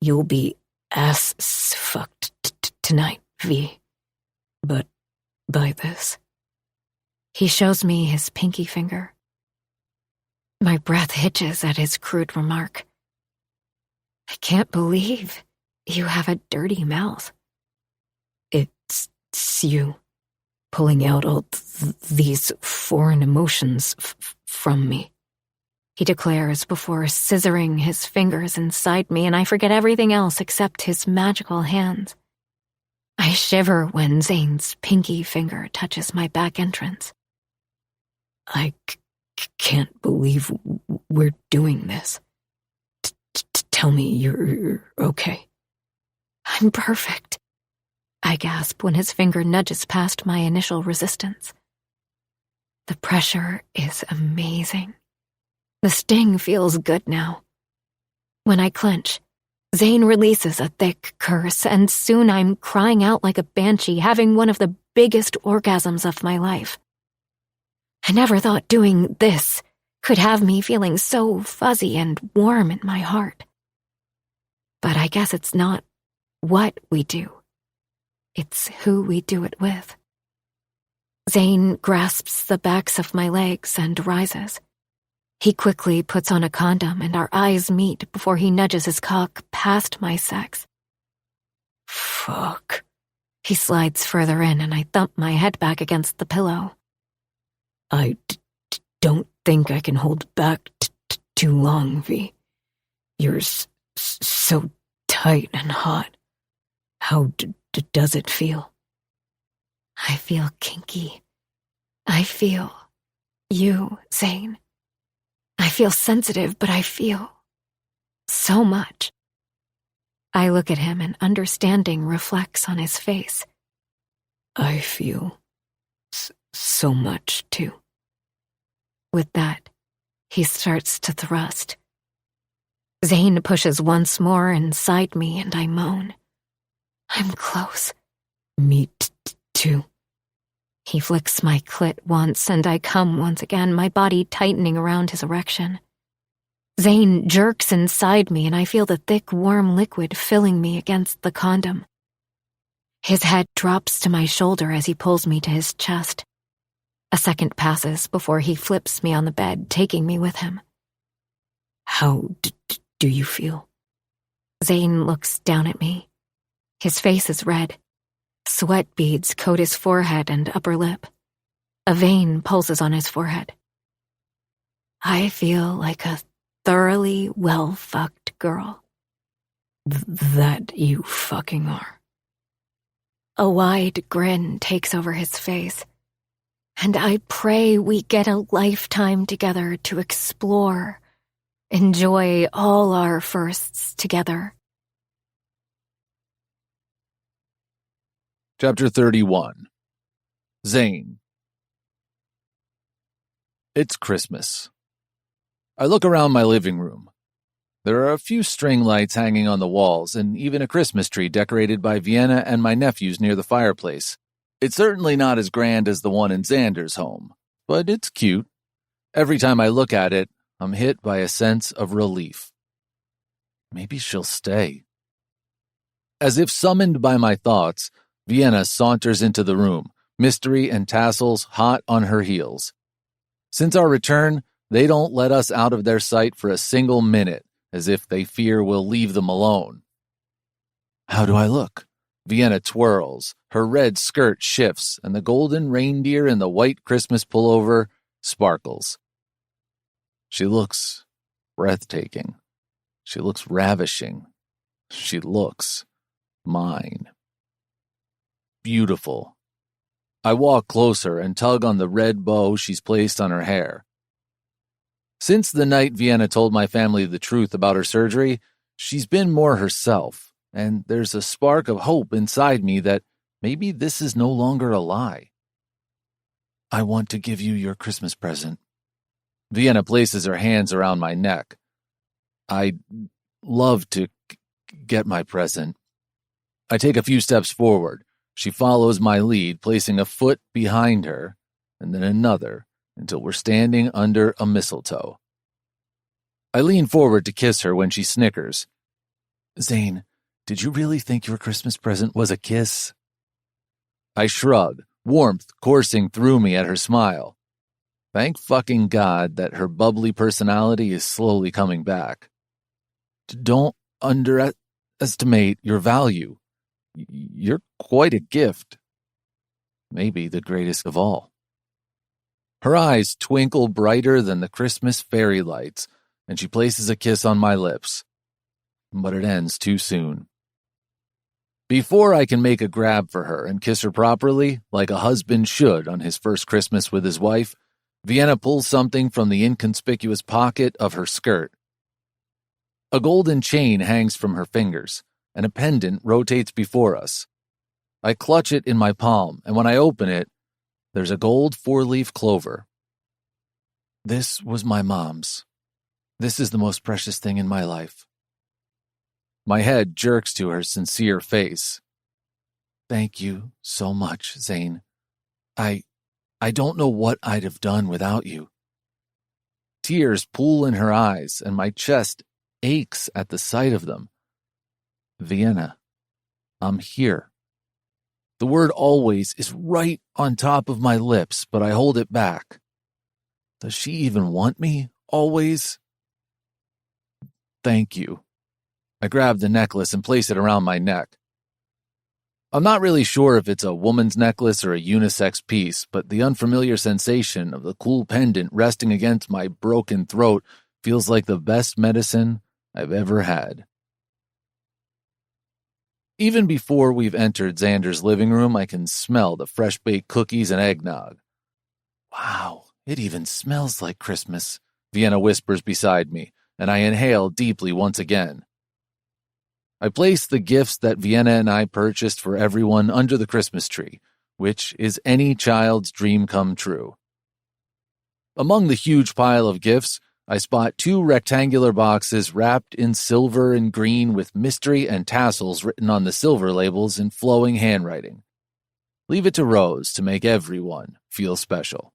You'll be ass-fucked tonight, V. But by this. He shows me his pinky finger. My breath hitches at his crude remark. I can't believe you have a dirty mouth. It's you, pulling out all these foreign emotions from me. He declares before scissoring his fingers inside me, and I forget everything else except his magical hands. I shiver when Zane's pinky finger touches my back entrance. I can't believe we're doing this. Tell me you're okay. I'm perfect, I gasp when his finger nudges past my initial resistance. The pressure is amazing. The sting feels good now. When I clench, Zane releases a thick curse, and soon I'm crying out like a banshee, having one of the biggest orgasms of my life. I never thought doing this could have me feeling so fuzzy and warm in my heart. But I guess it's not what we do. It's who we do it with. Zane grasps the backs of my legs and rises. He quickly puts on a condom, and our eyes meet before he nudges his cock past my sex. Fuck. He slides further in, and I thump my head back against the pillow. I don't think I can hold back too long, V. You're so tight and hot. How does it feel? I feel kinky. I feel you, Zane. I feel sensitive, but I feel so much. I look at him, and understanding reflects on his face. I feel so much, too. With that, he starts to thrust. Zane pushes once more inside me, and I moan. I'm close. Me too. He flicks my clit once, and I come once again, my body tightening around his erection. Zane jerks inside me, and I feel the thick, warm liquid filling me against the condom. His head drops to my shoulder as he pulls me to his chest. A second passes before he flips me on the bed, taking me with him. How do you feel? Zane looks down at me. His face is red. Sweat beads coat his forehead and upper lip. A vein pulses on his forehead. I feel like a thoroughly well-fucked girl. That you fucking are. A wide grin takes over his face, and I pray we get a lifetime together to explore, enjoy all our firsts together. Chapter 31. Zane. It's Christmas. I look around my living room. There are a few string lights hanging on the walls and even a Christmas tree decorated by Vienna and my nephews near the fireplace. It's certainly not as grand as the one in Xander's home, but it's cute. Every time I look at it, I'm hit by a sense of relief. Maybe she'll stay. As if summoned by my thoughts, Vienna saunters into the room, mystery and tassels hot on her heels. Since our return, they don't let us out of their sight for a single minute, as if they fear we'll leave them alone. How do I look? Vienna twirls, her red skirt shifts, and the golden reindeer in the white Christmas pullover sparkles. She looks breathtaking. She looks ravishing. She looks mine. Beautiful. I walk closer and tug on the red bow she's placed on her hair. Since the night Vienna told my family the truth about her surgery, she's been more herself, and there's a spark of hope inside me that maybe this is no longer a lie. I want to give you your Christmas present. Vienna places her hands around my neck. I'd love to get my present. I take a few steps forward. She follows my lead, placing a foot behind her, and then another, until we're standing under a mistletoe. I lean forward to kiss her when she snickers. Zane, did you really think your Christmas present was a kiss? I shrug, warmth coursing through me at her smile. Thank fucking God that her bubbly personality is slowly coming back. Don't underestimate your value. You're quite a gift. Maybe the greatest of all. Her eyes twinkle brighter than the Christmas fairy lights, and she places a kiss on my lips. But it ends too soon. Before I can make a grab for her and kiss her properly, like a husband should on his first Christmas with his wife, Vienna pulls something from the inconspicuous pocket of her skirt. A golden chain hangs from her fingers, and a pendant rotates before us. I clutch it in my palm, and when I open it, there's a gold 4-leaf clover. This was my mom's. This is the most precious thing in my life. My head jerks to her sincere face. Thank you so much, Zane. I don't know what I'd have done without you. Tears pool in her eyes, and my chest aches at the sight of them. Vienna, I'm here. The word always is right on top of my lips, but I hold it back. Does she even want me, always? Thank you. I grab the necklace and place it around my neck. I'm not really sure if it's a woman's necklace or a unisex piece, but the unfamiliar sensation of the cool pendant resting against my broken throat feels like the best medicine I've ever had. Even before we've entered Xander's living room, I can smell the fresh-baked cookies and eggnog. Wow, it even smells like Christmas, Vienna whispers beside me, and I inhale deeply once again. I place the gifts that Vienna and I purchased for everyone under the Christmas tree, which is any child's dream come true. Among the huge pile of gifts, I spot 2 rectangular boxes wrapped in silver and green with mystery and tassels written on the silver labels in flowing handwriting. Leave it to Rose to make everyone feel special.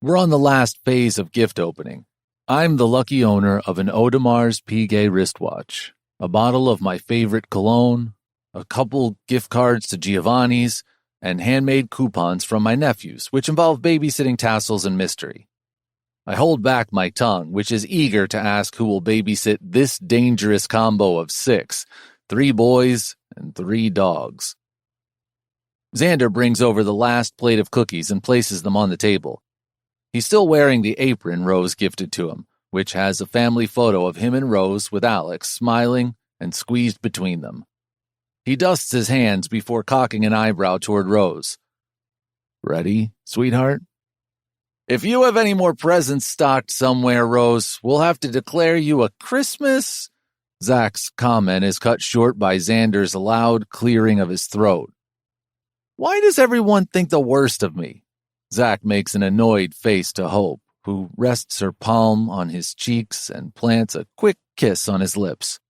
We're on the last phase of gift opening. I'm the lucky owner of an Audiobook Piguet wristwatch, a bottle of my favorite cologne, a couple gift cards to Giovanni's, and handmade coupons from my nephews, which involve babysitting tassels and mystery. I hold back my tongue, which is eager to ask who will babysit this dangerous combo of 6, 3 boys and 3 dogs. Xander brings over the last plate of cookies and places them on the table. He's still wearing the apron Rose gifted to him, which has a family photo of him and Rose with Alex smiling and squeezed between them. He dusts his hands before cocking an eyebrow toward Rose. Ready, sweetheart? If you have any more presents stocked somewhere, Rose, we'll have to declare you a Christmas Zach's comment is cut short by Xander's loud clearing of his throat. Why does everyone think the worst of me? Zach makes an annoyed face to Hope, who rests her palm on his cheeks and plants a quick kiss on his lips.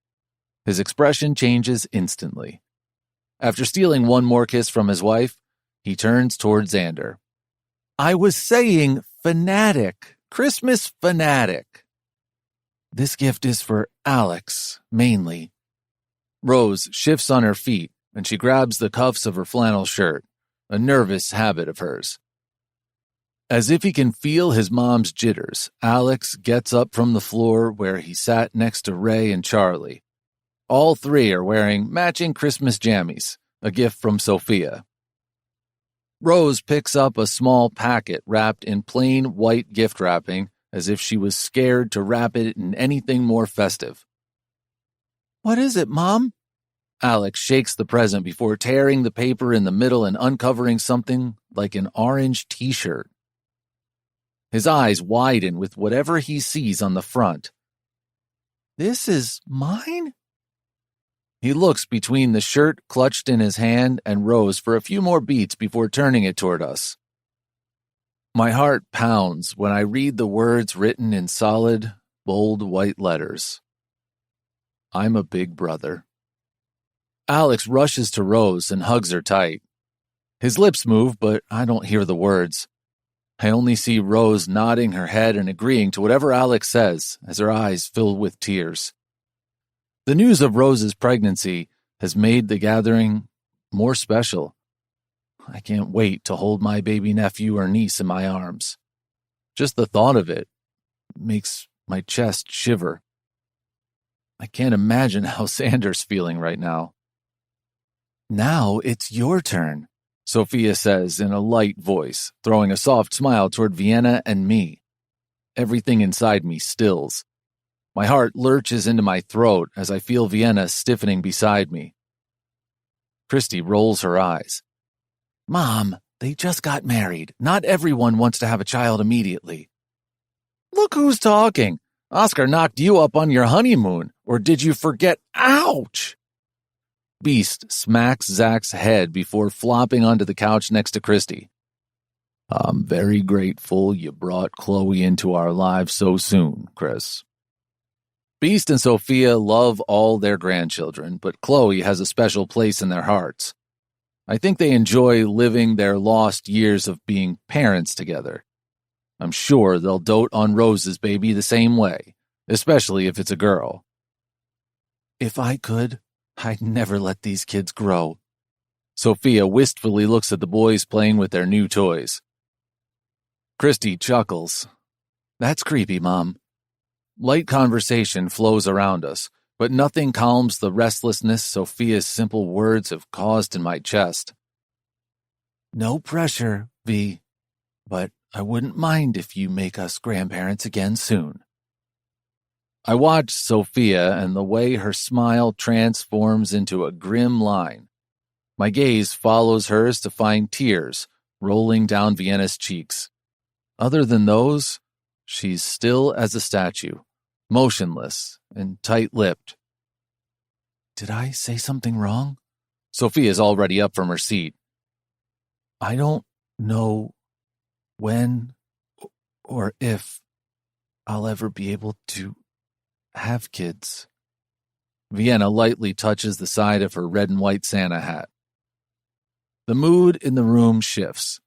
His expression changes instantly. After stealing one more kiss from his wife, he turns toward Xander. I was saying fanatic, Christmas fanatic. This gift is for Alex, mainly. Rose shifts on her feet, and she grabs the cuffs of her flannel shirt, a nervous habit of hers. As if he can feel his mom's jitters, Alex gets up from the floor where he sat next to Ray and Charlie. All three are wearing matching Christmas jammies, a gift from Sophia. Rose picks up a small packet wrapped in plain white gift wrapping as if she was scared to wrap it in anything more festive. What is it, Mom? Alex shakes the present before tearing the paper in the middle and uncovering something like an orange t-shirt. His eyes widen with whatever he sees on the front. This is mine? He looks between the shirt clutched in his hand and Rose for a few more beats before turning it toward us. My heart pounds when I read the words written in solid, bold white letters. I'm a big brother. Alex rushes to Rose and hugs her tight. His lips move, but I don't hear the words. I only see Rose nodding her head and agreeing to whatever Alex says as her eyes fill with tears. The news of Rose's pregnancy has made the gathering more special. I can't wait to hold my baby nephew or niece in my arms. Just the thought of it makes my chest shiver. I can't imagine how Xander's feeling right now. Now it's your turn, Sophia says in a light voice, throwing a soft smile toward Vienna and me. Everything inside me stills. My heart lurches into my throat as I feel Vienna stiffening beside me. Christy rolls her eyes. Mom, they just got married. Not everyone wants to have a child immediately. Look who's talking. Oscar knocked you up on your honeymoon, or did you forget? Ouch! Beast smacks Zach's head before flopping onto the couch next to Christy. I'm very grateful you brought Chloe into our lives so soon, Chris. Beast and Sophia love all their grandchildren, but Chloe has a special place in their hearts. I think they enjoy living their lost years of being parents together. I'm sure they'll dote on Rose's baby the same way, especially if it's a girl. If I could, I'd never let these kids grow. Sophia wistfully looks at the boys playing with their new toys. Christy chuckles. That's creepy, Mom. Light conversation flows around us, but nothing calms the restlessness Sophia's simple words have caused in my chest. No pressure, V, but I wouldn't mind if you make us grandparents again soon. I watch Sophia and the way her smile transforms into a grim line. My gaze follows hers to find tears rolling down Vienna's cheeks. Other than those, she's still as a statue, motionless and tight-lipped. Did I say something wrong? Sophia's already up from her seat. I don't know when or if I'll ever be able to have kids. Vienna lightly touches the side of her red and white Santa hat. The mood in the room shifts.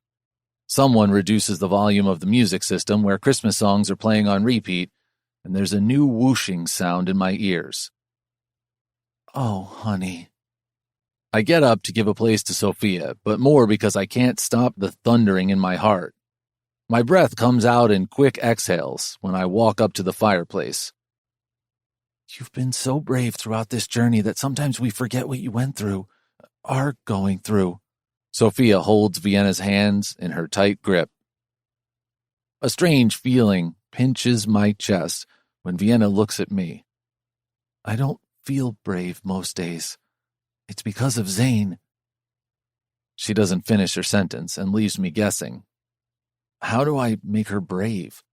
Someone reduces the volume of the music system where Christmas songs are playing on repeat, and there's a new whooshing sound in my ears. Oh, honey. I get up to give a place to Sophia, but more because I can't stop the thundering in my heart. My breath comes out in quick exhales when I walk up to the fireplace. You've been so brave throughout this journey that sometimes we forget what you went through, are going through. Sophia holds Vienna's hands in her tight grip. A strange feeling pinches my chest when Vienna looks at me. I don't feel brave most days. It's because of Zane. She doesn't finish her sentence and leaves me guessing. How do I make her brave?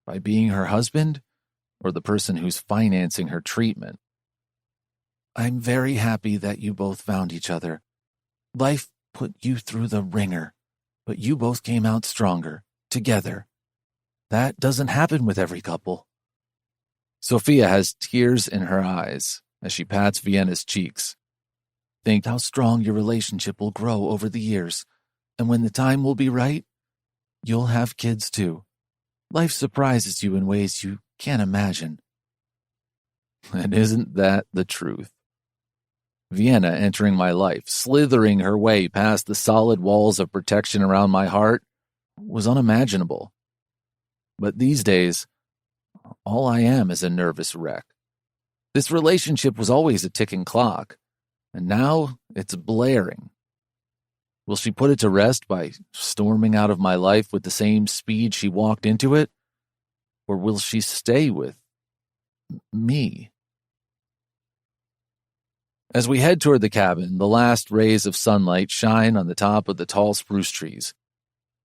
By being her husband? or the person who's financing her treatment. I'm very happy that you both found each other. Life put you through the ringer, but you both came out stronger, together. That doesn't happen with every couple. Sophia has tears in her eyes as she pats Vienna's cheeks. Think how strong your relationship will grow over the years, and when the time will be right, you'll have kids too. Life surprises you in ways you can't imagine. And isn't that the truth? Vienna entering my life, slithering her way past the solid walls of protection around my heart, was unimaginable. But these days, all I am is a nervous wreck. This relationship was always a ticking clock, and now it's blaring. Will she put it to rest by storming out of my life with the same speed she walked into it? Or will she stay with me? As we head toward the cabin, the last rays of sunlight shine on the top of the tall spruce trees.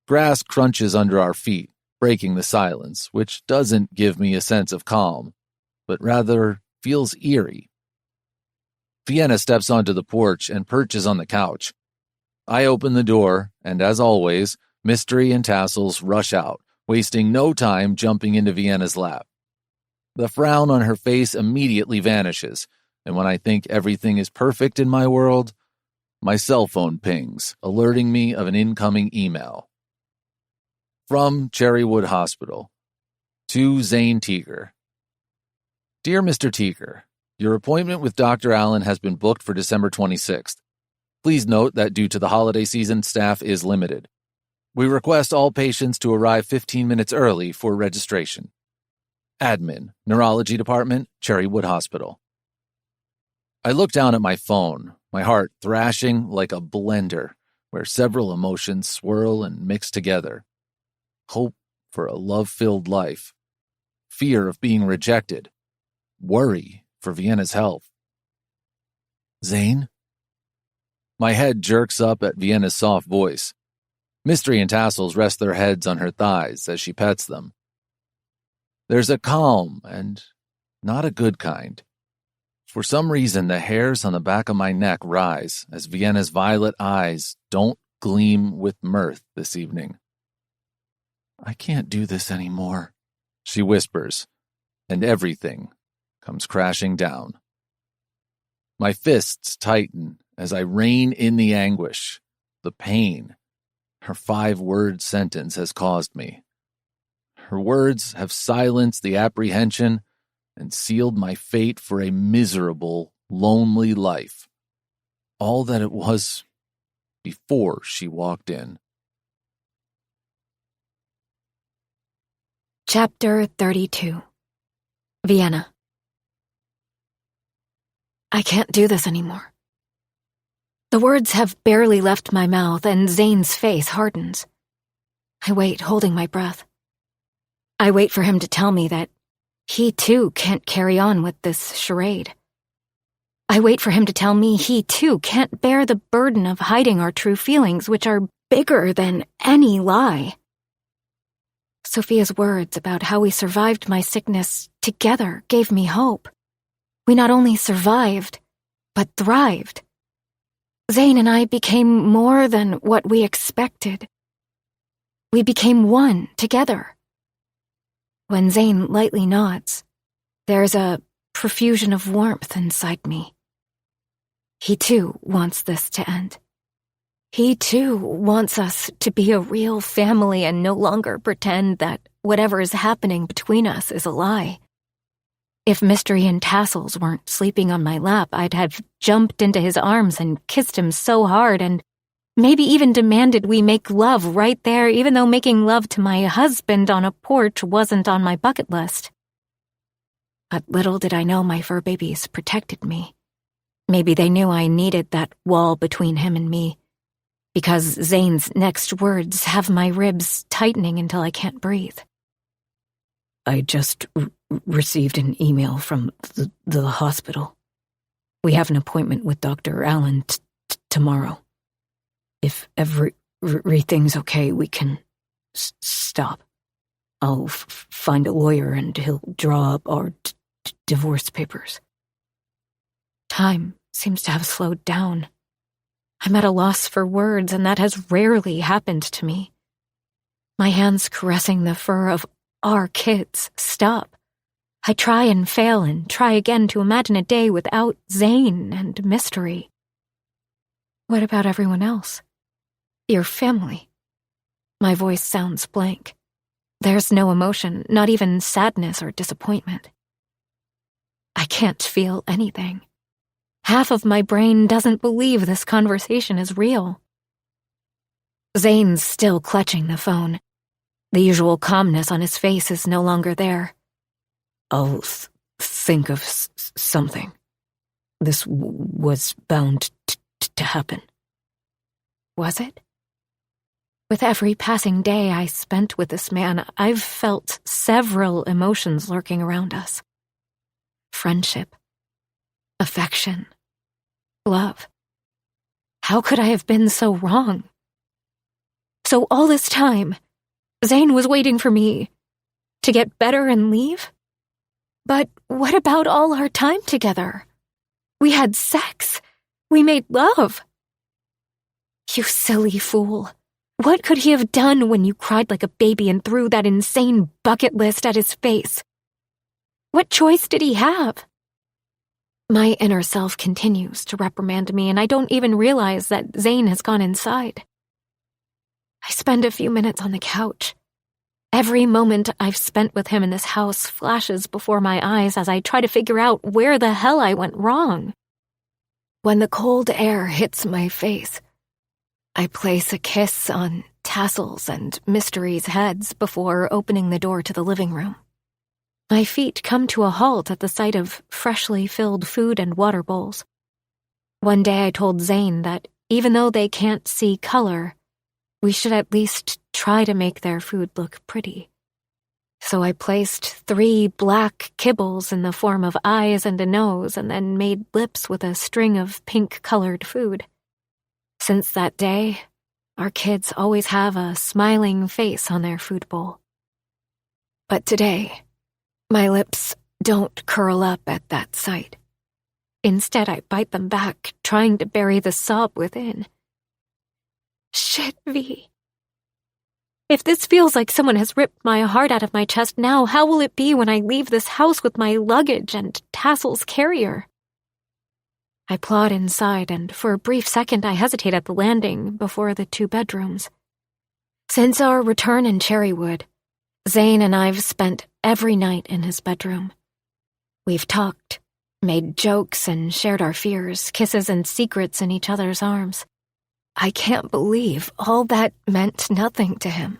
Grass crunches under our feet, breaking the silence, which doesn't give me a sense of calm, but rather feels eerie. Vienna steps onto the porch and perches on the couch. I open the door, and as always, Mystery and Tassels rush out, wasting no time jumping into Vienna's lap. The frown on her face immediately vanishes, and when I think everything is perfect in my world, my cell phone pings, alerting me of an incoming email. From Cherrywood Hospital. To Zane Teager. Dear Mr. Teager, your appointment with Dr. Allen has been booked for December 26th. Please note that due to the holiday season, staff is limited. We request all patients to arrive 15 minutes early for registration. Admin, Neurology Department, Cherrywood Hospital. I look down at my phone, my heart thrashing like a blender, where several emotions swirl and mix together. Hope for a love-filled life. Fear of being rejected. Worry for Vienna's health. Zane? My head jerks up at Vienna's soft voice. Mystery and Tassels rest their heads on her thighs as she pets them. There's a calm and not a good kind. For some reason, the hairs on the back of my neck rise as Vienna's violet eyes don't gleam with mirth this evening. I can't do this anymore, she whispers, and everything comes crashing down. My fists tighten as I rein in the anguish, the pain her 5-word sentence has caused me. Her words have silenced the apprehension and sealed my fate for a miserable, lonely life. All that it was before she walked in. Chapter 32. Vienna. I can't do this anymore. The words have barely left my mouth and Zane's face hardens. I wait, holding my breath. I wait for him to tell me that he too can't carry on with this charade. I wait for him to tell me he too can't bear the burden of hiding our true feelings, which are bigger than any lie. Sophia's words about how we survived my sickness together gave me hope. We not only survived, but thrived. Zane and I became more than what we expected. We became one together. When Zane lightly nods, there's a profusion of warmth inside me. He too wants this to end. He too wants us to be a real family and no longer pretend that whatever is happening between us is a lie. If Mystery and Tassels weren't sleeping on my lap, I'd have jumped into his arms and kissed him so hard and maybe even demanded we make love right there, even though making love to my husband on a porch wasn't on my bucket list. But little did I know my fur babies protected me. Maybe they knew I needed that wall between him and me, because Zane's next words have my ribs tightening until I can't breathe. I just received an email from the hospital. We have an appointment with Dr. Allen tomorrow. If everything's okay, we can stop. I'll find a lawyer and he'll draw up our divorce papers. Time seems to have slowed down. I'm at a loss for words, and that has rarely happened to me. My hands caressing the fur of our kids stop. I try and fail and try again to imagine a day without Zane and mystery. What about everyone else? Your family? My voice sounds blank. There's no emotion, not even sadness or disappointment. I can't feel anything. Half of my brain doesn't believe this conversation is real. Zane's still clutching the phone. The usual calmness on his face is no longer there. I'll think of something. This was bound to happen. Was it? With every passing day I spent with this man, I've felt several emotions lurking around us. Friendship, affection, love. How could I have been so wrong? So all this time, Zane was waiting for me to get better and leave? But what about all our time together? We had sex. We made love. You silly fool. What could he have done when you cried like a baby and threw that insane bucket list at his face? What choice did he have? My inner self continues to reprimand me, and I don't even realize that Zane has gone inside. I spend a few minutes on the couch. Every moment I've spent with him in this house flashes before my eyes as I try to figure out where the hell I went wrong. When the cold air hits my face, I place a kiss on Tassel's and Mystery's heads before opening the door to the living room. My feet come to a halt at the sight of freshly filled food and water bowls. One day I told Zane that even though they can't see color, we should at least try to make their food look pretty. So I placed 3 black kibbles in the form of eyes and a nose and then made lips with a string of pink-colored food. Since that day, our kids always have a smiling face on their food bowl. But today, my lips don't curl up at that sight. Instead, I bite them back, trying to bury the sob within. Shit, V. If this feels like someone has ripped my heart out of my chest now, how will it be when I leave this house with my luggage and Tassel's carrier? I plod inside, and for a brief second I hesitate at the landing before the 2 bedrooms. Since our return in Cherrywood, Zane and I've spent every night in his bedroom. We've talked, made jokes, and shared our fears, kisses, and secrets in each other's arms. I can't believe all that meant nothing to him.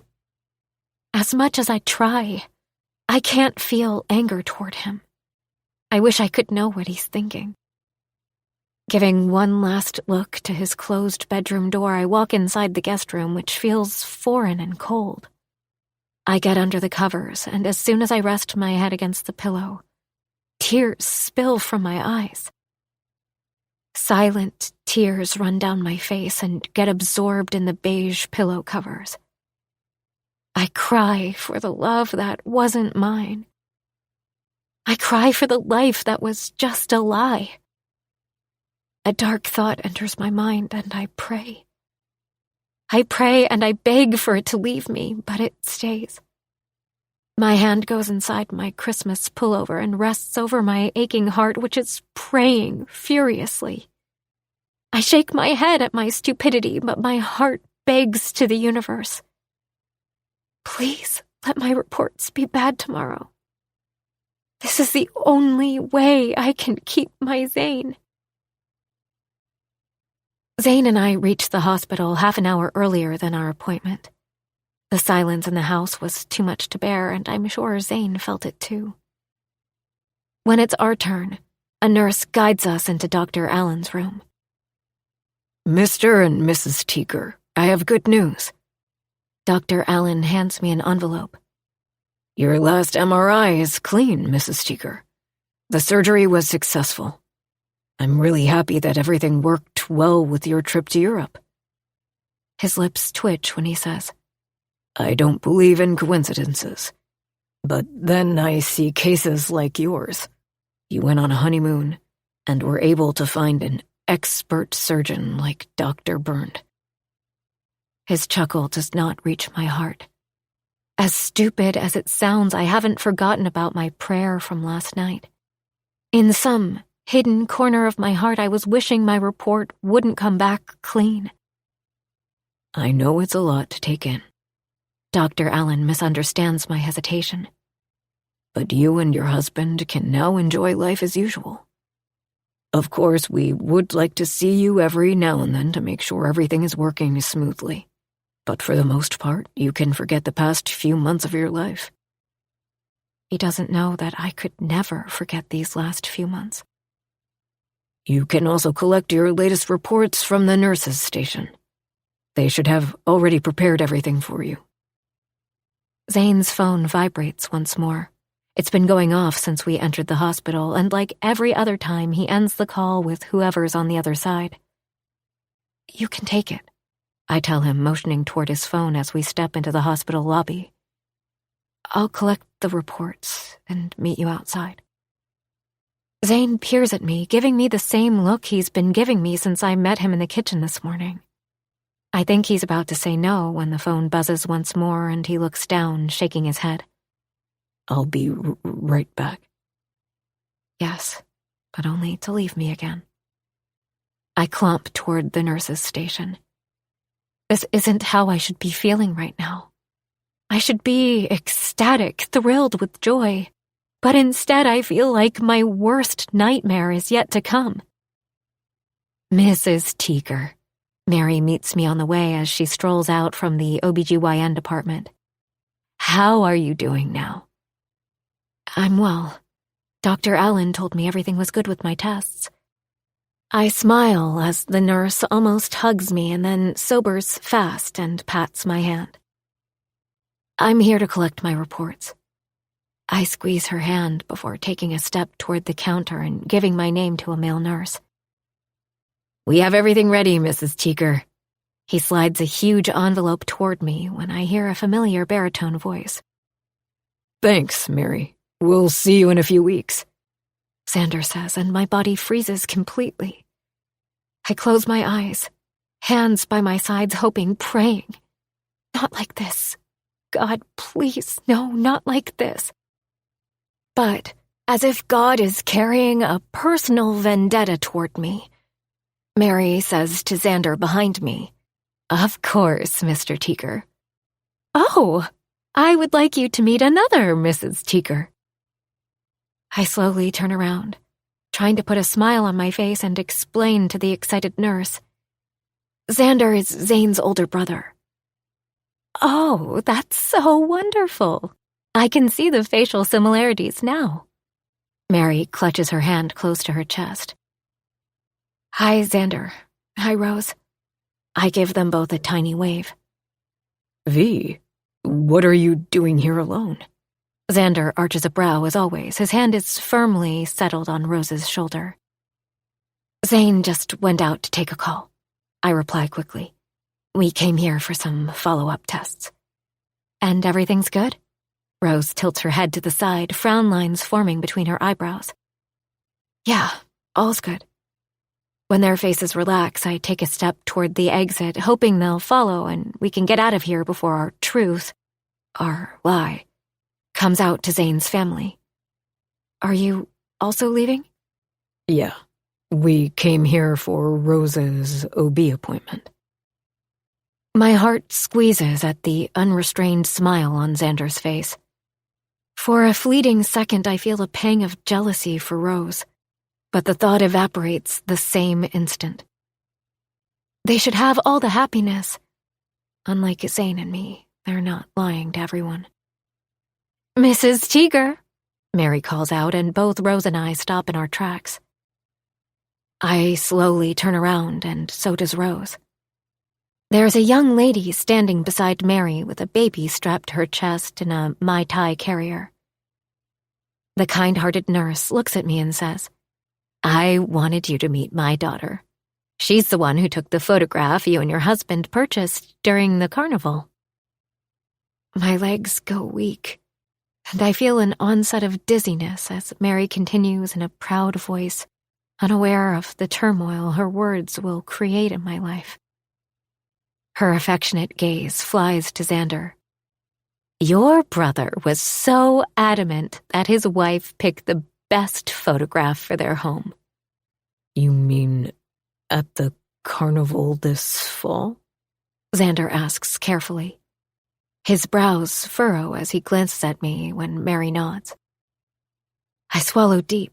As much as I try, I can't feel anger toward him. I wish I could know what he's thinking. Giving one last look to his closed bedroom door, I walk inside the guest room, which feels foreign and cold. I get under the covers, and as soon as I rest my head against the pillow, tears spill from my eyes. Silent tears run down my face and get absorbed in the beige pillow covers. I cry for the love that wasn't mine. I cry for the life that was just a lie. A dark thought enters my mind, and I pray. I pray and I beg for it to leave me, but it stays. My hand goes inside my Christmas pullover and rests over my aching heart, which is praying furiously. I shake my head at my stupidity, but my heart begs to the universe. Please let my reports be bad tomorrow. This is the only way I can keep my Zane. Zane and I reached the hospital half an hour earlier than our appointment. The silence in the house was too much to bear, and I'm sure Zane felt it too. When it's our turn, a nurse guides us into Dr. Allen's room. Mr. and Mrs. Teaker, I have good news. Dr. Allen hands me an envelope. Your last MRI is clean, Mrs. Teaker. The surgery was successful. I'm really happy that everything worked well with your trip to Europe. His lips twitch when he says, I don't believe in coincidences. But then I see cases like yours. You went on a honeymoon and were able to find an expert surgeon like Dr. Burned. His chuckle does not reach my heart. As stupid as it sounds, I haven't forgotten about my prayer from last night. In some hidden corner of my heart, I was wishing my report wouldn't come back clean. I know it's a lot to take in. Dr. Allen misunderstands my hesitation. But you and your husband can now enjoy life as usual. Of course, we would like to see you every now and then to make sure everything is working smoothly. But for the most part, you can forget the past few months of your life. He doesn't know that I could never forget these last few months. You can also collect your latest reports from the nurses' station. They should have already prepared everything for you. Zane's phone vibrates once more. It's been going off since we entered the hospital, and like every other time, he ends the call with whoever's on the other side. You can take it, I tell him, motioning toward his phone as we step into the hospital lobby. I'll collect the reports and meet you outside. Zane peers at me, giving me the same look he's been giving me since I met him in the kitchen this morning. I think he's about to say no when the phone buzzes once more and he looks down, shaking his head. I'll be right back. Yes, but only to leave me again. I clomp toward the nurse's station. This isn't how I should be feeling right now. I should be ecstatic, thrilled with joy, but instead I feel like my worst nightmare is yet to come. Mrs. Teaker. Mary meets me on the way as she strolls out from the OBGYN department. How are you doing now? I'm well. Dr. Allen told me everything was good with my tests. I smile as the nurse almost hugs me and then sobers fast and pats my hand. I'm here to collect my reports. I squeeze her hand before taking a step toward the counter and giving my name to a male nurse. We have everything ready, Mrs. Teaker. He slides a huge envelope toward me when I hear a familiar baritone voice. Thanks, Mary. We'll see you in a few weeks, Xander says, and my body freezes completely. I close my eyes, hands by my sides, hoping, praying. Not like this. God, please, no, not like this. But, as if God is carrying a personal vendetta toward me, Mary says to Xander behind me, Of course, Mr. Teaker. Oh, I would like you to meet another Mrs. Teaker. I slowly turn around, trying to put a smile on my face and explain to the excited nurse. Xander is Zane's older brother. Oh, that's so wonderful. I can see the facial similarities now. Mary clutches her hand close to her chest. Hi, Xander. Hi, Rose. I give them both a tiny wave. V, what are you doing here alone? Xander arches a brow as always. His hand is firmly settled on Rose's shoulder. Zane just went out to take a call. I reply quickly. We came here for some follow-up tests. And everything's good? Rose tilts her head to the side, frown lines forming between her eyebrows. Yeah, all's good. When their faces relax, I take a step toward the exit, hoping they'll follow and we can get out of here before our truth, our lie, comes out to Zane's family. Are you also leaving? Yeah, we came here for Rose's OB appointment. My heart squeezes at the unrestrained smile on Xander's face. For a fleeting second, I feel a pang of jealousy for Rose, but the thought evaporates the same instant. They should have all the happiness. Unlike Zane and me, they're not lying to everyone. Mrs. Teaker, Mary calls out, and both Rose and I stop in our tracks. I slowly turn around, and so does Rose. There's a young lady standing beside Mary with a baby strapped to her chest in a Mai Tai carrier. The kind-hearted nurse looks at me and says, I wanted you to meet my daughter. She's the one who took the photograph you and your husband purchased during the Carnival. My legs go weak. And I feel an onset of dizziness as Mary continues in a proud voice, unaware of the turmoil her words will create in my life. Her affectionate gaze flies to Xander. Your brother was so adamant that his wife picked the best photograph for their home. You mean at the carnival this fall? Xander asks carefully. His brows furrow as he glances at me when Mary nods. I swallow deep,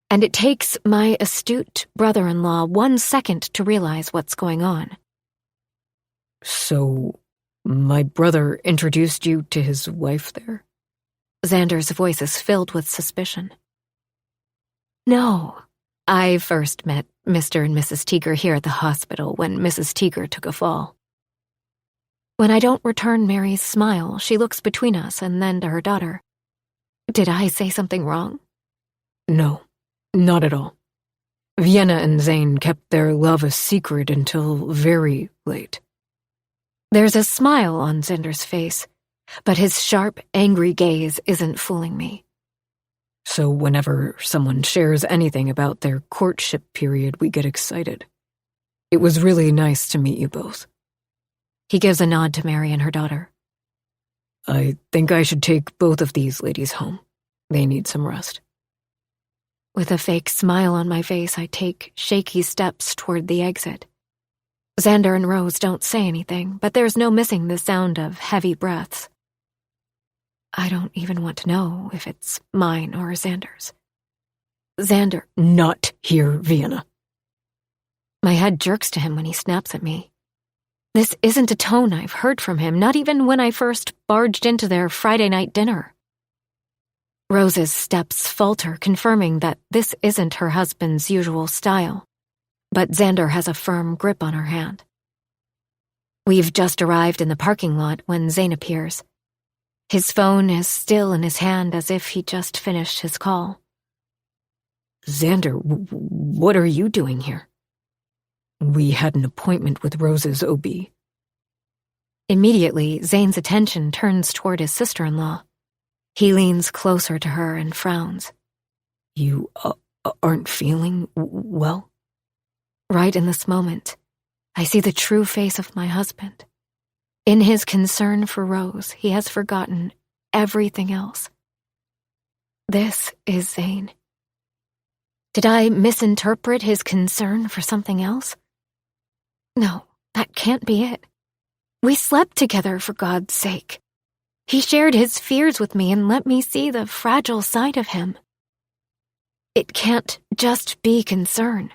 and it takes my astute brother-in-law 1 second to realize what's going on. So, my brother introduced you to his wife there? Xander's voice is filled with suspicion. No, I first met Mr. and Mrs. Teeger here at the hospital when Mrs. Teeger took a fall. When I don't return Mary's smile, she looks between us and then to her daughter. Did I say something wrong? No, not at all. Vienna and Zane kept their love a secret until very late. There's a smile on Xander's face, but his sharp, angry gaze isn't fooling me. So whenever someone shares anything about their courtship period, we get excited. It was really nice to meet you both. He gives a nod to Mary and her daughter. I think I should take both of these ladies home. They need some rest. With a fake smile on my face, I take shaky steps toward the exit. Xander and Rose don't say anything, but there's no missing the sound of heavy breaths. I don't even want to know if it's mine or Xander's. Xander, not here, Vienna. My head jerks to him when he snaps at me. This isn't a tone I've heard from him, not even when I first barged into their Friday night dinner. Rose's steps falter, confirming that this isn't her husband's usual style, but Xander has a firm grip on her hand. We've just arrived in the parking lot when Zane appears. His phone is still in his hand as if he just finished his call. Xander, what are you doing here? We had an appointment with Rose's OB. Immediately, Zane's attention turns toward his sister-in-law. He leans closer to her and frowns. You aren't feeling well? Right in this moment, I see the true face of my husband. In his concern for Rose, he has forgotten everything else. This is Zane. Did I misinterpret his concern for something else? No, that can't be it. We slept together, for God's sake. He shared his fears with me and let me see the fragile side of him. It can't just be concern.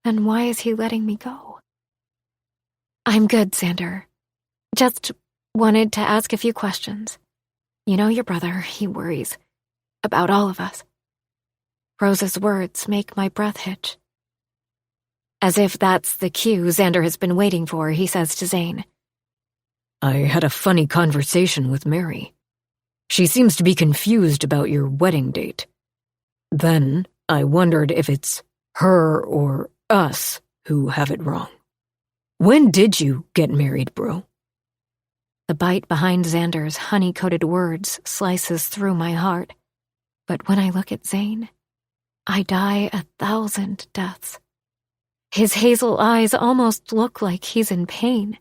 Then why is he letting me go? I'm good, Xander. Just wanted to ask a few questions. You know your brother, he worries about all of us. Rose's words make my breath hitch. As if that's the cue Xander has been waiting for, he says to Zane. I had a funny conversation with Mary. She seems to be confused about your wedding date. Then I wondered if it's her or us who have it wrong. When did you get married, bro? The bite behind Xander's honey-coated words slices through my heart. But when I look at Zane, I die 1,000 deaths. His hazel eyes almost look like he's in pain.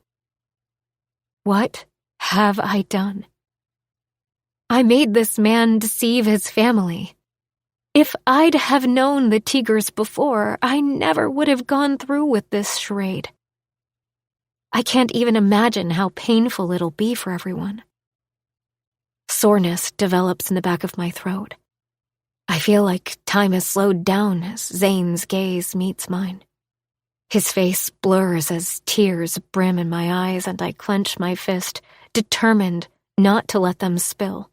What have I done? I made this man deceive his family. If I'd have known the Teegers before, I never would have gone through with this charade. I can't even imagine how painful it'll be for everyone. Soreness develops in the back of my throat. I feel like time has slowed down as Zane's gaze meets mine. His face blurs as tears brim in my eyes and I clench my fist, determined not to let them spill.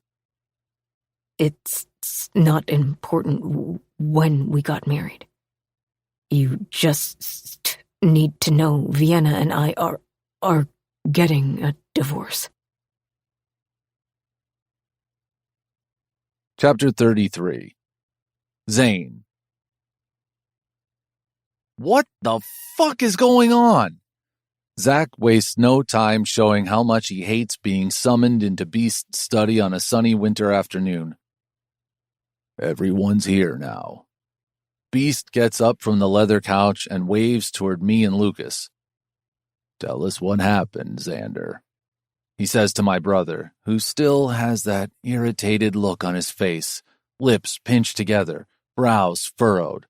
It's not important when we got married. You just need to know Vienna and I are getting a divorce. Chapter 33. Zane. What the fuck is going on? Zach wastes no time showing how much he hates being summoned into Beast's study on a sunny winter afternoon. Everyone's here now. Beast gets up from the leather couch and waves toward me and Lucas. Tell us what happened, Xander, he says to my brother, who still has that irritated look on his face, lips pinched together, brows furrowed.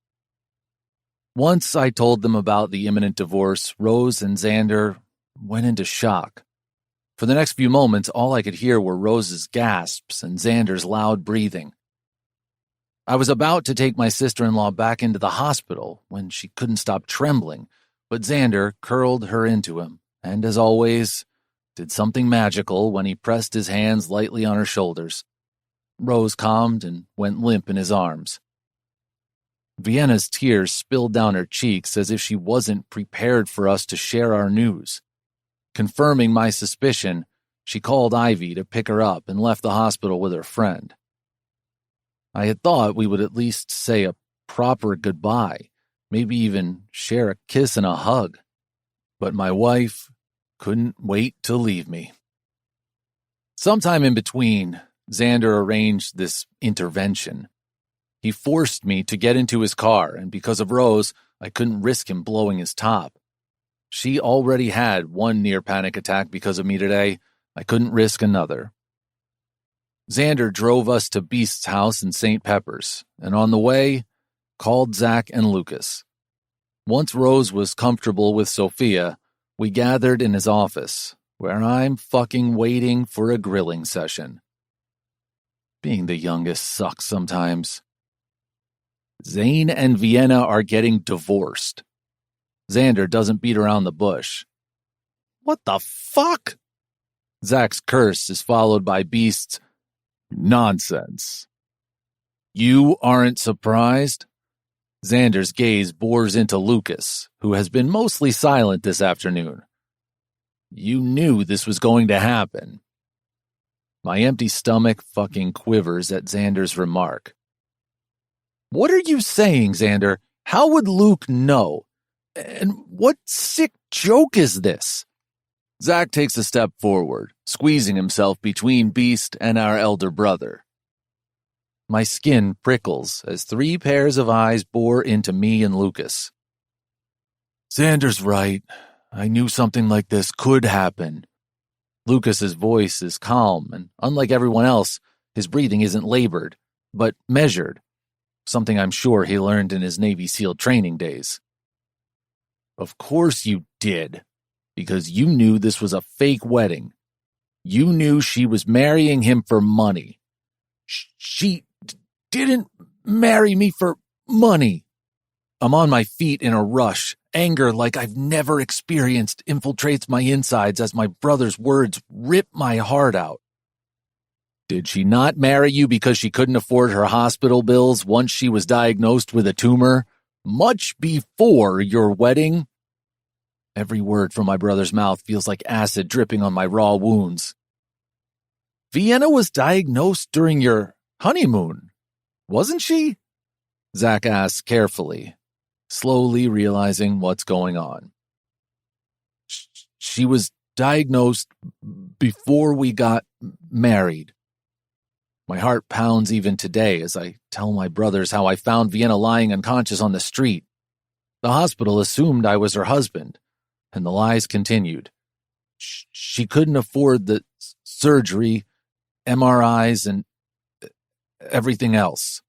Once I told them about the imminent divorce, Rose and Xander went into shock. For the next few moments, all I could hear were Rose's gasps and Xander's loud breathing. I was about to take my sister-in-law back into the hospital when she couldn't stop trembling, but Xander curled her into him, and as always, did something magical when he pressed his hands lightly on her shoulders. Rose calmed and went limp in his arms. Vienna's tears spilled down her cheeks as if she wasn't prepared for us to share our news. Confirming my suspicion, she called Ivy to pick her up and left the hospital with her friend. I had thought we would at least say a proper goodbye, maybe even share a kiss and a hug. But my wife couldn't wait to leave me. Sometime in between, Xander arranged this intervention. He forced me to get into his car, and because of Rose, I couldn't risk him blowing his top. She already had one near panic attack because of me today. I couldn't risk another. Xander drove us to Beast's house in St. Peppers, and on the way, called Zach and Lucas. Once Rose was comfortable with Sophia, we gathered in his office, where I'm fucking waiting for a grilling session. Being the youngest sucks sometimes. Zane and Vienna are getting divorced. Xander doesn't beat around the bush. What the fuck? Zach's curse is followed by Beast's nonsense. You aren't surprised? Xander's gaze bores into Lucas, who has been mostly silent this afternoon. You knew this was going to happen. My empty stomach fucking quivers at Xander's remark. What are you saying, Xander? How would Luke know? And what sick joke is this? Zach takes a step forward, squeezing himself between Beast and our elder brother. My skin prickles as 3 pairs of eyes bore into me and Lucas. Xander's right. I knew something like this could happen. Lucas's voice is calm, and unlike everyone else, his breathing isn't labored, but measured, something I'm sure he learned in his Navy SEAL training days. Of course you did, because you knew this was a fake wedding. You knew she was marrying him for money. She didn't marry me for money. I'm on my feet in a rush. Anger like I've never experienced infiltrates my insides as my brother's words rip my heart out. Did she not marry you because she couldn't afford her hospital bills once she was diagnosed with a tumor, much before your wedding? Every word from my brother's mouth feels like acid dripping on my raw wounds. Vienna was diagnosed during your honeymoon, wasn't she? Zach asks carefully, slowly realizing what's going on. She was diagnosed before we got married. My heart pounds even today as I tell my brothers how I found Vienna lying unconscious on the street. The hospital assumed I was her husband, and the lies continued. She couldn't afford the surgery, MRIs, and everything else.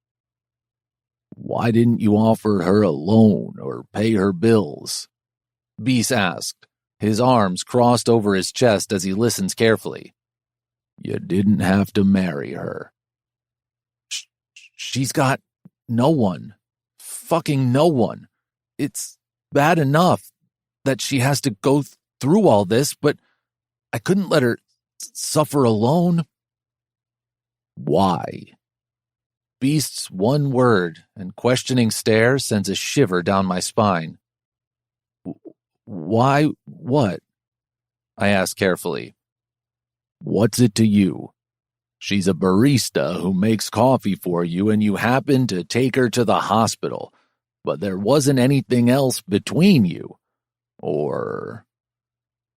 Why didn't you offer her a loan or pay her bills? Beast asked, his arms crossed over his chest as he listens carefully. You didn't have to marry her. She's got no one. Fucking no one. It's bad enough that she has to go through all this, but I couldn't let her suffer alone. Why? Beast's one word and questioning stare sends a shiver down my spine. Why what? I ask carefully. What's it to you? She's a barista who makes coffee for you and you happen to take her to the hospital, but there wasn't anything else between you. Or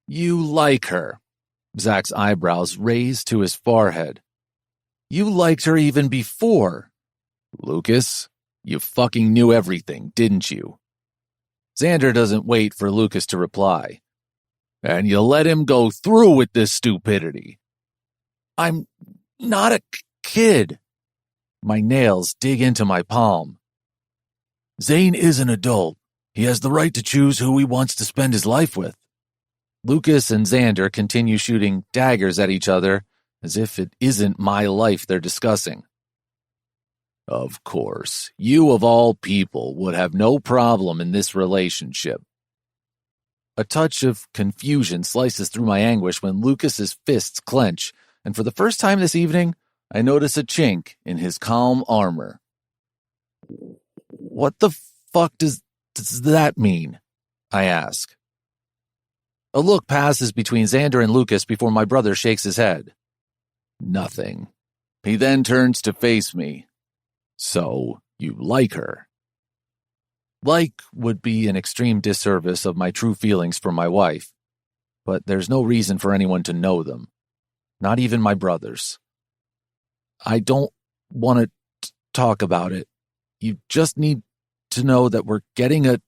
You like her. Zach's eyebrows raised to his forehead. You liked her even before. Lucas, you fucking knew everything, didn't you? Xander doesn't wait for Lucas to reply. And you let him go through with this stupidity. I'm not a kid. My nails dig into my palm. Zane is an adult. He has the right to choose who he wants to spend his life with. Lucas and Xander continue shooting daggers at each other as if it isn't my life they're discussing. Of course, you of all people would have no problem in this relationship. A touch of confusion slices through my anguish when Lucas's fists clench, and for the first time this evening, I notice a chink in his calm armor. What the fuck does that mean? I ask. A look passes between Xander and Lucas before my brother shakes his head. Nothing. He then turns to face me. So, you like her? Like would be an extreme disservice of my true feelings for my wife, but there's no reason for anyone to know them. Not even my brothers. I don't want to talk about it. You just need to know that we're getting a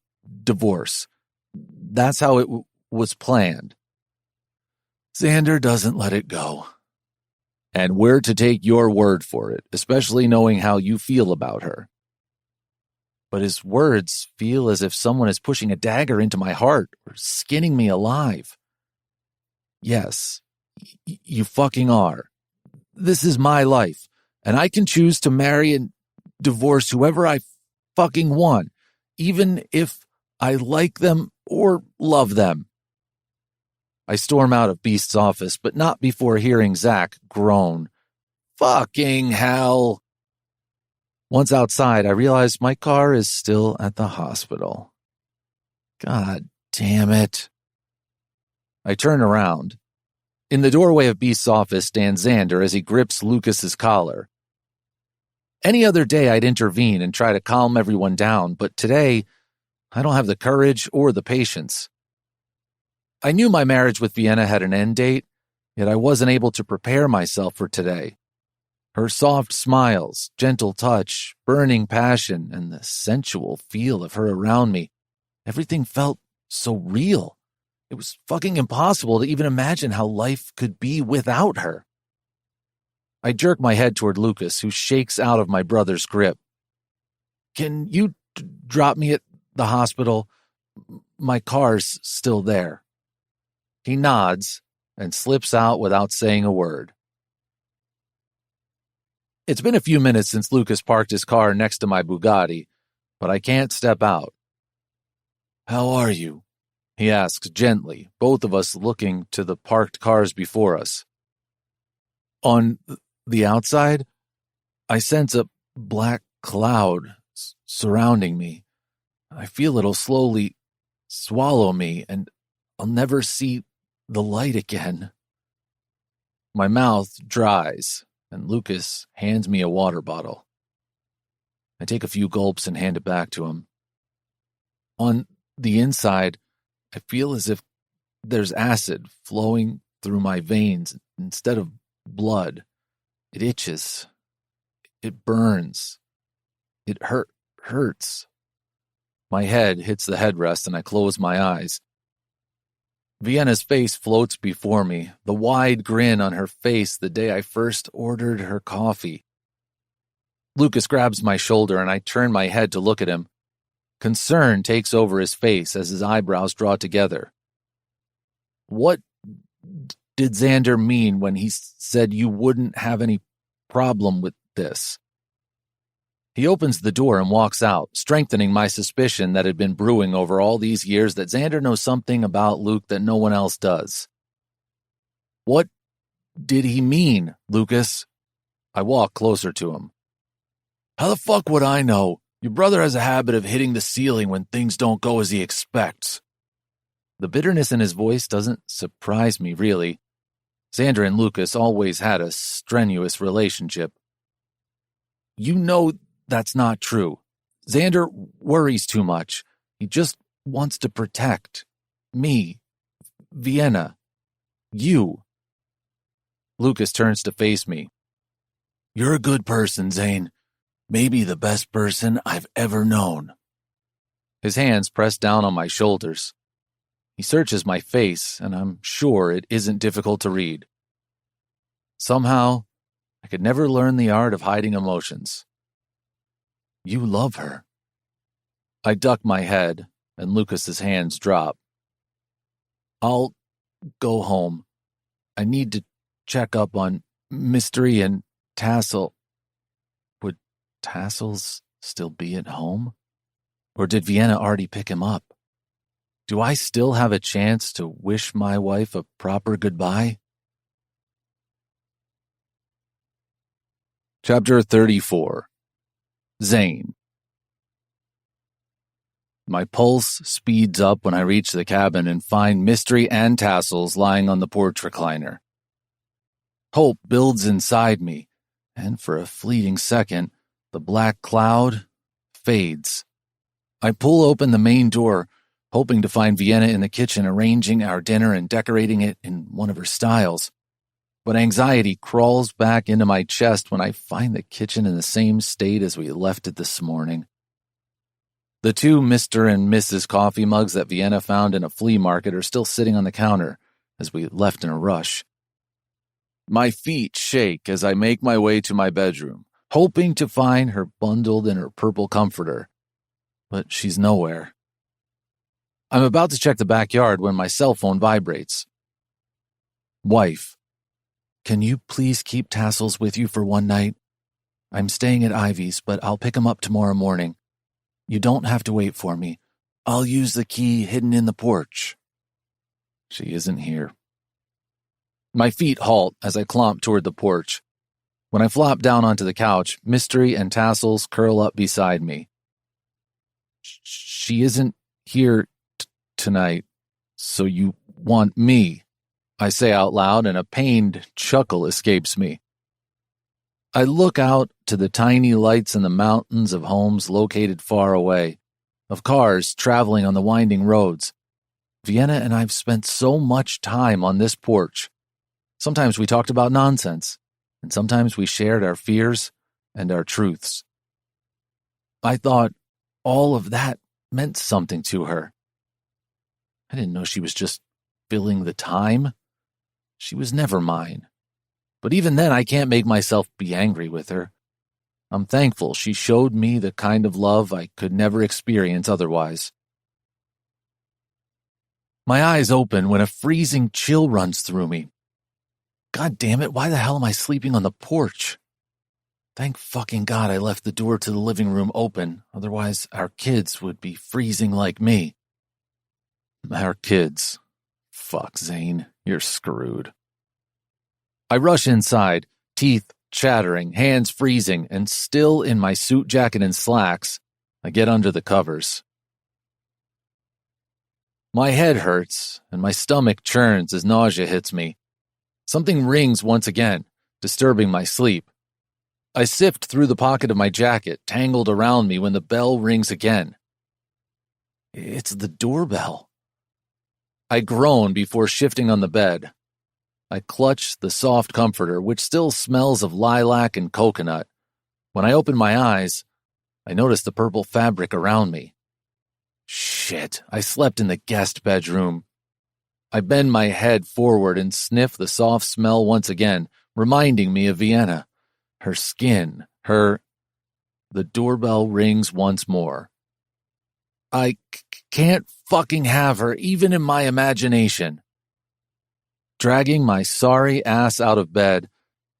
divorce. That's how it was planned. Xander doesn't let it go. And we're to take your word for it, especially knowing how you feel about her. But his words feel as if someone is pushing a dagger into my heart or skinning me alive. Yes, you fucking are. This is my life, and I can choose to marry and divorce whoever I fucking want, even if I like them or love them. I storm out of Beast's office, but not before hearing Zach groan. Fucking hell. Once outside, I realize my car is still at the hospital. God damn it. I turn around. In the doorway of Beast's office stands Xander as he grips Lucas's collar. Any other day I'd intervene and try to calm everyone down, but today I don't have the courage or the patience. I knew my marriage with Vienna had an end date, yet I wasn't able to prepare myself for today. Her soft smiles, gentle touch, burning passion, and the sensual feel of her around me, everything felt so real. It was fucking impossible to even imagine how life could be without her. I jerk my head toward Lucas, who shakes out of my brother's grip. Can you drop me at the hospital? My car's still there. He nods and slips out without saying a word. It's been a few minutes since Lucas parked his car next to my Bugatti, but I can't step out. How are you? He asks gently, both of us looking to the parked cars before us. On the outside, I sense a black cloud surrounding me. I feel it'll slowly swallow me, and I'll never see the light again. My mouth dries, and Lucas hands me a water bottle. I take a few gulps and hand it back to him. On the inside, I feel as if there's acid flowing through my veins instead of blood. It itches. It burns. It hurts. My head hits the headrest and I close my eyes. Vienna's face floats before me, the wide grin on her face the day I first ordered her coffee. Lucas grabs my shoulder and I turn my head to look at him. Concern takes over his face as his eyebrows draw together. What did Xander mean when he said you wouldn't have any problem with this? He opens the door and walks out, strengthening my suspicion that had been brewing over all these years that Xander knows something about Luke that no one else does. What did he mean, Lucas? I walk closer to him. How the fuck would I know? Your brother has a habit of hitting the ceiling when things don't go as he expects. The bitterness in his voice doesn't surprise me, really. Xander and Lucas always had a strenuous relationship. You know that's not true. Xander worries too much. He just wants to protect me, Vienna. You. Lucas turns to face me. You're a good person, Zane. Maybe the best person I've ever known. His hands press down on my shoulders. He searches my face, and I'm sure it isn't difficult to read. Somehow, I could never learn the art of hiding emotions. You love her. I duck my head, and Lucas's hands drop. I'll go home. I need to check up on Mystery and Tassel. Would Tassels still be at home? Or did Vienna already pick him up? Do I still have a chance to wish my wife a proper goodbye? Chapter 34. Zane. My pulse speeds up when I reach the cabin and find Mystery and Tassels lying on the porch recliner. Hope builds inside me, and for a fleeting second, the black cloud fades. I pull open the main door, hoping to find Vienna in the kitchen arranging our dinner and decorating it in one of her styles. But anxiety crawls back into my chest when I find the kitchen in the same state as we left it this morning. The 2 Mr. and Mrs. coffee mugs that Vienna found in a flea market are still sitting on the counter, as we left in a rush. My feet shake as I make my way to my bedroom, hoping to find her bundled in her purple comforter. But she's nowhere. I'm about to check the backyard when my cell phone vibrates. Wife, can you please keep Tassels with you for one night? I'm staying at Ivy's, but I'll pick him up tomorrow morning. You don't have to wait for me. I'll use the key hidden in the porch. She isn't here. My feet halt as I clomp toward the porch. When I flop down onto the couch, Mystery and Tassels curl up beside me. She isn't here tonight, so you want me, I say out loud, and a pained chuckle escapes me. I look out to the tiny lights in the mountains of homes located far away, of cars traveling on the winding roads. Vienna and I've spent so much time on this porch. Sometimes we talked about nonsense, and sometimes we shared our fears and our truths. I thought all of that meant something to her. I didn't know she was just filling the time. She was never mine. But even then, I can't make myself be angry with her. I'm thankful she showed me the kind of love I could never experience otherwise. My eyes open when a freezing chill runs through me. God damn it, why the hell am I sleeping on the porch? Thank fucking God I left the door to the living room open, otherwise our kids would be freezing like me. Our kids. Fuck, Zane, you're screwed. I rush inside, teeth chattering, hands freezing, and still in my suit jacket and slacks, I get under the covers. My head hurts, and my stomach churns as nausea hits me. Something rings once again, disturbing my sleep. I sift through the pocket of my jacket, tangled around me when the bell rings again. It's the doorbell. I groan before shifting on the bed. I clutch the soft comforter, which still smells of lilac and coconut. When I open my eyes, I notice the purple fabric around me. Shit, I slept in the guest bedroom. I bend my head forward and sniff the soft smell once again, reminding me of Vienna. Her skin, The doorbell rings once more. I can't fucking have her, even in my imagination. Dragging my sorry ass out of bed,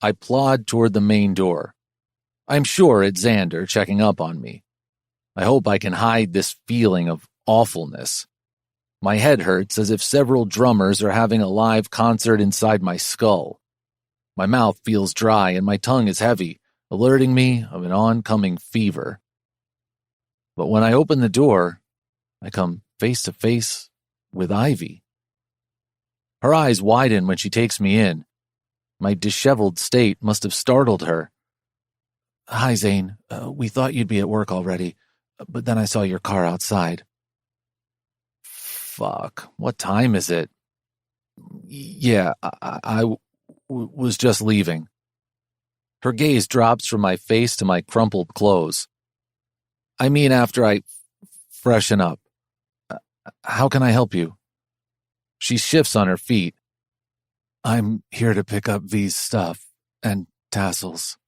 I plod toward the main door. I'm sure it's Xander checking up on me. I hope I can hide this feeling of awfulness. My head hurts as if several drummers are having a live concert inside my skull. My mouth feels dry and my tongue is heavy, alerting me of an oncoming fever. But when I open the door, I come face to face with Ivy. Her eyes widen when she takes me in. My disheveled state must have startled her. Hi, Zane. We thought you'd be at work already, but then I saw your car outside. Fuck, what time is it? Yeah, I was just leaving. Her gaze drops from my face to my crumpled clothes. I mean, after I freshen up. How can I help you? She shifts on her feet. I'm here to pick up V's stuff and tassels.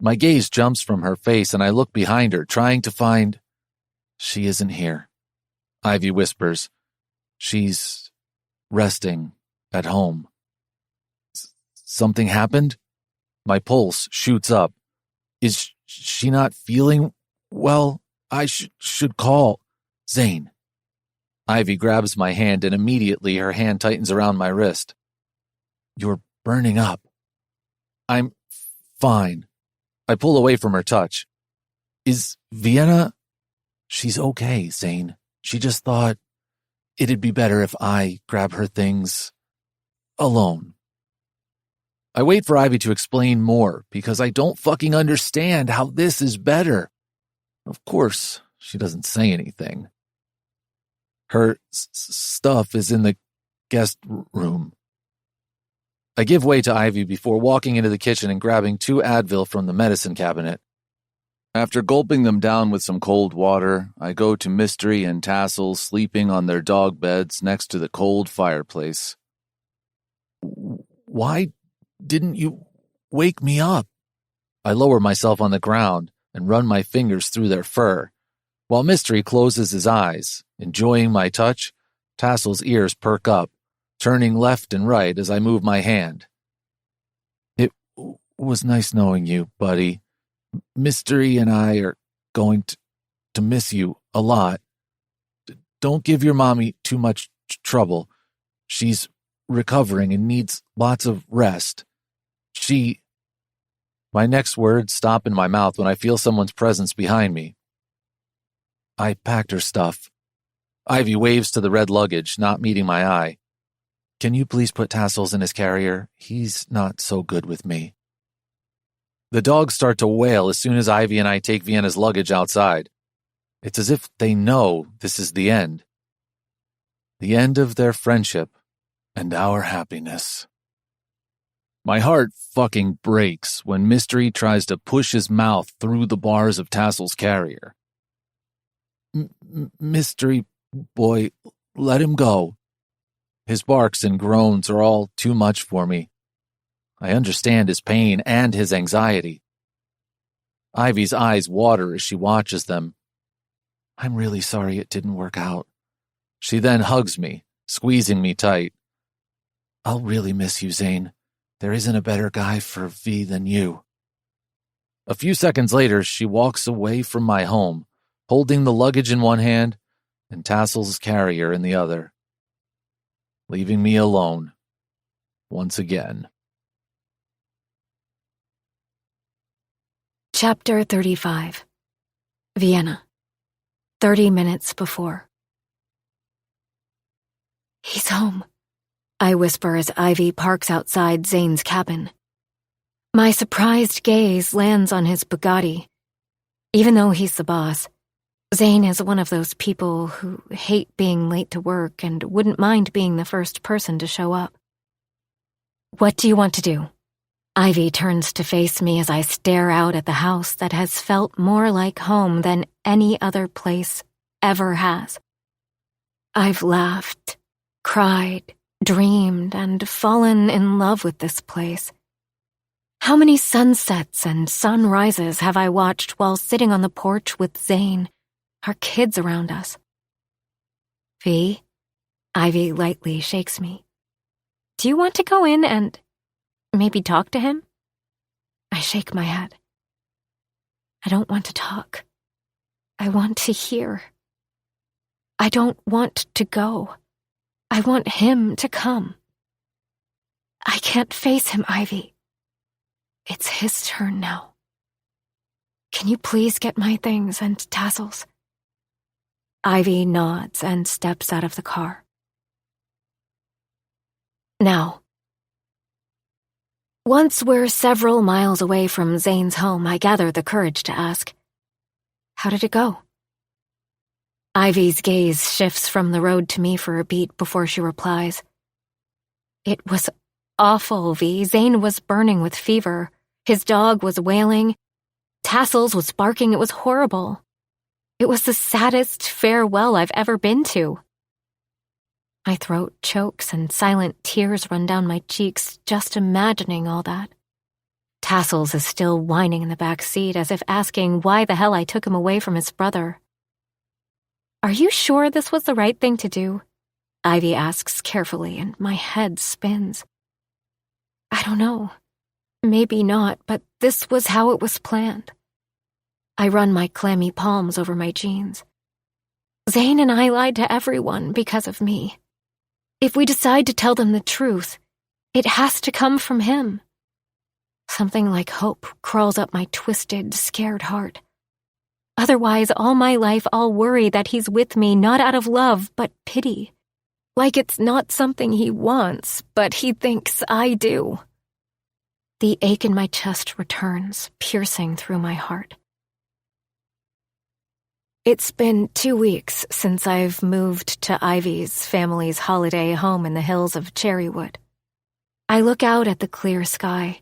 My gaze jumps from her face and I look behind her, trying to find... She isn't here. Ivy whispers. She's resting at home. Something happened? My pulse shoots up. Is she not feeling well? I should call Zane. Ivy grabs my hand and immediately her hand tightens around my wrist. You're burning up. I'm fine. I pull away from her touch. Is Vienna? She's okay, Zane. She just thought it'd be better if I grab her things alone. I wait for Ivy to explain more because I don't fucking understand how this is better. Of course, she doesn't say anything. Her stuff is in the guest room. I give way to Ivy before walking into the kitchen and grabbing 2 Advil from the medicine cabinet. After gulping them down with some cold water, I go to Mystery and Tassels sleeping on their dog beds next to the cold fireplace. Why didn't you wake me up? I lower myself on the ground and run my fingers through their fur. While Mystery closes his eyes, enjoying my touch, Tassel's ears perk up, turning left and right as I move my hand. It was nice knowing you, buddy. Mystery and I are going to miss you a lot. Don't give your mommy too much trouble. She's recovering and needs lots of rest. My next words stop in my mouth when I feel someone's presence behind me. I packed her stuff. Ivy waves to the red luggage, not meeting my eye. Can you please put Tassels in his carrier? He's not so good with me. The dogs start to wail as soon as Ivy and I take Vienna's luggage outside. It's as if they know this is the end. The end of their friendship and our happiness. My heart fucking breaks when Mystery tries to push his mouth through the bars of Tassel's carrier. Mystery boy, let him go. His barks and groans are all too much for me. I understand his pain and his anxiety. Ivy's eyes water as she watches them. I'm really sorry it didn't work out. She then hugs me, squeezing me tight. I'll really miss you, Zane. There isn't a better guy for V than you. A few seconds later, she walks away from my home, holding the luggage in one hand and Tassel's carrier in the other, leaving me alone once again. Chapter 35. Vienna. 30 minutes before. He's home, I whisper as Ivy parks outside Zane's cabin. My surprised gaze lands on his Bugatti. Even though he's the boss, Zane is one of those people who hate being late to work and wouldn't mind being the first person to show up. What do you want to do? Ivy turns to face me as I stare out at the house that has felt more like home than any other place ever has. I've laughed, cried, dreamed, and fallen in love with this place. How many sunsets and sunrises have I watched while sitting on the porch with Zane, our kids around us? V? Ivy lightly shakes me. Do you want to go in and maybe talk to him? I shake my head. I don't want to talk. I want to hear. I don't want to go. I want him to come. I can't face him, Ivy. It's his turn now. Can you please get my things and Tassels? Ivy nods and steps out of the car. Now. Once we're several miles away from Zane's home, I gather the courage to ask, how did it go? Ivy's gaze shifts from the road to me for a beat before she replies, It was awful, V. Zane was burning with fever. His dog was wailing. Tassels was barking. It was horrible. It was the saddest farewell I've ever been to. My throat chokes and silent tears run down my cheeks just imagining all that. Tassels is still whining in the back seat as if asking why the hell I took him away from his brother. Are you sure this was the right thing to do? Ivy asks carefully, and my head spins. I don't know. Maybe not, but this was how it was planned. I run my clammy palms over my jeans. Zane and I lied to everyone because of me. If we decide to tell them the truth, it has to come from him. Something like hope crawls up my twisted, scared heart. Otherwise, all my life I'll worry that he's with me not out of love, but pity. Like it's not something he wants, but he thinks I do. The ache in my chest returns, piercing through my heart. It's been 2 weeks since I've moved to Ivy's family's holiday home in the hills of Cherrywood. I look out at the clear sky.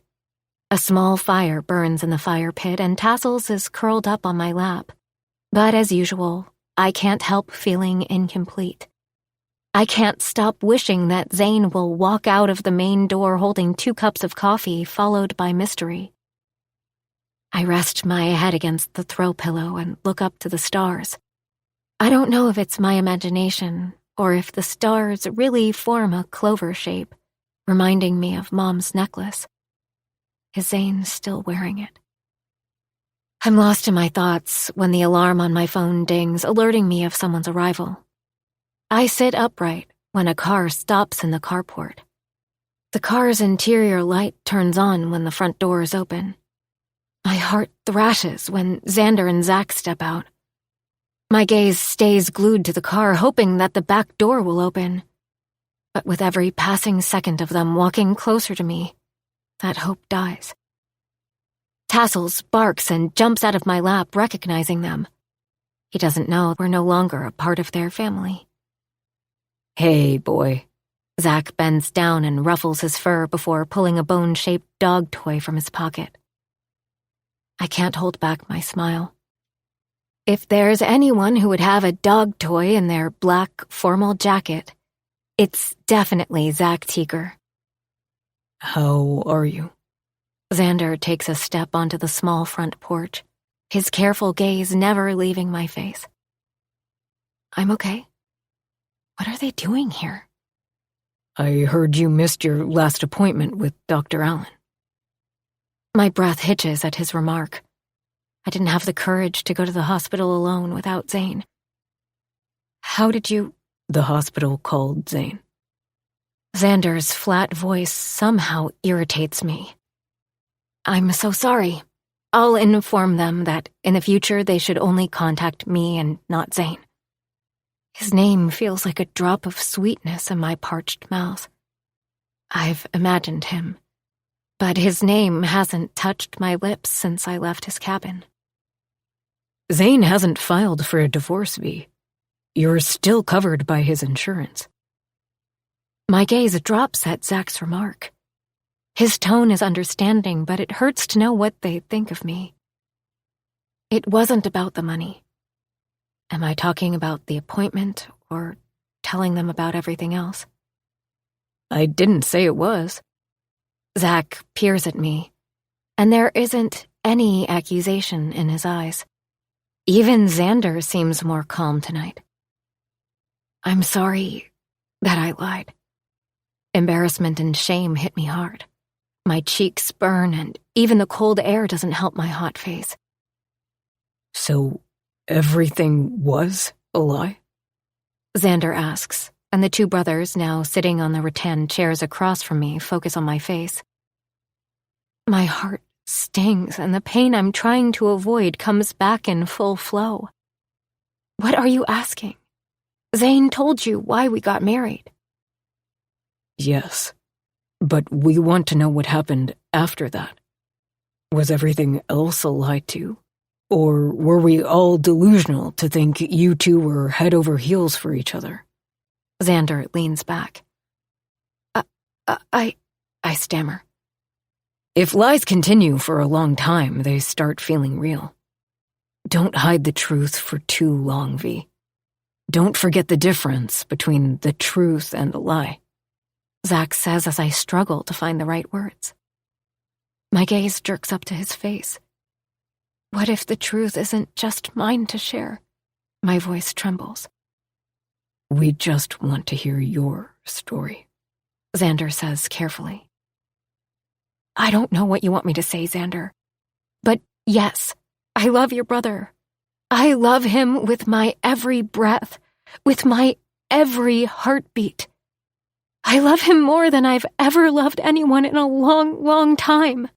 A small fire burns in the fire pit, and Tassels is curled up on my lap. But as usual, I can't help feeling incomplete. I can't stop wishing that Zane will walk out of the main door holding 2 cups of coffee, followed by mystery. I rest my head against the throw pillow and look up to the stars. I don't know if it's my imagination or if the stars really form a clover shape, reminding me of Mom's necklace. Is Zane still wearing it? I'm lost in my thoughts when the alarm on my phone dings, alerting me of someone's arrival. I sit upright when a car stops in the carport. The car's interior light turns on when the front door is open. My heart thrashes when Xander and Zach step out. My gaze stays glued to the car, hoping that the back door will open. But with every passing second of them walking closer to me, that hope dies. Tassels barks and jumps out of my lap, recognizing them. He doesn't know we're no longer a part of their family. Hey, boy. Zach bends down and ruffles his fur before pulling a bone-shaped dog toy from his pocket. I can't hold back my smile. If there's anyone who would have a dog toy in their black formal jacket, it's definitely Zach Teager. How are you? Xander takes a step onto the small front porch, his careful gaze never leaving my face. I'm okay. What are they doing here? I heard you missed your last appointment with Dr. Allen. My breath hitches at his remark. I didn't have the courage to go to the hospital alone without Zane. How did you... The hospital called Zane. Xander's flat voice somehow irritates me. I'm so sorry. I'll inform them that in the future they should only contact me and not Zane. His name feels like a drop of sweetness in my parched mouth. I've imagined him, but his name hasn't touched my lips since I left his cabin. Zane hasn't filed for a divorce, V. You're still covered by his insurance. My gaze drops at Zach's remark. His tone is understanding, but it hurts to know what they think of me. It wasn't about the money. Am I talking about the appointment or telling them about everything else? I didn't say it was. Zach peers at me, and there isn't any accusation in his eyes. Even Xander seems more calm tonight. I'm sorry that I lied. Embarrassment and shame hit me hard. My cheeks burn, and even the cold air doesn't help my hot face. So, everything was a lie? Xander asks, and the 2 brothers, now sitting on the rattan chairs across from me, focus on my face. My heart stings, and the pain I'm trying to avoid comes back in full flow. What are you asking? Zane told you why we got married. Yes, but we want to know what happened after that. Was everything else a lie too? Or were we all delusional to think you 2 were head over heels for each other? Xander leans back. I stammer. If lies continue for a long time, they start feeling real. Don't hide the truth for too long, V. Don't forget the difference between the truth and the lie. Zach says as I struggle to find the right words. My gaze jerks up to his face. What if the truth isn't just mine to share? My voice trembles. We just want to hear your story, Xander says carefully. I don't know what you want me to say, Xander. But yes, I love your brother. I love him with my every breath, with my every heartbeat. I love him more than I've ever loved anyone in a long, long time.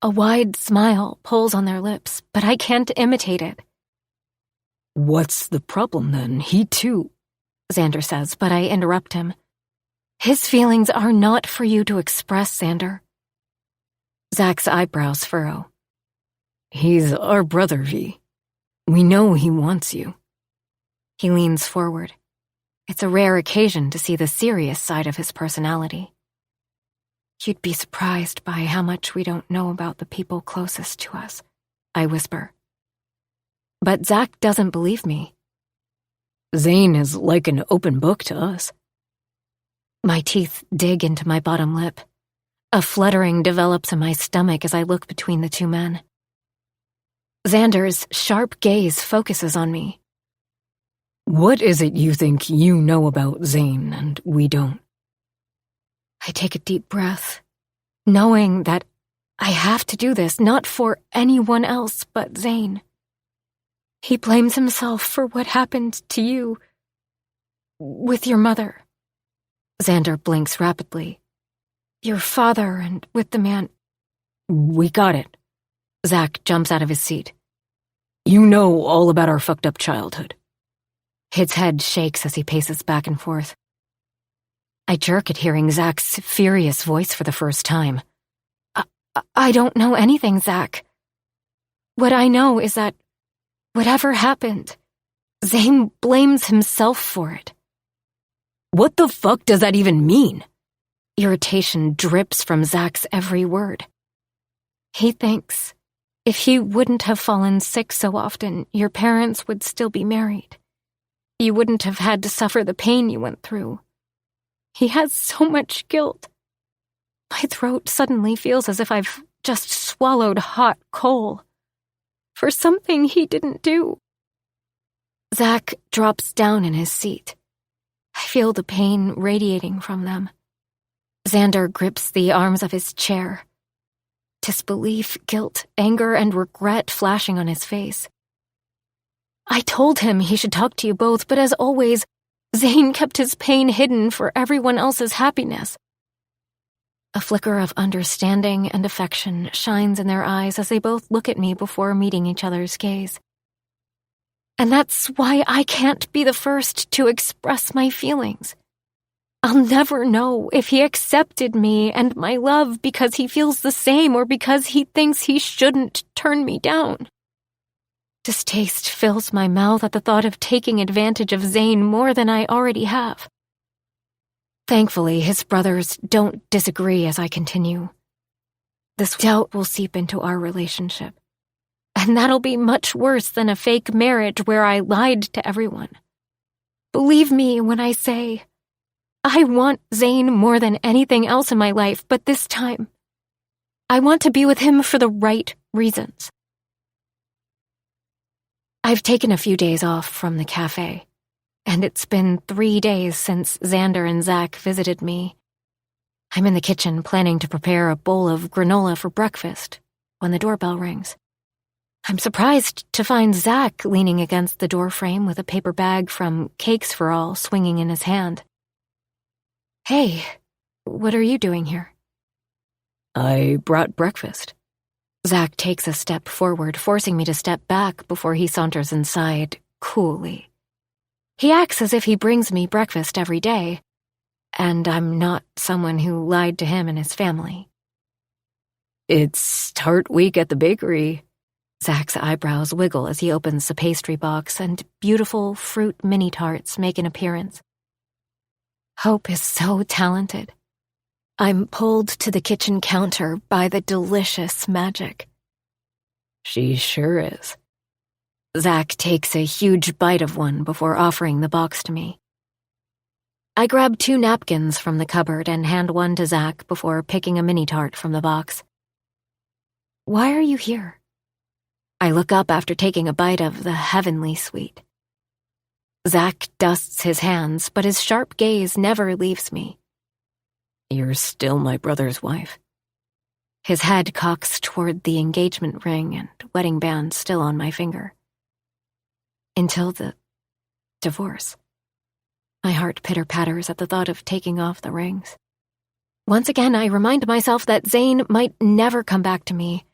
A wide smile pulls on their lips, but I can't imitate it. What's the problem then? He too, Xander says, but I interrupt him. His feelings are not for you to express, Xander. Zach's eyebrows furrow. He's our brother, V. We know he wants you. He leans forward. It's a rare occasion to see the serious side of his personality. You'd be surprised by how much we don't know about the people closest to us, I whisper. But Zach doesn't believe me. Zane is like an open book to us. My teeth dig into my bottom lip. A fluttering develops in my stomach as I look between the two men. Xander's sharp gaze focuses on me. What is it you think you know about Zane and we don't? I take a deep breath, knowing that I have to do this not for anyone else but Zane. He blames himself for what happened to you with your mother. Xander blinks rapidly. Your father and with the man. We got it. Zach jumps out of his seat. You know all about our fucked up childhood. His head shakes as he paces back and forth. I jerk at hearing Zach's furious voice for the first time. I don't know anything, Zach. What I know is that whatever happened, Zane blames himself for it. What the fuck does that even mean? Irritation drips from Zach's every word. He thinks if he wouldn't have fallen sick so often, your parents would still be married. You wouldn't have had to suffer the pain you went through. He has so much guilt. My throat suddenly feels as if I've just swallowed hot coal. For something he didn't do. Zach drops down in his seat. I feel the pain radiating from them. Xander grips the arms of his chair. Disbelief, guilt, anger, and regret flashing on his face. I told him he should talk to you both, but as always, Zane kept his pain hidden for everyone else's happiness. A flicker of understanding and affection shines in their eyes as they both look at me before meeting each other's gaze. And that's why I can't be the first to express my feelings. I'll never know if he accepted me and my love because he feels the same or because he thinks he shouldn't turn me down. Distaste fills my mouth at the thought of taking advantage of Zane more than I already have. Thankfully, his brothers don't disagree as I continue. This doubt will seep into our relationship. And that'll be much worse than a fake marriage where I lied to everyone. Believe me when I say, I want Zane more than anything else in my life, but this time, I want to be with him for the right reasons. I've taken a few days off from the cafe, and it's been 3 days since Xander and Zach visited me. I'm in the kitchen planning to prepare a bowl of granola for breakfast when the doorbell rings. I'm surprised to find Zach leaning against the doorframe with a paper bag from Cakes for All swinging in his hand. Hey, what are you doing here? I brought breakfast. Zach takes a step forward, forcing me to step back before he saunters inside, coolly. He acts as if he brings me breakfast every day, and I'm not someone who lied to him and his family. It's tart week at the bakery. Zach's eyebrows wiggle as he opens the pastry box, and beautiful fruit mini-tarts make an appearance. Hope is so talented. I'm pulled to the kitchen counter by the delicious magic. She sure is. Zach takes a huge bite of one before offering the box to me. I grab 2 napkins from the cupboard and hand one to Zach before picking a mini-tart from the box. Why are you here? I look up after taking a bite of the heavenly sweet. Zach dusts his hands, but his sharp gaze never leaves me. You're still my brother's wife. His head cocks toward the engagement ring and wedding band still on my finger. Until the divorce. My heart pitter-patters at the thought of taking off the rings. Once again, I remind myself that Zane might never come back to me,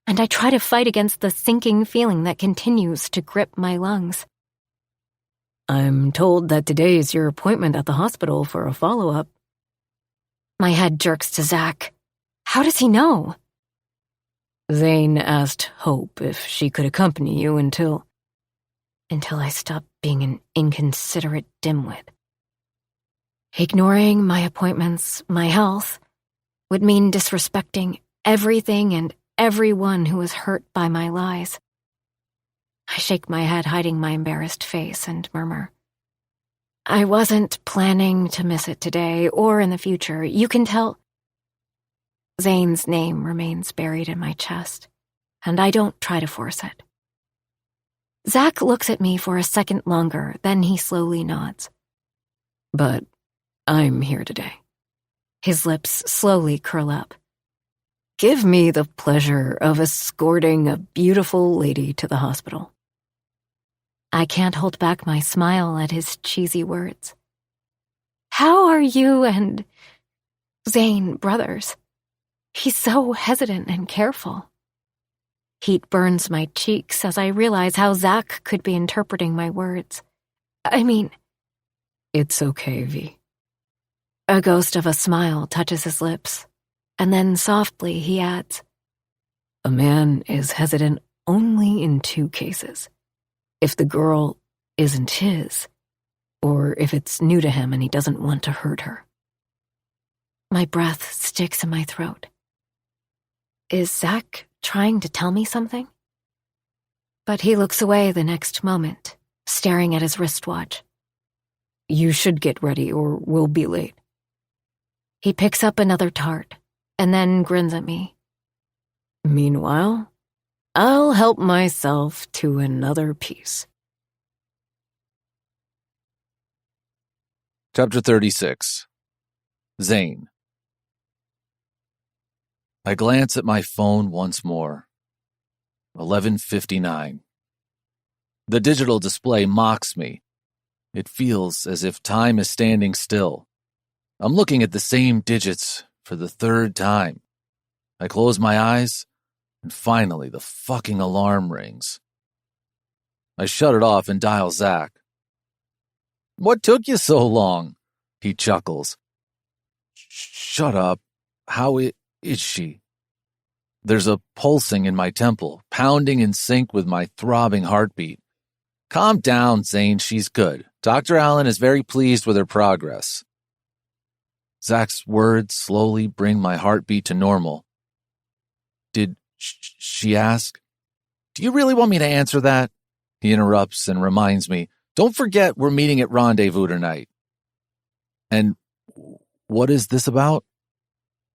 and I try to fight against the sinking feeling that continues to grip my lungs. I'm told that today is your appointment at the hospital for a follow-up. My head jerks to Zach. How does he know? Zane asked Hope if she could accompany you until I stop being an inconsiderate dimwit. Ignoring my appointments, my health, would mean disrespecting everything and everyone who was hurt by my lies. I shake my head, hiding my embarrassed face, and murmur, I wasn't planning to miss it today or in the future. You can tell. Zane's name remains buried in my chest, and I don't try to force it. Zach looks at me for a second longer, then he slowly nods. But I'm here today. His lips slowly curl up. Give me the pleasure of escorting a beautiful lady to the hospital. I can't hold back my smile at his cheesy words. How are you and Zane brothers? He's so hesitant and careful. Heat burns my cheeks as I realize how Zach could be interpreting my words. I mean... It's okay, V. A ghost of a smile touches his lips, and then softly he adds, A man is hesitant only in 2 cases. If the girl isn't his, or if it's new to him and he doesn't want to hurt her. My breath sticks in my throat. Is Zach trying to tell me something? But he looks away the next moment, staring at his wristwatch. You should get ready or we'll be late. He picks up another tart and then grins at me. Meanwhile, I'll help myself to another piece. Chapter 36. Zane. I glance at my phone once more. 11:59. The digital display mocks me. It feels as if time is standing still. I'm looking at the same digits for the 3rd time. I close my eyes, and finally the fucking alarm rings. I shut it off and dial Zach. What took you so long? He chuckles. Shut up. How is she? There's a pulsing in my temple, pounding in sync with my throbbing heartbeat. Calm down, Zane, she's good. Dr. Allen is very pleased with her progress. Zach's words slowly bring my heartbeat to normal. Did she ask? Do you really want me to answer that? He interrupts and reminds me, don't forget we're meeting at rendezvous tonight. And what is this about?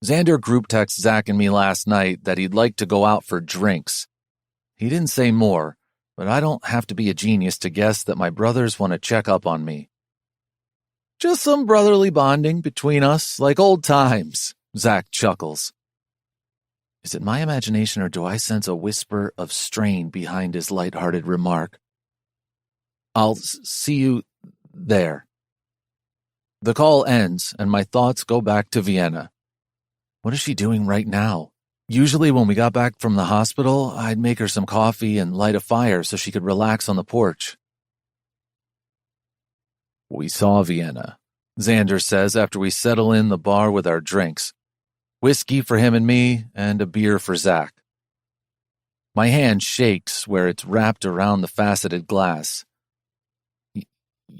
Xander group texted Zach and me last night that he'd like to go out for drinks. He didn't say more, but I don't have to be a genius to guess that my brothers want to check up on me. Just some brotherly bonding between us, like old times, Zach chuckles. Is it my imagination or do I sense a whisper of strain behind his lighthearted remark? I'll see you there. The call ends and my thoughts go back to Vienna. What is she doing right now? Usually when we got back from the hospital, I'd make her some coffee and light a fire so she could relax on the porch. We saw Vienna, Xander says after we settle in the bar with our drinks. Whiskey for him and me, and a beer for Zach. My hand shakes where it's wrapped around the faceted glass.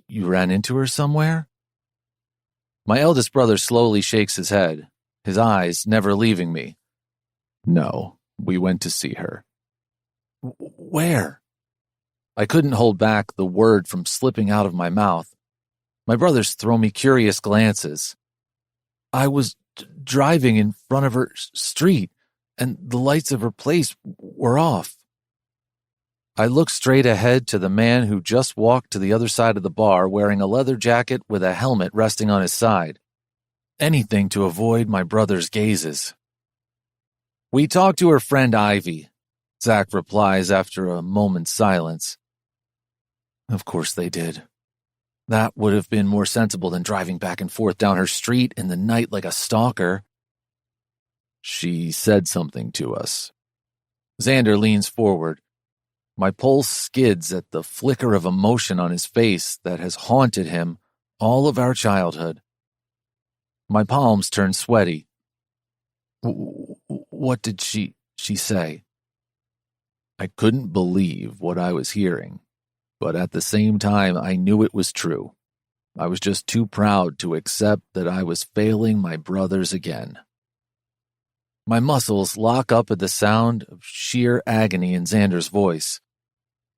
You ran into her somewhere? My eldest brother slowly shakes his head. his eyes never leaving me. No, we went to see her. Where? I couldn't hold back the word from slipping out of my mouth. My brothers throw me curious glances. I was driving in front of her street, and the lights of her place were off. I looked straight ahead to the man who just walked to the other side of the bar wearing a leather jacket with a helmet resting on his side. Anything to avoid my brother's gazes. We talked to her friend Ivy, Zach replies after a moment's silence. Of course they did. That would have been more sensible than driving back and forth down her street in the night like a stalker. She said something to us. Xander leans forward. My pulse skids at the flicker of emotion on his face that has haunted him all of our childhood. My palms turn sweaty. What did she say? I couldn't believe what I was hearing, but at the same time I knew it was true. I was just too proud to accept that I was failing my brothers again. My muscles lock up at the sound of sheer agony in Xander's voice.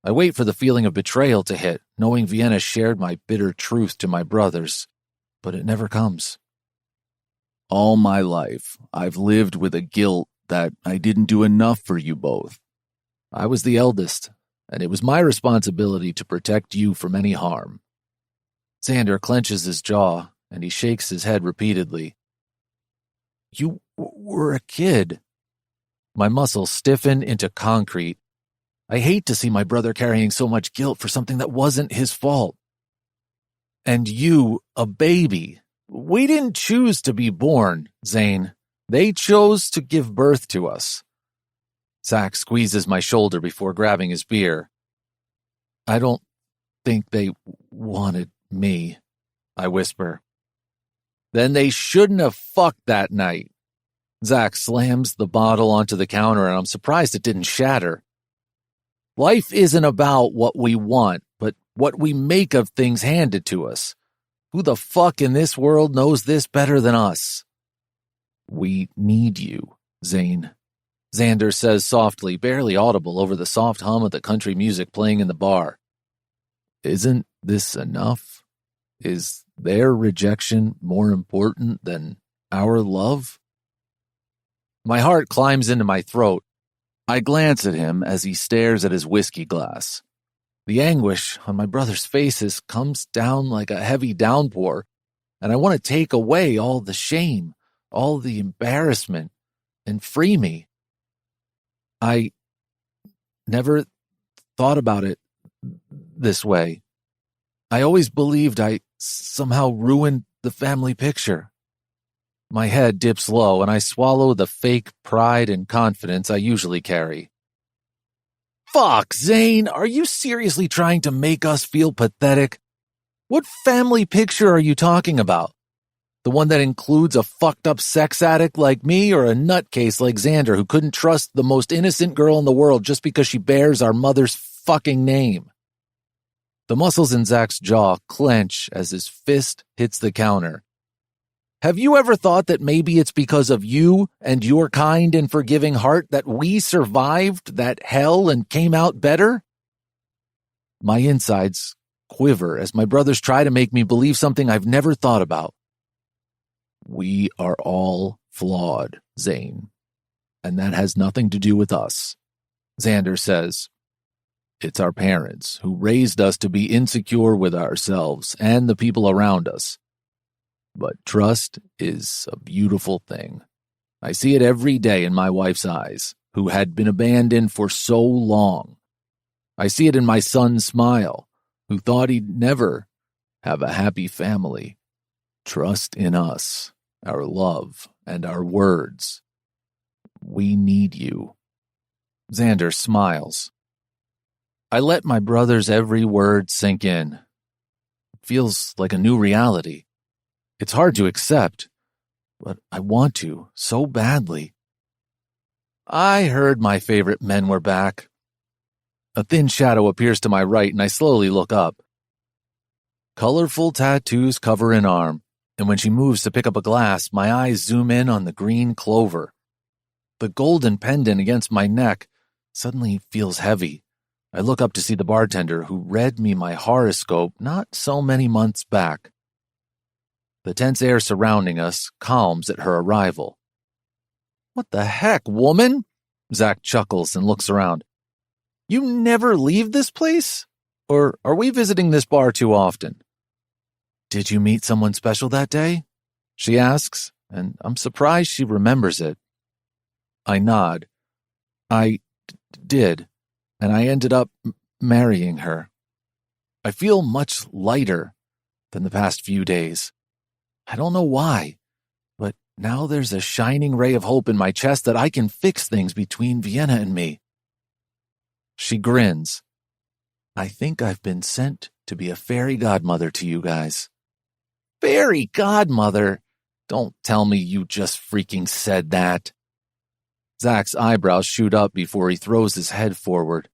I wait for the feeling of betrayal to hit, knowing Vienna shared my bitter truth to my brothers, but it never comes. All my life, I've lived with a guilt that I didn't do enough for you both. I was the eldest, and it was my responsibility to protect you from any harm. Xander clenches his jaw, and he shakes his head repeatedly. You were a kid. My muscles stiffen into concrete. I hate to see my brother carrying so much guilt for something that wasn't his fault. And you, a baby. We didn't choose to be born, Zane. They chose to give birth to us. Zach squeezes my shoulder before grabbing his beer. I don't think they wanted me, I whisper. Then they shouldn't have fucked that night. Zach slams the bottle onto the counter, and I'm surprised it didn't shatter. Life isn't about what we want, but what we make of things handed to us. Who the fuck in this world knows this better than us? We need you, Zane. Xander says softly, barely audible over the soft hum of the country music playing in the bar. Isn't this enough? Is their rejection more important than our love? My heart climbs into my throat. I glance at him as he stares at his whiskey glass. The anguish on my brother's faces comes down like a heavy downpour, and I want to take away all the shame, all the embarrassment, and free me. I never thought about it this way. I always believed I somehow ruined the family picture. My head dips low, and I swallow the fake pride and confidence I usually carry. Fuck, Zane, are you seriously trying to make us feel pathetic? What family picture are you talking about? The one that includes a fucked up sex addict like me or a nutcase like Xander who couldn't trust the most innocent girl in the world just because she bears our mother's fucking name? The muscles in Zach's jaw clench as his fist hits the counter. Have you ever thought that maybe it's because of you and your kind and forgiving heart that we survived that hell and came out better? My insides quiver as my brothers try to make me believe something I've never thought about. We are all flawed, Zane, and that has nothing to do with us. Xander says, it's our parents who raised us to be insecure with ourselves and the people around us. But trust is a beautiful thing. I see it every day in my wife's eyes, who had been abandoned for so long. I see it in my son's smile, who thought he'd never have a happy family. Trust in us, our love, and our words. We need you. Xander smiles. I let my brother's every word sink in. It feels like a new reality. It's hard to accept, but I want to so badly. I heard my favorite men were back. A thin shadow appears to my right, and I slowly look up. Colorful tattoos cover an arm. And when she moves to pick up a glass, my eyes zoom in on the green clover. The golden pendant against my neck suddenly feels heavy. I look up to see the bartender who read me my horoscope not so many months back. The tense air surrounding us calms at her arrival. "What the heck, woman?" Zach chuckles and looks around. "You never leave this place? Or are we visiting this bar too often?" "Did you meet someone special that day?" she asks, and I'm surprised she remembers it. I nod. I did, and I ended up marrying her. I feel much lighter than the past few days. I don't know why, but now there's a shining ray of hope in my chest that I can fix things between Vienna and me. She grins. "I think I've been sent to be a fairy godmother to you guys." "Fairy godmother? Don't tell me you just freaking said that." Zach's eyebrows shoot up before he throws his head forward.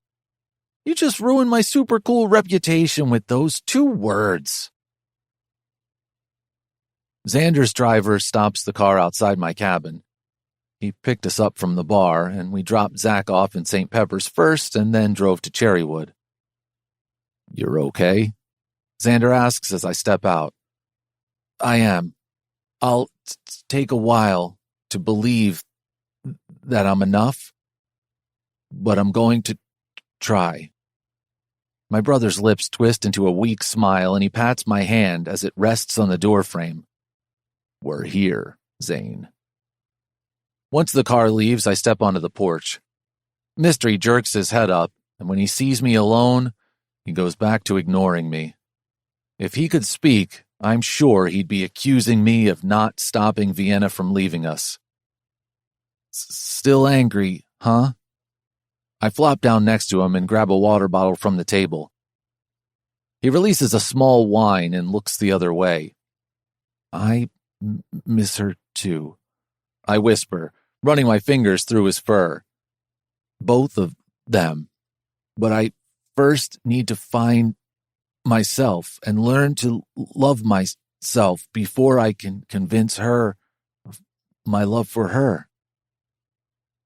"You just ruined my super cool reputation with those 2 words. Xander's driver stops the car outside my cabin. He picked us up from the bar, and we dropped Zach off in St. Pepper's first and then drove to Cherrywood. "You're okay?" Xander asks as I step out. "I am. I'll take a while to believe that I'm enough, but I'm going to try." My brother's lips twist into a weak smile, and he pats my hand as it rests on the doorframe. "We're here, Zane." Once the car leaves, I step onto the porch. Mystery jerks his head up, and when he sees me alone, he goes back to ignoring me. If he could speak, I'm sure he'd be accusing me of not stopping Vienna from leaving us. "Still angry, huh?" I flop down next to him and grab a water bottle from the table. He releases a small whine and looks the other way. "I miss her too," I whisper, running my fingers through his fur. "Both of them. But I first need to find myself and learn to love myself before I can convince her of my love for her."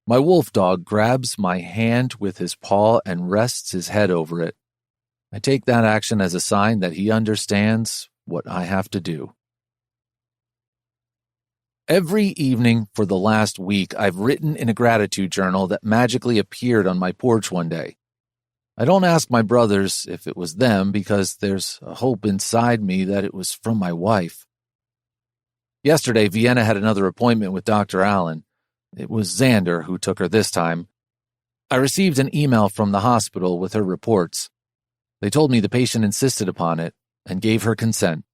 My wolf dog grabs my hand with his paw and rests his head over it. I take that action as a sign that he understands what I have to do. Every evening for the last week, I've written in a gratitude journal that magically appeared on my porch one day. I don't ask my brothers if it was them because there's a hope inside me that it was from my wife. Yesterday, Vienna had another appointment with Dr. Allen. It was Xander who took her this time. I received an email from the hospital with her reports. They told me the patient insisted upon it and gave her consent.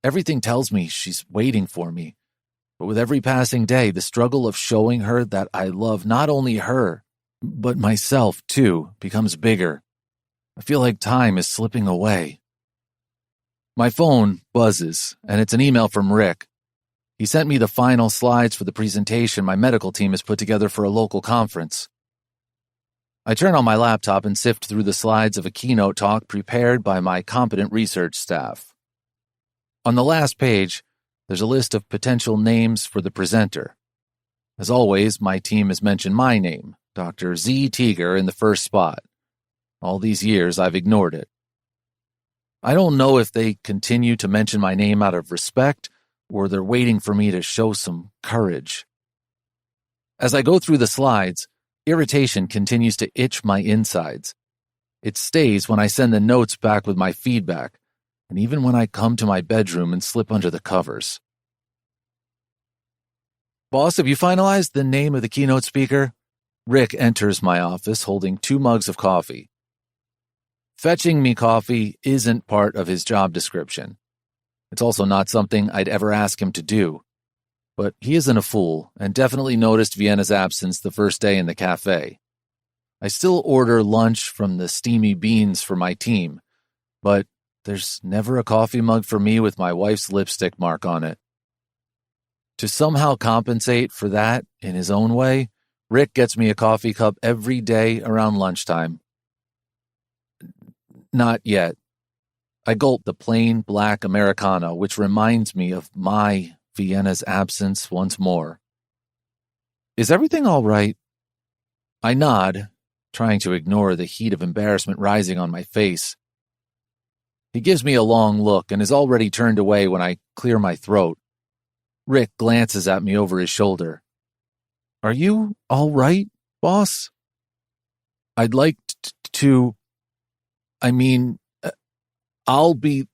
Everything tells me she's waiting for me, but with every passing day, the struggle of showing her that I love not only her, but myself too, becomes bigger. I feel like time is slipping away. My phone buzzes, and it's an email from Rick. He sent me the final slides for the presentation my medical team has put together for a local conference. I turn on my laptop and sift through the slides of a keynote talk prepared by my competent research staff. On the last page, there's a list of potential names for the presenter. As always, my team has mentioned my name, Dr. Z. Teeger, in the first spot. All these years, I've ignored it. I don't know if they continue to mention my name out of respect or they're waiting for me to show some courage. As I go through the slides, irritation continues to itch my insides. It stays when I send the notes back with my feedback, and even when I come to my bedroom and slip under the covers. "Boss, have you finalized the name of the keynote speaker?" Rick enters my office holding 2 mugs of coffee. Fetching me coffee isn't part of his job description. It's also not something I'd ever ask him to do. But he isn't a fool and definitely noticed Vienna's absence the first day in the cafe. I still order lunch from the steamy beans for my team, but there's never a coffee mug for me with my wife's lipstick mark on it. To somehow compensate for that in his own way, Rick gets me a coffee cup every day around lunchtime. "Not yet." I gulp the plain black Americano, which reminds me of my Vienna's absence once more. Is everything all right? I nod, trying to ignore the heat of embarrassment rising on my face. He gives me a long look and is already turned away when I clear my throat. Rick glances at me over his shoulder. Are you all right, boss? I'd like to... I'll be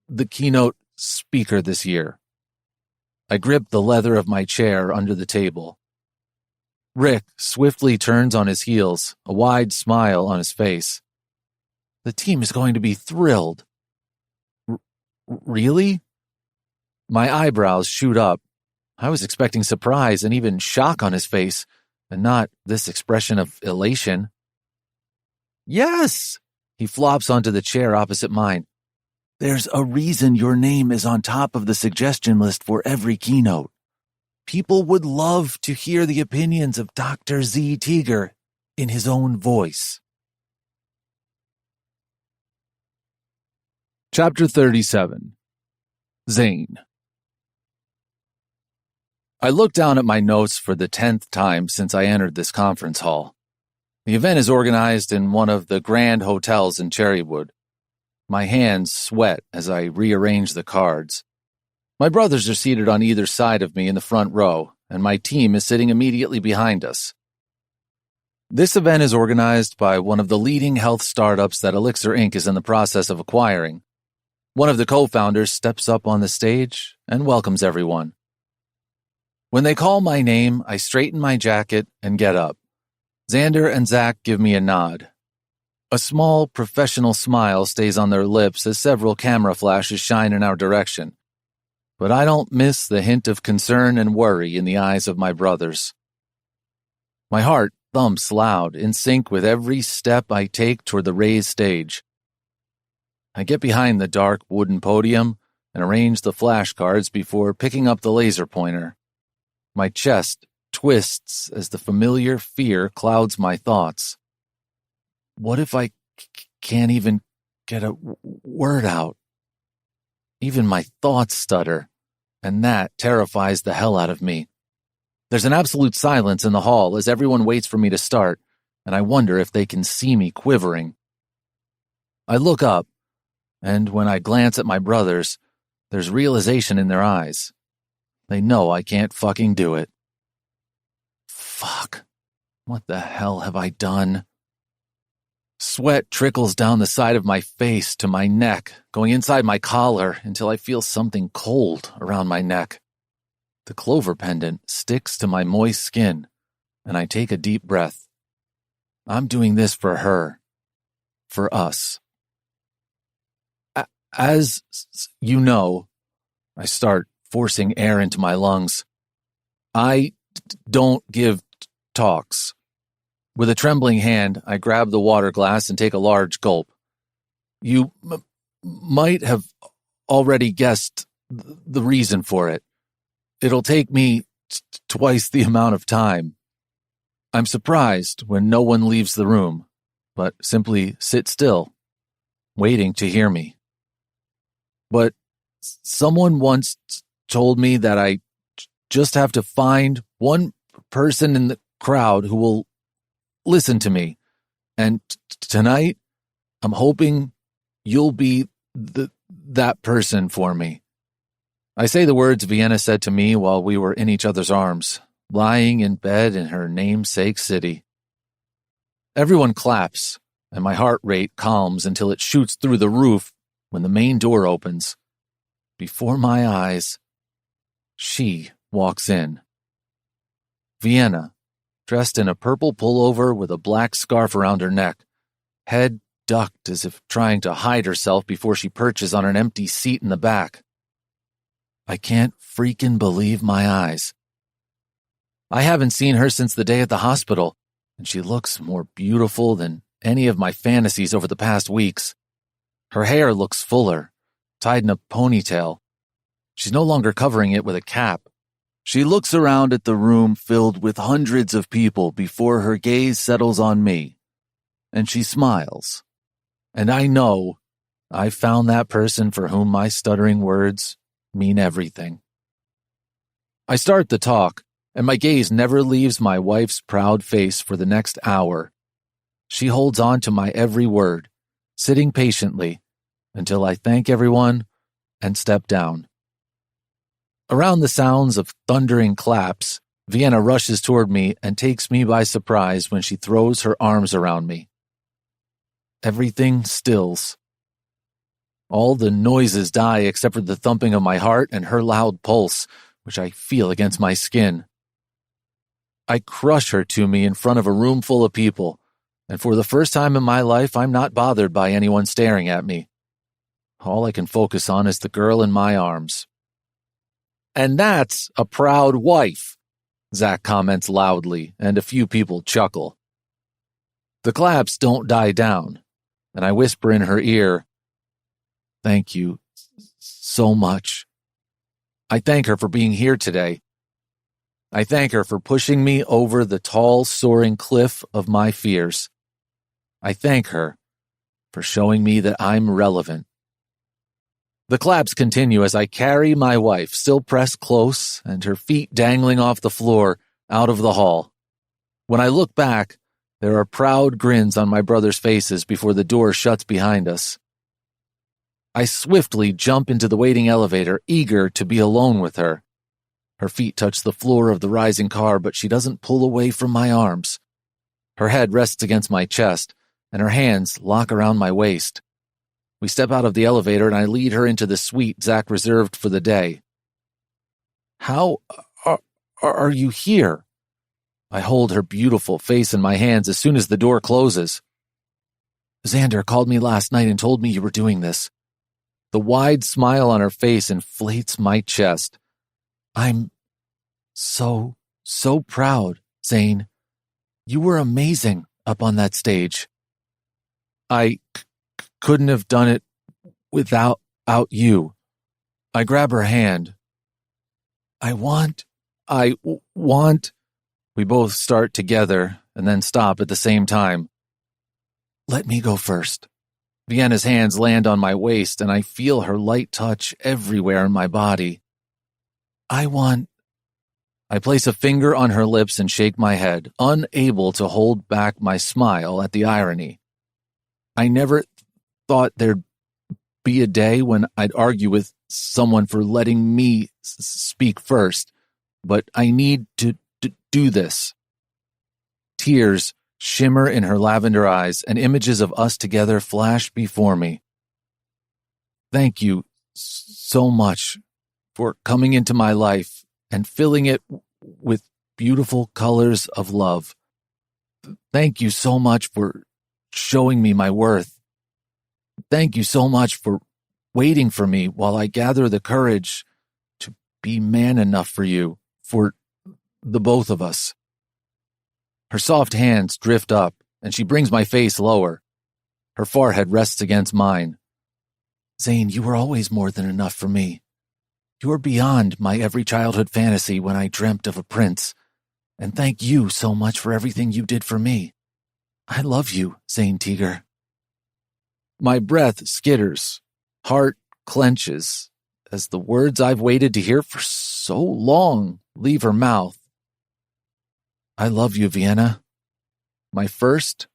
the keynote speaker this year. I grip the leather of my chair under the table. Rick swiftly turns on his heels, a wide smile on his face. The team is going to be thrilled. Really? My eyebrows shoot up. I was expecting surprise and even shock on his face, and not this expression of elation. Yes! He flops onto the chair opposite mine. There's a reason your name is on top of the suggestion list for every keynote. People would love to hear the opinions of Dr. Z. Tiger in his own voice. Chapter 37. Zane. I look down at my notes for the 10th time since I entered this conference hall. The event is organized in one of the grand hotels in Cherrywood. My hands sweat as I rearrange the cards. My brothers are seated on either side of me in the front row, and my team is sitting immediately behind us. This event is organized by one of the leading health startups that Elixir Inc. is in the process of acquiring. One of the co-founders steps up on the stage and welcomes everyone. When they call my name, I straighten my jacket and get up. Xander and Zach give me a nod. A small, professional smile stays on their lips as several camera flashes shine in our direction. But I don't miss the hint of concern and worry in the eyes of my brothers. My heart thumps loud, in sync with every step I take toward the raised stage. I get behind the dark wooden podium and arrange the flashcards before picking up the laser pointer. My chest twists as the familiar fear clouds my thoughts. What if I can't even get a word out? Even my thoughts stutter, and that terrifies the hell out of me. There's an absolute silence in the hall as everyone waits for me to start, and I wonder if they can see me quivering. I look up, and when I glance at my brothers, there's realization in their eyes. They know I can't fucking do it. Fuck. What the hell have I done? Sweat trickles down the side of my face to my neck, going inside my collar until I feel something cold around my neck. The clover pendant sticks to my moist skin, and I take a deep breath. I'm doing this for her. For us. As you know, I start forcing air into my lungs. I don't give talks. With a trembling hand, I grab the water glass and take a large gulp. You might have already guessed the reason for it. It'll take me twice the amount of time. I'm surprised when no one leaves the room, but simply sit still, waiting to hear me. But someone once told me that I just have to find one person in the crowd who will listen to me. And tonight, I'm hoping you'll be that person for me. I say the words Vienna said to me while we were in each other's arms, lying in bed in her namesake city. Everyone claps, and my heart rate calms until it shoots through the roof when the main door opens. Before my eyes, she walks in. Vienna, dressed in a purple pullover with a black scarf around her neck, head ducked as if trying to hide herself before she perches on an empty seat in the back. I can't freaking believe my eyes. I haven't seen her since the day at the hospital, and she looks more beautiful than any of my fantasies over the past weeks. Her hair looks fuller, tied in a ponytail. She's no longer covering it with a cap. She looks around at the room filled with hundreds of people before her gaze settles on me, and she smiles. And I know I've found that person for whom my stuttering words mean everything. I start the talk, and my gaze never leaves my wife's proud face for the next hour. She holds on to my every word, sitting patiently until I thank everyone and step down. Around the sounds of thundering claps, Vienna rushes toward me and takes me by surprise when she throws her arms around me. Everything stills. All the noises die except for the thumping of my heart and her loud pulse, which I feel against my skin. I crush her to me in front of a room full of people, and for the first time in my life, I'm not bothered by anyone staring at me. All I can focus on is the girl in my arms. And that's a proud wife, Zach comments loudly, and a few people chuckle. The claps don't die down, and I whisper in her ear, "Thank you so much." I thank her for being here today. I thank her for pushing me over the tall, soaring cliff of my fears. I thank her for showing me that I'm relevant. The claps continue as I carry my wife, still pressed close and her feet dangling off the floor, out of the hall. When I look back, there are proud grins on my brothers' faces before the door shuts behind us. I swiftly jump into the waiting elevator, eager to be alone with her. Her feet touch the floor of the rising car, but she doesn't pull away from my arms. Her head rests against my chest, and her hands lock around my waist. We step out of the elevator, and I lead her into the suite Zach reserved for the day. "How are you here?" I hold her beautiful face in my hands as soon as the door closes. "Xander called me last night and told me you were doing this." The wide smile on her face inflates my chest. "I'm so proud, Zane. You were amazing up on that stage. I couldn't have done it without you." I grab her hand. I want. We both start together and then stop at the same time. "Let me go first." Vienna's hands land on my waist, and I feel her light touch everywhere in my body. I place a finger on her lips and shake my head, unable to hold back my smile at the irony. I never thought there'd be a day when I'd argue with someone for letting me speak first, but I need to do this. Tears shimmer in her lavender eyes, and images of us together flash before me. Thank you so much for coming into my life and filling it with beautiful colors of love. Thank you so much for showing me my worth. Thank you so much for waiting for me while I gather the courage to be man enough for you, for the both of us. Her soft hands drift up, and she brings my face lower. Her forehead rests against mine. Zane, you were always more than enough for me. You were beyond my every childhood fantasy when I dreamt of a prince. And thank you so much for everything you did for me. I love you, Zane Teager. My breath skitters, heart clenches, as the words I've waited to hear for so long leave her mouth. I love you, Vienna. My first,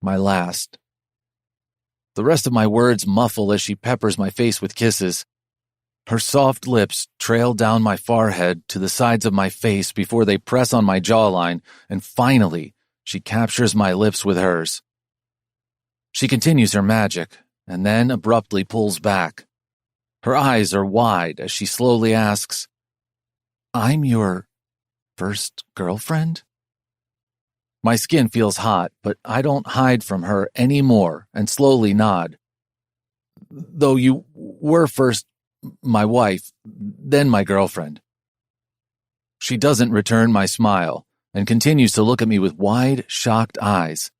my last. The rest of my words muffle as she peppers my face with kisses. Her soft lips trail down my forehead to the sides of my face before they press on my jawline, and finally, she captures my lips with hers. She continues her magic, and then abruptly pulls back. Her eyes are wide as she slowly asks, I'm your first girlfriend? My skin feels hot, but I don't hide from her anymore and slowly nod. Though you were first my wife, then my girlfriend. She doesn't return my smile and continues to look at me with wide, shocked eyes.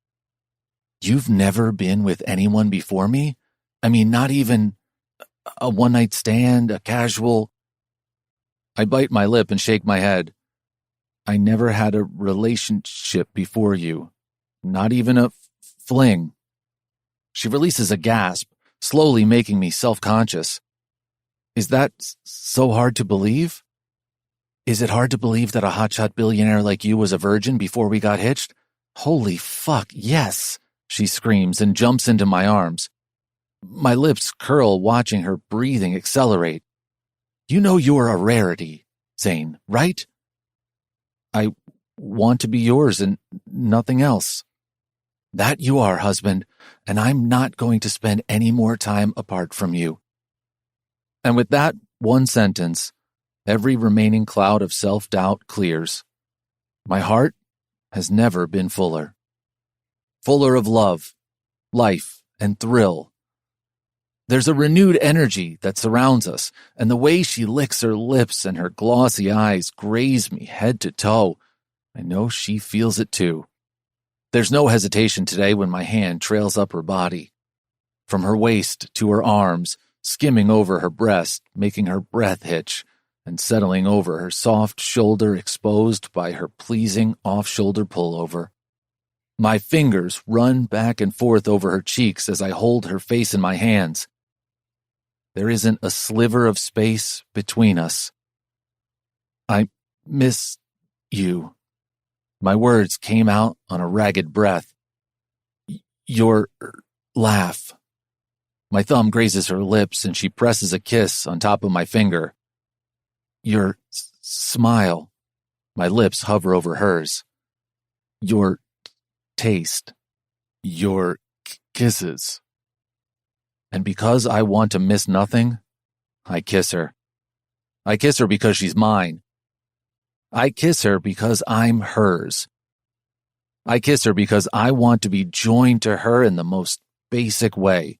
You've never been with anyone before me? I mean, not even a one-night stand, a casual... I bite my lip and shake my head. I never had a relationship before you. Not even a fling. She releases a gasp, slowly making me self-conscious. Is that so hard to believe? Is it hard to believe that a hotshot billionaire like you was a virgin before we got hitched? Holy fuck, yes, she screams and jumps into my arms. My lips curl watching her breathing accelerate. You know you're a rarity, Zane, right? I want to be yours and nothing else. That you are, husband, and I'm not going to spend any more time apart from you. And with that one sentence, every remaining cloud of self-doubt clears. My heart has never been fuller. Fuller of love, life, and thrill. There's a renewed energy that surrounds us, and the way she licks her lips and her glossy eyes graze me head to toe. I know she feels it too. There's no hesitation today when my hand trails up her body. From her waist to her arms, skimming over her breast, making her breath hitch, and settling over her soft shoulder exposed by her pleasing off-shoulder pullover. My fingers run back and forth over her cheeks as I hold her face in my hands. There isn't a sliver of space between us. I miss you. My words came out on a ragged breath. Your laugh. My thumb grazes her lips and she presses a kiss on top of my finger. Your smile. My lips hover over hers. Your taste. Your kisses. And because I want to miss nothing, I kiss her. I kiss her because she's mine. I kiss her because I'm hers. I kiss her because I want to be joined to her in the most basic way.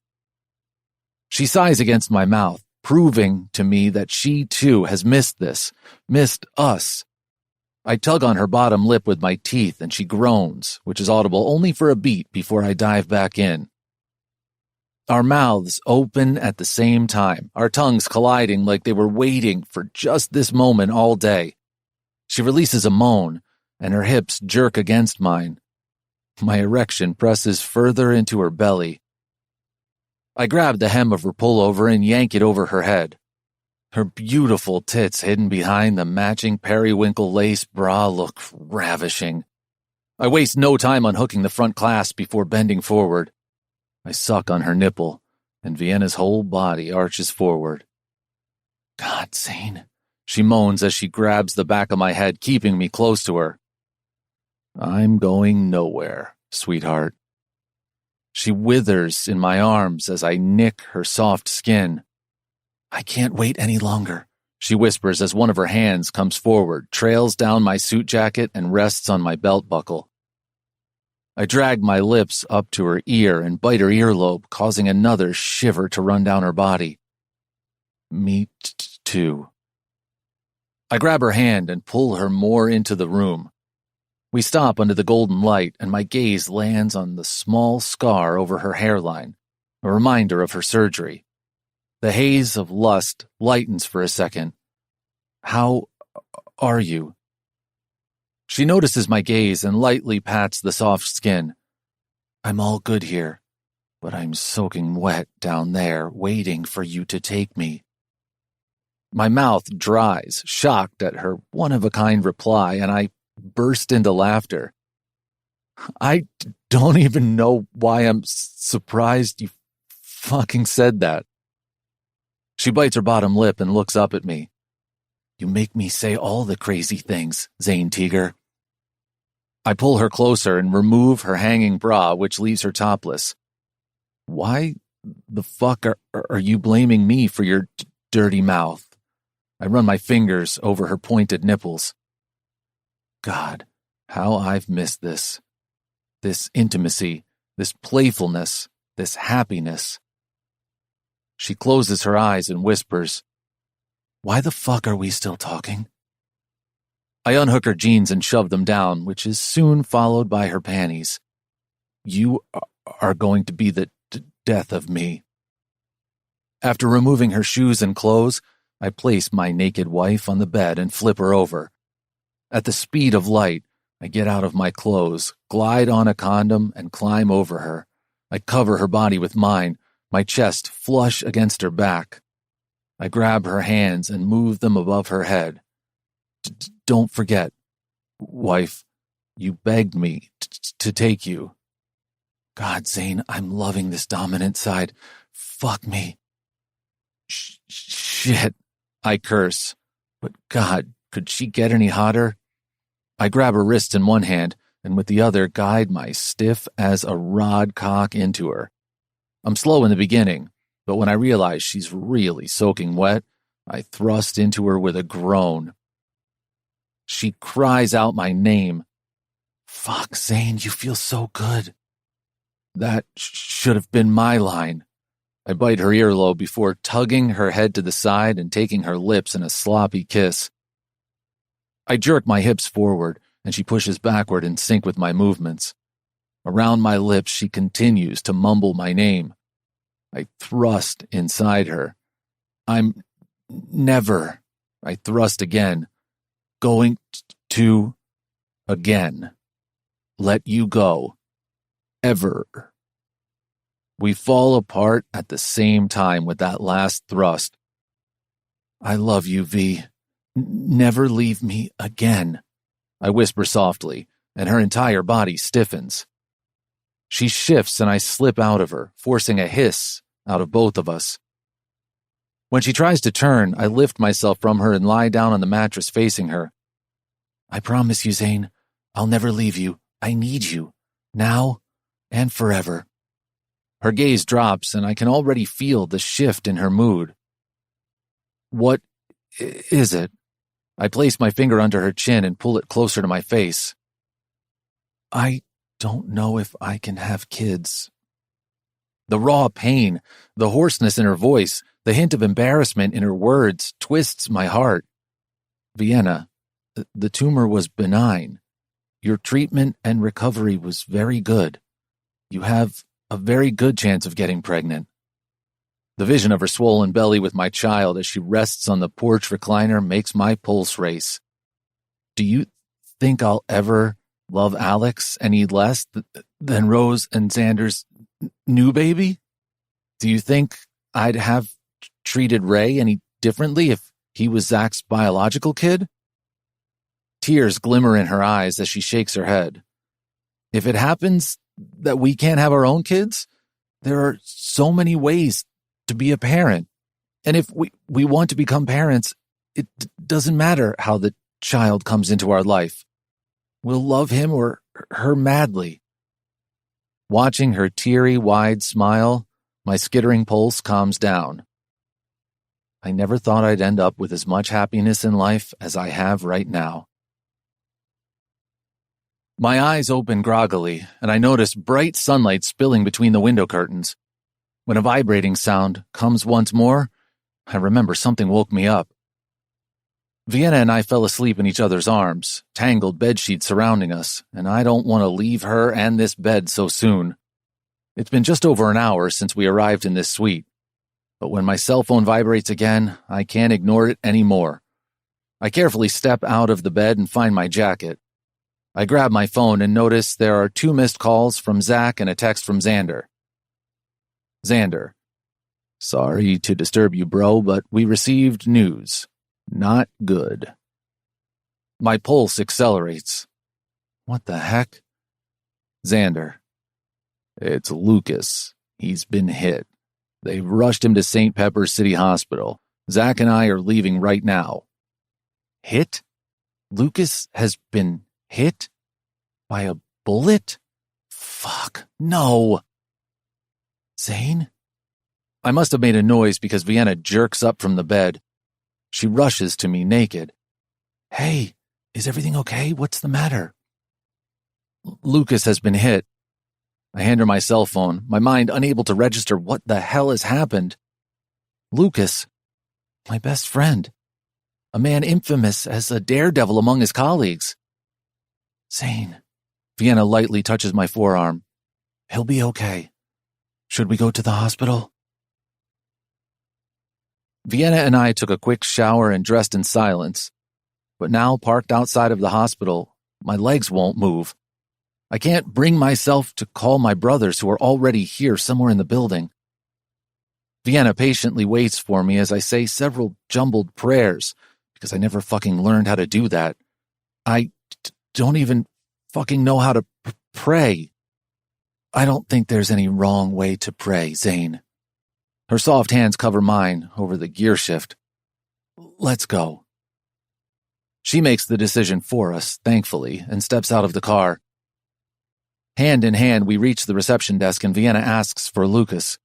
She sighs against my mouth, proving to me that she too has missed this, missed us. I tug on her bottom lip with my teeth and she groans, which is audible only for a beat before I dive back in. Our mouths open at the same time, our tongues colliding like they were waiting for just this moment all day. She releases a moan, and her hips jerk against mine. My erection presses further into her belly. I grab the hem of her pullover and yank it over her head. Her beautiful tits hidden behind the matching periwinkle lace bra look ravishing. I waste no time unhooking the front clasp before bending forward. I suck on her nipple, and Vienna's whole body arches forward. God, Zane, she moans as she grabs the back of my head, keeping me close to her. I'm going nowhere, sweetheart. She withers in my arms as I nick her soft skin. I can't wait any longer, she whispers as one of her hands comes forward, trails down my suit jacket, and rests on my belt buckle. I drag my lips up to her ear and bite her earlobe, causing another shiver to run down her body. Me too. I grab her hand and pull her more into the room. We stop under the golden light, and my gaze lands on the small scar over her hairline, a reminder of her surgery. The haze of lust lightens for a second. How are you? She notices my gaze and lightly pats the soft skin. I'm all good here, but I'm soaking wet down there, waiting for you to take me. My mouth dries, shocked at her one-of-a-kind reply, and I burst into laughter. I don't even know why I'm surprised you fucking said that. She bites her bottom lip and looks up at me. You make me say all the crazy things, Zane Teager. I pull her closer and remove her hanging bra, which leaves her topless. Why the fuck are you blaming me for your dirty mouth? I run my fingers over her pointed nipples. God, how I've missed this. This intimacy, this playfulness, this happiness. She closes her eyes and whispers, Why the fuck are we still talking? I unhook her jeans and shove them down, which is soon followed by her panties. You are going to be the death of me. After removing her shoes and clothes, I place my naked wife on the bed and flip her over. At the speed of light, I get out of my clothes, glide on a condom, and climb over her. I cover her body with mine, my chest flush against her back. I grab her hands and move them above her head. Don't forget, wife, you begged me to take you. God, Zane, I'm loving this dominant side. Fuck me. Shit, I curse. But God, could she get any hotter? I grab her wrist in one hand and with the other guide my stiff as a rod cock into her. I'm slow in the beginning, but when I realize she's really soaking wet, I thrust into her with a groan. She cries out my name. Fuck, Zane, you feel so good. That should have been my line. I bite her earlobe before tugging her head to the side and taking her lips in a sloppy kiss. I jerk my hips forward, and she pushes backward in sync with my movements. Around my lips, she continues to mumble my name. I thrust inside her. I'm never, I thrust again, going to, again, let you go, ever. We fall apart at the same time with that last thrust. I love you, V. Never leave me again, I whisper softly, and her entire body stiffens. She shifts and I slip out of her, forcing a hiss out of both of us. When she tries to turn, I lift myself from her and lie down on the mattress facing her. I promise you, Zane, I'll never leave you. I need you, now and forever. Her gaze drops and I can already feel the shift in her mood. What is it? I place my finger under her chin and pull it closer to my face. I don't know if I can have kids. The raw pain, the hoarseness in her voice, the hint of embarrassment in her words twists my heart. Vienna, the tumor was benign. Your treatment and recovery was very good. You have a very good chance of getting pregnant. The vision of her swollen belly with my child as she rests on the porch recliner makes my pulse race. Do you think I'll ever love Alex any less than Rose and Xander's new baby? Do you think I'd have treated Ray any differently if he was Zach's biological kid? Tears glimmer in her eyes as she shakes her head. If it happens that we can't have our own kids, there are so many ways to be a parent. And if we want to become parents, it doesn't matter how the child comes into our life. We'll love him or her madly. Watching her teary, wide smile, my skittering pulse calms down. I never thought I'd end up with as much happiness in life as I have right now. My eyes open groggily, and I notice bright sunlight spilling between the window curtains. When a vibrating sound comes once more, I remember something woke me up. Vienna and I fell asleep in each other's arms, tangled bedsheets surrounding us, and I don't want to leave her and this bed so soon. It's been just over an hour since we arrived in this suite, but when my cell phone vibrates again, I can't ignore it anymore. I carefully step out of the bed and find my jacket. I grab my phone and notice there are 2 missed calls from Zach and a text from Xander. Xander: sorry to disturb you, bro, but we received news. Not good. My pulse accelerates. What the heck? Xander: it's Lucas. He's been hit. They've rushed him to St. Pepper's City Hospital. Zach and I are leaving right now. Hit? Lucas has been hit? By a bullet? Fuck, no. Zane? I must have made a noise because Vienna jerks up from the bed. She rushes to me naked. Hey, is everything okay? What's the matter? Lucas has been hit. I hand her my cell phone, my mind unable to register what the hell has happened. Lucas, my best friend, a man infamous as a daredevil among his colleagues. Zane. Vienna lightly touches my forearm. He'll be okay. Should we go to the hospital? Vienna and I took a quick shower and dressed in silence. But now, parked outside of the hospital, my legs won't move. I can't bring myself to call my brothers who are already here somewhere in the building. Vienna patiently waits for me as I say several jumbled prayers, because I never fucking learned how to do that. I don't even fucking know how to pray. I don't think there's any wrong way to pray, Zane. Her soft hands cover mine over the gear shift. Let's go. She makes the decision for us, thankfully, and steps out of the car. Hand in hand, we reach the reception desk and Vienna asks for Lucas.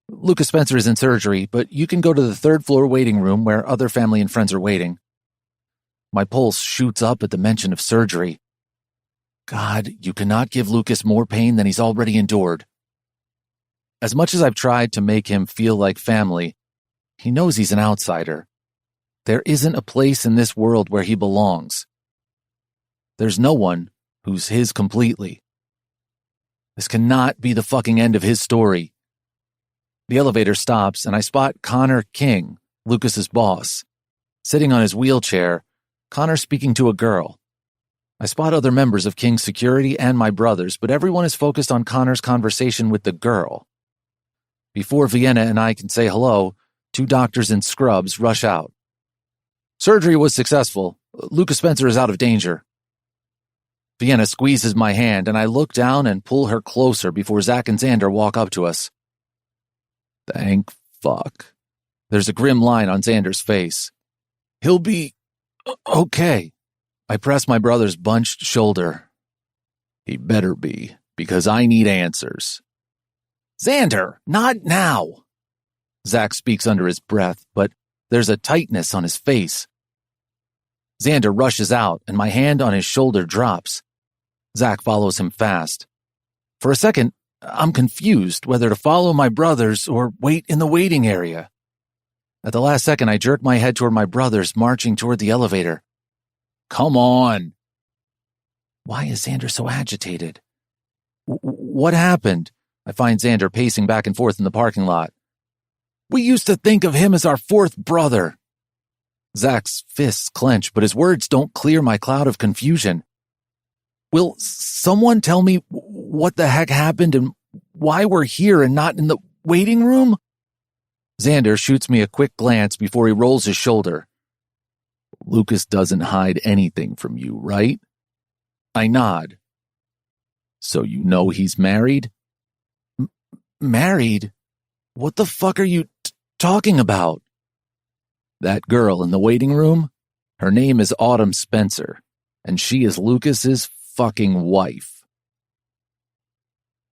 Lucas Spencer is in surgery, but you can go to the third-floor waiting room where other family and friends are waiting. My pulse shoots up at the mention of surgery. God, you cannot give Lucas more pain than he's already endured. As much as I've tried to make him feel like family, he knows he's an outsider. There isn't a place in this world where he belongs. There's no one who's his completely. This cannot be the fucking end of his story. The elevator stops and I spot Connor King, Lucas's boss. Sitting on his wheelchair, Connor speaking to a girl. I spot other members of King's security and my brothers, but everyone is focused on Connor's conversation with the girl. Before Vienna and I can say hello, 2 doctors in scrubs rush out. Surgery was successful. Lucas Spencer is out of danger. Vienna squeezes my hand and I look down and pull her closer before Zach and Xander walk up to us. Thank fuck. There's a grim line on Xander's face. He'll be okay. I press my brother's bunched shoulder. He better be, because I need answers. Xander, not now. Zach speaks under his breath, but there's a tightness on his face. Xander rushes out, and my hand on his shoulder drops. Zach follows him fast. For a second, I'm confused whether to follow my brothers or wait in the waiting area. At the last second, I jerk my head toward my brothers marching toward the elevator. Come on. Why is Xander so agitated? What happened? I find Xander pacing back and forth in the parking lot. We used to think of him as our 4th brother. Zach's fists clench, but his words don't clear my cloud of confusion. Will someone tell me what the heck happened and why we're here and not in the waiting room? Xander shoots me a quick glance before he rolls his shoulder. Lucas doesn't hide anything from you, right? I nod. So you know he's married? Married? What the fuck are you talking about? That girl in the waiting room? Her name is Autumn Spencer, and she is Lucas's fucking wife.